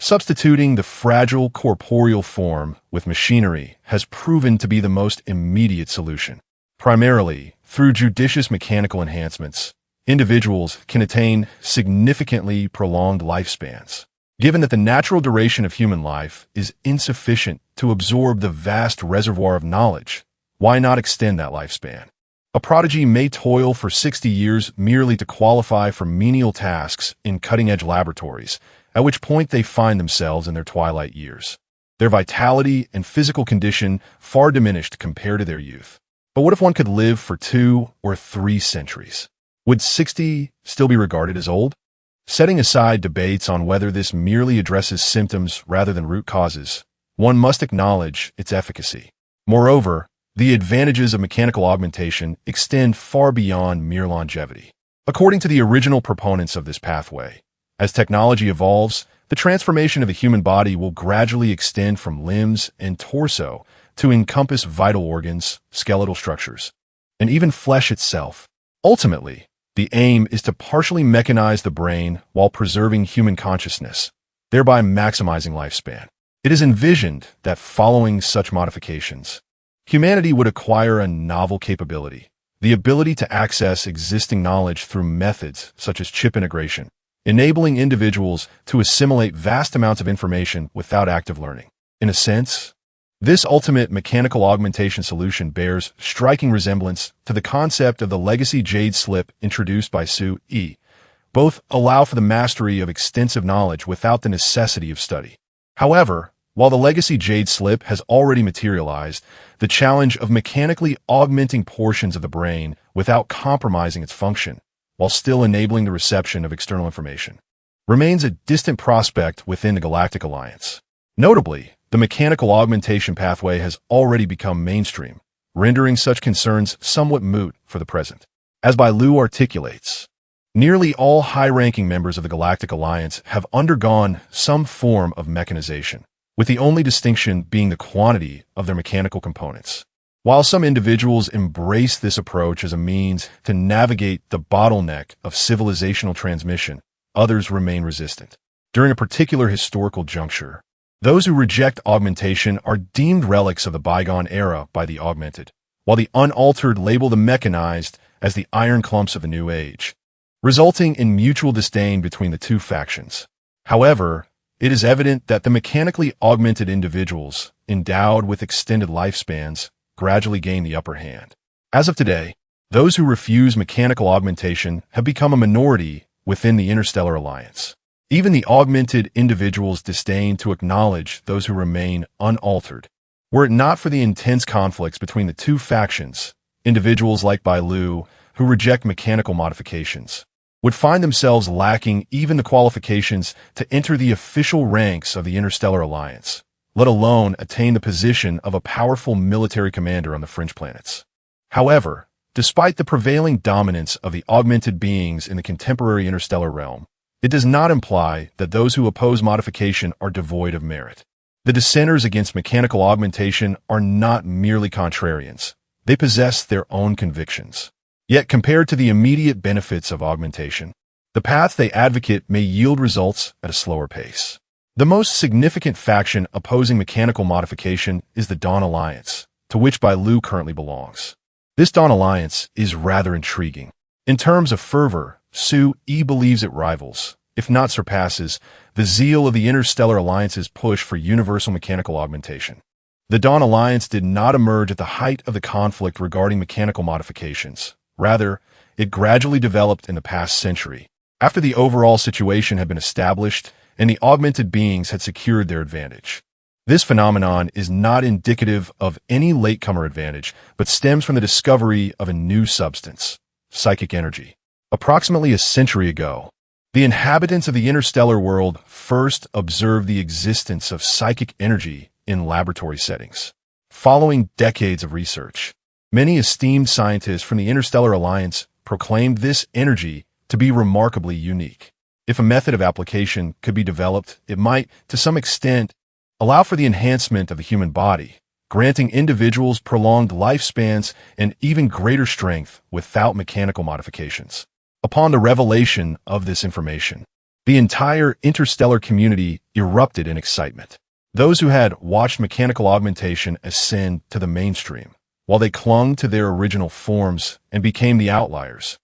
Substituting the fragile corporeal form with machinery has proven to be the most immediate solution. Primarily, through judicious mechanical enhancements, individuals can attain significantly prolonged lifespans. Given that the natural duration of human life is insufficient to absorb the vast reservoir of knowledge, why not extend that lifespan? A prodigy may toil for 60 years merely to qualify for menial tasks in cutting-edge laboratories, at which point they find themselves in their twilight years. Their vitality and physical condition far diminished compared to their youth. But what if one could live for 2 or 3 centuries? Would 60 still be regarded as old? Setting aside debates on whether this merely addresses symptoms rather than root causes, one must acknowledge its efficacy. Moreover, the advantages of mechanical augmentation extend far beyond mere longevity. According to the original proponents of this pathway, as technology evolves, the transformation of the human body will gradually extend from limbs and torso to encompass vital organs, skeletal structures, and even flesh itself. Ultimately, the aim is to partially mechanize the brain while preserving human consciousness, thereby maximizing lifespan. It is envisioned that following such modifications, humanity would acquire a novel capability, the ability to access existing knowledge through methods such as chip integration, enabling individuals to assimilate vast amounts of information without active learning. In a sense, this ultimate mechanical augmentation solution bears striking resemblance to the concept of the legacy jade slip introduced by Su Yi. Both allow for the mastery of extensive knowledge without the necessity of study. However, while the legacy jade slip has already materialized, the challenge of mechanically augmenting portions of the brain without compromising its function, while still enabling the reception of external information, remains a distant prospect within the Galactic Alliance. Notably, the mechanical augmentation pathway has already become mainstream, rendering such concerns somewhat moot for the present. As Bai Lu articulates, nearly all high-ranking members of the Galactic Alliance have undergone some form of mechanization, with the only distinction being the quantity of their mechanical components. While some individuals embrace this approach as a means to navigate the bottleneck of civilizational transmission, others remain resistant. During a particular historical juncture, those who reject augmentation are deemed relics of the bygone era by the augmented, while the unaltered label the mechanized as the iron clumps of the new age, resulting in mutual disdain between the two factions. However, it is evident that the mechanically augmented individuals, endowed with extended lifespans, gradually gained the upper hand. As of today, those who refuse mechanical augmentation have become a minority within the Interstellar Alliance. Even the augmented individuals disdain to acknowledge those who remain unaltered. Were it not for the intense conflicts between the two factions, individuals like Bai Lu, who reject mechanical modifications, would find themselves lacking even the qualifications to enter the official ranks of the Interstellar Alliance, let alone attain the position of a powerful military commander on the fringe planets. However, despite the prevailing dominance of the augmented beings in the contemporary interstellar realm, it does not imply that those who oppose modification are devoid of merit. The dissenters against mechanical augmentation are not merely contrarians. They possess their own convictions. Yet compared to the immediate benefits of augmentation, the path they advocate may yield results at a slower pace. The most significant faction opposing mechanical modification is the Dawn Alliance, to which Bai Lu currently belongs. This Dawn Alliance is rather intriguing. In terms of fervor, Su-E believes it rivals, if not surpasses, the zeal of the Interstellar Alliance's push for universal mechanical augmentation. The Dawn Alliance did not emerge at the height of the conflict regarding mechanical modifications. Rather, it gradually developed in the past century, after the overall situation had been established and the augmented beings had secured their advantage. This phenomenon is not indicative of any latecomer advantage, but stems from the discovery of a new substance, psychic energy. Approximately a century ago, the inhabitants of the interstellar world first observed the existence of psychic energy in laboratory settings. Following decades of research, many esteemed scientists from the Interstellar Alliance proclaimed this energy to be remarkably unique. If a method of application could be developed, it might, to some extent, allow for the enhancement of the human body, granting individuals prolonged lifespans and even greater strength without mechanical modifications. Upon the revelation of this information, the entire interstellar community erupted in excitement. Those who had watched mechanical augmentation ascend to the mainstream, while they clung to their original forms and became the outliers,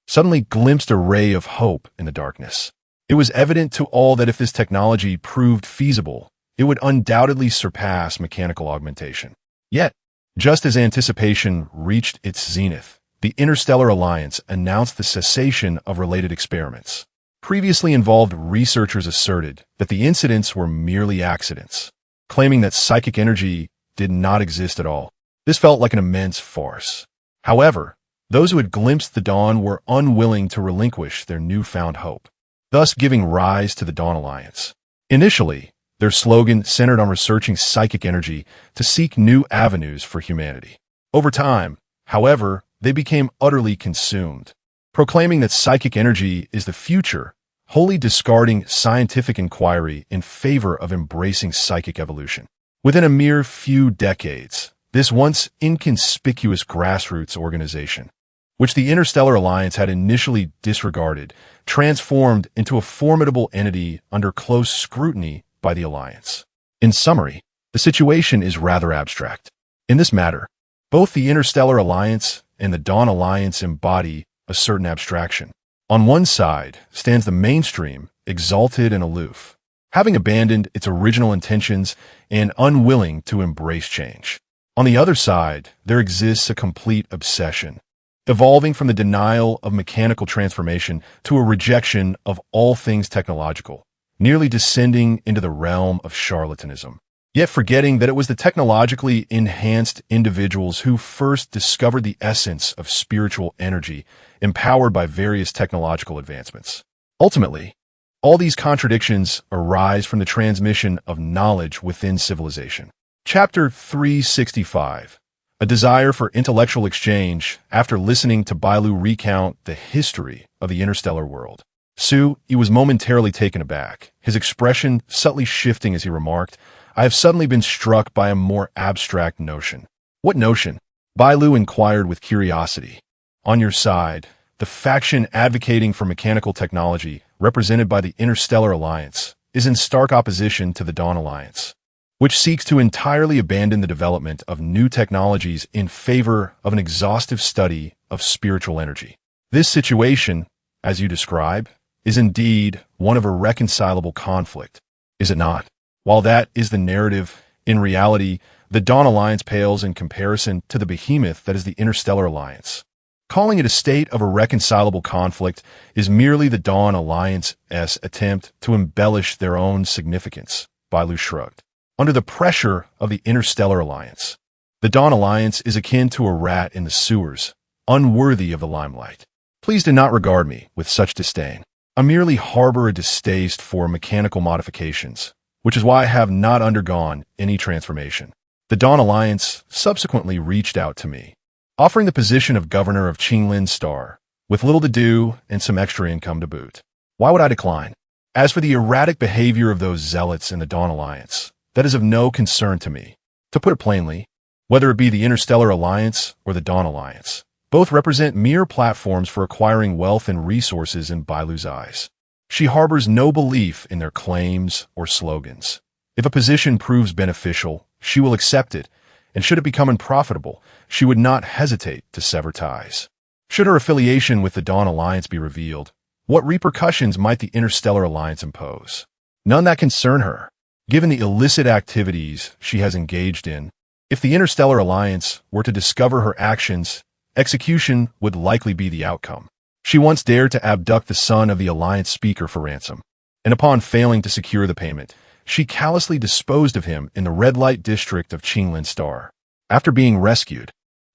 suddenly glimpsed a ray of hope in the darkness. It was evident to all that if this technology proved feasible, it would undoubtedly surpass mechanical augmentation. Yet, just as anticipation reached its zenith, the Interstellar Alliance announced the cessation of related experiments. Previously involved researchers asserted that the incidents were merely accidents, claiming that psychic energy did not exist at all. This felt like an immense farce. However, those who had glimpsed the dawn were unwilling to relinquish their newfound hope, thus giving rise to the Dawn Alliance. Initially, their slogan centered on researching psychic energy to seek new avenues for humanity. Over time, however, they became utterly consumed, proclaiming that psychic energy is the future, wholly discarding scientific inquiry in favor of embracing psychic evolution. Within a mere few decades, this once inconspicuous grassroots organization, which the Interstellar Alliance had initially disregarded, transformed into a formidable entity under close scrutiny by the Alliance. In summary, the situation is rather abstract. In this matter, both the Interstellar Alliance and the Dawn Alliance embody a certain abstraction. On one side stands the mainstream, exalted and aloof, having abandoned its original intentions and unwilling to embrace change. On the other side, there exists a complete obsession, evolving from the denial of mechanical transformation to a rejection of all things technological, nearly descending into the realm of charlatanism, yet forgetting that it was the technologically enhanced individuals who first discovered the essence of spiritual energy empowered by various technological advancements. Ultimately, all these contradictions arise from the transmission of knowledge within civilization. Chapter 365. A desire for intellectual exchange after listening to Bai Lu recount the history of the interstellar world. Su-E was momentarily taken aback, his expression subtly shifting as he remarked, "I have suddenly been struck by a more abstract notion." "What notion?" Bai Lu inquired with curiosity. "On your side, the faction advocating for mechanical technology, represented by the Interstellar Alliance, is in stark opposition to the Dawn Alliance, which seeks to entirely abandon the development of new technologies in favor of an exhaustive study of spiritual energy. This situation, as you describe, is indeed one of irreconcilable conflict, is it not?" While that is the narrative, in reality, The Dawn Alliance pales in comparison to the behemoth that is the Interstellar Alliance. Calling it a state of irreconcilable conflict is merely the Dawn Alliance's attempt to embellish their own significance, Bailu shrugged. Under the pressure of the Interstellar Alliance, the Dawn Alliance is akin to a rat in the sewers, unworthy of the limelight. Please do not regard me with such disdain. I merely harbor a distaste for mechanical modifications, which is why I have not undergone any transformation. The Dawn Alliance subsequently reached out to me, offering the position of governor of Qinglin's Star, with little to do and some extra income to boot. Why would I decline? As for the erratic behavior of those zealots in the Dawn Alliance, that is of no concern to me. To put it plainly, whether it be the Interstellar Alliance or the Dawn Alliance, both represent mere platforms for acquiring wealth and resources in Bailu's eyes. She harbors no belief in their claims or slogans. If a position proves beneficial, she will accept it, and should it become unprofitable, she would not hesitate to sever ties. Should her affiliation with the Dawn Alliance be revealed, what repercussions might the Interstellar Alliance impose? None that concern her. Given the illicit activities she has engaged in, if the Interstellar Alliance were to discover her actions, execution would likely be the outcome. She once dared to abduct the son of the Alliance speaker for ransom, and upon failing to secure the payment, she callously disposed of him in the red light district of Qinglin Star. After being rescued,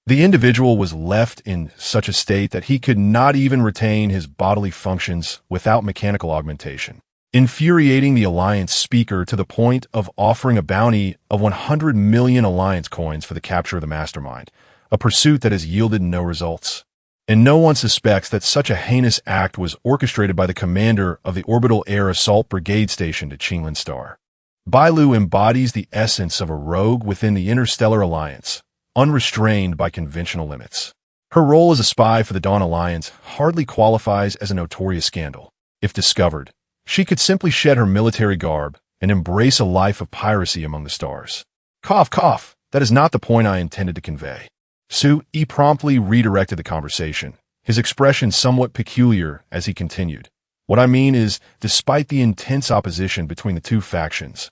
the individual was left in such a state that he could not even retain his bodily functions without mechanical augmentation, infuriating the Alliance speaker to the point of offering a bounty of 100 million Alliance coins for the capture of the mastermind, a pursuit that has yielded no results. And no one suspects that such a heinous act was orchestrated by the commander of the Orbital Air Assault Brigade stationed at Qinglin Star. Bailu embodies the essence of a rogue within the Interstellar Alliance, unrestrained by conventional limits. Her role as a spy for the Dawn Alliance hardly qualifies as a notorious scandal. If discovered, she could simply shed her military garb and embrace a life of piracy among the stars. Cough, cough, that is not the point I intended to convey. Su-yi promptly redirected the conversation, his expression somewhat peculiar as he continued. What I mean is, despite the intense opposition between the two factions,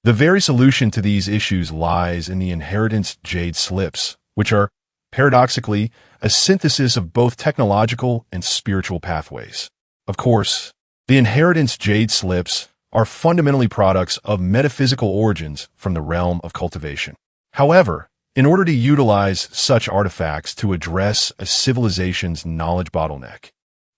the very solution to these issues lies in the inheritance jade slips, which are, paradoxically, a synthesis of both technological and spiritual pathways. Of course, the inheritance jade slips are fundamentally products of metaphysical origins from the realm of cultivation. However, in order to utilize such artifacts to address a civilization's knowledge bottleneck,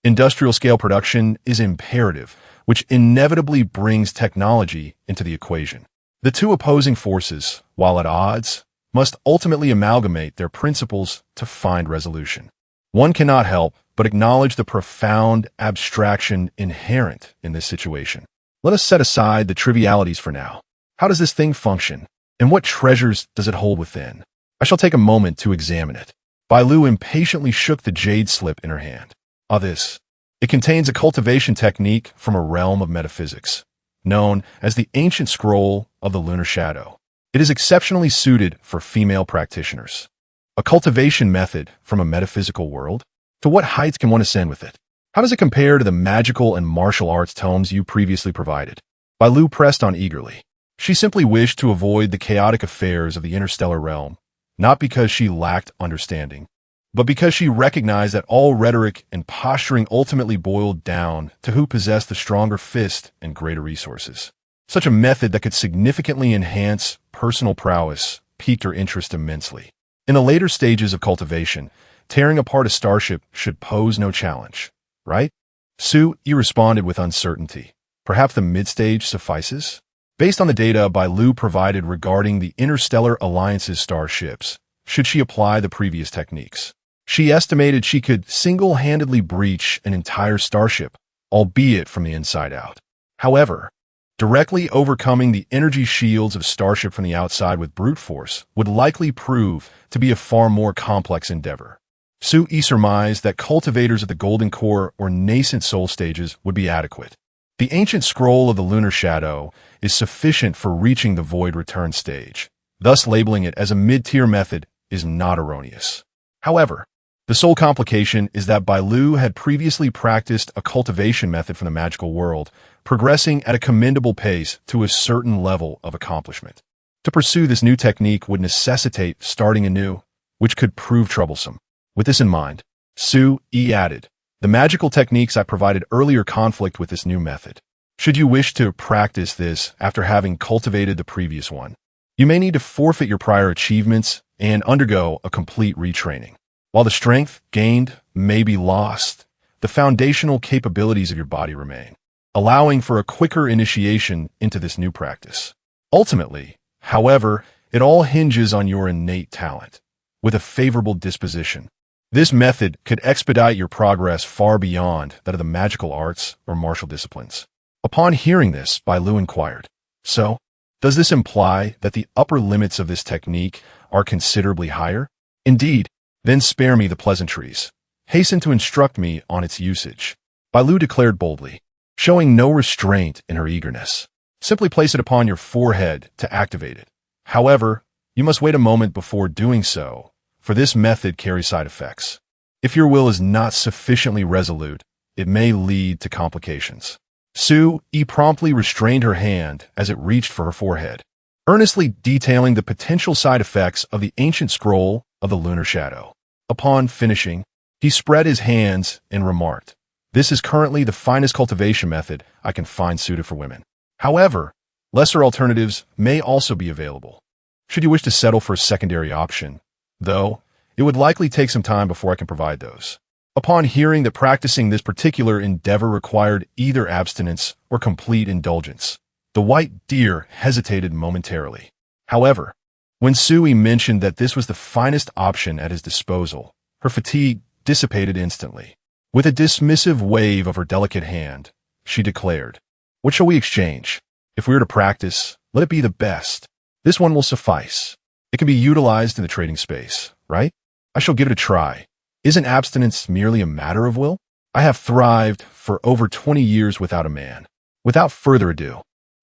industrial-scale production is imperative, which inevitably brings technology into the equation. The two opposing forces, while at odds, must ultimately amalgamate their principles to find resolution. One cannot help but acknowledge the profound abstraction inherent in this situation. Let us set aside the trivialities for now. How does this thing function, and what treasures does it hold within? I shall take a moment to examine it. Bailu impatiently shook the jade slip in her hand. This. It contains a cultivation technique from a realm of metaphysics, known as the Ancient Scroll of the Lunar Shadow. It is exceptionally suited for female practitioners. A cultivation method from a metaphysical world? To what heights can one ascend with it? How does it compare to the magical and martial arts tomes you previously provided? Bailu pressed on eagerly. She simply wished to avoid the chaotic affairs of the interstellar realm, not because she lacked understanding, but because she recognized that all rhetoric and posturing ultimately boiled down to who possessed the stronger fist and greater resources. Such a method that could significantly enhance personal prowess piqued her interest immensely. In the later stages of cultivation, tearing apart a starship should pose no challenge, right? Su-yi responded with uncertainty. Perhaps the mid-stage suffices? Based on the data Bailu provided regarding the Interstellar Alliance's starships, should she apply the previous techniques? She estimated she could single-handedly breach an entire starship, albeit from the inside out. However, directly overcoming the energy shields of starship from the outside with brute force would likely prove to be a far more complex endeavor. Su-yi surmised that cultivators of the Golden Core or nascent soul stages would be adequate. The Ancient Scroll of the Lunar Shadow is sufficient for reaching the Void Return stage. Thus, labeling it as a mid-tier method is not erroneous. However, the sole complication is that Bailu had previously practiced a cultivation method from the magical world, progressing at a commendable pace to a certain level of accomplishment. To pursue this new technique would necessitate starting anew, which could prove troublesome. With this in mind, Su-e added, "The magical techniques I provided earlier conflict with this new method. Should you wish to practice this after having cultivated the previous one, you may need to forfeit your prior achievements and undergo a complete retraining. While the strength gained may be lost, the foundational capabilities of your body remain, allowing for a quicker initiation into this new practice. Ultimately, however, it all hinges on your innate talent, with a favorable disposition. This method could expedite your progress far beyond that of the magical arts or martial disciplines." Upon hearing this, Bai Lu inquired, "So, does this imply that the upper limits of this technique are considerably higher? Indeed, then spare me the pleasantries. Hasten to instruct me on its usage." Bai Lu declared boldly, showing no restraint in her eagerness. "Simply place it upon your forehead to activate it. However, you must wait a moment before doing so, for this method carries side effects. If your will is not sufficiently resolute, it may lead to complications." Su-e promptly restrained her hand as it reached for her forehead, earnestly detailing the potential side effects of the ancient scroll of the lunar shadow. Upon finishing, he spread his hands and remarked, "This is currently the finest cultivation method I can find suited for women. However, lesser alternatives may also be available. Should you wish to settle for a secondary option, though, it would likely take some time before I can provide those." Upon hearing that practicing this particular endeavor required either abstinence or complete indulgence, the white deer hesitated momentarily. However, when Su-e mentioned that this was the finest option at his disposal, her fatigue dissipated instantly. With a dismissive wave of her delicate hand, she declared, "What shall we exchange? If we are to practice, let it be the best. This one will suffice. It can be utilized in the trading space, right? I shall give it a try. Isn't abstinence merely a matter of will? I have thrived for over 20 years without a man." Without further ado,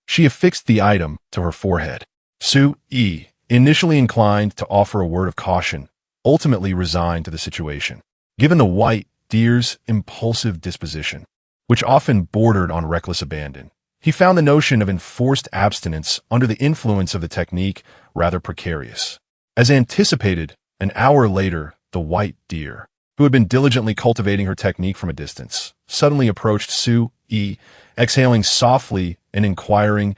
she affixed the item to her forehead. Su-e, initially inclined to offer a word of caution, ultimately resigned to the situation. Given the white deer's impulsive disposition, which often bordered on reckless abandon, he found the notion of enforced abstinence under the influence of the technique rather precarious. As anticipated, an hour later, the white deer, who had been diligently cultivating her technique from a distance, suddenly approached Su-e, exhaling softly and inquiring,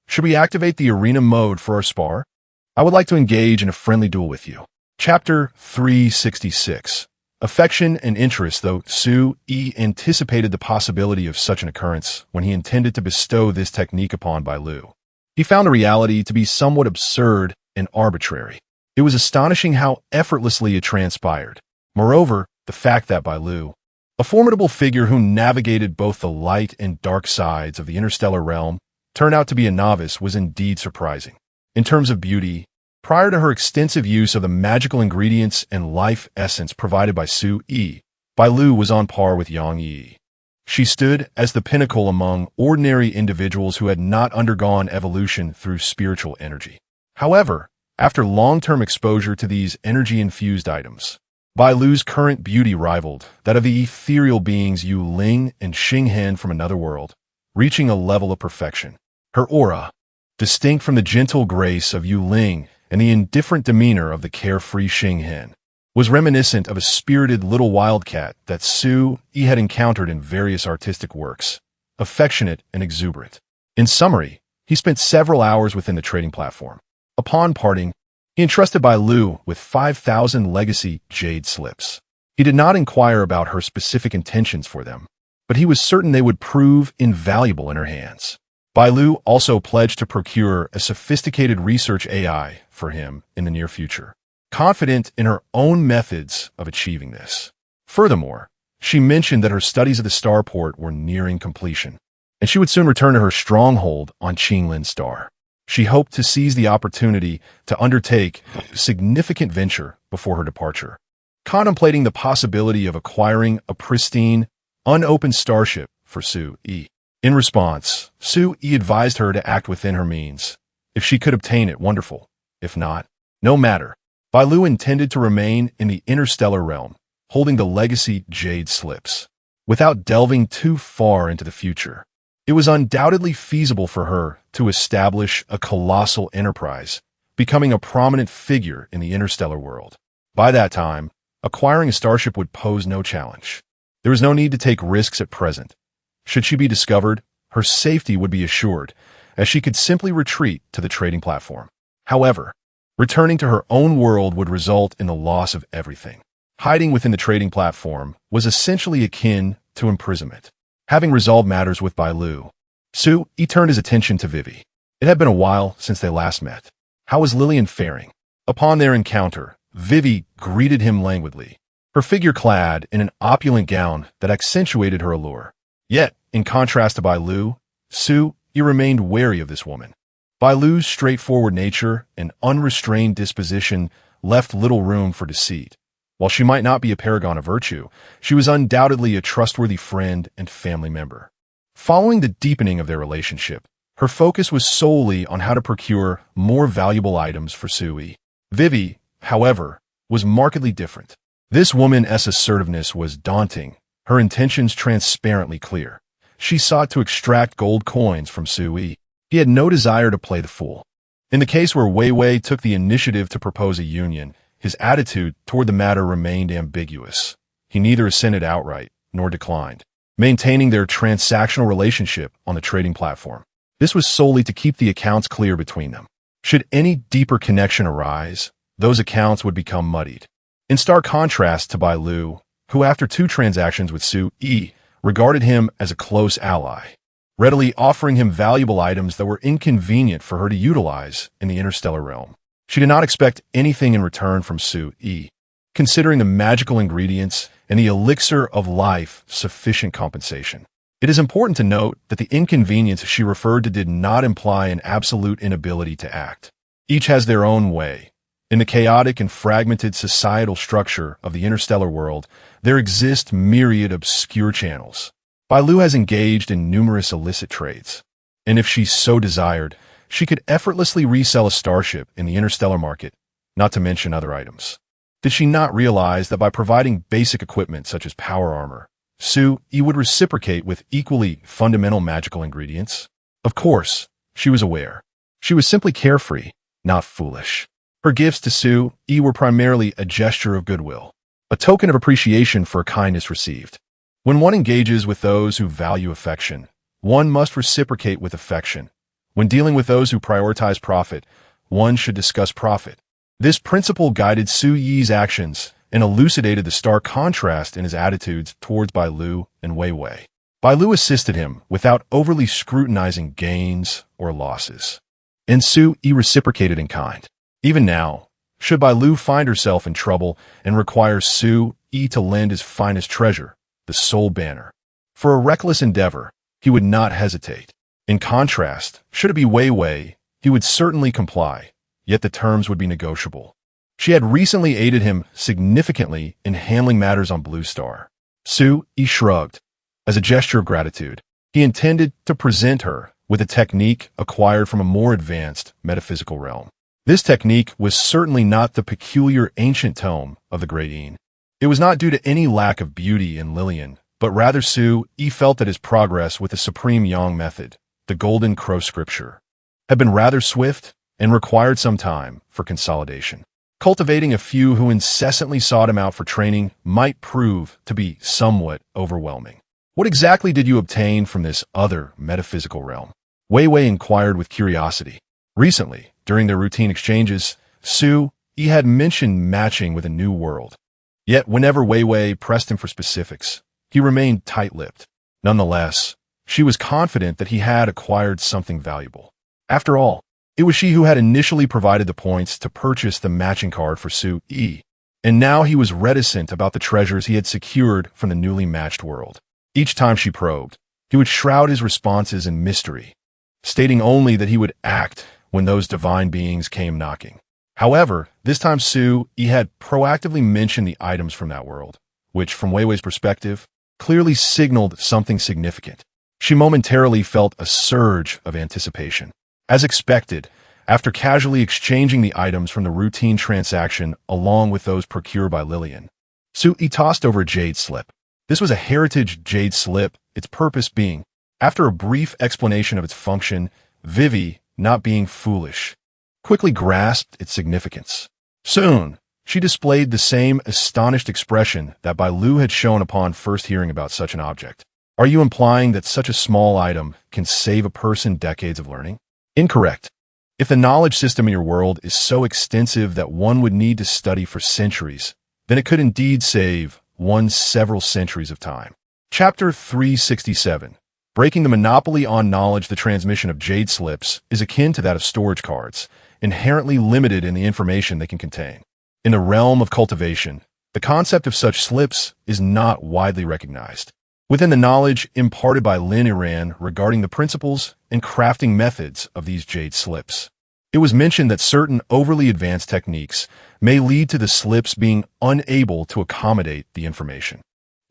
"Should we activate the arena mode for our spar? I would like to engage in a friendly duel with you." Chapter 366. Affection and interest. Though Su-e anticipated the possibility of such an occurrence when he intended to bestow this technique upon Bai Lu, he found the reality to be somewhat absurd and arbitrary. It was astonishing how effortlessly it transpired. Moreover, the fact that Bai Lu, a formidable figure who navigated both the light and dark sides of the interstellar realm, turned out to be a novice was indeed surprising. In terms of beauty, prior to her extensive use of the magical ingredients and life essence provided by Su-e, Bai Lu was on par with Yang Yi. She stood as the pinnacle among ordinary individuals who had not undergone evolution through spiritual energy. However, after long-term exposure to these energy-infused items, Bai Lu's current beauty rivaled that of the ethereal beings Yu Ling and Xing Hen from another world, reaching a level of perfection. Her aura, distinct from the gentle grace of Yu Ling and the indifferent demeanor of the carefree Xing Hen, was reminiscent of a spirited little wildcat that Su-e had encountered in various artistic works, affectionate and exuberant. In summary, he spent several hours within the trading platform. Upon parting, he entrusted Bai Lu with 5,000 legacy jade slips. He did not inquire about her specific intentions for them, but he was certain they would prove invaluable in her hands. Bai Lu also pledged to procure a sophisticated research AI for him in the near future, confident in her own methods of achieving this. Furthermore, she mentioned that her studies of the starport were nearing completion, and she would soon return to her stronghold on Qinglin Star. She hoped to seize the opportunity to undertake a significant venture before her departure, contemplating the possibility of acquiring a pristine, unopened starship for Su-e. In response, Su-e advised her to act within her means. If she could obtain it, wonderful. If not, no matter. Bai Lu intended to remain in the interstellar realm, holding the legacy jade slips, without delving too far into the future. It was undoubtedly feasible for her to establish a colossal enterprise, becoming a prominent figure in the interstellar world. By that time, acquiring a starship would pose no challenge. There was no need to take risks at present. Should she be discovered, her safety would be assured, as she could simply retreat to the trading platform. However, returning to her own world would result in the loss of everything. Hiding within the trading platform was essentially akin to imprisonment. Having resolved matters with Bai Lu, Soo-yi turned his attention to Vivi. It had been a while since they last met. How was Lillian faring? Upon their encounter, Vivi greeted him languidly, her figure clad in an opulent gown that accentuated her allure. Yet, in contrast to Bai Lu, Soo-yi remained wary of this woman. Bai Lu's straightforward nature and unrestrained disposition left little room for deceit. While she might not be a paragon of virtue, she was undoubtedly a trustworthy friend and family member. Following the deepening of their relationship, her focus was solely on how to procure more valuable items for Soo-yi. Vivi, however, was markedly different. This woman's assertiveness was daunting, her intentions transparently clear. She sought to extract gold coins from Soo-yi. He had no desire to play the fool. In the case where Wei Wei took the initiative to propose a union, his attitude toward the matter remained ambiguous. He neither assented outright nor declined, maintaining their transactional relationship on the trading platform. This was solely to keep the accounts clear between them. Should any deeper connection arise, those accounts would become muddied. In stark contrast to Bai Lu, who after 2 transactions with Soo-yi regarded him as a close ally, readily offering him valuable items that were inconvenient for her to utilize in the interstellar realm. She did not expect anything in return from Soo-yi, considering the magical ingredients and the elixir of life sufficient compensation. It is important to note that the inconvenience she referred to did not imply an absolute inability to act. Each has their own way. In the chaotic and fragmented societal structure of the interstellar world, there exist myriad obscure channels. Bai Lu has engaged in numerous illicit trades, and if she so desired, she could effortlessly resell a starship in the interstellar market, not to mention other items. Did she not realize that by providing basic equipment such as power armor, Soo-yi would reciprocate with equally fundamental magical ingredients? Of course, she was aware. She was simply carefree, not foolish. Her gifts to Soo-yi were primarily a gesture of goodwill, a token of appreciation for a kindness received. When one engages with those who value affection, one must reciprocate with affection. When dealing with those who prioritize profit, one should discuss profit. This principle guided Soo-yi's actions and elucidated the stark contrast in his attitudes towards Bai Lu and Wei Wei. Bai Lu assisted him without overly scrutinizing gains or losses, and Soo-yi reciprocated in kind. Even now, should Bai Lu find herself in trouble and require Soo-yi to lend his finest treasure, the soul banner, for a reckless endeavor, he would not hesitate. In contrast, should it be Wei Wei, he would certainly comply, yet the terms would be negotiable. She had recently aided him significantly in handling matters on Blue Star. Soo-yi shrugged. As a gesture of gratitude, he intended to present her with a technique acquired from a more advanced metaphysical realm. This technique was certainly not the peculiar ancient tome of the Great Yin. It was not due to any lack of beauty in Lillian, but rather Soo-yi felt that his progress with the Supreme Yang method, the Golden Crow Scripture, had been rather swift and required some time for consolidation. Cultivating a few who incessantly sought him out for training might prove to be somewhat overwhelming. What exactly did you obtain from this other metaphysical realm? Wei Wei inquired with curiosity. Recently, during their routine exchanges, Soo-yi had mentioned matching with a new world. Yet whenever Wei Wei pressed him for specifics, he remained tight-lipped. Nonetheless, she was confident that he had acquired something valuable. After all, it was she who had initially provided the points to purchase the matching card for Soo-yi, and now he was reticent about the treasures he had secured from the newly matched world. Each time she probed, he would shroud his responses in mystery, stating only that he would act when those divine beings came knocking. However, this time Soo-yi had proactively mentioned the items from that world, which, from Wei Wei's perspective, clearly signaled something significant. She momentarily felt a surge of anticipation. As expected, after casually exchanging the items from the routine transaction along with those procured by Lillian, Soo-yi tossed over a jade slip. This was a heritage jade slip, its purpose being After a brief explanation of its function, Vivi, not being foolish, quickly grasped its significance. Soon, she displayed the same astonished expression that Bai Lu had shown upon first hearing about such an object. Are you implying that such a small item can save a person decades of learning? Incorrect. If the knowledge system in your world is so extensive that one would need to study for centuries, then it could indeed save one several centuries of time. Chapter 367. Breaking the monopoly on knowledge. The transmission of jade slips is akin to that of storage cards, inherently limited in the information they can contain. In the realm of cultivation, the concept of such slips is not widely recognized. Within the knowledge imparted by Lin Iran regarding the principles and crafting methods of these jade slips, it was mentioned that certain overly advanced techniques may lead to the slips being unable to accommodate the information.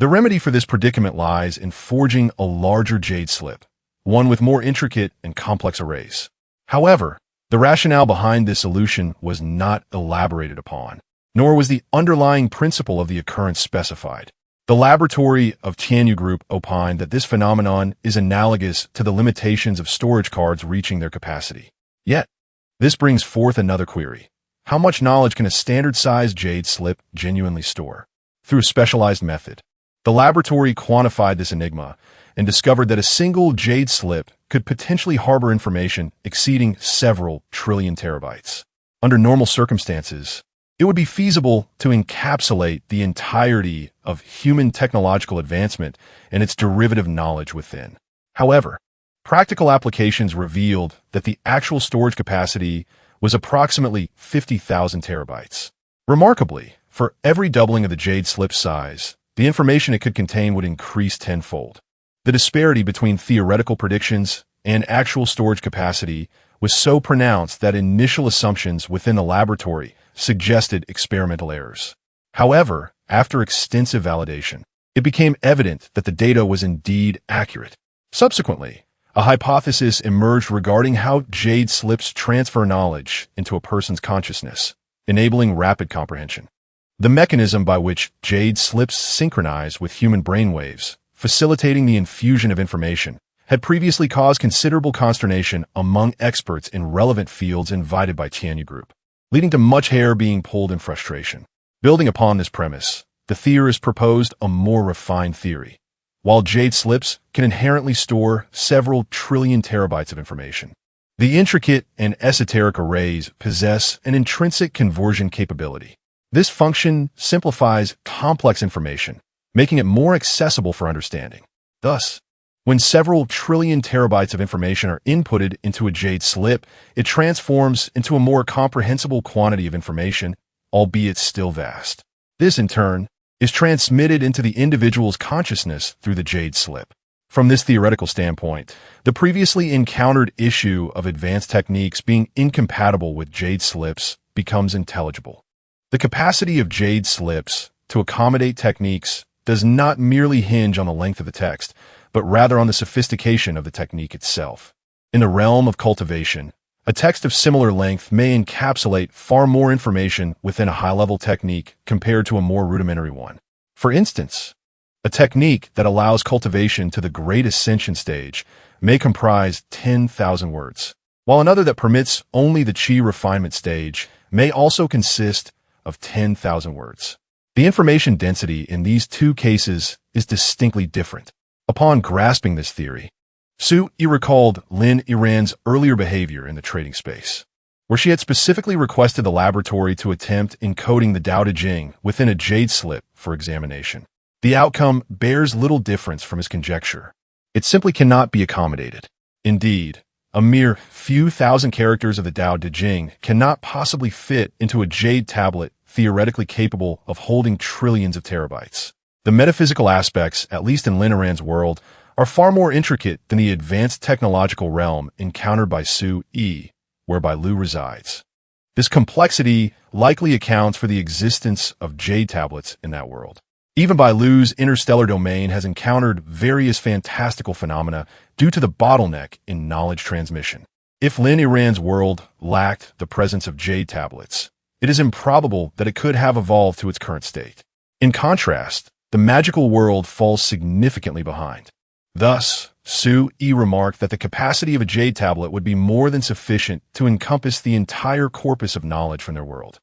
The remedy for this predicament lies in forging a larger jade slip, one with more intricate and complex arrays. However, the rationale behind this solution was not elaborated upon, nor was the underlying principle of the occurrence specified. The laboratory of Tianyu Group opined that this phenomenon is analogous to the limitations of storage cards reaching their capacity. Yet, this brings forth another query. How much knowledge can a standard-sized jade slip genuinely store? Through a specialized method, the laboratory quantified this enigma and discovered that a single jade slip could potentially harbor information exceeding several trillion terabytes. Under normal circumstances, it would be feasible to encapsulate the entirety of human technological advancement and its derivative knowledge within. However, practical applications revealed that the actual storage capacity was approximately 50,000 terabytes. Remarkably, for every doubling of the jade slip size, the information it could contain would increase tenfold. The disparity between theoretical predictions and actual storage capacity was so pronounced that initial assumptions within the laboratory suggested experimental errors. However, after extensive validation, it became evident that the data was indeed accurate. Subsequently, a hypothesis emerged regarding how jade slips transfer knowledge into a person's consciousness, enabling rapid comprehension. The mechanism by which jade slips synchronize with human brainwaves, facilitating the infusion of information, had previously caused considerable consternation among experts in relevant fields invited by Tianyu Group, leading to much hair being pulled in frustration. Building upon this premise, the theorists proposed a more refined theory. While jade slips can inherently store several trillion terabytes of information, the intricate and esoteric arrays possess an intrinsic conversion capability. This function simplifies complex information, making it more accessible for understanding. Thus, when several trillion terabytes of information are inputted into a jade slip, it transforms into a more comprehensible quantity of information, albeit still vast. This, in turn, is transmitted into the individual's consciousness through the jade slip. From this theoretical standpoint, the previously encountered issue of advanced techniques being incompatible with jade slips becomes intelligible. The capacity of jade slips to accommodate techniques does not merely hinge on the length of the text, but rather on the sophistication of the technique itself. In the realm of cultivation, a text of similar length may encapsulate far more information within a high-level technique compared to a more rudimentary one. For instance, a technique that allows cultivation to the great ascension stage may comprise 10,000 words, while another that permits only the chi refinement stage may also consist of 10,000 words. The information density in these two cases is distinctly different. Upon grasping this theory, Su Yi recalled Lin Iran's earlier behavior in the trading space, where she had specifically requested the laboratory to attempt encoding the Tao Te Ching within a jade slip for examination. The outcome bears little difference from his conjecture. It simply cannot be accommodated. Indeed, a mere few thousand characters of the Tao Te Ching cannot possibly fit into a jade tablet theoretically capable of holding trillions of terabytes. The metaphysical aspects, at least in Lin Iran's world, are far more intricate than the advanced technological realm encountered by Su Yi, where Bai Lu resides. This complexity likely accounts for the existence of jade tablets in that world. Even Bai Lu's interstellar domain has encountered various fantastical phenomena due to the bottleneck in knowledge transmission. If Lin Iran's world lacked the presence of jade tablets, it is improbable that it could have evolved to its current state. In contrast, the magical world falls significantly behind. Thus, Su-yi remarked that the capacity of a jade tablet would be more than sufficient to encompass the entire corpus of knowledge from their world.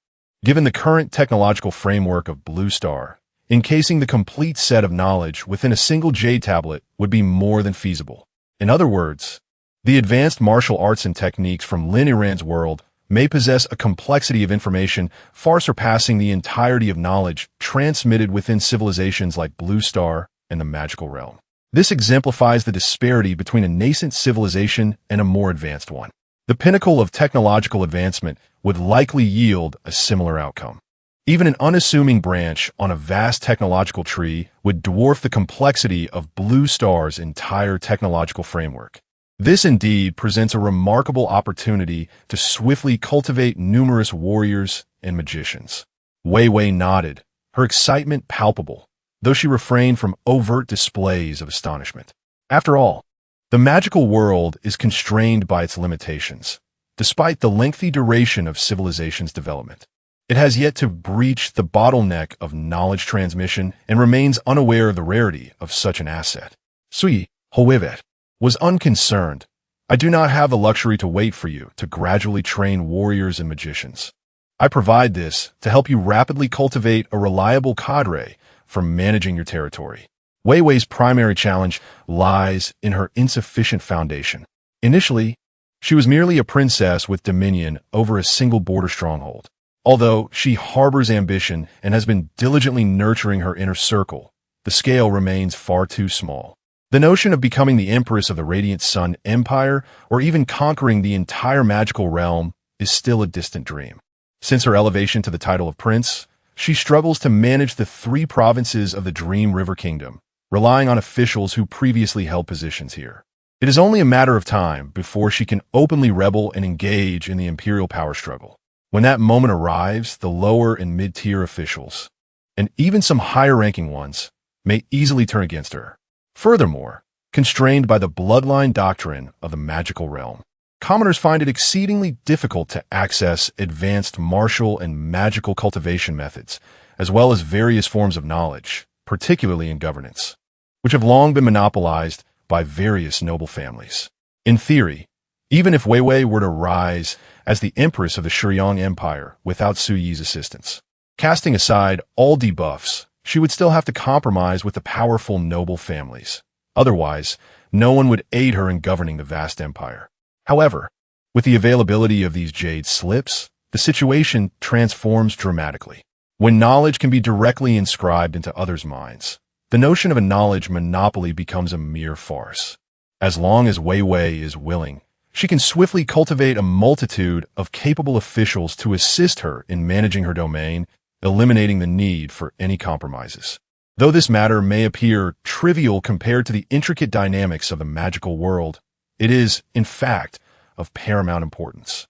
Given the current technological framework of Blue Star, encasing the complete set of knowledge within a single jade tablet would be more than feasible. In other words, the advanced martial arts and techniques from Lin Iran's world may possess a complexity of information far surpassing the entirety of knowledge transmitted within civilizations like Blue Star and the magical realm. This exemplifies the disparity between a nascent civilization and a more advanced one. The pinnacle of technological advancement would likely yield a similar outcome. Even an unassuming branch on a vast technological tree would dwarf the complexity of Blue Star's entire technological framework. This indeed presents a remarkable opportunity to swiftly cultivate numerous warriors and magicians. Wei Wei nodded, her excitement palpable, though she refrained from overt displays of astonishment. After all, the magical world is constrained by its limitations. Despite the lengthy duration of civilization's development, it has yet to breach the bottleneck of knowledge transmission and remains unaware of the rarity of such an asset. Sui, however, was unconcerned. I do not have the luxury to wait for you to gradually train warriors and magicians. I provide this to help you rapidly cultivate a reliable cadre for managing your territory. Wei Wei's primary challenge lies in her insufficient foundation. Initially, she was merely a princess with dominion over a single border stronghold. Although she harbors ambition and has been diligently nurturing her inner circle, the scale remains far too small. The notion of becoming the Empress of the Radiant Sun Empire or even conquering the entire magical realm is still a distant dream. Since her elevation to the title of prince, she struggles to manage the 3 provinces of the Dream River Kingdom, relying on officials who previously held positions here. It is only a matter of time before she can openly rebel and engage in the imperial power struggle. When that moment arrives, the lower and mid-tier officials, and even some higher-ranking ones, may easily turn against her. Furthermore, constrained by the bloodline doctrine of the magical realm, commoners find it exceedingly difficult to access advanced martial and magical cultivation methods, as well as various forms of knowledge, particularly in governance, which have long been monopolized by various noble families. In theory, even if Wei Wei were to rise as the Empress of the Shuyang Empire without Su-yi's assistance, casting aside all debuffs, she would still have to compromise with the powerful noble families. Otherwise, no one would aid her in governing the vast empire. However, with the availability of these jade slips, the situation transforms dramatically. When knowledge can be directly inscribed into others' minds, the notion of a knowledge monopoly becomes a mere farce. As long as Wei Wei is willing, she can swiftly cultivate a multitude of capable officials to assist her in managing her domain, eliminating the need for any compromises. Though this matter may appear trivial compared to the intricate dynamics of the magical world, it is, in fact, of paramount importance.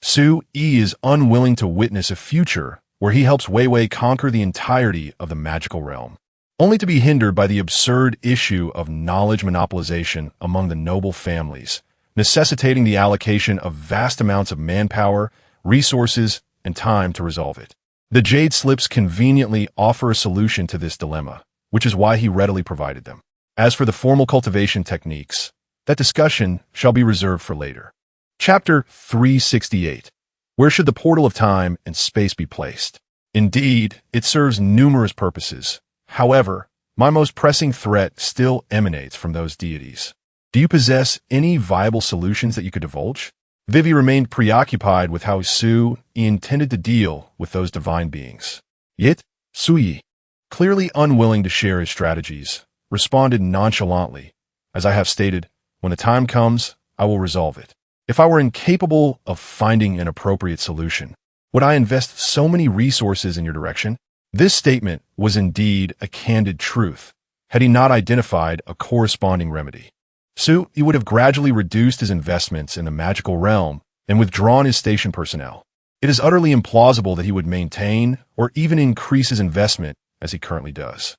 Su-yi is unwilling to witness a future where he helps Wei Wei conquer the entirety of the magical realm, only to be hindered by the absurd issue of knowledge monopolization among the noble families, necessitating the allocation of vast amounts of manpower, resources, and time to resolve it. The jade slips conveniently offer a solution to this dilemma, which is why he readily provided them. As for the formal cultivation techniques, that discussion shall be reserved for later. Chapter 368. Where should the portal of time and space be placed? Indeed, it serves numerous purposes. However, my most pressing threat still emanates from those deities. Do you possess any viable solutions that you could divulge? Vivi remained preoccupied with how Su-yi intended to deal with those divine beings. Yet, Su-yi, clearly unwilling to share his strategies, responded nonchalantly, "As I have stated, when the time comes, I will resolve it. If I were incapable of finding an appropriate solution, would I invest so many resources in your direction?" This statement was indeed a candid truth, had he not identified a corresponding remedy. Su-yi would have gradually reduced his investments in the magical realm and withdrawn his station personnel. It is utterly implausible that he would maintain or even increase his investment as he currently does.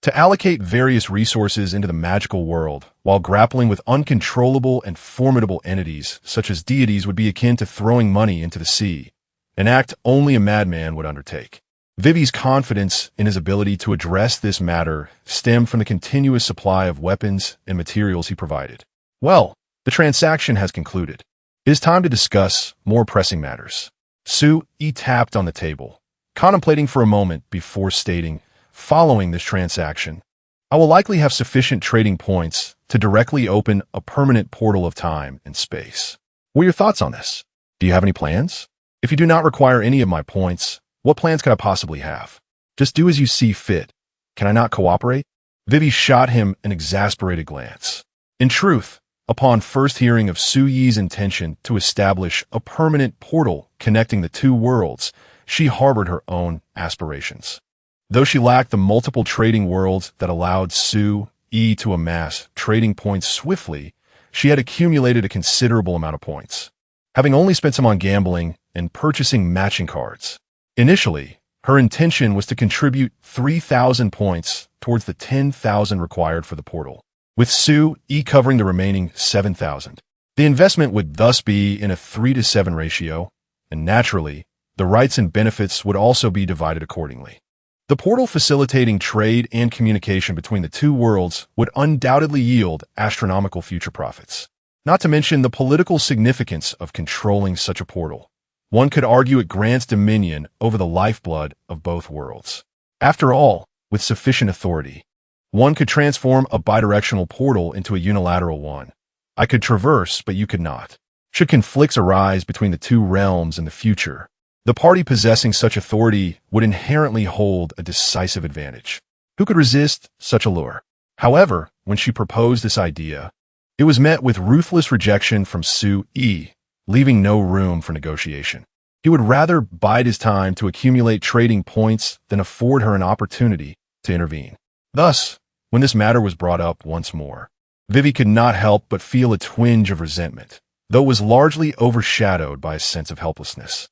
To allocate various resources into the magical world while grappling with uncontrollable and formidable entities such as deities would be akin to throwing money into the sea, an act only a madman would undertake. Vivi's confidence in his ability to address this matter stemmed from the continuous supply of weapons and materials he provided. Well, the transaction has concluded. It is time to discuss more pressing matters. Su-yi tapped on the table, contemplating for a moment before stating, following this transaction, I will likely have sufficient trading points to directly open a permanent portal of time and space. What are your thoughts on this? Do you have any plans? If you do not require any of my points, what plans could I possibly have? Just do as you see fit. Can I not cooperate? Vivi shot him an exasperated glance. In truth, upon first hearing of Su-yi's intention to establish a permanent portal connecting the two worlds, she harbored her own aspirations. Though she lacked the multiple trading worlds that allowed Su-yi to amass trading points swiftly, she had accumulated a considerable amount of points, having only spent some on gambling and purchasing matching cards. Initially, her intention was to contribute 3,000 points towards the 10,000 required for the portal, with Su-yi covering the remaining 7,000. The investment would thus be in a 3-to-7 ratio, and naturally, the rights and benefits would also be divided accordingly. The portal facilitating trade and communication between the two worlds would undoubtedly yield astronomical future profits. Not to mention the political significance of controlling such a portal. One could argue it grants dominion over the lifeblood of both worlds. After all, with sufficient authority, one could transform a bidirectional portal into a unilateral one. I could traverse, but you could not. Should conflicts arise between the two realms in the future, the party possessing such authority would inherently hold a decisive advantage. Who could resist such a lure? However, when she proposed this idea, it was met with ruthless rejection from Su-yi, leaving no room for negotiation. He would rather bide his time to accumulate trading points than afford her an opportunity to intervene. Thus, when this matter was brought up once more, Vivi could not help but feel a twinge of resentment, though it was largely overshadowed by a sense of helplessness.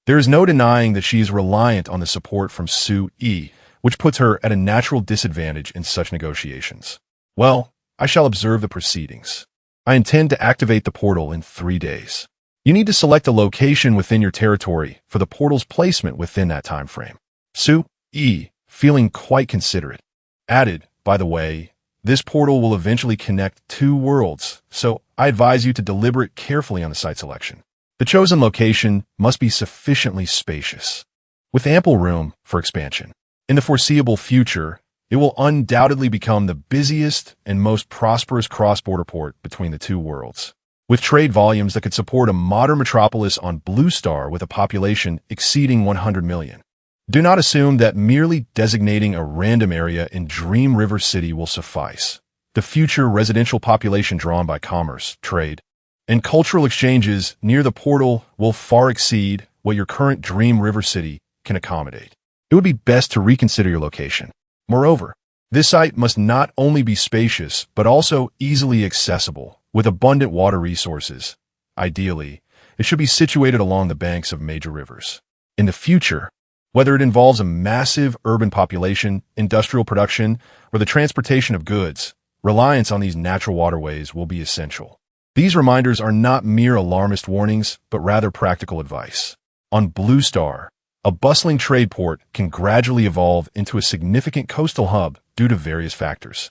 There is no denying that she is reliant on the support from Su-yi, which puts her at a natural disadvantage in such negotiations. Well, I shall observe the proceedings. I intend to activate the portal in 3 days. You need to select a location within your territory for the portal's placement within that time frame. Su-yi, feeling quite considerate, added, by the way, this portal will eventually connect two worlds, so I advise you to deliberate carefully on the site selection. The chosen location must be sufficiently spacious, with ample room for expansion. In the foreseeable future, it will undoubtedly become the busiest and most prosperous cross-border port between the two worlds, with trade volumes that could support a modern metropolis on Blue Star with a population exceeding 100 million. Do not assume that merely designating a random area in Dream River City will suffice. The future residential population drawn by commerce, trade, and cultural exchanges near the portal will far exceed what your current Dream River City can accommodate. It would be best to reconsider your location. Moreover, this site must not only be spacious, but also easily accessible, with abundant water resources. Ideally, it should be situated along the banks of major rivers. In the future, whether it involves a massive urban population, industrial production, or the transportation of goods, reliance on these natural waterways will be essential. These reminders are not mere alarmist warnings, but rather practical advice. On Blue Star, a bustling trade port can gradually evolve into a significant coastal hub due to various factors.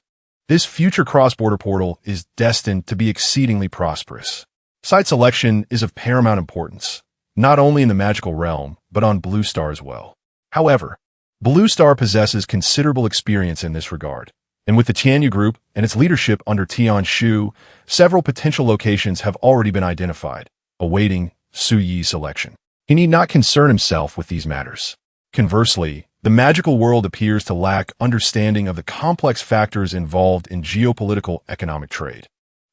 This future cross-border portal is destined to be exceedingly prosperous. Site selection is of paramount importance, not only in the magical realm, but on Blue Star as well. However, Blue Star possesses considerable experience in this regard, and with the Tianyu Group and its leadership under Tian Shu, several potential locations have already been identified, awaiting Su-yi's selection. He need not concern himself with these matters. Conversely, the magical world appears to lack understanding of the complex factors involved in geopolitical economic trade.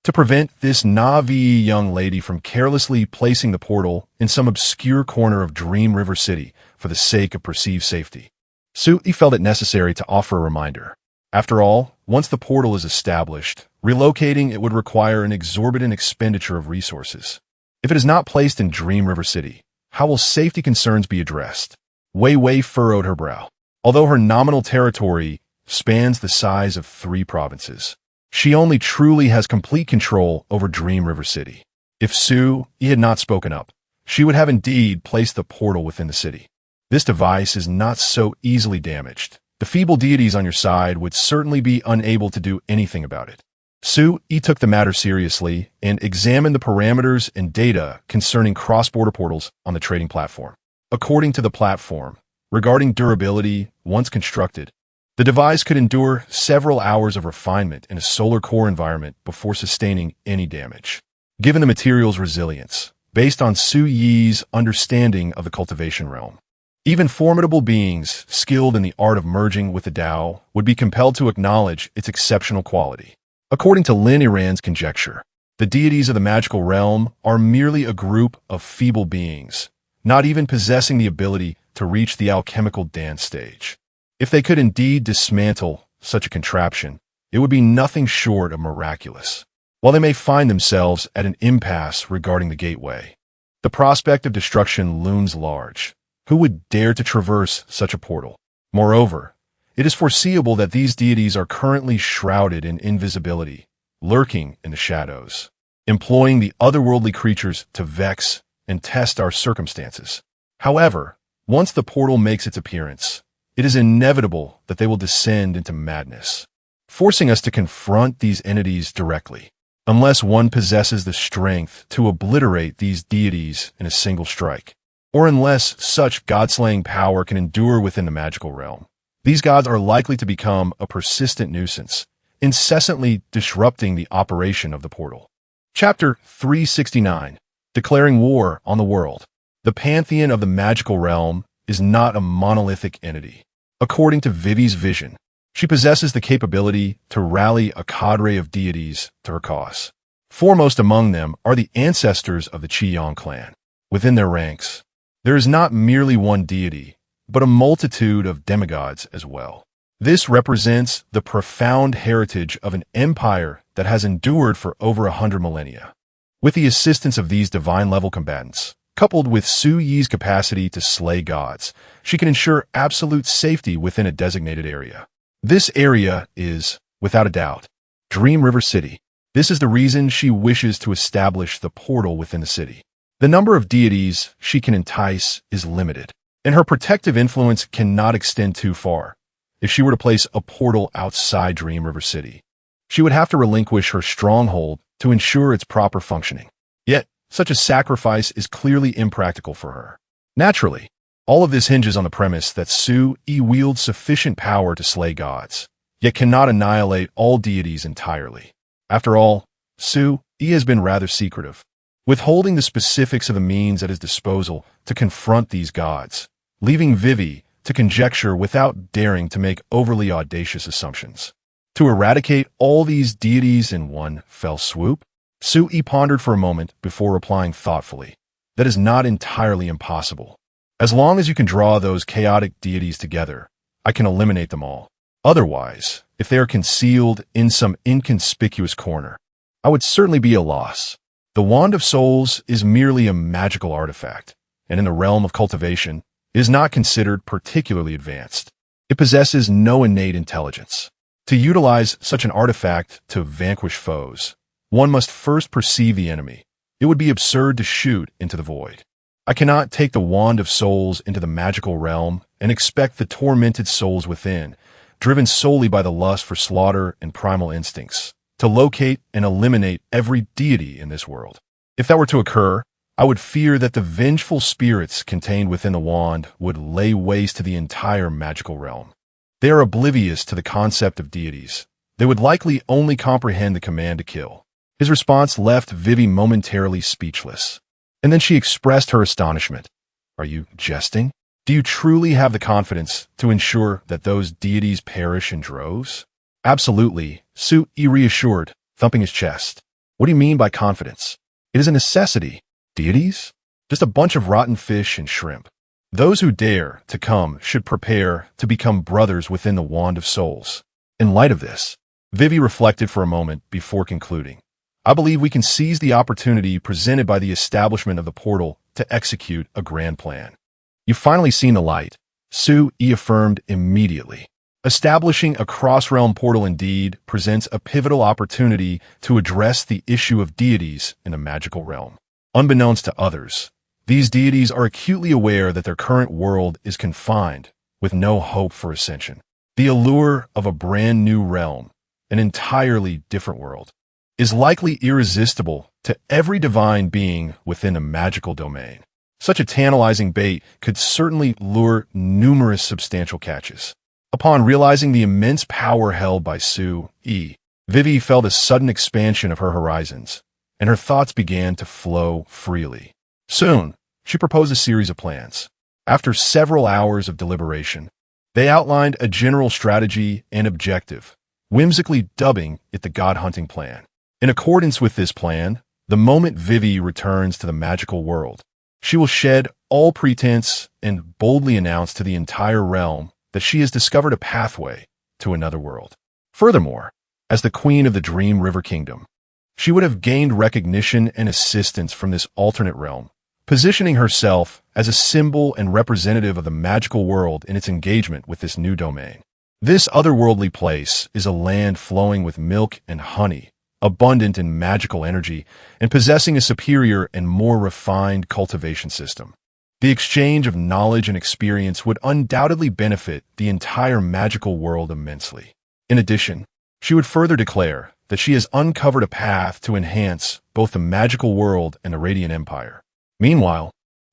To prevent this naive young lady from carelessly placing the portal in some obscure corner of Dream River City for the sake of perceived safety, Su-yi felt it necessary to offer a reminder. After all, once the portal is established, relocating it would require an exorbitant expenditure of resources. If it is not placed in Dream River City, how will safety concerns be addressed? Wei furrowed her brow. Although her nominal territory spans the size of 3 provinces, she only truly has complete control over Dream River City. If Su-yi had not spoken up, she would have indeed placed the portal within the city. This device is not so easily damaged. The feeble deities on your side would certainly be unable to do anything about it. Su-yi took the matter seriously and examined the parameters and data concerning cross-border portals on the trading platform. According to the platform, regarding durability, once constructed, the device could endure several hours of refinement in a solar core environment before sustaining any damage. Given the material's resilience, based on Su-yi's understanding of the cultivation realm, even formidable beings skilled in the art of merging with the Tao would be compelled to acknowledge its exceptional quality. According to Lin Iran's conjecture, the deities of the magical realm are merely a group of feeble beings, not even possessing the ability to reach the alchemical dance stage. If they could indeed dismantle such a contraption, it would be nothing short of miraculous. While they may find themselves at an impasse regarding the gateway, the prospect of destruction looms large. Who would dare to traverse such a portal? Moreover, it is foreseeable that these deities are currently shrouded in invisibility, lurking in the shadows, employing the otherworldly creatures to vex and test our circumstances. However, once the portal makes its appearance, it is inevitable that they will descend into madness, forcing us to confront these entities directly. Unless one possesses the strength to obliterate these deities in a single strike, or unless such god-slaying power can endure within the magical realm, these gods are likely to become a persistent nuisance, incessantly disrupting the operation of the portal. Chapter 369. Declaring War on the World. The pantheon of the magical realm is not a monolithic entity. According to Vivi's vision, she possesses the capability to rally a cadre of deities to her cause. Foremost among them are the ancestors of the Qiyang clan. Within their ranks, there is not merely one deity, but a multitude of demigods as well. This represents the profound heritage of an empire that has endured for over 100 millennia. With the assistance of these divine-level combatants, coupled with Su-yi's capacity to slay gods, she can ensure absolute safety within a designated area. This area is, without a doubt, Dream River City. This is the reason she wishes to establish the portal within the city. The number of deities she can entice is limited, and her protective influence cannot extend too far. If she were to place a portal outside Dream River City, she would have to relinquish her stronghold to ensure its proper functioning. Yet, such a sacrifice is clearly impractical for her. Naturally, all of this hinges on the premise that Su-yi wields sufficient power to slay gods, yet cannot annihilate all deities entirely. After all, Su-yi has been rather secretive, withholding the specifics of the means at his disposal to confront these gods, leaving Vivi to conjecture without daring to make overly audacious assumptions. To eradicate all these deities in one fell swoop? Su-yi pondered for a moment before replying thoughtfully. That is not entirely impossible. As long as you can draw those chaotic deities together, I can eliminate them all. Otherwise, if they are concealed in some inconspicuous corner, I would certainly be a loss. The Wand of Souls is merely a magical artifact, and in the realm of cultivation, it is not considered particularly advanced. It possesses no innate intelligence. To utilize such an artifact to vanquish foes, one must first perceive the enemy. It would be absurd to shoot into the void. I cannot take the Wand of Souls into the magical realm and expect the tormented souls within, driven solely by the lust for slaughter and primal instincts, to locate and eliminate every deity in this world. If that were to occur, I would fear that the vengeful spirits contained within the wand would lay waste to the entire magical realm. They are oblivious to the concept of deities. They would likely only comprehend the command to kill. His response left Vivi momentarily speechless. And then she expressed her astonishment. Are you jesting? Do you truly have the confidence to ensure that those deities perish in droves? Absolutely, Su-yi reassured, thumping his chest. What do you mean by confidence? It is a necessity. Deities? Just a bunch of rotten fish and shrimp. Those who dare to come should prepare to become brothers within the Wand of Souls. In light of this, Vivi reflected for a moment before concluding. I believe we can seize the opportunity presented by the establishment of the portal to execute a grand plan. You've finally seen the light, Su-yi affirmed immediately. Establishing a cross-realm portal indeed presents a pivotal opportunity to address the issue of deities in the magical realm. Unbeknownst to others, These deities are acutely aware that their current world is confined, with no hope for ascension. The allure of a brand new realm, an entirely different world, is likely irresistible to every divine being within a magical domain. Such a tantalizing bait could certainly lure numerous substantial catches. Upon realizing the immense power held by Su-E, Vivi felt a sudden expansion of her horizons, and her thoughts began to flow freely. Soon, she proposed a series of plans. After several hours of deliberation, they outlined a general strategy and objective, whimsically dubbing it the God-hunting plan. In accordance with this plan, the moment Vivi returns to the magical world, she will shed all pretense and boldly announce to the entire realm that she has discovered a pathway to another world. Furthermore, as the queen of the Dream River Kingdom, she would have gained recognition and assistance from this alternate realm, positioning herself as a symbol and representative of the magical world in its engagement with this new domain. This otherworldly place is a land flowing with milk and honey, abundant in magical energy, and possessing a superior and more refined cultivation system. The exchange of knowledge and experience would undoubtedly benefit the entire magical world immensely. In addition, she would further declare that she has uncovered a path to enhance both the magical world and the Radiant Empire. Meanwhile,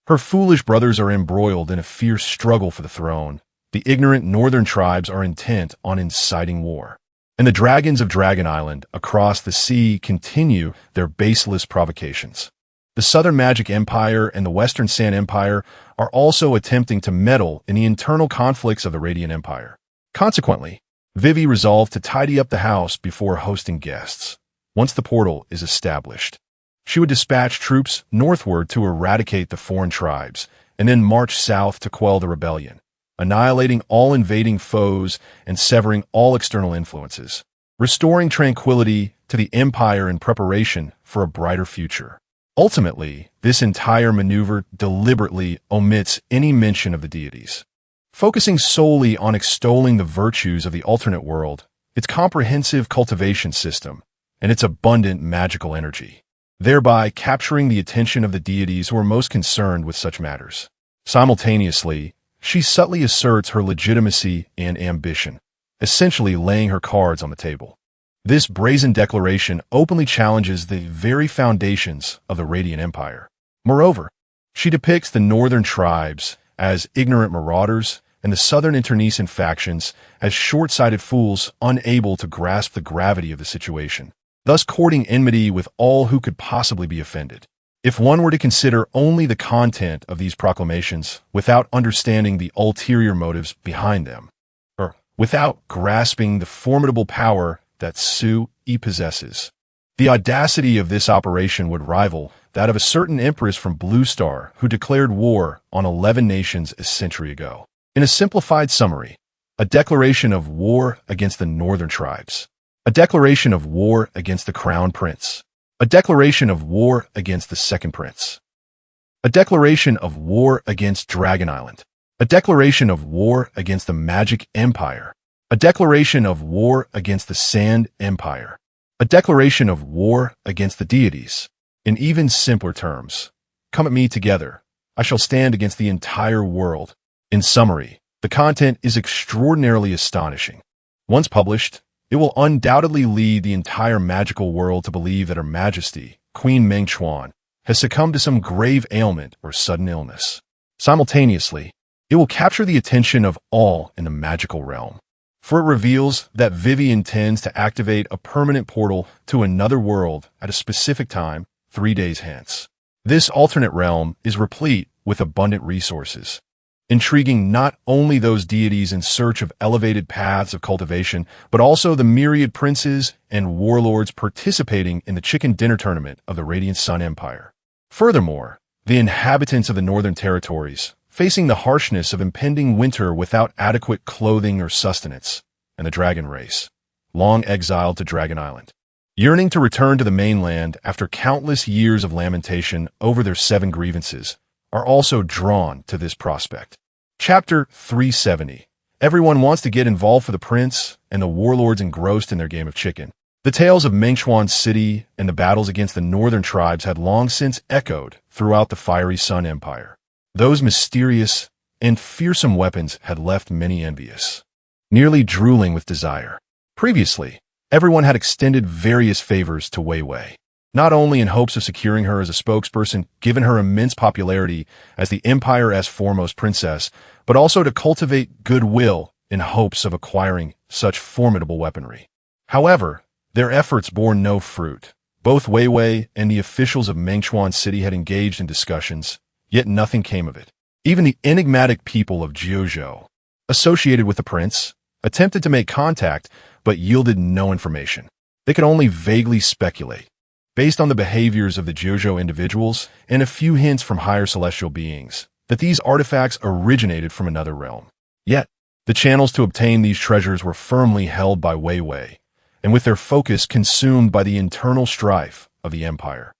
her foolish brothers are embroiled in a fierce struggle for the throne. The ignorant northern tribes are intent on inciting war, and the dragons of Dragon Island across the sea continue their baseless provocations. The Southern Magic Empire and the Western Sand Empire are also attempting to meddle in the internal conflicts of the Radiant Empire. Consequently, Vivi resolved to tidy up the house before hosting guests. Once the portal is established, she would dispatch troops northward to eradicate the foreign tribes, and then march south to quell the rebellion, annihilating all invading foes and severing all external influences, restoring tranquility to the empire in preparation for a brighter future. Ultimately, this entire maneuver deliberately omits any mention of the deities, focusing solely on extolling the virtues of the alternate world, its comprehensive cultivation system, and its abundant magical energy, thereby capturing the attention of the deities who are most concerned with such matters. Simultaneously, she subtly asserts her legitimacy and ambition, essentially laying her cards on the table. This brazen declaration openly challenges the very foundations of the Radiant Empire. Moreover, she depicts the northern tribes as ignorant marauders and the southern internecine factions as short-sighted fools unable to grasp the gravity of the situation, thus courting enmity with all who could possibly be offended. If one were to consider only the content of these proclamations without understanding the ulterior motives behind them, or without grasping the formidable power that Su-E possesses, the audacity of this operation would rival that of a certain empress from Blue Star who declared war on 11 nations a century ago. In a simplified summary, a declaration of war against the northern tribes, a declaration of war against the crown prince, a declaration of war against the second prince, a declaration of war against Dragon Island, a declaration of war against the Magic Empire, a declaration of war against the Sand Empire, a declaration of war against the deities. In even simpler terms, come at me together, I shall stand against the entire world. In summary, the content is extraordinarily astonishing. Once published, it will undoubtedly lead the entire magical world to believe that Her Majesty, Queen Mengchuan, has succumbed to some grave ailment or sudden illness. Simultaneously, it will capture the attention of all in the magical realm, for it reveals that Vivi intends to activate a permanent portal to another world at a specific time 3 days hence. This alternate realm is replete with abundant resources, intriguing not only those deities in search of elevated paths of cultivation, but also the myriad princes and warlords participating in the chicken dinner tournament of the Radiant Sun Empire. Furthermore, the inhabitants of the northern territories, facing the harshness of impending winter without adequate clothing or sustenance, and the dragon race, long exiled to Dragon Island, yearning to return to the mainland after countless years of lamentation over their 7 grievances, are also drawn to this prospect. Chapter 370. Everyone wants to get involved for the prince, and the warlords engrossed in their game of chicken. The tales of Mengchuan's city and the battles against the northern tribes had long since echoed throughout the Fiery Sun Empire. Those mysterious and fearsome weapons had left many envious, nearly drooling with desire. Previously, everyone had extended various favors to Wei Wei, not only in hopes of securing her as a spokesperson, given her immense popularity as the Empire's foremost princess, but also to cultivate goodwill in hopes of acquiring such formidable weaponry. However, their efforts bore no fruit. Both Wei Wei and the officials of Mengchuan City had engaged in discussions, yet nothing came of it. Even the enigmatic people of Jiuzhou, associated with the prince, attempted to make contact, but yielded no information. They could only vaguely speculate, based on the behaviors of the Jiuzhou individuals and a few hints from higher celestial beings, that these artifacts originated from another realm. Yet, the channels to obtain these treasures were firmly held by Wei Wei, and with their focus consumed by the internal strife of the empire.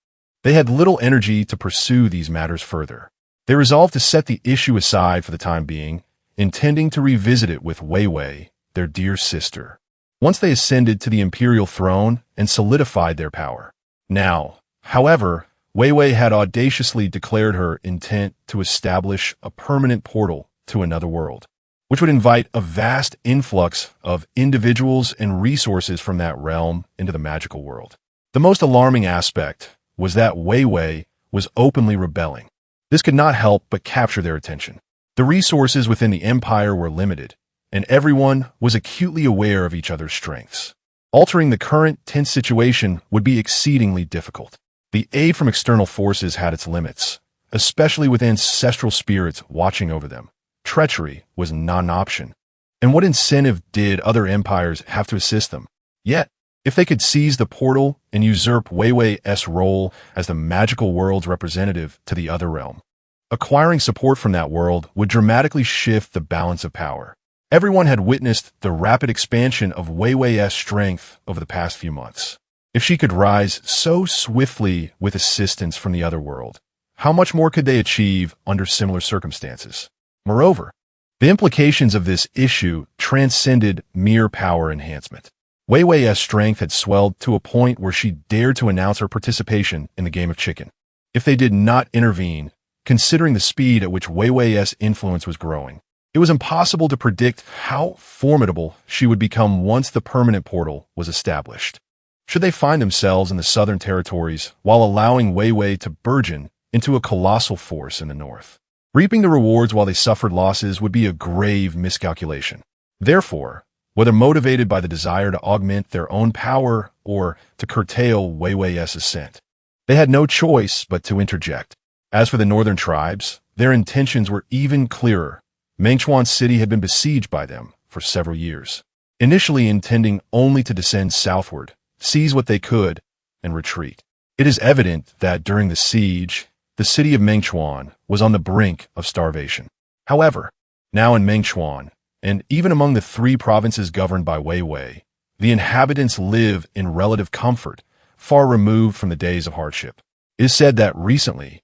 They had little energy to pursue these matters further. They resolved to set the issue aside for the time being, intending to revisit it with Wei Wei, their dear sister, once they ascended to the imperial throne and solidified their power. Now, however, Wei Wei had audaciously declared her intent to establish a permanent portal to another world, which would invite a vast influx of individuals and resources from that realm into the magical world. The most alarming aspect was that Wei Wei was openly rebelling. This could not help but capture their attention. The resources within the empire were limited, and everyone was acutely aware of each other's strengths. Altering the current tense situation would be exceedingly difficult. The aid from external forces had its limits, especially with ancestral spirits watching over them. Treachery was not an option. And what incentive did other empires have to assist them? Yet, if they could seize the portal and usurp Wei Wei's role as the magical world's representative to the other realm, acquiring support from that world would dramatically shift the balance of power. Everyone had witnessed the rapid expansion of Wei Wei's strength over the past few months. If she could rise so swiftly with assistance from the other world, how much more could they achieve under similar circumstances? Moreover, the implications of this issue transcended mere power enhancement. Wei Wei's strength had swelled to a point where she dared to announce her participation in the game of chicken. If they did not intervene, considering the speed at which Wei Wei's influence was growing, it was impossible to predict how formidable she would become once the permanent portal was established. Should they find themselves in the southern territories while allowing Wei Wei to burgeon into a colossal force in the north, reaping the rewards while they suffered losses would be a grave miscalculation. Therefore, whether motivated by the desire to augment their own power or to curtail Wei Wei's ascent, they had no choice but to interject. As for the northern tribes, their intentions were even clearer. Mengchuan City had been besieged by them for several years, initially intending only to descend southward, seize what they could, and retreat. It is evident that during the siege, the city of Mengchuan was on the brink of starvation. However, now in Mengchuan, and even among the 3 provinces governed by Wei Wei, the inhabitants live in relative comfort, far removed from the days of hardship. It is said that recently,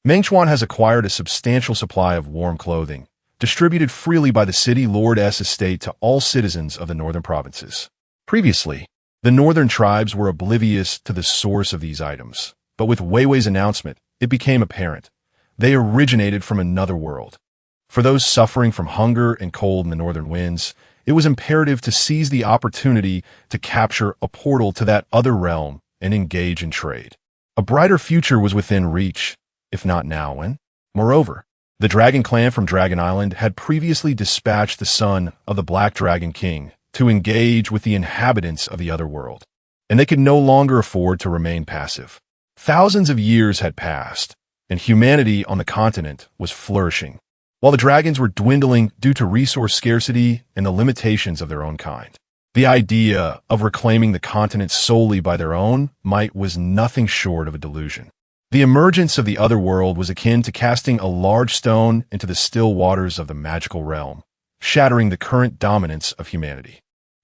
Mengchuan has acquired a substantial supply of warm clothing, distributed freely by the city lord's estate to all citizens of the northern provinces. Previously, the northern tribes were oblivious to the source of these items, but with Wei Wei's announcement, it became apparent. They originated from another world. For those suffering from hunger and cold in the northern winds, it was imperative to seize the opportunity to capture a portal to that other realm and engage in trade. A brighter future was within reach, if not now when. Moreover, the Dragon Clan from Dragon Island had previously dispatched the son of the Black Dragon King to engage with the inhabitants of the other world, and they could no longer afford to remain passive. Thousands of years had passed, and humanity on the continent was flourishing, while the dragons were dwindling due to resource scarcity and the limitations of their own kind. The idea of reclaiming the continent solely by their own might was nothing short of a delusion. The emergence of the other world was akin to casting a large stone into the still waters of the magical realm, shattering the current dominance of humanity.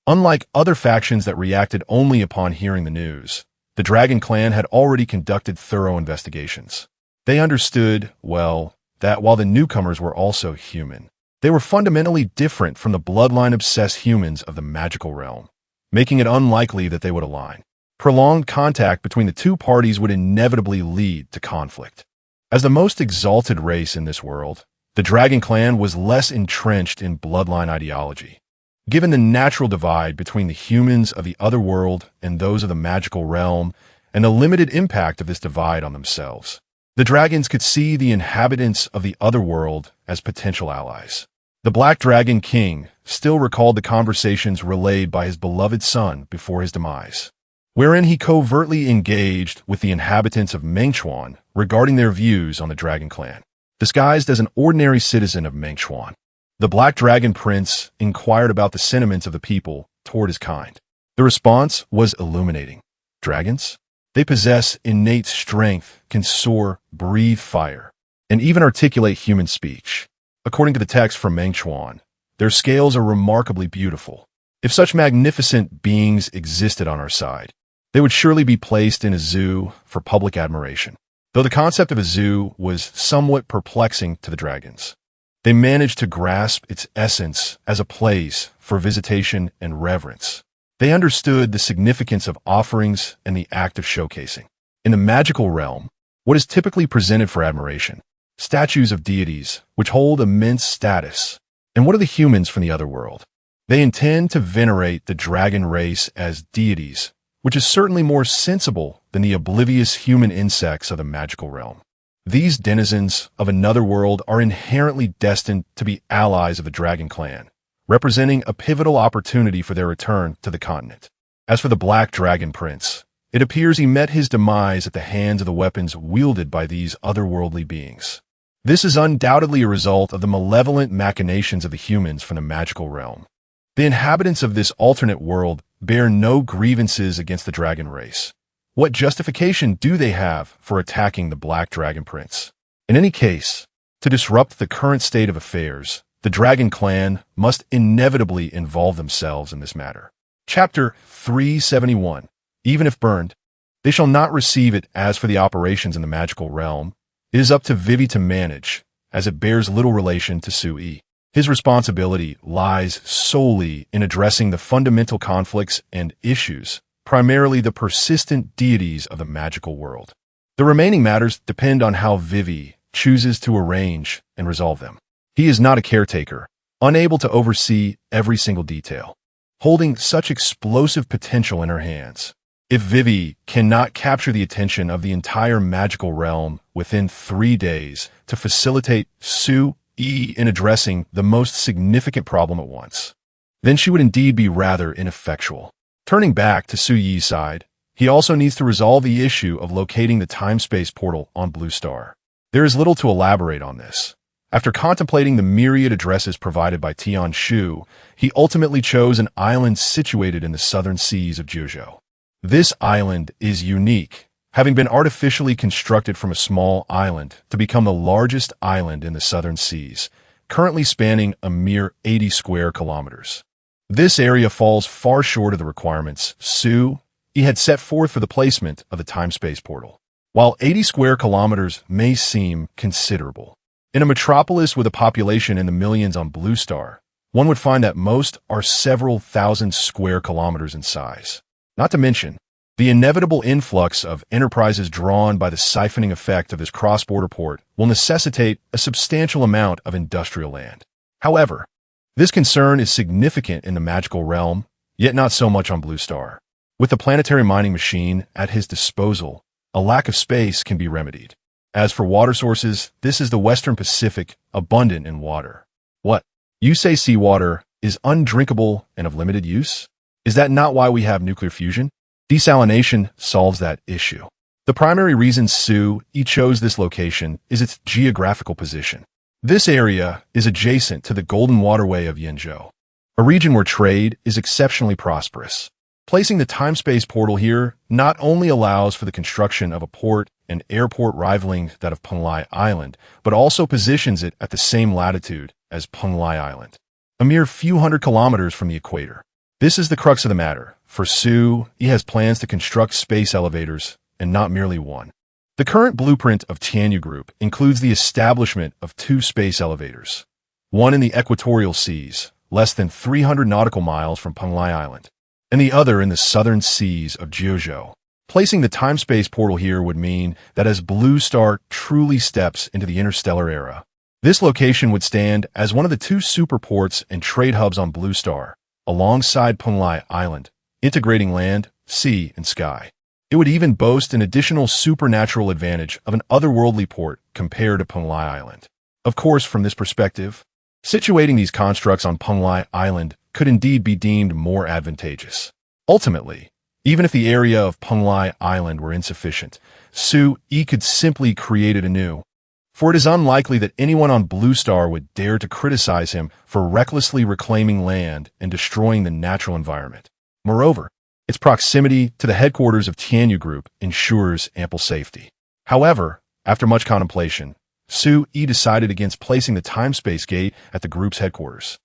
Unlike other factions that reacted only upon hearing the news, the Dragon Clan had already conducted thorough investigations. They understood, well, that while the newcomers were also human, they were fundamentally different from the bloodline-obsessed humans of the magical realm, making it unlikely that they would align. Prolonged contact between the 2 parties would inevitably lead to conflict. As the most exalted race in this world, the Dragon Clan was less entrenched in bloodline ideology. Given the natural divide between the humans of the other world and those of the magical realm, and the limited impact of this divide on themselves, the dragons could see the inhabitants of the other world as potential allies. The Black Dragon King still recalled the conversations relayed by his beloved son before his demise, wherein he covertly engaged with the inhabitants of Mengchuan regarding their views on the Dragon Clan. Disguised as an ordinary citizen of Mengchuan, the Black Dragon Prince inquired about the sentiments of the people toward his kind. The response was illuminating. Dragons? They possess innate strength, can soar, breathe fire, and even articulate human speech. According to the text from Mengchuan, their scales are remarkably beautiful. If such magnificent beings existed on our side, they would surely be placed in a zoo for public admiration. Though the concept of a zoo was somewhat perplexing to the dragons, they managed to grasp its essence as a place for visitation and reverence. They understood the significance of offerings and the act of showcasing. In the magical realm, what is typically presented for admiration? Statues of deities, which hold immense status. And what are the humans from the other world? They intend to venerate the dragon race as deities, which is certainly more sensible than the oblivious human insects of the magical realm. These denizens of another world are inherently destined to be allies of the Dragon Clan, representing a pivotal opportunity for their return to the continent. As for the Black Dragon Prince, it appears he met his demise at the hands of the weapons wielded by these otherworldly beings. This is undoubtedly a result of the malevolent machinations of the humans from the magical realm. The inhabitants of this alternate world bear no grievances against the dragon race. What justification do they have for attacking the Black Dragon Prince? In any case, to disrupt the current state of affairs, the Dragon Clan must inevitably involve themselves in this matter. Chapter 371. Even if burned, they shall not receive it. As for the operations in the magical realm, it is up to Vivi to manage, as it bears little relation to Sui. His responsibility lies solely in addressing the fundamental conflicts and issues, primarily the persistent deities of the magical world. The remaining matters depend on how Vivi chooses to arrange and resolve them. He is not a caretaker, unable to oversee every single detail, holding such explosive potential in her hands. If Vivi cannot capture the attention of the entire magical realm within 3 days to facilitate Sui in addressing the most significant problem at once, then she would indeed be rather ineffectual. Turning back to Suyi's side, he also needs to resolve the issue of locating the time-space portal on Blue Star. There is little to elaborate on this. After contemplating the myriad addresses provided by Tian Shu, he ultimately chose an island situated in the southern seas of Jiuzhou. This island is unique, having been artificially constructed from a small island to become the largest island in the southern seas, currently spanning a mere 80 square kilometers. This area falls far short of the requirements Sui had set forth for the placement of the time-space portal. While 80 square kilometers may seem considerable, in a metropolis with a population in the millions on Blue Star, one would find that most are several thousand square kilometers in size. Not to mention, the inevitable influx of enterprises drawn by the siphoning effect of this cross-border port will necessitate a substantial amount of industrial land. However, this concern is significant in the magical realm, yet not so much on Blue Star. With the planetary mining machine at his disposal, a lack of space can be remedied. As for water sources, this is the Western Pacific, abundant in water. What? You say seawater is undrinkable and of limited use? Is that not why we have nuclear fusion? Desalination solves that issue. The primary reason Sui chose this location is its geographical position. This area is adjacent to the Golden Waterway of Yenzhou, a region where trade is exceptionally prosperous. Placing the time-space portal here not only allows for the construction of a port and airport rivaling that of Penglai Island, but also positions it at the same latitude as Penglai Island, a mere few hundred kilometers from the equator. This is the crux of the matter. For Sui has plans to construct space elevators, and not merely one. The current blueprint of Tianyu Group includes the establishment of 2 space elevators, one in the equatorial seas, less than 300 nautical miles from Penglai Island, and the other in the southern seas of Jiuzhou, Placing the time-space portal here would mean that as Blue Star truly steps into the interstellar era, this location would stand as one of the two superports and trade hubs on Blue Star, alongside Punglai Island, integrating land, sea, and sky. It would even boast an additional supernatural advantage of an otherworldly port compared to Punglai Island. Of course, from this perspective, situating these constructs on Punglai Island could indeed be deemed more advantageous. Ultimately, even if the area of Punglai Island were insufficient, Soo-yi could simply create it anew, for it is unlikely that anyone on Blue Star would dare to criticize him for recklessly reclaiming land and destroying the natural environment. Moreover, its proximity to the headquarters of Tianyu Group ensures ample safety. However, after much contemplation, Soo-yi decided against placing the time-space gate at the group's headquarters.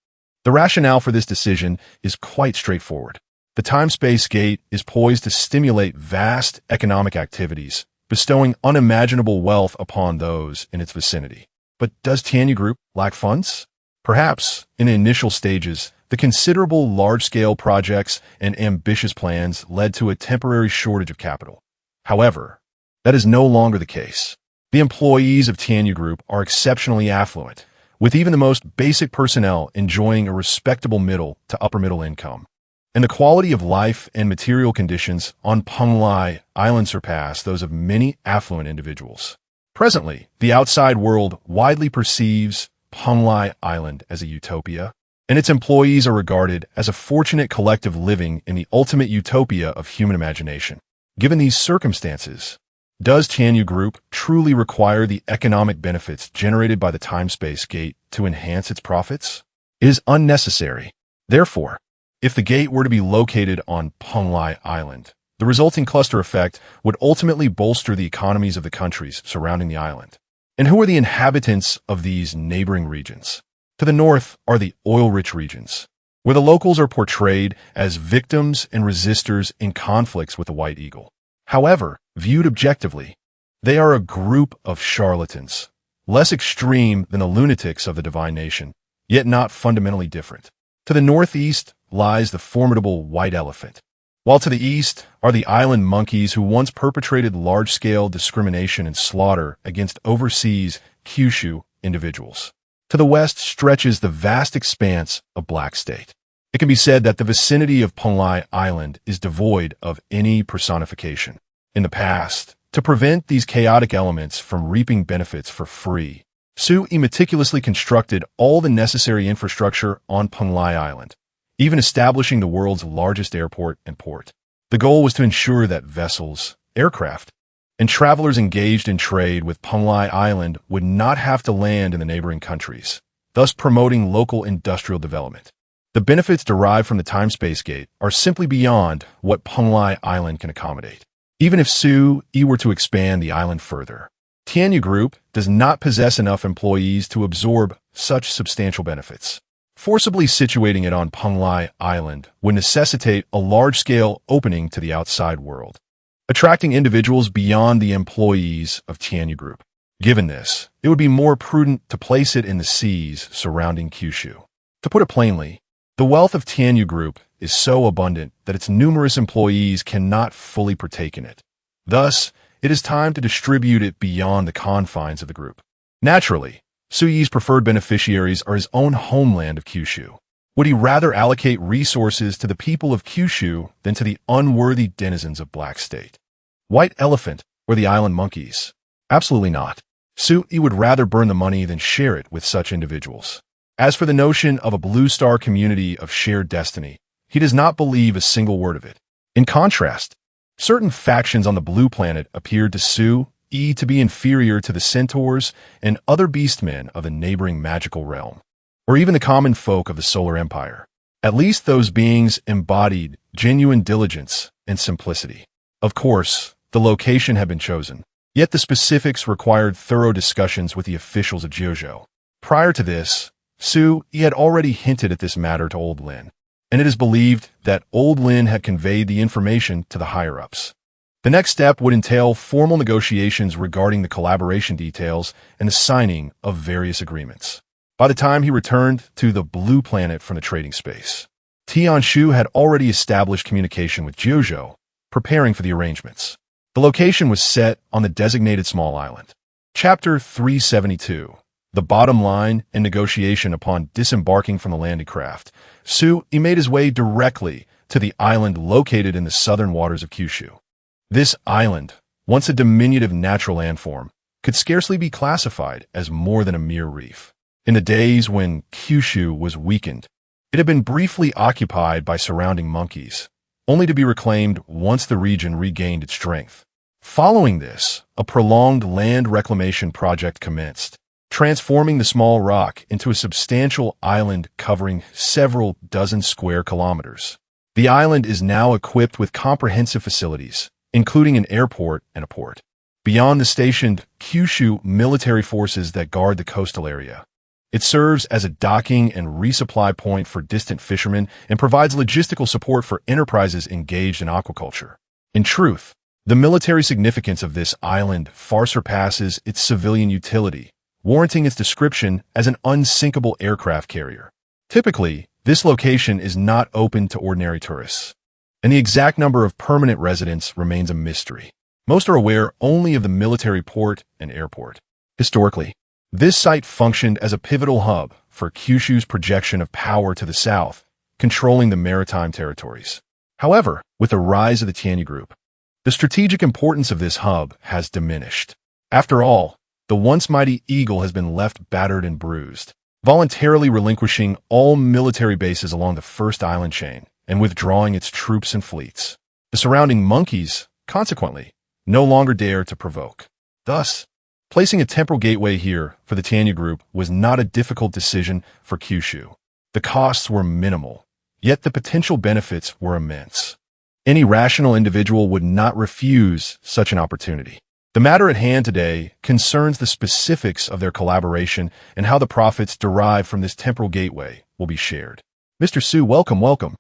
The rationale for this decision is quite straightforward. The time-space gate is poised to stimulate vast economic activities, bestowing unimaginable wealth upon those in its vicinity. But does Tianyu Group lack funds? Perhaps, in the initial stages, the considerable large-scale projects and ambitious plans led to a temporary shortage of capital. However, that is no longer the case. The employees of Tianyu Group are exceptionally affluent, with even the most basic personnel enjoying a respectable middle to upper middle income. And the quality of life and material conditions on Punglai Island surpass those of many affluent individuals. Presently, the outside world widely perceives Punglai Island as a utopia, and its employees are regarded as a fortunate collective living in the ultimate utopia of human imagination. Given these circumstances, does Tianyu Group truly require the economic benefits generated by the time-space gate to enhance its profits? It is unnecessary. Therefore, if the gate were to be located on Punglai Island, the resulting cluster effect would ultimately bolster the economies of the countries surrounding the island. And who are the inhabitants of these neighboring regions? To the north are the oil-rich regions, where the locals are portrayed as victims and resistors in conflicts with the White Eagle. However, viewed objectively, they are a group of charlatans, less extreme than the lunatics of the divine nation, yet not fundamentally different. To the northeast lies the formidable White Elephant, while to the east are the island monkeys who once perpetrated large-scale discrimination and slaughter against overseas Kyushu individuals. To the west stretches the vast expanse of Black State. It can be said that the vicinity of Punglai Island is devoid of any personification. In the past, to prevent these chaotic elements from reaping benefits for free, Soo-yi meticulously constructed all the necessary infrastructure on Punglai Island, even establishing the world's largest airport and port. The goal was to ensure that vessels, aircraft, and travelers engaged in trade with Punglai Island would not have to land in the neighboring countries, thus promoting local industrial development. The benefits derived from the time-space gate are simply beyond what Punglai Island can accommodate. Even if Soo-yi were to expand the island further, Tianyu Group does not possess enough employees to absorb such substantial benefits. Forcibly situating it on Punglai Island would necessitate a large-scale opening to the outside world, attracting individuals beyond the employees of Tianyu Group. Given this, it would be more prudent to place it in the seas surrounding Kyushu. To put it plainly, the wealth of Tianyu Group is so abundant that its numerous employees cannot fully partake in it. Thus, it is time to distribute it beyond the confines of the group. Naturally, Soo-yi's preferred beneficiaries are his own homeland of Kyushu. Would he rather allocate resources to the people of Kyushu than to the unworthy denizens of Black State? White Elephant or the island monkeys? Absolutely not. Soo-yi would rather burn the money than share it with such individuals. As for the notion of a Blue Star community of shared destiny, he does not believe a single word of it. In contrast, certain factions on the Blue Planet appeared to Soo-yi to be inferior to the centaurs and other beastmen of the neighboring magical realm, or even the common folk of the Solar Empire. At least those beings embodied genuine diligence and simplicity. Of course, the location had been chosen, yet the specifics required thorough discussions with the officials of Jeojo. Prior to this, Soo-yi had already hinted at this matter to Old Lin, and it is believed that Old Lin had conveyed the information to the higher-ups. The next step would entail formal negotiations regarding the collaboration details and the signing of various agreements. By the time he returned to the Blue Planet from the trading space, Tianshu had already established communication with Jeojo, preparing for the arrangements. The location was set on the designated small island. Chapter 372. The bottom line and negotiation. Upon disembarking from the landing craft, Soo-e made his way directly to the island located in the southern waters of Kyushu. This island, once a diminutive natural landform, could scarcely be classified as more than a mere reef. In the days when Kyushu was weakened, it had been briefly occupied by surrounding monkeys, only to be reclaimed once the region regained its strength. Following this, a prolonged land reclamation project commenced, transforming the small rock into a substantial island covering several dozen square kilometers. The island is now equipped with comprehensive facilities, including an airport and a port. Beyond the stationed Kyushu military forces that guard the coastal area, it serves as a docking and resupply point for distant fishermen and provides logistical support for enterprises engaged in aquaculture. In truth, the military significance of this island far surpasses its civilian utility, warranting its description as an unsinkable aircraft carrier. Typically, this location is not open to ordinary tourists, and the exact number of permanent residents remains a mystery. Most are aware only of the military port and airport. Historically, this site functioned as a pivotal hub for Kyushu's projection of power to the south, controlling the maritime territories. However, with the rise of the Tianyu Group, the strategic importance of this hub has diminished. After all, the once mighty eagle has been left battered and bruised, voluntarily relinquishing all military bases along the first island chain and withdrawing its troops and fleets. The surrounding monkeys, consequently, no longer dare to provoke. Thus, placing a temporal gateway here for the Tianyu Group was not a difficult decision for Kyushu. The costs were minimal, yet the potential benefits were immense. Any rational individual would not refuse such an opportunity. The matter at hand today concerns the specifics of their collaboration and how the profits derived from this temporal gateway will be shared. Mr. Su, welcome.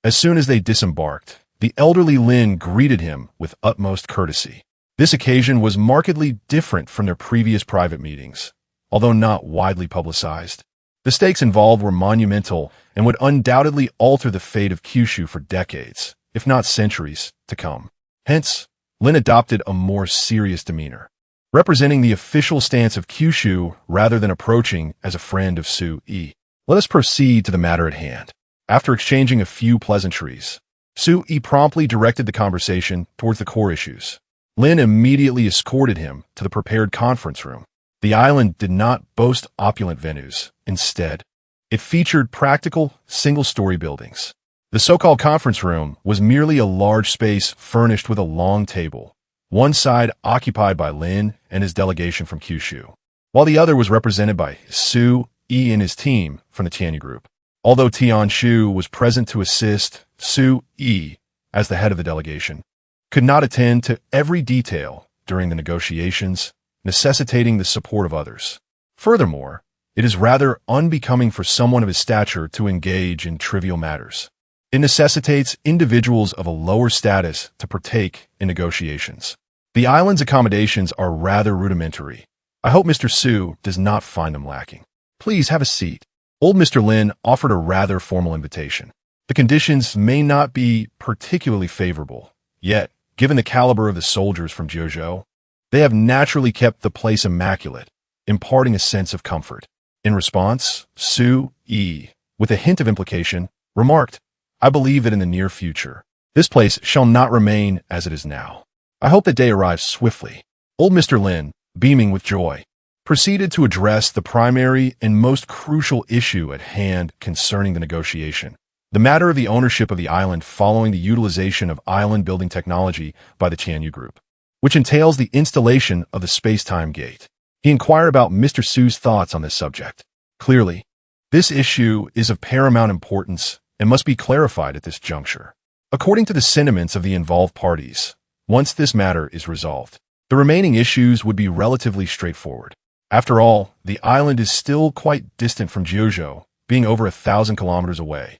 As soon as they disembarked, the elderly Lin greeted him with utmost courtesy. This occasion was markedly different from their previous private meetings, although not widely publicized. The stakes involved were monumental and would undoubtedly alter the fate of Kyushu for decades, if not centuries, to come. Hence, Lin adopted a more serious demeanor, representing the official stance of Kyushu rather than approaching as a friend of Soo-e. Let us proceed to the matter at hand. After exchanging a few pleasantries, Soo-e promptly directed the conversation towards the core issues. Lin immediately escorted him to the prepared conference room. The island did not boast opulent venues. Instead, it featured practical, single-story buildings. The so-called conference room was merely a large space furnished with a long table, one side occupied by Lin and his delegation from Kyushu, while the other was represented by Soo-e and his team from the Tianyu Group. Although Tian-shu was present to assist, Soo-e, as the head of the delegation, could not attend to every detail during the negotiations, necessitating the support of others. Furthermore, it is rather unbecoming for someone of his stature to engage in trivial matters. It necessitates individuals of a lower status to partake in negotiations. The island's accommodations are rather rudimentary. I hope Mr. Su does not find them lacking. Please have a seat. Old Mr. Lin offered a rather formal invitation. The conditions may not be particularly favorable, yet, given the caliber of the soldiers from Jiuzhou, they have naturally kept the place immaculate, imparting a sense of comfort. In response, Soo-e, with a hint of implication, remarked, I believe that in the near future, this place shall not remain as it is now. I hope that day arrives swiftly. Old Mr. Lin, beaming with joy, proceeded to address the primary and most crucial issue at hand concerning the negotiation. The matter of the ownership of the island following the utilization of island-building technology by the Tianyu Group, which entails the installation of the space-time gate. He inquired about Mr. Su's thoughts on this subject. Clearly, this issue is of paramount importance and must be clarified at this juncture. According to the sentiments of the involved parties, once this matter is resolved, the remaining issues would be relatively straightforward. After all, the island is still quite distant from Jiuzhou, being over 1,000 kilometers away,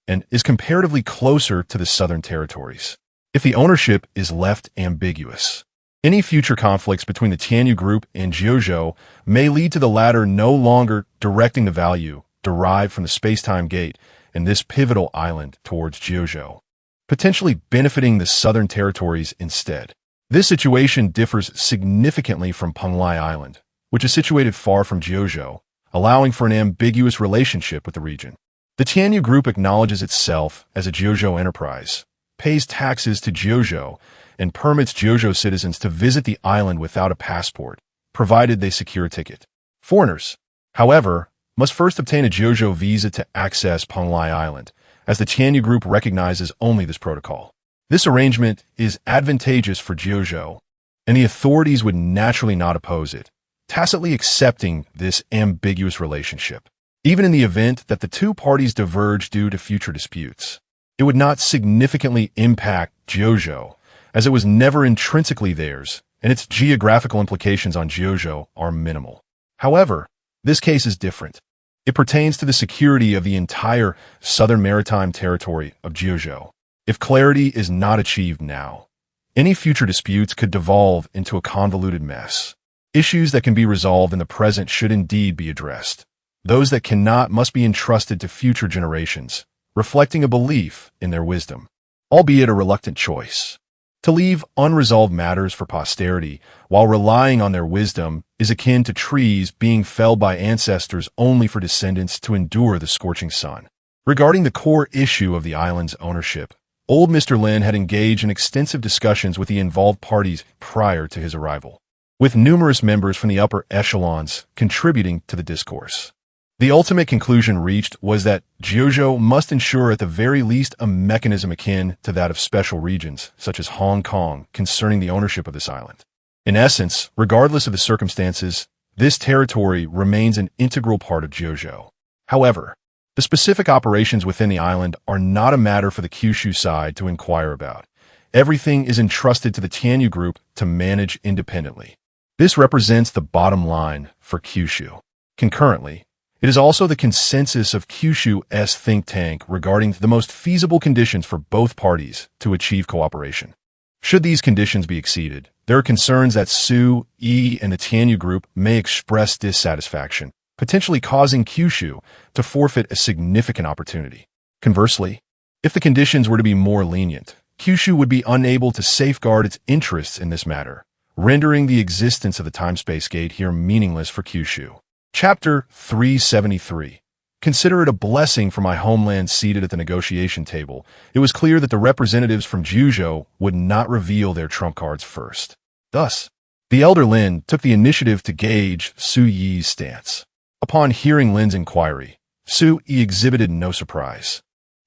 and is comparatively closer to the southern territories. If the ownership is left ambiguous, any future conflicts between the Tianyu Group and Jiuzhou may lead to the latter no longer directing the value derived from the space-time gate and this pivotal island towards Jiuzhou, potentially benefiting the southern territories instead. This situation differs significantly from Penglai Island, which is situated far from Jeozhou, allowing for an ambiguous relationship with the region. The Tianyu Group acknowledges itself as a Jeozhou enterprise, pays taxes to Jeozhou, and permits Jeozhou citizens to visit the island without a passport, provided they secure a ticket. Foreigners, however, must first obtain a Jeozhou visa to access Penglai Island, as the Tianyu Group recognizes only this protocol. This arrangement is advantageous for Jeozhou, and the authorities would naturally not oppose it, tacitly accepting this ambiguous relationship. Even in the event that the two parties diverge due to future disputes, it would not significantly impact Jeozhou, as it was never intrinsically theirs, and its geographical implications on Jeozhou are minimal. However, this case is different. It pertains to the security of the entire southern maritime territory of Jeozhou. If clarity is not achieved now, any future disputes could devolve into a convoluted mess. Issues that can be resolved in the present should indeed be addressed. Those that cannot must be entrusted to future generations, reflecting a belief in their wisdom, albeit a reluctant choice. To leave unresolved matters for posterity while relying on their wisdom is akin to trees being felled by ancestors only for descendants to endure the scorching sun. Regarding the core issue of the island's ownership, old Mr. Lin had engaged in extensive discussions with the involved parties prior to his arrival, with numerous members from the upper echelons contributing to the discourse. The ultimate conclusion reached was that Jeozhou must ensure at the very least a mechanism akin to that of special regions, such as Hong Kong, concerning the ownership of this island. In essence, regardless of the circumstances, this territory remains an integral part of Jeozhou. However, the specific operations within the island are not a matter for the Kyushu side to inquire about. Everything is entrusted to the Tianyu Group to manage independently. This represents the bottom line for Kyushu. Concurrently, it is also the consensus of Kyushu's think tank regarding the most feasible conditions for both parties to achieve cooperation. Should these conditions be exceeded, there are concerns that Su, Yi, and the Tianyu Group may express dissatisfaction, potentially causing Kyushu to forfeit a significant opportunity. Conversely, if the conditions were to be more lenient, Kyushu would be unable to safeguard its interests in this matter, rendering the existence of the time-space gate here meaningless for Kyushu. Chapter 373. Consider it a blessing for my homeland seated at the negotiation table. It was clear that the representatives from Jeozhou would not reveal their trump cards first. Thus, the elder Lin took the initiative to gauge Su Yi's stance. Upon hearing Lin's inquiry, Su Yi exhibited no surprise.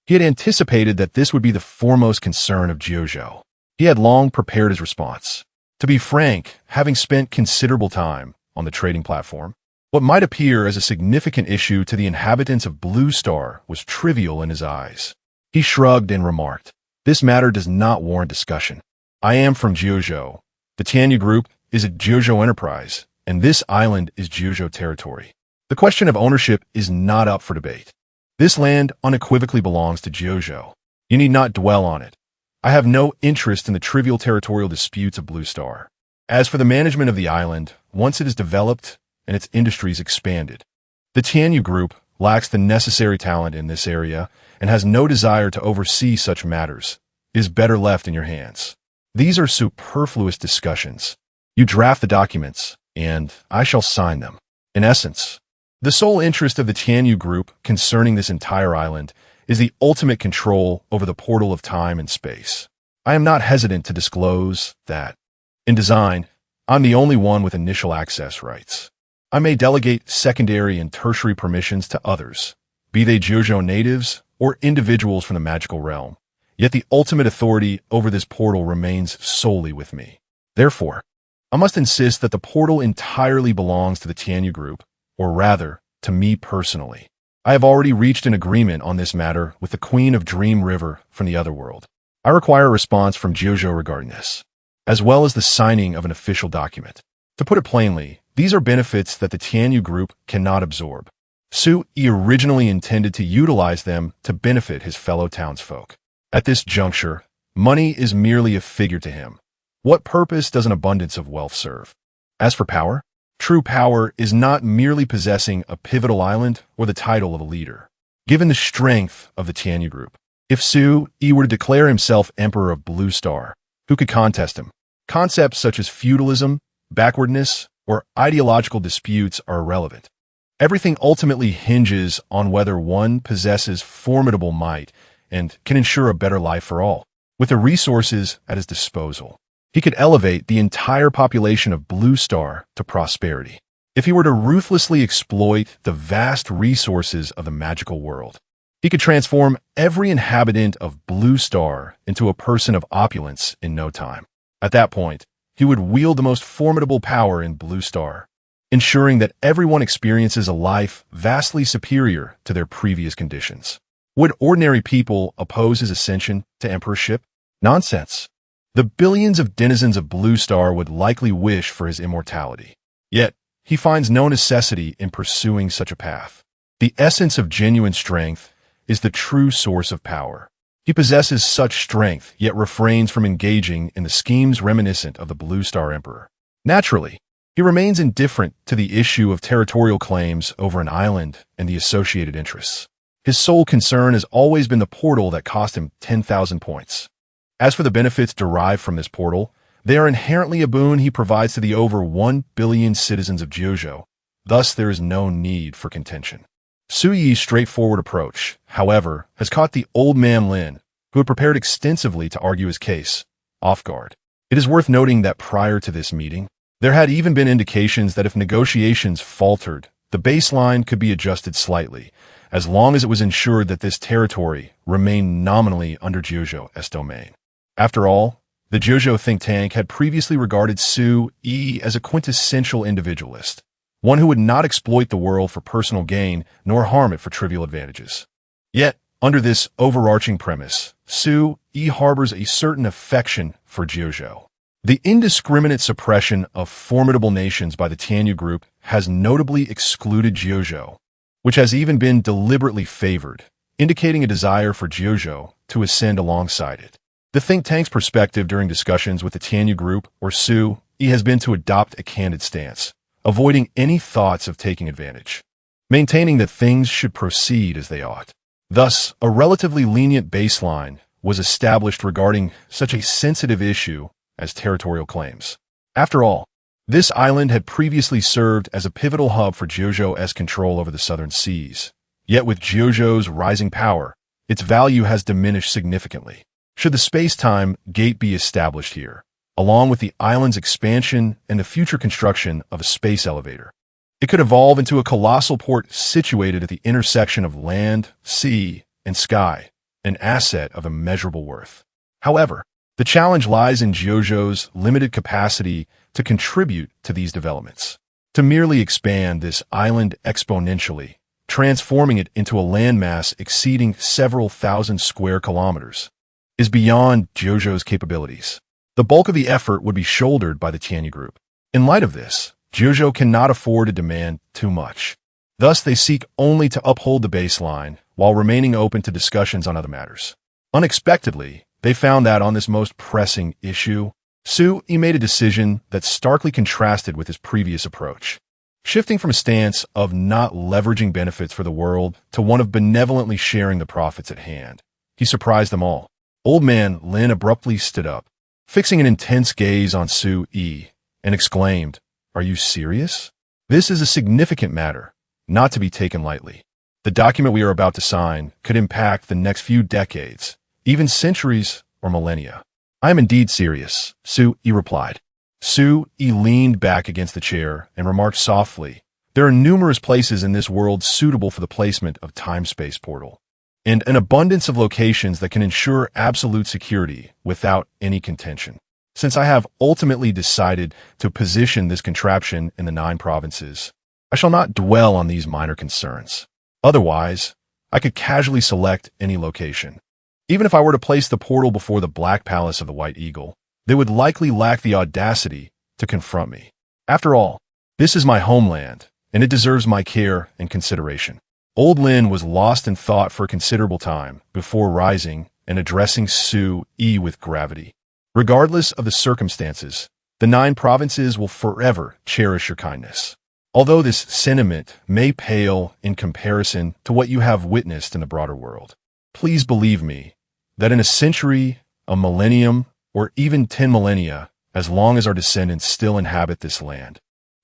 He had anticipated that this would be the foremost concern of Jeozhou. He had long prepared his response. To be frank, having spent considerable time on the trading platform, what might appear as a significant issue to the inhabitants of Blue Star was trivial in his eyes. He shrugged and remarked, "This matter does not warrant discussion. I am from Jeozhou. The Tianyu Group is a Jeozhou enterprise, and this island is Jeozhou territory. The question of ownership is not up for debate. This land unequivocally belongs to Jeozhou. You need not dwell on it. I have no interest in the trivial territorial disputes of Blue Star. As for the management of the island, once it is developed and its industries expanded, the Tianyu Group lacks the necessary talent in this area and has no desire to oversee such matters. It is better left in your hands. These are superfluous discussions. You draft the documents, and I shall sign them." In essence, the sole interest of the Tianyu Group concerning this entire island is the ultimate control over the portal of time and space. I am not hesitant to disclose that, in design, I'm the only one with initial access rights. I may delegate secondary and tertiary permissions to others, be they Jeozhou natives or individuals from the magical realm, yet the ultimate authority over this portal remains solely with me. Therefore, I must insist that the portal entirely belongs to the Tianyu Group, or rather, to me personally. I have already reached an agreement on this matter with the Queen of Dream River from the Otherworld. I require a response from Jeozhou regarding this, as well as the signing of an official document. To put it plainly, these are benefits that the Tianyu Group cannot absorb. Su Yi originally intended to utilize them to benefit his fellow townsfolk. At this juncture, money is merely a figure to him. What purpose does an abundance of wealth serve? As for power, true power is not merely possessing a pivotal island or the title of a leader. Given the strength of the Tianyu Group, If Su Yi were to declare himself Emperor of Blue Star, who could contest him? Concepts such as feudalism, backwardness, or ideological disputes are irrelevant. Everything ultimately hinges on whether one possesses formidable might and can ensure a better life for all. With the resources at his disposal, he could elevate the entire population of Blue Star to prosperity. If he were to ruthlessly exploit the vast resources of the magical world, he could transform every inhabitant of Blue Star into a person of opulence in no time. At that point, he would wield the most formidable power in Blue Star, ensuring that everyone experiences a life vastly superior to their previous conditions. Would ordinary people oppose his ascension to emperorship? Nonsense. The billions of denizens of Blue Star would likely wish for his immortality. Yet, he finds no necessity in pursuing such a path. The essence of genuine strength is the true source of power. He possesses such strength, yet refrains from engaging in the schemes reminiscent of the Blue Star Emperor. Naturally, he remains indifferent to the issue of territorial claims over an island and the associated interests. His sole concern has always been the portal that cost him 10,000 points. As for the benefits derived from this portal, they are inherently a boon he provides to the over 1 billion citizens of Jiuzhou. Thus, there is no need for contention. Su Yi's straightforward approach, however, has caught the old man Lin, who had prepared extensively to argue his case, off guard. It is worth noting that prior to this meeting, there had even been indications that if negotiations faltered, the baseline could be adjusted slightly, as long as it was ensured that this territory remained nominally under Jiuzhou's domain. After all, the Jiuzhou think tank had previously regarded Su Yi as a quintessential individualist, one who would not exploit the world for personal gain nor harm it for trivial advantages. Yet, under this overarching premise, Su Yi harbors a certain affection for Jiuzhou. The indiscriminate suppression of formidable nations by the Tianyu group has notably excluded Jiuzhou, which has even been deliberately favored, indicating a desire for Jiuzhou to ascend alongside it. The think tank's perspective during discussions with the Tianyu group or Su Yi has been to adopt a candid stance, avoiding any thoughts of taking advantage, maintaining that things should proceed as they ought. Thus, a relatively lenient baseline was established regarding such a sensitive issue as territorial claims. After all, this island had previously served as a pivotal hub for Jiuzhou's control over the southern seas. Yet with Jiuzhou's rising power, its value has diminished significantly. Should the space-time gate be established here, along with the island's expansion and the future construction of a space elevator, it could evolve into a colossal port situated at the intersection of land, sea, and sky, an asset of immeasurable worth. However, the challenge lies in Jiuzhou's limited capacity to contribute to these developments. To merely expand this island exponentially, transforming it into a landmass exceeding several thousand square kilometers, is beyond Jiuzhou's capabilities. The bulk of the effort would be shouldered by the Tianyu group. In light of this, Jiuzhou cannot afford to demand too much. Thus, they seek only to uphold the baseline while remaining open to discussions on other matters. Unexpectedly, they found that on this most pressing issue, Su Yi made a decision that starkly contrasted with his previous approach. Shifting from a stance of not leveraging benefits for the world to one of benevolently sharing the profits at hand, he surprised them all. Old man Lin abruptly stood up, fixing an intense gaze on Su Yi, and exclaimed, "Are you serious? This is a significant matter, not to be taken lightly. The document we are about to sign could impact the next few decades, even centuries or millennia." "I am indeed serious," Su Yi replied. Su Yi leaned back against the chair and remarked softly, "There are numerous places in this world suitable for the placement of time-space portal, and an abundance of locations that can ensure absolute security without any contention. Since I have ultimately decided to position this contraption in the 9 provinces, I shall not dwell on these minor concerns. Otherwise, I could casually select any location. Even if I were to place the portal before the Black Palace of the White Eagle, they would likely lack the audacity to confront me. After all, this is my homeland, and it deserves my care and consideration." Old Lin was lost in thought for a considerable time before rising and addressing Su Yi with gravity. "Regardless of the circumstances, the 9 provinces will forever cherish your kindness. Although this sentiment may pale in comparison to what you have witnessed in the broader world, please believe me that in a century, a millennium, or even 10 millennia, as long as our descendants still inhabit this land,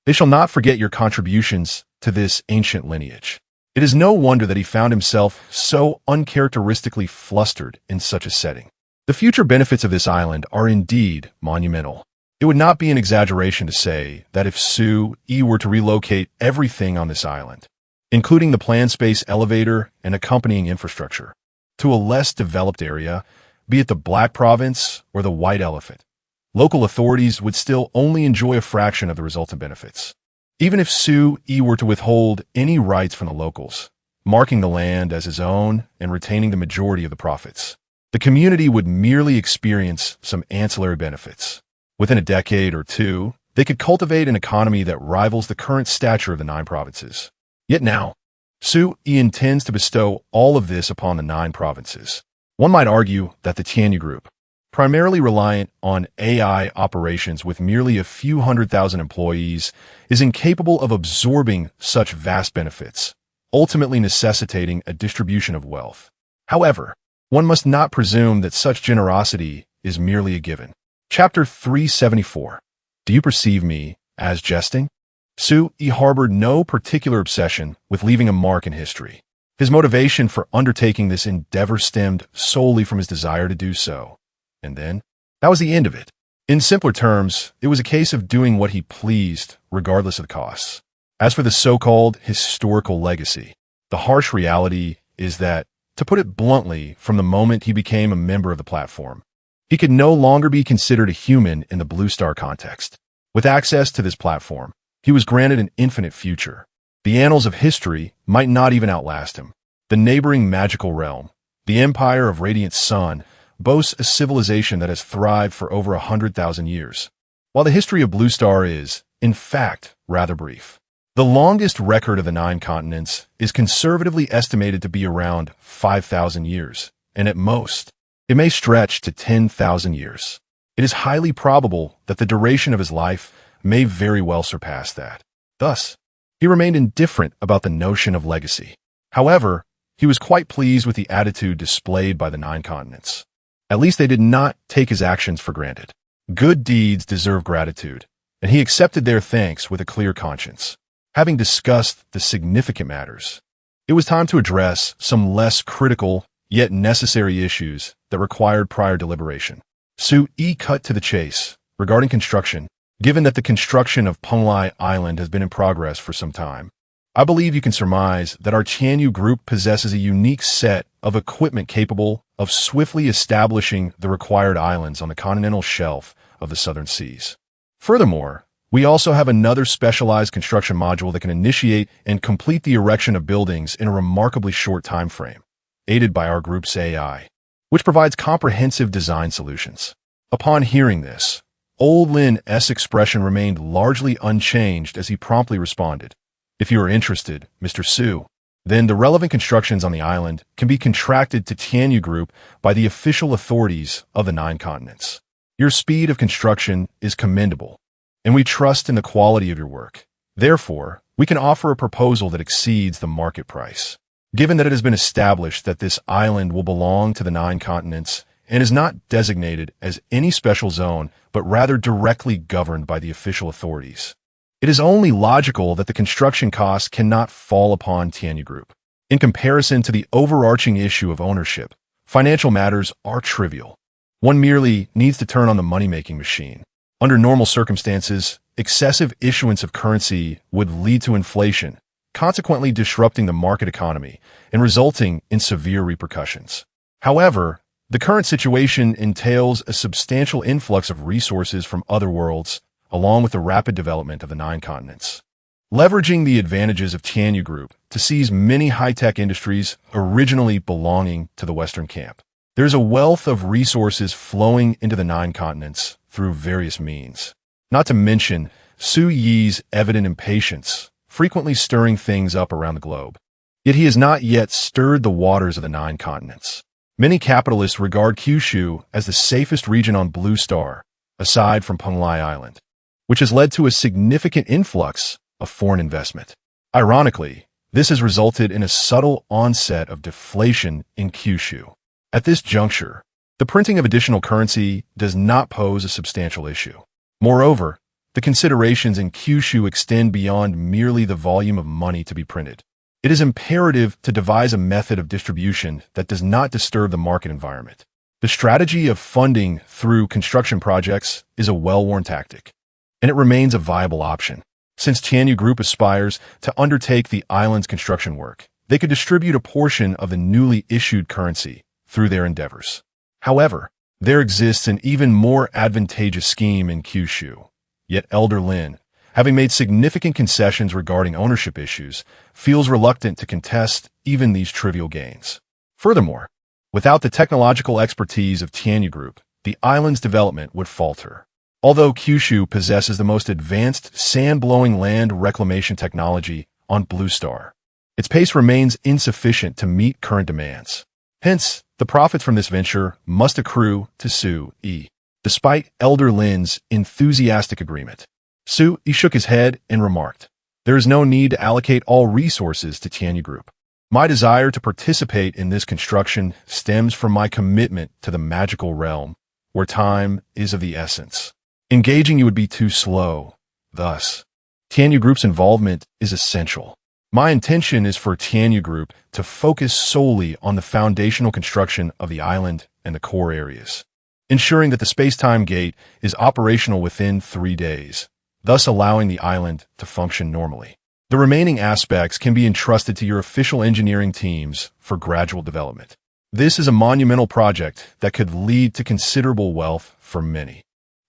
they shall not forget your contributions to this ancient lineage. It is no wonder that he found himself so uncharacteristically flustered in such a setting. The future benefits of this island are indeed monumental. It would not be an exaggeration to say that if Sue-E were to relocate everything on this island, including the planned space elevator and accompanying infrastructure, to a less developed area, be it the Black Province or the White Elephant, local authorities would still only enjoy a fraction of the resultant benefits. Even if Sue-E were to withhold any rights from the locals, marking the land as his own and retaining the majority of the profits, the community would merely experience some ancillary benefits. Within a decade or two, they could cultivate an economy that rivals the current stature of the 9 provinces. Yet now, Sue-E intends to bestow all of this upon the 9 provinces. One might argue that the Tianyu Group, primarily reliant on AI operations with merely a few 100,000 employees, is incapable of absorbing such vast benefits, ultimately necessitating a distribution of wealth. However, one must not presume that such generosity is merely a given. Chapter 374. Do you perceive me as jesting? Sue-E harbored no particular obsession with leaving a mark in history. His motivation for undertaking this endeavor stemmed solely from his desire to do so. And then, that was the end of it. In simpler terms, it was a case of doing what he pleased, regardless of the costs. As for the so-called historical legacy, the harsh reality is that, to put it bluntly, from the moment he became a member of the platform, he could no longer be considered a human in the Blue Star context. With access to this platform, he was granted an infinite future. The annals of history might not even outlast him. The neighboring magical realm, the Empire of Radiant Sun, boasts a civilization that has thrived for over 100,000 years, while the history of Blue Star is, in fact, rather brief. The longest record of the 9 continents is conservatively estimated to be around 5,000 years, and at most, it may stretch to 10,000 years. It is highly probable that the duration of his life may very well surpass that. Thus, he remained indifferent about the notion of legacy. However, he was quite pleased with the attitude displayed by the 9 continents. At least they did not take his actions for granted. Good deeds deserve gratitude, and he accepted their thanks with a clear conscience. Having discussed the significant matters, it was time to address some less critical yet necessary issues that required prior deliberation. Sue-E cut to the chase regarding construction. Given that the construction of Penglai Island has been in progress for some time, I believe you can surmise that our Tianyu Group possesses a unique set of equipment capable of swiftly establishing the required islands on the continental shelf of the southern seas. Furthermore, we also have another specialized construction module that can initiate and complete the erection of buildings in a remarkably short time frame, aided by our group's AI, which provides comprehensive design solutions. Upon hearing this, Old Lin's expression remained largely unchanged as he promptly responded, "If you are interested, Mr. Su, then the relevant constructions on the island can be contracted to Tianyu Group by the official authorities of the 9 continents. Your speed of construction is commendable, and we trust in the quality of your work. Therefore, we can offer a proposal that exceeds the market price. Given that it has been established that this island will belong to the 9 continents and is not designated as any special zone, but rather directly governed by the official authorities, it is only logical that the construction costs cannot fall upon Tianyu Group. In comparison to the overarching issue of ownership, financial matters are trivial. One merely needs to turn on the money-making machine. Under normal circumstances, excessive issuance of currency would lead to inflation, consequently disrupting the market economy and resulting in severe repercussions. However, the current situation entails a substantial influx of resources from other worlds, along with the rapid development of the 9 continents. Leveraging the advantages of Tianyu Group to seize many high-tech industries originally belonging to the Western camp, there is a wealth of resources flowing into the 9 continents through various means. Not to mention Su-Yi's evident impatience, frequently stirring things up around the globe. Yet he has not yet stirred the waters of the 9 continents. Many capitalists regard Kyushu as the safest region on Blue Star, aside from Penglai Island, which has led to a significant influx of foreign investment. Ironically, this has resulted in a subtle onset of deflation in Kyushu. At this juncture, the printing of additional currency does not pose a substantial issue. Moreover, the considerations in Kyushu extend beyond merely the volume of money to be printed. It is imperative to devise a method of distribution that does not disturb the market environment. The strategy of funding through construction projects is a well-worn tactic, and it remains a viable option. Since Tianyu Group aspires to undertake the island's construction work, they could distribute a portion of the newly issued currency through their endeavors. However, there exists an even more advantageous scheme in Kyushu. Yet Elder Lin, having made significant concessions regarding ownership issues, feels reluctant to contest even these trivial gains. Furthermore, without the technological expertise of Tianyu Group, the island's development would falter. Although Kyushu possesses the most advanced sand-blowing land reclamation technology on Blue Star, its pace remains insufficient to meet current demands. Hence, the profits from this venture must accrue to Su-e. Despite Elder Lin's enthusiastic agreement, Su-e shook his head and remarked, "There is no need to allocate all resources to Tianyu Group. My desire to participate in this construction stems from my commitment to the magical realm, where time is of the essence. Engaging you would be too slow. Thus, Tianyu Group's involvement is essential. My intention is for Tianyu Group to focus solely on the foundational construction of the island and the core areas, ensuring that the space-time gate is operational within 3 days, thus allowing the island to function normally. The remaining aspects can be entrusted to your official engineering teams for gradual development. This is a monumental project that could lead to considerable wealth for many.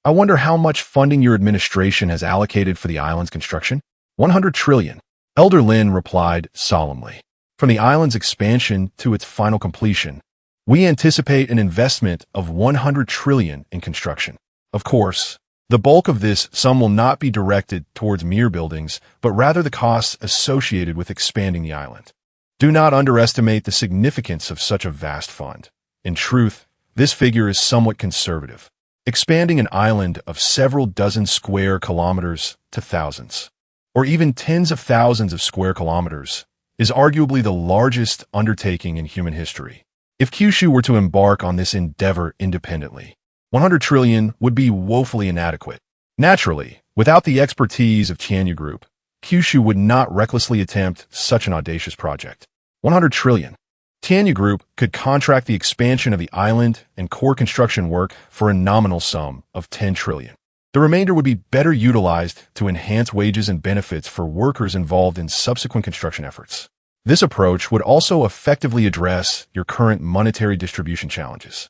I wonder how much funding your administration has allocated for the island's construction?" 100 trillion. Elder Lin replied solemnly. "From the island's expansion to its final completion, we anticipate an investment of 100 trillion in construction. Of course, the bulk of this sum will not be directed towards mere buildings, but rather the costs associated with expanding the island. Do not underestimate the significance of such a vast fund. In truth, this figure is somewhat conservative. Expanding an island of several dozen square kilometers to thousands, or even tens of thousands of square kilometers, is arguably the largest undertaking in human history. If Kyushu were to embark on this endeavor independently, 100 trillion would be woefully inadequate. Naturally, without the expertise of Tianyu Group, Kyushu would not recklessly attempt such an audacious project. 100 trillion. Tianyu Group could contract the expansion of the island and core construction work for a nominal sum of 10 trillion. The remainder would be better utilized to enhance wages and benefits for workers involved in subsequent construction efforts. This approach would also effectively address your current monetary distribution challenges."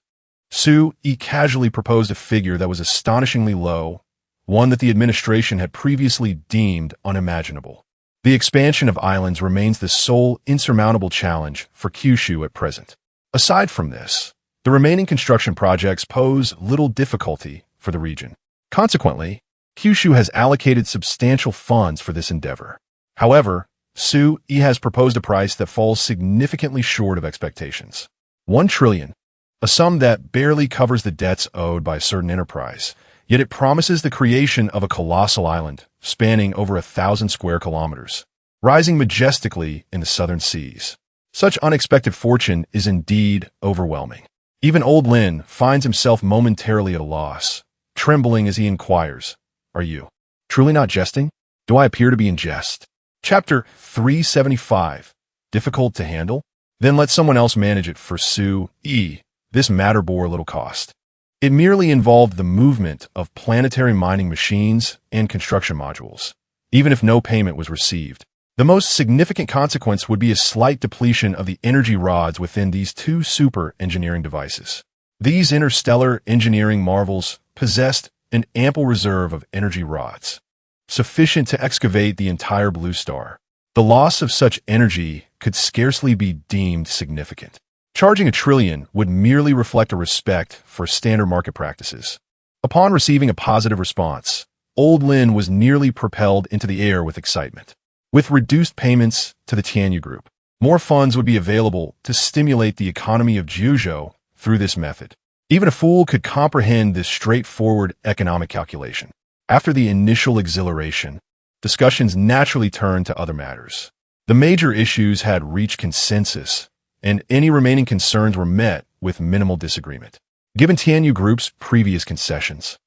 Su-e casually proposed a figure that was astonishingly low, one that the administration had previously deemed unimaginable. The expansion of islands remains the sole insurmountable challenge for Kyushu at present. Aside from this, the remaining construction projects pose little difficulty for the region. Consequently, Kyushu has allocated substantial funds for this endeavor. However, Su-e has proposed a price that falls significantly short of expectations. 1 trillion, a sum that barely covers the debts owed by a certain enterprise, yet it promises the creation of a colossal island spanning over 1,000 square kilometers, rising majestically in the southern seas. Such unexpected fortune is indeed overwhelming. Even old Lin finds himself momentarily at a loss, trembling as he inquires, "Are you truly not jesting? Do I appear to be in jest?" Chapter 375. Difficult to handle? Then let someone else manage it for Su-e. This matter bore little cost. It merely involved the movement of planetary mining machines and construction modules, even if no payment was received. The most significant consequence would be a slight depletion of the energy rods within these two super engineering devices. These interstellar engineering marvels possessed an ample reserve of energy rods, sufficient to excavate the entire blue star. The loss of such energy could scarcely be deemed significant. Charging 1 trillion would merely reflect a respect for standard market practices. Upon receiving a positive response, old Lin was nearly propelled into the air with excitement. With reduced payments to the Tianyu Group, more funds would be available to stimulate the economy of Juzhou through this method. Even a fool could comprehend this straightforward economic calculation. After the initial exhilaration, discussions naturally turned to other matters. The major issues had reached consensus, and any remaining concerns were met with minimal disagreement. Given Tianyu Group's previous concessions,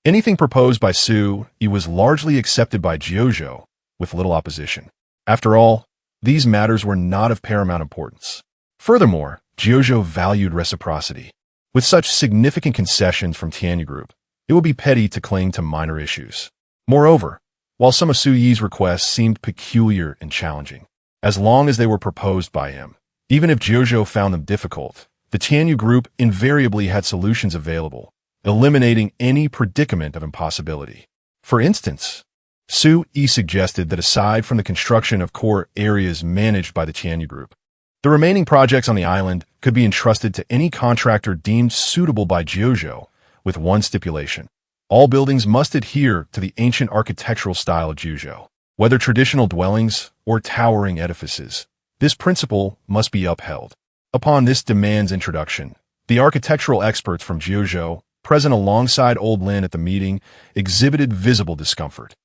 anything proposed by Su-yi was largely accepted by Jiuzhou with little opposition. After all, these matters were not of paramount importance. Furthermore, Jiuzhou valued reciprocity. With such significant concessions from Tianyu Group, it would be petty to cling to minor issues. Moreover, while some of Su-yi's requests seemed peculiar and challenging, as long as they were proposed by him, even if Jiuzhou found them difficult, the Tianyu Group invariably had solutions available, eliminating any predicament of impossibility. For instance, Su-yi suggested that aside from the construction of core areas managed by the Tianyu Group, the remaining projects on the island could be entrusted to any contractor deemed suitable by Jiuzhou, with one stipulation. All buildings must adhere to the ancient architectural style of Jiuzhou. Whether traditional dwellings or towering edifices, this principle must be upheld. Upon this demand's introduction, the architectural experts from Jiuzhou, present alongside Old Lin at the meeting, exhibited visible discomfort.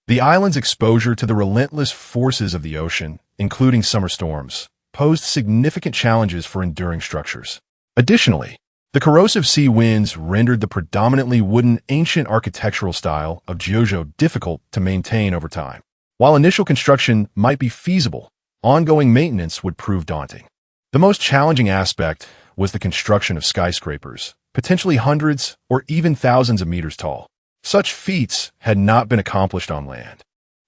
The island's exposure to the relentless forces of the ocean, including summer storms, posed significant challenges for enduring structures. Additionally, the corrosive sea winds rendered the predominantly wooden ancient architectural style of Jiuzhou difficult to maintain over time. While initial construction might be feasible, ongoing maintenance would prove daunting. The most challenging aspect was the construction of skyscrapers, potentially hundreds or even thousands of meters tall. Such feats had not been accomplished on land,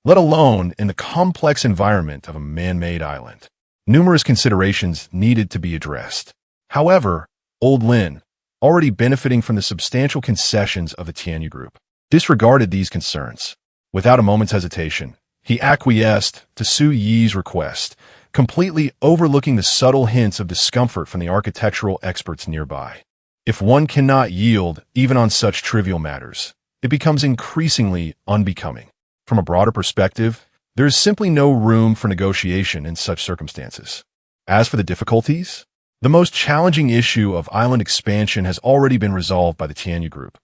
let alone in the complex environment of a man-made island. Numerous considerations needed to be addressed. However, Old Lin, already benefiting from the substantial concessions of the Tianyu Group, disregarded these concerns. Without a moment's hesitation, he acquiesced to Su-yi's request, completely overlooking the subtle hints of discomfort from the architectural experts nearby. If one cannot yield even on such trivial matters, it becomes increasingly unbecoming. From a broader perspective, there is simply no room for negotiation in such circumstances. As for the difficulties, the most challenging issue of island expansion has already been resolved by the Tianyu Group.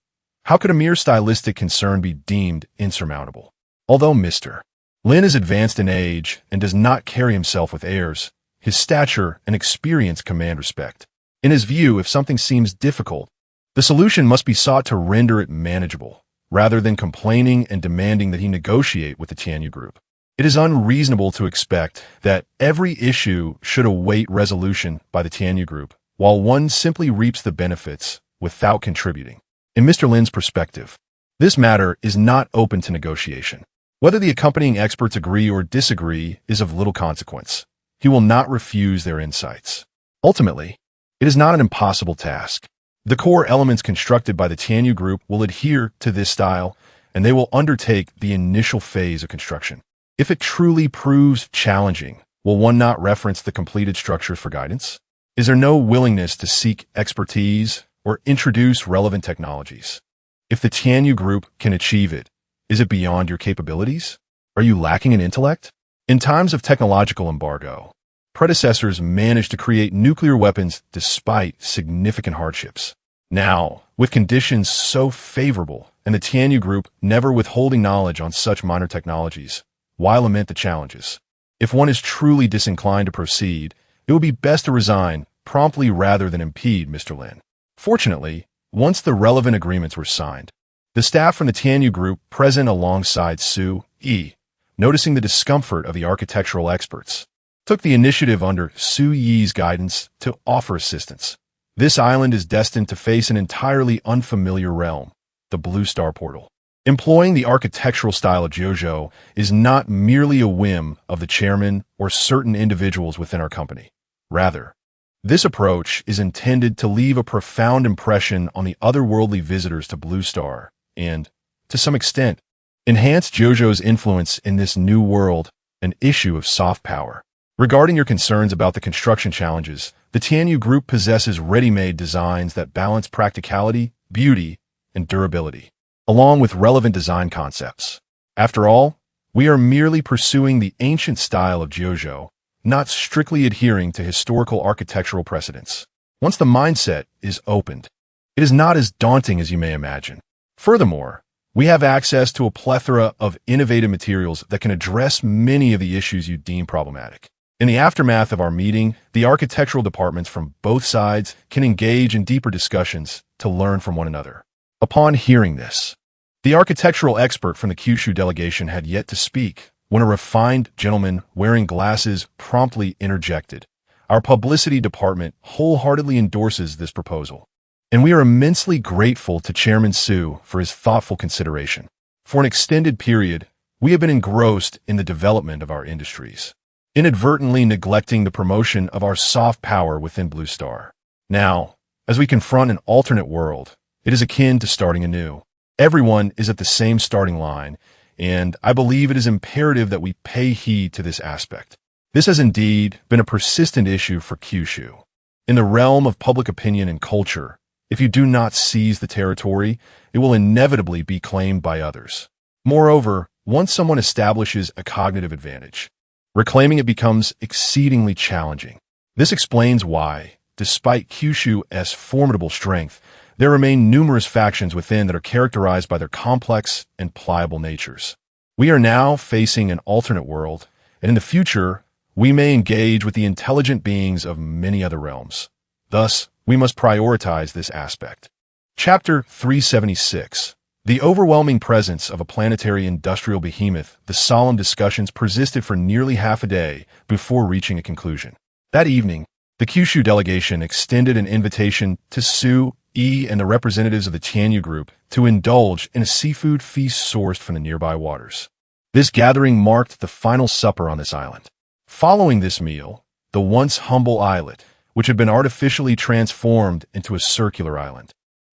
How could a mere stylistic concern be deemed insurmountable? Although Mr. Lin is advanced in age and does not carry himself with airs, his stature and experience command respect. In his view, if something seems difficult, the solution must be sought to render it manageable, rather than complaining and demanding that he negotiate with the Tianyu Group. It is unreasonable to expect that every issue should await resolution by the Tianyu Group, while one simply reaps the benefits without contributing. In Mr. Lin's perspective, this matter is not open to negotiation. Whether the accompanying experts agree or disagree is of little consequence. He will not refuse their insights. Ultimately, it is not an impossible task. The core elements constructed by the Tianyu Group will adhere to this style, and they will undertake the initial phase of construction. If it truly proves challenging, will one not reference the completed structures for guidance? Is there no willingness to seek expertise or introduce relevant technologies? If the Tianyu Group can achieve it, is it beyond your capabilities? Are you lacking in intellect? In times of technological embargo, predecessors managed to create nuclear weapons despite significant hardships. Now, with conditions so favorable and the Tianyu Group never withholding knowledge on such minor technologies, why lament the challenges? If one is truly disinclined to proceed, it would be best to resign promptly rather than impede Mr. Lin. Fortunately, once the relevant agreements were signed, the staff from the Tianyu Group present alongside Su-yi, noticing the discomfort of the architectural experts, took the initiative under Su-yi's guidance to offer assistance. This island is destined to face an entirely unfamiliar realm, the Blue Star Portal. Employing the architectural style of Jiuzhou is not merely a whim of the chairman or certain individuals within our company. Rather, this approach is intended to leave a profound impression on the otherworldly visitors to Blue Star and, to some extent, enhance Jiuzhou's influence in this new world, an issue of soft power. Regarding your concerns about the construction challenges, the Tianyu Group possesses ready-made designs that balance practicality, beauty, and durability, along with relevant design concepts. After all, we are merely pursuing the ancient style of Jiuzhou, not strictly adhering to historical architectural precedents. Once the mindset is opened, it is not as daunting as you may imagine. Furthermore, we have access to a plethora of innovative materials that can address many of the issues you deem problematic. In the aftermath of our meeting, the architectural departments from both sides can engage in deeper discussions to learn from one another. Upon hearing this, the architectural expert from the Kyushu delegation had yet to speak when a refined gentleman wearing glasses promptly interjected. Our publicity department wholeheartedly endorses this proposal, and we are immensely grateful to Chairman Su for his thoughtful consideration. For an extended period, we have been engrossed in the development of our industries, inadvertently neglecting the promotion of our soft power within Blue Star. Now, as we confront an alternate world, it is akin to starting anew. Everyone is at the same starting line, and I believe it is imperative that we pay heed to this aspect. This has indeed been a persistent issue for Kyushu. In the realm of public opinion and culture, if you do not seize the territory, it will inevitably be claimed by others. Moreover, once someone establishes a cognitive advantage, reclaiming it becomes exceedingly challenging. This explains why, despite Kyushu's formidable strength, there remain numerous factions within that are characterized by their complex and pliable natures. We are now facing an alternate world, and in the future, we may engage with the intelligent beings of many other realms. Thus, we must prioritize this aspect. Chapter 376. The overwhelming presence of a planetary industrial behemoth, the solemn discussions persisted for nearly half a day before reaching a conclusion. That evening, the Kyushu delegation extended an invitation to Su and the representatives of the Tianyu group to indulge in a seafood feast sourced from the nearby waters. This gathering marked the final supper on this island. Following this meal, the once humble islet, which had been artificially transformed into a circular island,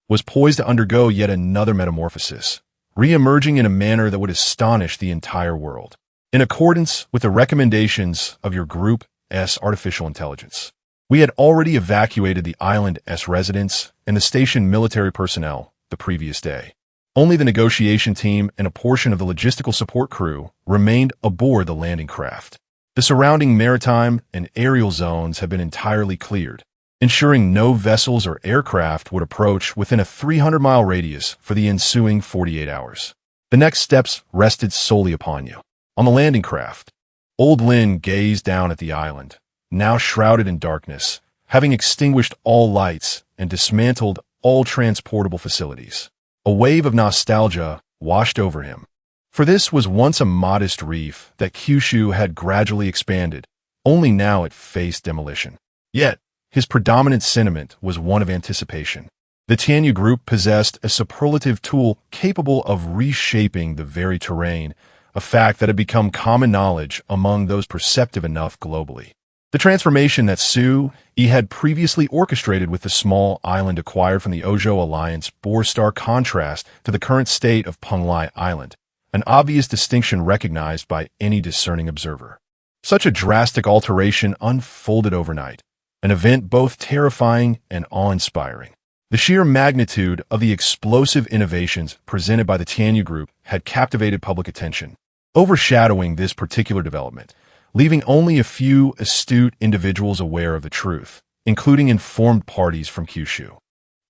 was poised to undergo yet another metamorphosis, re-emerging in a manner that would astonish the entire world. In accordance with the recommendations of your group's artificial intelligence, we had already evacuated the island's residents and the station military personnel the previous day. Only the negotiation team and a portion of the logistical support crew remained aboard the landing craft. The surrounding maritime and aerial zones have been entirely cleared, ensuring no vessels or aircraft would approach within a 300-mile radius for the ensuing 48 hours. The next steps rested solely upon you. On the landing craft, Old Lin gazed down at the island, now shrouded in darkness, having extinguished all lights and dismantled all transportable facilities. A wave of nostalgia washed over him, for this was once a modest reef that Kyushu had gradually expanded, only now it faced demolition. Yet, his predominant sentiment was one of anticipation. The Tianyu group possessed a superlative tool capable of reshaping the very terrain, a fact that had become common knowledge among those perceptive enough globally. The transformation that Su had previously orchestrated with the small island acquired from the Ojo Alliance bore stark contrast to the current state of Penglai Island, an obvious distinction recognized by any discerning observer. Such a drastic alteration unfolded overnight, an event both terrifying and awe-inspiring. The sheer magnitude of the explosive innovations presented by the Tianyu group had captivated public attention, overshadowing this particular development, leaving only a few astute individuals aware of the truth, including informed parties from Kyushu.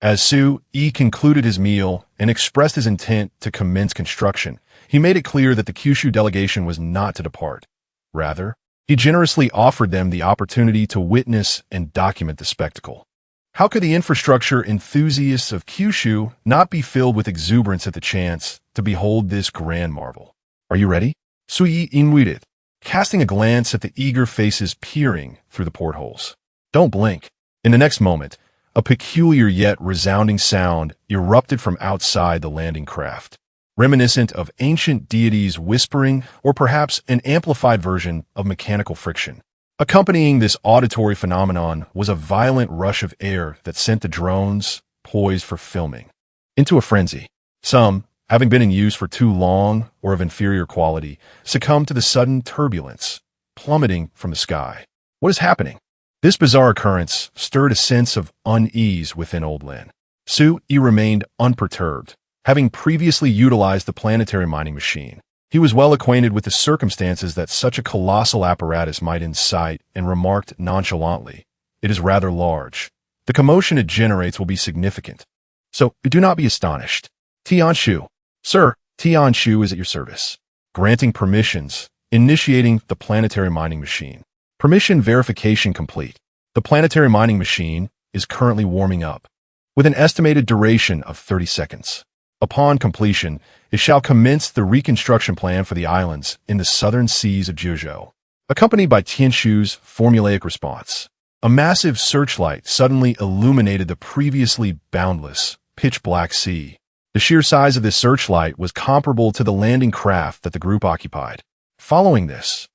As Su concluded his meal and expressed his intent to commence construction, he made it clear that the Kyushu delegation was not to depart. Rather, he generously offered them the opportunity to witness and document the spectacle. How could the infrastructure enthusiasts of Kyushu not be filled with exuberance at the chance to behold this grand marvel? Are you ready? Sui inwaited, casting a glance at the eager faces peering through the portholes. Don't blink. In the next moment, a peculiar yet resounding sound erupted from outside the landing craft, reminiscent of ancient deities whispering or perhaps an amplified version of mechanical friction. Accompanying this auditory phenomenon was a violent rush of air that sent the drones, poised for filming, into a frenzy. Some, having been in use for too long or of inferior quality, succumbed to the sudden turbulence, plummeting from the sky. What is happening? This bizarre occurrence stirred a sense of unease within Old Lin. Su remained unperturbed, having previously utilized the planetary mining machine. He was well acquainted with the circumstances that such a colossal apparatus might incite and remarked nonchalantly, "It is rather large. The commotion it generates will be significant. So do not be astonished." Tianshu. Sir, Tianshu is at your service. Granting permissions, initiating the planetary mining machine. Permission verification complete. The planetary mining machine is currently warming up, with an estimated duration of 30 seconds. Upon completion, it shall commence the reconstruction plan for the islands in the southern seas of Jeju, accompanied by Tianshu's formulaic response. A massive searchlight suddenly illuminated the previously boundless, pitch-black sea. The sheer size of this searchlight was comparable to the landing craft that the group occupied. Following this,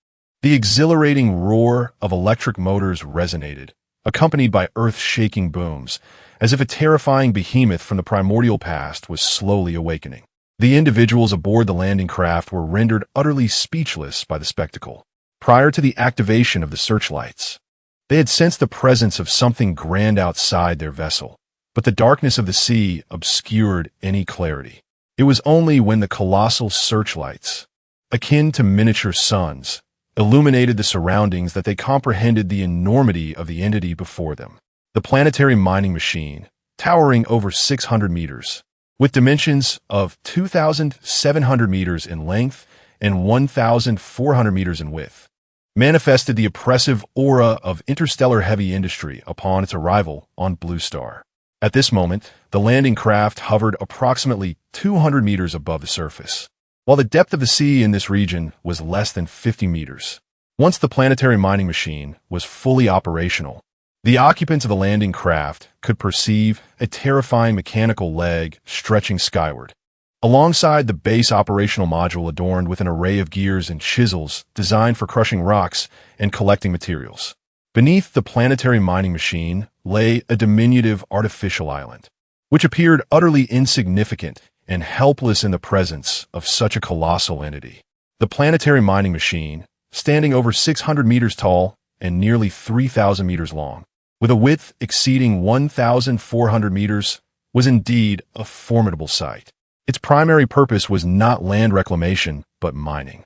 the exhilarating roar of electric motors resonated, accompanied by earth-shaking booms, as if a terrifying behemoth from the primordial past was slowly awakening. The individuals aboard the landing craft were rendered utterly speechless by the spectacle. Prior to the activation of the searchlights, they had sensed the presence of something grand outside their vessel, but the darkness of the sea obscured any clarity. It was only when the colossal searchlights, akin to miniature suns, illuminated the surroundings that they comprehended the enormity of the entity before them. The planetary mining machine, towering over 600 meters, with dimensions of 2,700 meters in length and 1,400 meters in width, manifested the oppressive aura of interstellar heavy industry upon its arrival on Blue Star. At this moment, the landing craft hovered approximately 200 meters above the surface, while the depth of the sea in this region was less than 50 meters. Once the planetary mining machine was fully operational, the occupants of the landing craft could perceive a terrifying mechanical leg stretching skyward, alongside the base operational module adorned with an array of gears and chisels designed for crushing rocks and collecting materials. Beneath the planetary mining machine lay a diminutive artificial island, which appeared utterly insignificant and helpless in the presence of such a colossal entity. The planetary mining machine, standing over 600 meters tall and nearly 3,000 meters long, with a width exceeding 1,400 meters, was indeed a formidable sight. Its primary purpose was not land reclamation, but mining.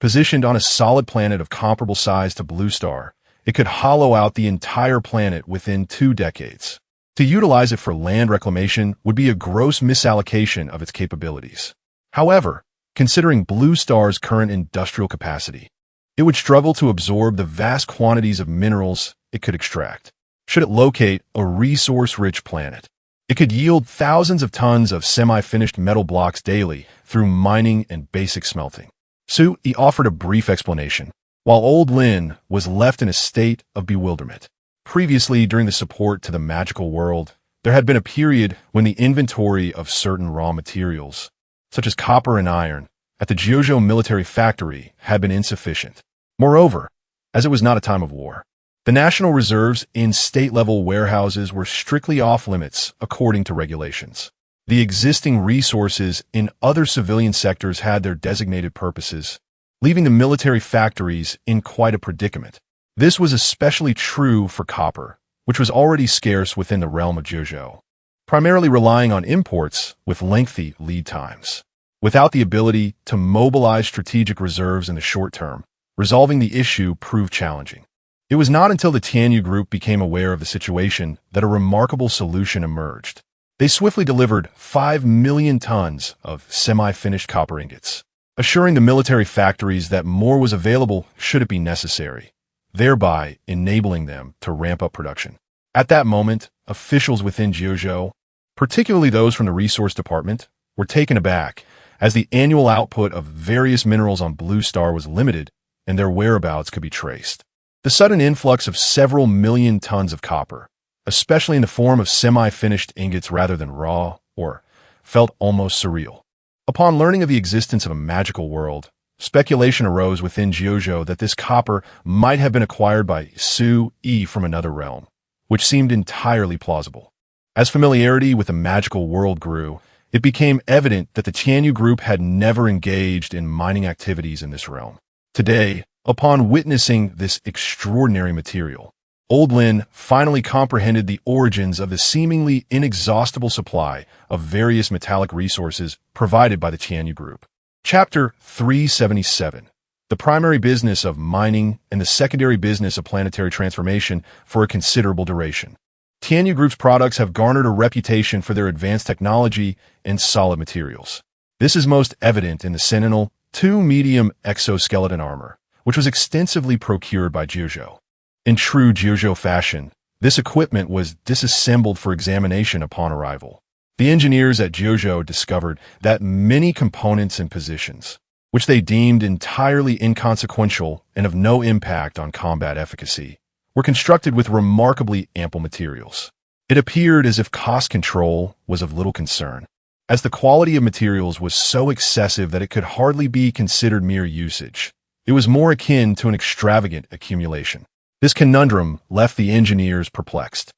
Positioned on a solid planet of comparable size to Blue Star, it could hollow out the entire planet within 2 decades. To utilize it for land reclamation would be a gross misallocation of its capabilities. However, considering Blue Star's current industrial capacity, it would struggle to absorb the vast quantities of minerals it could extract. Should it locate a resource-rich planet, it could yield thousands of tons of semi-finished metal blocks daily through mining and basic smelting. He offered a brief explanation, while Old Lin was left in a state of bewilderment. Previously, during the support to the magical world, there had been a period when the inventory of certain raw materials, such as copper and iron, at the Jeju military factory had been insufficient. Moreover, as it was not a time of war, the national reserves in state-level warehouses were strictly off-limits according to regulations. The existing resources in other civilian sectors had their designated purposes, leaving the military factories in quite a predicament. This was especially true for copper, which was already scarce within the realm of Jeju, primarily relying on imports with lengthy lead times. Without the ability to mobilize strategic reserves in the short term, resolving the issue proved challenging. It was not until the Tianyu Group became aware of the situation that a remarkable solution emerged. They swiftly delivered 5 million tons of semi-finished copper ingots, assuring the military factories that more was available should it be necessary, thereby enabling them to ramp up production. At that moment, officials within Jeju, particularly those from the resource department, were taken aback, as the annual output of various minerals on Blue Star was limited and their whereabouts could be traced. The sudden influx of several million tons of copper, especially in the form of semi-finished ingots rather than raw ore, felt almost surreal. Upon learning of the existence of a magical world, speculation arose within Jeju that this copper might have been acquired by Su-E from another realm, which seemed entirely plausible. As familiarity with the magical world grew, it became evident that the Tianyu Group had never engaged in mining activities in this realm. Today, upon witnessing this extraordinary material, Old Lin finally comprehended the origins of the seemingly inexhaustible supply of various metallic resources provided by the Tianyu Group. Chapter 377. The primary business of mining and the secondary business of planetary transformation for a considerable duration. Tianyu Group's products have garnered a reputation for their advanced technology and solid materials. This is most evident in the Sentinel 2 medium exoskeleton armor, which was extensively procured by Jeju. In true Gyujo fashion, this equipment was disassembled for examination upon arrival. The engineers at Gyujo discovered that many components and positions, which they deemed entirely inconsequential and of no impact on combat efficacy, were constructed with remarkably ample materials. It appeared as if cost control was of little concern, as the quality of materials was so excessive that it could hardly be considered mere usage. It was more akin to an extravagant accumulation. This conundrum left the engineers perplexed.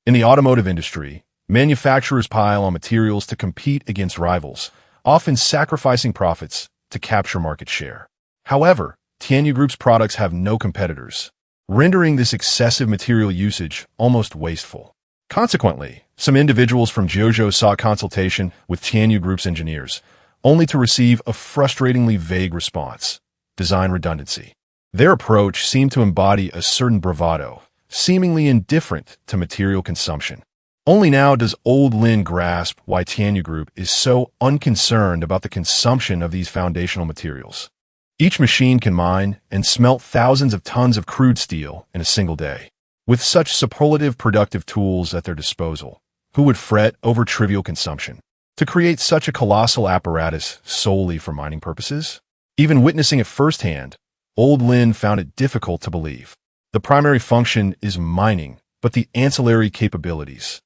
In the automotive industry, manufacturers pile on materials to compete against rivals, often sacrificing profits to capture market share. However, Tianyu Group's products have no competitors, rendering this excessive material usage almost wasteful. Consequently, some individuals from Gyujo sought consultation with Tianyu Group's engineers, only to receive a frustratingly vague response: design redundancy. Their approach seemed to embody a certain bravado, seemingly indifferent to material consumption. Only now does Old Lin grasp why Tianyu Group is so unconcerned about the consumption of these foundational materials. Each machine can mine and smelt thousands of tons of crude steel in a single day. With such superlative productive tools at their disposal, who would fret over trivial consumption? To create such a colossal apparatus solely for mining purposes? Even witnessing it firsthand, Old Lin found it difficult to believe. The primary function is mining, but the ancillary capabilities.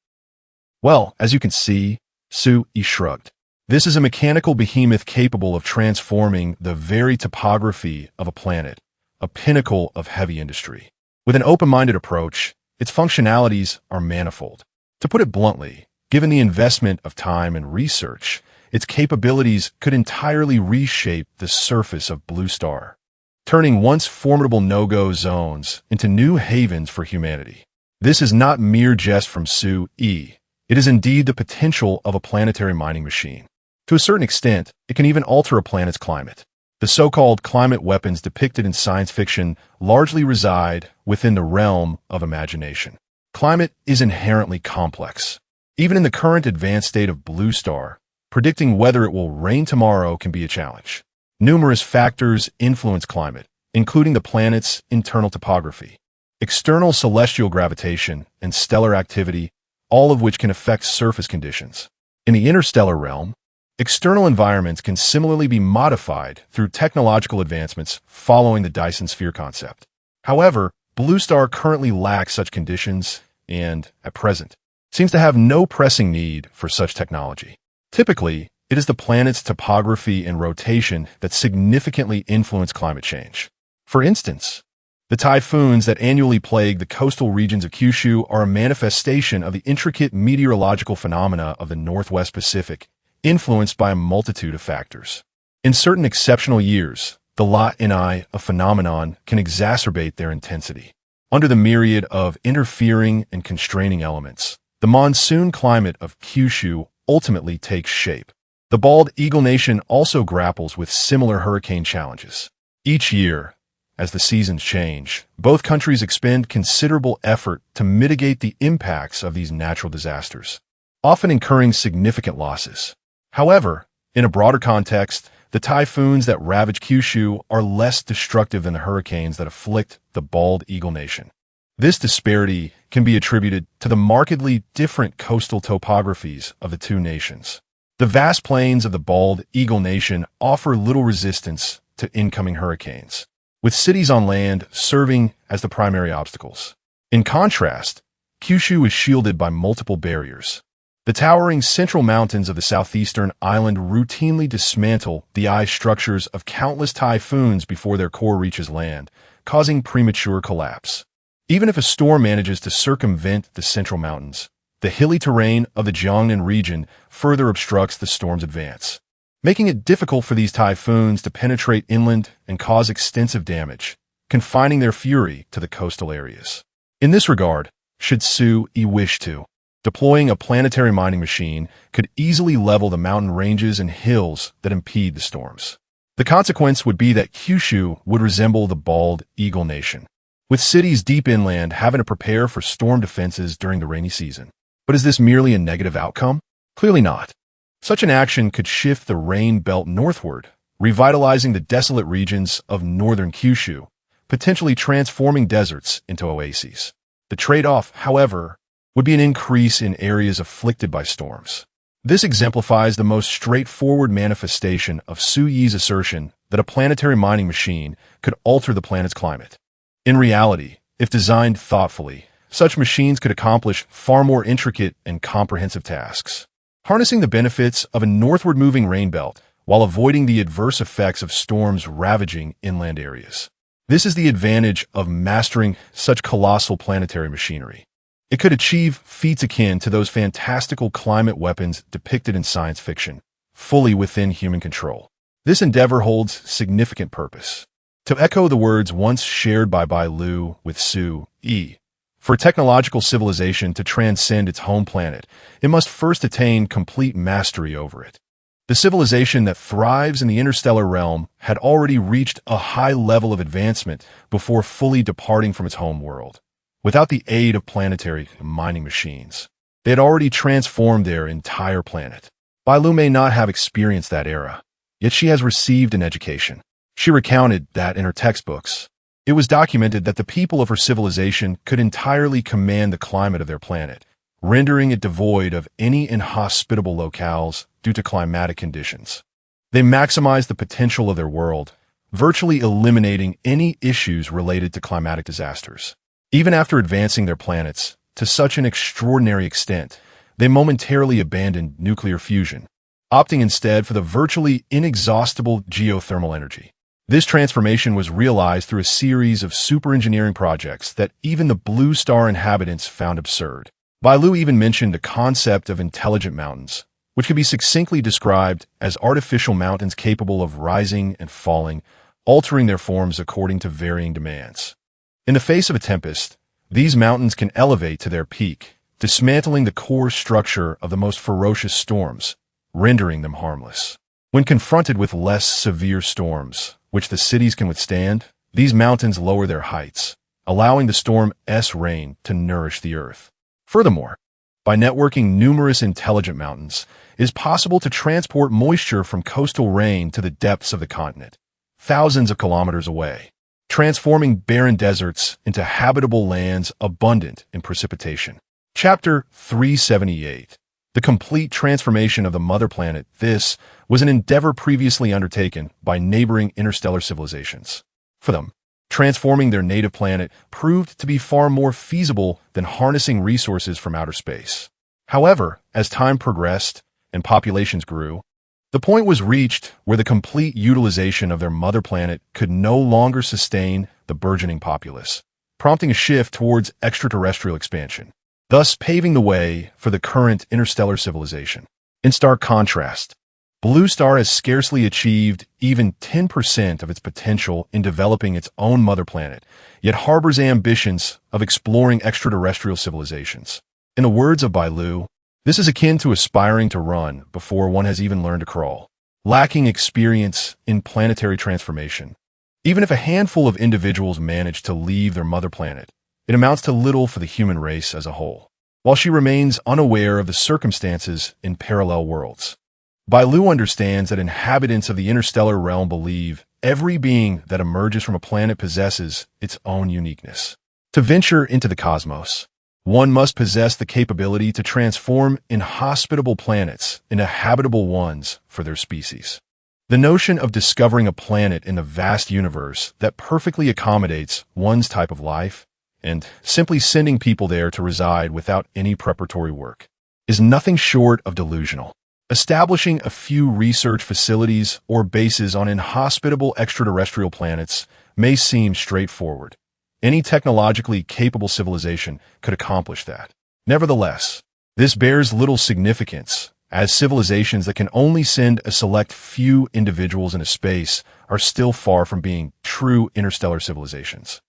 Well, as you can see, Su-yi shrugged. This is a mechanical behemoth capable of transforming the very topography of a planet, a pinnacle of heavy industry. With an open-minded approach, its functionalities are manifold. To put it bluntly, given the investment of time and research, its capabilities could entirely reshape the surface of Blue Star, turning once formidable no-go zones into new havens for humanity. This is not mere jest from Su-yi. It is indeed the potential of a planetary mining machine. To a certain extent, it can even alter a planet's climate. The so-called climate weapons depicted in science fiction largely reside within the realm of imagination. Climate is inherently complex. Even in the current advanced state of Blue Star, predicting whether it will rain tomorrow can be a challenge. Numerous factors influence climate, including the planet's internal topography, external celestial gravitation, and stellar activity, all of which can affect surface conditions. In the interstellar realm, external environments can similarly be modified through technological advancements following the Dyson sphere concept. However, Blue Star currently lacks such conditions and, at present, seems to have no pressing need for such technology. Typically, it is the planet's topography and rotation that significantly influence climate change. For instance, the typhoons that annually plague the coastal regions of Kyushu are a manifestation of the intricate meteorological phenomena of the Northwest Pacific, influenced by a multitude of factors. In certain exceptional years, the La Ni, a phenomenon, can exacerbate their intensity. Under the myriad of interfering and constraining elements, the monsoon climate of Kyushu ultimately takes shape. The Bald Eagle Nation also grapples with similar hurricane challenges. Each year, as the seasons change, both countries expend considerable effort to mitigate the impacts of these natural disasters, often incurring significant losses. However, in a broader context, the typhoons that ravage Kyushu are less destructive than the hurricanes that afflict the Bald Eagle Nation. This disparity can be attributed to the markedly different coastal topographies of the two nations. The vast plains of the Bald Eagle Nation offer little resistance to incoming hurricanes, with cities on land serving as the primary obstacles. In contrast, Kyushu is shielded by multiple barriers. The towering central mountains of the southeastern island routinely dismantle the ice structures of countless typhoons before their core reaches land, causing premature collapse. Even if a storm manages to circumvent the central mountains, the hilly terrain of the Jiangnan region further obstructs the storm's advance, making it difficult for these typhoons to penetrate inland and cause extensive damage, confining their fury to the coastal areas. In this regard, should Su-yi wish to, deploying a planetary mining machine could easily level the mountain ranges and hills that impede the storms. The consequence would be that Kyushu would resemble the Bald Eagle Nation, with cities deep inland having to prepare for storm defenses during the rainy season. But is this merely a negative outcome? Clearly not. Such an action could shift the rain belt northward, revitalizing the desolate regions of northern Kyushu, potentially transforming deserts into oases. The trade-off, however, would be an increase in areas afflicted by storms. This exemplifies the most straightforward manifestation of Su Yi's assertion that a planetary mining machine could alter the planet's climate. In reality, if designed thoughtfully, such machines could accomplish far more intricate and comprehensive tasks, harnessing the benefits of a northward-moving rain belt while avoiding the adverse effects of storms ravaging inland areas. This is the advantage of mastering such colossal planetary machinery. It could achieve feats akin to those fantastical climate weapons depicted in science fiction, fully within human control. This endeavor holds significant purpose. To echo the words once shared by Bai Lu with Su Yi, for a technological civilization to transcend its home planet, it must first attain complete mastery over it. The civilization that thrives in the interstellar realm had already reached a high level of advancement before fully departing from its home world. Without the aid of planetary mining machines, they had already transformed their entire planet. Bai Lu may not have experienced that era, yet she has received an education. She recounted that in her textbooks, it was documented that the people of her civilization could entirely command the climate of their planet, rendering it devoid of any inhospitable locales due to climatic conditions. They maximized the potential of their world, virtually eliminating any issues related to climatic disasters. Even after advancing their planets to such an extraordinary extent, they momentarily abandoned nuclear fusion, opting instead for the virtually inexhaustible geothermal energy. This transformation was realized through a series of super-engineering projects that even the Blue Star inhabitants found absurd. Bai Lu even mentioned the concept of intelligent mountains, which can be succinctly described as artificial mountains capable of rising and falling, altering their forms according to varying demands. In the face of a tempest, these mountains can elevate to their peak, dismantling the core structure of the most ferocious storms, rendering them harmless. When confronted with less severe storms, which the cities can withstand, these mountains lower their heights, allowing the storm's rain to nourish the earth. Furthermore, by networking numerous intelligent mountains, it is possible to transport moisture from coastal rain to the depths of the continent, thousands of kilometers away, transforming barren deserts into habitable lands abundant in precipitation. Chapter 378. The complete transformation of the mother planet. This was an endeavor previously undertaken by neighboring interstellar civilizations. For them, transforming their native planet proved to be far more feasible than harnessing resources from outer space. However, as time progressed and populations grew, the point was reached where the complete utilization of their mother planet could no longer sustain the burgeoning populace, prompting a shift towards extraterrestrial expansion, thus paving the way for the current interstellar civilization. In stark contrast, Blue Star has scarcely achieved even 10% of its potential in developing its own mother planet, yet harbors ambitions of exploring extraterrestrial civilizations. In the words of Bai Lu, this is akin to aspiring to run before one has even learned to crawl, lacking experience in planetary transformation. Even if a handful of individuals manage to leave their mother planet, it amounts to little for the human race as a whole, while she remains unaware of the circumstances in parallel worlds. Bai Lu understands that inhabitants of the interstellar realm believe every being that emerges from a planet possesses its own uniqueness. To venture into the cosmos, one must possess the capability to transform inhospitable planets into habitable ones for their species. The notion of discovering a planet in the vast universe that perfectly accommodates one's type of life and simply sending people there to reside without any preparatory work is nothing short of delusional. Establishing a few research facilities or bases on inhospitable extraterrestrial planets may seem straightforward. Any technologically capable civilization could accomplish that. Nevertheless, this bears little significance, as civilizations that can only send a select few individuals into space are still far from being true interstellar civilizations.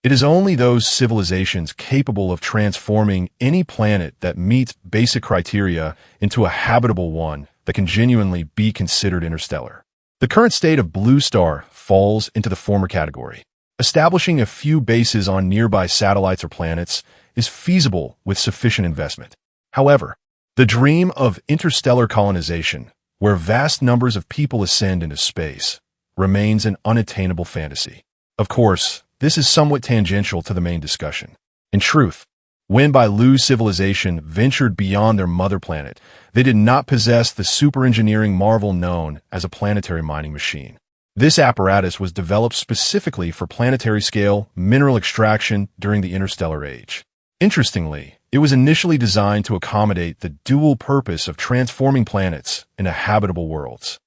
It is only those civilizations capable of transforming any planet that meets basic criteria into a habitable one that can genuinely be considered interstellar. The current state of Blue Star falls into the former category. Establishing a few bases on nearby satellites or planets is feasible with sufficient investment. However, the dream of interstellar colonization, where vast numbers of people ascend into space, remains an unattainable fantasy. Of course, this is somewhat tangential to the main discussion. In truth, when Bailu's civilization ventured beyond their mother planet, they did not possess the super-engineering marvel known as a planetary mining machine. This apparatus was developed specifically for planetary-scale mineral extraction during the interstellar age. Interestingly, it was initially designed to accommodate the dual purpose of transforming planets into habitable worlds.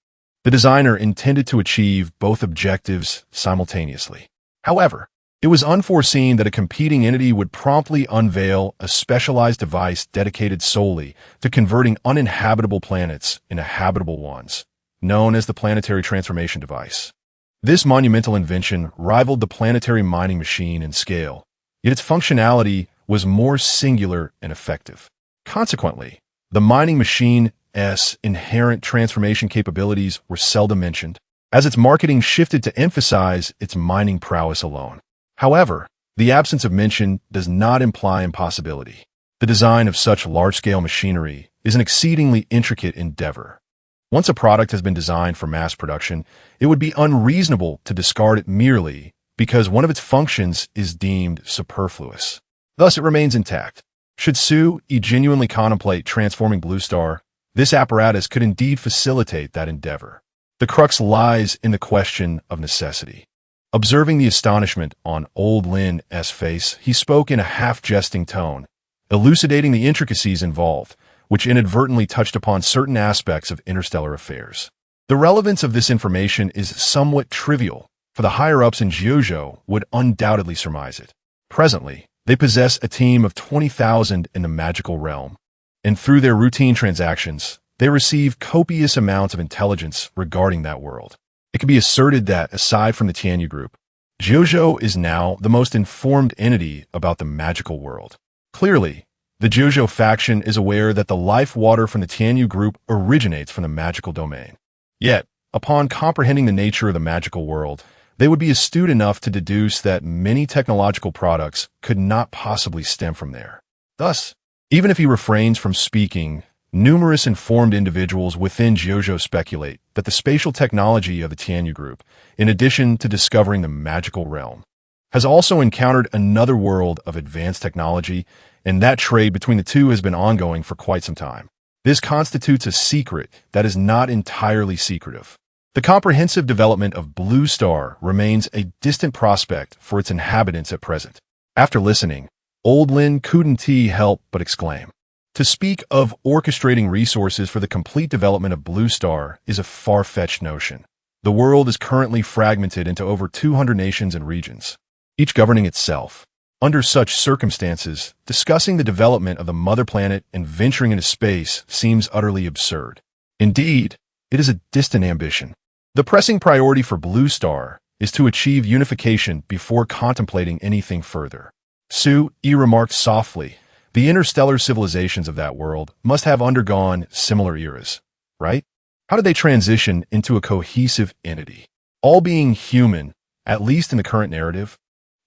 The designer intended to achieve both objectives simultaneously. However, it was unforeseen that a competing entity would promptly unveil a specialized device dedicated solely to converting uninhabitable planets into habitable ones, known as the Planetary Transformation Device. This monumental invention rivaled the planetary mining machine in scale, yet its functionality was more singular and effective. Consequently, the mining machine's inherent transformation capabilities were seldom mentioned, as its marketing shifted to emphasize its mining prowess alone. However, the absence of mention does not imply impossibility. The design of such large-scale machinery is an exceedingly intricate endeavor. Once a product has been designed for mass production, it would be unreasonable to discard it merely because one of its functions is deemed superfluous. Thus, it remains intact. Should Sue genuinely contemplate transforming Blue Star, this apparatus could indeed facilitate that endeavor. The crux lies in the question of necessity. Observing the astonishment on Old Lin's face, he spoke in a half-jesting tone, elucidating the intricacies involved, which inadvertently touched upon certain aspects of interstellar affairs. The relevance of this information is somewhat trivial, for the higher-ups in Jiuzhou would undoubtedly surmise it. Presently, they possess a team of 20,000 in the magical realm, and through their routine transactions, they receive copious amounts of intelligence regarding that world. It can be asserted that, aside from the Tianyu Group, Jiuzhou is now the most informed entity about the magical world. Clearly, the Jiuzhou faction is aware that the life water from the Tianyu Group originates from the magical domain. Yet, upon comprehending the nature of the magical world, they would be astute enough to deduce that many technological products could not possibly stem from there. Thus, even if he refrains from speaking, numerous informed individuals within Jiuzhou speculate that the spatial technology of the Tianyu Group, in addition to discovering the magical realm, has also encountered another world of advanced technology, and that trade between the two has been ongoing for quite some time. This constitutes a secret that is not entirely secretive. The comprehensive development of Blue Star remains a distant prospect for its inhabitants at present. After listening, Old Lin couldn't help but exclaim. To speak of orchestrating resources for the complete development of Blue Star is a far-fetched notion. The world is currently fragmented into over 200 nations and regions, each governing itself. Under such circumstances, discussing the development of the mother planet and venturing into space seems utterly absurd. Indeed, it is a distant ambition. The pressing priority for Blue Star is to achieve unification before contemplating anything further. Sue remarked softly, the interstellar civilizations of that world must have undergone similar eras, right? How did they transition into a cohesive entity? All being human, at least in the current narrative,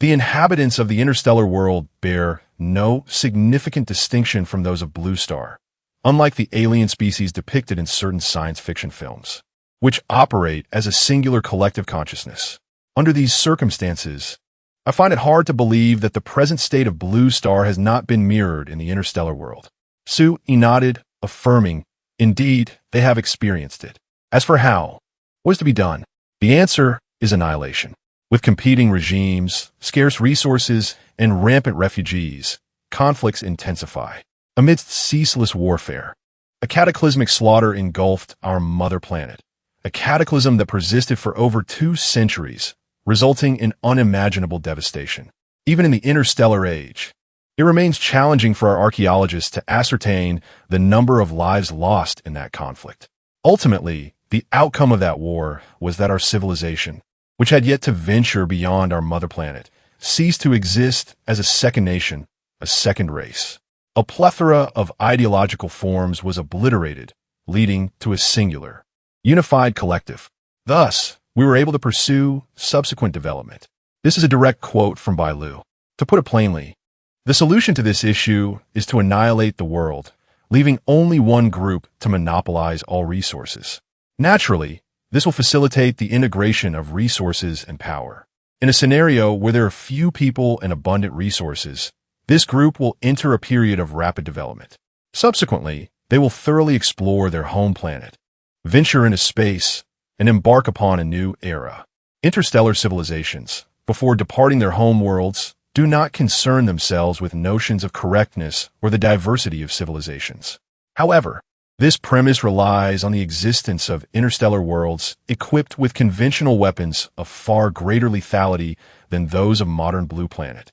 the inhabitants of the interstellar world bear no significant distinction from those of Blue Star, unlike the alien species depicted in certain science fiction films, which operate as a singular collective consciousness. Under these circumstances, I find it hard to believe that the present state of Blue Star has not been mirrored in the interstellar world. Sue nodded, affirming, indeed, they have experienced it. As for how, what is to be done? The answer is annihilation. With competing regimes, scarce resources, and rampant refugees, conflicts intensify. Amidst ceaseless warfare, a cataclysmic slaughter engulfed our mother planet, a cataclysm that persisted for over 2 centuries, resulting in unimaginable devastation. Even in the interstellar age, it remains challenging for our archaeologists to ascertain the number of lives lost in that conflict. Ultimately, the outcome of that war was that our civilization, which had yet to venture beyond our mother planet, ceased to exist as a second nation, a second race. A plethora of ideological forms was obliterated, leading to a singular, unified collective. Thus, we were able to pursue subsequent development. This is a direct quote from Bailu. To put it plainly, the solution to this issue is to annihilate the world, leaving only one group to monopolize all resources. Naturally, this will facilitate the integration of resources and power. In a scenario where there are few people and abundant resources, this group will enter a period of rapid development. Subsequently, they will thoroughly explore their home planet, venture into space, and embark upon a new era. Interstellar civilizations, before departing their home worlds, do not concern themselves with notions of correctness or the diversity of civilizations. However, this premise relies on the existence of interstellar worlds equipped with conventional weapons of far greater lethality than those of modern Blue Planet,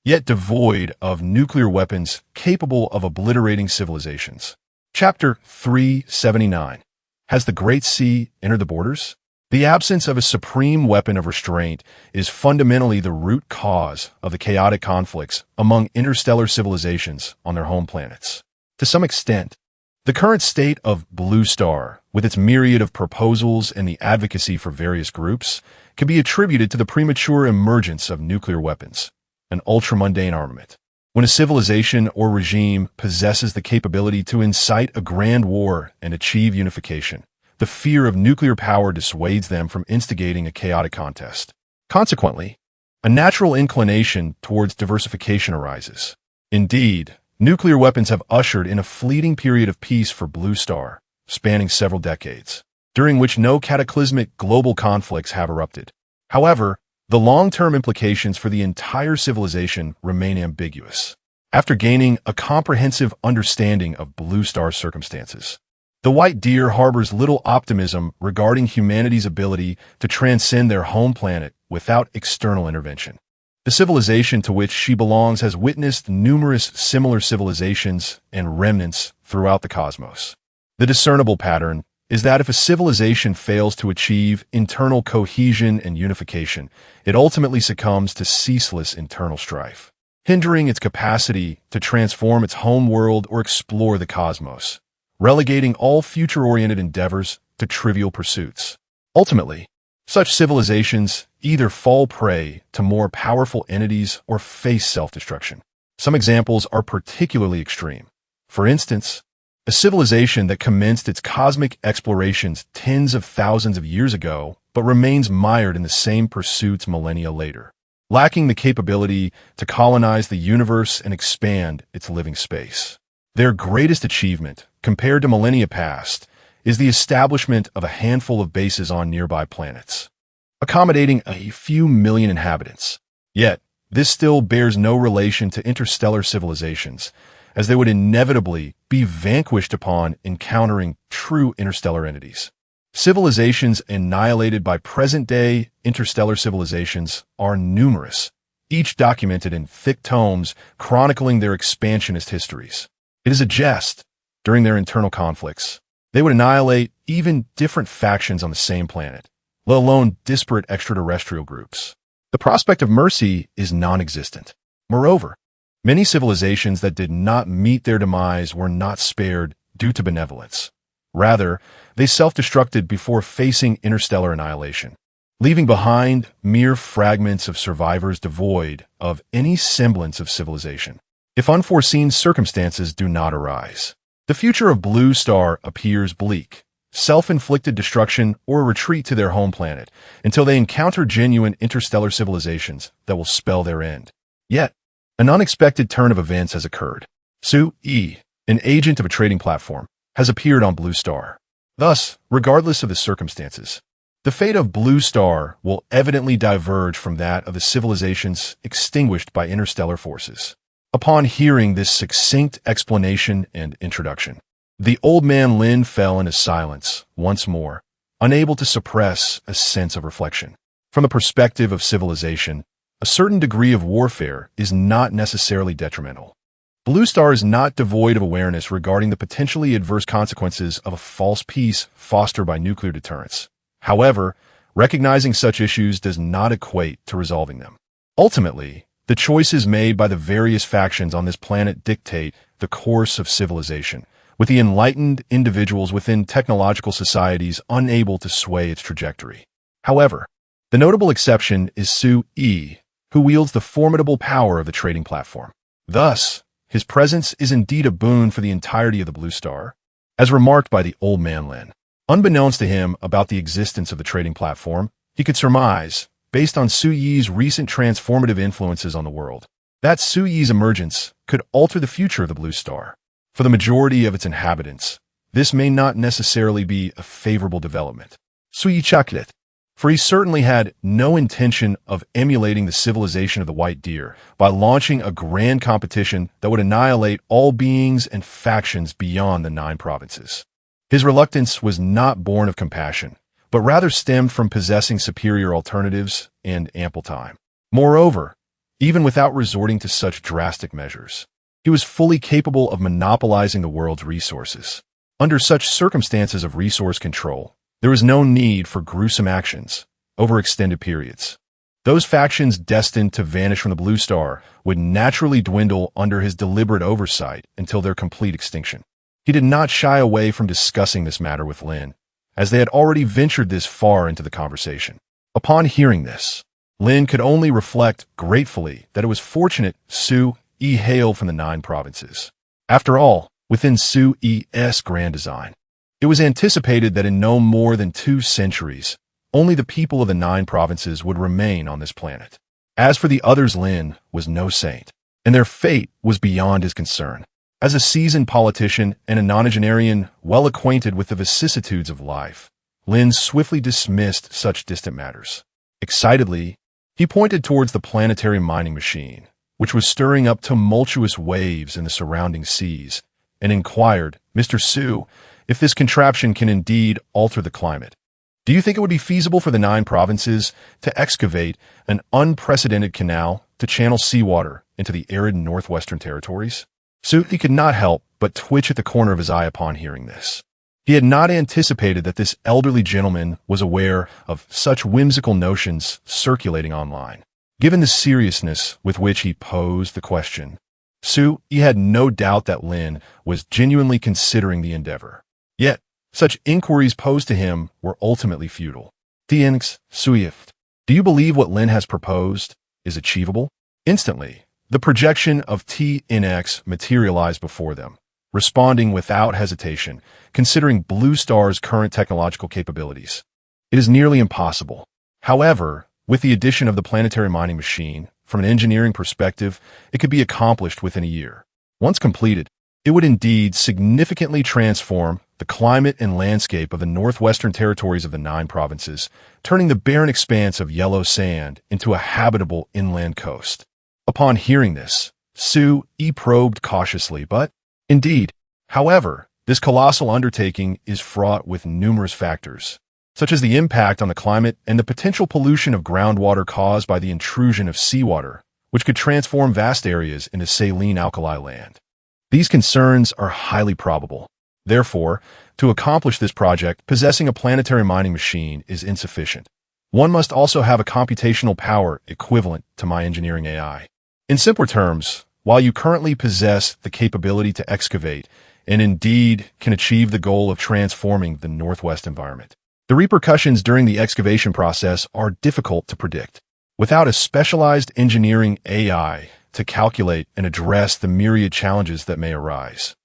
yet devoid of nuclear weapons capable of obliterating civilizations. Chapter 379. Has the Great Sea entered the borders? The absence of a supreme weapon of restraint is fundamentally the root cause of the chaotic conflicts among interstellar civilizations on their home planets. To some extent, the current state of Blue Star, with its myriad of proposals and the advocacy for various groups, can be attributed to the premature emergence of nuclear weapons, an ultramundane armament. When a civilization or regime possesses the capability to incite a grand war and achieve unification, the fear of nuclear power dissuades them from instigating a chaotic contest. Consequently, a natural inclination towards diversification arises. Indeed, nuclear weapons have ushered in a fleeting period of peace for Blue Star, spanning several decades, during which no cataclysmic global conflicts have erupted. However, the long-term implications for the entire civilization remain ambiguous. After gaining a comprehensive understanding of Blue Star's circumstances, the White Deer harbors little optimism regarding humanity's ability to transcend their home planet without external intervention. The civilization to which she belongs has witnessed numerous similar civilizations and remnants throughout the cosmos. The discernible pattern is that if a civilization fails to achieve internal cohesion and unification, it ultimately succumbs to ceaseless internal strife, hindering its capacity to transform its home world or explore the cosmos, relegating all future-oriented endeavors to trivial pursuits. Ultimately, such civilizations either fall prey to more powerful entities or face self-destruction. Some examples are particularly extreme. For instance, a civilization that commenced its cosmic explorations tens of thousands of years ago but remains mired in the same pursuits millennia later, lacking the capability to colonize the universe and expand its living space. Their greatest achievement, compared to millennia past, is the establishment of a handful of bases on nearby planets, accommodating a few million inhabitants. Yet, this still bears no relation to interstellar civilizations, as they would inevitably be vanquished upon encountering true interstellar entities. Civilizations annihilated by present-day interstellar civilizations are numerous, each documented in thick tomes chronicling their expansionist histories. It is a jest, during their internal conflicts, they would annihilate even different factions on the same planet, let alone disparate extraterrestrial groups. The prospect of mercy is non-existent. Moreover, many civilizations that did not meet their demise were not spared due to benevolence. Rather, they self-destructed before facing interstellar annihilation, leaving behind mere fragments of survivors devoid of any semblance of civilization. If unforeseen circumstances do not arise, the future of Blue Star appears bleak, self-inflicted destruction or a retreat to their home planet until they encounter genuine interstellar civilizations that will spell their end. Yet, an unexpected turn of events has occurred. Su-E, an agent of a trading platform, has appeared on Blue Star. Thus, regardless of the circumstances, the fate of Blue Star will evidently diverge from that of the civilizations extinguished by interstellar forces. Upon hearing this succinct explanation and introduction, the old man Lin fell into silence once more, unable to suppress a sense of reflection. From the perspective of civilization, a certain degree of warfare is not necessarily detrimental. Blue Star is not devoid of awareness regarding the potentially adverse consequences of a false peace fostered by nuclear deterrence. However, recognizing such issues does not equate to resolving them. Ultimately, the choices made by the various factions on this planet dictate the course of civilization, with the enlightened individuals within technological societies unable to sway its trajectory. However, the notable exception is Su-E, who wields the formidable power of the trading platform. Thus, his presence is indeed a boon for the entirety of the Blue Star, as remarked by the old man Lin. Unbeknownst to him about the existence of the trading platform, he could surmise, based on Su Yi's recent transformative influences on the world. That Su Yi's emergence could alter the future of the Blue Star. For the majority of its inhabitants, this may not necessarily be a favorable development. Su Yi chucked it, for he certainly had no intention of emulating the civilization of the White Deer by launching a grand competition that would annihilate all beings and factions beyond the 9 provinces. His reluctance was not born of compassion, but rather stemmed from possessing superior alternatives and ample time. Moreover, even without resorting to such drastic measures, he was fully capable of monopolizing the world's resources. Under such circumstances of resource control, there was no need for gruesome actions over extended periods. Those factions destined to vanish from the Blue Star would naturally dwindle under his deliberate oversight until their complete extinction. He did not shy away from discussing this matter with Lin, as they had already ventured this far into the conversation. Upon hearing this, Lin could only reflect gratefully that it was fortunate Su Yi hailed from the 9 provinces. After all, within Su Yi's grand design, it was anticipated that in no more than 2 centuries, only the people of the 9 provinces would remain on this planet. As for the others, Lin was no saint, and their fate was beyond his concern. As a seasoned politician and a nonagenarian well acquainted with the vicissitudes of life, Lin swiftly dismissed such distant matters. Excitedly, he pointed towards the planetary mining machine, which was stirring up tumultuous waves in the surrounding seas, and inquired, "Mr. Su, if this contraption can indeed alter the climate, do you think it would be feasible for the 9 provinces to excavate an unprecedented canal to channel seawater into the arid northwestern territories?" Su Yi could not help but twitch at the corner of his eye upon hearing this. He had not anticipated that this elderly gentleman was aware of such whimsical notions circulating online. Given the seriousness with which he posed the question, Su Yi had no doubt that Lin was genuinely considering the endeavor. Yet, such inquiries posed to him were ultimately futile. "Tienx, Suyift, do you believe what Lin has proposed is achievable?" Instantly, the projection of TNX materialized before them, responding without hesitation, considering Blue Star's current technological capabilities. "It is nearly impossible. However, with the addition of the planetary mining machine, from an engineering perspective, it could be accomplished within a year. Once completed, it would indeed significantly transform the climate and landscape of the northwestern territories of the 9 provinces, turning the barren expanse of yellow sand into a habitable inland coast." Upon hearing this, Su Yi probed cautiously, but, indeed, however, this colossal undertaking is fraught with numerous factors, such as the impact on the climate and the potential pollution of groundwater caused by the intrusion of seawater, which could transform vast areas into saline alkali land. These concerns are highly probable. Therefore, to accomplish this project, possessing a planetary mining machine is insufficient. One must also have a computational power equivalent to my engineering AI. In simpler terms, while you currently possess the capability to excavate and indeed can achieve the goal of transforming the Northwest environment, the repercussions during the excavation process are difficult to predict. Without a specialized engineering AI to calculate and address the myriad challenges that may arise,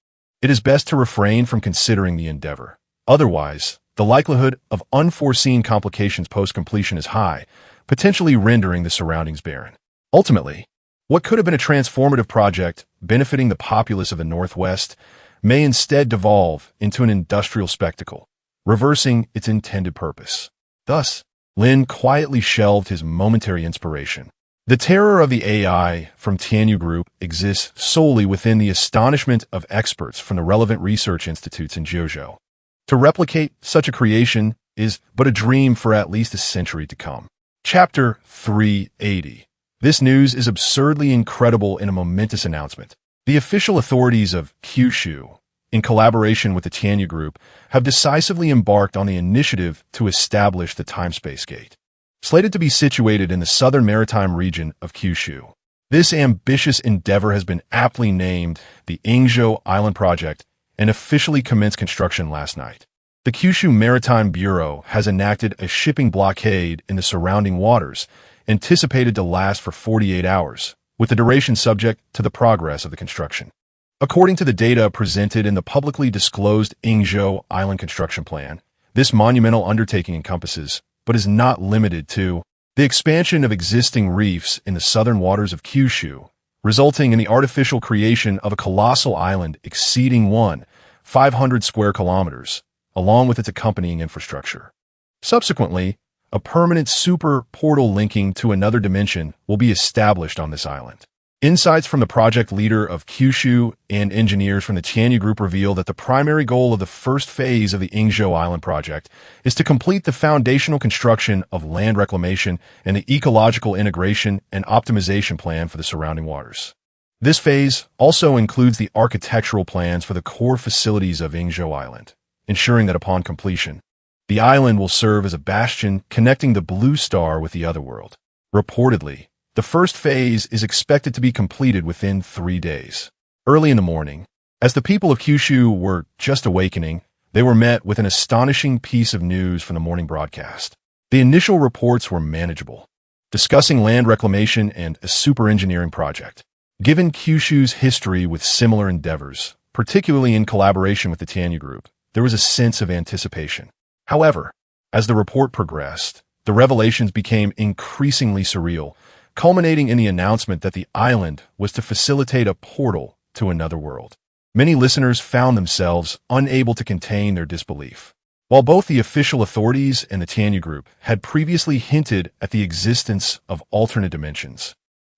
it is best to refrain from considering the endeavor. Otherwise, the likelihood of unforeseen complications post-completion is high, potentially rendering the surroundings barren. Ultimately, what could have been a transformative project benefiting the populace of the Northwest may instead devolve into an industrial spectacle, reversing its intended purpose. Thus, Lin quietly shelved his momentary inspiration. The terror of the AI from Tianyu Group exists solely within the astonishment of experts from the relevant research institutes in Jiuzhou. To replicate such a creation is but a dream for at least a century to come. Chapter 380. This news is absurdly incredible in a momentous announcement. The official authorities of Kyushu, in collaboration with the Tianyu Group, have decisively embarked on the initiative to establish the time-space gate. Slated to be situated in the southern maritime region of Kyushu, this ambitious endeavor has been aptly named the Ingzhou Island Project and officially commenced construction last night. The Kyushu Maritime Bureau has enacted a shipping blockade in the surrounding waters, anticipated to last for 48 hours, with the duration subject to the progress of the construction. According to the data presented in the publicly disclosed Ingzhou Island construction plan, this monumental undertaking encompasses, but is not limited to, the expansion of existing reefs in the southern waters of Kyushu, resulting in the artificial creation of a colossal island exceeding 500 square kilometers, along with its accompanying infrastructure. Subsequently, a permanent super portal linking to another dimension will be established on this island. Insights from the project leader of Kyushu and engineers from the Tianyu Group reveal that the primary goal of the first phase of the Ingzhou Island project is to complete the foundational construction of land reclamation and the ecological integration and optimization plan for the surrounding waters. This phase also includes the architectural plans for the core facilities of Ingzhou Island, ensuring that upon completion, the island will serve as a bastion connecting the Blue Star with the other world. Reportedly, the first phase is expected to be completed within 3 days. Early in the morning, as the people of Kyushu were just awakening, they were met with an astonishing piece of news from the morning broadcast. The initial reports were manageable, discussing land reclamation and a super engineering project. Given Kyushu's history with similar endeavors, particularly in collaboration with the Tianyu Group, there was a sense of anticipation. However, as the report progressed, the revelations became increasingly surreal, culminating in the announcement that the island was to facilitate a portal to another world. Many listeners found themselves unable to contain their disbelief. While both the official authorities and the Tianyu Group had previously hinted at the existence of alternate dimensions,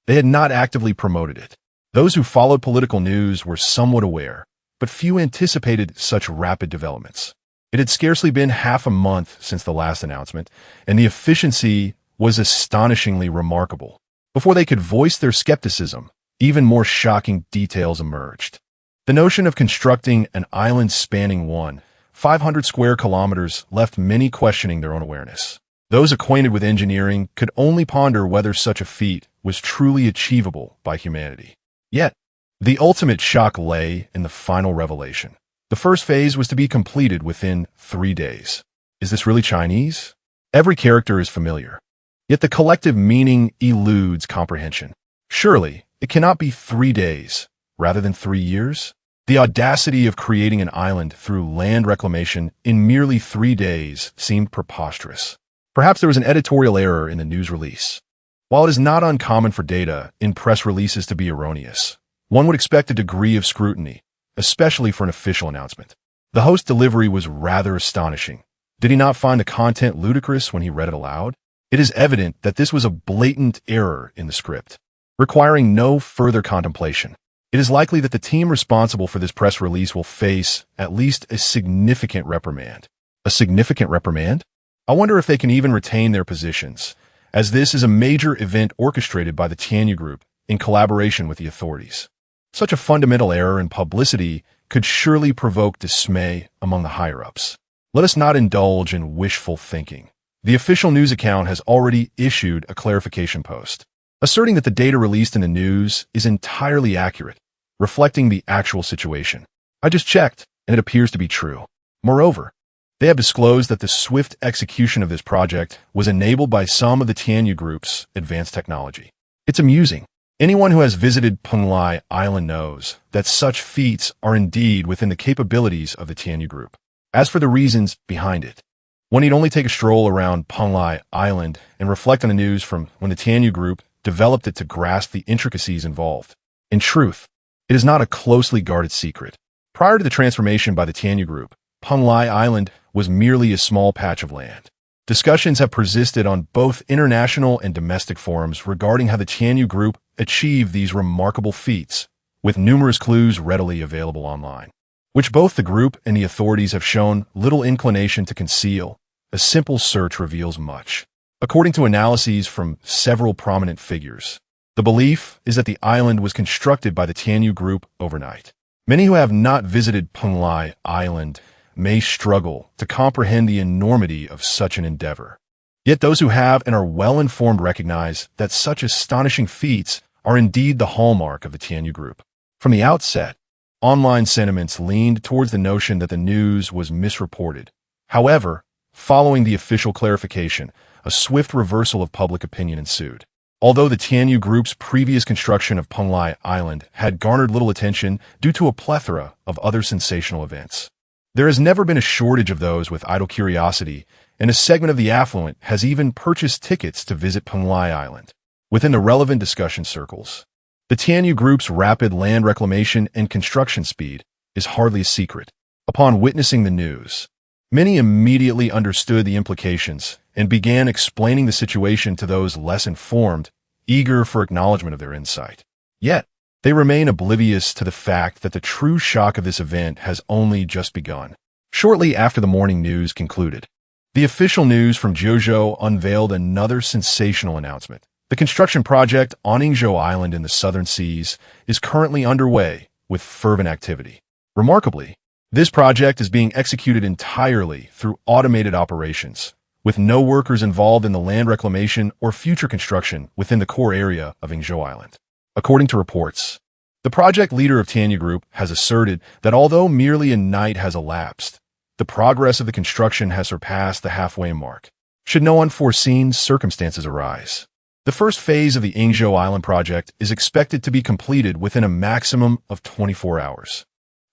they had not actively promoted it. Those who followed political news were somewhat aware, but few anticipated such rapid developments. It had scarcely been half a month since the last announcement, and the efficiency was astonishingly remarkable. Before they could voice their skepticism, even more shocking details emerged. The notion of constructing an island spanning 500 square kilometers left many questioning their own awareness. Those acquainted with engineering could only ponder whether such a feat was truly achievable by humanity. Yet, the ultimate shock lay in the final revelation. The first phase was to be completed within 3 days. Is this really Chinese? Every character is familiar, yet the collective meaning eludes comprehension. Surely, it cannot be 3 days, rather than 3 years? The audacity of creating an island through land reclamation in merely 3 days seemed preposterous. Perhaps there was an editorial error in the news release. While it is not uncommon for data in press releases to be erroneous, one would expect a degree of scrutiny, especially for an official announcement. The host's delivery was rather astonishing. Did he not find the content ludicrous when he read it aloud? It is evident that this was a blatant error in the script, requiring no further contemplation. It is likely that the team responsible for this press release will face at least a significant reprimand. A significant reprimand? I wonder if they can even retain their positions, as this is a major event orchestrated by the Tianyu Group in collaboration with the authorities. Such a fundamental error in publicity could surely provoke dismay among the higher-ups. Let us not indulge in wishful thinking. The official news account has already issued a clarification post, asserting that the data released in the news is entirely accurate, reflecting the actual situation. I just checked, and it appears to be true. Moreover, they have disclosed that the swift execution of this project was enabled by some of the Tianyu Group's advanced technology. It's amusing. Anyone who has visited Penglai Island knows that such feats are indeed within the capabilities of the Tianyu Group. As for the reasons behind it, one need only take a stroll around Penglai Island and reflect on the news from when the Tianyu Group developed it to grasp the intricacies involved. In truth, it is not a closely guarded secret. Prior to the transformation by the Tianyu Group, Penglai Island was merely a small patch of land. Discussions have persisted on both international and domestic forums regarding how the Tianyu Group achieved these remarkable feats, with numerous clues readily available online, which both the group and the authorities have shown little inclination to conceal. A simple search reveals much. According to analyses from several prominent figures, the belief is that the island was constructed by the Tianyu Group overnight. Many who have not visited Penglai Island may struggle to comprehend the enormity of such an endeavor. Yet those who have and are well-informed recognize that such astonishing feats are indeed the hallmark of the Tianyu Group. From the outset, online sentiments leaned towards the notion that the news was misreported. However, following the official clarification, a swift reversal of public opinion ensued. Although the Tianyu Group's previous construction of Penglai Island had garnered little attention due to a plethora of other sensational events, there has never been a shortage of those with idle curiosity and a segment of the affluent has even purchased tickets to visit Panglai Island. Within the relevant discussion circles, the Tianyu Group's rapid land reclamation and construction speed is hardly a secret. Upon witnessing the news, many immediately understood the implications and began explaining the situation to those less informed, eager for acknowledgement of their insight. Yet, they remain oblivious to the fact that the true shock of this event has only just begun. Shortly after the morning news concluded, the official news from Jiuzhou unveiled another sensational announcement. The construction project on Yingzhou Island in the southern seas is currently underway with fervent activity. Remarkably, this project is being executed entirely through automated operations, with no workers involved in the land reclamation or future construction within the core area of Yingzhou Island. According to reports, the project leader of Tianyu Group has asserted that although merely a night has elapsed, the progress of the construction has surpassed the halfway mark, should no unforeseen circumstances arise. The first phase of the Yingzhou Island project is expected to be completed within a maximum of 24 hours.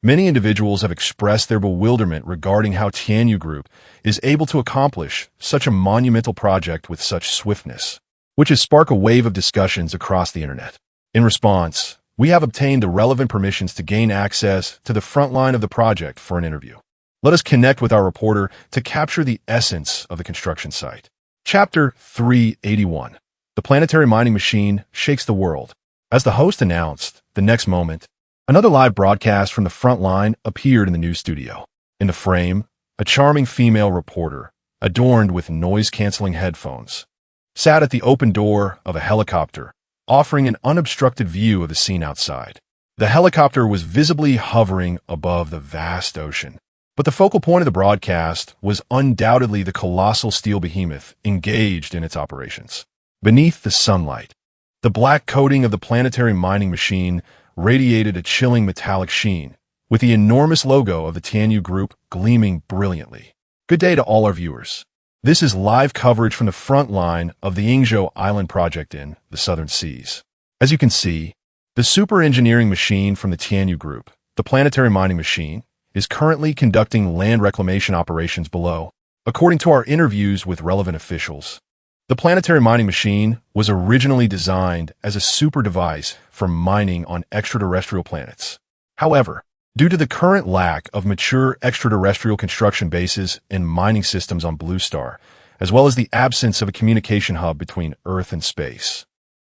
Many individuals have expressed their bewilderment regarding how Tianyu Group is able to accomplish such a monumental project with such swiftness, which has sparked a wave of discussions across the internet. In response, we have obtained the relevant permissions to gain access to the front line of the project for an interview. Let us connect with our reporter to capture the essence of the construction site. Chapter 381. The planetary mining machine shakes the world. As the host announced, the next moment, another live broadcast from the front line appeared in the news studio. In the frame, a charming female reporter, adorned with noise-canceling headphones, sat at the open door of a helicopter, offering an unobstructed view of the scene outside. The helicopter was visibly hovering above the vast ocean, but the focal point of the broadcast was undoubtedly the colossal steel behemoth engaged in its operations. Beneath the sunlight, the black coating of the planetary mining machine radiated a chilling metallic sheen, with the enormous logo of the Tianyu Group gleaming brilliantly. Good day to all our viewers. This is live coverage from the front line of the Yingzhou Island project in the southern seas. As you can see, the super engineering machine from the Tianyu Group, the planetary mining machine, is currently conducting land reclamation operations below. According to our interviews with relevant officials, the planetary mining machine was originally designed as a super device for mining on extraterrestrial planets. However, due to the current lack of mature extraterrestrial construction bases and mining systems on Blue Star, as well as the absence of a communication hub between Earth and space,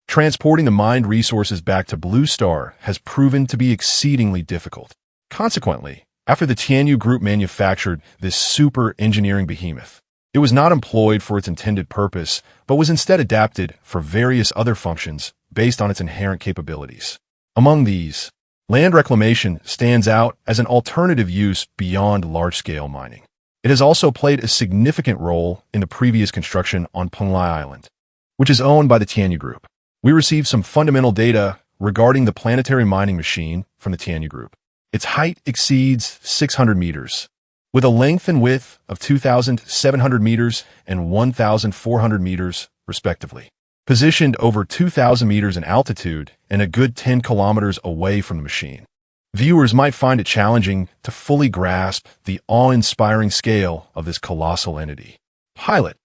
transporting the mined resources back to Blue Star has proven to be exceedingly difficult. Consequently, after the Tianyu Group manufactured this super engineering behemoth, it was not employed for its intended purpose, but was instead adapted for various other functions based on its inherent capabilities. Among these, land reclamation stands out as an alternative use beyond large-scale mining. It has also played a significant role in the previous construction on Panglai Island, which is owned by the Tianyu Group. We received some fundamental data regarding the planetary mining machine from the Tianyu Group. Its height exceeds 600 meters, with a length and width of 2,700 meters and 1,400 meters, respectively. Positioned over 2,000 meters in altitude and a good 10 kilometers away from the machine, viewers might find it challenging to fully grasp the awe-inspiring scale of this colossal entity. Pilot,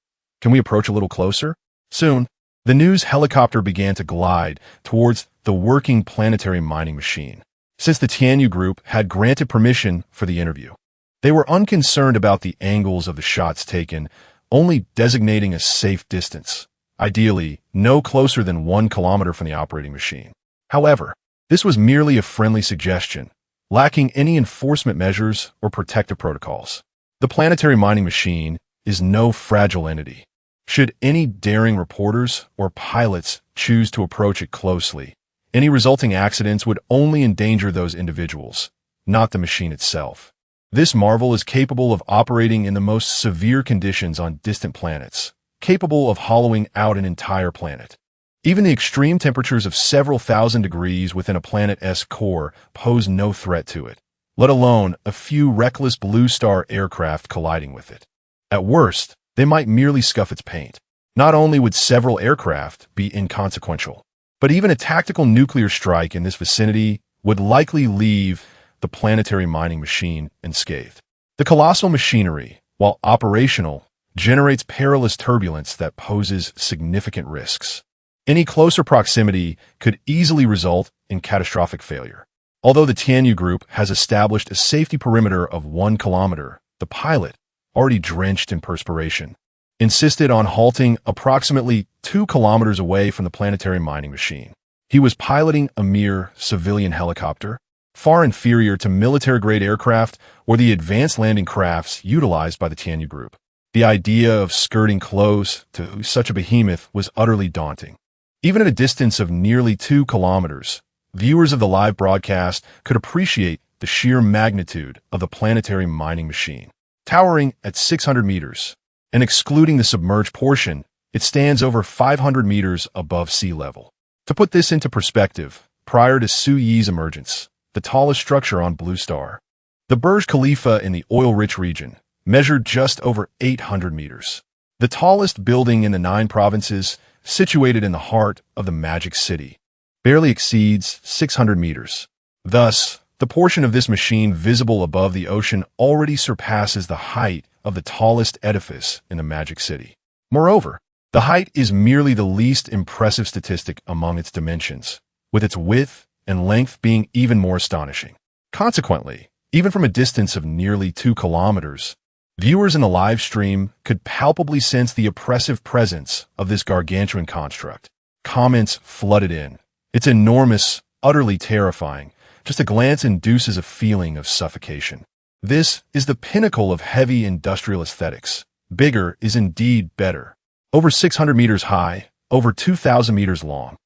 can we approach a little closer? Soon, the news helicopter began to glide towards the working planetary mining machine. Since the Tianyu Group had granted permission for the interview, they were unconcerned about the angles of the shots taken, only designating a safe distance, ideally no closer than 1 kilometer from the operating machine. However, this was merely a friendly suggestion, lacking any enforcement measures or protective protocols. The planetary mining machine is no fragile entity. Should any daring reporters or pilots choose to approach it closely, any resulting accidents would only endanger those individuals, not the machine itself. This marvel is capable of operating in the most severe conditions on distant planets, capable of hollowing out an entire planet. Even the extreme temperatures of several thousand degrees within a planet's core pose no threat to it, let alone a few reckless Blue Star aircraft colliding with it. At worst, they might merely scuff its paint. Not only would several aircraft be inconsequential, but even a tactical nuclear strike in this vicinity would likely leave the planetary mining machine unscathed. The colossal machinery, while operational, generates perilous turbulence that poses significant risks. Any closer proximity could easily result in catastrophic failure. Although the Tianyu Group has established a safety perimeter of 1 kilometer, the pilot, already drenched in perspiration, insisted on halting approximately 2 kilometers away from the planetary mining machine. He was piloting a mere civilian helicopter, far inferior to military-grade aircraft or the advanced landing crafts utilized by the Tianyu Group. The idea of skirting close to such a behemoth was utterly daunting. Even at a distance of nearly 2 kilometers, viewers of the live broadcast could appreciate the sheer magnitude of the planetary mining machine. Towering at 600 meters, and excluding the submerged portion, it stands over 500 meters above sea level. To put this into perspective, prior to Su Yi's emergence, the tallest structure on Blue Star, the Burj Khalifa in the oil-rich region, measured just over 800 meters. The tallest building in the 9 provinces, situated in the heart of the Magic City, barely exceeds 600 meters. Thus, the portion of this machine visible above the ocean already surpasses the height of the tallest edifice in the Magic City. Moreover, the height is merely the least impressive statistic among its dimensions, with its width and length being even more astonishing. Consequently, even from a distance of nearly 2 kilometers, viewers in the live stream could palpably sense the oppressive presence of this gargantuan construct. Comments flooded in. It's enormous, utterly terrifying. Just a glance induces a feeling of suffocation. This is the pinnacle of heavy industrial aesthetics. Bigger is indeed better. Over 600 meters high, over 2,000 meters long,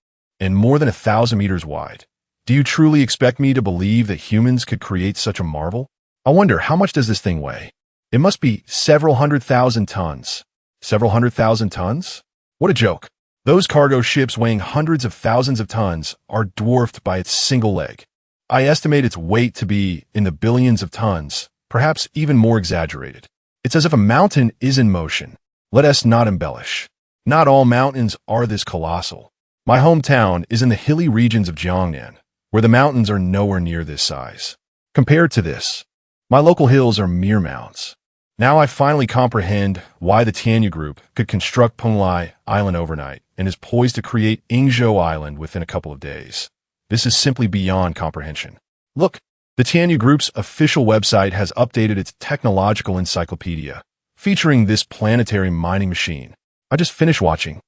and more than 1,000 meters wide. Do you truly expect me to believe that humans could create such a marvel? I wonder, how much does this thing weigh? It must be several 100,000 tons. Several 100,000 tons? What a joke. Those cargo ships weighing hundreds of thousands of tons are dwarfed by its single leg. I estimate its weight to be in the billions of tons, perhaps even more exaggerated. It's as if a mountain is in motion. Let us not embellish. Not all mountains are this colossal. My hometown is in the hilly regions of Jiangnan, where the mountains are nowhere near this size. Compared to this, my local hills are mere mounds. Now I finally comprehend why the Tianyu Group could construct Penglai Island overnight and is poised to create Yingzhou Island within a couple of days. This is simply beyond comprehension. Look, the Tianyu Group's official website has updated its technological encyclopedia, featuring this planetary mining machine. I just finished watching.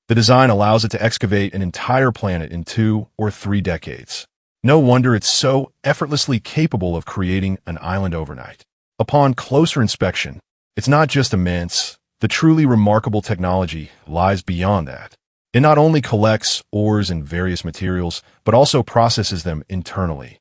The design allows it to excavate an entire planet in 2 or 3 decades. No wonder it's so effortlessly capable of creating an island overnight. Upon closer inspection, it's not just immense. The truly remarkable technology lies beyond that. It not only collects ores and various materials, but also processes them internally,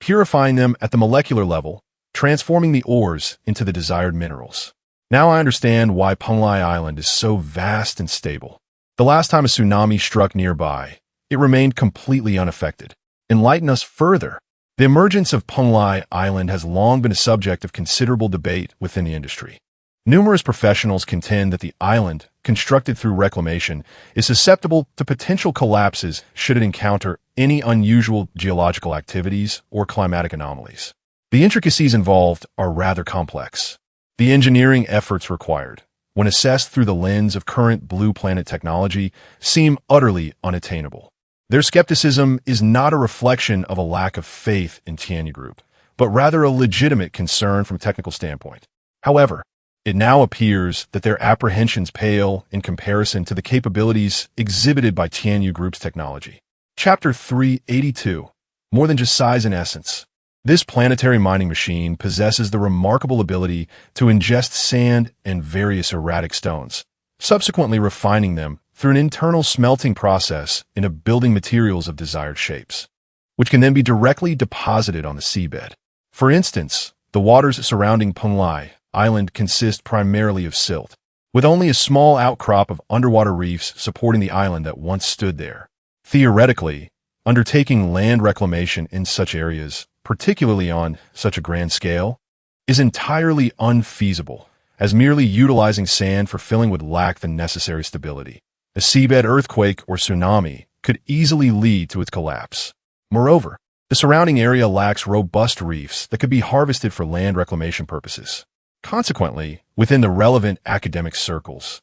purifying them at the molecular level, transforming the ores into the desired minerals. Now I understand why Penglai Island is so vast and stable. The last time a tsunami struck nearby, it remained completely unaffected. Enlighten us further. The emergence of Penglai Island has long been a subject of considerable debate within the industry. Numerous professionals contend that the island, constructed through reclamation, is susceptible to potential collapses should it encounter any unusual geological activities or climatic anomalies. The intricacies involved are rather complex. The engineering efforts required, when assessed through the lens of current blue planet technology, seem utterly unattainable. Their skepticism is not a reflection of a lack of faith in Tianyu Group, but rather a legitimate concern from a technical standpoint. However, it now appears that their apprehensions pale in comparison to the capabilities exhibited by Tianyu Group's technology. Chapter 382. More than just size and essence. This planetary mining machine possesses the remarkable ability to ingest sand and various erratic stones, subsequently refining them through an internal smelting process into building materials of desired shapes, which can then be directly deposited on the seabed. For instance, the waters surrounding Penglai Island consist primarily of silt, with only a small outcrop of underwater reefs supporting the island that once stood there. Theoretically, undertaking land reclamation in such areas, particularly on such a grand scale, is entirely unfeasible, as merely utilizing sand for filling would lack the necessary stability. A seabed earthquake or tsunami could easily lead to its collapse. Moreover, the surrounding area lacks robust reefs that could be harvested for land reclamation purposes. Consequently, within the relevant academic circles,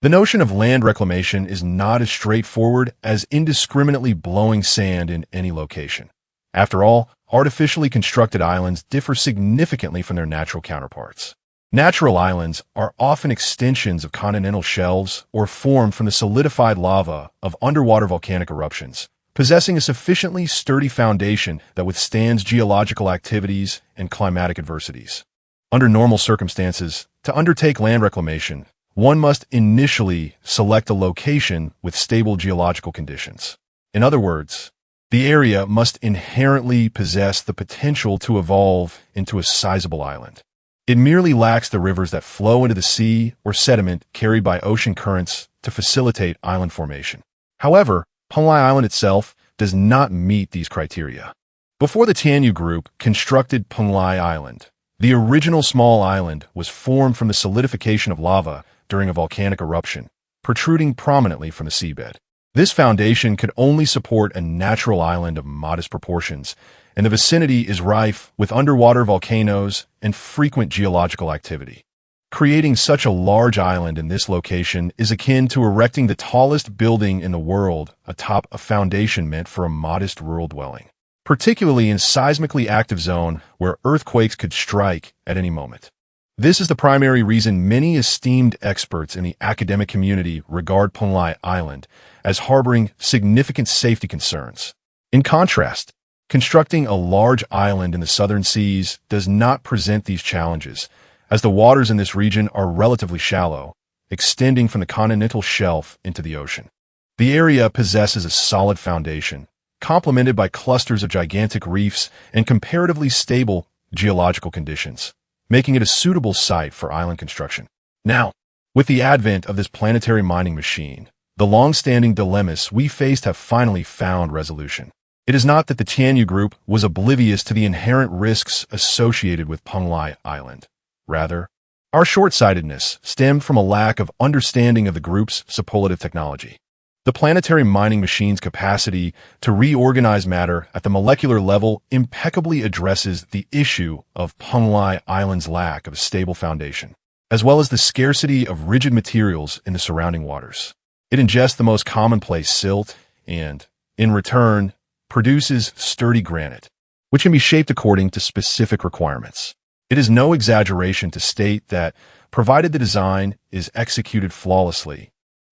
the notion of land reclamation is not as straightforward as indiscriminately blowing sand in any location. After all, artificially constructed islands differ significantly from their natural counterparts. Natural islands are often extensions of continental shelves or formed from the solidified lava of underwater volcanic eruptions, possessing a sufficiently sturdy foundation that withstands geological activities and climatic adversities. Under normal circumstances, to undertake land reclamation, one must initially select a location with stable geological conditions. In other words, the area must inherently possess the potential to evolve into a sizable island. It merely lacks the rivers that flow into the sea or sediment carried by ocean currents to facilitate island formation. However, Penglai Island itself does not meet these criteria. Before the Tianyu Group constructed Penglai Island, the original small island was formed from the solidification of lava during a volcanic eruption, protruding prominently from the seabed. This foundation could only support a natural island of modest proportions, and the vicinity is rife with underwater volcanoes and frequent geological activity. Creating such a large island in this location is akin to erecting the tallest building in the world atop a foundation meant for a modest rural dwelling, particularly in a seismically active zone where earthquakes could strike at any moment. This is the primary reason many esteemed experts in the academic community regard Penglai Island as harboring significant safety concerns. In contrast, constructing a large island in the southern seas does not present these challenges, as the waters in this region are relatively shallow, extending from the continental shelf into the ocean. The area possesses a solid foundation, complemented by clusters of gigantic reefs and comparatively stable geological conditions, making it a suitable site for island construction. Now, with the advent of this planetary mining machine, the long-standing dilemmas we faced have finally found resolution. It is not that the Tianyu Group was oblivious to the inherent risks associated with Penglai Island. Rather, our short-sightedness stemmed from a lack of understanding of the group's superlative technology. The planetary mining machine's capacity to reorganize matter at the molecular level impeccably addresses the issue of Penglai Island's lack of a stable foundation, as well as the scarcity of rigid materials in the surrounding waters. It ingests the most commonplace silt and, in return, produces sturdy granite, which can be shaped according to specific requirements. It is no exaggeration to state that, provided the design is executed flawlessly,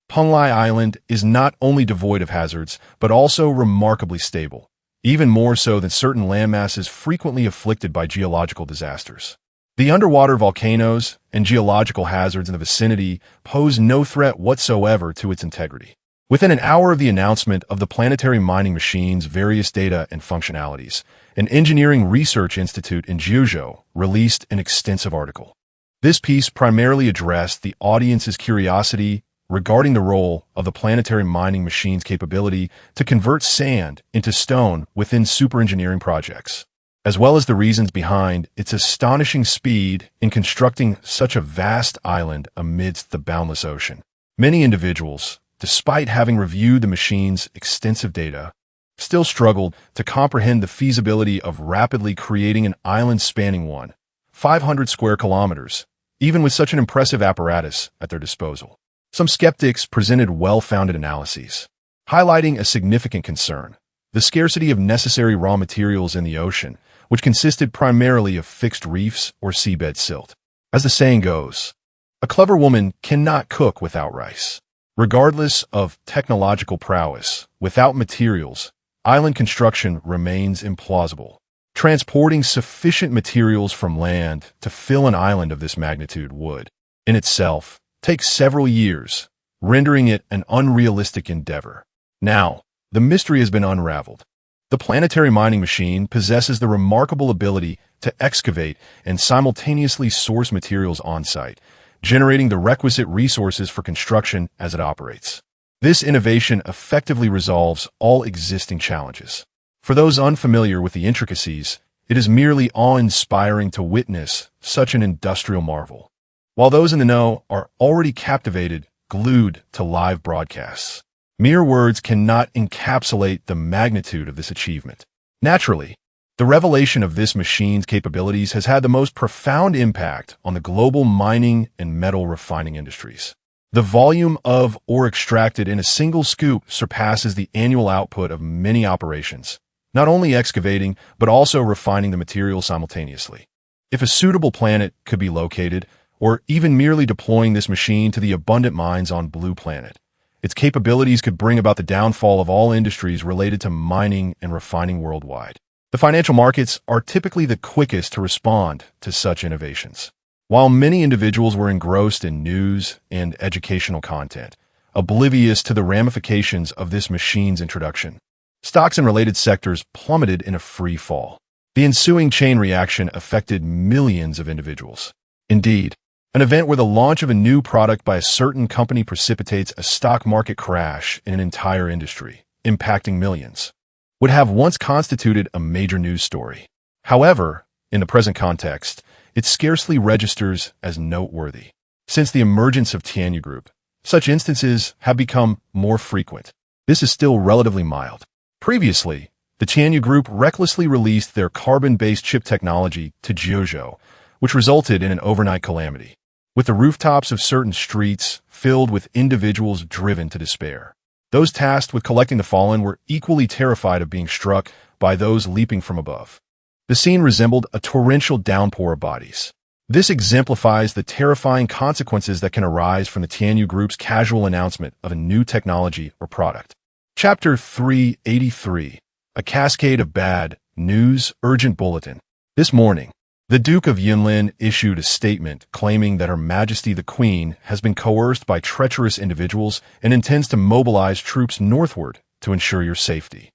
Penglai Island is not only devoid of hazards, but also remarkably stable, even more so than certain landmasses frequently afflicted by geological disasters. The underwater volcanoes and geological hazards in the vicinity pose no threat whatsoever to its integrity. Within an hour of the announcement of the planetary mining machine's various data and functionalities, an engineering research institute in Jiuzhou released an extensive article. This piece primarily addressed the audience's curiosity regarding the role of the planetary mining machine's capability to convert sand into stone within superengineering projects, as well as the reasons behind its astonishing speed in constructing such a vast island amidst the boundless ocean. Many individuals, despite having reviewed the machine's extensive data, still struggled to comprehend the feasibility of rapidly creating an island spanning 500 square kilometers, even with such an impressive apparatus at their disposal. Some skeptics presented well-founded analyses, highlighting a significant concern: the scarcity of necessary raw materials in the ocean, which consisted primarily of fixed reefs or seabed silt. As the saying goes, a clever woman cannot cook without rice. Regardless of technological prowess, without materials, island construction remains implausible. Transporting sufficient materials from land to fill an island of this magnitude would, in itself, take several years, rendering it an unrealistic endeavor. Now, the mystery has been unraveled. The planetary mining machine possesses the remarkable ability to excavate and simultaneously source materials on-site, generating the requisite resources for construction as it operates. This innovation effectively resolves all existing challenges. For those unfamiliar with the intricacies, it is merely awe-inspiring to witness such an industrial marvel, while those in the know are already captivated, glued to live broadcasts. Mere words cannot encapsulate the magnitude of this achievement. Naturally, The revelation of this machine's capabilities has had the most profound impact on the global mining and metal refining industries. The volume of ore extracted in a single scoop surpasses the annual output of many operations, not only excavating, but also refining the material simultaneously. If a suitable planet could be located, or even merely deploying this machine to the abundant mines on Blue Planet, its capabilities could bring about the downfall of all industries related to mining and refining worldwide. The financial markets are typically the quickest to respond to such innovations. While many individuals were engrossed in news and educational content, oblivious to the ramifications of this machine's introduction, stocks in related sectors plummeted in a free fall. The ensuing chain reaction affected millions of individuals. Indeed, an event where the launch of a new product by a certain company precipitates a stock market crash in an entire industry, impacting millions, would have once constituted a major news story. However, in the present context, it scarcely registers as noteworthy. Since the emergence of Tianyu Group, such instances have become more frequent. This is still relatively mild. Previously, the Tianyu Group recklessly released their carbon-based chip technology to Jiuzhou, which resulted in an overnight calamity, with the rooftops of certain streets filled with individuals driven to despair. Those tasked with collecting the fallen were equally terrified of being struck by those leaping from above. The scene resembled a torrential downpour of bodies. This exemplifies the terrifying consequences that can arise from the Tianyu Group's casual announcement of a new technology or product. Chapter 383. A Cascade of Bad News Urgent Bulletin. This morning, the Duke of Yunlin issued a statement claiming that Her Majesty the Queen has been coerced by treacherous individuals and intends to mobilize troops northward to ensure your safety.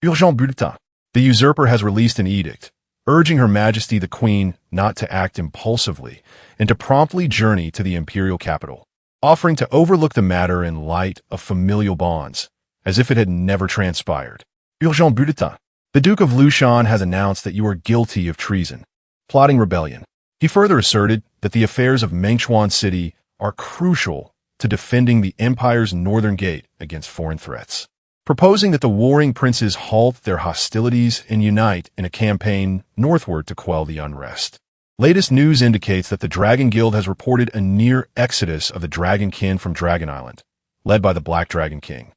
Urgent Bulletin. The usurper has released an edict, urging Her Majesty the Queen not to act impulsively and to promptly journey to the imperial capital, offering to overlook the matter in light of familial bonds, as if it had never transpired. Urgent Bulletin. The Duke of Lushan has announced that you are guilty of treason, plotting rebellion. He further asserted that the affairs of Mengchuan City are crucial to defending the empire's northern gate against foreign threats, proposing that the warring princes halt their hostilities and unite in a campaign northward to quell the unrest. Latest news indicates that the Dragon Guild has reported a near exodus of the Dragonkin from Dragon Island, led by the Black Dragon King,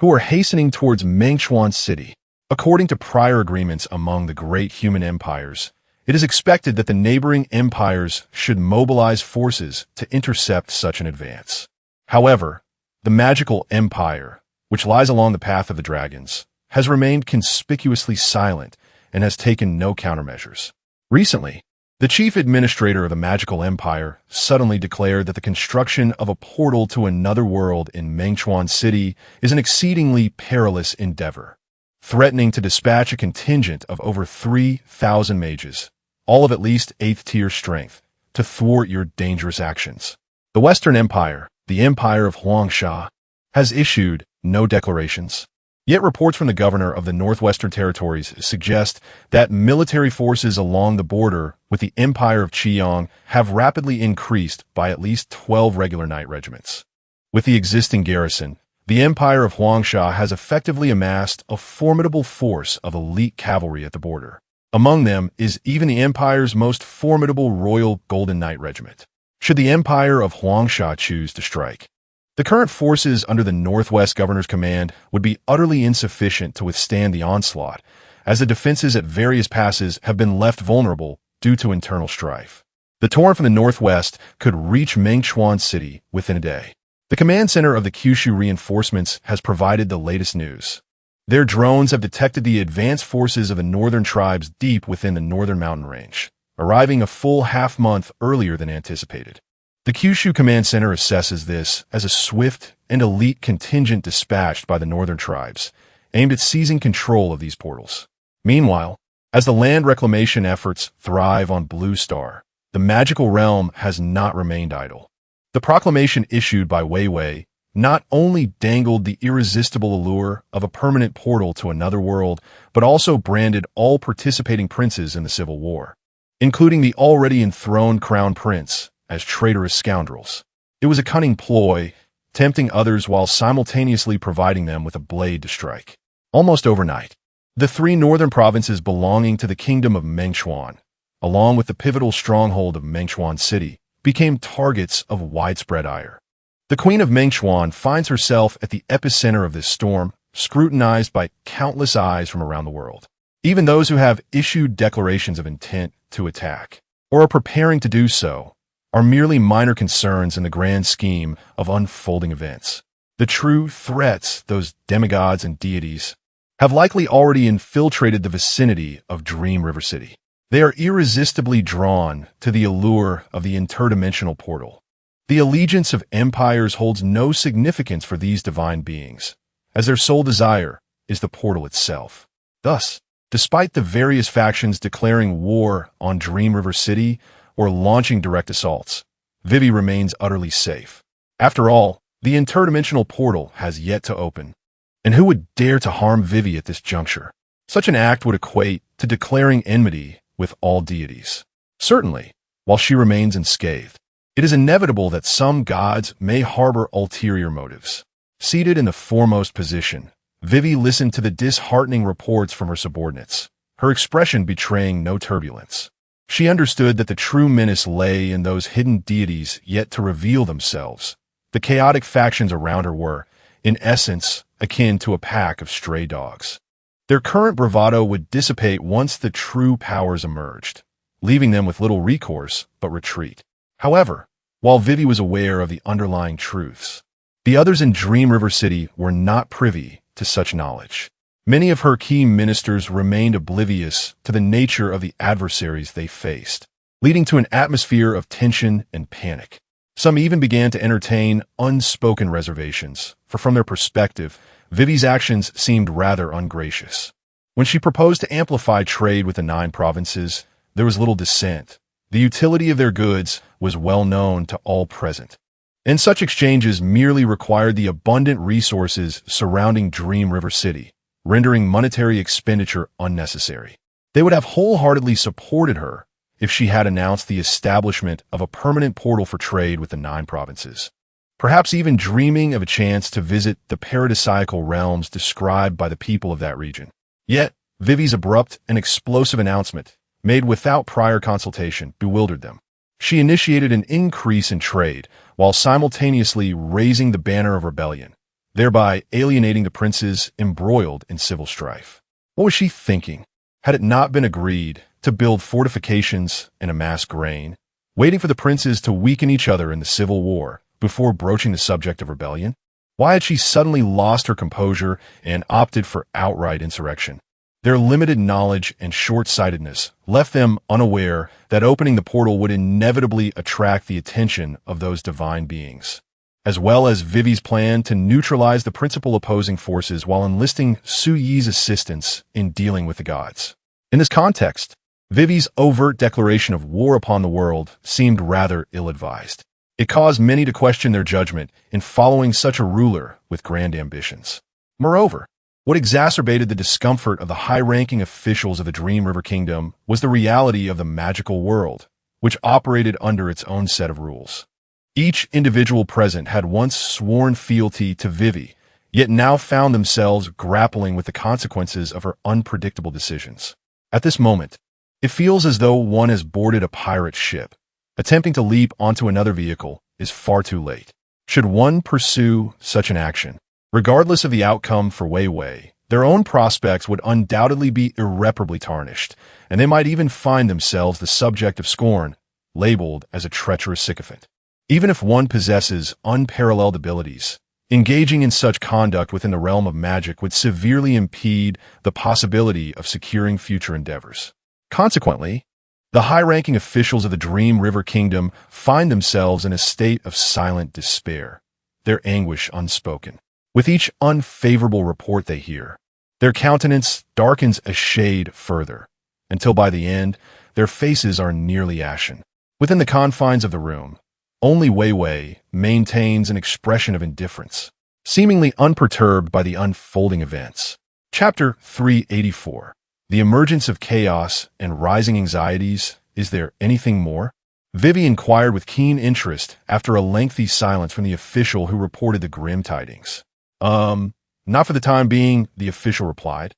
who are hastening towards Mengchuan City. According to prior agreements among the great human empires, it is expected that the neighboring empires should mobilize forces to intercept such an advance. However, the magical empire, which lies along the path of the dragons, has remained conspicuously silent and has taken no countermeasures. Recently, the chief administrator of the magical empire suddenly declared that the construction of a portal to another world in Mengchuan City is an exceedingly perilous endeavor, threatening to dispatch a contingent of over 3,000 mages, all of at least 8th tier strength, to thwart your dangerous actions. The Western Empire, the Empire of Huangsha, has issued no declarations. Yet reports from the governor of the Northwestern Territories suggest that military forces along the border with the Empire of Qiyang have rapidly increased by at least 12 regular knight regiments. With the existing garrison, the Empire of Huangsha has effectively amassed a formidable force of elite cavalry at the border. Among them is even the Empire's most formidable Royal Golden Knight Regiment, should the Empire of Huangsha choose to strike. The current forces under the Northwest Governor's command would be utterly insufficient to withstand the onslaught, as the defenses at various passes have been left vulnerable due to internal strife. The torrent from the northwest could reach Mengchuan City within a day. The command center of the Kyushu reinforcements has provided the latest news. Their drones have detected the advanced forces of the northern tribes deep within the northern mountain range, arriving a full half-month earlier than anticipated. The Kyushu Command Center assesses this as a swift and elite contingent dispatched by the northern tribes, aimed at seizing control of these portals. Meanwhile, as the land reclamation efforts thrive on Blue Star, the magical realm has not remained idle. The proclamation issued by Weiwei not only dangled the irresistible allure of a permanent portal to another world, but also branded all participating princes in the civil war, including the already enthroned crown prince, as traitorous scoundrels. It was a cunning ploy, tempting others while simultaneously providing them with a blade to strike. Almost overnight, The three northern provinces belonging to the kingdom of Mengchuan, along with the pivotal stronghold of Mengchuan City, became targets of widespread ire. The Queen of Mengchuan finds herself at the epicenter of this storm, scrutinized by countless eyes from around the world. Even those who have issued declarations of intent to attack, or are preparing to do so, are merely minor concerns in the grand scheme of unfolding events. The true threats, those demigods and deities, have likely already infiltrated the vicinity of Dream River City. They are irresistibly drawn to the allure of the interdimensional portal. The allegiance of empires holds no significance for these divine beings, as their sole desire is the portal itself. Thus, despite the various factions declaring war on Dream River City or launching direct assaults, Vivi remains utterly safe. After all, the interdimensional portal has yet to open. And who would dare to harm Vivi at this juncture? Such an act would equate to declaring enmity with all deities. Certainly, while she remains unscathed, it is inevitable that some gods may harbor ulterior motives. Seated in the foremost position, Vivi listened to the disheartening reports from her subordinates, her expression betraying no turbulence. She understood that the true menace lay in those hidden deities yet to reveal themselves. The chaotic factions around her were, in essence, akin to a pack of stray dogs. Their current bravado would dissipate once the true powers emerged, leaving them with little recourse but retreat. However, while Vivi was aware of the underlying truths, the others in Dream River City were not privy to such knowledge. Many of her key ministers remained oblivious to the nature of the adversaries they faced, leading to an atmosphere of tension and panic. Some even began to entertain unspoken reservations, for from their perspective, Vivi's actions seemed rather ungracious. When she proposed to amplify trade with the 9 provinces, there was little dissent. The utility of their goods was well known to all present, and such exchanges merely required the abundant resources surrounding Dream River City, rendering monetary expenditure unnecessary. They would have wholeheartedly supported her if she had announced the establishment of a permanent portal for trade with the 9 provinces, perhaps even dreaming of a chance to visit the paradisiacal realms described by the people of that region. Yet, Vivi's abrupt and explosive announcement, made without prior consultation, bewildered them. She initiated an increase in trade while simultaneously raising the banner of rebellion, thereby alienating the princes embroiled in civil strife. What was she thinking? Had it not been agreed to build fortifications and amass grain, waiting for the princes to weaken each other in the civil war before broaching the subject of rebellion? Why had she suddenly lost her composure and opted for outright insurrection? Their limited knowledge and short-sightedness left them unaware that opening the portal would inevitably attract the attention of those divine beings, as well as Vivi's plan to neutralize the principal opposing forces while enlisting Su Yi's assistance in dealing with the gods. In this context, Vivi's overt declaration of war upon the world seemed rather ill-advised. It caused many to question their judgment in following such a ruler with grand ambitions. Moreover, what exacerbated the discomfort of the high-ranking officials of the Dream River Kingdom was the reality of the magical world, which operated under its own set of rules. Each individual present had once sworn fealty to Vivi, yet now found themselves grappling with the consequences of her unpredictable decisions. At this moment, it feels as though one has boarded a pirate ship. Attempting to leap onto another vehicle is far too late. Should one pursue such an action, regardless of the outcome for Wei Wei, their own prospects would undoubtedly be irreparably tarnished, and they might even find themselves the subject of scorn, labeled as a treacherous sycophant. Even if one possesses unparalleled abilities, engaging in such conduct within the realm of magic would severely impede the possibility of securing future endeavors. Consequently, the high-ranking officials of the Dream River Kingdom find themselves in a state of silent despair, their anguish unspoken. With each unfavorable report they hear, their countenance darkens a shade further, until by the end, their faces are nearly ashen. Within the confines of the room, only Wei Wei maintains an expression of indifference, seemingly unperturbed by the unfolding events. Chapter 384. The Emergence of Chaos and Rising Anxieties. Is there anything more? Vivi inquired with keen interest after a lengthy silence from the official who reported the grim tidings. Not for the time being, the official replied.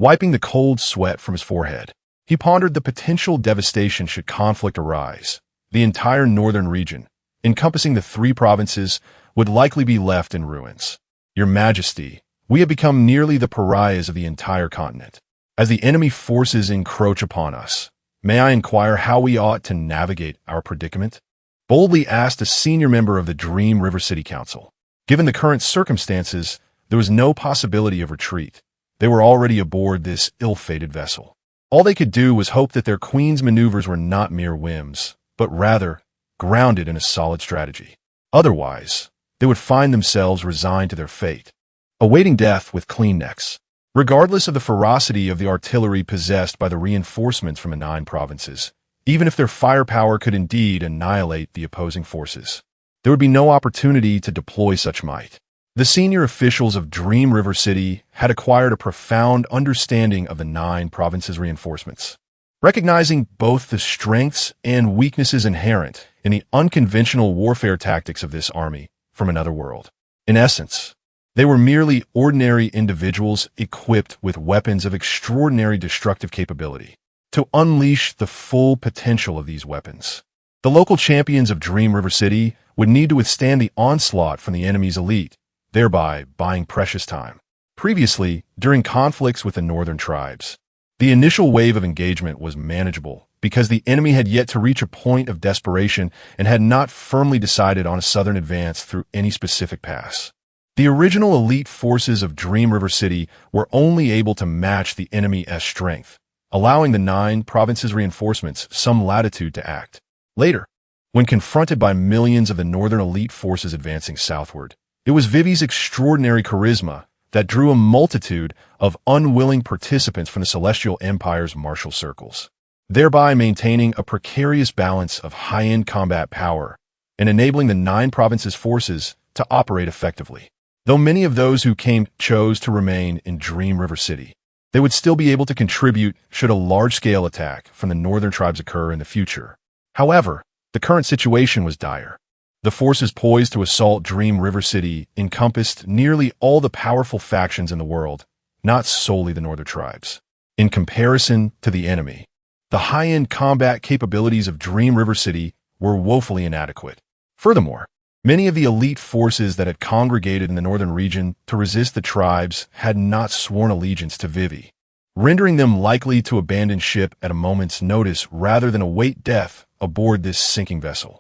Wiping the cold sweat from his forehead, he pondered the potential devastation should conflict arise. The entire northern region, encompassing the 3 provinces, would likely be left in ruins. Your Majesty, we have become nearly the pariahs of the entire continent. As the enemy forces encroach upon us, may I inquire how we ought to navigate our predicament? Boldly asked a senior member of the Dream River City Council. Given the current circumstances, there was no possibility of retreat. They were already aboard this ill-fated vessel. All they could do was hope that their queen's maneuvers were not mere whims, but rather grounded in a solid strategy. Otherwise, they would find themselves resigned to their fate, awaiting death with clean necks. Regardless of the ferocity of the artillery possessed by the reinforcements from the 9 provinces, even if their firepower could indeed annihilate the opposing forces, there would be no opportunity to deploy such might. The senior officials of Dream River City had acquired a profound understanding of the 9 provinces' reinforcements, recognizing both the strengths and weaknesses inherent in the unconventional warfare tactics of this army from another world. In essence, they were merely ordinary individuals equipped with weapons of extraordinary destructive capability. To unleash the full potential of these weapons, the local champions of Dream River City would need to withstand the onslaught from the enemy's elite, thereby buying precious time. Previously, during conflicts with the northern tribes, the initial wave of engagement was manageable because the enemy had yet to reach a point of desperation and had not firmly decided on a southern advance through any specific pass. The original elite forces of Dream River City were only able to match the enemy's strength, allowing the 9 provinces' reinforcements some latitude to act. Later, when confronted by millions of the northern elite forces advancing southward, it was Vivi's extraordinary charisma that drew a multitude of unwilling participants from the Celestial Empire's martial circles, thereby maintaining a precarious balance of high-end combat power and enabling the 9 provinces' forces to operate effectively. Though many of those who came chose to remain in Dream River City, they would still be able to contribute should a large-scale attack from the northern tribes occur in the future. However, the current situation was dire. The forces poised to assault Dream River City encompassed nearly all the powerful factions in the world, not solely the northern tribes. In comparison to the enemy, the high-end combat capabilities of Dream River City were woefully inadequate. Furthermore, many of the elite forces that had congregated in the northern region to resist the tribes had not sworn allegiance to Vivi, rendering them likely to abandon ship at a moment's notice rather than await death aboard this sinking vessel.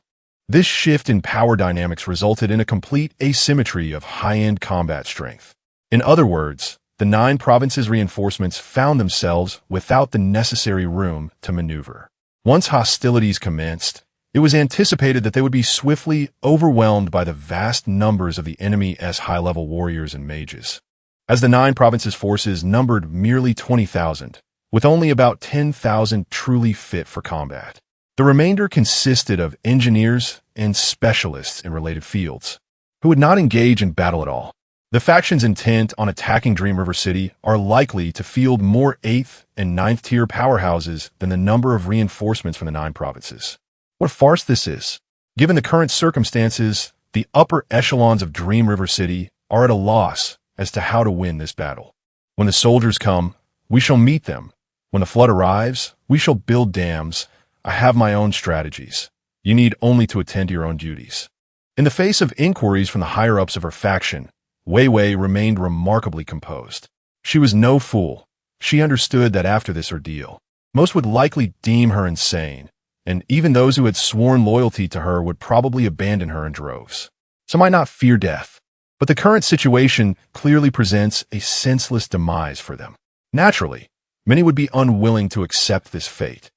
This shift in power dynamics resulted in a complete asymmetry of high-end combat strength. In other words, the 9 provinces' reinforcements found themselves without the necessary room to maneuver. Once hostilities commenced, it was anticipated that they would be swiftly overwhelmed by the vast numbers of the enemy's high-level warriors and mages. As the 9 provinces' forces numbered merely 20,000, with only about 10,000 truly fit for combat. The remainder consisted of engineers and specialists in related fields, who would not engage in battle at all. The factions intent on attacking Dream River City are likely to field more 8th and 9th tier powerhouses than the number of reinforcements from the 9 provinces. What a farce this is! Given the current circumstances, the upper echelons of Dream River City are at a loss as to how to win this battle. When the soldiers come, we shall meet them. When the flood arrives, we shall build dams. I have my own strategies. You need only to attend to your own duties. In the face of inquiries from the higher-ups of her faction, Wei Wei remained remarkably composed. She was no fool. She understood that after this ordeal, most would likely deem her insane, and even those who had sworn loyalty to her would probably abandon her in droves. Some might not fear death, but the current situation clearly presents a senseless demise for them. Naturally, many would be unwilling to accept this fate.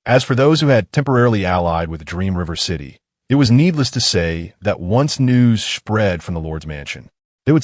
As for those who had temporarily allied with Dream River City, it was needless to say that once news spread from the Lord's mansion, they would